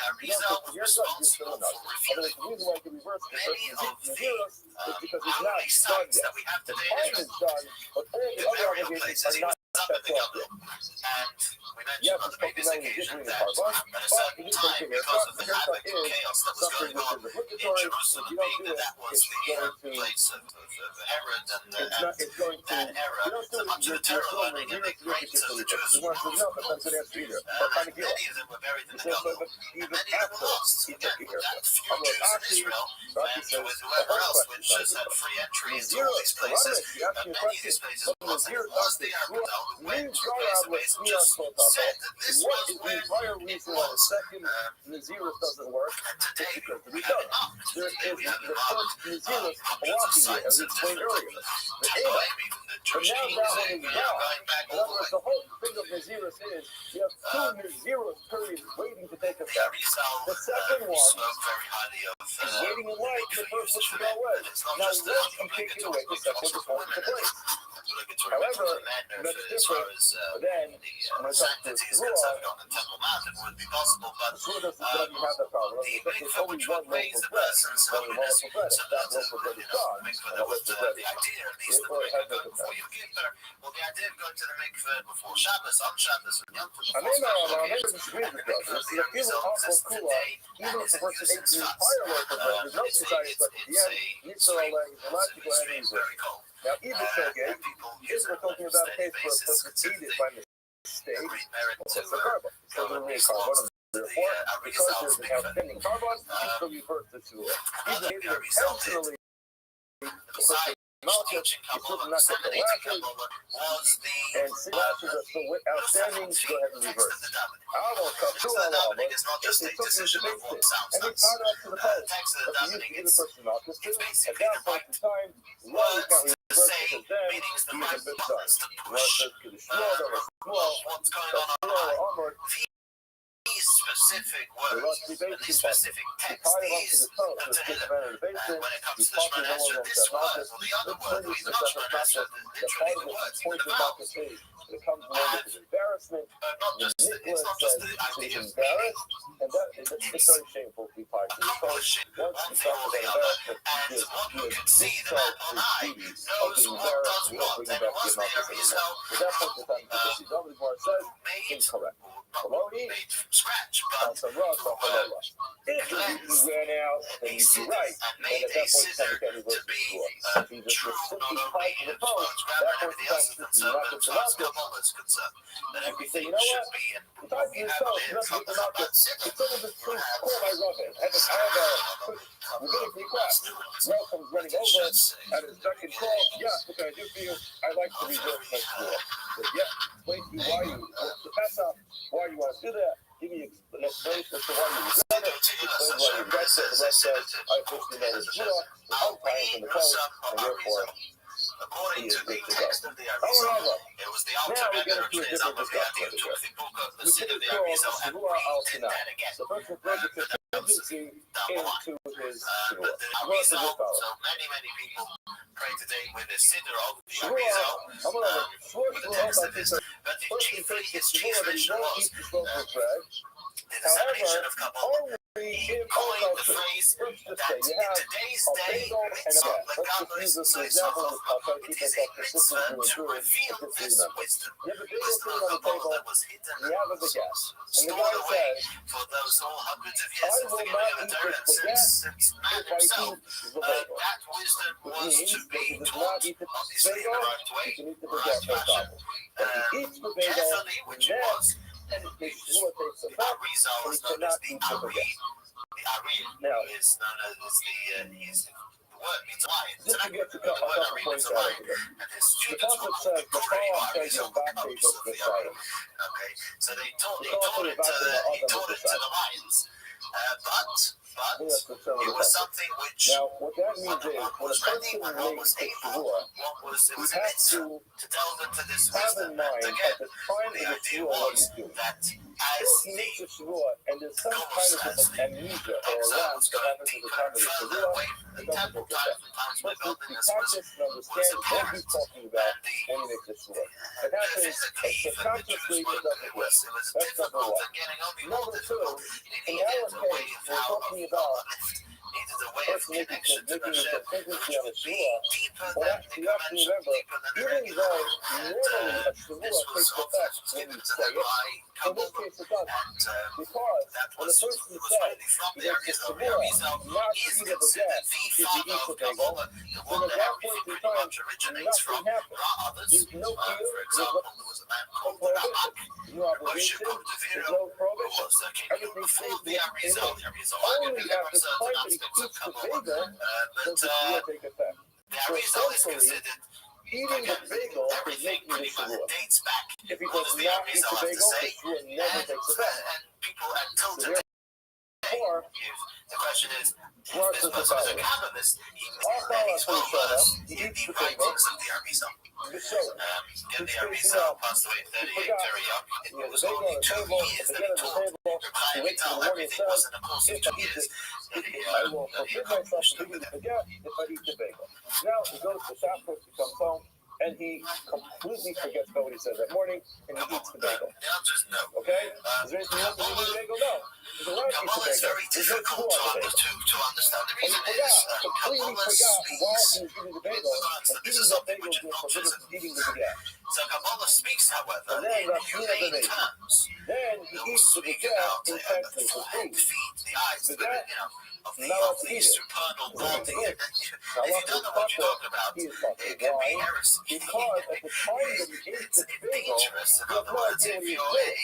Arizal was responsible for revealing many of the early sites that we have today in Israel. but all the other obligations are not up in the government. And we mentioned on the previous occasion that at a certain time, because of the havoc and chaos that was going on in Jerusalem, being that was the place of Herod and that era, so much of the terror learning and the graves of the Jews were removed. Many of them were buried in the government, and many of them were lost. And few Jews in Israel went with whoever else, which has had free entry into all these places. Many of these places was the Arabelle who went to place and just said that this was where it was. Nazirus doesn't work. Today, we have enough. Today, we have hundreds of sites of different Tel Aviv, the Jewish Museum, we are going back all the way. The whole thing of Nazirus is you have two Nazirus periods waiting to take effect. The second one spoke very highly of is waiting in line for the first one to go away. Now, once you take it away, the second one just won't take place. However, that's different than when it comes to Shua. Shua doesn't have that problem. There's only one local bread. Only one local bread. That local bread is gone. And that local bread is gone. Therefore, it has no effect. Well, the idea of going to the mikveh before Shabbos, on Shabbos, and Yom Tov, I never disagree with that. This is a feeling of Kula, even if the person ate the entire local bread, there's no society stuff at the end. Yitzhak is allowed to go ahead and use it. Now, even Shogeg, is we're talking about a case where a person ate it by mistake, what's the carbon? It's still going to be a carbon. Therefore, because there's an outstanding carbon, it still reverts to Shua. Even if intentionally, Malchus, you still not get the lashes, and see lashes are still outstanding, go ahead and reverse. Almost come to Alama, if they took you to the base and they tied it up to the post, but you used to give the person Malchus too, at that point in time, love is not reversed because then he is a bit done. Malchus to the small, armor, these specific words and these specific texts, these come to him. And when it comes to the Shemana Esrei, this word or the other word, or even not Shemana Esrei, literally the words, even the vowels. It comes along with embarrassment. It's not just the idea of meaning, and that it's very shameful to be part of accomplishing one thing or the other, and one who can see the man on eye knows what does what, and was there Israel made made from scratch, but if you ran out, then you'd be right. and made a scissor to be true not only as far as grammar and everything else is concerned, but as far as Kabbalah is concerned, that everything should be and what we have live from the Chabad Siddur will have rabbinic request. Malcolm's running over at his second call. Yeah, what can I do for you? I'd like to reserve my school. But yeah, explain to you why you want to pass up, why you want to do that. Give me an explanation as to why you reserve it. Explain why you got it. The rest says, I officially know the Shua, the whole time from the code, and therefore, according to the text of the Arizal, it was the ultimate mechanism of the idea of Tukvikukah, the sin of the Arizal, and redid that again. The person registered tendency into his Shua. But the Arizal, so many people pray today with the siddur of the Arizal. But chiefly, his chief mission was the dissemination of Kabbalah. He coined the phrase that in today's day, so the godless, so it is a mitzvah to reveal this wisdom of Kabbalah that was hidden, stored away for those hundreds of years since the beginning of the Torah, since man himself. That wisdom was to be taught, obviously, in the right way, right fashion, carefully, which it was. The Arizal is known as the Ari. The Ari is known as the word means lion. It's an acronym. The word Ari means a lion. And his students were called the Kurei Arizal, the cubs of the Ari. Okay, so he taught it to the lions. But it was something which what that means is, when a person makes a Shua, it was a mitzvah to delve into this have wisdom. in mind And again, at the time the of the idea Shua what was he's doing. that If as he makes the a Shua and there's some kind of amnesia or a lapse that happens at the time of the further Shua, away from the it doesn't temple, take effect. times by But we godliness practice and understand what he's talking about when he makes a Shua. It happens subconsciously, it doesn't work. That's number one. Number two, in our case, we're talking about the way of connection to Hashem, which would be deeper than the convention, deeper than the regular. And this was given to them by Kabbalah. And that was really from the Arizal. The Arizal is considered the father of Kabbalah, the one that everything pretty much originates from. There are others. For example, there was a man called the Rabbi, Moshe Kordovero, who was the king before the Arizal. The Arizal arguably never certain aspects of Kabbalah, but the Arizal is considered eating the bagel everything pretty much dates back. If he What does does the not eat Arizal the have to bagel, say? the Shua never takes it back. And people until So today, therefore, the question is, if Rosh this is person is a the Kabbalist, he must All then he's well Shana, versed he in eats the the bagel. writings of the Arizal. The show. And the Arizal passed away at 38, very young. It was only 2 years that he taught Rabbi Arizal. Everything was in the course of 2 years that he I will forbid myself accomplished from over eating there. the baguette if I eat the bagel. Now he goes to Shabbos, he comes home, and he completely forgets about what he said that morning, and he eats the bagel. The answer is no. Okay? Is there anything else to eat the bagel? No. He's allowed to eat the Kabbalah is bagel. very There's no difficult screw on the bagel. to understand. The And he reason forgot, is completely Kabbalah forgot while speaks he was eating the bagel, regards and to eating that bagel is more forbidden than eating the baguette. So Kabbalah speaks, however, And then in Rothschild humane made it. terms. Then he They will eats the speak baguette about intensely the for forehead, food. the feet, the eyes, the of the Not allowed to eat it. supernal It's not body. to eat. If you don't know what you're talking about, He is fucked. it can be Why? heresy. Because at the time that he ate It's the bagel, dangerous. In he had other no words, idea if what he you was doing.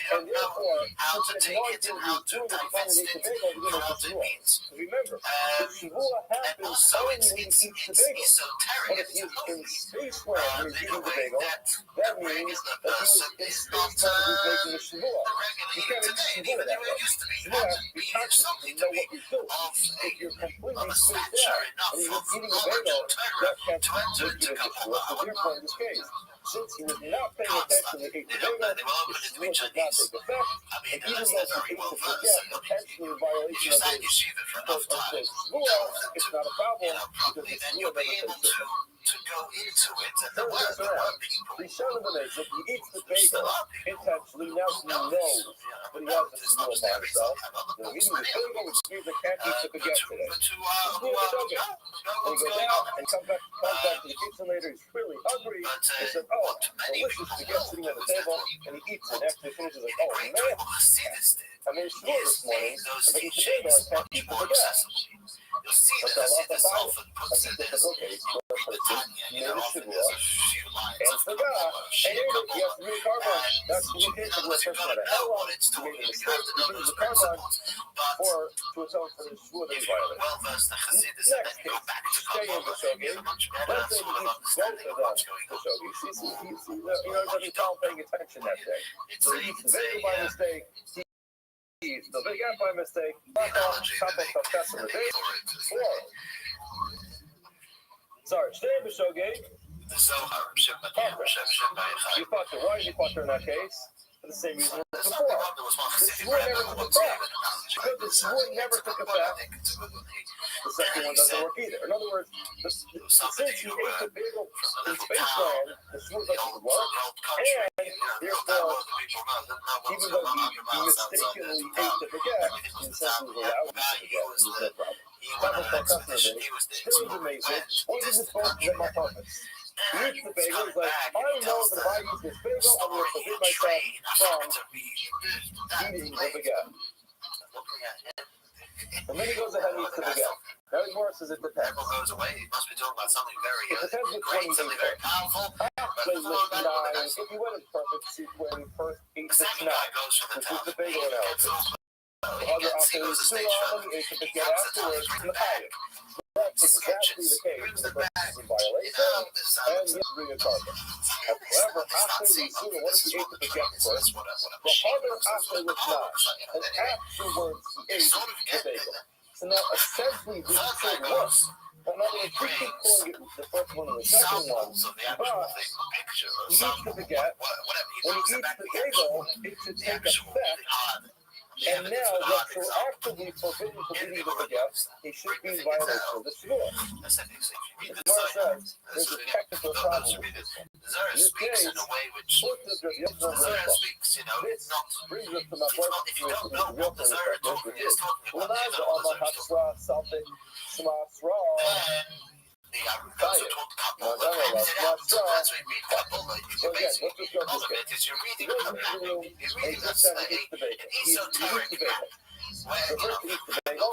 don't And know therefore, how since to he take had no it idea and what he how was to doing at the time digest he ate the it, bagel, he you know didn't what know it what means. Remember, the Shavua And happens also, only it's when he eats the bagel. esoteric. But if It's he's in holy. spaceland and he's In eating a the way bagel, that that the means regular that he was person in is spaceland not and he's making a the Shavua. regular You eater can't today. eat Even Shavua that the way way. it used to be, you Shavua, had to you be consciously something to know be what you're doing. of If you're completely a spaced stature out enough and you're of eating a knowledge bagel, of Torah that can't to enter make into you a Shavua. So Kabbalah. therefore, in this case, since he was not paying Can't attention study. to eat the They will bagel, open the it to Shavua each does of not these. take effect. I mean, And even unless though they're he very ate well the versed. baguette, So, I mean, potentially in if violation you of sat in his yeshiva for enough time, Shavua, delve it's into not a problem because properly, the then Shavua you'll be never able takes effect. to go into it. And there Turn were this around. people. The Shavua makes it, he eats the There still bagel are people intentionally. Now he who know knows this. that he has the It's not Shavua just by every himself. have other You know, books, eating the many other bagel, books. which means I can't eat the baguette today. But who And what's he goes going out on? and comes back to the kitchen later. He's really hungry. But He said, "Oh, what many delicious people baguette know sitting on the is that table," what and he eats it. After he finishes, like, the "Oh great man, Hasidus did I made sure is this morning made those if I eat the bagel, I teachings can't much eat the more baguette." accessible. You'll see But that I love the Hasidus Bible. often I puts think it that's as okay. So the person Tanya, made a often Shavua there's a few lines and of forgot, Kabbalah, and Shia he has to Kabbalah. read carbon. That's the In case other of a words, you've person got to that know had what one, it's he made talking. a You mistake, have to he know didn't those the carbon, principles. But or to atone for the Shavua that if he you're violated. well versed in Hasidus and then you go back to Stay in the Kabbalah, you Shogi. have a much better Let's say sort he of eats both understanding of of them, what's going the on. Shogi. He doesn't count paying attention that day. It's So he eats the bagel by mistake. He eats the baguette by mistake. analogy Top that of test of the day. Sorry, stay in the Shogi. the Zohar, You fucked her. Why did you fuck her in that case? For the same reason as before. There was one The Hasidic Shua rabbi never who took once effect. gave an analogy. Because the Shua never took effect. The second one doesn't work either. In other words, since he ate the bagel in Spaceland, the Shua doesn't work. And therefore, even though he mistakenly ate the baguette, in the sense he was allowed to eat the baguette, there's no problem. Bible for customer day, still is amazing. What is this book that my purpose? He eats the bagel, he's like, I know that if I eat this bagel, I'm going to forbid myself from eating the baguette. And then he goes ahead and eats the baguette. Now he more says it depends. Goes away. He must be talking about something very It depends which one great, he's something eating. very powerful. Actually, if he went in perfect sequence when he first ate The the second guy snack, goes from the which is top. the bagel analysis. The other option is two on him, he ate the baguette afterwards in the pilot. That's exactly the case. The person is in violation, and he has to bring a carpet. However, after the Zula, what if he ate the baguette first? The other after was not, and afterwards he ate the bagel. So now, essentially, this should work. In other words, we keep calling it the first one and the second one, but he eats the baguette. When he eats the bagel, it should take effect. And now, retroactively forbidden from eating the baguette, he should be in violation of the Shua. As Mar says, there's a technical problem with this one. In this case, this brings us to my first situation, which is real perspective, which is Unaza Omar Hatsra Saltik Smasra. So first he eats the bagel,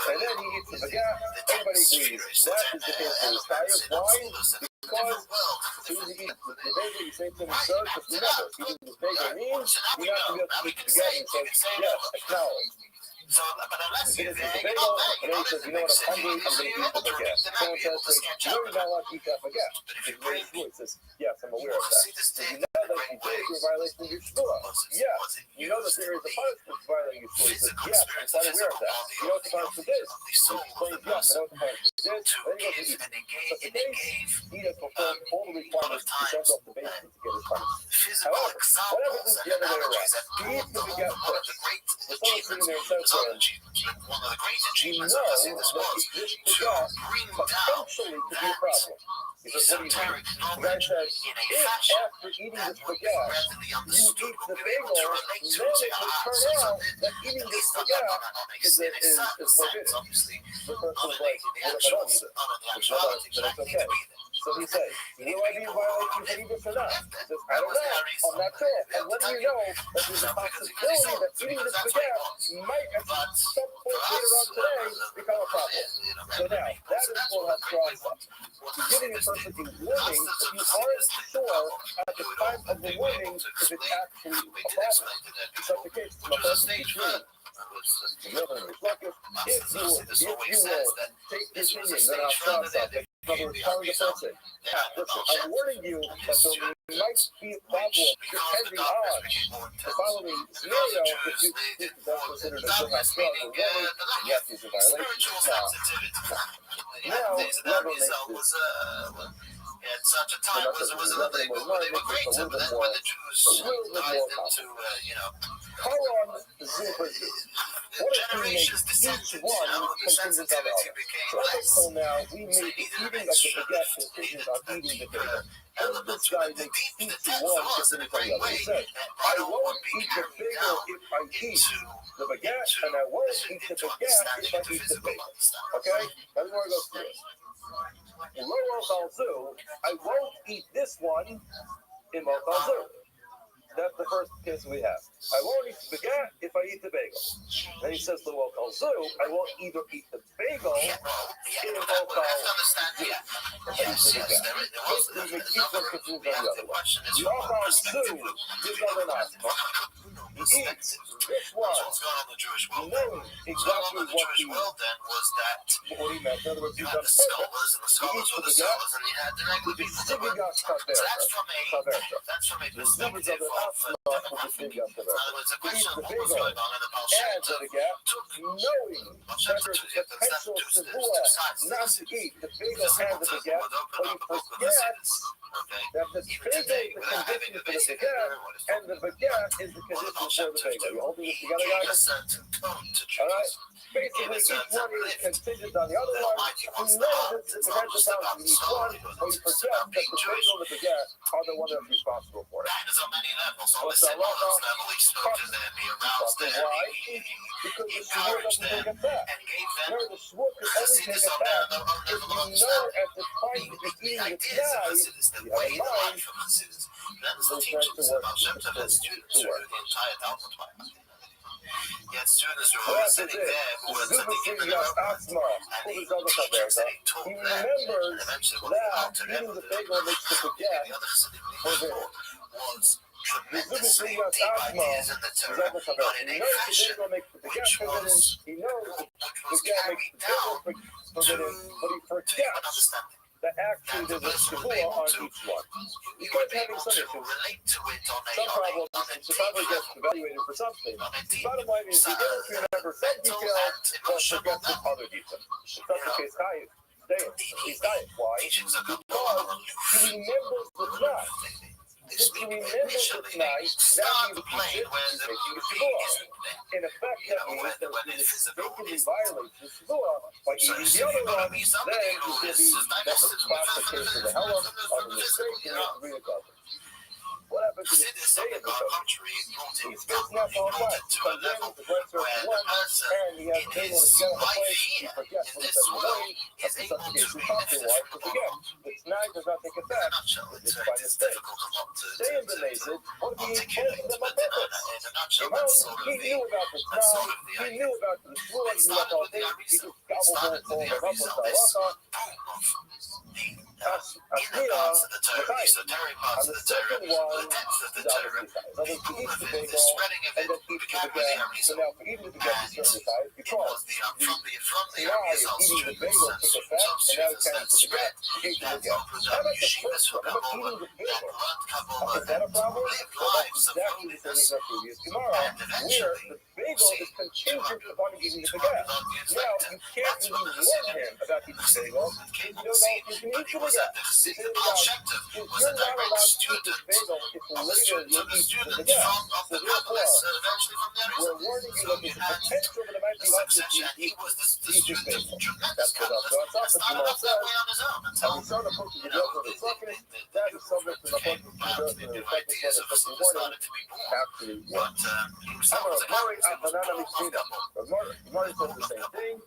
and then he eats the baguette. Everybody agrees. That is the case for his tires. Why? Because as soon as he eats the bagel, you say to him, sir, just remember, eating this bagel means you're not going to be able to eat the baguette. And he says, yes, acknowledge. He finishes the bagel, and then he says, you know what, I'm hungry, I'm going to eat the baguette. Someone says, you know you're not allowed to eat that baguette. He says, yes, I'm aware of that. So you know that if you do it, you're violating your shvua. Yes. You know that there is a punishment for violating your shvua. He says, yes, I'm quite aware of that. You know what the punishment is? He explains, yes, I know what the punishment is. Then he goes to eat. Such a case, he has fulfilled all the requirements to send off the basement to get his punishment. However, what happens is the other way around? He eats the baguette first. The someone's sitting there and says to him, you know that this baguette potentially could be a problem. He says, what do you mean? The guy says, if after eating this baguette, you eat the bagel, then it will turn out that eating this baguette is forbidden. The person is like, what if I don't eat it? Then it's okay. So he says, will I be in violation of eating this or not? He says, I don't know. I'm not sure. I'm letting you know that there's a possibility that eating this baguette might at some point later on today become a problem. So now, that is what has crossed up. You're giving a person a warning, but you aren't sure at the time of the warning if it's actually a problem. In such a case, my person's true. If you will take the opinion that I'll cross up, in other words, telling the person, listen, I'm warning you that there might be a problem depending on the following scenario. If you think that's considered a good enough warning, yes, it's a violation. Now, Rabbi makes this. At such a time was a little bit more greater, but then when the Jews divided into, Karan Zuberti. What if we make each one contingent on the other? So up until now, we made the eating of the baguette contingent on eating the bagel. And this guy makes each one contingent on the other. He says, I won't eat the bagel if I eat the baguette, and I won't eat the baguette if I eat the bagel. Okay? That's where it goes through it. I won't eat this one in Mochazu. That's the first case we have. I won't eat the baguette if I eat the bagel. Then he says to Mochazu, I won't either eat the bagel in Mochazu. Yes, there makes each one confused on the other one. The Mochazu is not an asma. He eats this one, knowing exactly what he meant. In other words, he's done perfect. He eats the baguette, which is Sibigas Taverta. The Zubers of the Asma will be Sibigas Taverta. He eats the bagel and the baguette, knowing that there's potential Sivua not to eat the bagel and the baguette, but he forgets that the bagel is the condition for the baguette, and the baguette is the condition for the bagel. You holding this together, guys? Alright? Basically, each one is contingent on the other one. You know that the potential sounds in each one, but you forget that the bagel and the baguette are the one that's responsible for it. What's that law? Why? Because the sword doesn't take it back. No, the sword can only take it back if you know at the time that you're eating the knife, the other mind is trying to work. Yet students who were sitting there who were sitting in the room, and he remembers that eating the bagel makes the baguette forbidden. Was tremendously deep ideas in the Torah, but in a fashion which was down forbidden, but he forgets that actually there's a shivua on each one. Because having some issues, some problems, the problem gets evaluated for something. The bottom line is he doesn't remember some details, but forgets some other details. In such a case, he's dying. Why? Because he remembers the knot. If you remember the knot, that means he's making a shivua. In effect, that means that he mistakenly violates the shivua by eating the other one, then he's going to be classification of the hell of a mistake and you have to recover. What happens if you stay in the country? He's spacing out the whole time. He comes in, the bread serves for one, and he has bagel on his get on the plate. He forgets what he said in the morning. That's the subjugation property. Why? Because again, the tonight does not take effect. It's by mistake. Stay in the Mason. What if he told them on purpose? He knew about the tonight. He knew about the shul. He knew about the whole thing. He just gobbled all them up with the halacha. Ashmiya, and the second one is obviously tied. In other words, he eats the bagel and then eats the baguette. So now for eating the baguette, he's certainly tied because the tonight is eating the bagel took effect, and now he's carrying the baguette. He ate the baguette. How about the first one? How about eating the bagel? Is that a problem? Well, that's exactly the same as our previous Gemara, where the bagel is contingent upon eating the baguette. Now, you can't really warn him about eating the bagel if you don't know if you can eat the baguette. If you're not allowed to eat the bagel if later you eat the baguette. So therefore, we're warning you that there's a potential that it might be up to you to eat this bagel. That's what the Gemara says. And we start to put the baguette on the second. That is subject to the point of the second warning. Absolutely. Mari says the same thing.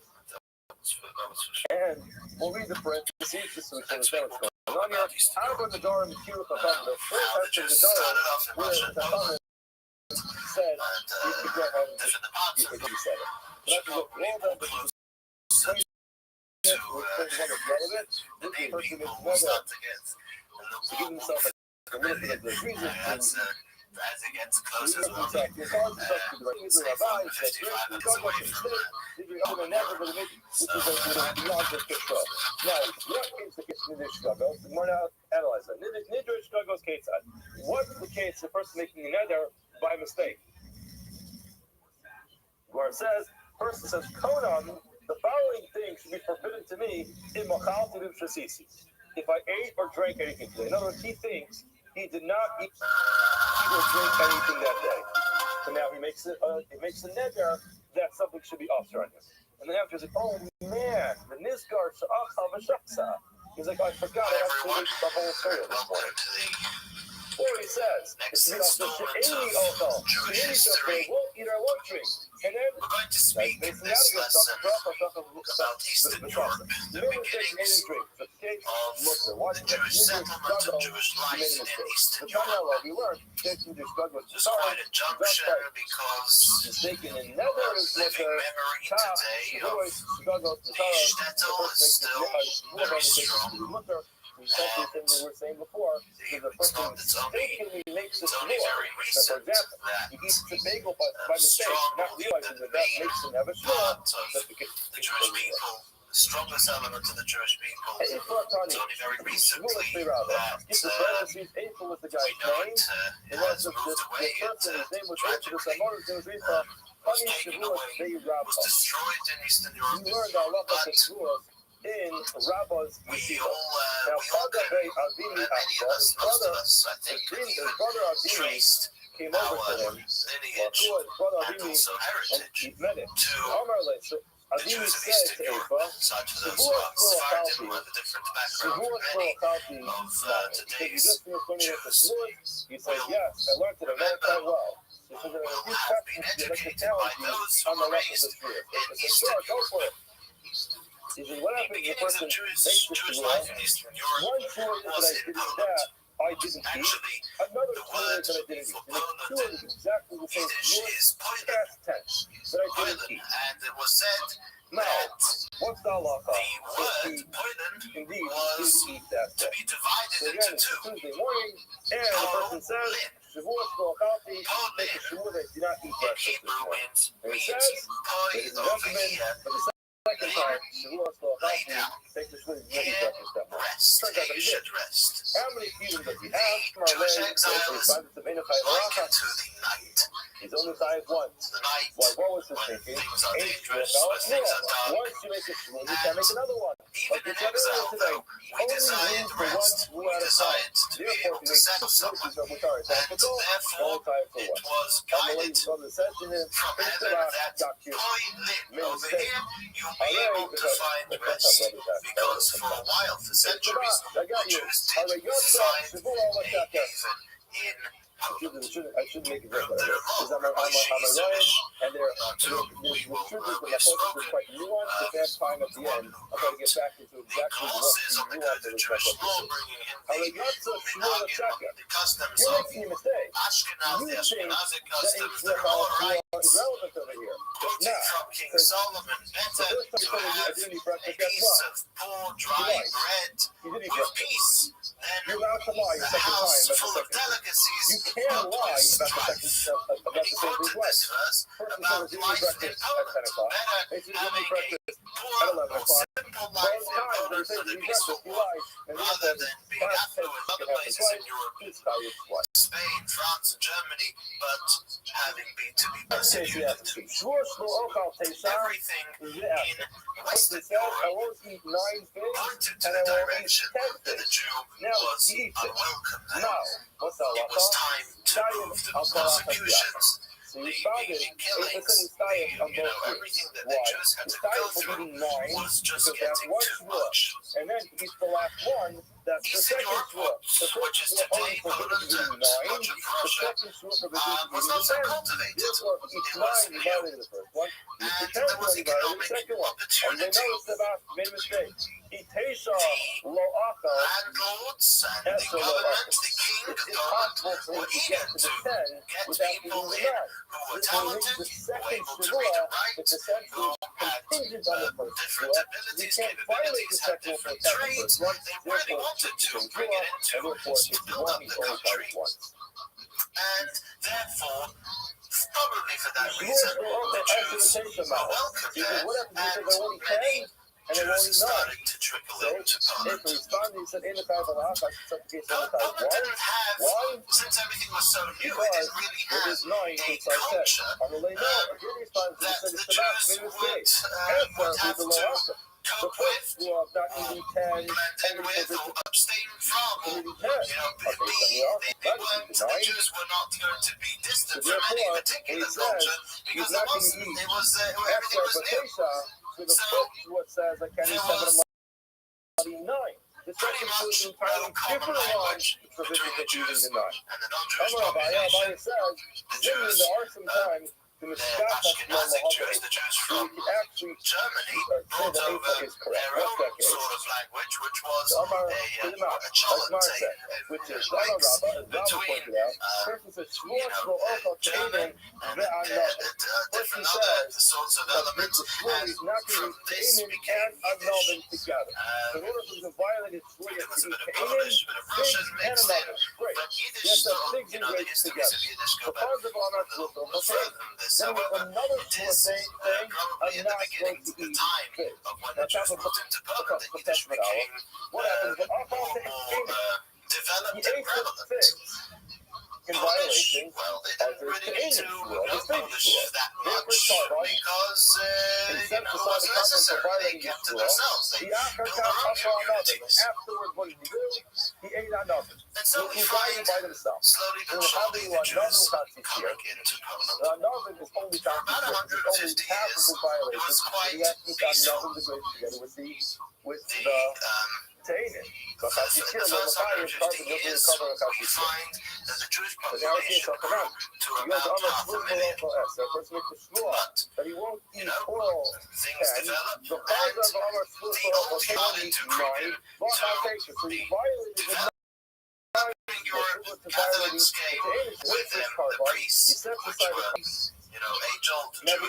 And we'll read the parentheses just so we can understand what's going on here. However, the Dara Mikira Chacham, the first time the Dara, where the Chacham said, you could go ahead and you could reset it. But I can look all that, but you can relevant. This person is another to give himself a little bit of the reason. As it gets closer to the Rabbi, which is a beyond the control. Now, what is the case of Nidr Shkagos? We're now analyzing that. Nidr Shkagos Ketzad. What's the case of the person making a neder by mistake? Where it says, person says, Konan, the following thing should be forbidden to me in Machal Tidim Shasisi. If I ate or drank anything today. In other words, he thinks he did not eat or drink anything that day. So now he makes a neder that something should be off on him. And then after he's like, oh man, the Nizgar Sha'achal V'Shaksa. He's like, I forgot I actually ate the whole story this morning. Or he says, it's the any alcohol. Any stuff they won't eat or won't drink. And then We're going to speak in this lesson about Eastern Europe, the beginning of the Jewish settlement and Jewish life in Eastern Europe. There's quite a junction because living memory today of the shtetl is still very strong. Something we were saying before, is the person mistakenly makes a shvua. For example, he eats the bagel by mistake, not realizing that makes him have a shvua. The Jewish people, the strongest element of the Jewish people, it's only very recently that we know it has moved away and tragically was destroyed in Eastern Europe. We learned a lot about the shvuas in Rabbi's Yeshiva. Now, Father Avini, his brother Avini came over to him, Father Avini, and he met him. Avini said to Eva, Shavuot Chalti, he just finished learning with the Shavuot. He said, yes, I learned it, I learned quite well. He said, there are a few questions you'd like to challenge you on the rest of the Shavuot. I said, sure, go for it. He said, what happens if a person makes the Shavuot? One Shavuot that I didn't eat. Another Shavuot that I didn't eat. And the two is exactly the same Shavuot, past tense, that I didn't eat. Now, what's the halacha? Indeed, he didn't eat that day. So again, it's Tuesday morning, and the person says, Shavuot Chalti, take a Shavuot that did not eat breakfast this morning. And he says, ladies and gentlemen, for the second time, Shavuot Chalti, take the Shavuot that did not eat breakfast that morning. Turns out that he did. How many freedoms does he have from our land? He's only tied once. Well, what was his thinking? Once you make a Shavuot, you can make another one. Like we said earlier today, only room for one Shavuot at a time. Therefore, if you make two Shavuots of which are identical, only tie it for one. And the lady's brother said to him, "It's the last got you. Made a mistake." Able to find rest because for a while, for centuries, the Jews did find even in I should make it very clear. There are Because I'm a Rabbi Ryan, and we will the we the have focus is spoken. quite nuanced. If they have time at the end, I'll try to get back into The exactly what clauses the of the nuance Code of of the Jewish law, is. bringing in However, the not so shmur minhagim, shaka. the customs You're of making a mistake. Ashkenaz, the You think Ashkenazic that customs, it's they're all right. is relevant over here. Quoting Now, from King so Solomon, the better first time to you told me I have didn't eat a breakfast, guess piece what? of poor dry Right. bread You didn't eat with breakfast. peace You're than allowed to lie a a second house time about full the of second. delicacies You can filled lie with about the strife. second about And the he same quoted thing this twice. verse First about you life in breakfast at 10 Poland. o'clock. Better Next you having breakfast a poor at 11 or o'clock. simple Both life in times Poland you for the eat peaceful breakfast, you one, lie. And rather than being affluent other places in Europe, Please tell you twice. Spain, France, and Germany, but having been to be persecuted. Everything in Western Europe eat 9 fish pointed to and the I will eat direction 10 that the fish. Jew Now, was eat it. unwelcome there. Now, what's that? It was time to move the persecutions, So the you started killings, everything that the Jews had to go through was just getting too much. And then he eats the last one. That's the Eastern second Europe, shua. The which is first today shua Poland and much of the Russia, second shua was not so cultivated. Therefore, each It was line new. violated the first one. And there was economic And they opportunity. noticed about made a mistake. He tasha lo acha. Landlords and the government, the king of Poland, were eager to get people in who were talented, who were able to read and write, who had different abilities, capabilities, had different trades. They really wanted to bring it into to build up the country. And therefore, probably for that reason, the Jews were welcome there, and many Jews started to trickle into Poland. Poland didn't have, since everything was so new, it didn't really have a culture that the Jews would have to cope with, blend in with, or abstain from. The Jews were not going to be distant from any particular culture because everything was new. So there was pretty much no common language between the Jews and the non-Jewish population. The Jews, the Ashkenazic Jews, the Jews from Germany, brought over their own sort of language, which was a cholent, a mix between German and different other sorts of elements, and from this became Yiddish. There was a bit of Polish, a bit of Russian mixed in, but Yiddish still, the histories of Yiddish go back a little further than this. However, it is probably at the beginning, the time of when the Jews moved into Poland, that Yiddish became more developed and prevalent. Polish, well, they didn't really need to know Polish that much because it wasn't necessary. They kept to themselves. They built their own communities. And so we find slowly but surely the Jews coming into Poland. For about 150 years, it was quite peaceful. The first 150 years, we find that the Jewish population grew to about 500,000. But, things developed, and the old started to creep into the developing Europe. Catholics came with them, the priests, which were, age-old Jews,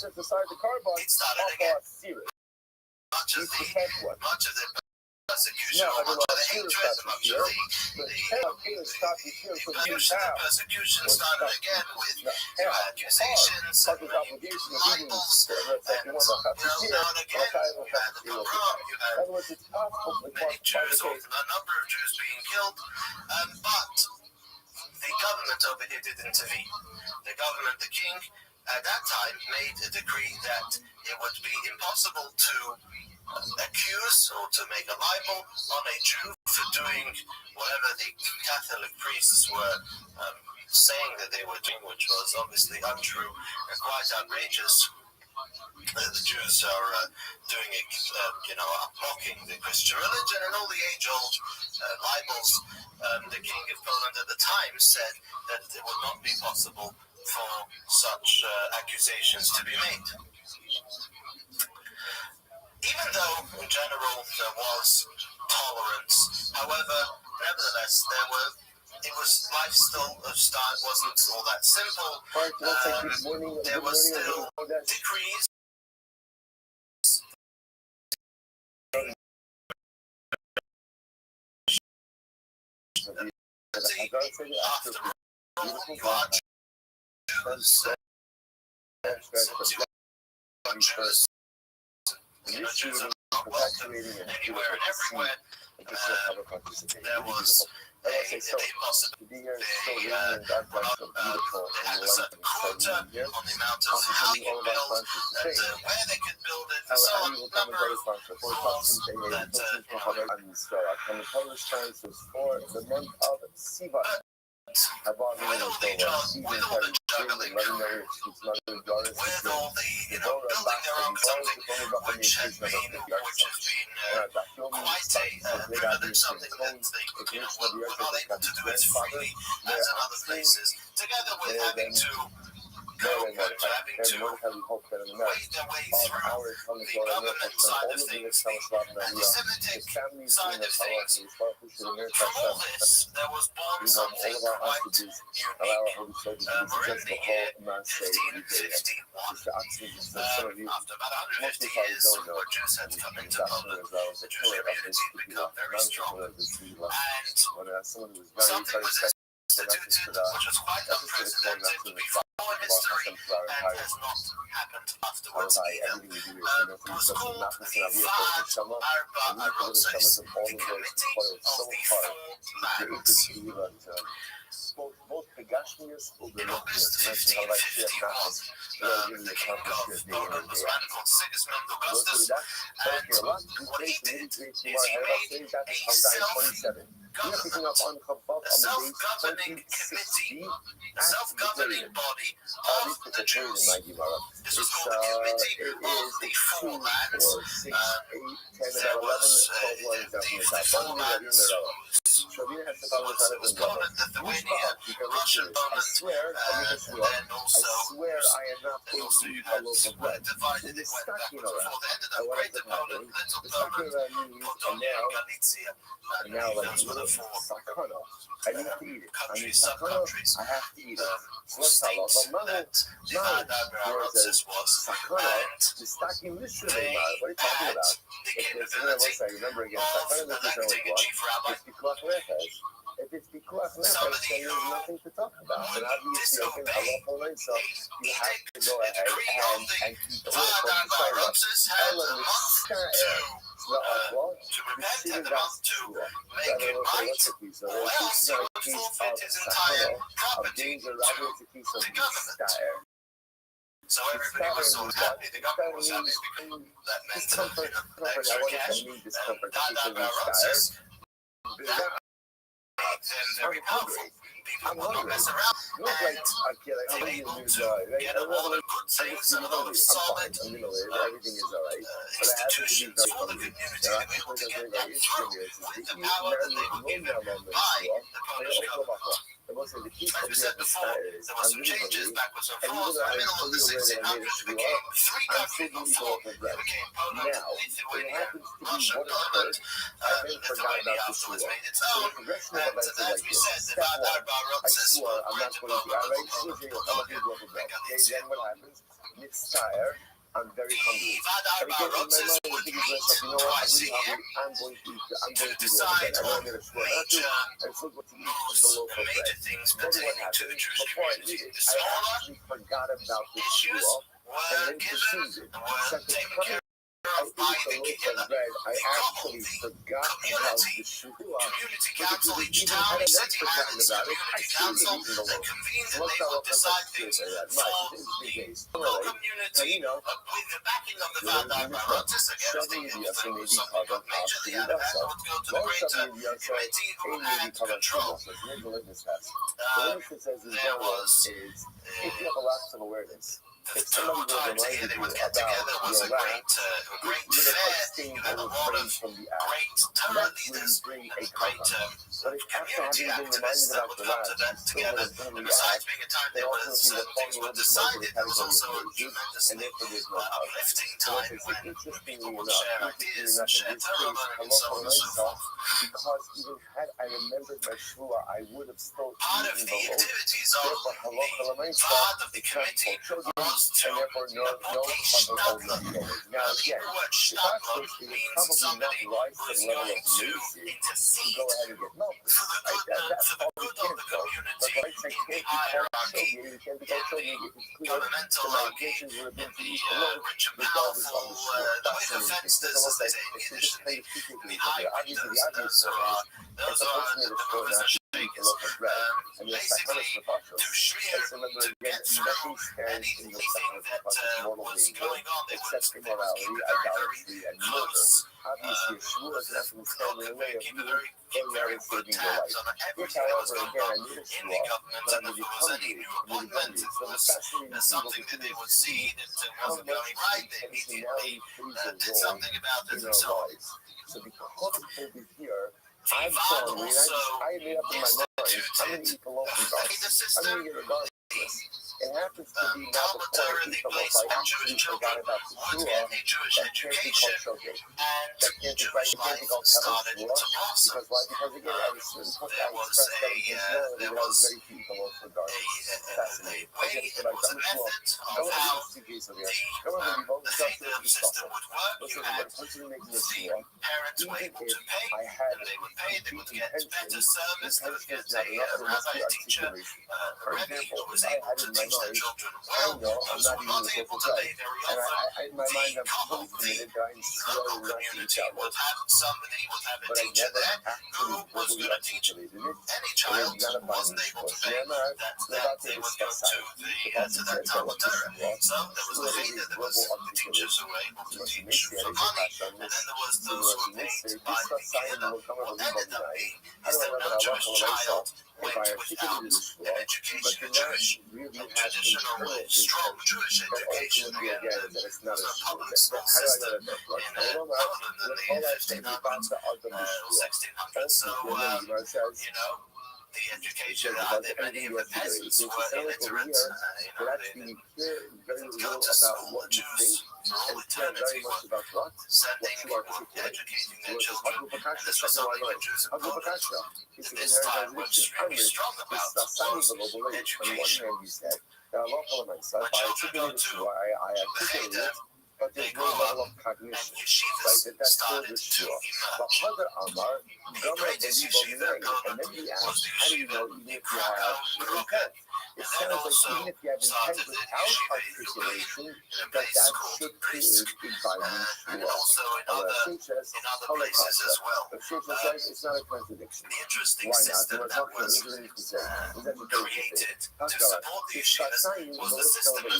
and it started again. Much of the persecution, or much of the hatred, much of the persecution started again with accusations and libels, and now and again you had the pogrom, you had many Jews, or a number of Jews being killed, but the government over here did intervene. The government, the king, at that time made a decree that it would be impossible to accuse or to make a libel on a Jew for doing whatever the Catholic priests were saying that they were doing, which was obviously untrue and quite outrageous. the Jews are doing it, mocking the Christian religion and all the age-old libels. The king of Poland at the time said that it would not be possible for such accusations to be made. Even though in general there was tolerance, however, nevertheless life still wasn't all that simple. There was still decrees. After Jews are not welcome anywhere and everywhere. There was a possibility they had a certain quota on the amount of how they could build, and where they could build it, and so on. A number of laws that with all the juggling, with all the building their own something which has been quite something that they were not able to do as freely as in other places, together with having to wade their way through the government side of things, the anti-Semitic side of things. From all this, there was born something quite unique. We're in the year 1551. After about 150 years, where Jews had come into Poland, the Jewish community had become very strong, and something was instituted which was quite unprecedented before in history and has not happened afterwards either. It was called the Vad Arba Arotzes, the Committee of the Four Lands. In August 1551, the king of Poland was a man called Sigismund Augustus, and what he did is he made a self-governing committee, a self-governing body of the Jews. This was called the Committee of the Four Lands. There was the Four Lands. It was Poland, Lithuania, Russia, Poland, and also Poland were divided. It went backwards and forth. They ended up Greater Poland, Little Poland, Podolia, Galicia, and those were the four countries, sub-countries, states that the Vad Arba Arotzes was, and they had the capability of electing a chief rabbi. Somebody who would disobey a edict, a decree of the Vad Arba Arotzes had a month to repent, had a month to make it right, or else he would forfeit his entire property to the government. So everybody was so happy, the government was happy because that meant extra cash, and Vad Arba Arotzes, that made them very powerful. People would not mess around, and they were able to get a lot of good things and a lot of solid institutions for the community. They were able to get that through with the power that they were given by the Polish government. As we said before, there were some changes backwards and forwards. In the middle of the 1600s, it became three countries before it became Poland, Lithuania, Russia, Poland. Lithuania afterwards made its own. And as we said, the Vad Arba Arotzes were Greater Poland, Little Poland, Galicia. I'm very hungry. The Vad Arba Arotzes would meet twice a year to decide on major things pertaining to the Jewish community. The smaller issues were given and were taken care of by the community council. Each town, each city had its community council that convened and they would decide things for the whole community with the backing of the Vad Arba Arotzes. Again, if something got majorly out of hand, would go to the greater committee who had control. There was if somebody will remind you about your wrath, you're going to abstain and refrain from the act. That's when you bring a kavana. But if after having been reminded about the wrath, you still want to do the act, then ultimately we're falling a little bit more to the category of virtue, and therefore there's no kavana. So what they say, interestingly enough, in this case, halacha l'maisa, because even had I remembered my shvua, I would have still eaten the loaf. Therefore, halacha l'maisa, it's not for children, and therefore no kavana of leftovers. Now again, the Rothschild is probably not rise to the level of mercy to go ahead and get milk. That's all we can go. But the rights I can't be called children, you can't be called children if it's clear that my intentions would have been to eat the loaf regardless of the shvua. Fascinating. Take a look at it. It's just kind of two things over there. Obviously, the obvious one is if a person made a shvua not to eat the loaf of bread, and there's sachanas nefashos. Let's remember again, nothing stands in the sachanas nefashos mortal danger except immorality, idolatry, and murder. Obviously, a shvua is not going to stand in the way of you going out and saving your life. If, however, again, I made a shvua, but I'm really hungry. So the fascinating thing will continue to see how much intentionality plays a role in our lives. So because over here, I'm hungry, and I made up in my mind, I'm going to eat the loaf regardless. I'm going to eat it regardless. It happens to be now before I eat the loaf, I actually forgot about the shvua that can't be called shogeg. That can't be called tevel shvua. Because why? Because again, at a certain point, I expressed that intentionality that I was ready to eat the loaf regardless. Fascinating. Again, it's what I've done as well. Come on, let's do this over here. Come on, we've all discussed this discussion. Listen, when a person making a shvua, even if I had complete intention, intention is not enough, there must be articulation. For example, I had in my mind, I know I'm not eating the loaf of bread, and in my mind I'm fully committed that I'm swearing not to eat that loaf. But I never actually verbally articulated it, and then you gotta find me shvua. So I'm about to discuss science. The passage says that what the shvua is a verbal articulation. Rashi Messi had a kasha on this. So Rashi Messi, discuss science will come over the body. How do I know that Allah will myself? If I articulated the shvua, but do not really have internal intent that ultimately again that it's not a shvua. How do I know that that's right? I don't know. All that thing about the Adam shvua. Ultimately, the Gemara says, the education that many of the peasants were illiterate. That's the very little about what you think, and care very much about what you articulate. Educating their children, and this was something the Jews in this time were extremely strong about, was education. I articulate it, but there's no level of cognition, right? That's still the shvua. But other Amar, Gamar Belibo, and then you ask, how do you know even if you have intent? It sounds like even if you have intent without articulation, that should create a binding shvua. In other places as well. But Shesha says it's not a contradiction. The interesting Why not? system that was created to support the yeshivas was the system of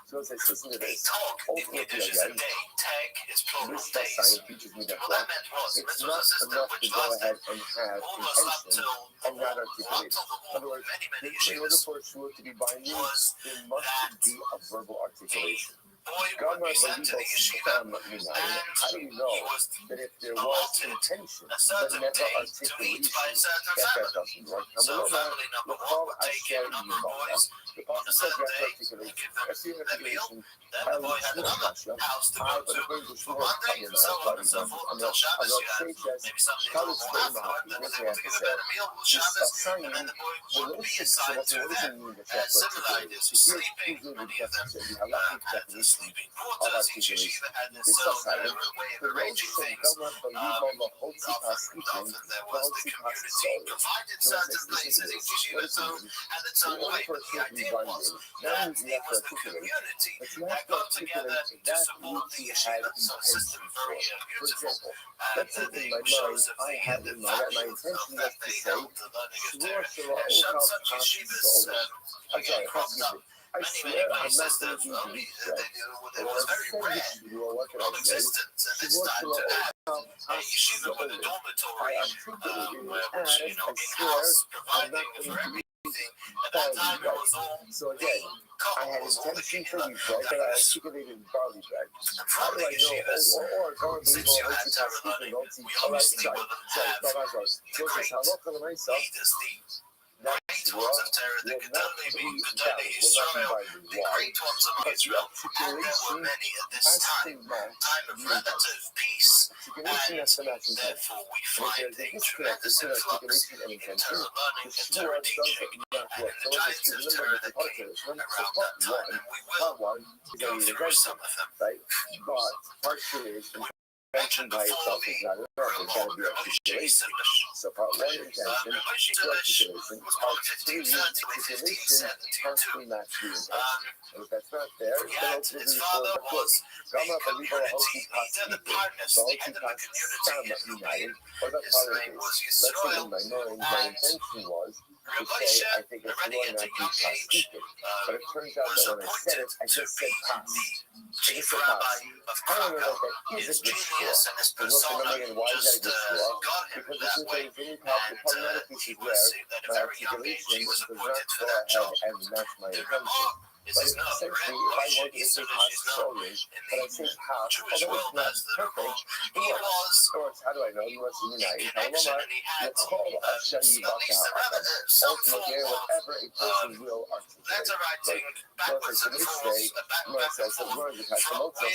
So it says, listen to this. Tog in Yiddish is a day. Tag is plural days. Science teaches me that What that meant was, it's this not was a system enough to which go ahead lasted and have almost up intention till and not articulate. In other words, many in order yeshivas for a shvua to be binding, was there must be a verbal articulation. boy would be sent to the yeshiva, and how do you know he was that if there was intention a but certain never day to eat articulation, by a certain that family. doesn't work? So family number one would take in a number of boys The on a Pasuk says certain you have to day, articulate. give them That's the their meal, articulation. then the boy had another house to go to for one day, and so on and so forth, until Shabbos you had maybe something a little more affluent that was able to give a better meal on Shabbos, and then the boy would be assigned to them. And similar ideas for sleeping, many of them had the sleeping quarters, each yeshiva had its own way of arranging things. Often there was the community provided certain places, each yeshiva's own had its own way, but the idea was that it was the community that got together to support the yeshiva. So a system very beautiful. And the shows of the value that they held to learning of Torah. And such yeshivas cropped up. Many places that only there was very rare coexistence, and it's time to add a yeshiva with a dormitory, which in-house providing for everything that So again, I had intention for wheat bread, but I articulated barley bread. How do I know? Or don't believe all halacha speaking, don't see. All right, sorry. So this halacha l'maisa. That's will not be valid. Will not be binding. Why? Because the articulation has to match the intent. Articulation has to match intent. And if there's a disconnect between articulation and intention, the shura doesn't match what. So let's just remember the part of this one. So part one is only the intention, right? But part two is intention by itself is not enough. There's got to be articulation. So part one, intention, two, articulation. Part two, articulation has to match the intention. And if that's not there, then ultimately the shura is good. Gama believe all hoki pas stam united. What about politics? Let's say in my mind, my intention was to say I think it's shura not to pas stupid. But it turns out that when I said it, I just said pas. I just said pas. I don't know that that is a good shura. And look, remember again, why is that a good shura? Because the truth is, any problematic piece is where my articulation does not go ahead and match my intention. But essentially, if I wanted to say pas solely, but I say pas, although it's not perfect, it works. It works. How do I know? You want to unite. Let's call a shadi ultimately, whatever a person will articulate. So if it's a mistake, Gemara says that we're the type of the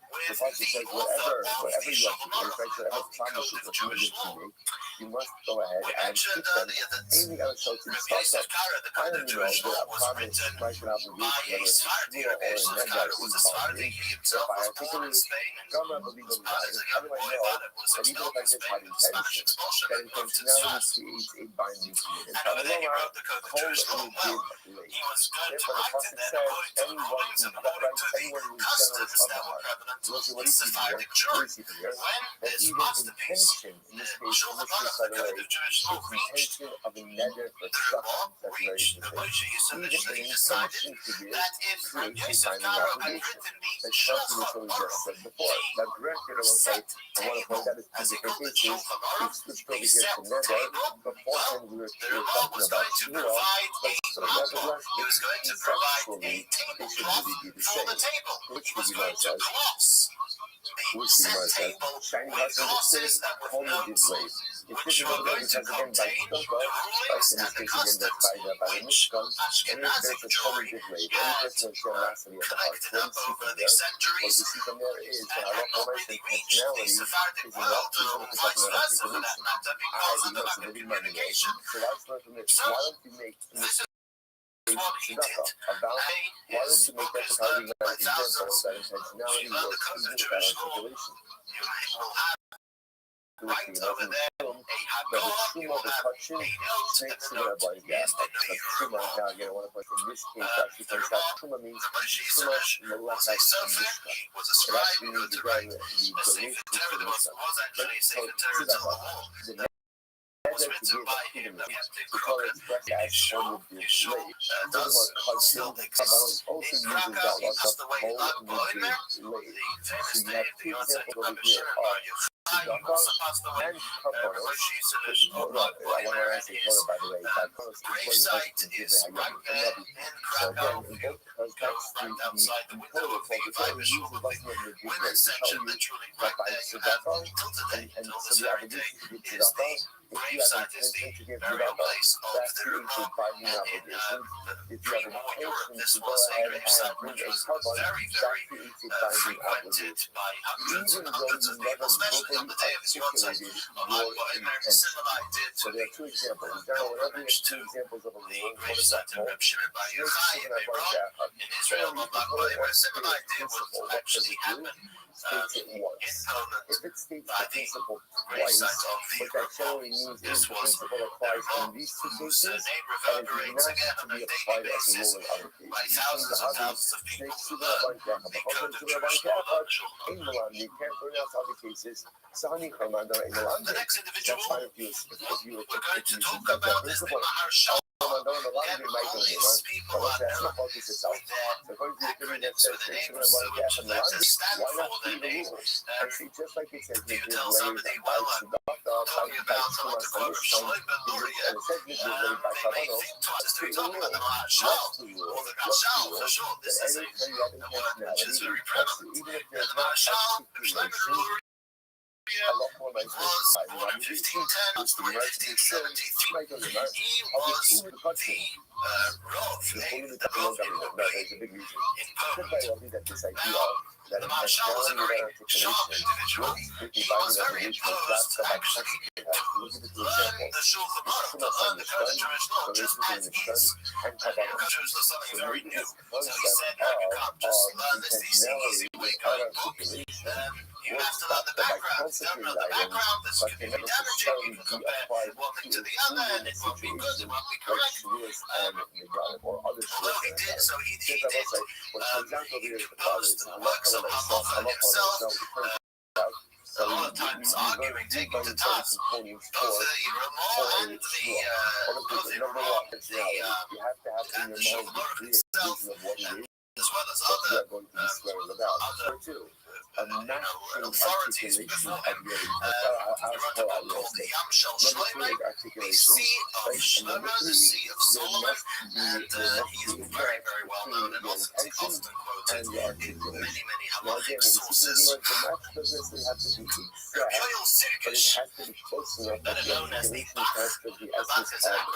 Pasuk says whatever you articulate, whatever promises that you give to me, you must go ahead and keep them. Anything else to start up. I don't know that a promise might an obligation, whether it's a shura or a neder is binding. So if I articulate it, Gama believe in that. How do I know that even if I just had intention, that intentionality creates a binding commitment? And Talmud called it a give late. Therefore, the Pasuk says, anyone who's generous of the heart. Look at what he sees here. What is he here? That even intention, in this case, by the way, it's intention of a neder for suffering. That's very interesting. Even an intention to give creates a binding obligation. That's something that's what we just said before. Now, granted, I will say, I want to point out two different cases. We switched over here to neder. Beforehand, we were talking about shura, but nevertheless, conceptually, they should really be the same. Which would be my size. Shining hearts in the city, only gives late. If this is not because again by Shtonka, in this case again that's by the Mishkan, and if there's a only gives late, any person with generosity of the heart, what we see from there is that our local intentionality is enough even if it doesn't have articulation. I do not believe my nation. So that's not from this. Why don't you make this about why don't you make that the part of the example that intentionality was even without articulation? Right over there, that the truma of the touching makes it a body gap. The truma, now again, I want to put in this case, actually, turns out truma means truma melachas and mishkan. It actually means the donation to the mishkan. So, to give even the color expressed as one would give late. Furthermore, also uses that lots of whole would give late. So you have two examples over here of Tzedakah and Karbonos. I want to answer Torah, by the way. Karbonos is what you give a Hayam. So again, in both contexts, the Torah uses lots of the give late to tell you that by Tzedakah, and so the obligation to give Tzedakah, if you have an intention to give Tzedakah, that creates a binding obligation. If you have an intention to go ahead and bring a carbon, that creates a binding obligation. Even though you never vocally articulated your intention. So there are two examples. Now, whenever you have two examples of a rule, one example, so you can put it as a principle. What does it do? States it once. If it states the principle twice, what that generally means is the principle applies in these two cases, and it is not to be applied as a rule in other cases. You can't pronounce other cases. That's fine if you were to use that principle. the laundry maker, you know. But what's that's not focus itself. So according to the opinion that says things are going to bother gas in the laundry, why not see the rules? And see, just like it says, if you're ready to buy some doctor, buy 2 months on this time, and it says if you're ready to buy Kavanos, that's the rule. What's the rule? What's the rule? That any time you have intentionality, even if there's not articulation, a lot more like this. I mean, I'm 1510 was the American insurance. Make on the American. I'll be cool with the country. The full of the government. No, there's a big reason. Everybody will be that this idea that it has no articulation. Strictly by the revolution of class that I look at the two examples. The Shema the Shema, the Shema, and Kabbalah. So maybe this concept of intentionality without articulation will stop the by concentrating items, but can never necessarily be applied to a human situation like Shavuos and Megalim or other Shavuos and Megalim. Since I will say, what comes down to here is the problem is, I'm not calling myself, it turns out. So we learn taking the task components for a Shvuah. Number one, personality. You have to have in your mind the clear vision of what it is, what you are going to be swearing about. Number two, a matching articulation of your Number three is articulation. And number three, there must be a match between your intention and your articulation. Now again, when we're speaking the match doesn't necessarily have to be exact, but it has to be close enough that the articulation transfers the essence of the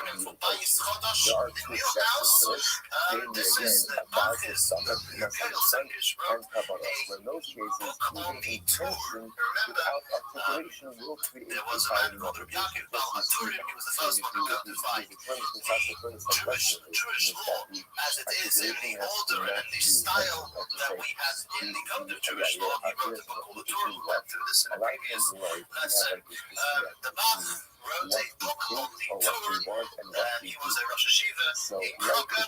intention. There are two sections to this, namely again, about the suffix, and Kabbalah. In those cases, even intention without articulation will create a fire in other people. He was the first one who got the fight. As it is in the order and the style that we have in the code of Jewish law, he wrote a book called the Torah. We went through this in a previous lesson. The Bach wrote a book on the Torah, and he was a Rosh Hashiva in Krakow,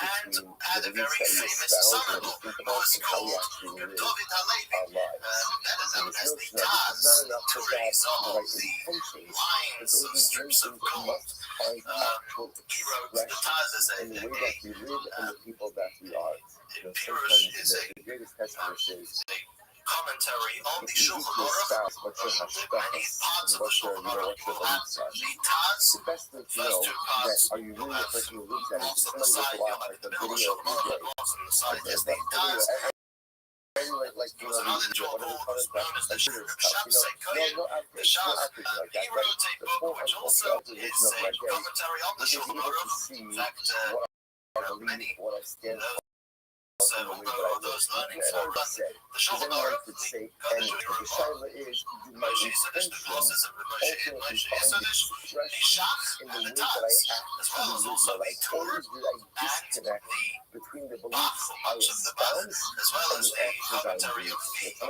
and had a very famous son-in-law who was called David HaLevi, better known as the Taz, Turis of the lines of strips of gold. He wrote the Taz as a Pirush is a commentary on the Shulchan Aruch, many parts of the Shulchan Aruch. The Taz, first two parts, most on the side, you'll have the middle of the Shulchan Aruch, most on the side is the Taz. There was another individual who's known as the Shamsei Kohen, the Shach. He wrote a book which also is a commentary on the Shulchan Aruch. In fact, many will go those learnings for the Shulchan Aruch, the Kodesh is the process of the Moshe Yisodesh, the Shach, and the Taz, as well as also the Torah and the Bach for much of the Bach, as well as a commentary of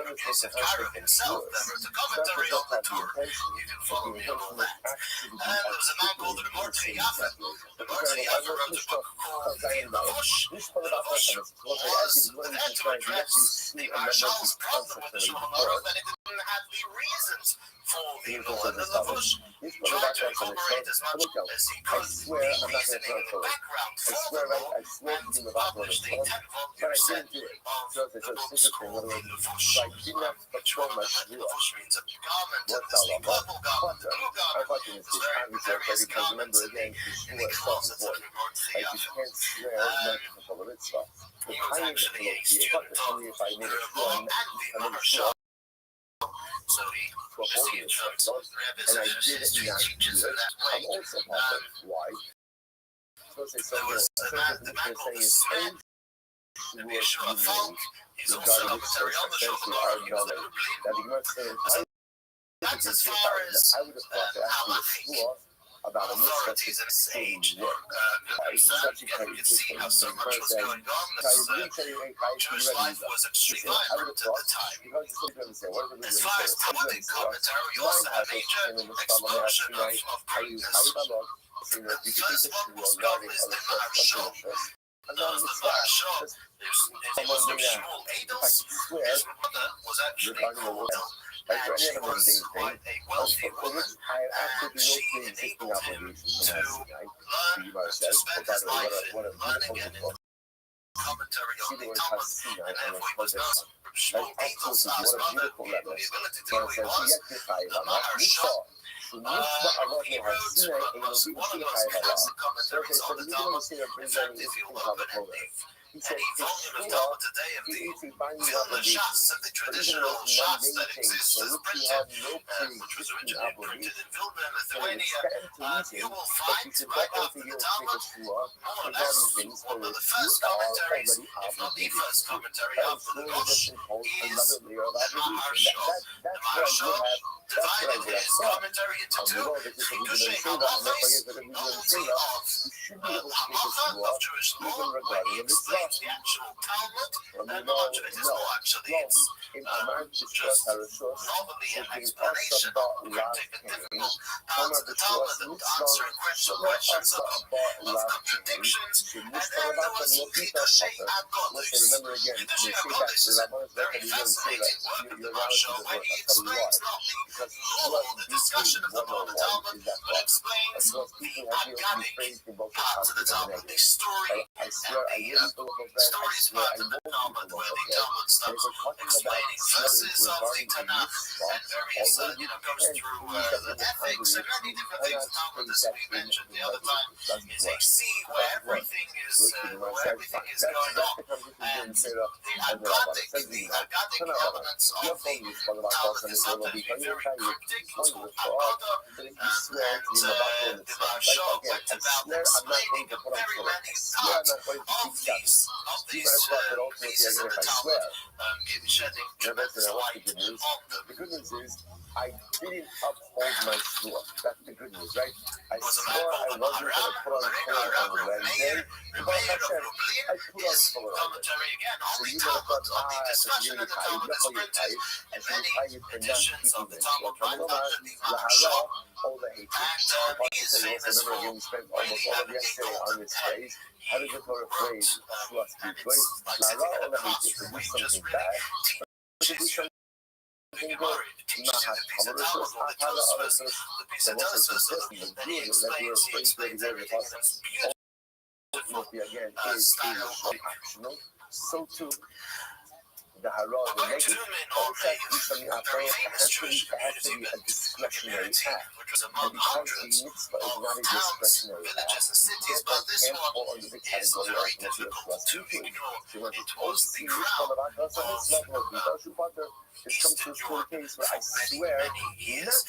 the case of Cairo himself that wrote a commentary on the Torah. You can follow me on all that. And there was a man called the Mordechai Yaffa. The Mordechai Yaffa wrote a book called the Lavush. The Lavush was there to address the Marshal's problem with the Shulchan Aruch, that it didn't have the reasons for the law, and the Lavush tried to incorporate as much as he could the reasoning and the background for the law, and published the 10-volume set of the books called the Lavush, which Lavush means a garment, and there's the purple garment, the blue garment, it's various garments in the closet of the Mordechai Yaffa. He was actually a student of the law and the Marshal. So he just the insurance rabbis and history teachers in that way. There was the man called the Sven, the Yeshua Falk. He's also a commentary on the Shulchan Aruch. He was a that's as far as halachic authorities and sage concerned. You could see how so much was going on. Jewish life was extremely vibrant at the time. As far as Talmudic commentary, you also have major explosion of greatness. The first one was known as the Marshal. Known as the Marshal. His name was Shmuel Adels. His mother was actually called Like for any other mundane thing, for which I have absolutely no pre-existing obligations to my right? The Gemara says, oh, by the way, what a beautiful book. See the word Hasina and it's Kodesh. Like, absolutely, what a beautiful letter. So it says, Yekifai Lama, Mitzvah. Mitzvah Allah Hasina and Yekifai Lama. So, okay, so the Yekifai Hasina brings down this thing called the Kodesh. He said, he eats a binding obligation, but even those mundane things for which you have no pre-existing obligation, so you stand to reason that you should definitely take a shua regarding things for which you are already obligated to. That is really just impose another layer of obligation. That's what I would have thought. On the road, it's just a little bit of Sheva, and if I get a little bit of Sheva, you should be able to take a shua even regarding a mitzvah. The actual Talmud, no, it is more actually. It's just normally an explanation of cryptic and difficult parts of the Talmud that answering questions of contradictions, and there was Peter Shea Agolis. Peter Shea Agolis is a very fascinating work in the Marsha where he explains not the discussion of the part of the Talmud, but explains the Agadic parts of the Talmud, the story and the stories part of the Talmud, where the Talmud starts explaining verses of the Tanakh and various, goes through the ethics and many different things. The Talmud, as we mentioned the other time, is a sea where everything is going on. And the Agadic elements of the Talmud is something very cryptic. It's called Agada, and the Marsha went about explaining very many parts of these pieces of the Talmud, shedding tremendous light on them. The good news is, I didn't uphold my shua. That's the good news, right? I swore I wasn't going to put on Torah on Wednesday, but I put on Torah on Wednesday. So you know what? It's really tight. You know you're tight. And so you're tired for not keeping this. Well, Lahara, all the hatred. Remember when we spent almost all of yesterday on this phrase? How does the Torah phrase shua speak? Lahara, all the hatred. To do something bad, to do something good, not have cover us, not have other things. So what's the system? The good is that you're afraid to get rid of us. Ultimately, again, is optional. So too, the hara, the negative, also has to be something optional. It has to be a discretionary act. And because the mitzvah is not a discretionary act, therefore it can't fall under the category of mitzvah plus teaching. So when it was the mitzvah of Akasa mitzvah, or the Dashu Pater, it comes to a case where I swear not to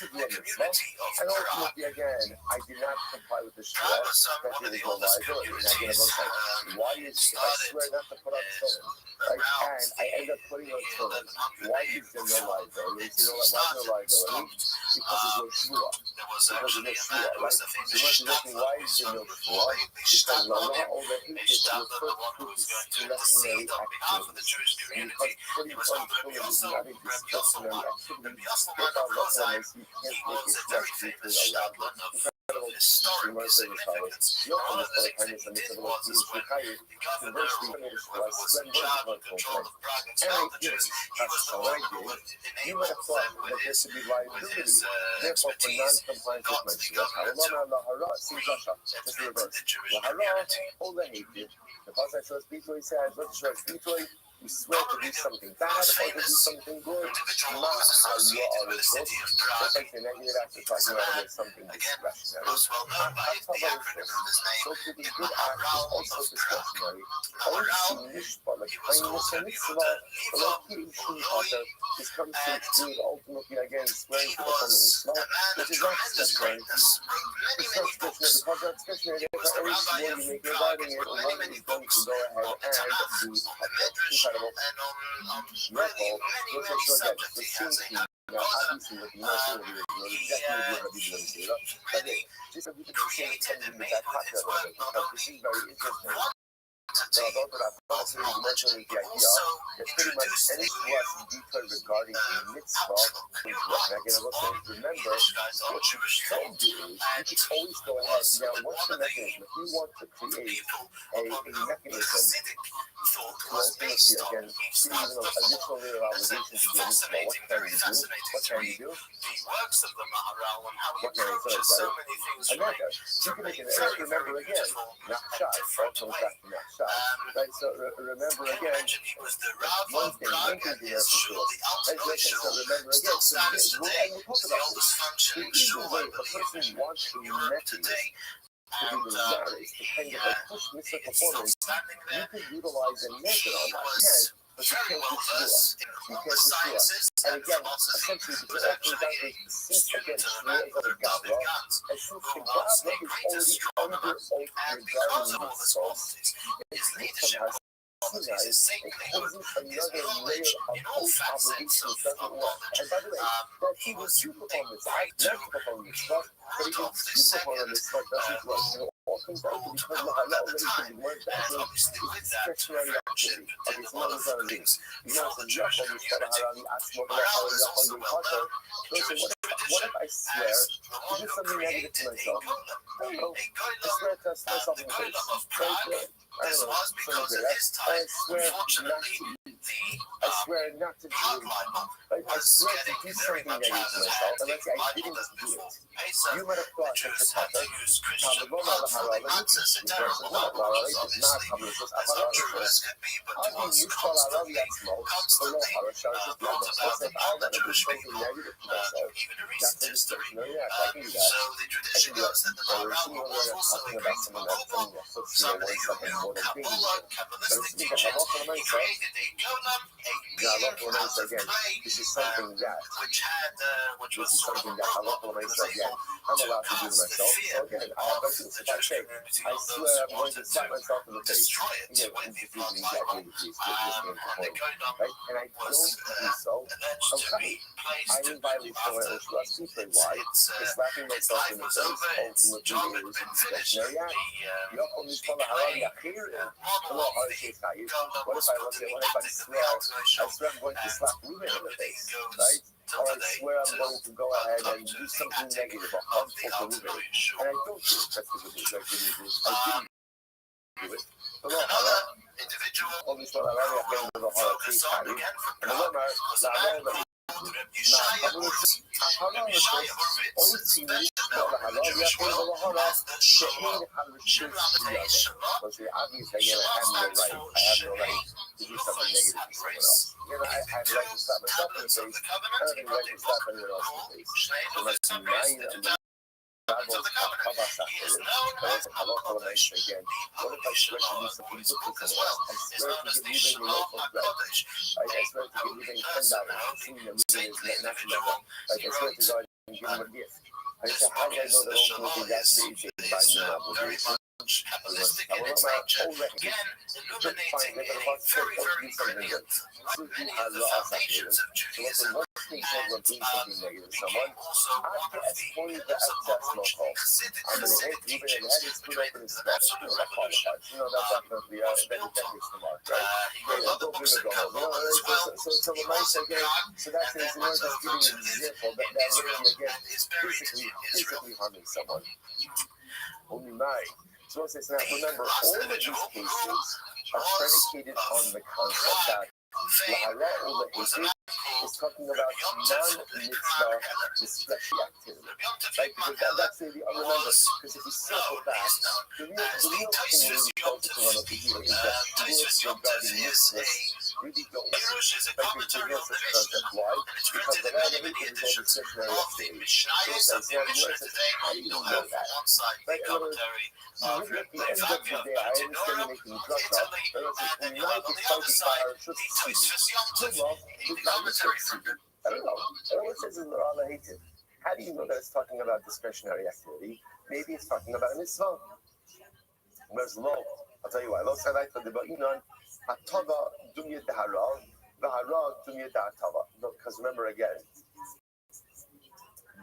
do a mitzvah, and ultimately, again, I did not comply with the shua, that there is no liability. And I get about like, why is, if I swear not to put on film, right, and I end up putting on film, why is there no liability? Why is there no liability? Because there's no shua. Because there's no shua, right? You must be looking, why is there no shua? Because Allah overhated the first discretionary activities. And because putting on film is not a discretionary activity, he was a very famous chaplain of historical significance. One of the things that he did was when the governor who was in charge of control of Prague and expelled the Jews, he was the one who would enable them with his expertise, got the governor to re-implement the Jewish community. Because I trust people, he says, let's trust people. You swear to do something bad or to do something good, not how you are responsible. Just like the negative act of talking about it as something discretionary. So to be good act is also discretionary. Also, mishpah, like kindness and mitzvah, but like keeping shulchan, this comes to include ultimately again swearing to the son of Islam, which is not discretionary. It's not discretionary because that's discretionary. Therefore, every swear you make regarding it, one is going to go ahead and do incredible. And on many subjects he has a obviously, he really created and made with his work not only very interesting. quantity of also mentioning the idea that pretty much any plus detail regarding a mitzvah is what Megan will say. Remember, what you can do is you can always go ahead. Now, what's the mechanism? If you want to create a mechanism to ultimately, again, even though additional little obligation to do a mitzvah, what can you do? What can you do? What can you do, right? America. You can make an error. Remember again, not shy. All comes back to not shy. Right? So remember again, one thing to be there for sure. Right? So remember again, so we'll talk about this. The easy way if a person wants a mechanism to be the narrative, to kind of like push mitzvah performance, you can utilize a method on that. You can, but you can't just do it. You can't just do it. And again, essentially, because often that is, since again, Shmuel is under Gavra, and since the Gavra is already under oath regarding mitzvahs, it's somehow imposes another layer of obligation that doesn't work. And by the way, that he was to perform mitzvah, not to perform mitzvah, but he was to perform mitzvah doesn't work. And all comes down to because Mahalo already can be worked back to discretionary activity. Okay, so now we're going to do. You know, it's a Yachol Mitzvah Harami Asmo Yachol Yachol Yachol. So what if I swear to do something negative to myself? I don't know. I swear to myself in the face. Right? I don't know. I swear not to eat. I swear not to drink. I swear to do something negative to myself. And let's say I didn't do it. You might have thought that the Tata, Tamaloma Laharala, the person Laharala does not come with us. I'll be useful Arabi at smoke. Hello, Harashar, just the other person. I'll let do something negative to myself. That's a discretionary act. I can do that. I can do that. Or assuming we're talking about someone that's something more than being but it's because Halakha L'Maisa, again, this is something that Halakha L'Maisa, again, I'm allowed to do to myself. So again, I have to if I say, I swear I'm going to slap myself in the face. Again, I'm confusing exactly this right? And I don't do so. Okay. I'm in violation of my trust. Why? Because slapping myself in the face ultimately is a discretionary act. You don't only follow Harami Akhir. What if I swear I'm going to slap Ruben in the face, right? Or I swear I'm going to go ahead and do something negative or harmful to Ruben, and I don't do it. That's the good news. I didn't do it. So that's an example that is physically harming someone. Only mine. So now remember, all of these cases are predicated on the concept that Lahara or Lahizid is talking about non-mitzvah discretionary activity. Right? Because that's the remember, because if you circle back, the real thing we're really focusing on over here is that rules regarding mitzvahs really don't work. Right? Because there's no such concept. Why? Because the Lahara is all discretionary activity. So how do you know that? Right? Really, at the end of the day, I understand you're making drugs up, but it's not exciting by our trust. I don't know. All it says is L'Ala Hated. How do you know that it's talking about discretionary activity? Maybe it's talking about a mitzvah. Whereas Lo, I'll tell you why. Lo said I thought about Inan, Hatava Dumya Dahara, Vahara Dumya Dahatava. Because remember again,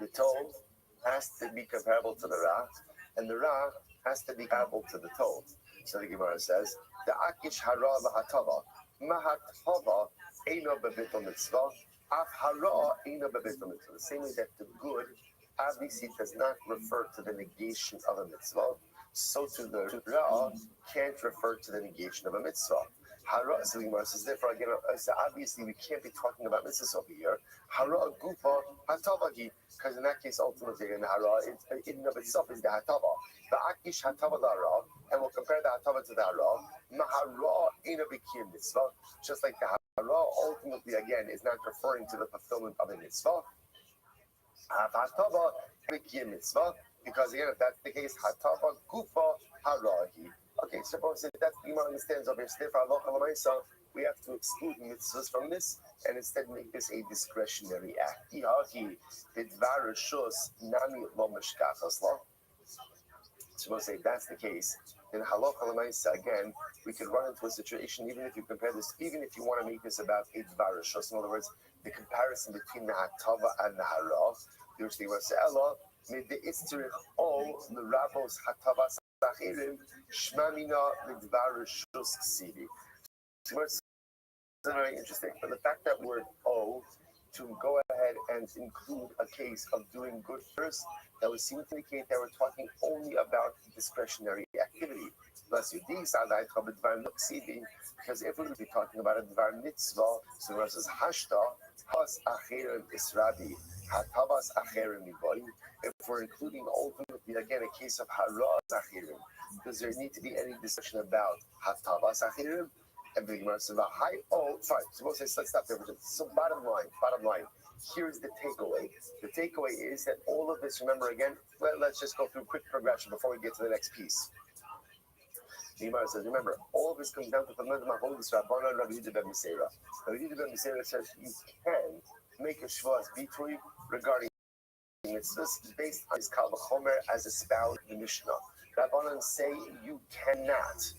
the Tov has to be comparable to the Ra, and the Ra has to be able to the told. So the Gemara says, the Akish Hara Mahatava, Mahatava Eino Bebeto Mitzvah, Af Hara Eino Bebeto Mitzvah. The same way that the good obviously does not refer to the negation of a mitzvah, so to the Ra can't refer to the negation of a mitzvah. Hara, so the Gemara says, therefore, again, so obviously we can't be talking about mitzvahs over here. Hara Gufa Hatavahi, because in that case, ultimately, in Hara, in and of itself is the Hatava. The Akish Hatava the Hara, and we'll compare the Hatava to the Hara. Mahara Ina Bikim Mitzvah, just like the Hara, ultimately, again, is not referring to the fulfillment of a mitzvah. Hatava Bikim Mitzvah, because again, if that's the case, Hatava Gufa Harahi. Okay, suppose that Gemara understands over here, we have to exclude mitzvahs from this and instead make this a discretionary act. Suppose say that's the case, then halacha l'maisa again, we could run into a situation, even if you compare this, even if you want to make this about a dvar rishos, in other words, the comparison between the hatava and the hara, which they want to say, Allah, made the itzrich all the rabbos hatavas achirim shmamina l'dvar rishos ksivi. So it's very interesting, but the fact that word "o" to go ahead and include a case of doing good first, that would seem to indicate that we're talking only about discretionary activity. Because if we would be talking about a dvar mitzvah, so versus hashta, has acherim israbi, hatavas acherim miboim. If we're including ultimately again a case of haras acherim, does there need to be any discussion about hatavas acherim? And the Gemara says, fine. So we'll say, let's stop there. So bottom line, here's the takeaway. The takeaway is that all of this, remember again, let's just go through quick progression before we get to the next piece. The Gemara says, remember, all of this comes down to the Rabbi Yehuda ben Meseira. Rabbi Yehuda ben Meseira says you can make a shvaz bitui regarding mitzvahs based on his kal v'chomer as espoused in the Mishnah. Rabbanan say you cannot.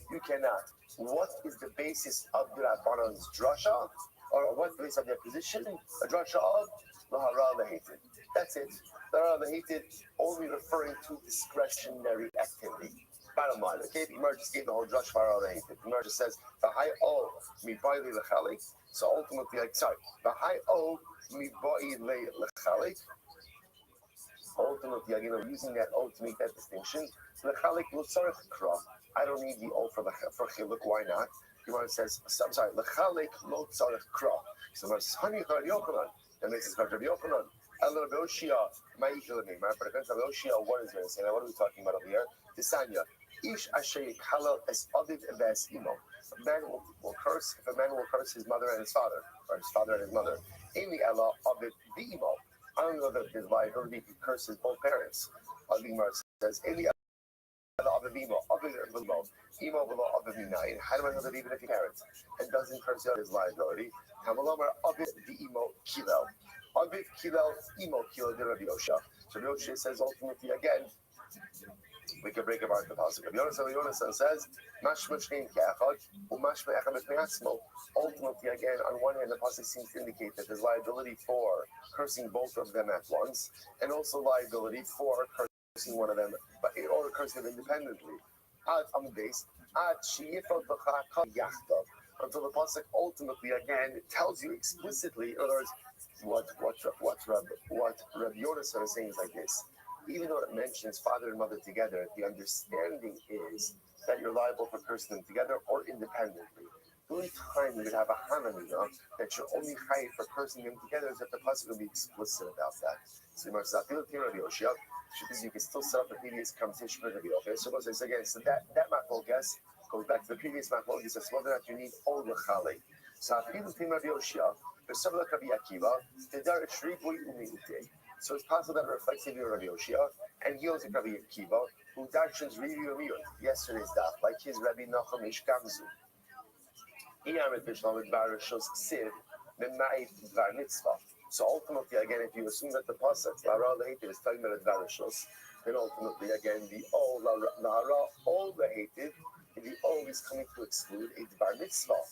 What is the basis of the Rabbanan's drasha? Or what's the basis of their position? A drasha of lahara lehated. That's it. Lahara lehated, only referring to discretionary activity. Bottom line, okay? The Gemara just gave the whole drasha of lahara lehated. The Gemara just says, v'hai o mi ba'i lechalik. So ultimately, v'hai o mi ba'i lechalik. Ultimately, again, I'm using that O to make that distinction. Lechalik lo tzarech kra. I don't need the O for chiluk. Why not? Gemara says, I'm sorry, lechalik lo tzarech kra. So Gemara says, hani char Yochanan. That makes it Rabbi Yochanan. El Rabbi Oshia, ma'ikil me. But against Rabbi Oshia, what is going to say? Now, what are we talking about over here? Tisanya. Ish asher yikhalal es aviv v'es imo. A man will curse if a man will curse his mother and his father, or his father and his mother. Emi ela aviv v'imo. I don't know that his liability could curse his both parents. Gemara says, Emi ela aviv imo, aviv v'imo, imo v'lo aviv minayin. How do I know that even if he parents and doesn't curse his liability? Hamalomar aviv v'imo kilo. Aviv kilo, imo kilo de Rabbi Yosha. So Rabbi Yosha says ultimately again, we can break apart the pasuk. Yonasan says, ultimately, again, on one hand, the pasuk seems to indicate that there's liability for cursing both of them at once, and also liability for cursing one of them, or cursing them independently. On the base, until the pasuk ultimately, again, tells you explicitly, in other words, what Rabbi Yonasan is saying is like this. Even though it mentions father and mother together, the understanding is that you're liable for cursing them together or independently. The only time you would have a hanamina that you're only chayiv for cursing them together is if the pasuk will be explicit about that. So you can still set up the previous conversation for Rabbi Yochanan. So again, so that machol guess goes back to the previous machol. He says whether or not you need all the chalik. So Rabbi Yoshia, there's some like Rabbi Akiva, the Dar Shribui Umiute. So it's possible that reflects in Rabbi Yoshia, and he also Rabbi Akiva, who darshans review yesterday's daf, like his Rabbi Nachum Ish Gamzu. So ultimately, again, if you assume that the pasuk Lara Lehated is talking about Dvar Rishos, then ultimately, again, the O Lara all the hated, and the O is coming to exclude a Dvar Mitzvah.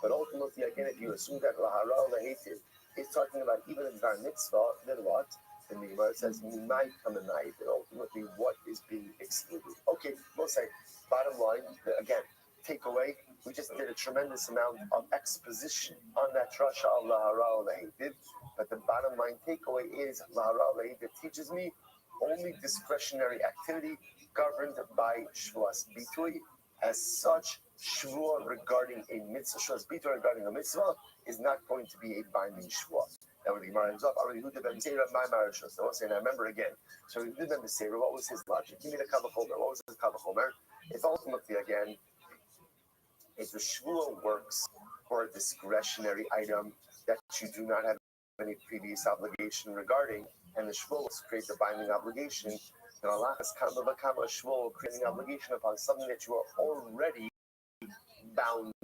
But ultimately, again, if you assume that Lahara Lehated is talking about even a Dvar Mitzvah, then what? And the Gemara says, might come a night, and ultimately what is being excluded. Okay, we'll say, bottom line, again, takeaway, we just did a tremendous amount of exposition on that Rasha of Lahara Lahedid, but the bottom line takeaway is Lahara Lahedid teaches me only discretionary activity governed by Shvuas Bitui. As such, Shvua regarding a mitzvah, Shvuas Bitui regarding a mitzvah is not going to be a binding Shvua. That would be Gemara ends up. Already who did Ben Seira my marriage? So I'll say, and I remember again. So who did Ben Seira? What was his logic? Give me the Kavachomer. What was his Kavachomer? If ultimately again, if the Shvua works for a discretionary item that you do not have any previous obligation regarding, and the Shvua will create the binding obligation, then Allah has Kama Bakama Shvua creating obligation upon something that you are already bound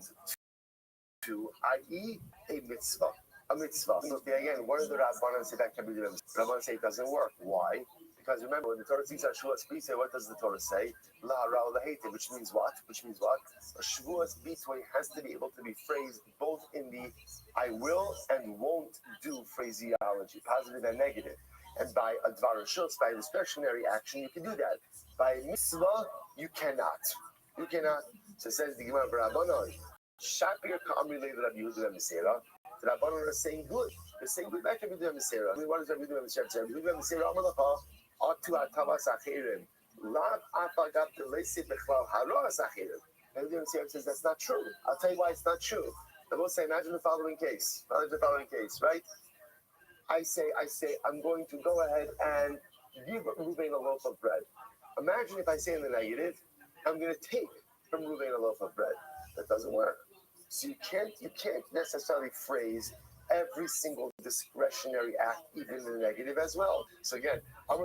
to, i.e., a mitzvah. A mitzvah. So again, what does the Rabbanan say that can be done? Rabbanan say it doesn't work. Why? Because remember, when the Torah speaks on Shvuas Bitui, what does the Torah say? Lahara Lahete, which means what? Which means what? A Shvuas Bitui has to be able to be phrased both in the I will and won't do phraseology, positive and negative. And by a Dvar Shus, by a discretionary action, you can do that. By mitzvah, you cannot. You cannot. So it says the Gemara Rabbanan, Shapir Ka'amri Lev Rabbi Yehuda Mesera. The Rabbanan are saying good. They're saying good back to Rabbi Yehuda Mesera. I mean, what does Rabbi Yehuda Mesera say? Rabbi Yehuda Mesera Amalacha Atu Atavas Achirim. Lav Apagab Delesi Bechlal Haras Achirim. Rabbi Yehuda Mesera says that's not true. I'll tell you why it's not true. I will say, imagine the following case. Imagine the following case, right? I say, I'm going to go ahead and give Ruvain a loaf of bread. Imagine if I say in the negative, I'm going to take from Ruvain a loaf of bread. That doesn't work. So you can't necessarily phrase every single discretionary act, even in the negative as well. So again, that's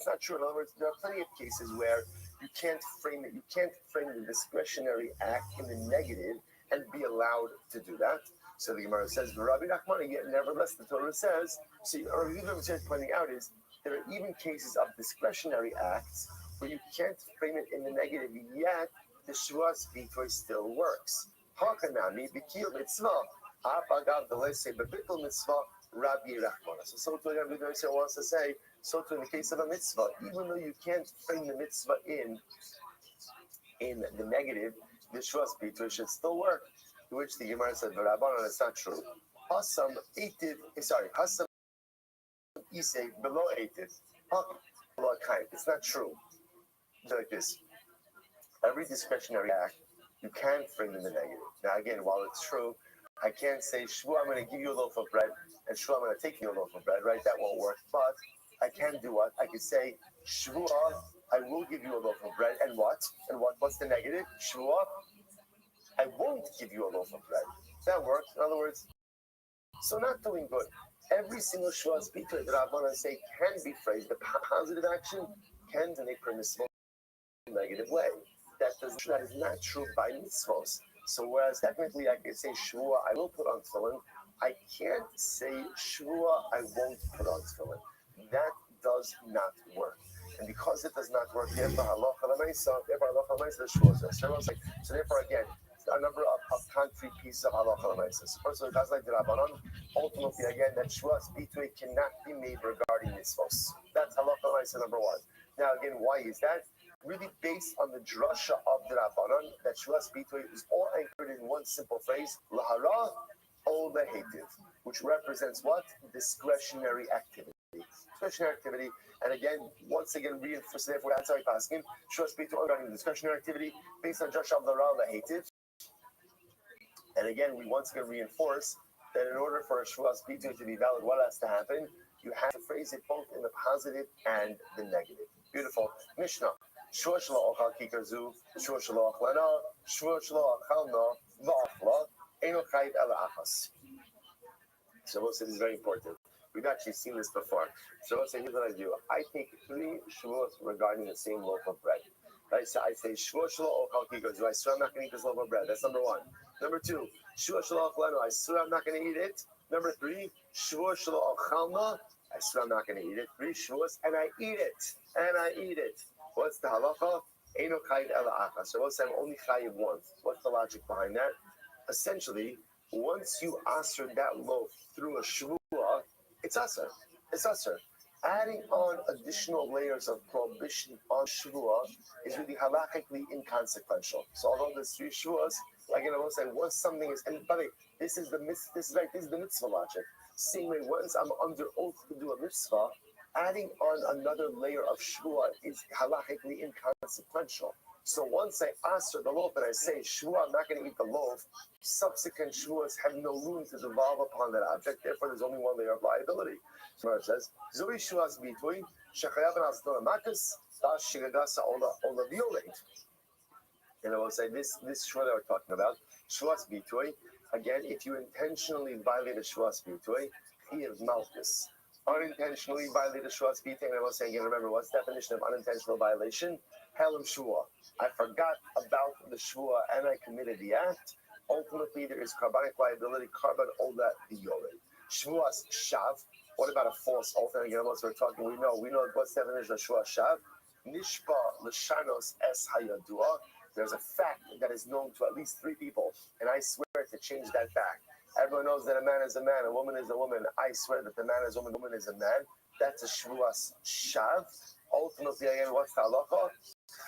not true. In other words, there are plenty of cases where you can't frame it. You can't frame the discretionary act in the negative and be allowed to do that. So the Gemara says, Rabbi Nachman, yet nevertheless, the Torah says, so what I'm pointing out is, there are even cases of discretionary acts where you can't frame it in the negative, yet the Shvuas Bitui still works. Hakanami, Bikil Mitzvah, Apagav Delese, Bebikil Mitzvah, Rabbi Rachman. So to Rabbi Dorsey wants to say, so to in the case of a mitzvah, even though you can't frame the mitzvah in the negative, the Shvuas Bitui should still work. To which the Gemara said, but Rabbanan, it's not true. Hasam Isay below 8. It's not true. It's like this. Every discretionary act, you can frame in the negative. Now again, while it's true, I can't say, Shvu, I'm going to give you a loaf of bread, and Shvu, I'm going to take you a loaf of bread, right? That won't work. But I can do what? I can say, Shvu, I will give you a loaf of bread, and what? And what's the negative? Shvu, I won't give you a loaf of bread. That works. In other words, so not doing good. Every single Shvuas Bitui that Rabbanan say can be phrased. The positive action can be a permissible negative way. That is not true by mitzvos. So whereas technically I can say Shvua, I will put on tefillin, I can't say Shvua, I won't put on tefillin. That does not work. And because it does not work, therefore halacha l'maisa, the Shvua is. So therefore again, a number of concrete pieces of halacha l'maisa. So first of all, that's like the Rabbanon. Ultimately, again, that Shvuas Bitui cannot be made regarding mitzvos. That's halacha l'maisa number one. Now again, why is that? Really based on the drasha of the Rabbanon, that Shvuas Bitui is all anchored in one simple phrase, lahara o lehetiv, which represents what? Discretionary activity. Discretionary activity, and again, once again, reinforcing therefore that's how we pass him. Shvuas Bitui regarding discretionary activity based on drasha of lahara lehetiv. And again, we once again reinforce that in order for a Shvuas Bitui to be valid, what has to happen? You have to phrase it both in the positive and the negative. Beautiful. Mishnah. Shua shelo ochal kikarzu, shua shelo ochlana, shua shelo ochalna, va'achla, eno chayiv ela achas. So we'll say this is very important. We've actually seen this before. So we'll say, here's what I do. I take 3 shuas regarding the same loaf of bread. Right? So I say, shua shelo ochal kikarzu, I swear I'm not going to eat this loaf of bread. That's number 1. Number 2, shua shelo ochlana, I swear I'm not going to eat it. Number 3, shua shelo ochalna, I swear I'm not going to eat it. 3 shuas, and I eat it. What's the halacha? Eino chayiv ela achas. So we'll say I'm only chayiv once. What's the logic behind that? Essentially, once you answer that loaf through a shvuah, it's asr. It's asr. Adding on additional layers of prohibition on shvuah is really halachically inconsequential. So although there's 3 shvuahs, like I will say, once something is, and by the way, this is the mitzvah logic. Same way, once I'm under oath to do a mitzvah, adding on another layer of shvuah is halachically inconsequential. So once I answer the loaf and I say, shvuah, I'm not going to eat the loaf, subsequent shvuahs have no room to devolve upon that object. Therefore, there's only one layer of liability. So it says, Zuri shuas bitui, shechayav al makas, das shigagasa ola violate. And I will say this shvuah that we're talking about, shuas bitui, again, if you intentionally violate a shuas bitui, chiyav malchus. Unintentionally violate a shuas bitui, and I will say again, remember, what's the definition of unintentional violation? Helam shvuah. I forgot about the shvuah and I committed the act. Ultimately, there is carbonic liability, carbon ola violate. Shvuas shav. What about a false oath? And again, once we're talking, we know what's the definition of shvuah shav. Nishba l'shanos es hayadua. There's a fact that is known to at least 3 people, and I swear to change that fact. Everyone knows that a man is a man, a woman is a woman. I swear that the man is a woman, the woman is a man. That's a shvuas shav. Ultimately, again, what's the halacha?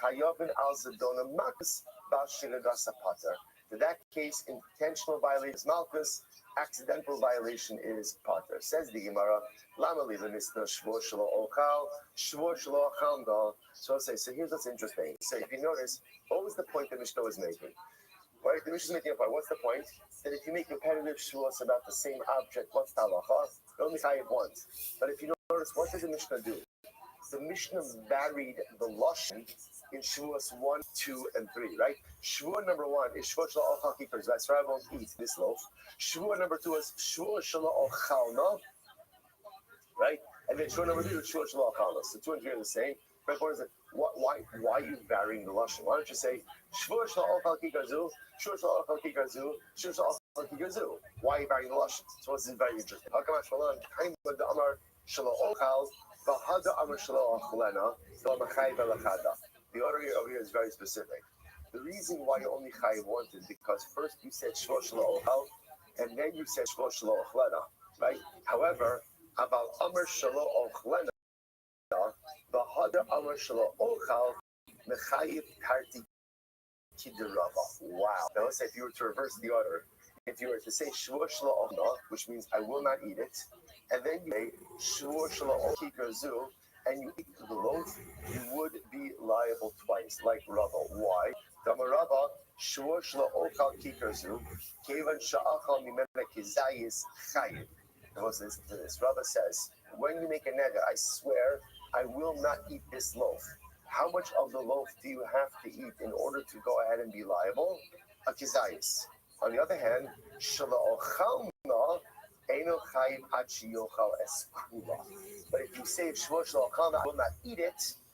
Chayovin al zedona makus bal shiragasa pater. In that case, intentional violation is malchus, accidental violation is pater. Says the Gemara, lama liva misna shvur shelo ochal, shvur shelo ochal. So here's what's interesting. So if you notice, what was the point that Mishnah was making? Right, the Mishnah is making a point. What's the point? That if you make repetitive shvuos about the same object, what's the halacha? You only tie it once. But if you notice, what did the Mishnah do? The Mishnah varied the lashon in Shavuos 1, 2, and 3, right? Shavuot number 1 is Shavuot shelo ochal kikar. That's right, I won't eat this loaf. Shavuot number 2 is Shavuot shelo ochalna, right? And then Shavuot number 3 is Shavuot shelo ochalna. So 2 and 3 are the same. But what is it? Why are you varying the lashon? Why don't you say Shavuot shelo ochal kikar zu, Shavuot shelo ochal kikar zu, Shavuot shelo ochal kikar zu? Why are you varying the lashon? So this is very interesting. Hakamash malan kaim b'da amar shelo ochal. The order over here is very specific. The reason why you only chayiv once is because first you said shvo shelo ochal, and then you said shvo shelo ochlena, right? However, about amar shelo ochlena, the hada amar shelo ochal, mechayiv tarti kiderava. Wow. Now let's say if you were to reverse the order, if you were to say shvo shelo ochla, which means I will not eat it, and then you say shvo shelo ochikar zu, and you eat the loaf, you would be liable twice, like Rabbi. Why? Damar Rabbi, shvo shelo ochal kikar zu, kevan sha'achal mimena kizayis chayiv. Now listen to this. Rabbi says, when you make a neder, I swear I will not eat this loaf. How much of the loaf do you have to eat in order to go ahead and be liable? A kizayis. On the other hand, but if you say I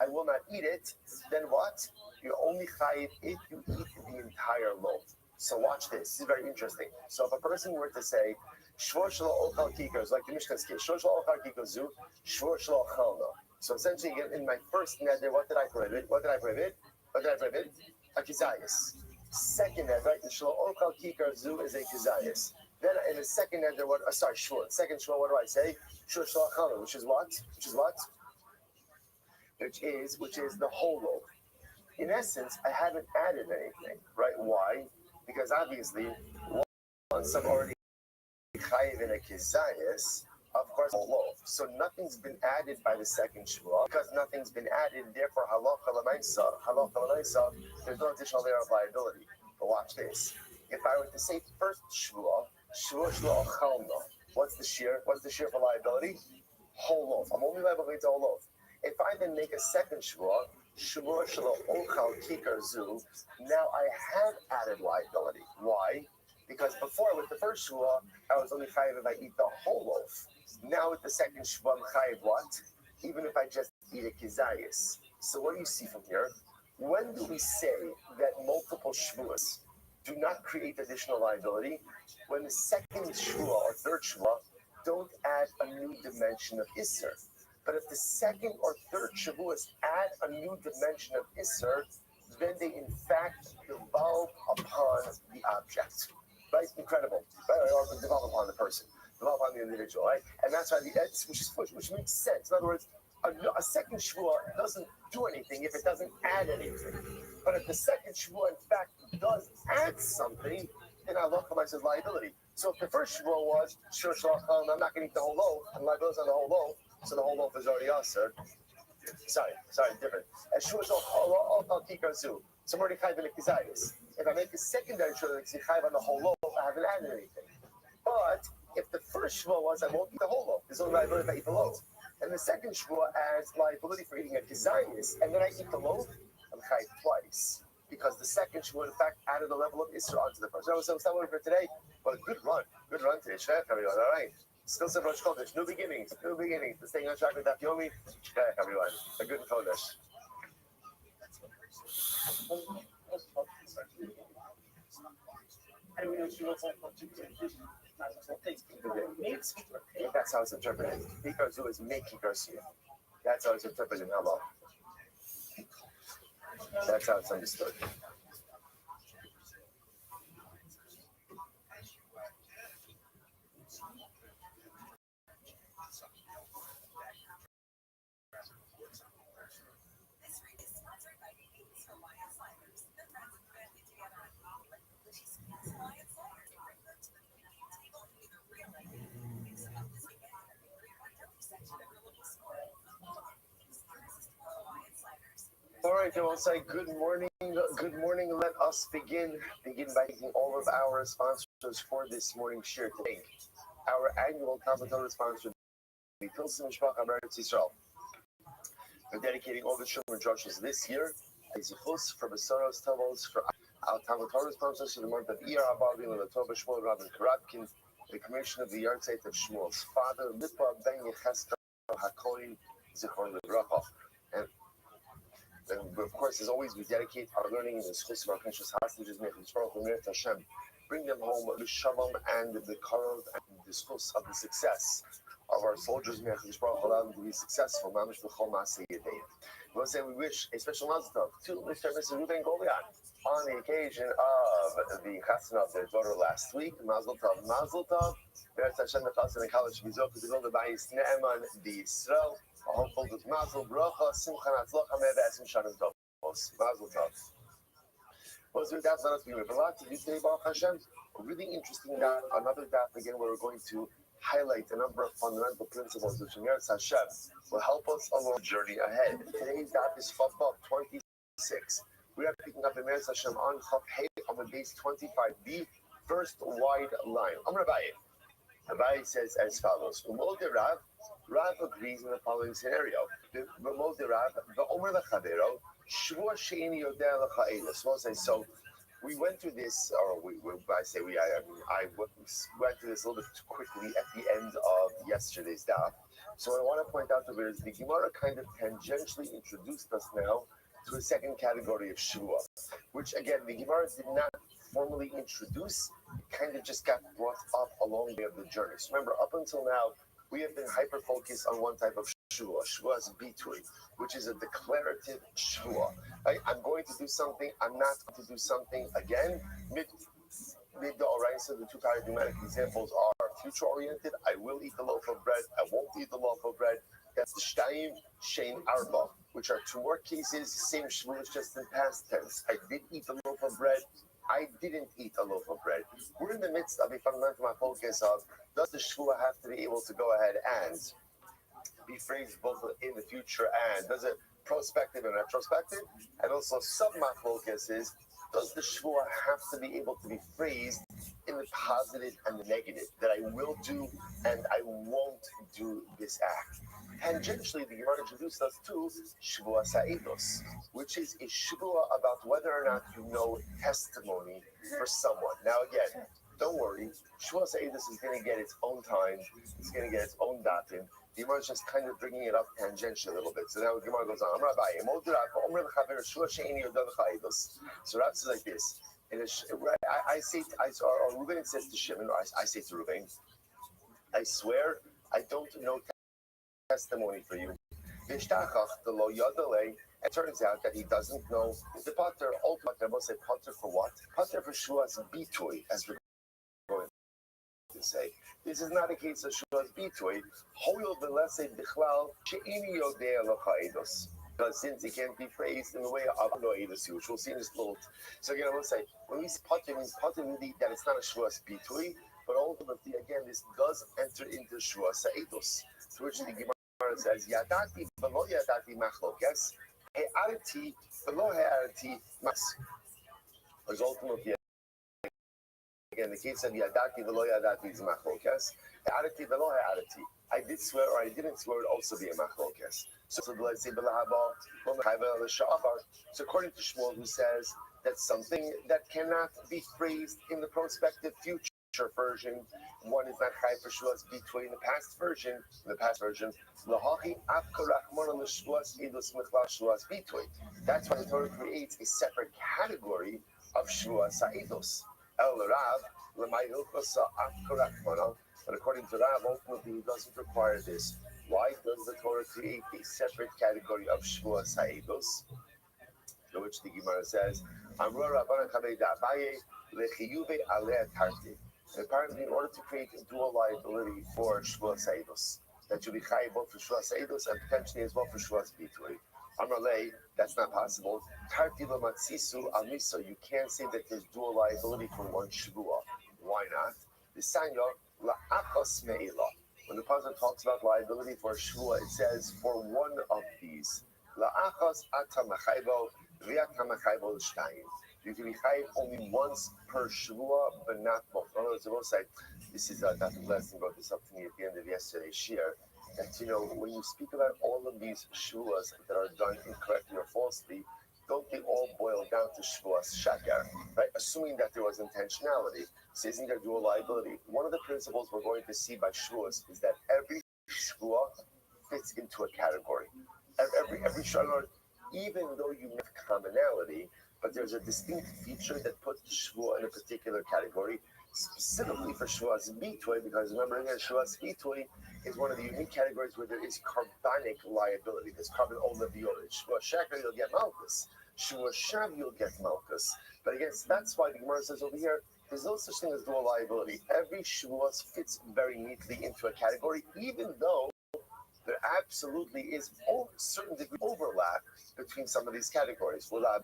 will not eat it, then what? You're only chayiv if you eat the entire loaf. So watch this. This is very interesting. So if a person were to say shvor shelo ochal kikar, like the Mishnah's case, shvor shelo ochal kikar zu, shvor shelo ochalna. So essentially, in my first neder, what did I prohibit? A kizayis. Second neder, right? The shelo ochal kikar zu is a kizayis. Then in the second neder, shvur. Second shvur, what do I say? Shvur shelo ochalna, which is what? Which is the whole loaf. In essence, I haven't added anything, right? Why? Because obviously, once I'm already chayiv in a kizayis, of course, a loaf. So nothing's been added by the second shvua. Because nothing's been added, therefore, halacha l'maisa, there's no additional layer of liability. But watch this. If I were to say first shvua shelo ochalna, what's the shear? What's the shear for liability? Whole loaf. I'm only liable to the whole loaf. If I then make a second shvua shelo ochal kikar zu, now I have added liability. Why? Because before with the first shvua, I was only chayiv if I eat the whole loaf. Now with the second shvua, I'm chayiv what? Even if I just eat a kizayis. So what do you see from here? When do we say that multiple shvuas do not create additional liability? When the second shvua or third shvua don't add a new dimension of isser. But if the second or third shavuos add a new dimension of isser, then they in fact devolve upon the object. right? Incredible, right? Or develop upon the person, develop upon the individual, right? And that's why which makes sense. In other words, a second shvua doesn't do anything if it doesn't add anything. But if the second shvua, in fact, does add something, then Allah says liability. So if the first shvua was, sure, I'm not going to eat the whole loaf, and liability on the whole loaf, so the whole loaf is already answered. Sorry, different. As shvua al kikazu, so I'm already chayv in the if I make a secondary shvua that's chayv on the whole loaf, I haven't added anything. But if the first shvua was, I won't eat the whole loaf, there's only liability if I eat the loaf. And the second shvua adds liability for eating a kizayis, and then I eat the loaf, I'm chayv twice. Because the second shvua, in fact, added a level of Isra onto the first. So it's not one for today, but a good run today. Shvech, everyone, all right? Still some Rosh Chodesh, new beginnings. The staying on track with Daf Yomi. Shvech, everyone, a good Chodesh. That's how it's interpreted. Because it was making Garcia. That's how it's interpreted in Allah. That's how it's understood. All right, then we'll say good morning. Good morning. Let us begin by thanking all of our sponsors for this morning's share today. Our annual Talmud sponsor, the Pilsen Mishpacha Eretz Yisrael. We're dedicating all the Shumer drushes this year. Zichus for Besaros Tavos for our Talmud sponsors for the month of Iyar Abavim and the Tova Shmuel Rabbi Karatkin, the commission of the Yartzeit of Shmuel's father, Lipa Ben Yecheskel HaKoyin Zichron Livracha. And of course, as always, we dedicate our learning in the schools of our precious hostages, Hashem. Bring them home the shalom and the karov and the schools of the success of our soldiers. Allow them to be successful. We'll say we wish a special mazel tov to Mr. and Mrs. Ruben Goliath on the occasion of the chasna of their daughter last week. Mazel tov, mazel tov. Be'ez Hashem the chasna and college bizok to build the bayis ne'eman b'Yisrael. A hopeful good mazel bracha simcha natzlocha me'esim shanim tovos. Mazel tov. Well, so that's not us being a lot to do today, Baruch Hashem. A really interesting daf, another daf again where we're going to highlight a number of fundamental principles which Meretz Hashem will help us along the journey ahead. Today's daf is Chaf 26. We are picking up the Meretz Hashem on Chaf Hey on the base 25b, first wide line. Rabbi says as follows: Rav agrees in the following scenario. So we went through this, or I went through this a little bit too quickly at the end of yesterday's daf. So what I want to point out to you is the Gemara kind of tangentially introduced us now to a second category of Shua, which again, the Gemara did not formally introduce, it kind of just got brought up along the way of the journey. So remember, up until now, we have been hyper-focused on one type of Shua. Shua is bitui, which is a declarative Shua. I'm going to do something, I'm not going to do something again. Mid the Oraisa, the two paradigmatic examples are future-oriented. I will eat the loaf of bread. I won't eat the loaf of bread. That's the Shtayim, Shein, Arba, which are two more cases, same Shmuel, just in past tense. I did eat the loaf of bread. I didn't eat a loaf of bread. We're in the midst of a fundamental focus of, does the Shua have to be able to go ahead and be phrased both in the future, and does it prospective and retrospective? And also sub-focus is, does the Shua have to be able to be phrased in the positive and the negative, that I will do and I won't do this act? Tangentially, the Gemara introduced us to Shvua Sa'idos, which is a Shvua about whether or not you know testimony for someone. Now again, don't worry, Shvua Sa'idos is going to get its own time, it's going to get its own datin. The Gemara is just kind of bringing it up tangentially a little bit. So now the Gemara goes on. So Rav says like this. Or Reuben says to Shimon, or I say to Reuben, I swear I don't know testimony for you. It turns out that he doesn't know the pater. Ultimately, I must say pater for what? Pater for Shua's bitui, as we're to say. This is not a case of Shuas Bitoy. Hoyol Velese Bichlal She'ini Yodea Lochaedos. Because since it can't be phrased in the way of Noedus, which we'll see in this little. So again, I will say, when we say Potter, means Potter meaning that it's not a Shuas Bitoy, but ultimately, again, this does enter into Shuas Saedos. To which the Gemara says, Yadati Velo Yadati Machlokes, He'arati Velo He'arati Mas. Because ultimately, again, the case of Yadati Velo Yadati is Machlokes, He'arati Velo He'arati. I did swear or I didn't swear would also be a Machlokes. So let's say, so according to Shmuel, who says that something that cannot be phrased in the prospective future version, one is not chai for Shuas between the past version. That's why the Torah creates a separate category of Shuas Sa'idos. But according to Rav, ultimately, it doesn't require this. Why does the Torah create a separate category of Shvuah Sa'idos? To which the Gemara says, apparently, in order to create a dual liability for Shvuah Sa'idos, that should be chai both for Shvuah Sa'idos and potentially as well for Shvuah Bitui. Amrale, that's not possible. You can't say that there's dual liability for one Shvuah. Why not? The Sanya la'achos me'ila. When the Pasuk talks about liability for a shvuah, it says for one of these. La'achos ata machaybo v'yata machaybo l'shtayim. You can be chayiv only once per shvuah, but not both. In other words, I will say, this is Dr. Blessing brought this up to me at the end of yesterday's shir, that when you speak about all of these shvuahs that are done incorrectly or falsely, don't they all boil down to shvuahs shakar, right? Assuming that there was intentionality. So isn't there dual liability? One of the principles we're going to see by shvuahs is that every shvuah fits into a category. Every shvuah, even though you have commonality, but there's a distinct feature that puts the shvuah in a particular category, specifically for shvuahs bitui, because remember again, shvuahs bitui is one of the unique categories where there is carbonic liability. There's carbon over the origin. Shvuah shakar, you'll get malchus. Shvuah shav, you'll get malchus. But again, so that's why the Gemara says over here, there's no such thing as dual liability. Every shvuah fits very neatly into a category, even though there absolutely is a certain degree of overlap between some of these categories. According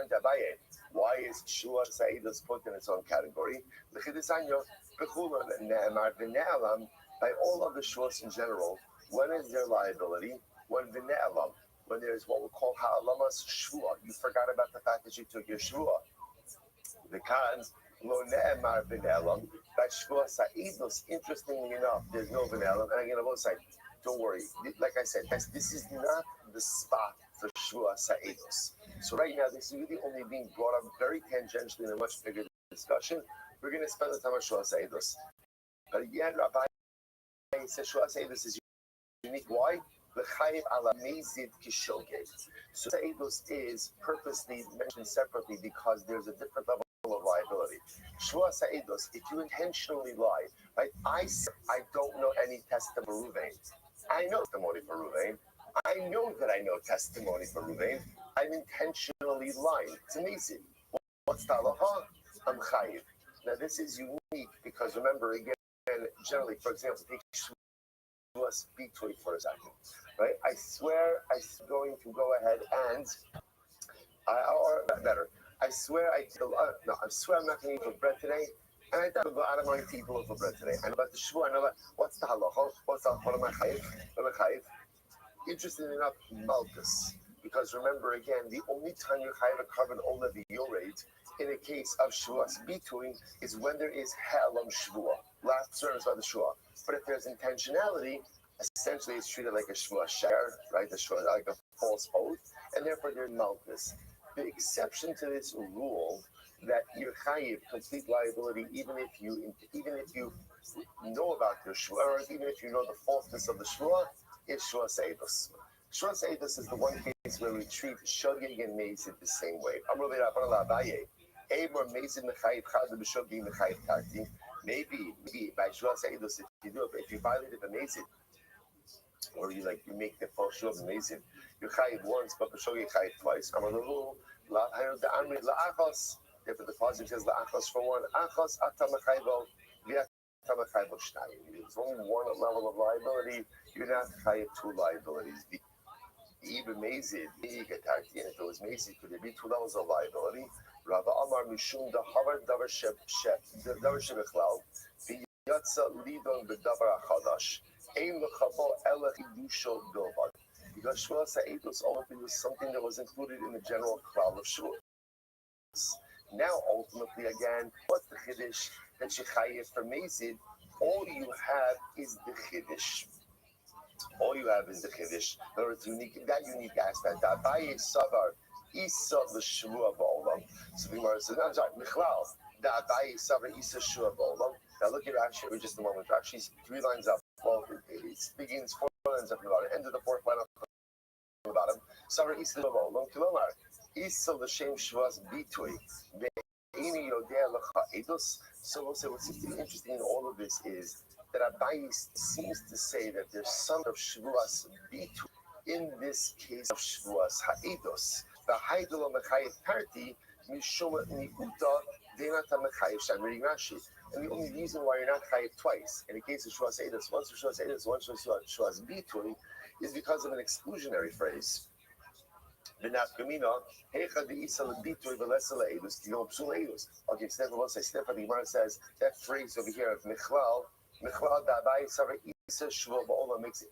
to Abaye, why is shvuah sa'idos put in its own category? By all of the shvuahs in general, when is their liability? When there's what we call ha'alamas shvuah, you forgot about the fact that you took your shvuah. The cons lo ne'emar v'ne'elam. By shvuah sa'idos, interestingly enough, there's no v'ne'elam. And again, I will say, don't worry. Like I said, this is not the spot for shvuah sa'idos. So right now, this is really only being brought up very tangentially in a much bigger discussion. We're going to spend the time on shvuah sa'idos. But again, Rabbi says shvuah sa'idos is unique. Why? So Sa'idos is purposely mentioned separately because there's a different level of liability. Shvuah Sa'idos, if you intentionally lie, right? I don't know any testimony for Ruvain. I know testimony for Ruvain. I know that I know testimony for Ruvain. I'm intentionally lying. It's amazing. What's the halacha? I'm chayiv. Now this is unique because remember again, generally, for example, take Shvuah Bitui for a second. Right? I swear I'm going to go ahead and, or better, I swear I swear I'm not going to eat for bread today, and I don't go out of my to eat a loaf of bread today. I know about the shvuah, I know about what's the halacha, what's the halacha, what am I chayiv? Interestingly enough, malchus, because remember again, the only time you chayiv a carbon ola v'yoreit in a case of shvuah bitui is when there is ha'alam shvuah. Last term is about the shvuah, but if there's intentionality, essentially it's treated like a shvuah shar, right? The shvuah like a false oath, and therefore there's malchus. The exception to this rule that you're chayiv complete liability, even if you know about your shvuah, or even if you know the falseness of the shvuah, is shvuah sa'idos. Shvuah sa'idos is the one case where we treat shogeg and mezid the same way. Maybe by shvuah sa'idos, if you violated the mezid, or you make the false shvuah amazing. You chayiv once, but b'shogeg chayiv twice. Therefore, the pasuk says la'achos for one, achos atamachayvo v'atamachayvo shnayim. There's only one level of liability. You're not chayav two liabilities. Even mazid, and if it was mazid, could there be two levels of liability? Rabbi Amar Mishum the Harvard Davar Shebechlal, Yatsa Lidon the Davar Achadash, Ein Lechabo Ela Idusho Bilvad. Because Shua Sa'edus ultimately was something that was included in the general crowd of Shua. Now, ultimately, again, what's the Chiddush that Shechayev for mazid? All you have is the Chiddush. All you have is the Chiddush. In other words, that unique aspect. That Abaye Savar Isa l'Shvua Ba'olam. So the Gemara says, I'm sorry, Michlal. That Abaye Savar Isa Shvua Ba'olam. Now look at Rashi for just a moment. Rashi's 3 lines up. Well, it begins 4 lines up about it. End of the 4th line up about him. Savar Isa Shvua Ba'olam. Kilomar. Isa l'Shem Shvuas Bitui. Ve'ini Yodea L'cha Eidos. So we'll say what's interesting in all of this is that Abaye seems to say that there's some of Shvuas Bitu in this case of Shvuas Ha'edos. The Haidul Mechayev party, Mishuma Niuta, Denata Mechayev Shan, reading Rashi. And the only reason why you're not Chayev twice, in the case of Shvuas Ha'edos, once for Shvuas Ha'edos, once for Shvuas Bitu, is because of an exclusionary phrase. Okay, Stefan will say, Stefan, the Gemara says, that phrase over here of Michlal, Michlal Da'abai Savar Isa Shvuah Ba'olam makes it,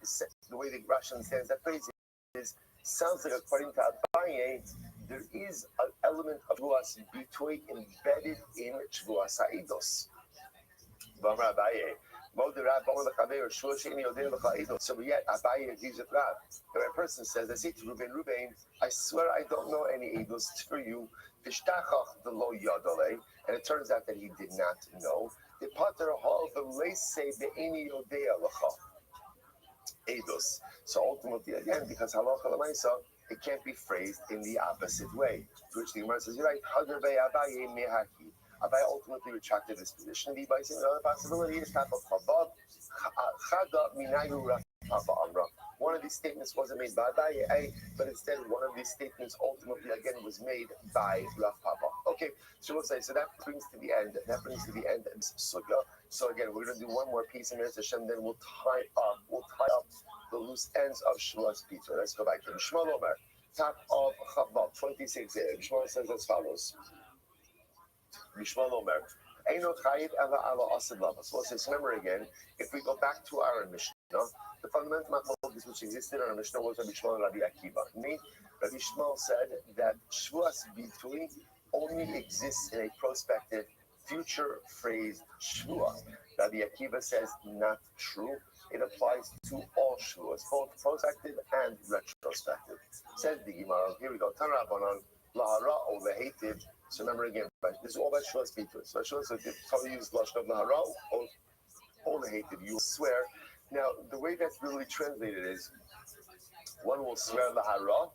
the way the Rashi understands that phrase is, sounds like according to Abaye, there is an element of Shvuas Bitui embedded in Shvuas Ha'edos. B'amar Abaye, so yet Abaye agrees with Rab. The right person says, I say to Ruben, I swear I don't know any Eidos for you. And it turns out that he did not know. So ultimately, again, because halacha l'maisa, it can't be phrased in the opposite way. To which the Gemara says, you're right. Abaye ultimately retracted this position. The another possibility is type of chabad. One of these statements wasn't made by Abaye, but instead one of these statements ultimately again was made by Rav Papa. Okay, so we'll say, so that brings to the end. That brings to the end of this sugya. So again, we're going to do one more piece in Meretz Hashem, then we'll tie up the loose ends of Shmuel's Peter. Let's go back to Shmuel Omer, top of Chabad 26. Shmuel says as follows. Shmuel Omer. So let's remember again, if we go back to our Mishnah, the fundamental machlokes which existed in our Mishnah was Rabbi Shmuel and Rabbi Akiva. Rabbi Shmuel said that Shvuas Bitui only exists in a prospective, future phrase Shvua. Rabbi Akiva says not true. It applies to all Shvuas, both prospective and retrospective. Says the Gemara. Here we go. Tanrabanan lahara or lehated. So remember again, this is all about Shvuas Bitui. So Shvuas, if you use lashon of lahara or lehated, you will swear. Now, the way that's really translated is one will swear lahara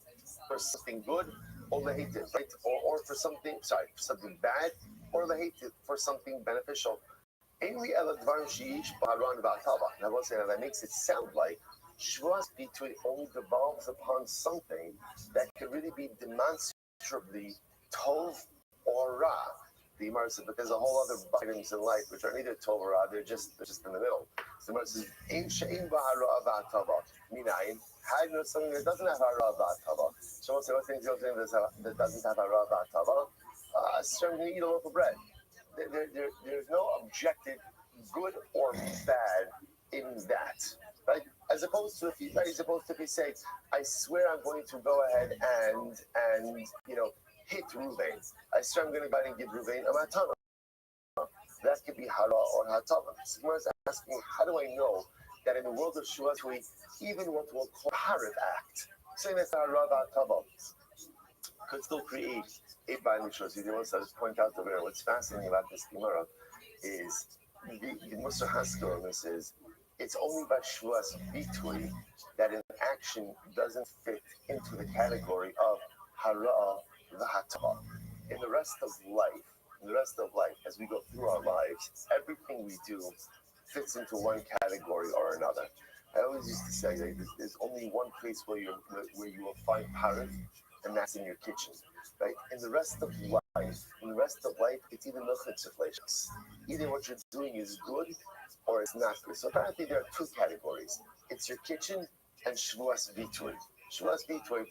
for something good or lahated, right? Or for something, for something bad, or lahated for something beneficial. Now, that makes it sound like Shvuas Bitui only devolves upon something that can really be demonstrably tov or ra. The Gemara says, but there's a whole other items in life which are neither tov or ra, they're just in the middle. So the Gemara says, Ein she'ein b'hara v'atava. Minayin, how do you know something that doesn't have hara v'atava? So we'll say, what things you'll think that doesn't have hara v'atava? Certainly you eat a loaf of bread. There's no objective good or bad in that, right? As opposed to if you say, I swear I'm going to go ahead and hit Ruvain. I swear I'm going to go ahead and give Ruvain a matana. That could be hara or hatava. Someone is asking, how do I know that in the world of Shvuas, even what we'll call hariv act, saying that's hara hatava, could still create a binding shus. You want to point out over there, what's fascinating about this Gemara is the Musar Haskell on this is, it's only by Shvuas Bitui that an action doesn't fit into the category of hara v'hatava. In the rest of life, as we go through our lives, everything we do fits into one category or another. I always used to say that there's only one place where you will find parif, and that's in your kitchen. Right? In the rest of life, in the rest of life, it's either milchitzuflations. Either what you're doing is good or it's not good. So apparently there are two categories. It's your kitchen and Shvuas Vitui. Shvuas Vitui,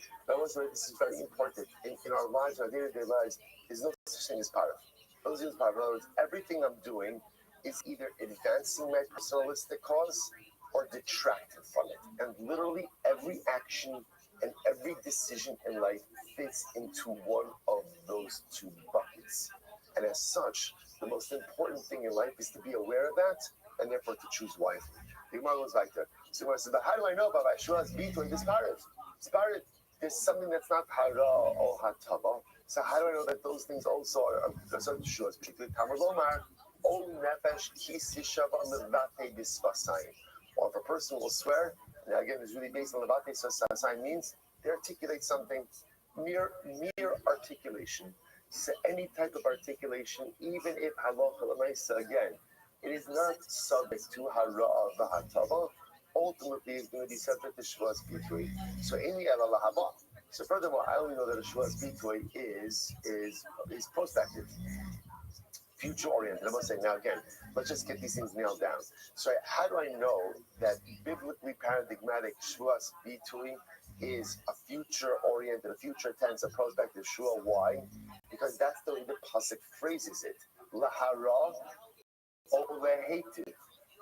this is very important. In our lives, our day-to-day lives, there's no such thing as parv. In other words, everything I'm doing is either advancing my personalistic cause or detracting from it. And literally every action and every decision in life fits into one of those two buckets. And as such, the most important thing in life is to be aware of that and therefore to choose wisely. The Gemara goes back there. So Gemara says, but how do I know about Shuas Bitoy? This Parit, there's something that's not Hara or Hatava. So how do I know that those things also are certain Shuas Bitoy? Tamar Lomar, O Nefesh Kisishava Levate Bisvasayim. Or if a person will swear, and again, it's really based on Levate Bisvasayim means they articulate something, mere articulation. So any type of articulation, even if halacha l'maisa, again, it is not subject to hara v'hatava. Ultimately, it's going to be subject to shvuas bitui. So in the ela lahaba. So furthermore, I only know that a shvuas bitui is prospective, future oriented. I must say now again, let's just get these things nailed down. So how do I know that biblically paradigmatic shvuas bitui is a future-oriented, a future tense, a prospective shua? Why? Because that's the way the pasuk phrases it. Lahara or lehetiv,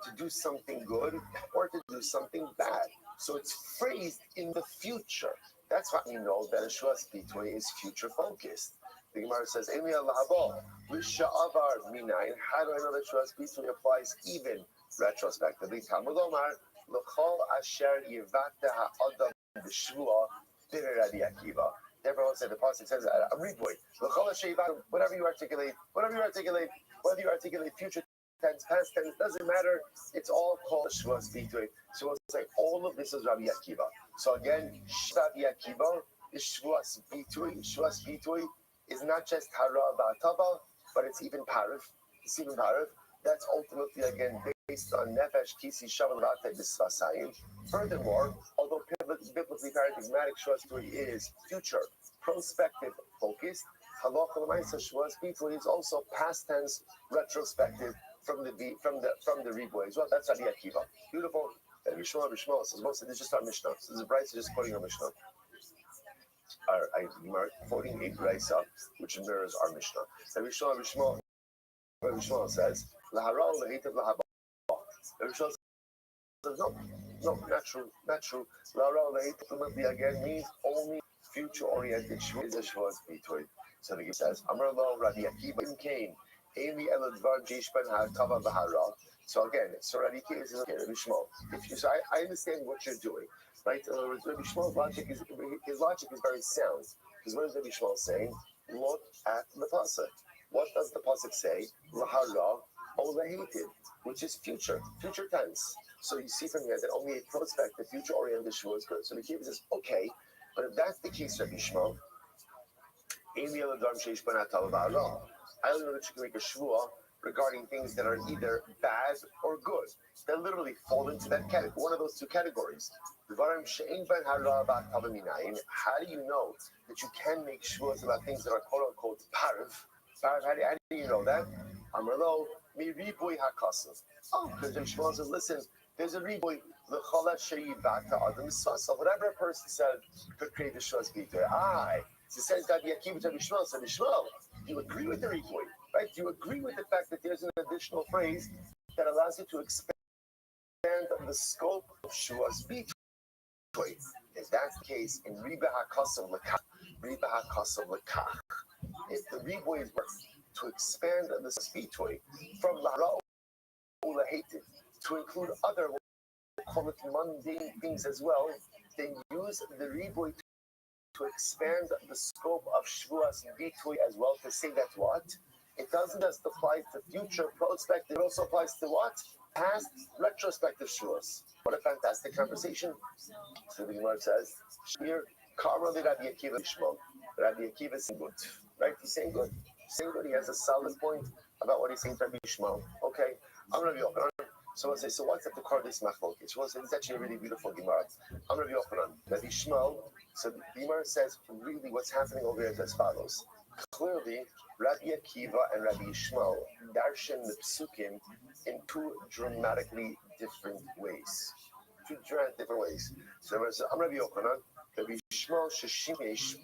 to do something good or to do something bad. So it's phrased in the future. That's why we know that a shuas bitui is future-focused. The Gemara says, "Emi alahabo l'sha'avar minayin." How do I know that shuas bitui applies even retrospectively? Talmud Omar l'chol asher yivata ha'adam b'shvua b'nei Rabbi Akiva. Everyone said the pasuk says, "I'm readboy." Whatever you articulate, whether you articulate future tense, past tense, doesn't matter. It's all called shvuas bitui. So it's like all of this is Rabbi Akiva. So again, Rabbi Akiva is shvuas bitui. Shvuas bitui is not just hara v'atava, but it's even parv. It's even parv. That's ultimately again based on nefesh kisi shavel v'atei b'svasayim. Furthermore, although biblically paradigmatic shvuas bitui is future, prospective focused, halacha l'maisa shvuas bitui is also past tense, retrospective from the reboy as well. That's Rabbi Akiva. Beautiful. And Rishma says most of this is just our Mishnah. So this is Bryce just quoting our Mishnah. I'm quoting a Bryce which mirrors our Mishnah. And Rishma says, Lahara lehetiv lahaba. Rishma says, no, not true. Lahara lehetiv again means only future-oriented shvuas is a shvuas bitui. So the Gemara says, Amar lo Rabbi Akiva came. So again, so Rabbi Akiva is okay, Rabbi Shmuel. So I understand what you're doing, right? In other words, Rabbi Shmuel's logic is very sound. Because what is Rabbi Shmuel saying? Look at the pasuk. What does the pasuk say? Lahara o lehetiv, which is future tense. So you see from here that only a prospective, future-oriented shvuah is good. So Rabbi Akiva says, okay, but if that's the case, Rabbi Shmuel, I only know that you can make a shvuah regarding things that are either bad or good. That literally fall into that category, one of those two categories. How do you know that you can make shvuahs about things that are quote-unquote parv? How do you know that? Amrlo mi riboy hakasav. Oh, because the Shmuel says, listen, there's a riboy. Whatever a person said could create the shvuahs bitui. So it says that Yaakov to Shmuel. So Shmuel, you agree with the report, right? You agree with the fact that there's an additional phrase that allows you to expand the scope of shvuas bitui. If that's the case in Riba HaKasav Lekach, if the riboy is to expand the bitui from Lahara Ulahated to include other, we'll call it mundane things as well, then use the riboy to expand the scope of shvuas bitui as well, to say that what? It doesn't just apply to future prospective, it also applies to what? Past retrospective shvuas. What a fantastic conversation. So the Gemara says, here, Karma de Rabbi Akiva Shmuel. Rabbi Akiva is saying good, right? He's saying good. He has a solid point about what he's saying to Rabbi Shmuel. Okay, I'm Rabbi Yochanan. So I say, so what's at the core of this machlokes? Well, it's actually a really beautiful Gemara. I'm Rabbi Yochanan. Rabbi Shmuel. So the Gemara says, really, what's happening over here is as follows. clearly, Rabbi Akiva and Rabbi Yishmael darshan the psukim in two dramatically different ways. Two dramatic different ways. So I'm Rabbi Yochanan, Rabbi Yishmael Sheshimesh.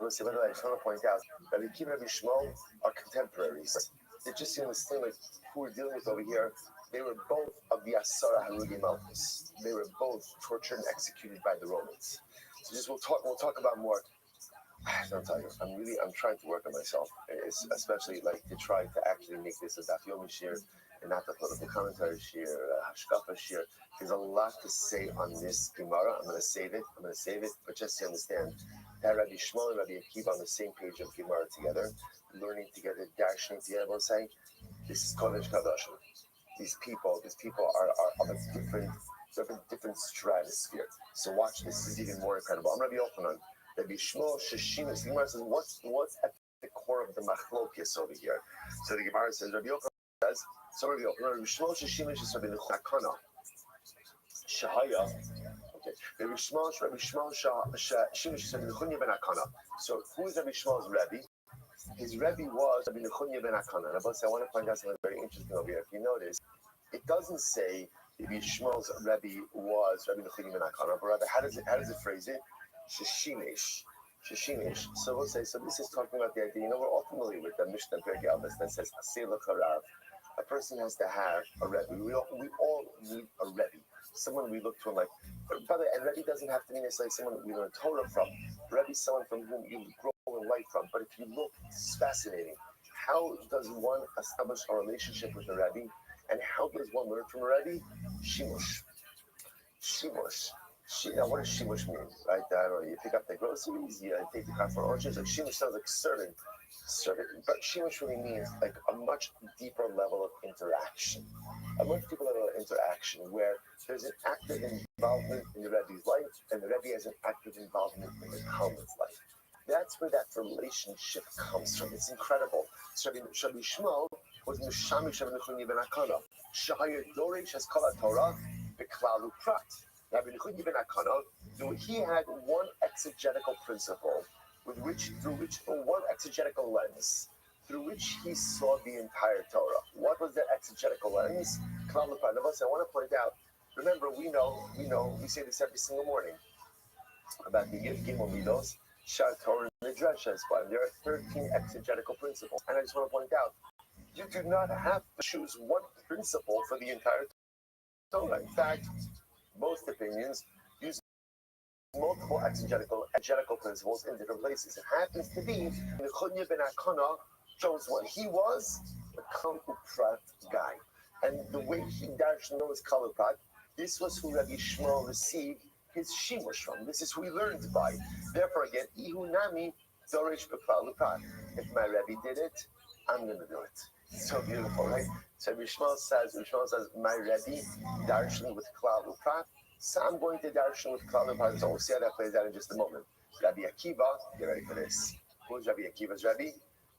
I just want to point out that Rabbi Akiva and Rabbi Yishmael are contemporaries. They just seem to seem like who we're dealing with over here. They were both of the Asara Harugim Malchus. They were both tortured and executed by the Romans. So just we'll talk about more. I'll tell you, I'm trying to work on myself, especially like to try to actually make this a Daf Yomi shir and not the political commentary shir, Hashkafa shir. There's a lot to say on this Gemara. I'm going to save it, but just to understand that Rabbi Shmuel and Rabbi Akiva on the same page of Gemara together, learning together, darshaning together, both saying, this is Kodesh Kadashim. These people are of a different stratosphere. So watch, this is even more incredible. I'm Rabbi Yochanan. Rabbi Shmuel Sheshimis. The Gemara says, what's at the core of the machlokes over here? So the Gemara says, Rabbi Yochanan says, Rabbi Shmuel Sheshimis is Rabbi Nechana. Shahaya. Okay. Rabbi Shmuel Sheshimis is Rabbi Nechunya ben Akana. So who is Rabbi Shmuel's Rabbi? His Rabbi was Rabbi Nechunya ben Akana. And I want to point out something very interesting over here. If you notice, it doesn't say Rabbi Shmuel's Rabbi was Rabbi Nechunya ben Akana, but rather how does it phrase it? Sheshimesh. So we'll say, so this is talking about the idea, we're all familiar with the Mishnah Perkei Avos that says, Aseh l'charav. A person has to have a Rebbe. We all need a Rebbe. Someone we look to and like, brother, and Rebbe doesn't have to mean necessarily someone we learn Torah from. Rebbe is someone from whom you grow in life from. But if you look, it's fascinating. How does one establish a relationship with a Rebbe? And how does one learn from a Rebbe? Shimush. Now, what does shimush mean, right? I don't know, you pick up the groceries, you take the car for oranges. Like shimush sounds like serving. But shimush really means like a much deeper level of interaction. Where there's an active involvement in the Rebbe's life, and the Rebbe has an active involvement in the Talmud's life. That's where that relationship comes from. It's incredible. So Rabbi Shmuel was Mishamish Rabbi Nechunya ben Akana. Shahayir Dorish has called Torah Beklalu Prat. Rabbi Nechunya ben Akana, he had one exegetical principle through one exegetical lens, through which he saw the entire Torah. What was that exegetical lens? Klal Prat. I want to point out, remember, we know, we say this every single morning about the Gimel Midos, Shar Torah, and the Dreshas. There are 13 exegetical principles. And I just want to point out, you do not have to choose one principle for the entire Torah. In fact, most opinions use multiple exegetical principles in different places. It happens to be Nechunya ben Akana shows what he was, a Kaluprat guy. And the way he darshan knows Kaluprat, this was who Rabbi Shmuel received his shimush from. This is who he learned by. Therefore, again, Ihunami Dorish Bekaluprat. If my Rabbi did it, I'm going to do it. So beautiful, right? So Rabbi Shmuel says, my Rabbi darshan with Kaluprat. So I'm going to darshan with Klal Prat. So we'll see how that plays out in just a moment. Rabbi Akiva, get ready for this. Who's Rabbi Akiva's Rabbi?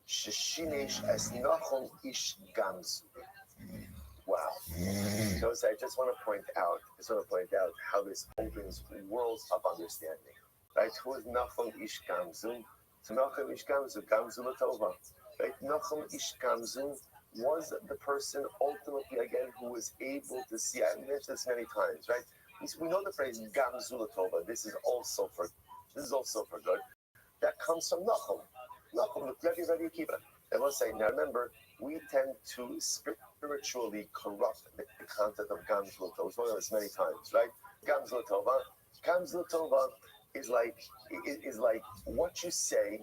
Sheshinesh es Nachum ish Gamzu. Wow. So I just want to point out how this opens worlds of understanding. Right? Who is Nachum ish Gamzu? So Nachum ish Gamzu, Gamzu Latova. Right? Nachum ish Gamzu was the person ultimately again who was able to see. I've mentioned this many times, right? We know the phrase Gamzu Latova. This is also for good. That comes from Nachum. Nachum, Rabbi Akiva. And we'll say, now remember, we tend to spiritually corrupt the concept of Gamzu Latova. We've spoken this many times, right? Gamzu Latova is like what you say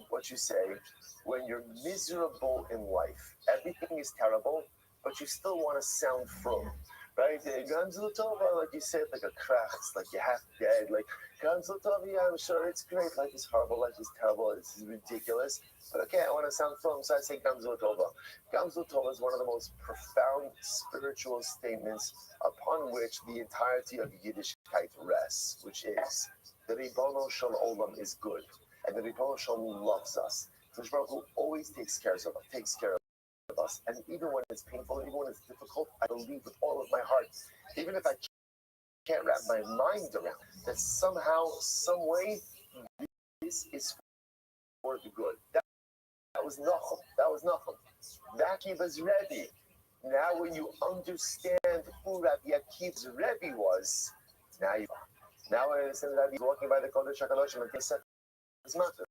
when you're miserable in life. Everything is terrible, but you still want to sound from. Right? Gamzu Latova, like you say, like a crack, it's like you half dead. Like, Gamzu Latova, yeah, I'm sure it's great. Life is horrible, life is terrible, this is ridiculous. But okay, I want to sound firm, so I say Gamzu Latova. Gamzu Latova is one of the most profound spiritual statements upon which the entirety of Yiddishkeit rests, which is the Ribono Shel Olam is good, and the Ribono Shel Olam loves us. So the Baruch Hu always takes care of us, and even when it's painful, even when it's difficult, I believe with all of my heart, even if I can't wrap my mind around that somehow, some way, this is for the good. was Nachum. That was Nachum. Akiva's Rebbe. Now, when you understand who Rabbi Akiva's Rebbe was, now I understand that Rabbi is walking by the Kodesh HaKadoshim and takes his matters.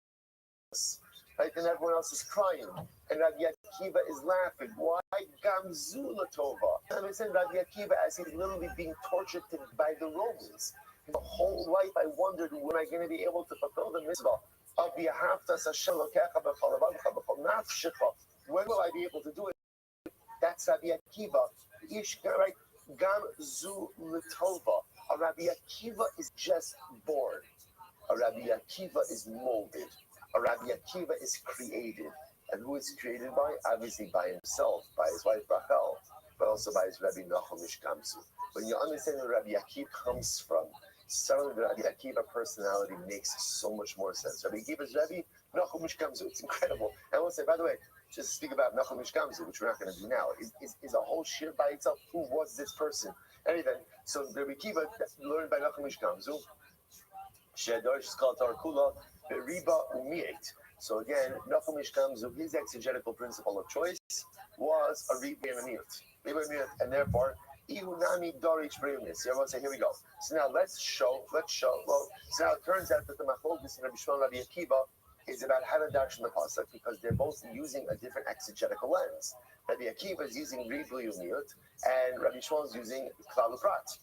Right? And everyone else is crying. And Rabbi Akiva is laughing. Why? Gamzula Tova. I understand Rabbi Akiva as he's literally being tortured by the Romans. His whole life I wondered, when am I going to be able to fulfill the mitzvah of when will I be able to do it? That's Rabbi Akiva. Right? Gamzu Latova. A Rabbi Akiva is just born. A Rabbi Akiva is molded. A Rabbi Akiva is created. And who is created by? Obviously by himself, by his wife Rachel, but also by his Rabbi Nachum Ishkamsu. When you understand where Rabbi Akiva comes from, suddenly the Rabbi Akiva personality makes so much more sense. Rabbi Akiva's Rabbi Nachum Ishkamsu. It's incredible. And I will say, by the way, just to speak about Nachum Ishkamsu, which we're not going to do now, is a whole shir by itself. Who was this person? Anyway, so the Rabbi Akiva learned by Nachum Ishkamsu. Shedar Shkal Tarkula Beriba Umiet. So again, Nachum Ishkamzu, his exegetical principle of choice was a Riba and a Miyut. And therefore, Ihunami Dorich Brevnis. Everyone say, here we go. So now let's show. Well, so now it turns out that the Machlokes in Rabbi Shmuel and Rabbi Akiva is about how to darshan the pasuk because they're both using a different exegetical lens. Rabbi Akiva is using Riba Umiyut, and Rabbi Shmuel is using Klal Uprat.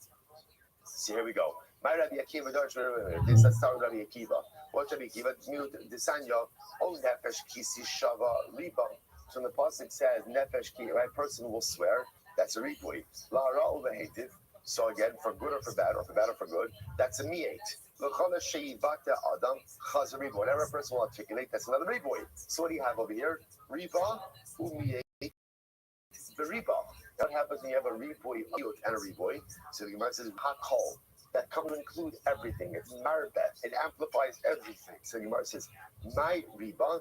So here we go. My Rabbi Akiva Dorich Brevnis. This let's start with Rabbi Akiva. What's Rabbi Akiva? Miyut Desanya. Oh, nefesh kisi shava riba. So when the pasuk says nefesh ki, right person will swear. That's a ribui. La ra'u lehetiv. So again, for good or for bad, or for bad or for good, that's a miyate. L'chola sheivata adam chaz ribu. Whatever a person will articulate, that's another ribui. So what do you have over here? Riba umiyate beriba. What happens when you have a ribui and a ribui? So the Gemara says hakol. That comes to include everything. It's marbet. It amplifies everything. So the Gemara says, my riba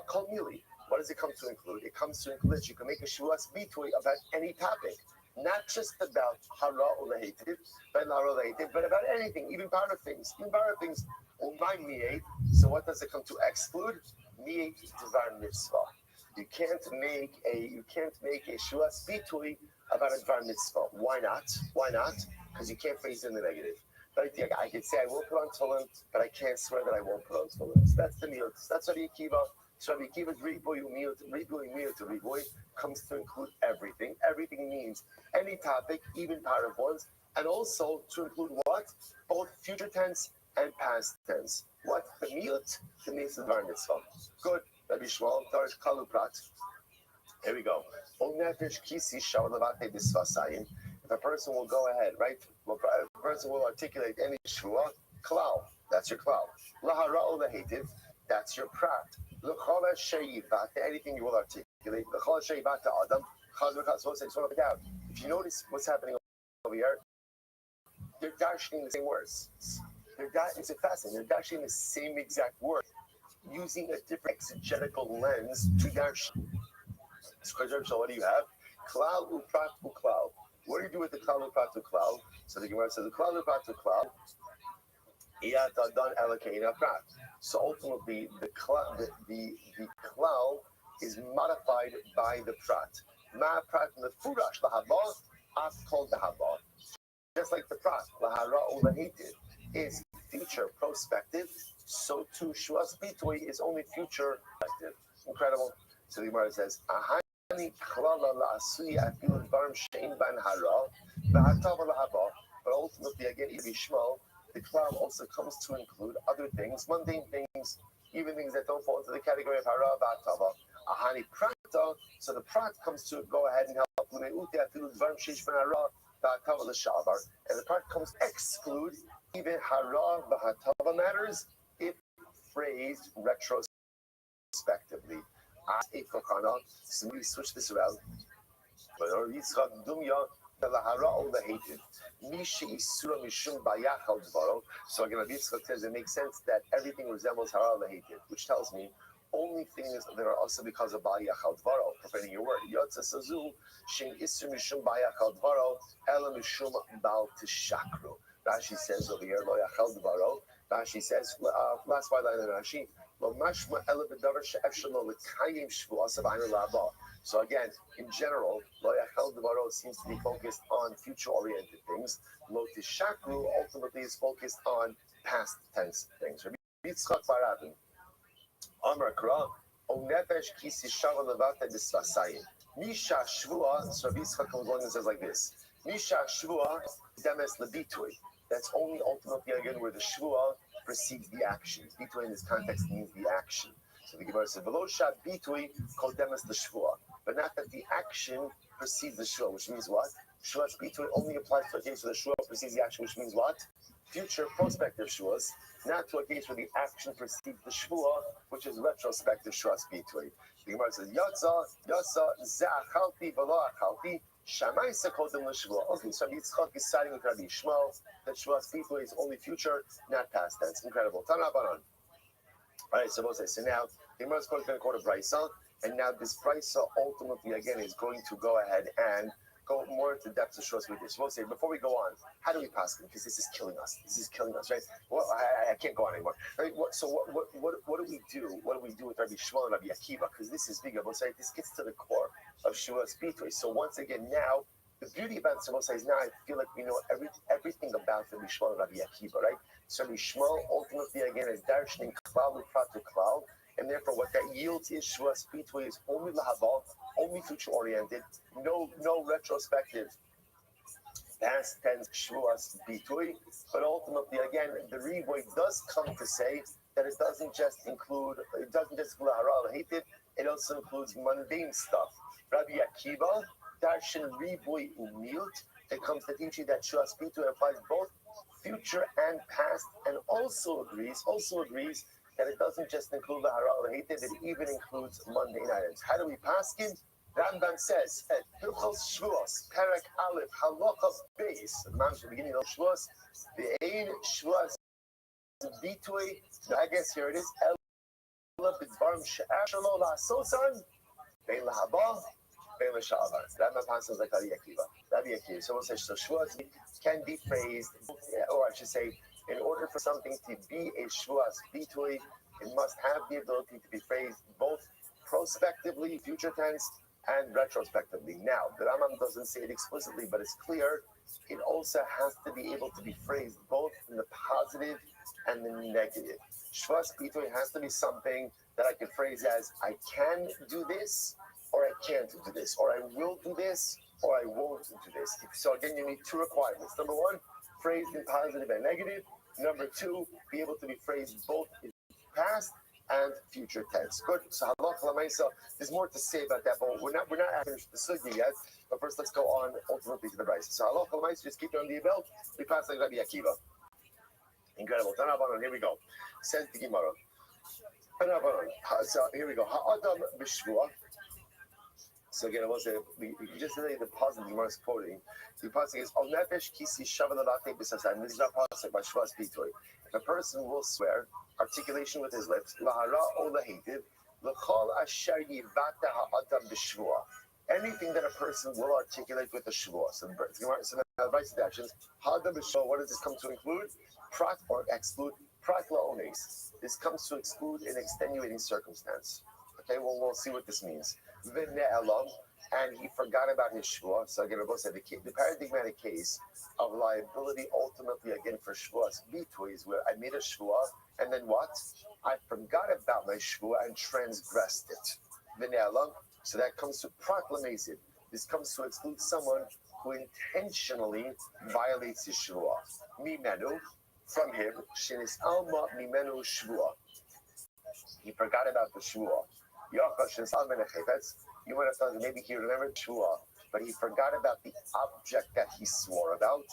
kol mili. What does it come to include? It comes to include that you can make a shuas bitui about any topic, not just about hara ulehetiv, but about anything, even part of things. Umay miyate. So what does it come to exclude? Miyate dvar mitzvah. You can't make a shuas bitui about a dvar mitzvah. Why not? Because you can't phrase it in the negative. But I can say I will put on tefillin, but I can't swear that I won't put on tefillin. So that's the miyut. That's Rabbi Akiva. So Rabbi Akiva's riboy miyut to riboy comes to include everything. Everything means any topic, even part of ones, and also to include what? Both future tense and past tense. What? The miyut, the means of the mitzvah. Good. Rabbi Shmuel, Darish Kaluprat. Here we go. If a person will go ahead, right? If a person will articulate any shua, klal, that's your klal. Lahara'u lehetiv, that's your prat. L'chola sheyivat, anything you will articulate. L'chola sheyivat to adam, so it out. If you notice what's happening over here, they're dashing the same words. It's fascinating. They're dashing the same exact word, using a different exegetical lens to dash. So what do you have? Klal uprat uklal. What do you do with the klal uprat uklal? So the Gemara says the klal uprat uklal. So ultimately, the klal is modified by the prat. Ma prat mefurash lahaba, af called the haba. Just like the prat, lahara ulahated is future prospective, so too shuas bitui is only future prospective. Incredible. So the Gemara says, ahani klala la'asui afilu dvarim she'in ban hara, v'hatava lahaba. But ultimately, again, Yishmael, the klal also comes to include other things, mundane things, even things that don't fall into the category of hara v'hatava. Ahani prata, so the prat comes to go ahead and help. And the prat comes to exclude even hara v'hatava matters if phrased retrospectively. So we switch this around. So again, Rabbi Yitzchak says it makes sense that everything resembles hara lehetiv, which tells me only things that are also because of ba yachal dvaro, profaning your word. Yotza sazu shin isur mishum ba yachal dvaro ela mishum bal tishakru. Rashi says over here lo yachal dvaro. Rashi says last part of Rashi So again, in general, lo yachal devaro seems to be focused on future-oriented things. Lo tishakru ultimately is focused on past tense things. Rabbi Yitzchak bar Rabbi, Amar Kra, O nefesh ki sishava levata disvasayim. Misha shvua, so Rabbi Yitzchak comes along and says like this. Misha shvua demes lebitui. That's only ultimately again where the shvua precedes the action. Bitui in this context means the action. So the Gemara says, "V'lo shat bitui kol demes l'shvua," but not that the action precedes the shvua, which means what? Shvua's bitui only applies to a case where the shvua precedes the action, which means what? Future prospective shvuas, not to a case where the action precedes the shvua, which is retrospective shvuas bitui. The Gemara says, "Yatsa za'achalti v'lo achalti." Shammai sekodim l'shvua. Okay, so Rabbi Yitzchak is siding with Rabbi Shmuel that shvuas bitui is only future, not past tense. Incredible. Tana Baran. All right, so now the Gemara is going to quote a brisa, and now this brisa ultimately again is going to go ahead and go more into depth of shvuas with this. We'll say before we go on, how do we pass it? Because this is killing us. This is killing us, right? Well, I can't go on anymore. Right? What do we do? What do we do with Rabbi Shmuel and Rabbi Akiva? Because this is big. We'll say this gets to the core of shvuas bitui. So once again, now the beauty about Tzavos is now I feel like we know everything about Rabbi Shmuel and Rabbi Akiva, right? So Rabbi Shmuel ultimately again is darshaning klal uprat to klal, and therefore what that yields is shvuas bitui is only lahabal, only future oriented, no retrospective past tense shvuas bitui. But ultimately again, the Riboy does come to say that it doesn't just include haral hated, it also includes mundane stuff. Rabbi Akiva darshan riboy umilt. It comes to teach you that shvuas bitui applies both future and past, and also agrees that it doesn't just include the haral hated, it even includes mundane items. How do we paskin? Rambam says at Hilchos Shvuos, Perek Aleph, Halacha Beis, the beginning of Shvuos, the Ein Shvuos Bitui. I guess here it is. Ela b'dvarim she'er shelo la'asosan, bein lahaba, bein l'shavar. Rambam passes like Rabbi Akiva. So we'll say so Shvuos can be phrased, or I should say, in order for something to be a Shvuas Bitui, it must have the ability to be phrased both prospectively, future tense, and retrospectively. Now, the Rambam doesn't say it explicitly, but it's clear. It also has to be able to be phrased both in the positive and the negative. Shvuas bitui has to be something that I can phrase as I can do this, or I can't do this, or I will do this, or I won't do this. So again, you need two requirements. Number one, phrased in positive and negative. Number two, be able to be phrased both in past and future tense. Good. So halacha l'maisa. There's more to say about that, but we're not finished the sugya yet. But first, let's go on ultimately to the brisa. So halacha l'maisa. Just keep it on the belt. We pass like Rabbi Akiva. Incredible. Tanabanon. Here we go. Says the Gemara. Tanabanon. So here we go. Ha'adam b'shvua. So again, I will say we just say the positive the Gemara is quoting. The pasuk is Al nefesh kisi shavan l'vatei b'sasayim. This is not pasuk by shvuas bitui. If a person will swear, articulation with his lips, lahara o lahitiv, l'chol asher yivata ha'adam b'shvua. Anything that a person will articulate with a shvua. So the advice of the actions, ha'adam b'shvua. What does this come to include? Prat or exclude. Prat la'ones. This comes to exclude an extenuating circumstance. Okay, well, we'll see what this means. V'ne'elam, and he forgot about his shvua. So again, we'll say the paradigmatic case of liability ultimately again for shvuas bitui is where I made a shvua and then what? I forgot about my shvua and transgressed it. V'ne'elam. So that comes to proclamation. This comes to exclude someone who intentionally violates his shvua. Mimenu, from him, shenis alma mimenu shvua. He forgot about the shvua. You might have thought that maybe he remembered shvua, but he forgot about the object that he swore about.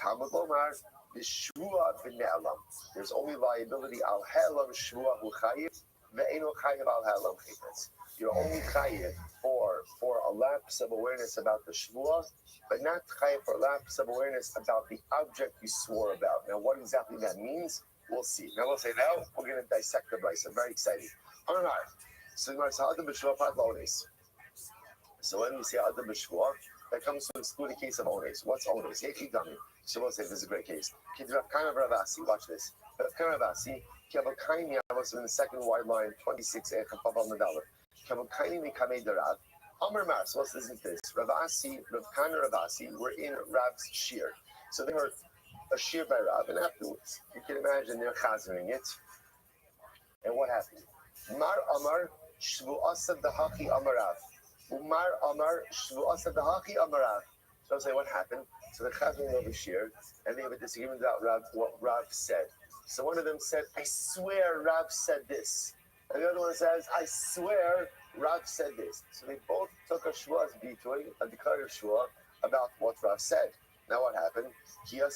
Talmud Lomar, the shvua v'ne'elam. There's only liability al helam shvua hu chayiv, ve'eno chayiv al helam chayvetz. You're only chayiv for a lapse of awareness about the shvua, but not chayiv for a lapse of awareness about the object you swore about. Now, what exactly that means, we'll see. Now, we'll say now we're going to dissect the brisa. I'm very excited. All right. So when we say Adam B'Shvua, that comes to exclude the case of ones. What's ones? Hey, dummy. So we'll say this is a great case. Watch this. Kavakaini, I must have been the second wide line, 26 Echapav al Nadala. Kavakaini Mikamei Darav. Amar Mars, what's this? Rav Asi, Rav Kana Rav Asi were in Rav's shir. So they heard a shir by Rav, and afterwards, you can imagine they're chazering it. And what happened? Mar Amar Shvu'asa Dahaki Amarav. Umar Amar Shvu'asa Dahaki Amarav. So I say, what happened? So they're chazering over shir, and they have a disagreement about Rav, what Rav said. So one of them said, I swear Rav said this. And the other one says, I swear Rav said this. So they both took a shvuas bitoy, a declarative shvuah, about what Rav said. Now what happened? Now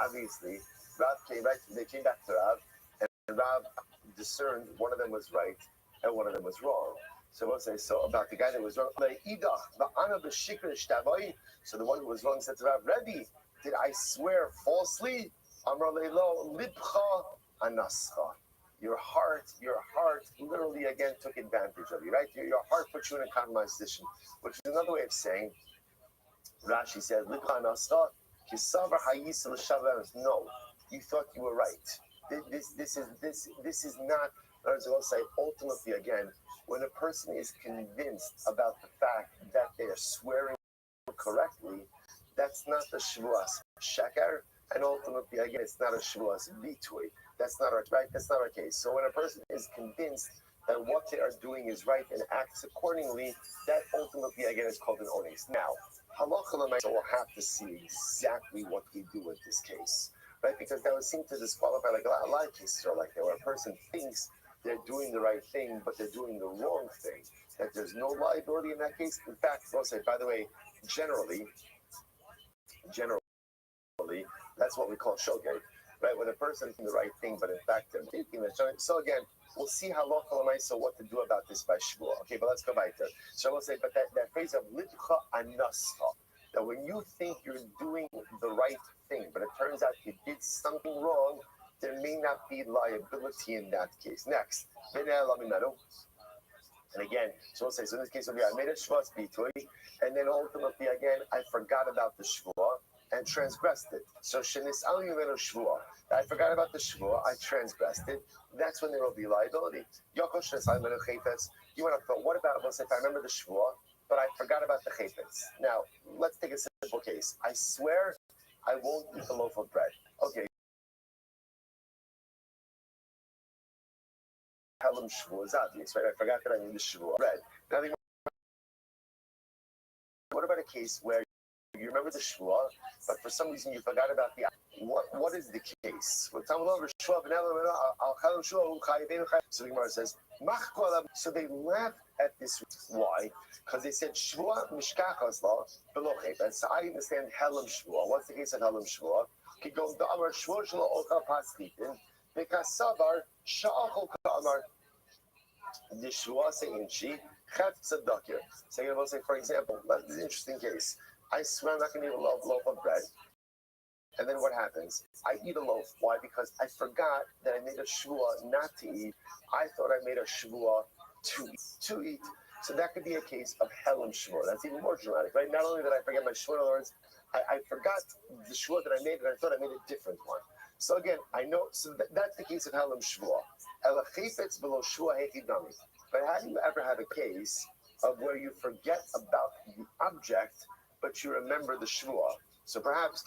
obviously, Rav came back, they came back to Rav, and Rav discerned one of them was right and one of them was wrong. So we'll say, so about the guy that was wrong, so the one who was wrong said to Rav, Rabbi, did I swear falsely? Amar leilo libcha anascha. Your heart literally again took advantage of you, right? Your heart put you in a compromised position, which is another way of saying, Rashi says, libcha anascha, kisavar hayis l'shavar. No, you thought you were right. This is not, as I'll say, ultimately again, when a person is convinced about the fact that they are swearing correctly, that's not the shvuas sheker. And ultimately, again, it's not a shvuas bitui. That's not our right. That's not our case. So when a person is convinced that what they are doing is right and acts accordingly, that ultimately, again, is called an ones. Now, halacha l'maisa, we'll have to see exactly what we do with this case, right? Because that would seem to disqualify, like a lot of cases are like that, where a person thinks they're doing the right thing, but they're doing the wrong thing. That there's no liability in that case. In fact, I'll say, by the way, generally. That's what we call shogeg, right? When a person is doing the right thing, but in fact they're making the shogeg. So again, we'll see how local so what to do about this by shvuah. Okay, but let's go back there. So I will say, but that phrase of litcha anascha, that when you think you're doing the right thing, but it turns out you did something wrong, there may not be liability in that case. Next, and again, so we'll say, so in this case, I made a shvuas bitui, and then ultimately again, I forgot about the shvuah and transgressed it. So shenis al yimenu shvuah. I forgot about the shvuah, I transgressed it. That's when there will be liability. Yoko shenis al yimenu chayfetz. You want to thought, what about if I remember the shvuah, but I forgot about the chayfetz? Now, let's take a simple case. I swear I won't eat a loaf of bread. Okay. Helam shvuah is obvious, right? I forgot that I need the shvuah bread. Now, what about a case where you remember the shvuah, but for some reason you forgot about the what is the case? So the Gemara says, so they laughed at this. Why? Because they said shvuah mishkachas la below chayfetz. So I understand helam shvuah. What's the case of helam shvuah? Kigol da'amar shvuah shelo ocha paschitin bekasavar sha'achol ka'amar the shvuah seinchi chet tzedakir. So I will say, for example, this is an interesting case. I swear I'm not going to eat a loaf of bread. And then what happens? I eat a loaf. Why? Because I forgot that I made a shvuah not to eat. I thought I made a shvuah to eat. So that could be a case of helam shvuah. That's even more dramatic, right? Not only did I forget my shvuah, in other words, I forgot the shvuah that I made, and I thought I made a different one. So again, I know. So that's the case of helam shvuah. Ela chayfetz below shvuah hechidami. But have you ever had a case of where you forget about the object, but you remember the shvuah? So perhaps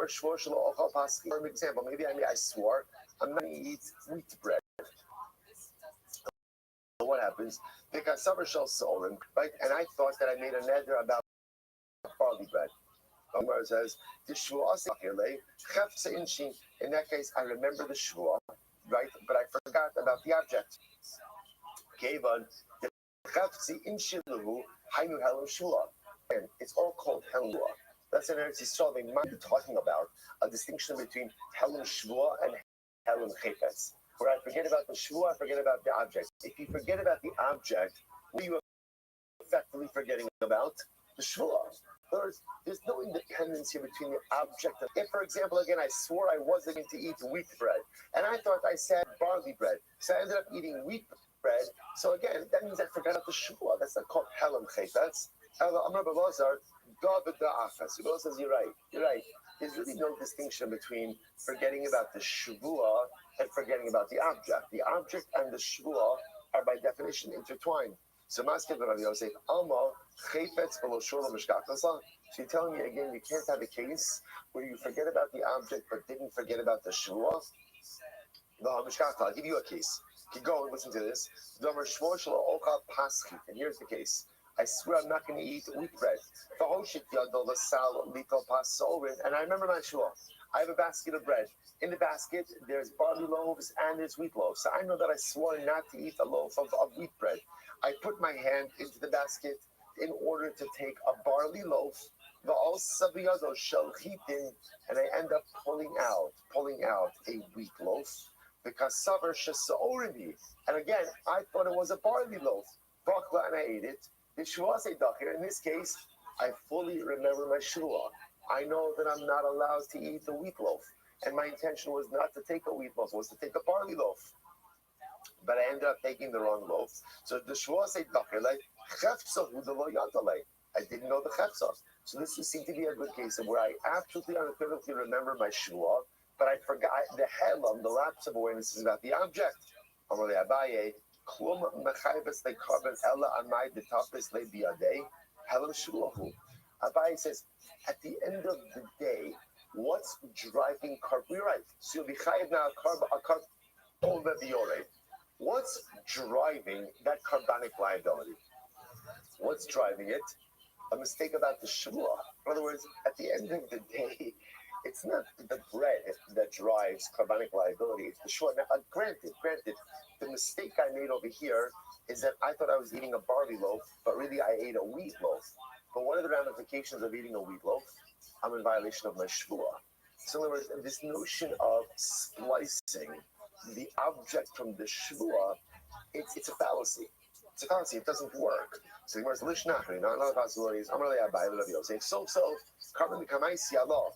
for an example, maybe I swore I'm not going to eat wheat bread. So what happens? Because right? And I thought that I made a neder about barley bread. Omar says, in that case, I remember the shvuah, right? But I forgot about the object. Okay, but and it's all called Helm. That's an Eretz Yisrael. They might be talking about a distinction between Helm Shvuah and Helm Chayfetz. Where I forget about the Shvuah, I forget about the object. If you forget about the object, what are you effectively forgetting about? The Shvuah. There's no independence here between the object and if, for example, again, I swore I wasn't going to eat wheat bread, and I thought I said barley bread, so I ended up eating wheat bread. So again, that means I forgot about the Shvuah. That's not called Helm Chayfetz. David da'achas. Rabbi says, you're right. You're right. There's really no distinction between forgetting about the shvuah and forgetting about the object. The object and the shvuah are by definition intertwined. So Masked Rabbi Yosef, Alma, Chayfetz below Shurla Mishkachasa. So you're telling me again, you can't have a case where you forget about the object but didn't forget about the shvuah? I'll give you a case. Keep going, listen to this. And here's the case. I swear I'm not going to eat wheat bread. And I remember my shul. I have a basket of bread. In the basket, there's barley loaves and there's wheat loaves. So I know that I swore not to eat a loaf of wheat bread. I put my hand into the basket in order to take a barley loaf, and I end up pulling out a wheat loaf. Because and again, I thought it was a barley loaf. And I ate it. The shua say dakir. In this case, I fully remember my shua. I know that I'm not allowed to eat the wheat loaf. And my intention was not to take a wheat loaf, was to take a barley loaf. But I ended up taking the wrong loaf. So the shua say dakir, like, I didn't know the chefsa. So this would seem to be a good case of where I absolutely unequivocally remember my shua, but I forgot the helam, the lapse of awareness is about the object. Abaye, klum mechaybes le carbon ella amai the tapis le biade, helam shulahu. Abaye says, at the end of the day, what's driving carb? We're right. So you'll be chayiv now a carb over biore. What's driving that carbonic liability? What's driving it? A mistake about the shua. In other words, at the end of the day, it's not the bread that drives carbonic liability. It's the shua. Now, granted, the mistake I made over here is that I thought I was eating a barley loaf, but really I ate a wheat loaf. But what are the ramifications of eating a wheat loaf? I'm in violation of my shua. So in other words, this notion of splicing the object from the shua, it's a fallacy. It's a fallacy. It doesn't work. So the word is lishnachri. Not another possibility is Amar Rabbi Rabbi Yosef. So carbon the kamaisi Allah.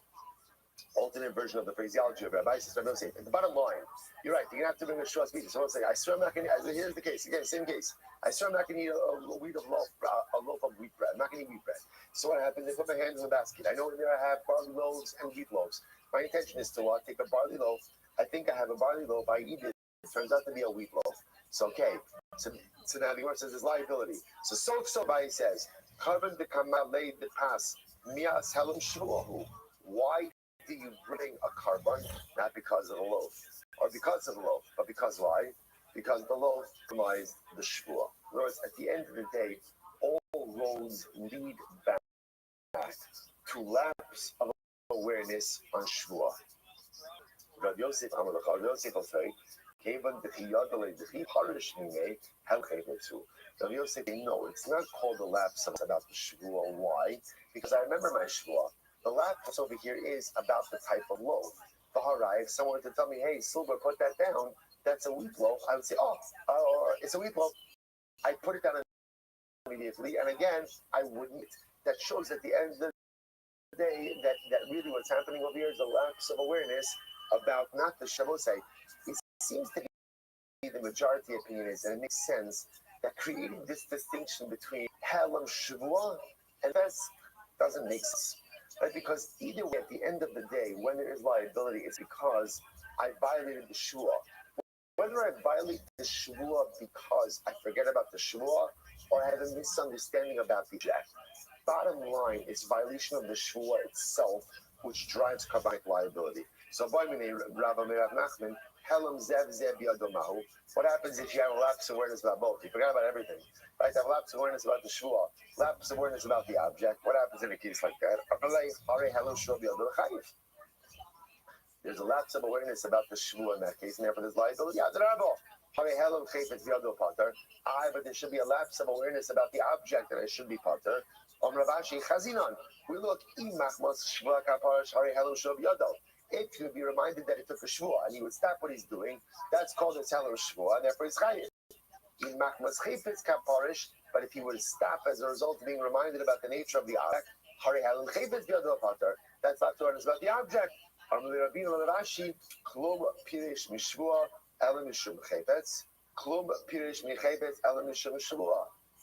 Alternate version of the phraseology of Rabbi says Rabbi Yosef. The bottom line, you're right. You're gonna have to bring a shua speech. Someone say, I swear I'm not gonna. Here's the case. Again, same case. I swear I'm not gonna eat a loaf of wheat bread. I'm not gonna eat wheat bread. So what happens? I put my hands in the basket. I know in there I have barley loaves and wheat loaves. My intention is to take a barley loaf. I think I have a barley loaf. I eat it. It turns out to be a wheat loaf. So okay. So now the word says there's liability. So Rabbi says, carbon the kamalei the pass mias helam shuahu. Why do you bring a carbon? Not because of the loaf, or because of the loaf, but because why? Because the loaf symbolizes the shvua. In other words, at the end of the day, all roads lead back to lapse of awareness on shvua. Rabbi Yosef will say, Rabbi Yosef, no, it's not called a lapse about the shvua. Why? Because I remember my shvua. The lapse over here is about the type of loaf. If someone were to tell me, hey, Silver, put that down, that's a wheat loaf, I would say, it's a wheat loaf. I put it down immediately, and again, I wouldn't. That shows at the end of the day that really what's happening over here is a lapse of awareness about not the shavosai. It seems to be the majority opinion is, and it makes sense, that creating this distinction between helam shavua and fes doesn't make sense. Right? Because either way, at the end of the day, when there is liability, it's because I violated the shua. Whether I violate the shua because I forget about the shua or I have a misunderstanding about the object, bottom line is violation of the shua itself, which drives carbonic liability. So, Rabbi Nachman, Helam Zev Zev Yadomahu. What happens if you have a lapse of awareness about both? You forgot about everything. Right? Have a lapse of awareness about the shua, lapse of awareness about the object. What happens in a case like that? There's a lapse of awareness about the shua in that case, and therefore there's liability. But there should be a lapse of awareness about the object that I should be pater. We look, if he would be reminded that it took a shvua and he would stop what he's doing, that's called a teller shvua, and therefore he's chayiv. But if he would stop as a result of being reminded about the nature of the object, that's not awareness about the object.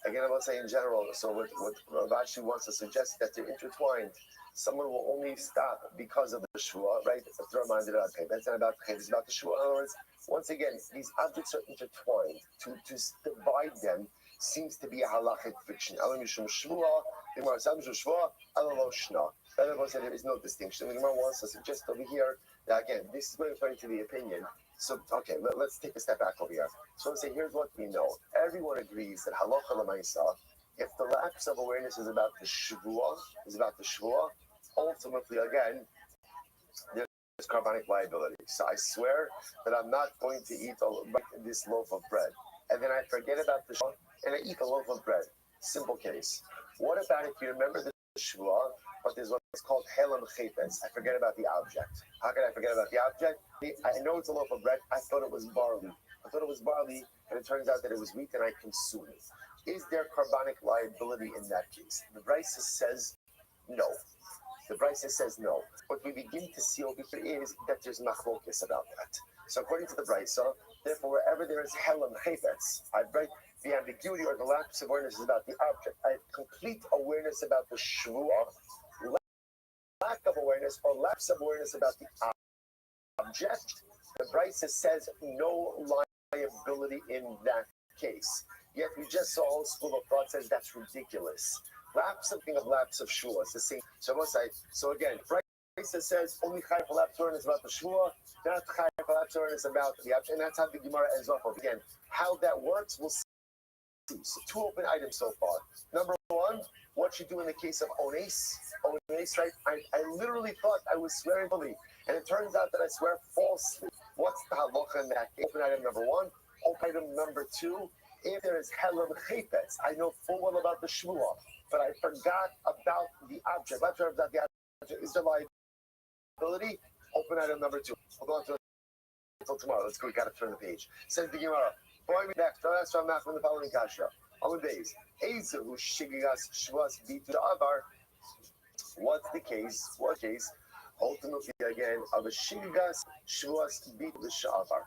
Again, I will say in general. So what Rashi wants to suggest that they're intertwined. Someone will only stop because of the shua, right? That's not about it's about the shua. In other words, once again, these objects are intertwined. To divide them seems to be a halachic fiction. There is no distinction. The Gemara wants to suggest over here that again, this is going according to the opinion. So okay, let's take a step back over here. So let's say here's what we know. Everyone agrees that halacha l'maisa, if the lapse of awareness is about the shvua, ultimately again, there's carbonic liability. So I swear that I'm not going to eat this loaf of bread, and then I forget about the shvua and I eat a loaf of bread. Simple case. What about if you remember the shvua, but there's what's called helam chaypes? I forget about the object. How can I forget about the object? I know it's a loaf of bread. I thought it was barley. And it turns out that it was wheat, and I consume it. Is there carbonic liability in that case? The Brisa says no. What we begin to see over here is that there's machlokes about that. So according to the Brisa, therefore, wherever there is helam chaypes, the ambiguity or the lapse of awareness is about the object. I have complete awareness about the shvua, lack of awareness or lapse of awareness about the object. The Brisa says no liability in that case. Yet we just saw a whole school of thought says that's ridiculous. Lapse of shvua. It's the same. So again, Brisa says only chayav lapse of awareness about the shvua, not chayav lapse of awareness about the object, and that's how the Gemara ends off. Again, how that works, we'll see. So two open items so far. Number one, what you do in the case of ones, right? I literally thought I was swearing fully, and it turns out that I swear falsely. What's the halacha in that? Open item number one. Open item number two, if there is helam chaypes, I know full well about the shvua, but I forgot about the object. Let's talk about the object. Is there liability? Open item number two. Hold on until tomorrow. Let's go. We got to turn the page. Says the Gemara. Boy, next. That's from the following kasha. On the base. Ezu shigigas shvas bitu avar. What's the case? What case? Ultimately, again, of a shigigas shvas bitu the shavar.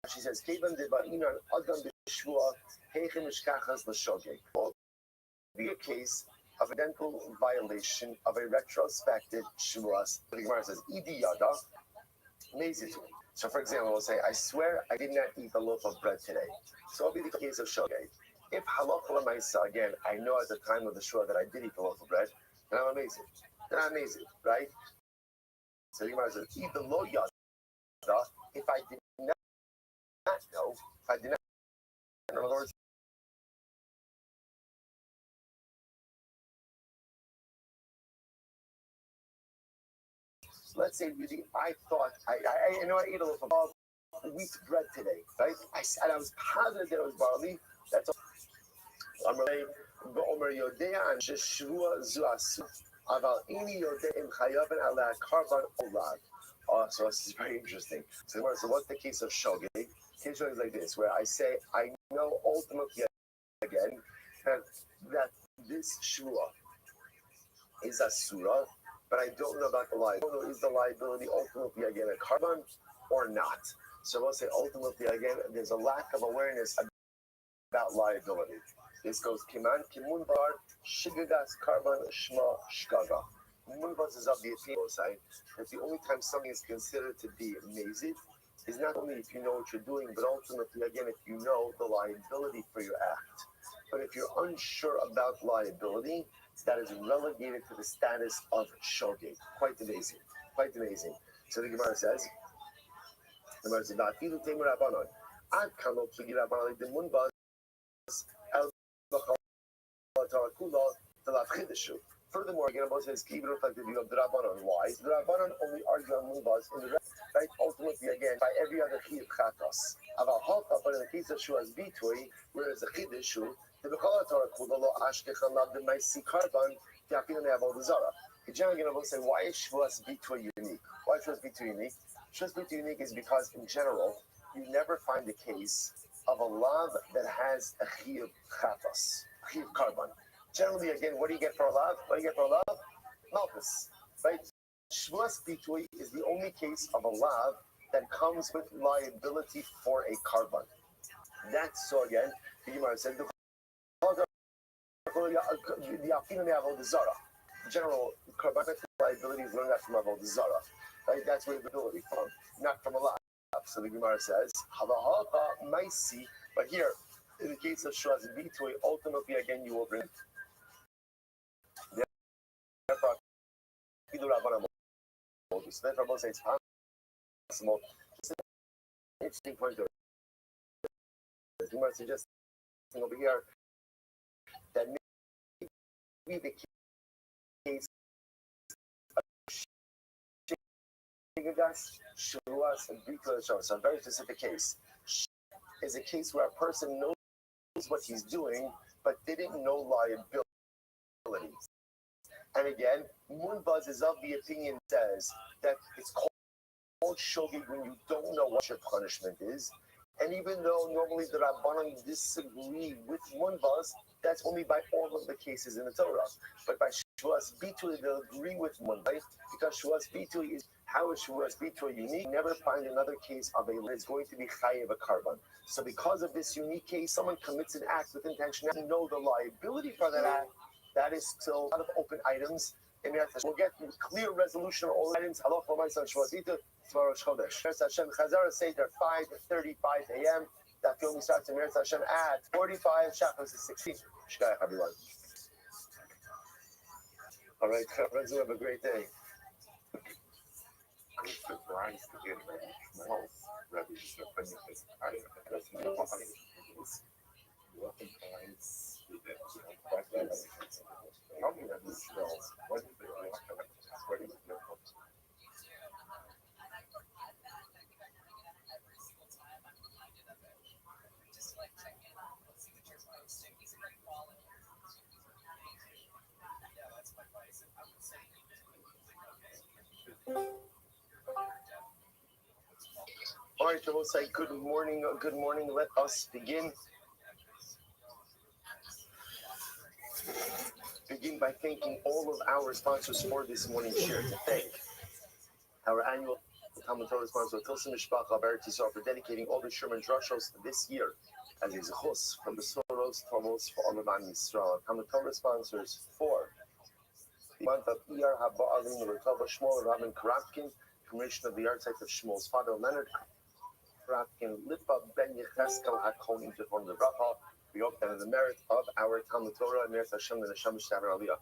She says, "Kevan de ba'inan adam b'shvua heichem mishkachas l'shogeg." Be a case of a dental violation of a retrospective shvuas. The Gemara says, "Idi yada mezit." So, for example, we'll say, "I swear I did not eat a loaf of bread today." So, it'll be the case of shogeg. If halacha l'maisa, again, I know at the time of the shua that I did eat a loaf of bread, then I'm amazing. Right? So the Gemara says, "Eat the lo yada." If I did not know, in other words, let's say I thought I know I ate a loaf of wheat bread today, right? And I was positive that it was barley. That's all. So this is very interesting. So what's the case of shogeg? Case is like this, where I say I know ultimately again that this shua is a surah, but I don't know about the liability. I don't know is the liability ultimately again a carbon or not. So we'll say ultimately again there's a lack of awareness about liability. This goes kiman kimun bar shigagas carbon shma shkaga. Munbaz is of the opinion that the only time something is considered to be mazid is not only if you know what you're doing, but ultimately again if you know the liability for your act. But if you're unsure about liability, that is relegated to the status of shogeg. Quite amazing. So the Gemara says, furthermore, again, Abba says, keep it reflective view of the Rabbanon. Why? The Rabbanon only argue on Munbaz in the rest, right? Ultimately, again, by every other Chiyuv Chatos. Aval Halcha, but in the case of Shua's Bitui, whereas the Chidishu, the Bechol Torah Kula Lo Ashkechan Lab the Maisi Karban, the Apina Ne'av Zara. Again, Abba say, why is Shua's Bitui unique? Why is Shua's Bitui unique? Shua's Bitui unique is because, in general, you never find a case of a lav that has a Chiyuv Chatos, Chiyuv Karban. Generally, again, what do you get for a lav? Malchus, right? Shvuas Bitui is the only case of a lav that comes with liability for a carbon. That's so again, the Gemara said, General carbonic liability is learned that from Avodah Zarah. Right? That's where the ability from, not from Allah. So the Gemara says, Halahalcha Maisi, but here, in the case of Shraz Bitoy, ultimately again you will bring. Therefore, so therefore, both say it's possible. It's an interesting point of the Gemara suggesting over here that maybe the case so a very specific case is a case where a person knows what he's doing but didn't know liability. And again, Munbaz is of the opinion says that it's called shogeg when you don't know what your punishment is. And even though normally the Rabbanan disagree with Munbaz, that's only by all of the cases in the Torah. But by Shuas Bitui, they'll agree with Munbaz because Shuas Bitui is how is Shuas Bitui unique? Never find another case of a it's going to be chayev a carbon. So because of this unique case, someone commits an act with intention to know the liability for that act. That is still a lot of open items. We'll get clear resolution on all items. Halach l'maisa Shuas Bitui tomorrow Chodesh. Meretz Hashem Chazara Seder 5:35 a.m. That film starts in Meretz Hashem at 45. Shabbos is 16. Shkayach everyone. All right, friends, we have a great day. I'm surprised to hear that Rabbi is opening his eyes. Oftentimes, how many of these girls, what is the what is the All right, so we'll say good morning. Good morning. Let us begin. Begin by thanking all of our sponsors for this morning's share. To thank our annual Talmud Torah sponsor, Tilsim Mishpacha Be'eretz Yisrael, for dedicating all the Sherman Drushos this year as a zechus from the Soros Tomos for Olavan Yisrael. Talmud Torah sponsors for the month of Iyar Haba'alim Rotava Shmuel Rabin Karapkin, commission of the art site of Shmuel's father Leonard Karapkin, Lipa Ben Yecheskel HaKonim Zechon Lebracha. We hope that in the merit of our Talmud Torah and Meretz Hashem and Hashem Shtaver Aliyah.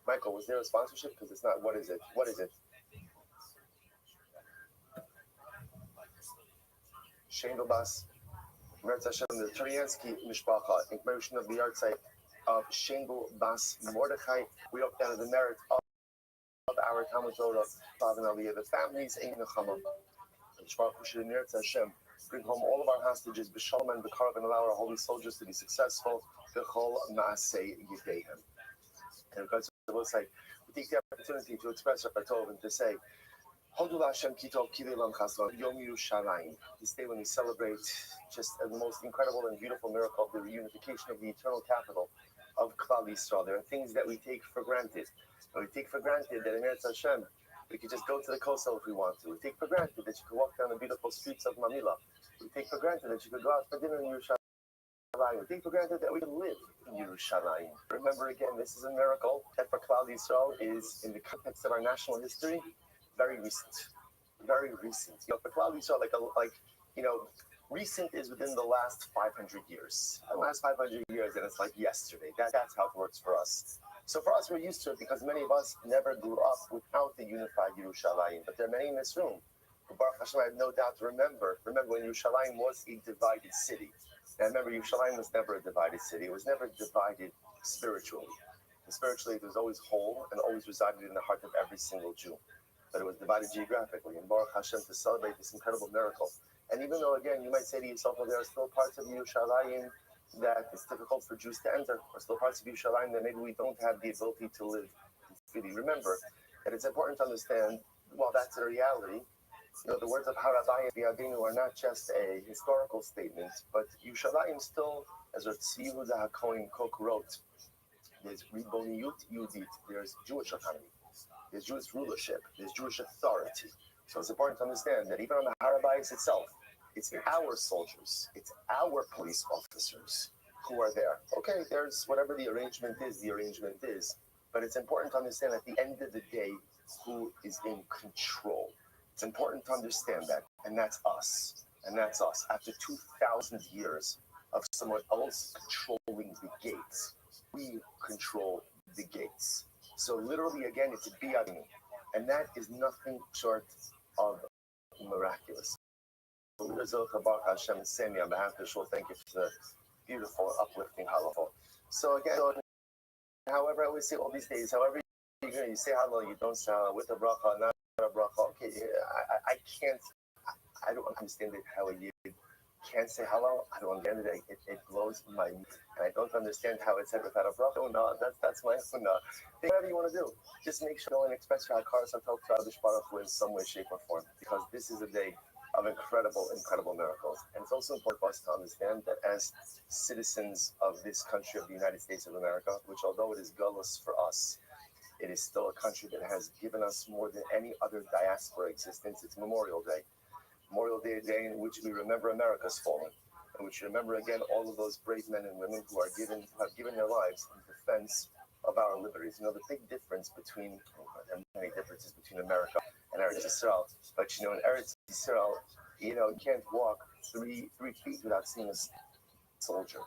Michael, was there a sponsorship? Because it's not. What is it? What is it? Shane Bas, Meretz Hashem, the Turiansky Mishpacha, in commemoration of the art site of Shane Bas Mordechai. We hope that in the merit of our Talmud Torah, Father Aliyah, the families in Nechama, and Shvar Kushir Meretz Hashem. Bring home all of our hostages, b'shalom and b'karv, and allow our holy soldiers to be successful. B'chol ma'asei yidehem. And God will say, we take the opportunity to express our Tov and to say, Hodu Hashem kitov kivelam chaslam Yom Yerushalayim. This day when we celebrate just the most incredible and beautiful miracle of the reunification of the eternal capital of Klal Yisrael. There are things that we take for granted. And we take for granted that in Eretz Hashem, we could just go to the Kosel if we want to. We take for granted that you could walk down the beautiful streets of Manila. We take for granted that you could go out for dinner in Yerushalayim. We take for granted that we can live in Yerushalayim. Remember again, this is a miracle that for Klal Yisrael is, in the context of our national history, very recent. Very recent. You know, for Klal Yisrael, recent is within the last 500 years. The last 500 years, and it's like yesterday. That's how it works for us. So for us, we're used to it because many of us never grew up without the unified Yerushalayim. But there are many in this room who, Baruch Hashem, I have no doubt to remember when Yerushalayim was a divided city. And remember, Yerushalayim was never a divided city. It was never divided spiritually. And spiritually, it was always whole and always resided in the heart of every single Jew. But it was divided geographically. And Baruch Hashem, to celebrate this incredible miracle. And even though, again, you might say to yourself, well, there are still parts of Yerushalayim that it's difficult for Jews to enter, or still parts of Yerushalayim that maybe we don't have the ability to live freely. Remember that it's important to understand, while that's a reality, you know, the words of Rabbi and Yadinu are not just a historical statement, but Yerushalayim still, as Tzvi Yehuda HaKohen Koch wrote, there's Riboniyut Yudit, there's Jewish autonomy, there's Jewish rulership, there's Jewish authority. So it's important to understand that even on the Har HaBayis itself, it's our soldiers, it's our police officers who are there. Okay, there's whatever the arrangement is. But it's important to understand at the end of the day who is in control. It's important to understand that, and that's us. And that's us. After 2,000 years of someone else controlling the gates, we control the gates. So literally, again, it's a bi'adin, and that is nothing short of miraculous. Hashem and Sami, on behalf of the shul, thank you for the beautiful, uplifting halacha. So again, however, I always say all these days, however you say halal, you don't say halal, with a bracha, not a bracha. Okay, I can't. I don't understand it how you can't say halal. I don't understand it. It blows my mind. And I don't understand how it's said without a bracha. Oh no, that's my sunnah. Whatever you want to do, just make sure you go and express your hakaras hatov to Hakadosh Baruch Hu in some way, shape, or form, because this is a day of incredible miracles. And it's also important for us to understand that as citizens of this country of the United States of America, which although it is gullus for us, it is still a country that has given us more than any other diaspora existence. It's Memorial Day. Memorial Day, a day in which we remember America's fallen, and which remember again all of those brave men and women who have given their lives in defense of our liberties. You know, the big difference between, there are many differences between America and Eretz Yisrael, but in Eretz Yisrael, you can't walk three feet without seeing a soldier.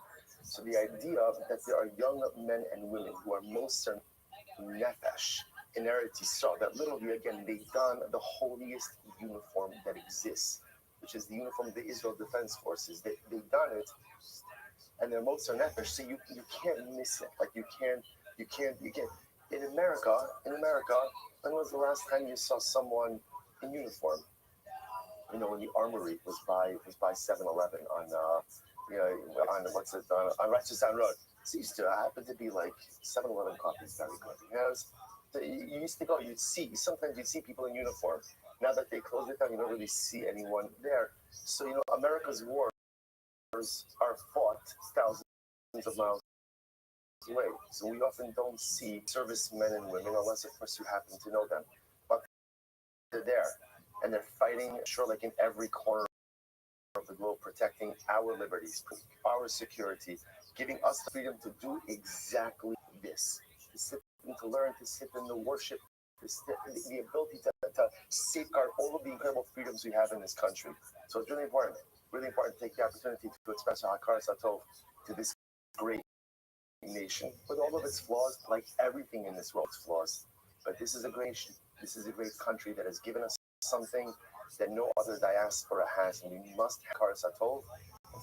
So the idea that there are young men and women who are Moser Nefesh in Eretz Yisrael, that literally, again, they don the holiest uniform that exists, which is the uniform of the Israel Defense Forces. They don it, and they're Moser Nefesh, so you can't miss it. Like you can't. In America, when was the last time you saw someone in uniform? When the armory was by 7-Eleven on Rothschild Road. It used to happen to be like 7-Eleven coffee is very good. You used to go, sometimes you'd see people in uniform. Now that they closed it down, you don't really see anyone there. So, America's wars are fought thousands of miles away. So we often don't see servicemen and women, unless, of course, you happen to know them. But they're there, and they're fighting, like in every corner of the globe, protecting our liberties, our security, giving us the freedom to do exactly this. To sit and to learn, to sit in the worship, the ability to safeguard all of the incredible freedoms we have in this country. So it's really important to take the opportunity to express our hakaras hatov to this great nation, with all of its flaws, like everything in this world's flaws. But this is a great nation. This is a great country that has given us something that no other diaspora has, and we must have hakaras hatov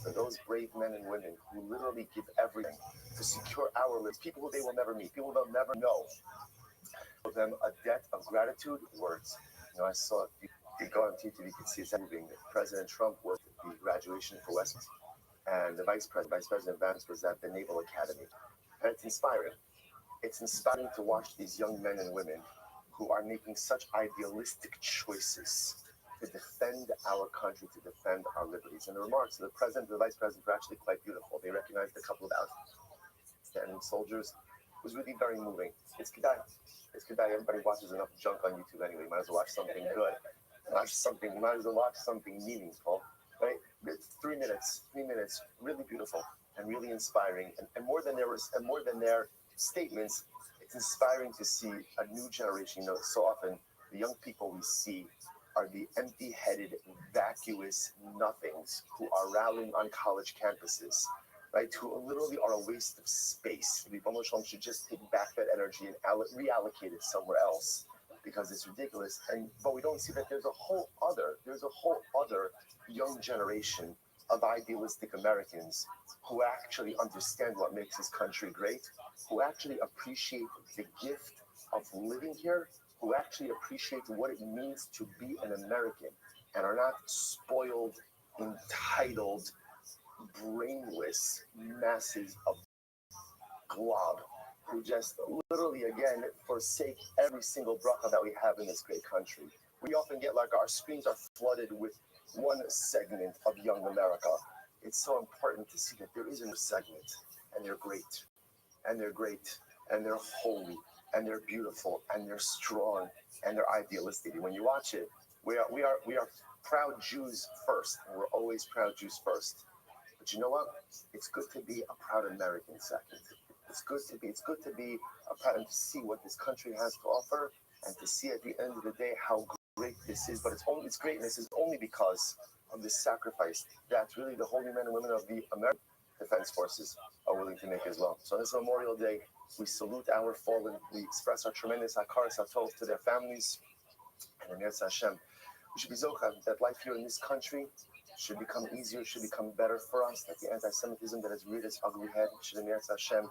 for those brave men and women who literally give everything to secure our lives. People who they will never meet, people they'll never know. For them, a debt of gratitude, words. I saw, if you go on TV, you can see it's moving. President Trump was at the graduation for West, and the Vice President Vance was at the Naval Academy. And it's inspiring. It's inspiring to watch these young men and women who are making such idealistic choices to defend our country, to defend our liberties. And the remarks of the president and the vice president were actually quite beautiful. They recognized a couple of outstanding soldiers. It was really very moving. It's Kedai. Everybody watches enough junk on YouTube anyway. Might as well watch something good. Might as well watch something meaningful. Right? It's 3 minutes, really beautiful and really inspiring. And more than their statements, it's inspiring to see a new generation. So often the young people we see are the empty-headed, vacuous nothings who are rallying on college campuses, right? Who literally are a waste of space. The Ribono Shel Olam should just take back that energy and reallocate it somewhere else, because it's ridiculous. But we don't see that there's a whole other young generation of idealistic Americans who actually understand what makes this country great, who actually appreciate the gift of living here, who actually appreciate what it means to be an American, and are not spoiled, entitled, brainless masses of glob who just literally, again, forsake every single bracha that we have in this great country. We often get our screens are flooded with one segment of young America. It's so important to see that there is a segment, and they're great, and they're holy, and they're beautiful, and they're strong, and they're idealistic. When you watch it, we are proud Jews first, and we're always proud Jews first. But you know what? It's good to be a proud American second. It's good to be a proud and to see what this country has to offer and to see at the end of the day how great this is. But its greatness is only because of the sacrifice that really the holy men and women of the American Defense Forces are willing to make as well. So on this Memorial Day, we salute our fallen. We express our tremendous hakaras hatov to their families. And in Hashem, we should be zochah that life here in this country should become easier, should become better for us, that the anti-Semitism that has reared its ugly head should in Hashem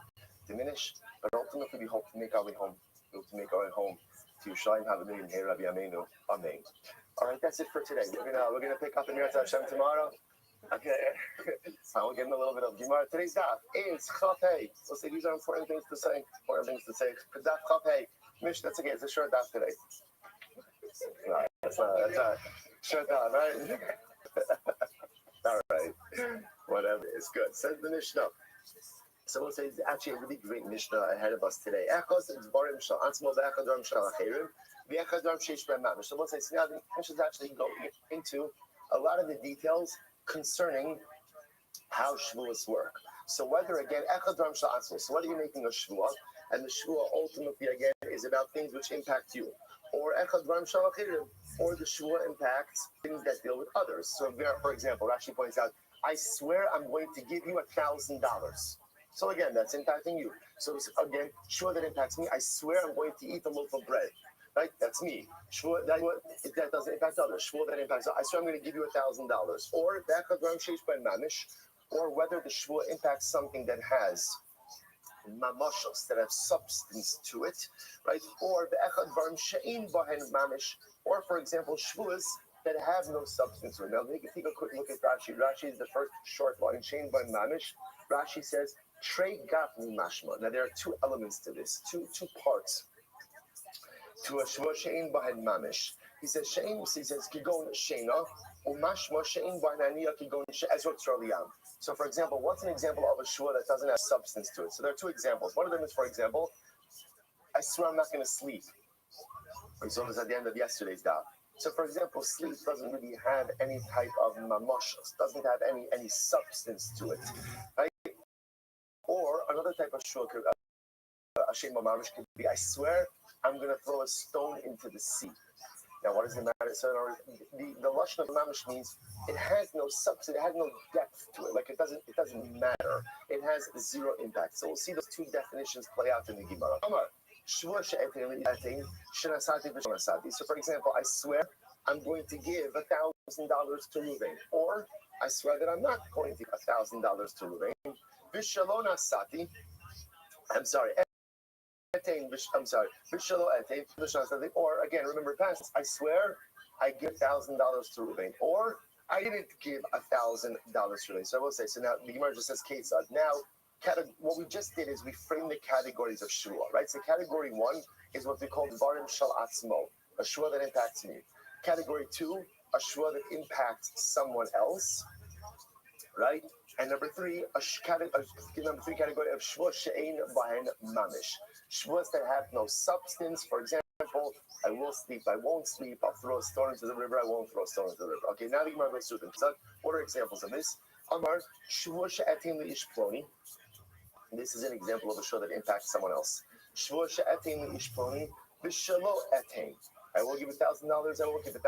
diminish, but ultimately we hope to make our way home. We hope to make our way home to Yerushalayim, have a million here, Rabbi Amenu. Amen. All right, that's it for today. We're gonna pick up in Hashem tomorrow. Okay, so we're getting a little bit of Gemara. Today's daf is Chapei. We'll say these are important things to say. Daf Chapei. Mish, that's okay. It's a short daf today. No, that's a short daf, right? All right, whatever. It's good. Says the Mishnah. So we'll say it's actually a really great Mishnah ahead of us today. So we'll say so now the Mishnah is actually going into a lot of the details concerning how Shavuos work. So whether again, so whether you're making a Shavuot, and the Shavuot ultimately again is about things which impact you, or the Shavuot impacts things that deal with others. So for example, Rashi points out, I swear I'm going to give you $1,000. So again, that's impacting you. So again, Shavuot that impacts me, I swear I'm going to eat a loaf of bread. Right? That's me. Shavuot that doesn't impact others. Shavuot that impacts, I swear I'm going to give you $1,000. Or whether the Shavuot impacts something that has mamashos, that have substance to it, right? Or for example, Shavuos that have no substance to it. Now, we can take a quick look at Rashi. Rashi is the first short line, Shein by Mamish. Rashi says, Trey Gafni Mashma. Now, there are two elements to this, two parts to a Shavuot Shein Bahen Mamish. He says, Kigon Sheina, or Mashma Shein Bahen Kigon Ezra Tzraliyam. So, for example, what's an example of a Shavuot that doesn't have substance to it? So, there are two examples. One of them is, for example, I swear I'm not going to sleep. We saw this at the end of yesterday's daf. So, for example, sleep doesn't really have any type of mamoshos, doesn't have any substance to it, right? Or another type of shul, Hashem Mamash could be, I swear I'm going to throw a stone into the sea. Now, what does it matter? So, the lashon of mamish means it has no substance, it has no depth to it. Like it doesn't matter. It has zero impact. So we'll see those two definitions play out in the Gemara. So, for example, I swear I'm going to give $1,000 to Ruvain, or I swear that I'm not going to give $1,000 to Ruvain. I'm sorry. Or again, remember past. I swear I give $1,000 to Ruvain, or I didn't give $1,000 to Ruvain. So I will say. So now the Gemara just says Ketzad. Now, what we just did is we framed the categories of Shavuot, right? So category 1 is what we call Dvarim Shal Atzmo, a Shavuot that impacts me. Category 2, a Shavuot that impacts someone else, right? And number 3, category of Shavuot She'ein Bahen Mamish. Shavuos that have no substance. For example, I will sleep, I won't sleep, I'll throw a stone into the river, I won't throw a stone into the river. Okay, now the Gemara goes through them. So what are examples of this? Amar Shavuot She'etim Le'ish Ploni. This is an example of a Shavuot that impacts someone else. Shavuot She'etim Le'ish Ploni V'shelo Etim. I will give $1,000, I will give $1,000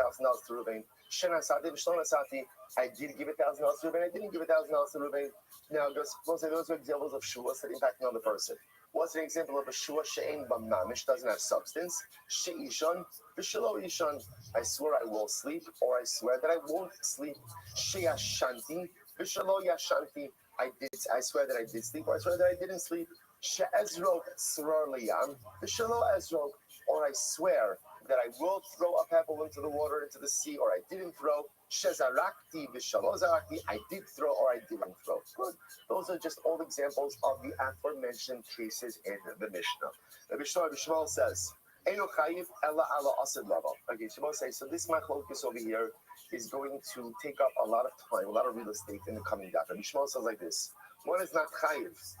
to Ruvain. Shena Sati V'shelo Sati. I did give $1,000 to Ruvain, I didn't give $1,000 to Ruvain. Now, those are examples of Shavuos that impact another person. What's an example of a Shavuot She'ein B'mamish, doesn't have substance? She'ishon V'shelo Ishon. I swear I will sleep, or I swear that I won't sleep. She'yashanti V'shelo Yashanti. I swear that I did sleep, or I swear that I didn't sleep. She'ezrok Tzrar Liyam V'shelo Ezrok. Or I swear that I will throw a pebble into the water, into the sea, or I didn't throw. Shezarakti V'shelo Zarakti. I did throw, or I didn't throw. Good. Those are just all examples of the aforementioned cases in the Mishnah. The Shmuel says, Eino chayiv ela ala asid lava. Okay, Shmuel says, so this machlokes over here is going to take up a lot of time, a lot of real estate in the coming daf. And Shmuel says like this: one is not chayiv.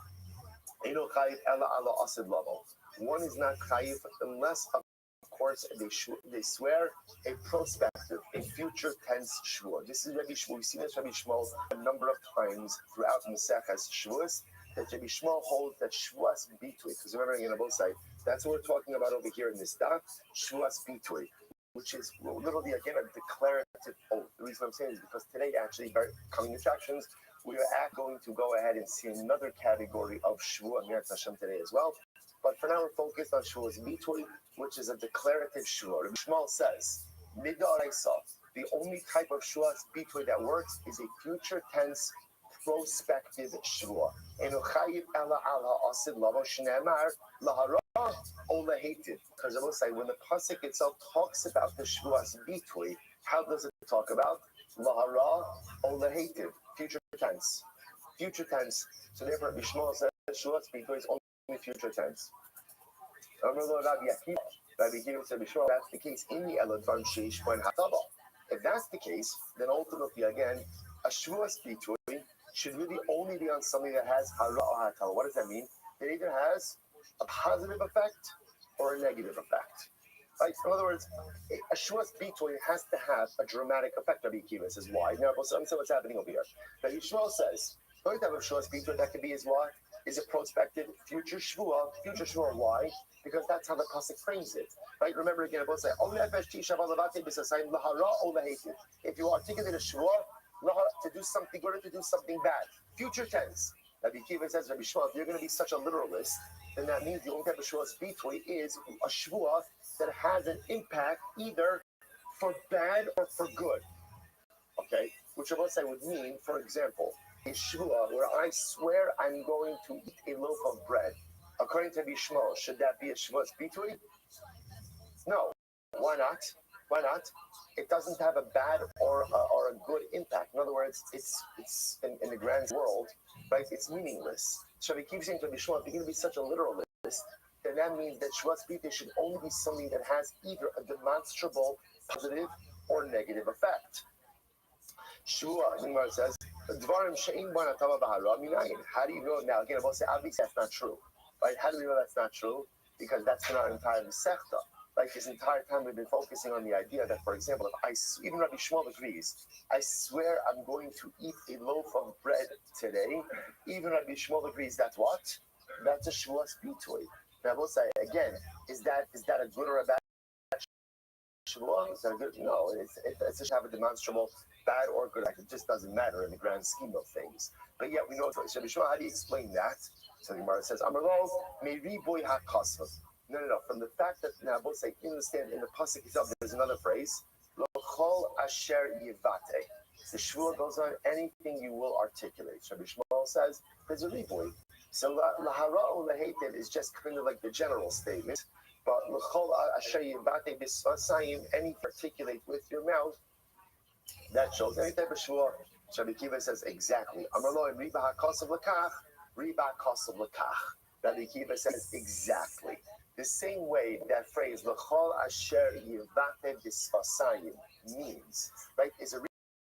Eino chayiv ela ala asid lava. One is not chayiv unless, of course, they swear a prospective, a future tense shvua. This is Rabbi Shmuel. We've seen this Rabbi Shmuel a number of times throughout Maseches Shavuos, that Rabbi Shmuel holds that shvuas bitui. Because remember, again, on both sides, that's what we're talking about over here in this daf, shvuas bitui, which is literally, again, a declarative oath. The reason I'm saying is because today, actually, coming attractions, we are going to go ahead and see another category of shvua Mirat Hashem today as well. But for now, we're focused on shvuas bitui, which is a declarative shvua. Rabbi Shmuel says, the only type of shvuas bitui that works is a future tense prospective shvua. Because I will say, when the pasuk itself talks about the shvuas bitui, how does it talk about lahara olahativ? Future tense. Future tense. So therefore, Bishmal says shvuas bitui is only future tense. Rabbi Akiva said, that's the case in the Eladvan Sheish when Hataba. If that's the case, then ultimately, again, a shvuas bitui should really only be on something that has hara or hatala. What does that mean? It either has a positive effect or a negative effect. Right? In other words, a shvuas bitui has to have a dramatic effect. Rabbi Akiva says, why? Now, let's see what's happening over here. Rabbi Yishmael says, the only type of shvuas bitui that could be is what? Is a prospective future shvua. Future shvua, why? Because that's how the pasuk frames it. Right? Remember again, I will say, if you articulate a shvua, to do something good or to do something bad. Future tense. Rabbi Akiva says, Rabbi Shmuel, if you're going to be such a literalist, then that means the only type of shvuas bitui is a shvua that has an impact either for bad or for good. Okay? Which of us I would mean, for example, a shvua where I swear I'm going to eat a loaf of bread. According to Rabbi Shmuel, should that be a shvuas bitui? No. Why not? Why not? It doesn't have a bad or a good impact. In other words, it's in the grand world, right? It's meaningless. So we keep saying to Rabbi Shmuel, if you're going to be such a literalist, then that means that shvuas bitui should only be something that has either a demonstrable positive or negative effect. Shua, Gemara says, Dvarim she'im bar hatava b'hara minayin. How do you know now? Again, I will say, obviously that's not true, right? How do we know that's not true? Because that's in our entire Masechta. Like this entire time we've been focusing on the idea that, for example, if even Rabbi Shmuel agrees, I swear I'm going to eat a loaf of bread today. Even Rabbi Shmuel agrees. That's what? That's a shvuas bitui. Now we'll say again, is that a good or a bad shvua? Is that a good? No, it's just have a demonstrable bad or good act. It just doesn't matter in the grand scheme of things. But yet we know. So Rabbi Shmuel, how do you explain that? So the Gemara says, Amarov meri boy hakasv. No. From the fact that now both say in the pasuk itself, there's another phrase. Lochol asher yivate. The shvua goes on anything you will articulate. Rabbi Shmuel says there's a riboy. So lahara or lahated is just kind of like the general statement. But lochol asher yivate bisvasayim, any articulate with your mouth, that shows any type of shvua. Rabbi Akiva says exactly. Amarlo and riba hakasav lakach, riba hakasav lakach. Rabbi Akiva says exactly. The same way that phrase "L'chol asher yivate b'sfasayim" means, right, is a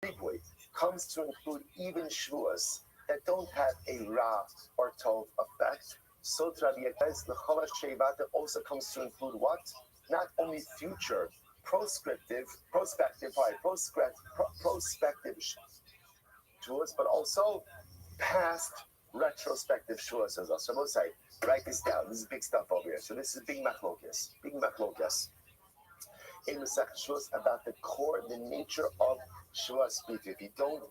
riboy, comes to include even shvuas that don't have a ra or tov effect. So Rabbi Akiva's "L'chol asher yivate" also comes to include what? Not only future, prospective shvuas, but also past retrospective shvuas as well. So we'll say, write this down. This is big stuff over here. So this is big machlokas. In the second shvuas about the core, the nature of shvuas bitui. If you don't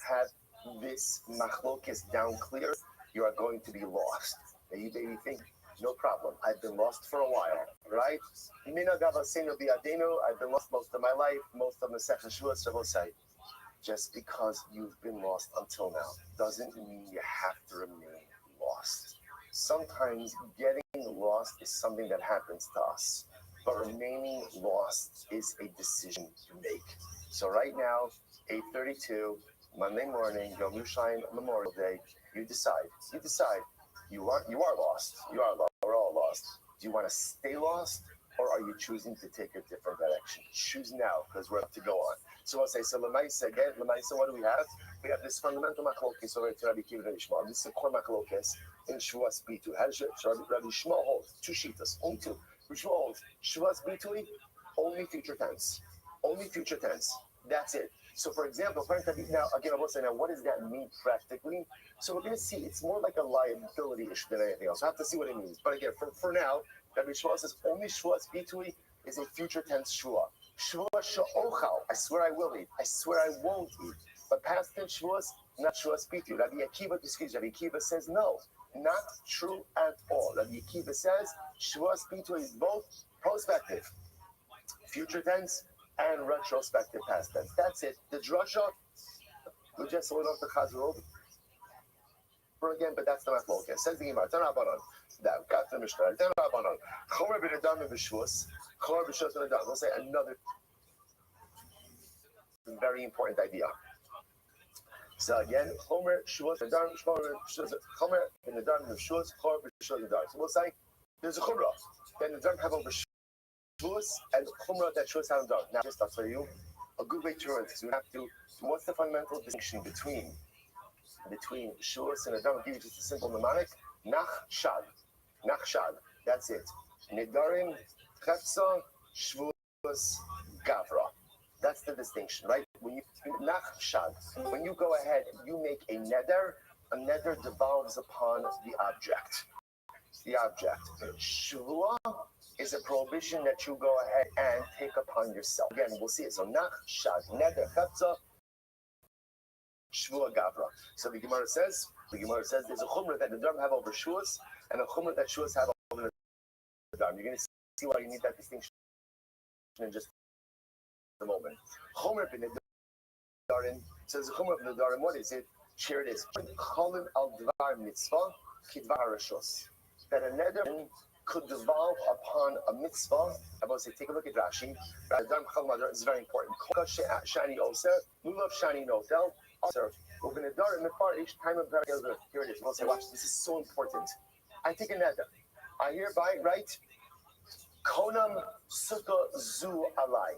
have this machlokas down clear, you are going to be lost. And you maybe think, no problem. I've been lost for a while, right? I've been lost most of my life, most of the second shvuas. So we'll say, just because you've been lost until now doesn't mean you have to remain lost. Sometimes getting lost is something that happens to us, but remaining lost is a decision to make. So right now, 8:32, Monday morning, Yom Yerushalayim Memorial Day, you decide. You are lost. We're all lost. Do you want to stay lost, or are you choosing to take a different direction? Choose now, because we're up to go on. So I'll say, Lamaisa, what do we have? We have this fundamental machlokes over to Rabbi Akiva and Rabbi Shmuel. This is a core machlokes in shvuas bitui. How does Rabbi Shmuel hold? Two shitas, only two. Shavuos Bitui, only future tense. Only future tense. That's it. So, for example, now again, I will say now, what does that mean practically? So we're going to see it's more like a liability issue than anything else. I have to see what it means. But again, for now, Rabbi Shmuel says only Shavuos Bitui is a future tense Shua. Shua she'ochal. I swear I will eat. I swear I won't eat. But past tense Shavuos, not Shavuos Bitui. Rabbi Akiva says no. Not true at all. Rabbi Akiva says Shavuos Bitui is both prospective, future tense, and retrospective past tense. That's it. The drasha, we just went off the Chazal for again, but that's the machlokes. Says the Gemara, Tanabanon. That got the Mishnah. Tanabanon. Chomer b'nedam b'shvus. Chomer b'shvus b'nedam. We'll say another very important idea. So again, Chomer shvus b'nedam. Chomer b'nedam b'shvus. Chomer b'shvus b'nedam. So we'll say there's a chumrah. Then the nedam have over shvus and chumrah that shvus have done. Now, just I'll tell you a good way to learn this. We have to. What's the fundamental distinction between Shavuos and Nedam? I'll give you just a simple mnemonic. Nachshad. That's it. Nedarim, Chetza, Shavuos, Gavra. That's the distinction, right? When you Nachshad, when you go ahead, you make a neder devolves upon the object. Shavua is a prohibition that you go ahead and take upon yourself. Again, we'll see it. So Nachshad, neder, Chetza, Shvua Gavra. So the Gemara says there's a chumrah that the Nedarim have over Shavuos and a chumrah that Shavuos have over the Nedarim. You're going to see why you need that distinction in just a moment. Chumrah in Nedarim says the chumrah of Nedarim. What is it? Here it is. Cholim al dvar mitzvah kidvar rishos. That a neder could devolve upon a mitzvah. I will say, take a look at Rashi. It's very important. Shani oser, lulav shani notel. Here it is. We'll say, watch, this is so important. I take a neder. I hereby write, Konam Sukkah Zu Alai.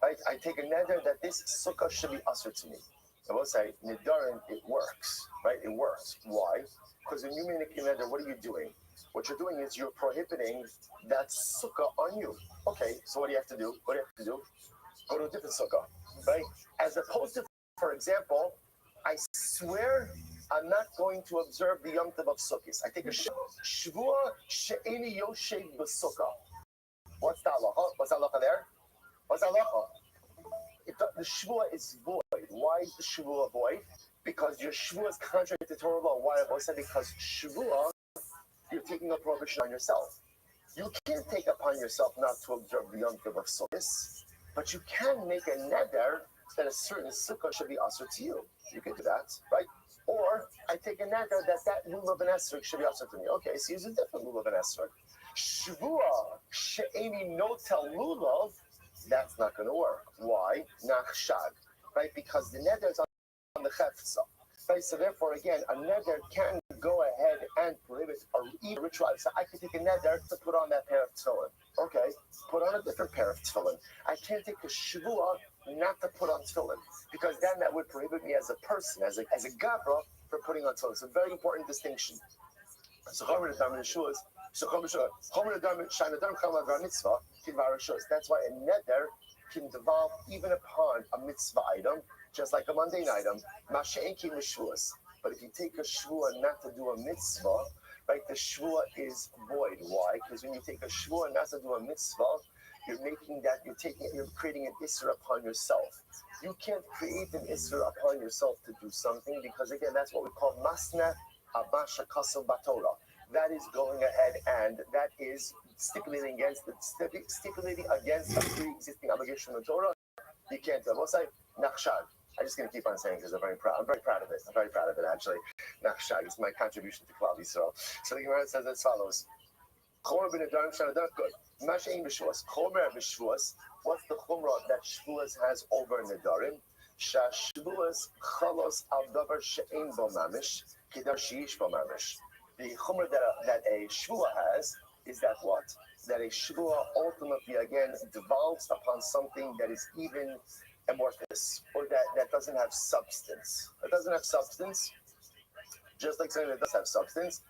Right? I take a neder that this sukkah should be usher to me. I will say, nedarim, it works. Right? It works. Why? Because when you make a neder, what are you doing? What you're doing is you're prohibiting that sukkah on you. Okay, so what do you have to do? Go to a different sukkah. Right? As opposed to, for example, I swear I'm not going to observe the Yom Tov of Sukkot. I take a Shvua she'eni yoshev b'sukkah. What's the halacha? What's the halacha there? The Shvua is void. Why is the Shvua void? Because your Shvua is contrary to Torah law. Why? I said because Shvua, you're taking a prohibition on yourself. You can't take upon yourself not to observe the Yom Tov of Sukkot. But you can make a neder that a certain sukkah should be usher to you. You can do that, right? Or I take a neder that lulav and esrog should be usher to me. Okay, so use a different lulav and esrog. Shvua she'eni notel lulav, that's not going to work. Why? Nachshad, right? Because the neder is on the chefza. Right? So therefore, again, a neder can go ahead and prohibit or eat a ritual. So I could take a neder to put on that pair of tefillin. Okay, put on a different pair of tefillin. I can't take a shvua not to put on tefillin because then that would prohibit me as a person, as a gavra, for putting on tefillin. It's a very important distinction. So that's why a neder can devolve even upon a mitzvah item, just like a mundane item. But if you take a shvua not to do a mitzvah, right, the shvua is void. Why? Because when you take a shvua not to do a mitzvah, you're creating an isra upon yourself. You can't create an isra upon yourself to do something because again, that's what we call masna abasha kasel batorah. That is going ahead and that is stipulating against a pre-existing obligation of Torah. You can't do it. We'll say nachshad. I'm just going to keep on saying because I'm very proud of it, actually. Nachshad is my contribution to Klal Yisrael. So the Gemara says as follows. Chomer b'nedarim shanadar, good. Mashein b'shvuas. Chomer b'shvuas. What's the chumrah that shvuas has over nedarim? Shashvuas chalos al davar she'ein bo mamish, kidar sheish bo mamish. The chumrah that a shvua has is that what? That a shvua ultimately, again, devolves upon something that is even amorphous, or that doesn't have substance. It doesn't have substance, just like something that does have substance.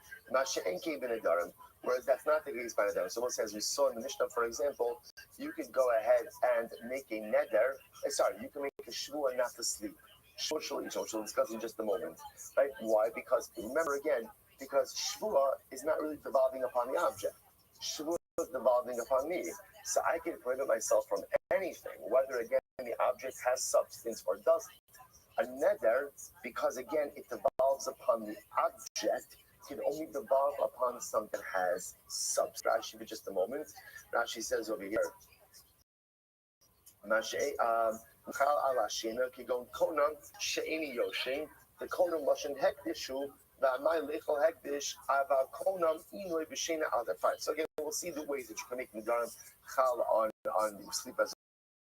Whereas that's not the case by the So as we saw in the Mishnah, for example, you could go ahead and make a neder. You can make a shvua not to sleep. Shvua, which we'll discuss in just a moment. Right? Why? Because remember again, because shvua is not really devolving upon the object. Shvua is devolving upon me. So I can prohibit myself from anything, whether again the object has substance or doesn't. A neder, because again it devolves upon the object, can only devolve upon something that has substance. Rashi, for just a moment. Rashi says over here, the konam lashon hekdishu, v'amay lechol hekdish, aval konam inoi b'shena al define. So again, we'll see the ways that you can make nidarim chal on sleep as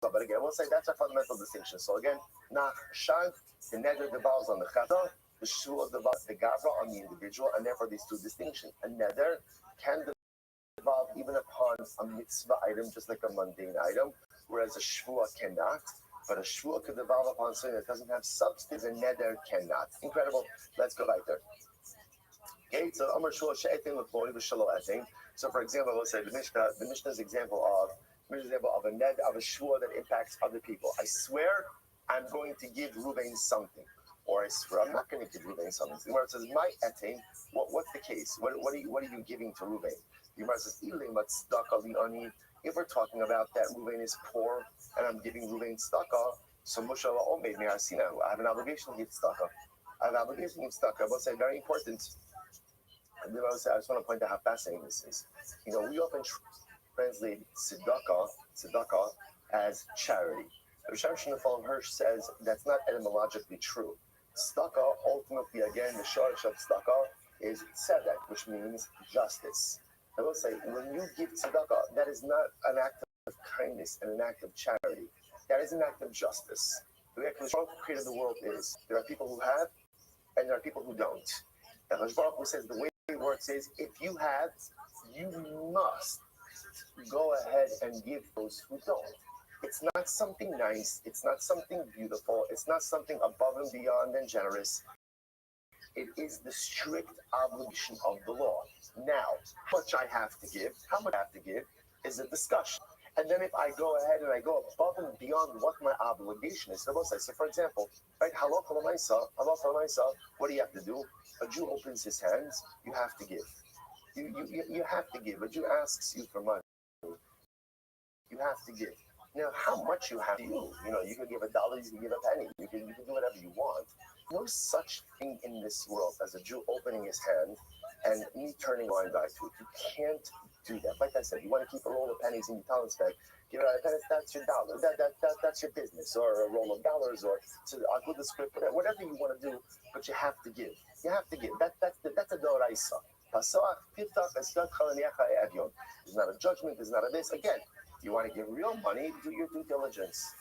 well. But again, we'll say that's a fundamental distinction. So again, nach shank, the neder devolves on the chata, the shul devolves the gavra on the individual, and therefore these two distinctions. A neder can devolve even upon a mitzvah item, just like a mundane item, whereas a shvua cannot. But a shvua could devolve upon something that doesn't have substance, and neder cannot. Incredible. Let's go right there. Okay, so Amar Shua She'etin L'Plori V'Shalo Etin. So for example, let's say the Mishnah's example of a ned of a shvua that impacts other people. I swear I'm going to give Ruvain something, or I swear I'm not going to give Ruvain something. The Gemara says, "My etin." What's the case? What are you giving to Ruvain? The Gemara says, if we're talking about that Ruvain is poor and I'm giving Ruvain tzedakah, so Moshe Omeid Me'arsina, I have an obligation to give tzedakah. I have an obligation to give tzedakah. But say very important. And then I just want to point out how fascinating this is. We often translate tzedakah as charity. Rishon Shnefal Hirsch says that's not etymologically true. Tzedakah, ultimately, again, the shorish of tzedakah is tzedek, which means justice. I will say, when you give tzedakah, that is not an act of kindness and an act of charity. That is an act of justice. The way the creator of the world is, there are people who have, and there are people who don't. And Hashbar who says the way it works is, if you have, you must go ahead and give those who don't. It's not something nice. It's not something beautiful. It's not something above and beyond and generous. It is the strict obligation of the law. Now, how much I have to give is a discussion. And then if I go ahead and I go above and beyond what my obligation is, so for example, right, halakha l'maisa, what do you have to do? A Jew opens his hands, you have to give. You have to give. A Jew asks you for money, you have to give. Now, how much you have to do? You can give $1, you can give a penny, you can do whatever you want. No such thing in this world as a Jew opening his hand and me turning blind eye to it. You can't do that. Like I said, you want to keep a roll of pennies in your talent bag, give it that's your dollar. That's your business, or a roll of dollars, or I'll do the script, whatever you want to do, but you have to give. You have to give. That's a doraisa. There's not a judgment, there's not a this. Again, you want to give real money, do your due diligence.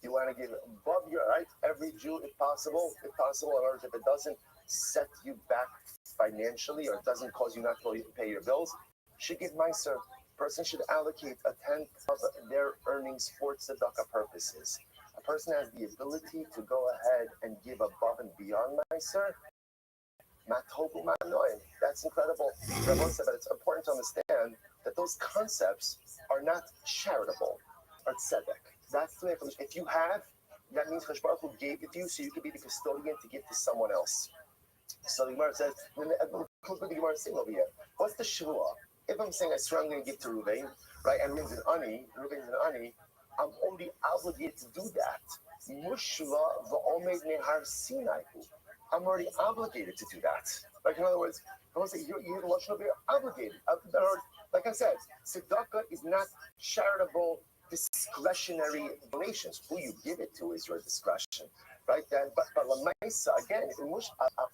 You want to give above your right. Every Jew, if possible, in order if it doesn't set you back financially or it doesn't cause you not to pay your bills, should give meiser. Person should allocate a tenth of their earnings for tzedakah purposes. A person has the ability to go ahead and give above and beyond meiser. That's incredible. But it's important to understand that those concepts are not charitable or tzedek. That's the way. If you have, that means Hashbar who gave it to you, so you can be the custodian to give to someone else. So the Gemara says, look what the Gemara is saying over here. What's the shvua? If I'm saying I swear I'm going to give to Ruvain, right, and Ruvain's an ani, I'm only obligated to do that. Mushva v'omed nehar sinaihu. I'm already obligated to do that. Like in other words, I want to say you're obligated. Like I said, tzedakah is not charitable, discretionary donations. Who you give it to is your discretion, right? But lamaisa, again,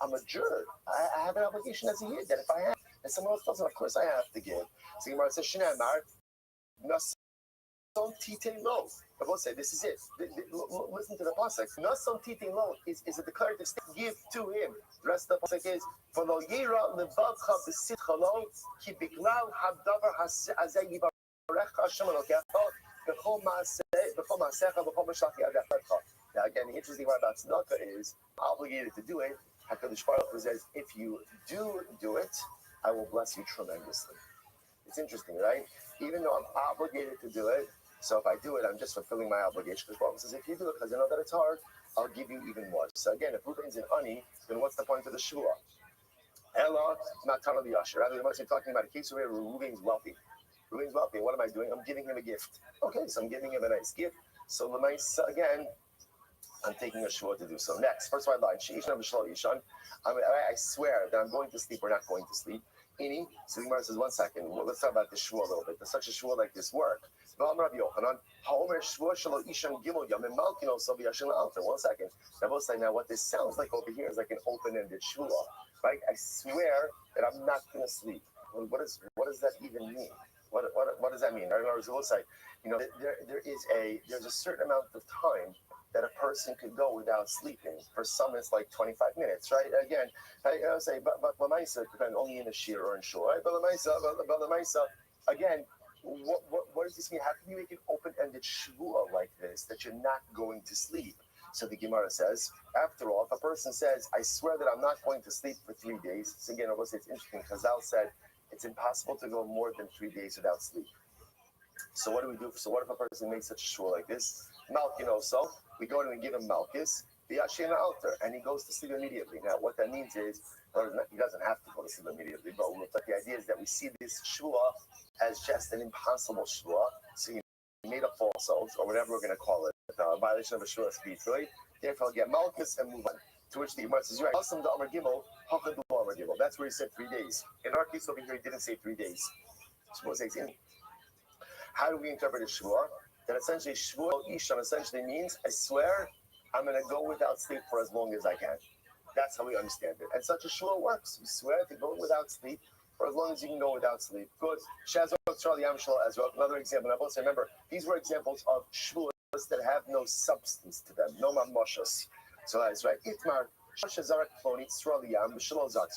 I'm a juror. I have an obligation as a yid that if I have, and someone else doesn't, of course I have to give. So Gemara says, Shnei Nason Tite Lo. I will say, this is it. Listen to the pasuk. Nason Tite Lo is a declarative statement. Give to him. The rest of the pasuk is, V'lo yira levavcha b'sitcha lo, ki biglal hadavar hazeh yivarecha Hashem elokecha, b'chol ma'asecha, b'chol ma'shach yadech. Now again, the interesting part about tzedakah is obligated to do it. HaKadosh Baruch Hu says, if you do it, I will bless you tremendously. It's interesting, right? Even though I'm obligated to do it, so if I do it, I'm just fulfilling my obligation. Because Rabbi says, if you do it because I know that it's hard, I'll give you even more. So again, if Reuben's an ani, then what's the point of the shua? Ella, not Tana Yasher. Rather, I'm talking about a case where Reuben's wealthy. Reuben's wealthy. What am I doing? I'm giving him a gift. Okay, so I'm giving him a nice gift. So the nice, again, I'm taking a shua to do so. Next, first one line. I swear that I'm going to sleep or not going to sleep. Ini, so the Gemara says, 1 second. Well, let's talk about this shua a little bit. Does such a shua like this work? 1 second. Now, what this sounds like over here is like an open-ended shua, right? I swear that I'm not going to sleep. Well, what does that even mean? What does that mean? There's a certain amount of time that a person could go without sleeping. For some, it's like 25 minutes, right? Again, I say, but Lamaisa, depending only in a shir or in shul, right? But Lamaisa, again, what does this mean? How can you make an open-ended shvua like this that you're not going to sleep? So the Gemara says, after all, if a person says, I swear that I'm not going to sleep for 3 days, so again, I will say it's interesting, Chazal said, it's impossible to go more than 3 days without sleep. So what do we do? So what if a person makes such a shua like this? Malkin also, we go to and give him Malchus, the Yashina altar, and he goes to sleep immediately. Now, what that means is, he doesn't have to go to sleep immediately, but the idea is that we see this shua as just an impossible shua. So you made a false oath, or whatever we're going to call it, a violation of a shua speech, right? Therefore, I'll get Malchus and move on. To which the Gemara says, you're right. That's where he said 3 days. In our case over here, he didn't say 3 days. Shua 16. How do we interpret a shua? That essentially shvua ishan essentially means I swear I'm going to go without sleep for as long as I can. That's how we understand it. And such a shvua works. You swear to go without sleep for as long as you can go without sleep. Good. Another example. I also remember these were examples of shvuas that have no substance to them, no mamoshas. So that's right. Itmar. So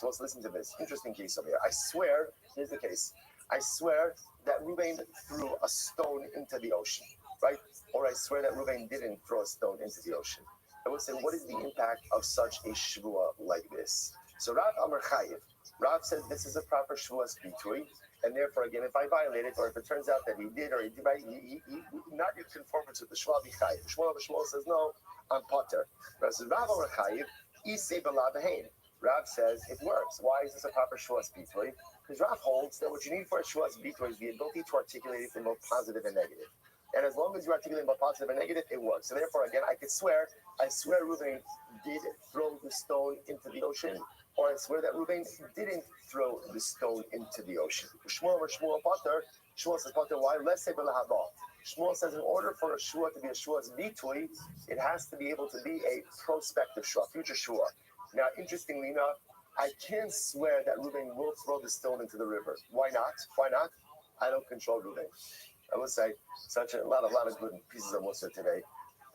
let's listen to this. Interesting case over here. I swear, here's the case. I swear that Reuben threw a stone into the ocean, right? Or I swear that Reuben didn't throw a stone into the ocean. I would say, what is the impact of such a shvua like this? So Rav Amar Chayiv, Rav says this is a proper shvua spitui, and therefore, again, if I violate it, or if it turns out that he did, or he did, right, he not in conformance with the shvua b'chayiv. Shmuel says, no, I'm potter. Rav says, Rav Amar Chayiv, isei b'la b'hein. Rav says, it works. Why is this a proper shvua spitui? Because Rav holds that what you need for a shvua spitui is the ability to articulate it in both positive and negative. And as long as you articulate both positive and negative, it works. So therefore, again, I swear Reuben did throw the stone into the ocean, or I swear that Reuben didn't throw the stone into the ocean. Shmuel Potter, Shmuel says Potter, why? Let's say Shmuel says in order for a shua to be a shua's bitui, it has to be able to be a prospective shua, future shua. Now, interestingly enough, I can't swear that Reuben will throw the stone into the river. Why not? Why not? I don't control Reuben. I would say such a lot of good pieces of Musa today.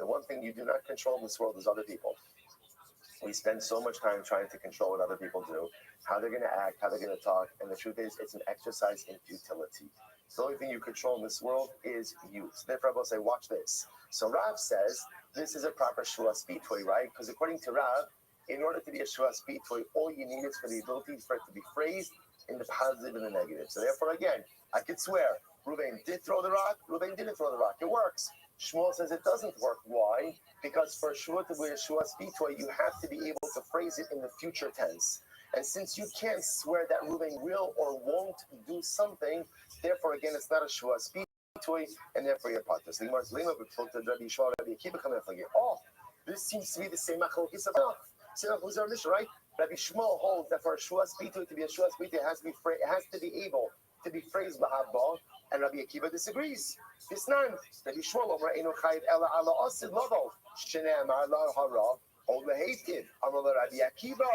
The one thing you do not control in this world is other people. We spend so much time trying to control what other people do, how they're going to act, how they're going to talk, and the truth is, it's an exercise in futility. The only thing you control in this world is you. So therefore, I will say, watch this. So Rav says this is a proper shua spitui, right? Because according to Rav, in order to be a shua spitui, all you need is for the ability for it to be phrased in the positive and the negative. So therefore, again, I could swear Reuben did throw the rock, Reuben didn't throw the rock. It works. Shmuel says it doesn't work. Why? Because for a shua to be a shua spitui, you have to be able to phrase it in the future tense. And since you can't swear that Reuben will or won't do something, therefore, again, it's not a shua spitui, and therefore you're part of this. Oh, this seems to be the same machlokes of our mission, right? Rabbi Shmuel holds that for a shua spitui to be a shua spitui, it has to be able to be phrased b'habba, and Rabbi Akiva disagrees. This none. Rabbi Shmuel Omer Eino Chayiv Ela Ala Osid Lovo Shene'amar La Hara O Lehetiv Amar Rabbi Akiva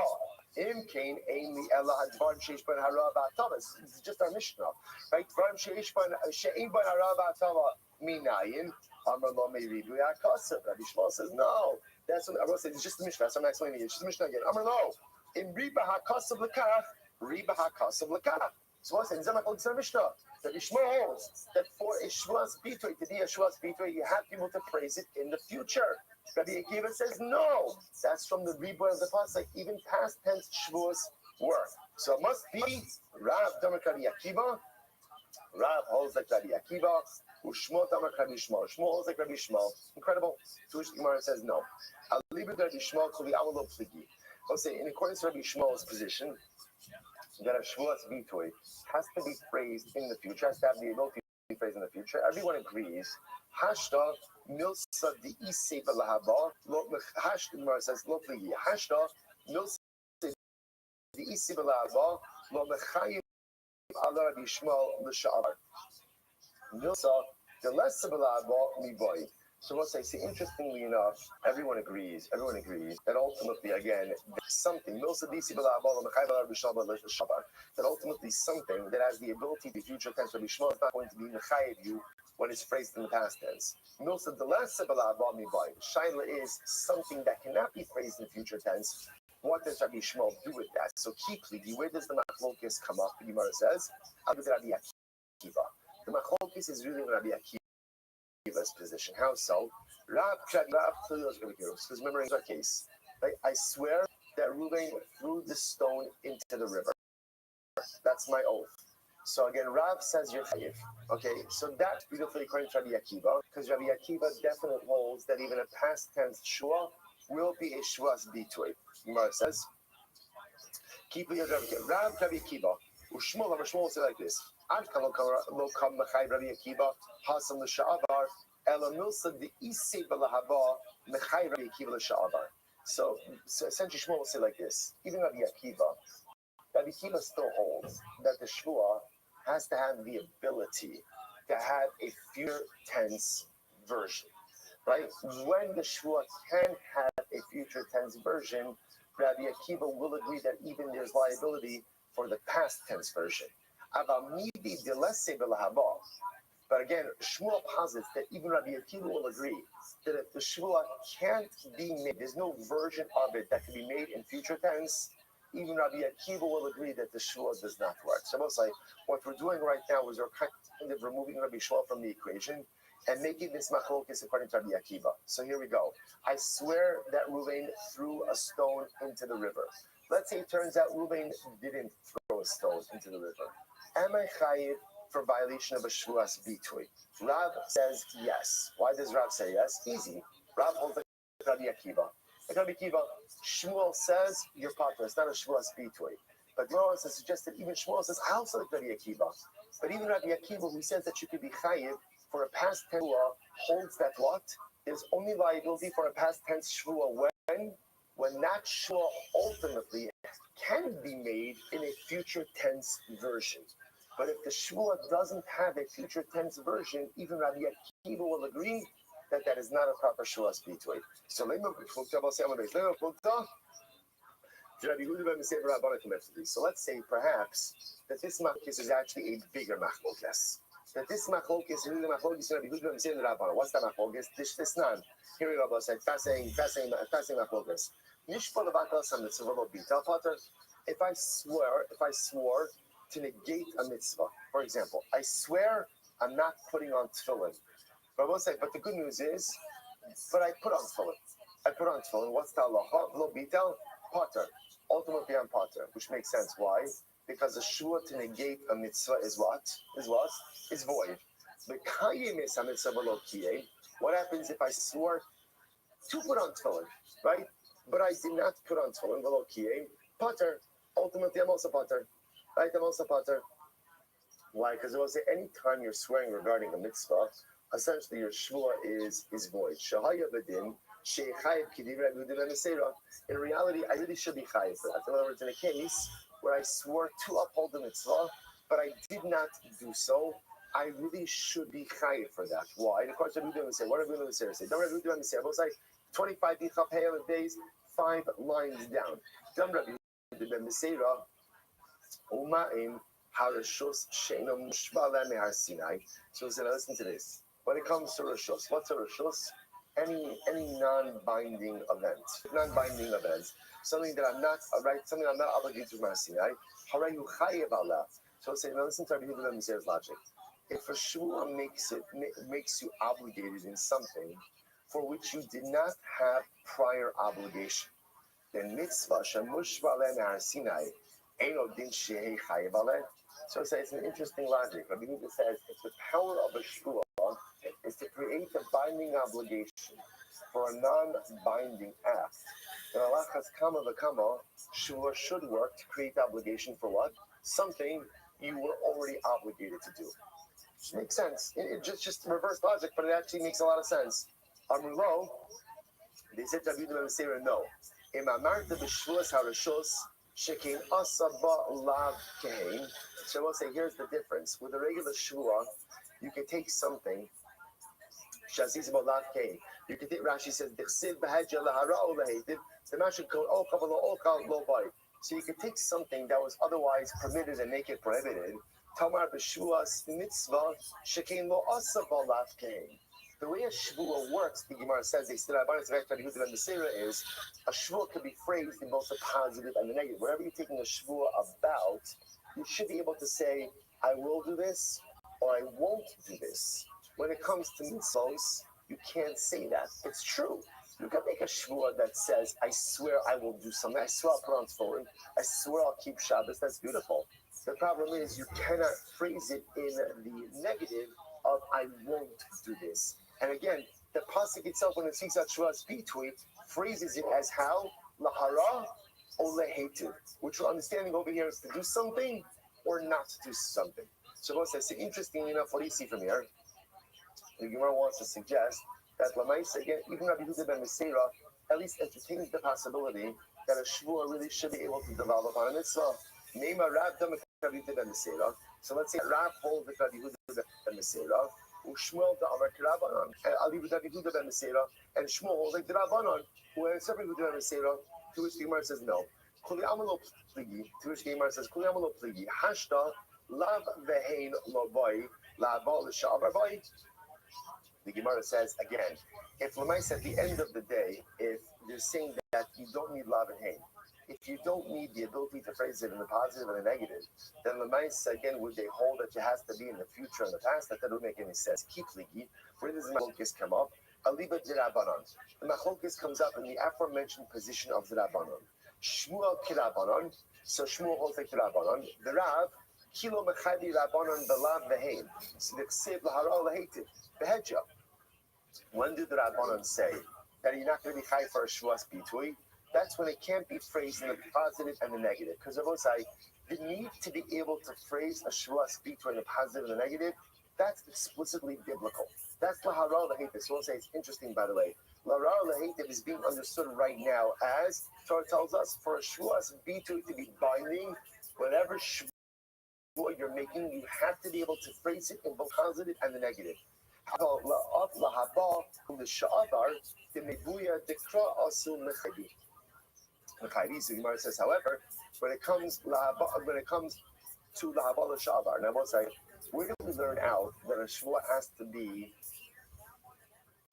Im Kain Ein Li Ela Advarim Sheish Ben Hara Ba'Tavas. This is just our Mishnah, right? Advarim Sheish Ben She'ein Ben Hara Ba'Tava Minayin Amar Lo Meiribu Yakasav. Rabbi Shmuel says no. That's what I will say. It's just the Mishnah. That's what I'm explaining. It's just the Mishnah again. Amar Lo In Riba HaKasav L'Kach Riba HaKasav L'Kach. So I said, Mishnah, that Ishmael holds that for a shvua spitui to be a shvua spitui, you have to be able to praise it in the future. Rabbi Akiva says no. That's from the rebirth of the pasuk. Even past tense shvuas work. So it must be Rav Damak Rabbi Akiva. Rav holds like Rabbi Akiva. Ushmo Damak Rabbi Shmuel. Shmuel holds like Rabbi Shmuel. Incredible. To which the Gemara says no. Alibu Rabbi Shmuel Kuli Amalo Pligi. I'll say in accordance to Rabbi Shmuel's position, that a Shvuas Bitoy has to be phrased in the future, has to have the ability to be phrased in the future. Everyone agrees. Hashta milsa di ise balahaba. Hashta Gemara says lo pligi. Hashta milsa di ise balahaba. Lo mechayim ala Rabbi Shmuel l'sha'ar. Milsa the less balahaba mi boy. So once I say, interestingly enough, everyone agrees that ultimately, again, something, that ultimately something that has the ability to be future tense, Rabbi Shmuel is not going to be mechayev you when it's phrased in the past tense. Shaila is something that cannot be phrased in future tense. What does Rabbi Shmuel do with that? So Kipligi, where does the machlokes come up? The Gemara says, Rabbi Akiva. The machlokes is really Rabbi Akiva. Position. How so? Because remember in our case, right, I swear that Reuben threw the stone into the river. That's my oath. So again, Rav says you're chayiv. Okay, so that's beautifully according to Rabbi Akiva, because Rabbi Akiva definitely holds that even a past tense shua will be a shuas bitoy. Gemara says, keep your Rav Rabbi Akiva. Shmuel said like this. Ad kan lo kam mechayv Rabbi Akiva hasam l'sha'avar ela milsa de ise balahaba mechayv Rabbi Akiva l'sha'avar. So essentially Shmuel will say like this. Even Rabbi Akiva still holds that the shvua has to have the ability to have a future tense version, right? When the shvua can have a future tense version, Rabbi Akiva will agree that even there's liability for the past tense version. But again, Shmuel posits that even Rabbi Akiva will agree that if the shvua can't be made, there's no version of it that can be made in future tense, even Rabbi Akiva will agree that the shvua does not work. So almost like what we're doing right now is we're kind of removing Rabbi Shmuel from the equation and making this machlokes according to Rabbi Akiva. So here we go. I swear that Reuben threw a stone into the river. Let's say it turns out Reuben didn't throw a stone into the river. Am I chayiv for violation of a shvuas bitoy? Rav says yes. Why does Rav say yes? Easy. Rav holds like Rabbi Akiva. Like Rabbi Akiva, Shmuel says you're potter. It's not a shvuas bitoy. But Rav has suggested even Shmuel says I also like Rabbi Akiva. But even Rabbi Akiva, who says that you could be chayiv for a past tense shvua, holds that what? There's only liability for a past tense shvua when that shvua ultimately can be made in a future tense version. But if the shvua doesn't have a future tense version, even Rabbi Akiva will agree that that is not a proper shvuas bitoy. So let's say perhaps that this machlokes is actually a bigger machlokes. That this machlokes is really machlokes Rabbi Yehuda ben Meseir Rabbanan. What's that machlokes? This nan. Here we go. Say fascinating machlokes. If I swore to negate a mitzvah, for example, I swear I'm not putting on tefillin. But we'll say, but the good news is, but I put on tefillin. What's the halacha? Lo bitel, potter. Ultimately, I'm potter, which makes sense. Why? Because a shua to negate a mitzvah is what? Is void. What happens if I swore to put on tefillin, right? But I did not put on tefillin, v'lo kiyeh, potter. Ultimately, I'm also potter. Right? I'm also potter. Why? Because it will say any time you're swearing regarding a mitzvah, essentially your shvua is void. In reality, I really should be chayiv for that. In other words, in a case where I swore to uphold the mitzvah, but I did not do so, I really should be chayiv for that. Why? And of course, what Rabbi say? What Rabbi Yehuda say? Don't Rabbi Yehuda say? I was like 25 days, 5 lines down. Don't Rabbi Yehuda say? Umaim harashos she'eno mushba le'mehar Sinai. So listen to this. When it comes to rashos, what's a rashos? Any non-binding event, something that I'm not something I'm not obligated to Mar Sinai. Harayu chayev ala. So say, now listen to Rabbi Yehuda ben Meseir's logic. If a shvua makes you obligated in something for which you did not have prior obligation, then mitzvah shemushba le'mehar Sinai, So it's an interesting logic. Rabbi Yehuda says if the power of a shvuah is to create a binding obligation for a non-binding act, then Allah has kama v'kama, shvuah should work to create obligation for what? Something you were already obligated to do. Makes sense. It just reverse logic, but it actually makes a lot of sense. Amrulo, they said Rabbi Yehuda Sarah, no. Im amarta b'shvuas harashos shekein asaba lav kein. So I will say, here's the difference. With a regular shvuah, you can take something. Shazis lav kein. You can take. Rashi says dechsiv b'hedja lahara o laheitiv. The mashal code all kabbalah all kal lo bay. So you can take something that was otherwise permitted and make it prohibited. Tamar b'shvuas mitzvah shekein lo asaba lav kein. The way a shvuah works, the Gemara says, is a shvuah can be phrased in both the positive and the negative. Wherever you're taking a shvuah about, you should be able to say, I will do this, or I won't do this. When it comes to mitzvahs, you can't say that. It's true. You can make a shvuah that says, I swear I will do something. I swear I'll put on tefillin. I swear I'll keep Shabbos. That's beautiful. The problem is you cannot phrase it in the negative of, I won't do this. And again, the pasuk itself, when it speaks out Shvuah Bitui, phrases it as how lahara or lehetu, which we're understanding over here is to do something or not to do something. So what says, interestingly enough, what do you see from here? The Gemara wants to suggest that Lamaisa, again, even Rabbi Yehuda ben Meseira at least entertains the possibility that a Shvuah really should be able to develop on a mitzvah. Name a Rab Rabbi Yehuda ben Meseira. So let's say Rab holds with Rabbi Yehuda ben Meseira. Shmuel the Amar Kirabanan, and Ali with Rabbi Yehuda ben Meseira, and Shmuel holds like the Rabbanan, who is separate with Rabbi Meseira, to which the Gemara says no. Kuli Amalo Pligi, to which the Gemara says Kuli Amalo Pligi, Hashta Lav Vehain Lovai, Laval Shababai. The Gemara says again, if Lamais at the end of the day, if they're saying that you don't need Lav and Hain, if you don't need the ability to phrase it in the positive and the negative, then Lamais again would they hold that it has to be in the future and the past? That doesn't make any sense. Keep ligi. Where does the machlokes come up? Aliba dirabanan. The machlokes comes up in the aforementioned position of the Rabbanon. Shmuel kirabanan. So Shmuel holds like the Rabbanon. The Rav kilo mechadi Rabbanon belav vehein. So the ksiv lahara lahetiv behedja. When did the Rabbanon say that you're not going to be chai for a shvuas bitui? That's when it can't be phrased in the positive and the negative. Because I will say, the need to be able to phrase a shvuah between the positive and the negative, that's explicitly biblical. That's lahara lahetiv. So we'll say it's interesting, by the way. Lahara lahetiv is being understood right now as Torah tells us for a shvuah to be binding, whatever shvuah you're making, you have to be able to phrase it in both positive and the negative. The Gemara says, however, when it comes to Lahabal Shabar, and I will say, where do we learn out that a Shvuah has to be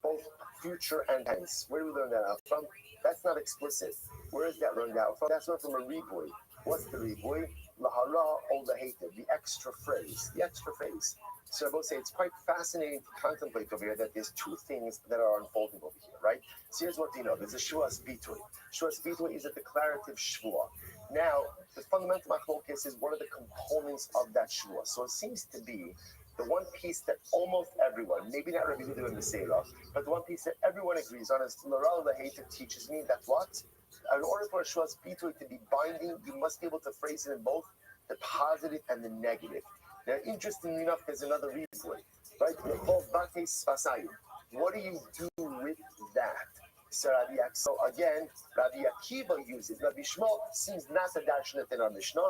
both future and tense? Where do we learn that out from? That's not explicit. Where is that learned out from? That's not from a ribui. What's the ribui? Lahara o lahetiv, the extra phrase. The extra phrase. So I will say it's quite fascinating to contemplate over here that there's two things that are unfolding over here, right? So here's what you know. There's a Shuas Bitui. Shuas Bitui is a declarative Shvuah. Now, the fundamental machlokes is what are the components of that Shvuah. So it seems to be the one piece that almost everyone, maybe not Rabbi Yehuda ben Meseira, but the one piece that everyone agrees on is Laral Lahetiv teaches me that what? In order for a Shuas Bitui to be binding, you must be able to phrase it in both the positive and the negative. Now, interestingly enough, there's another reason, right? What do you do with that? So again, Rabbi Akiva uses. Rabbi Shmuel seems not to darshan it in our Mishnah.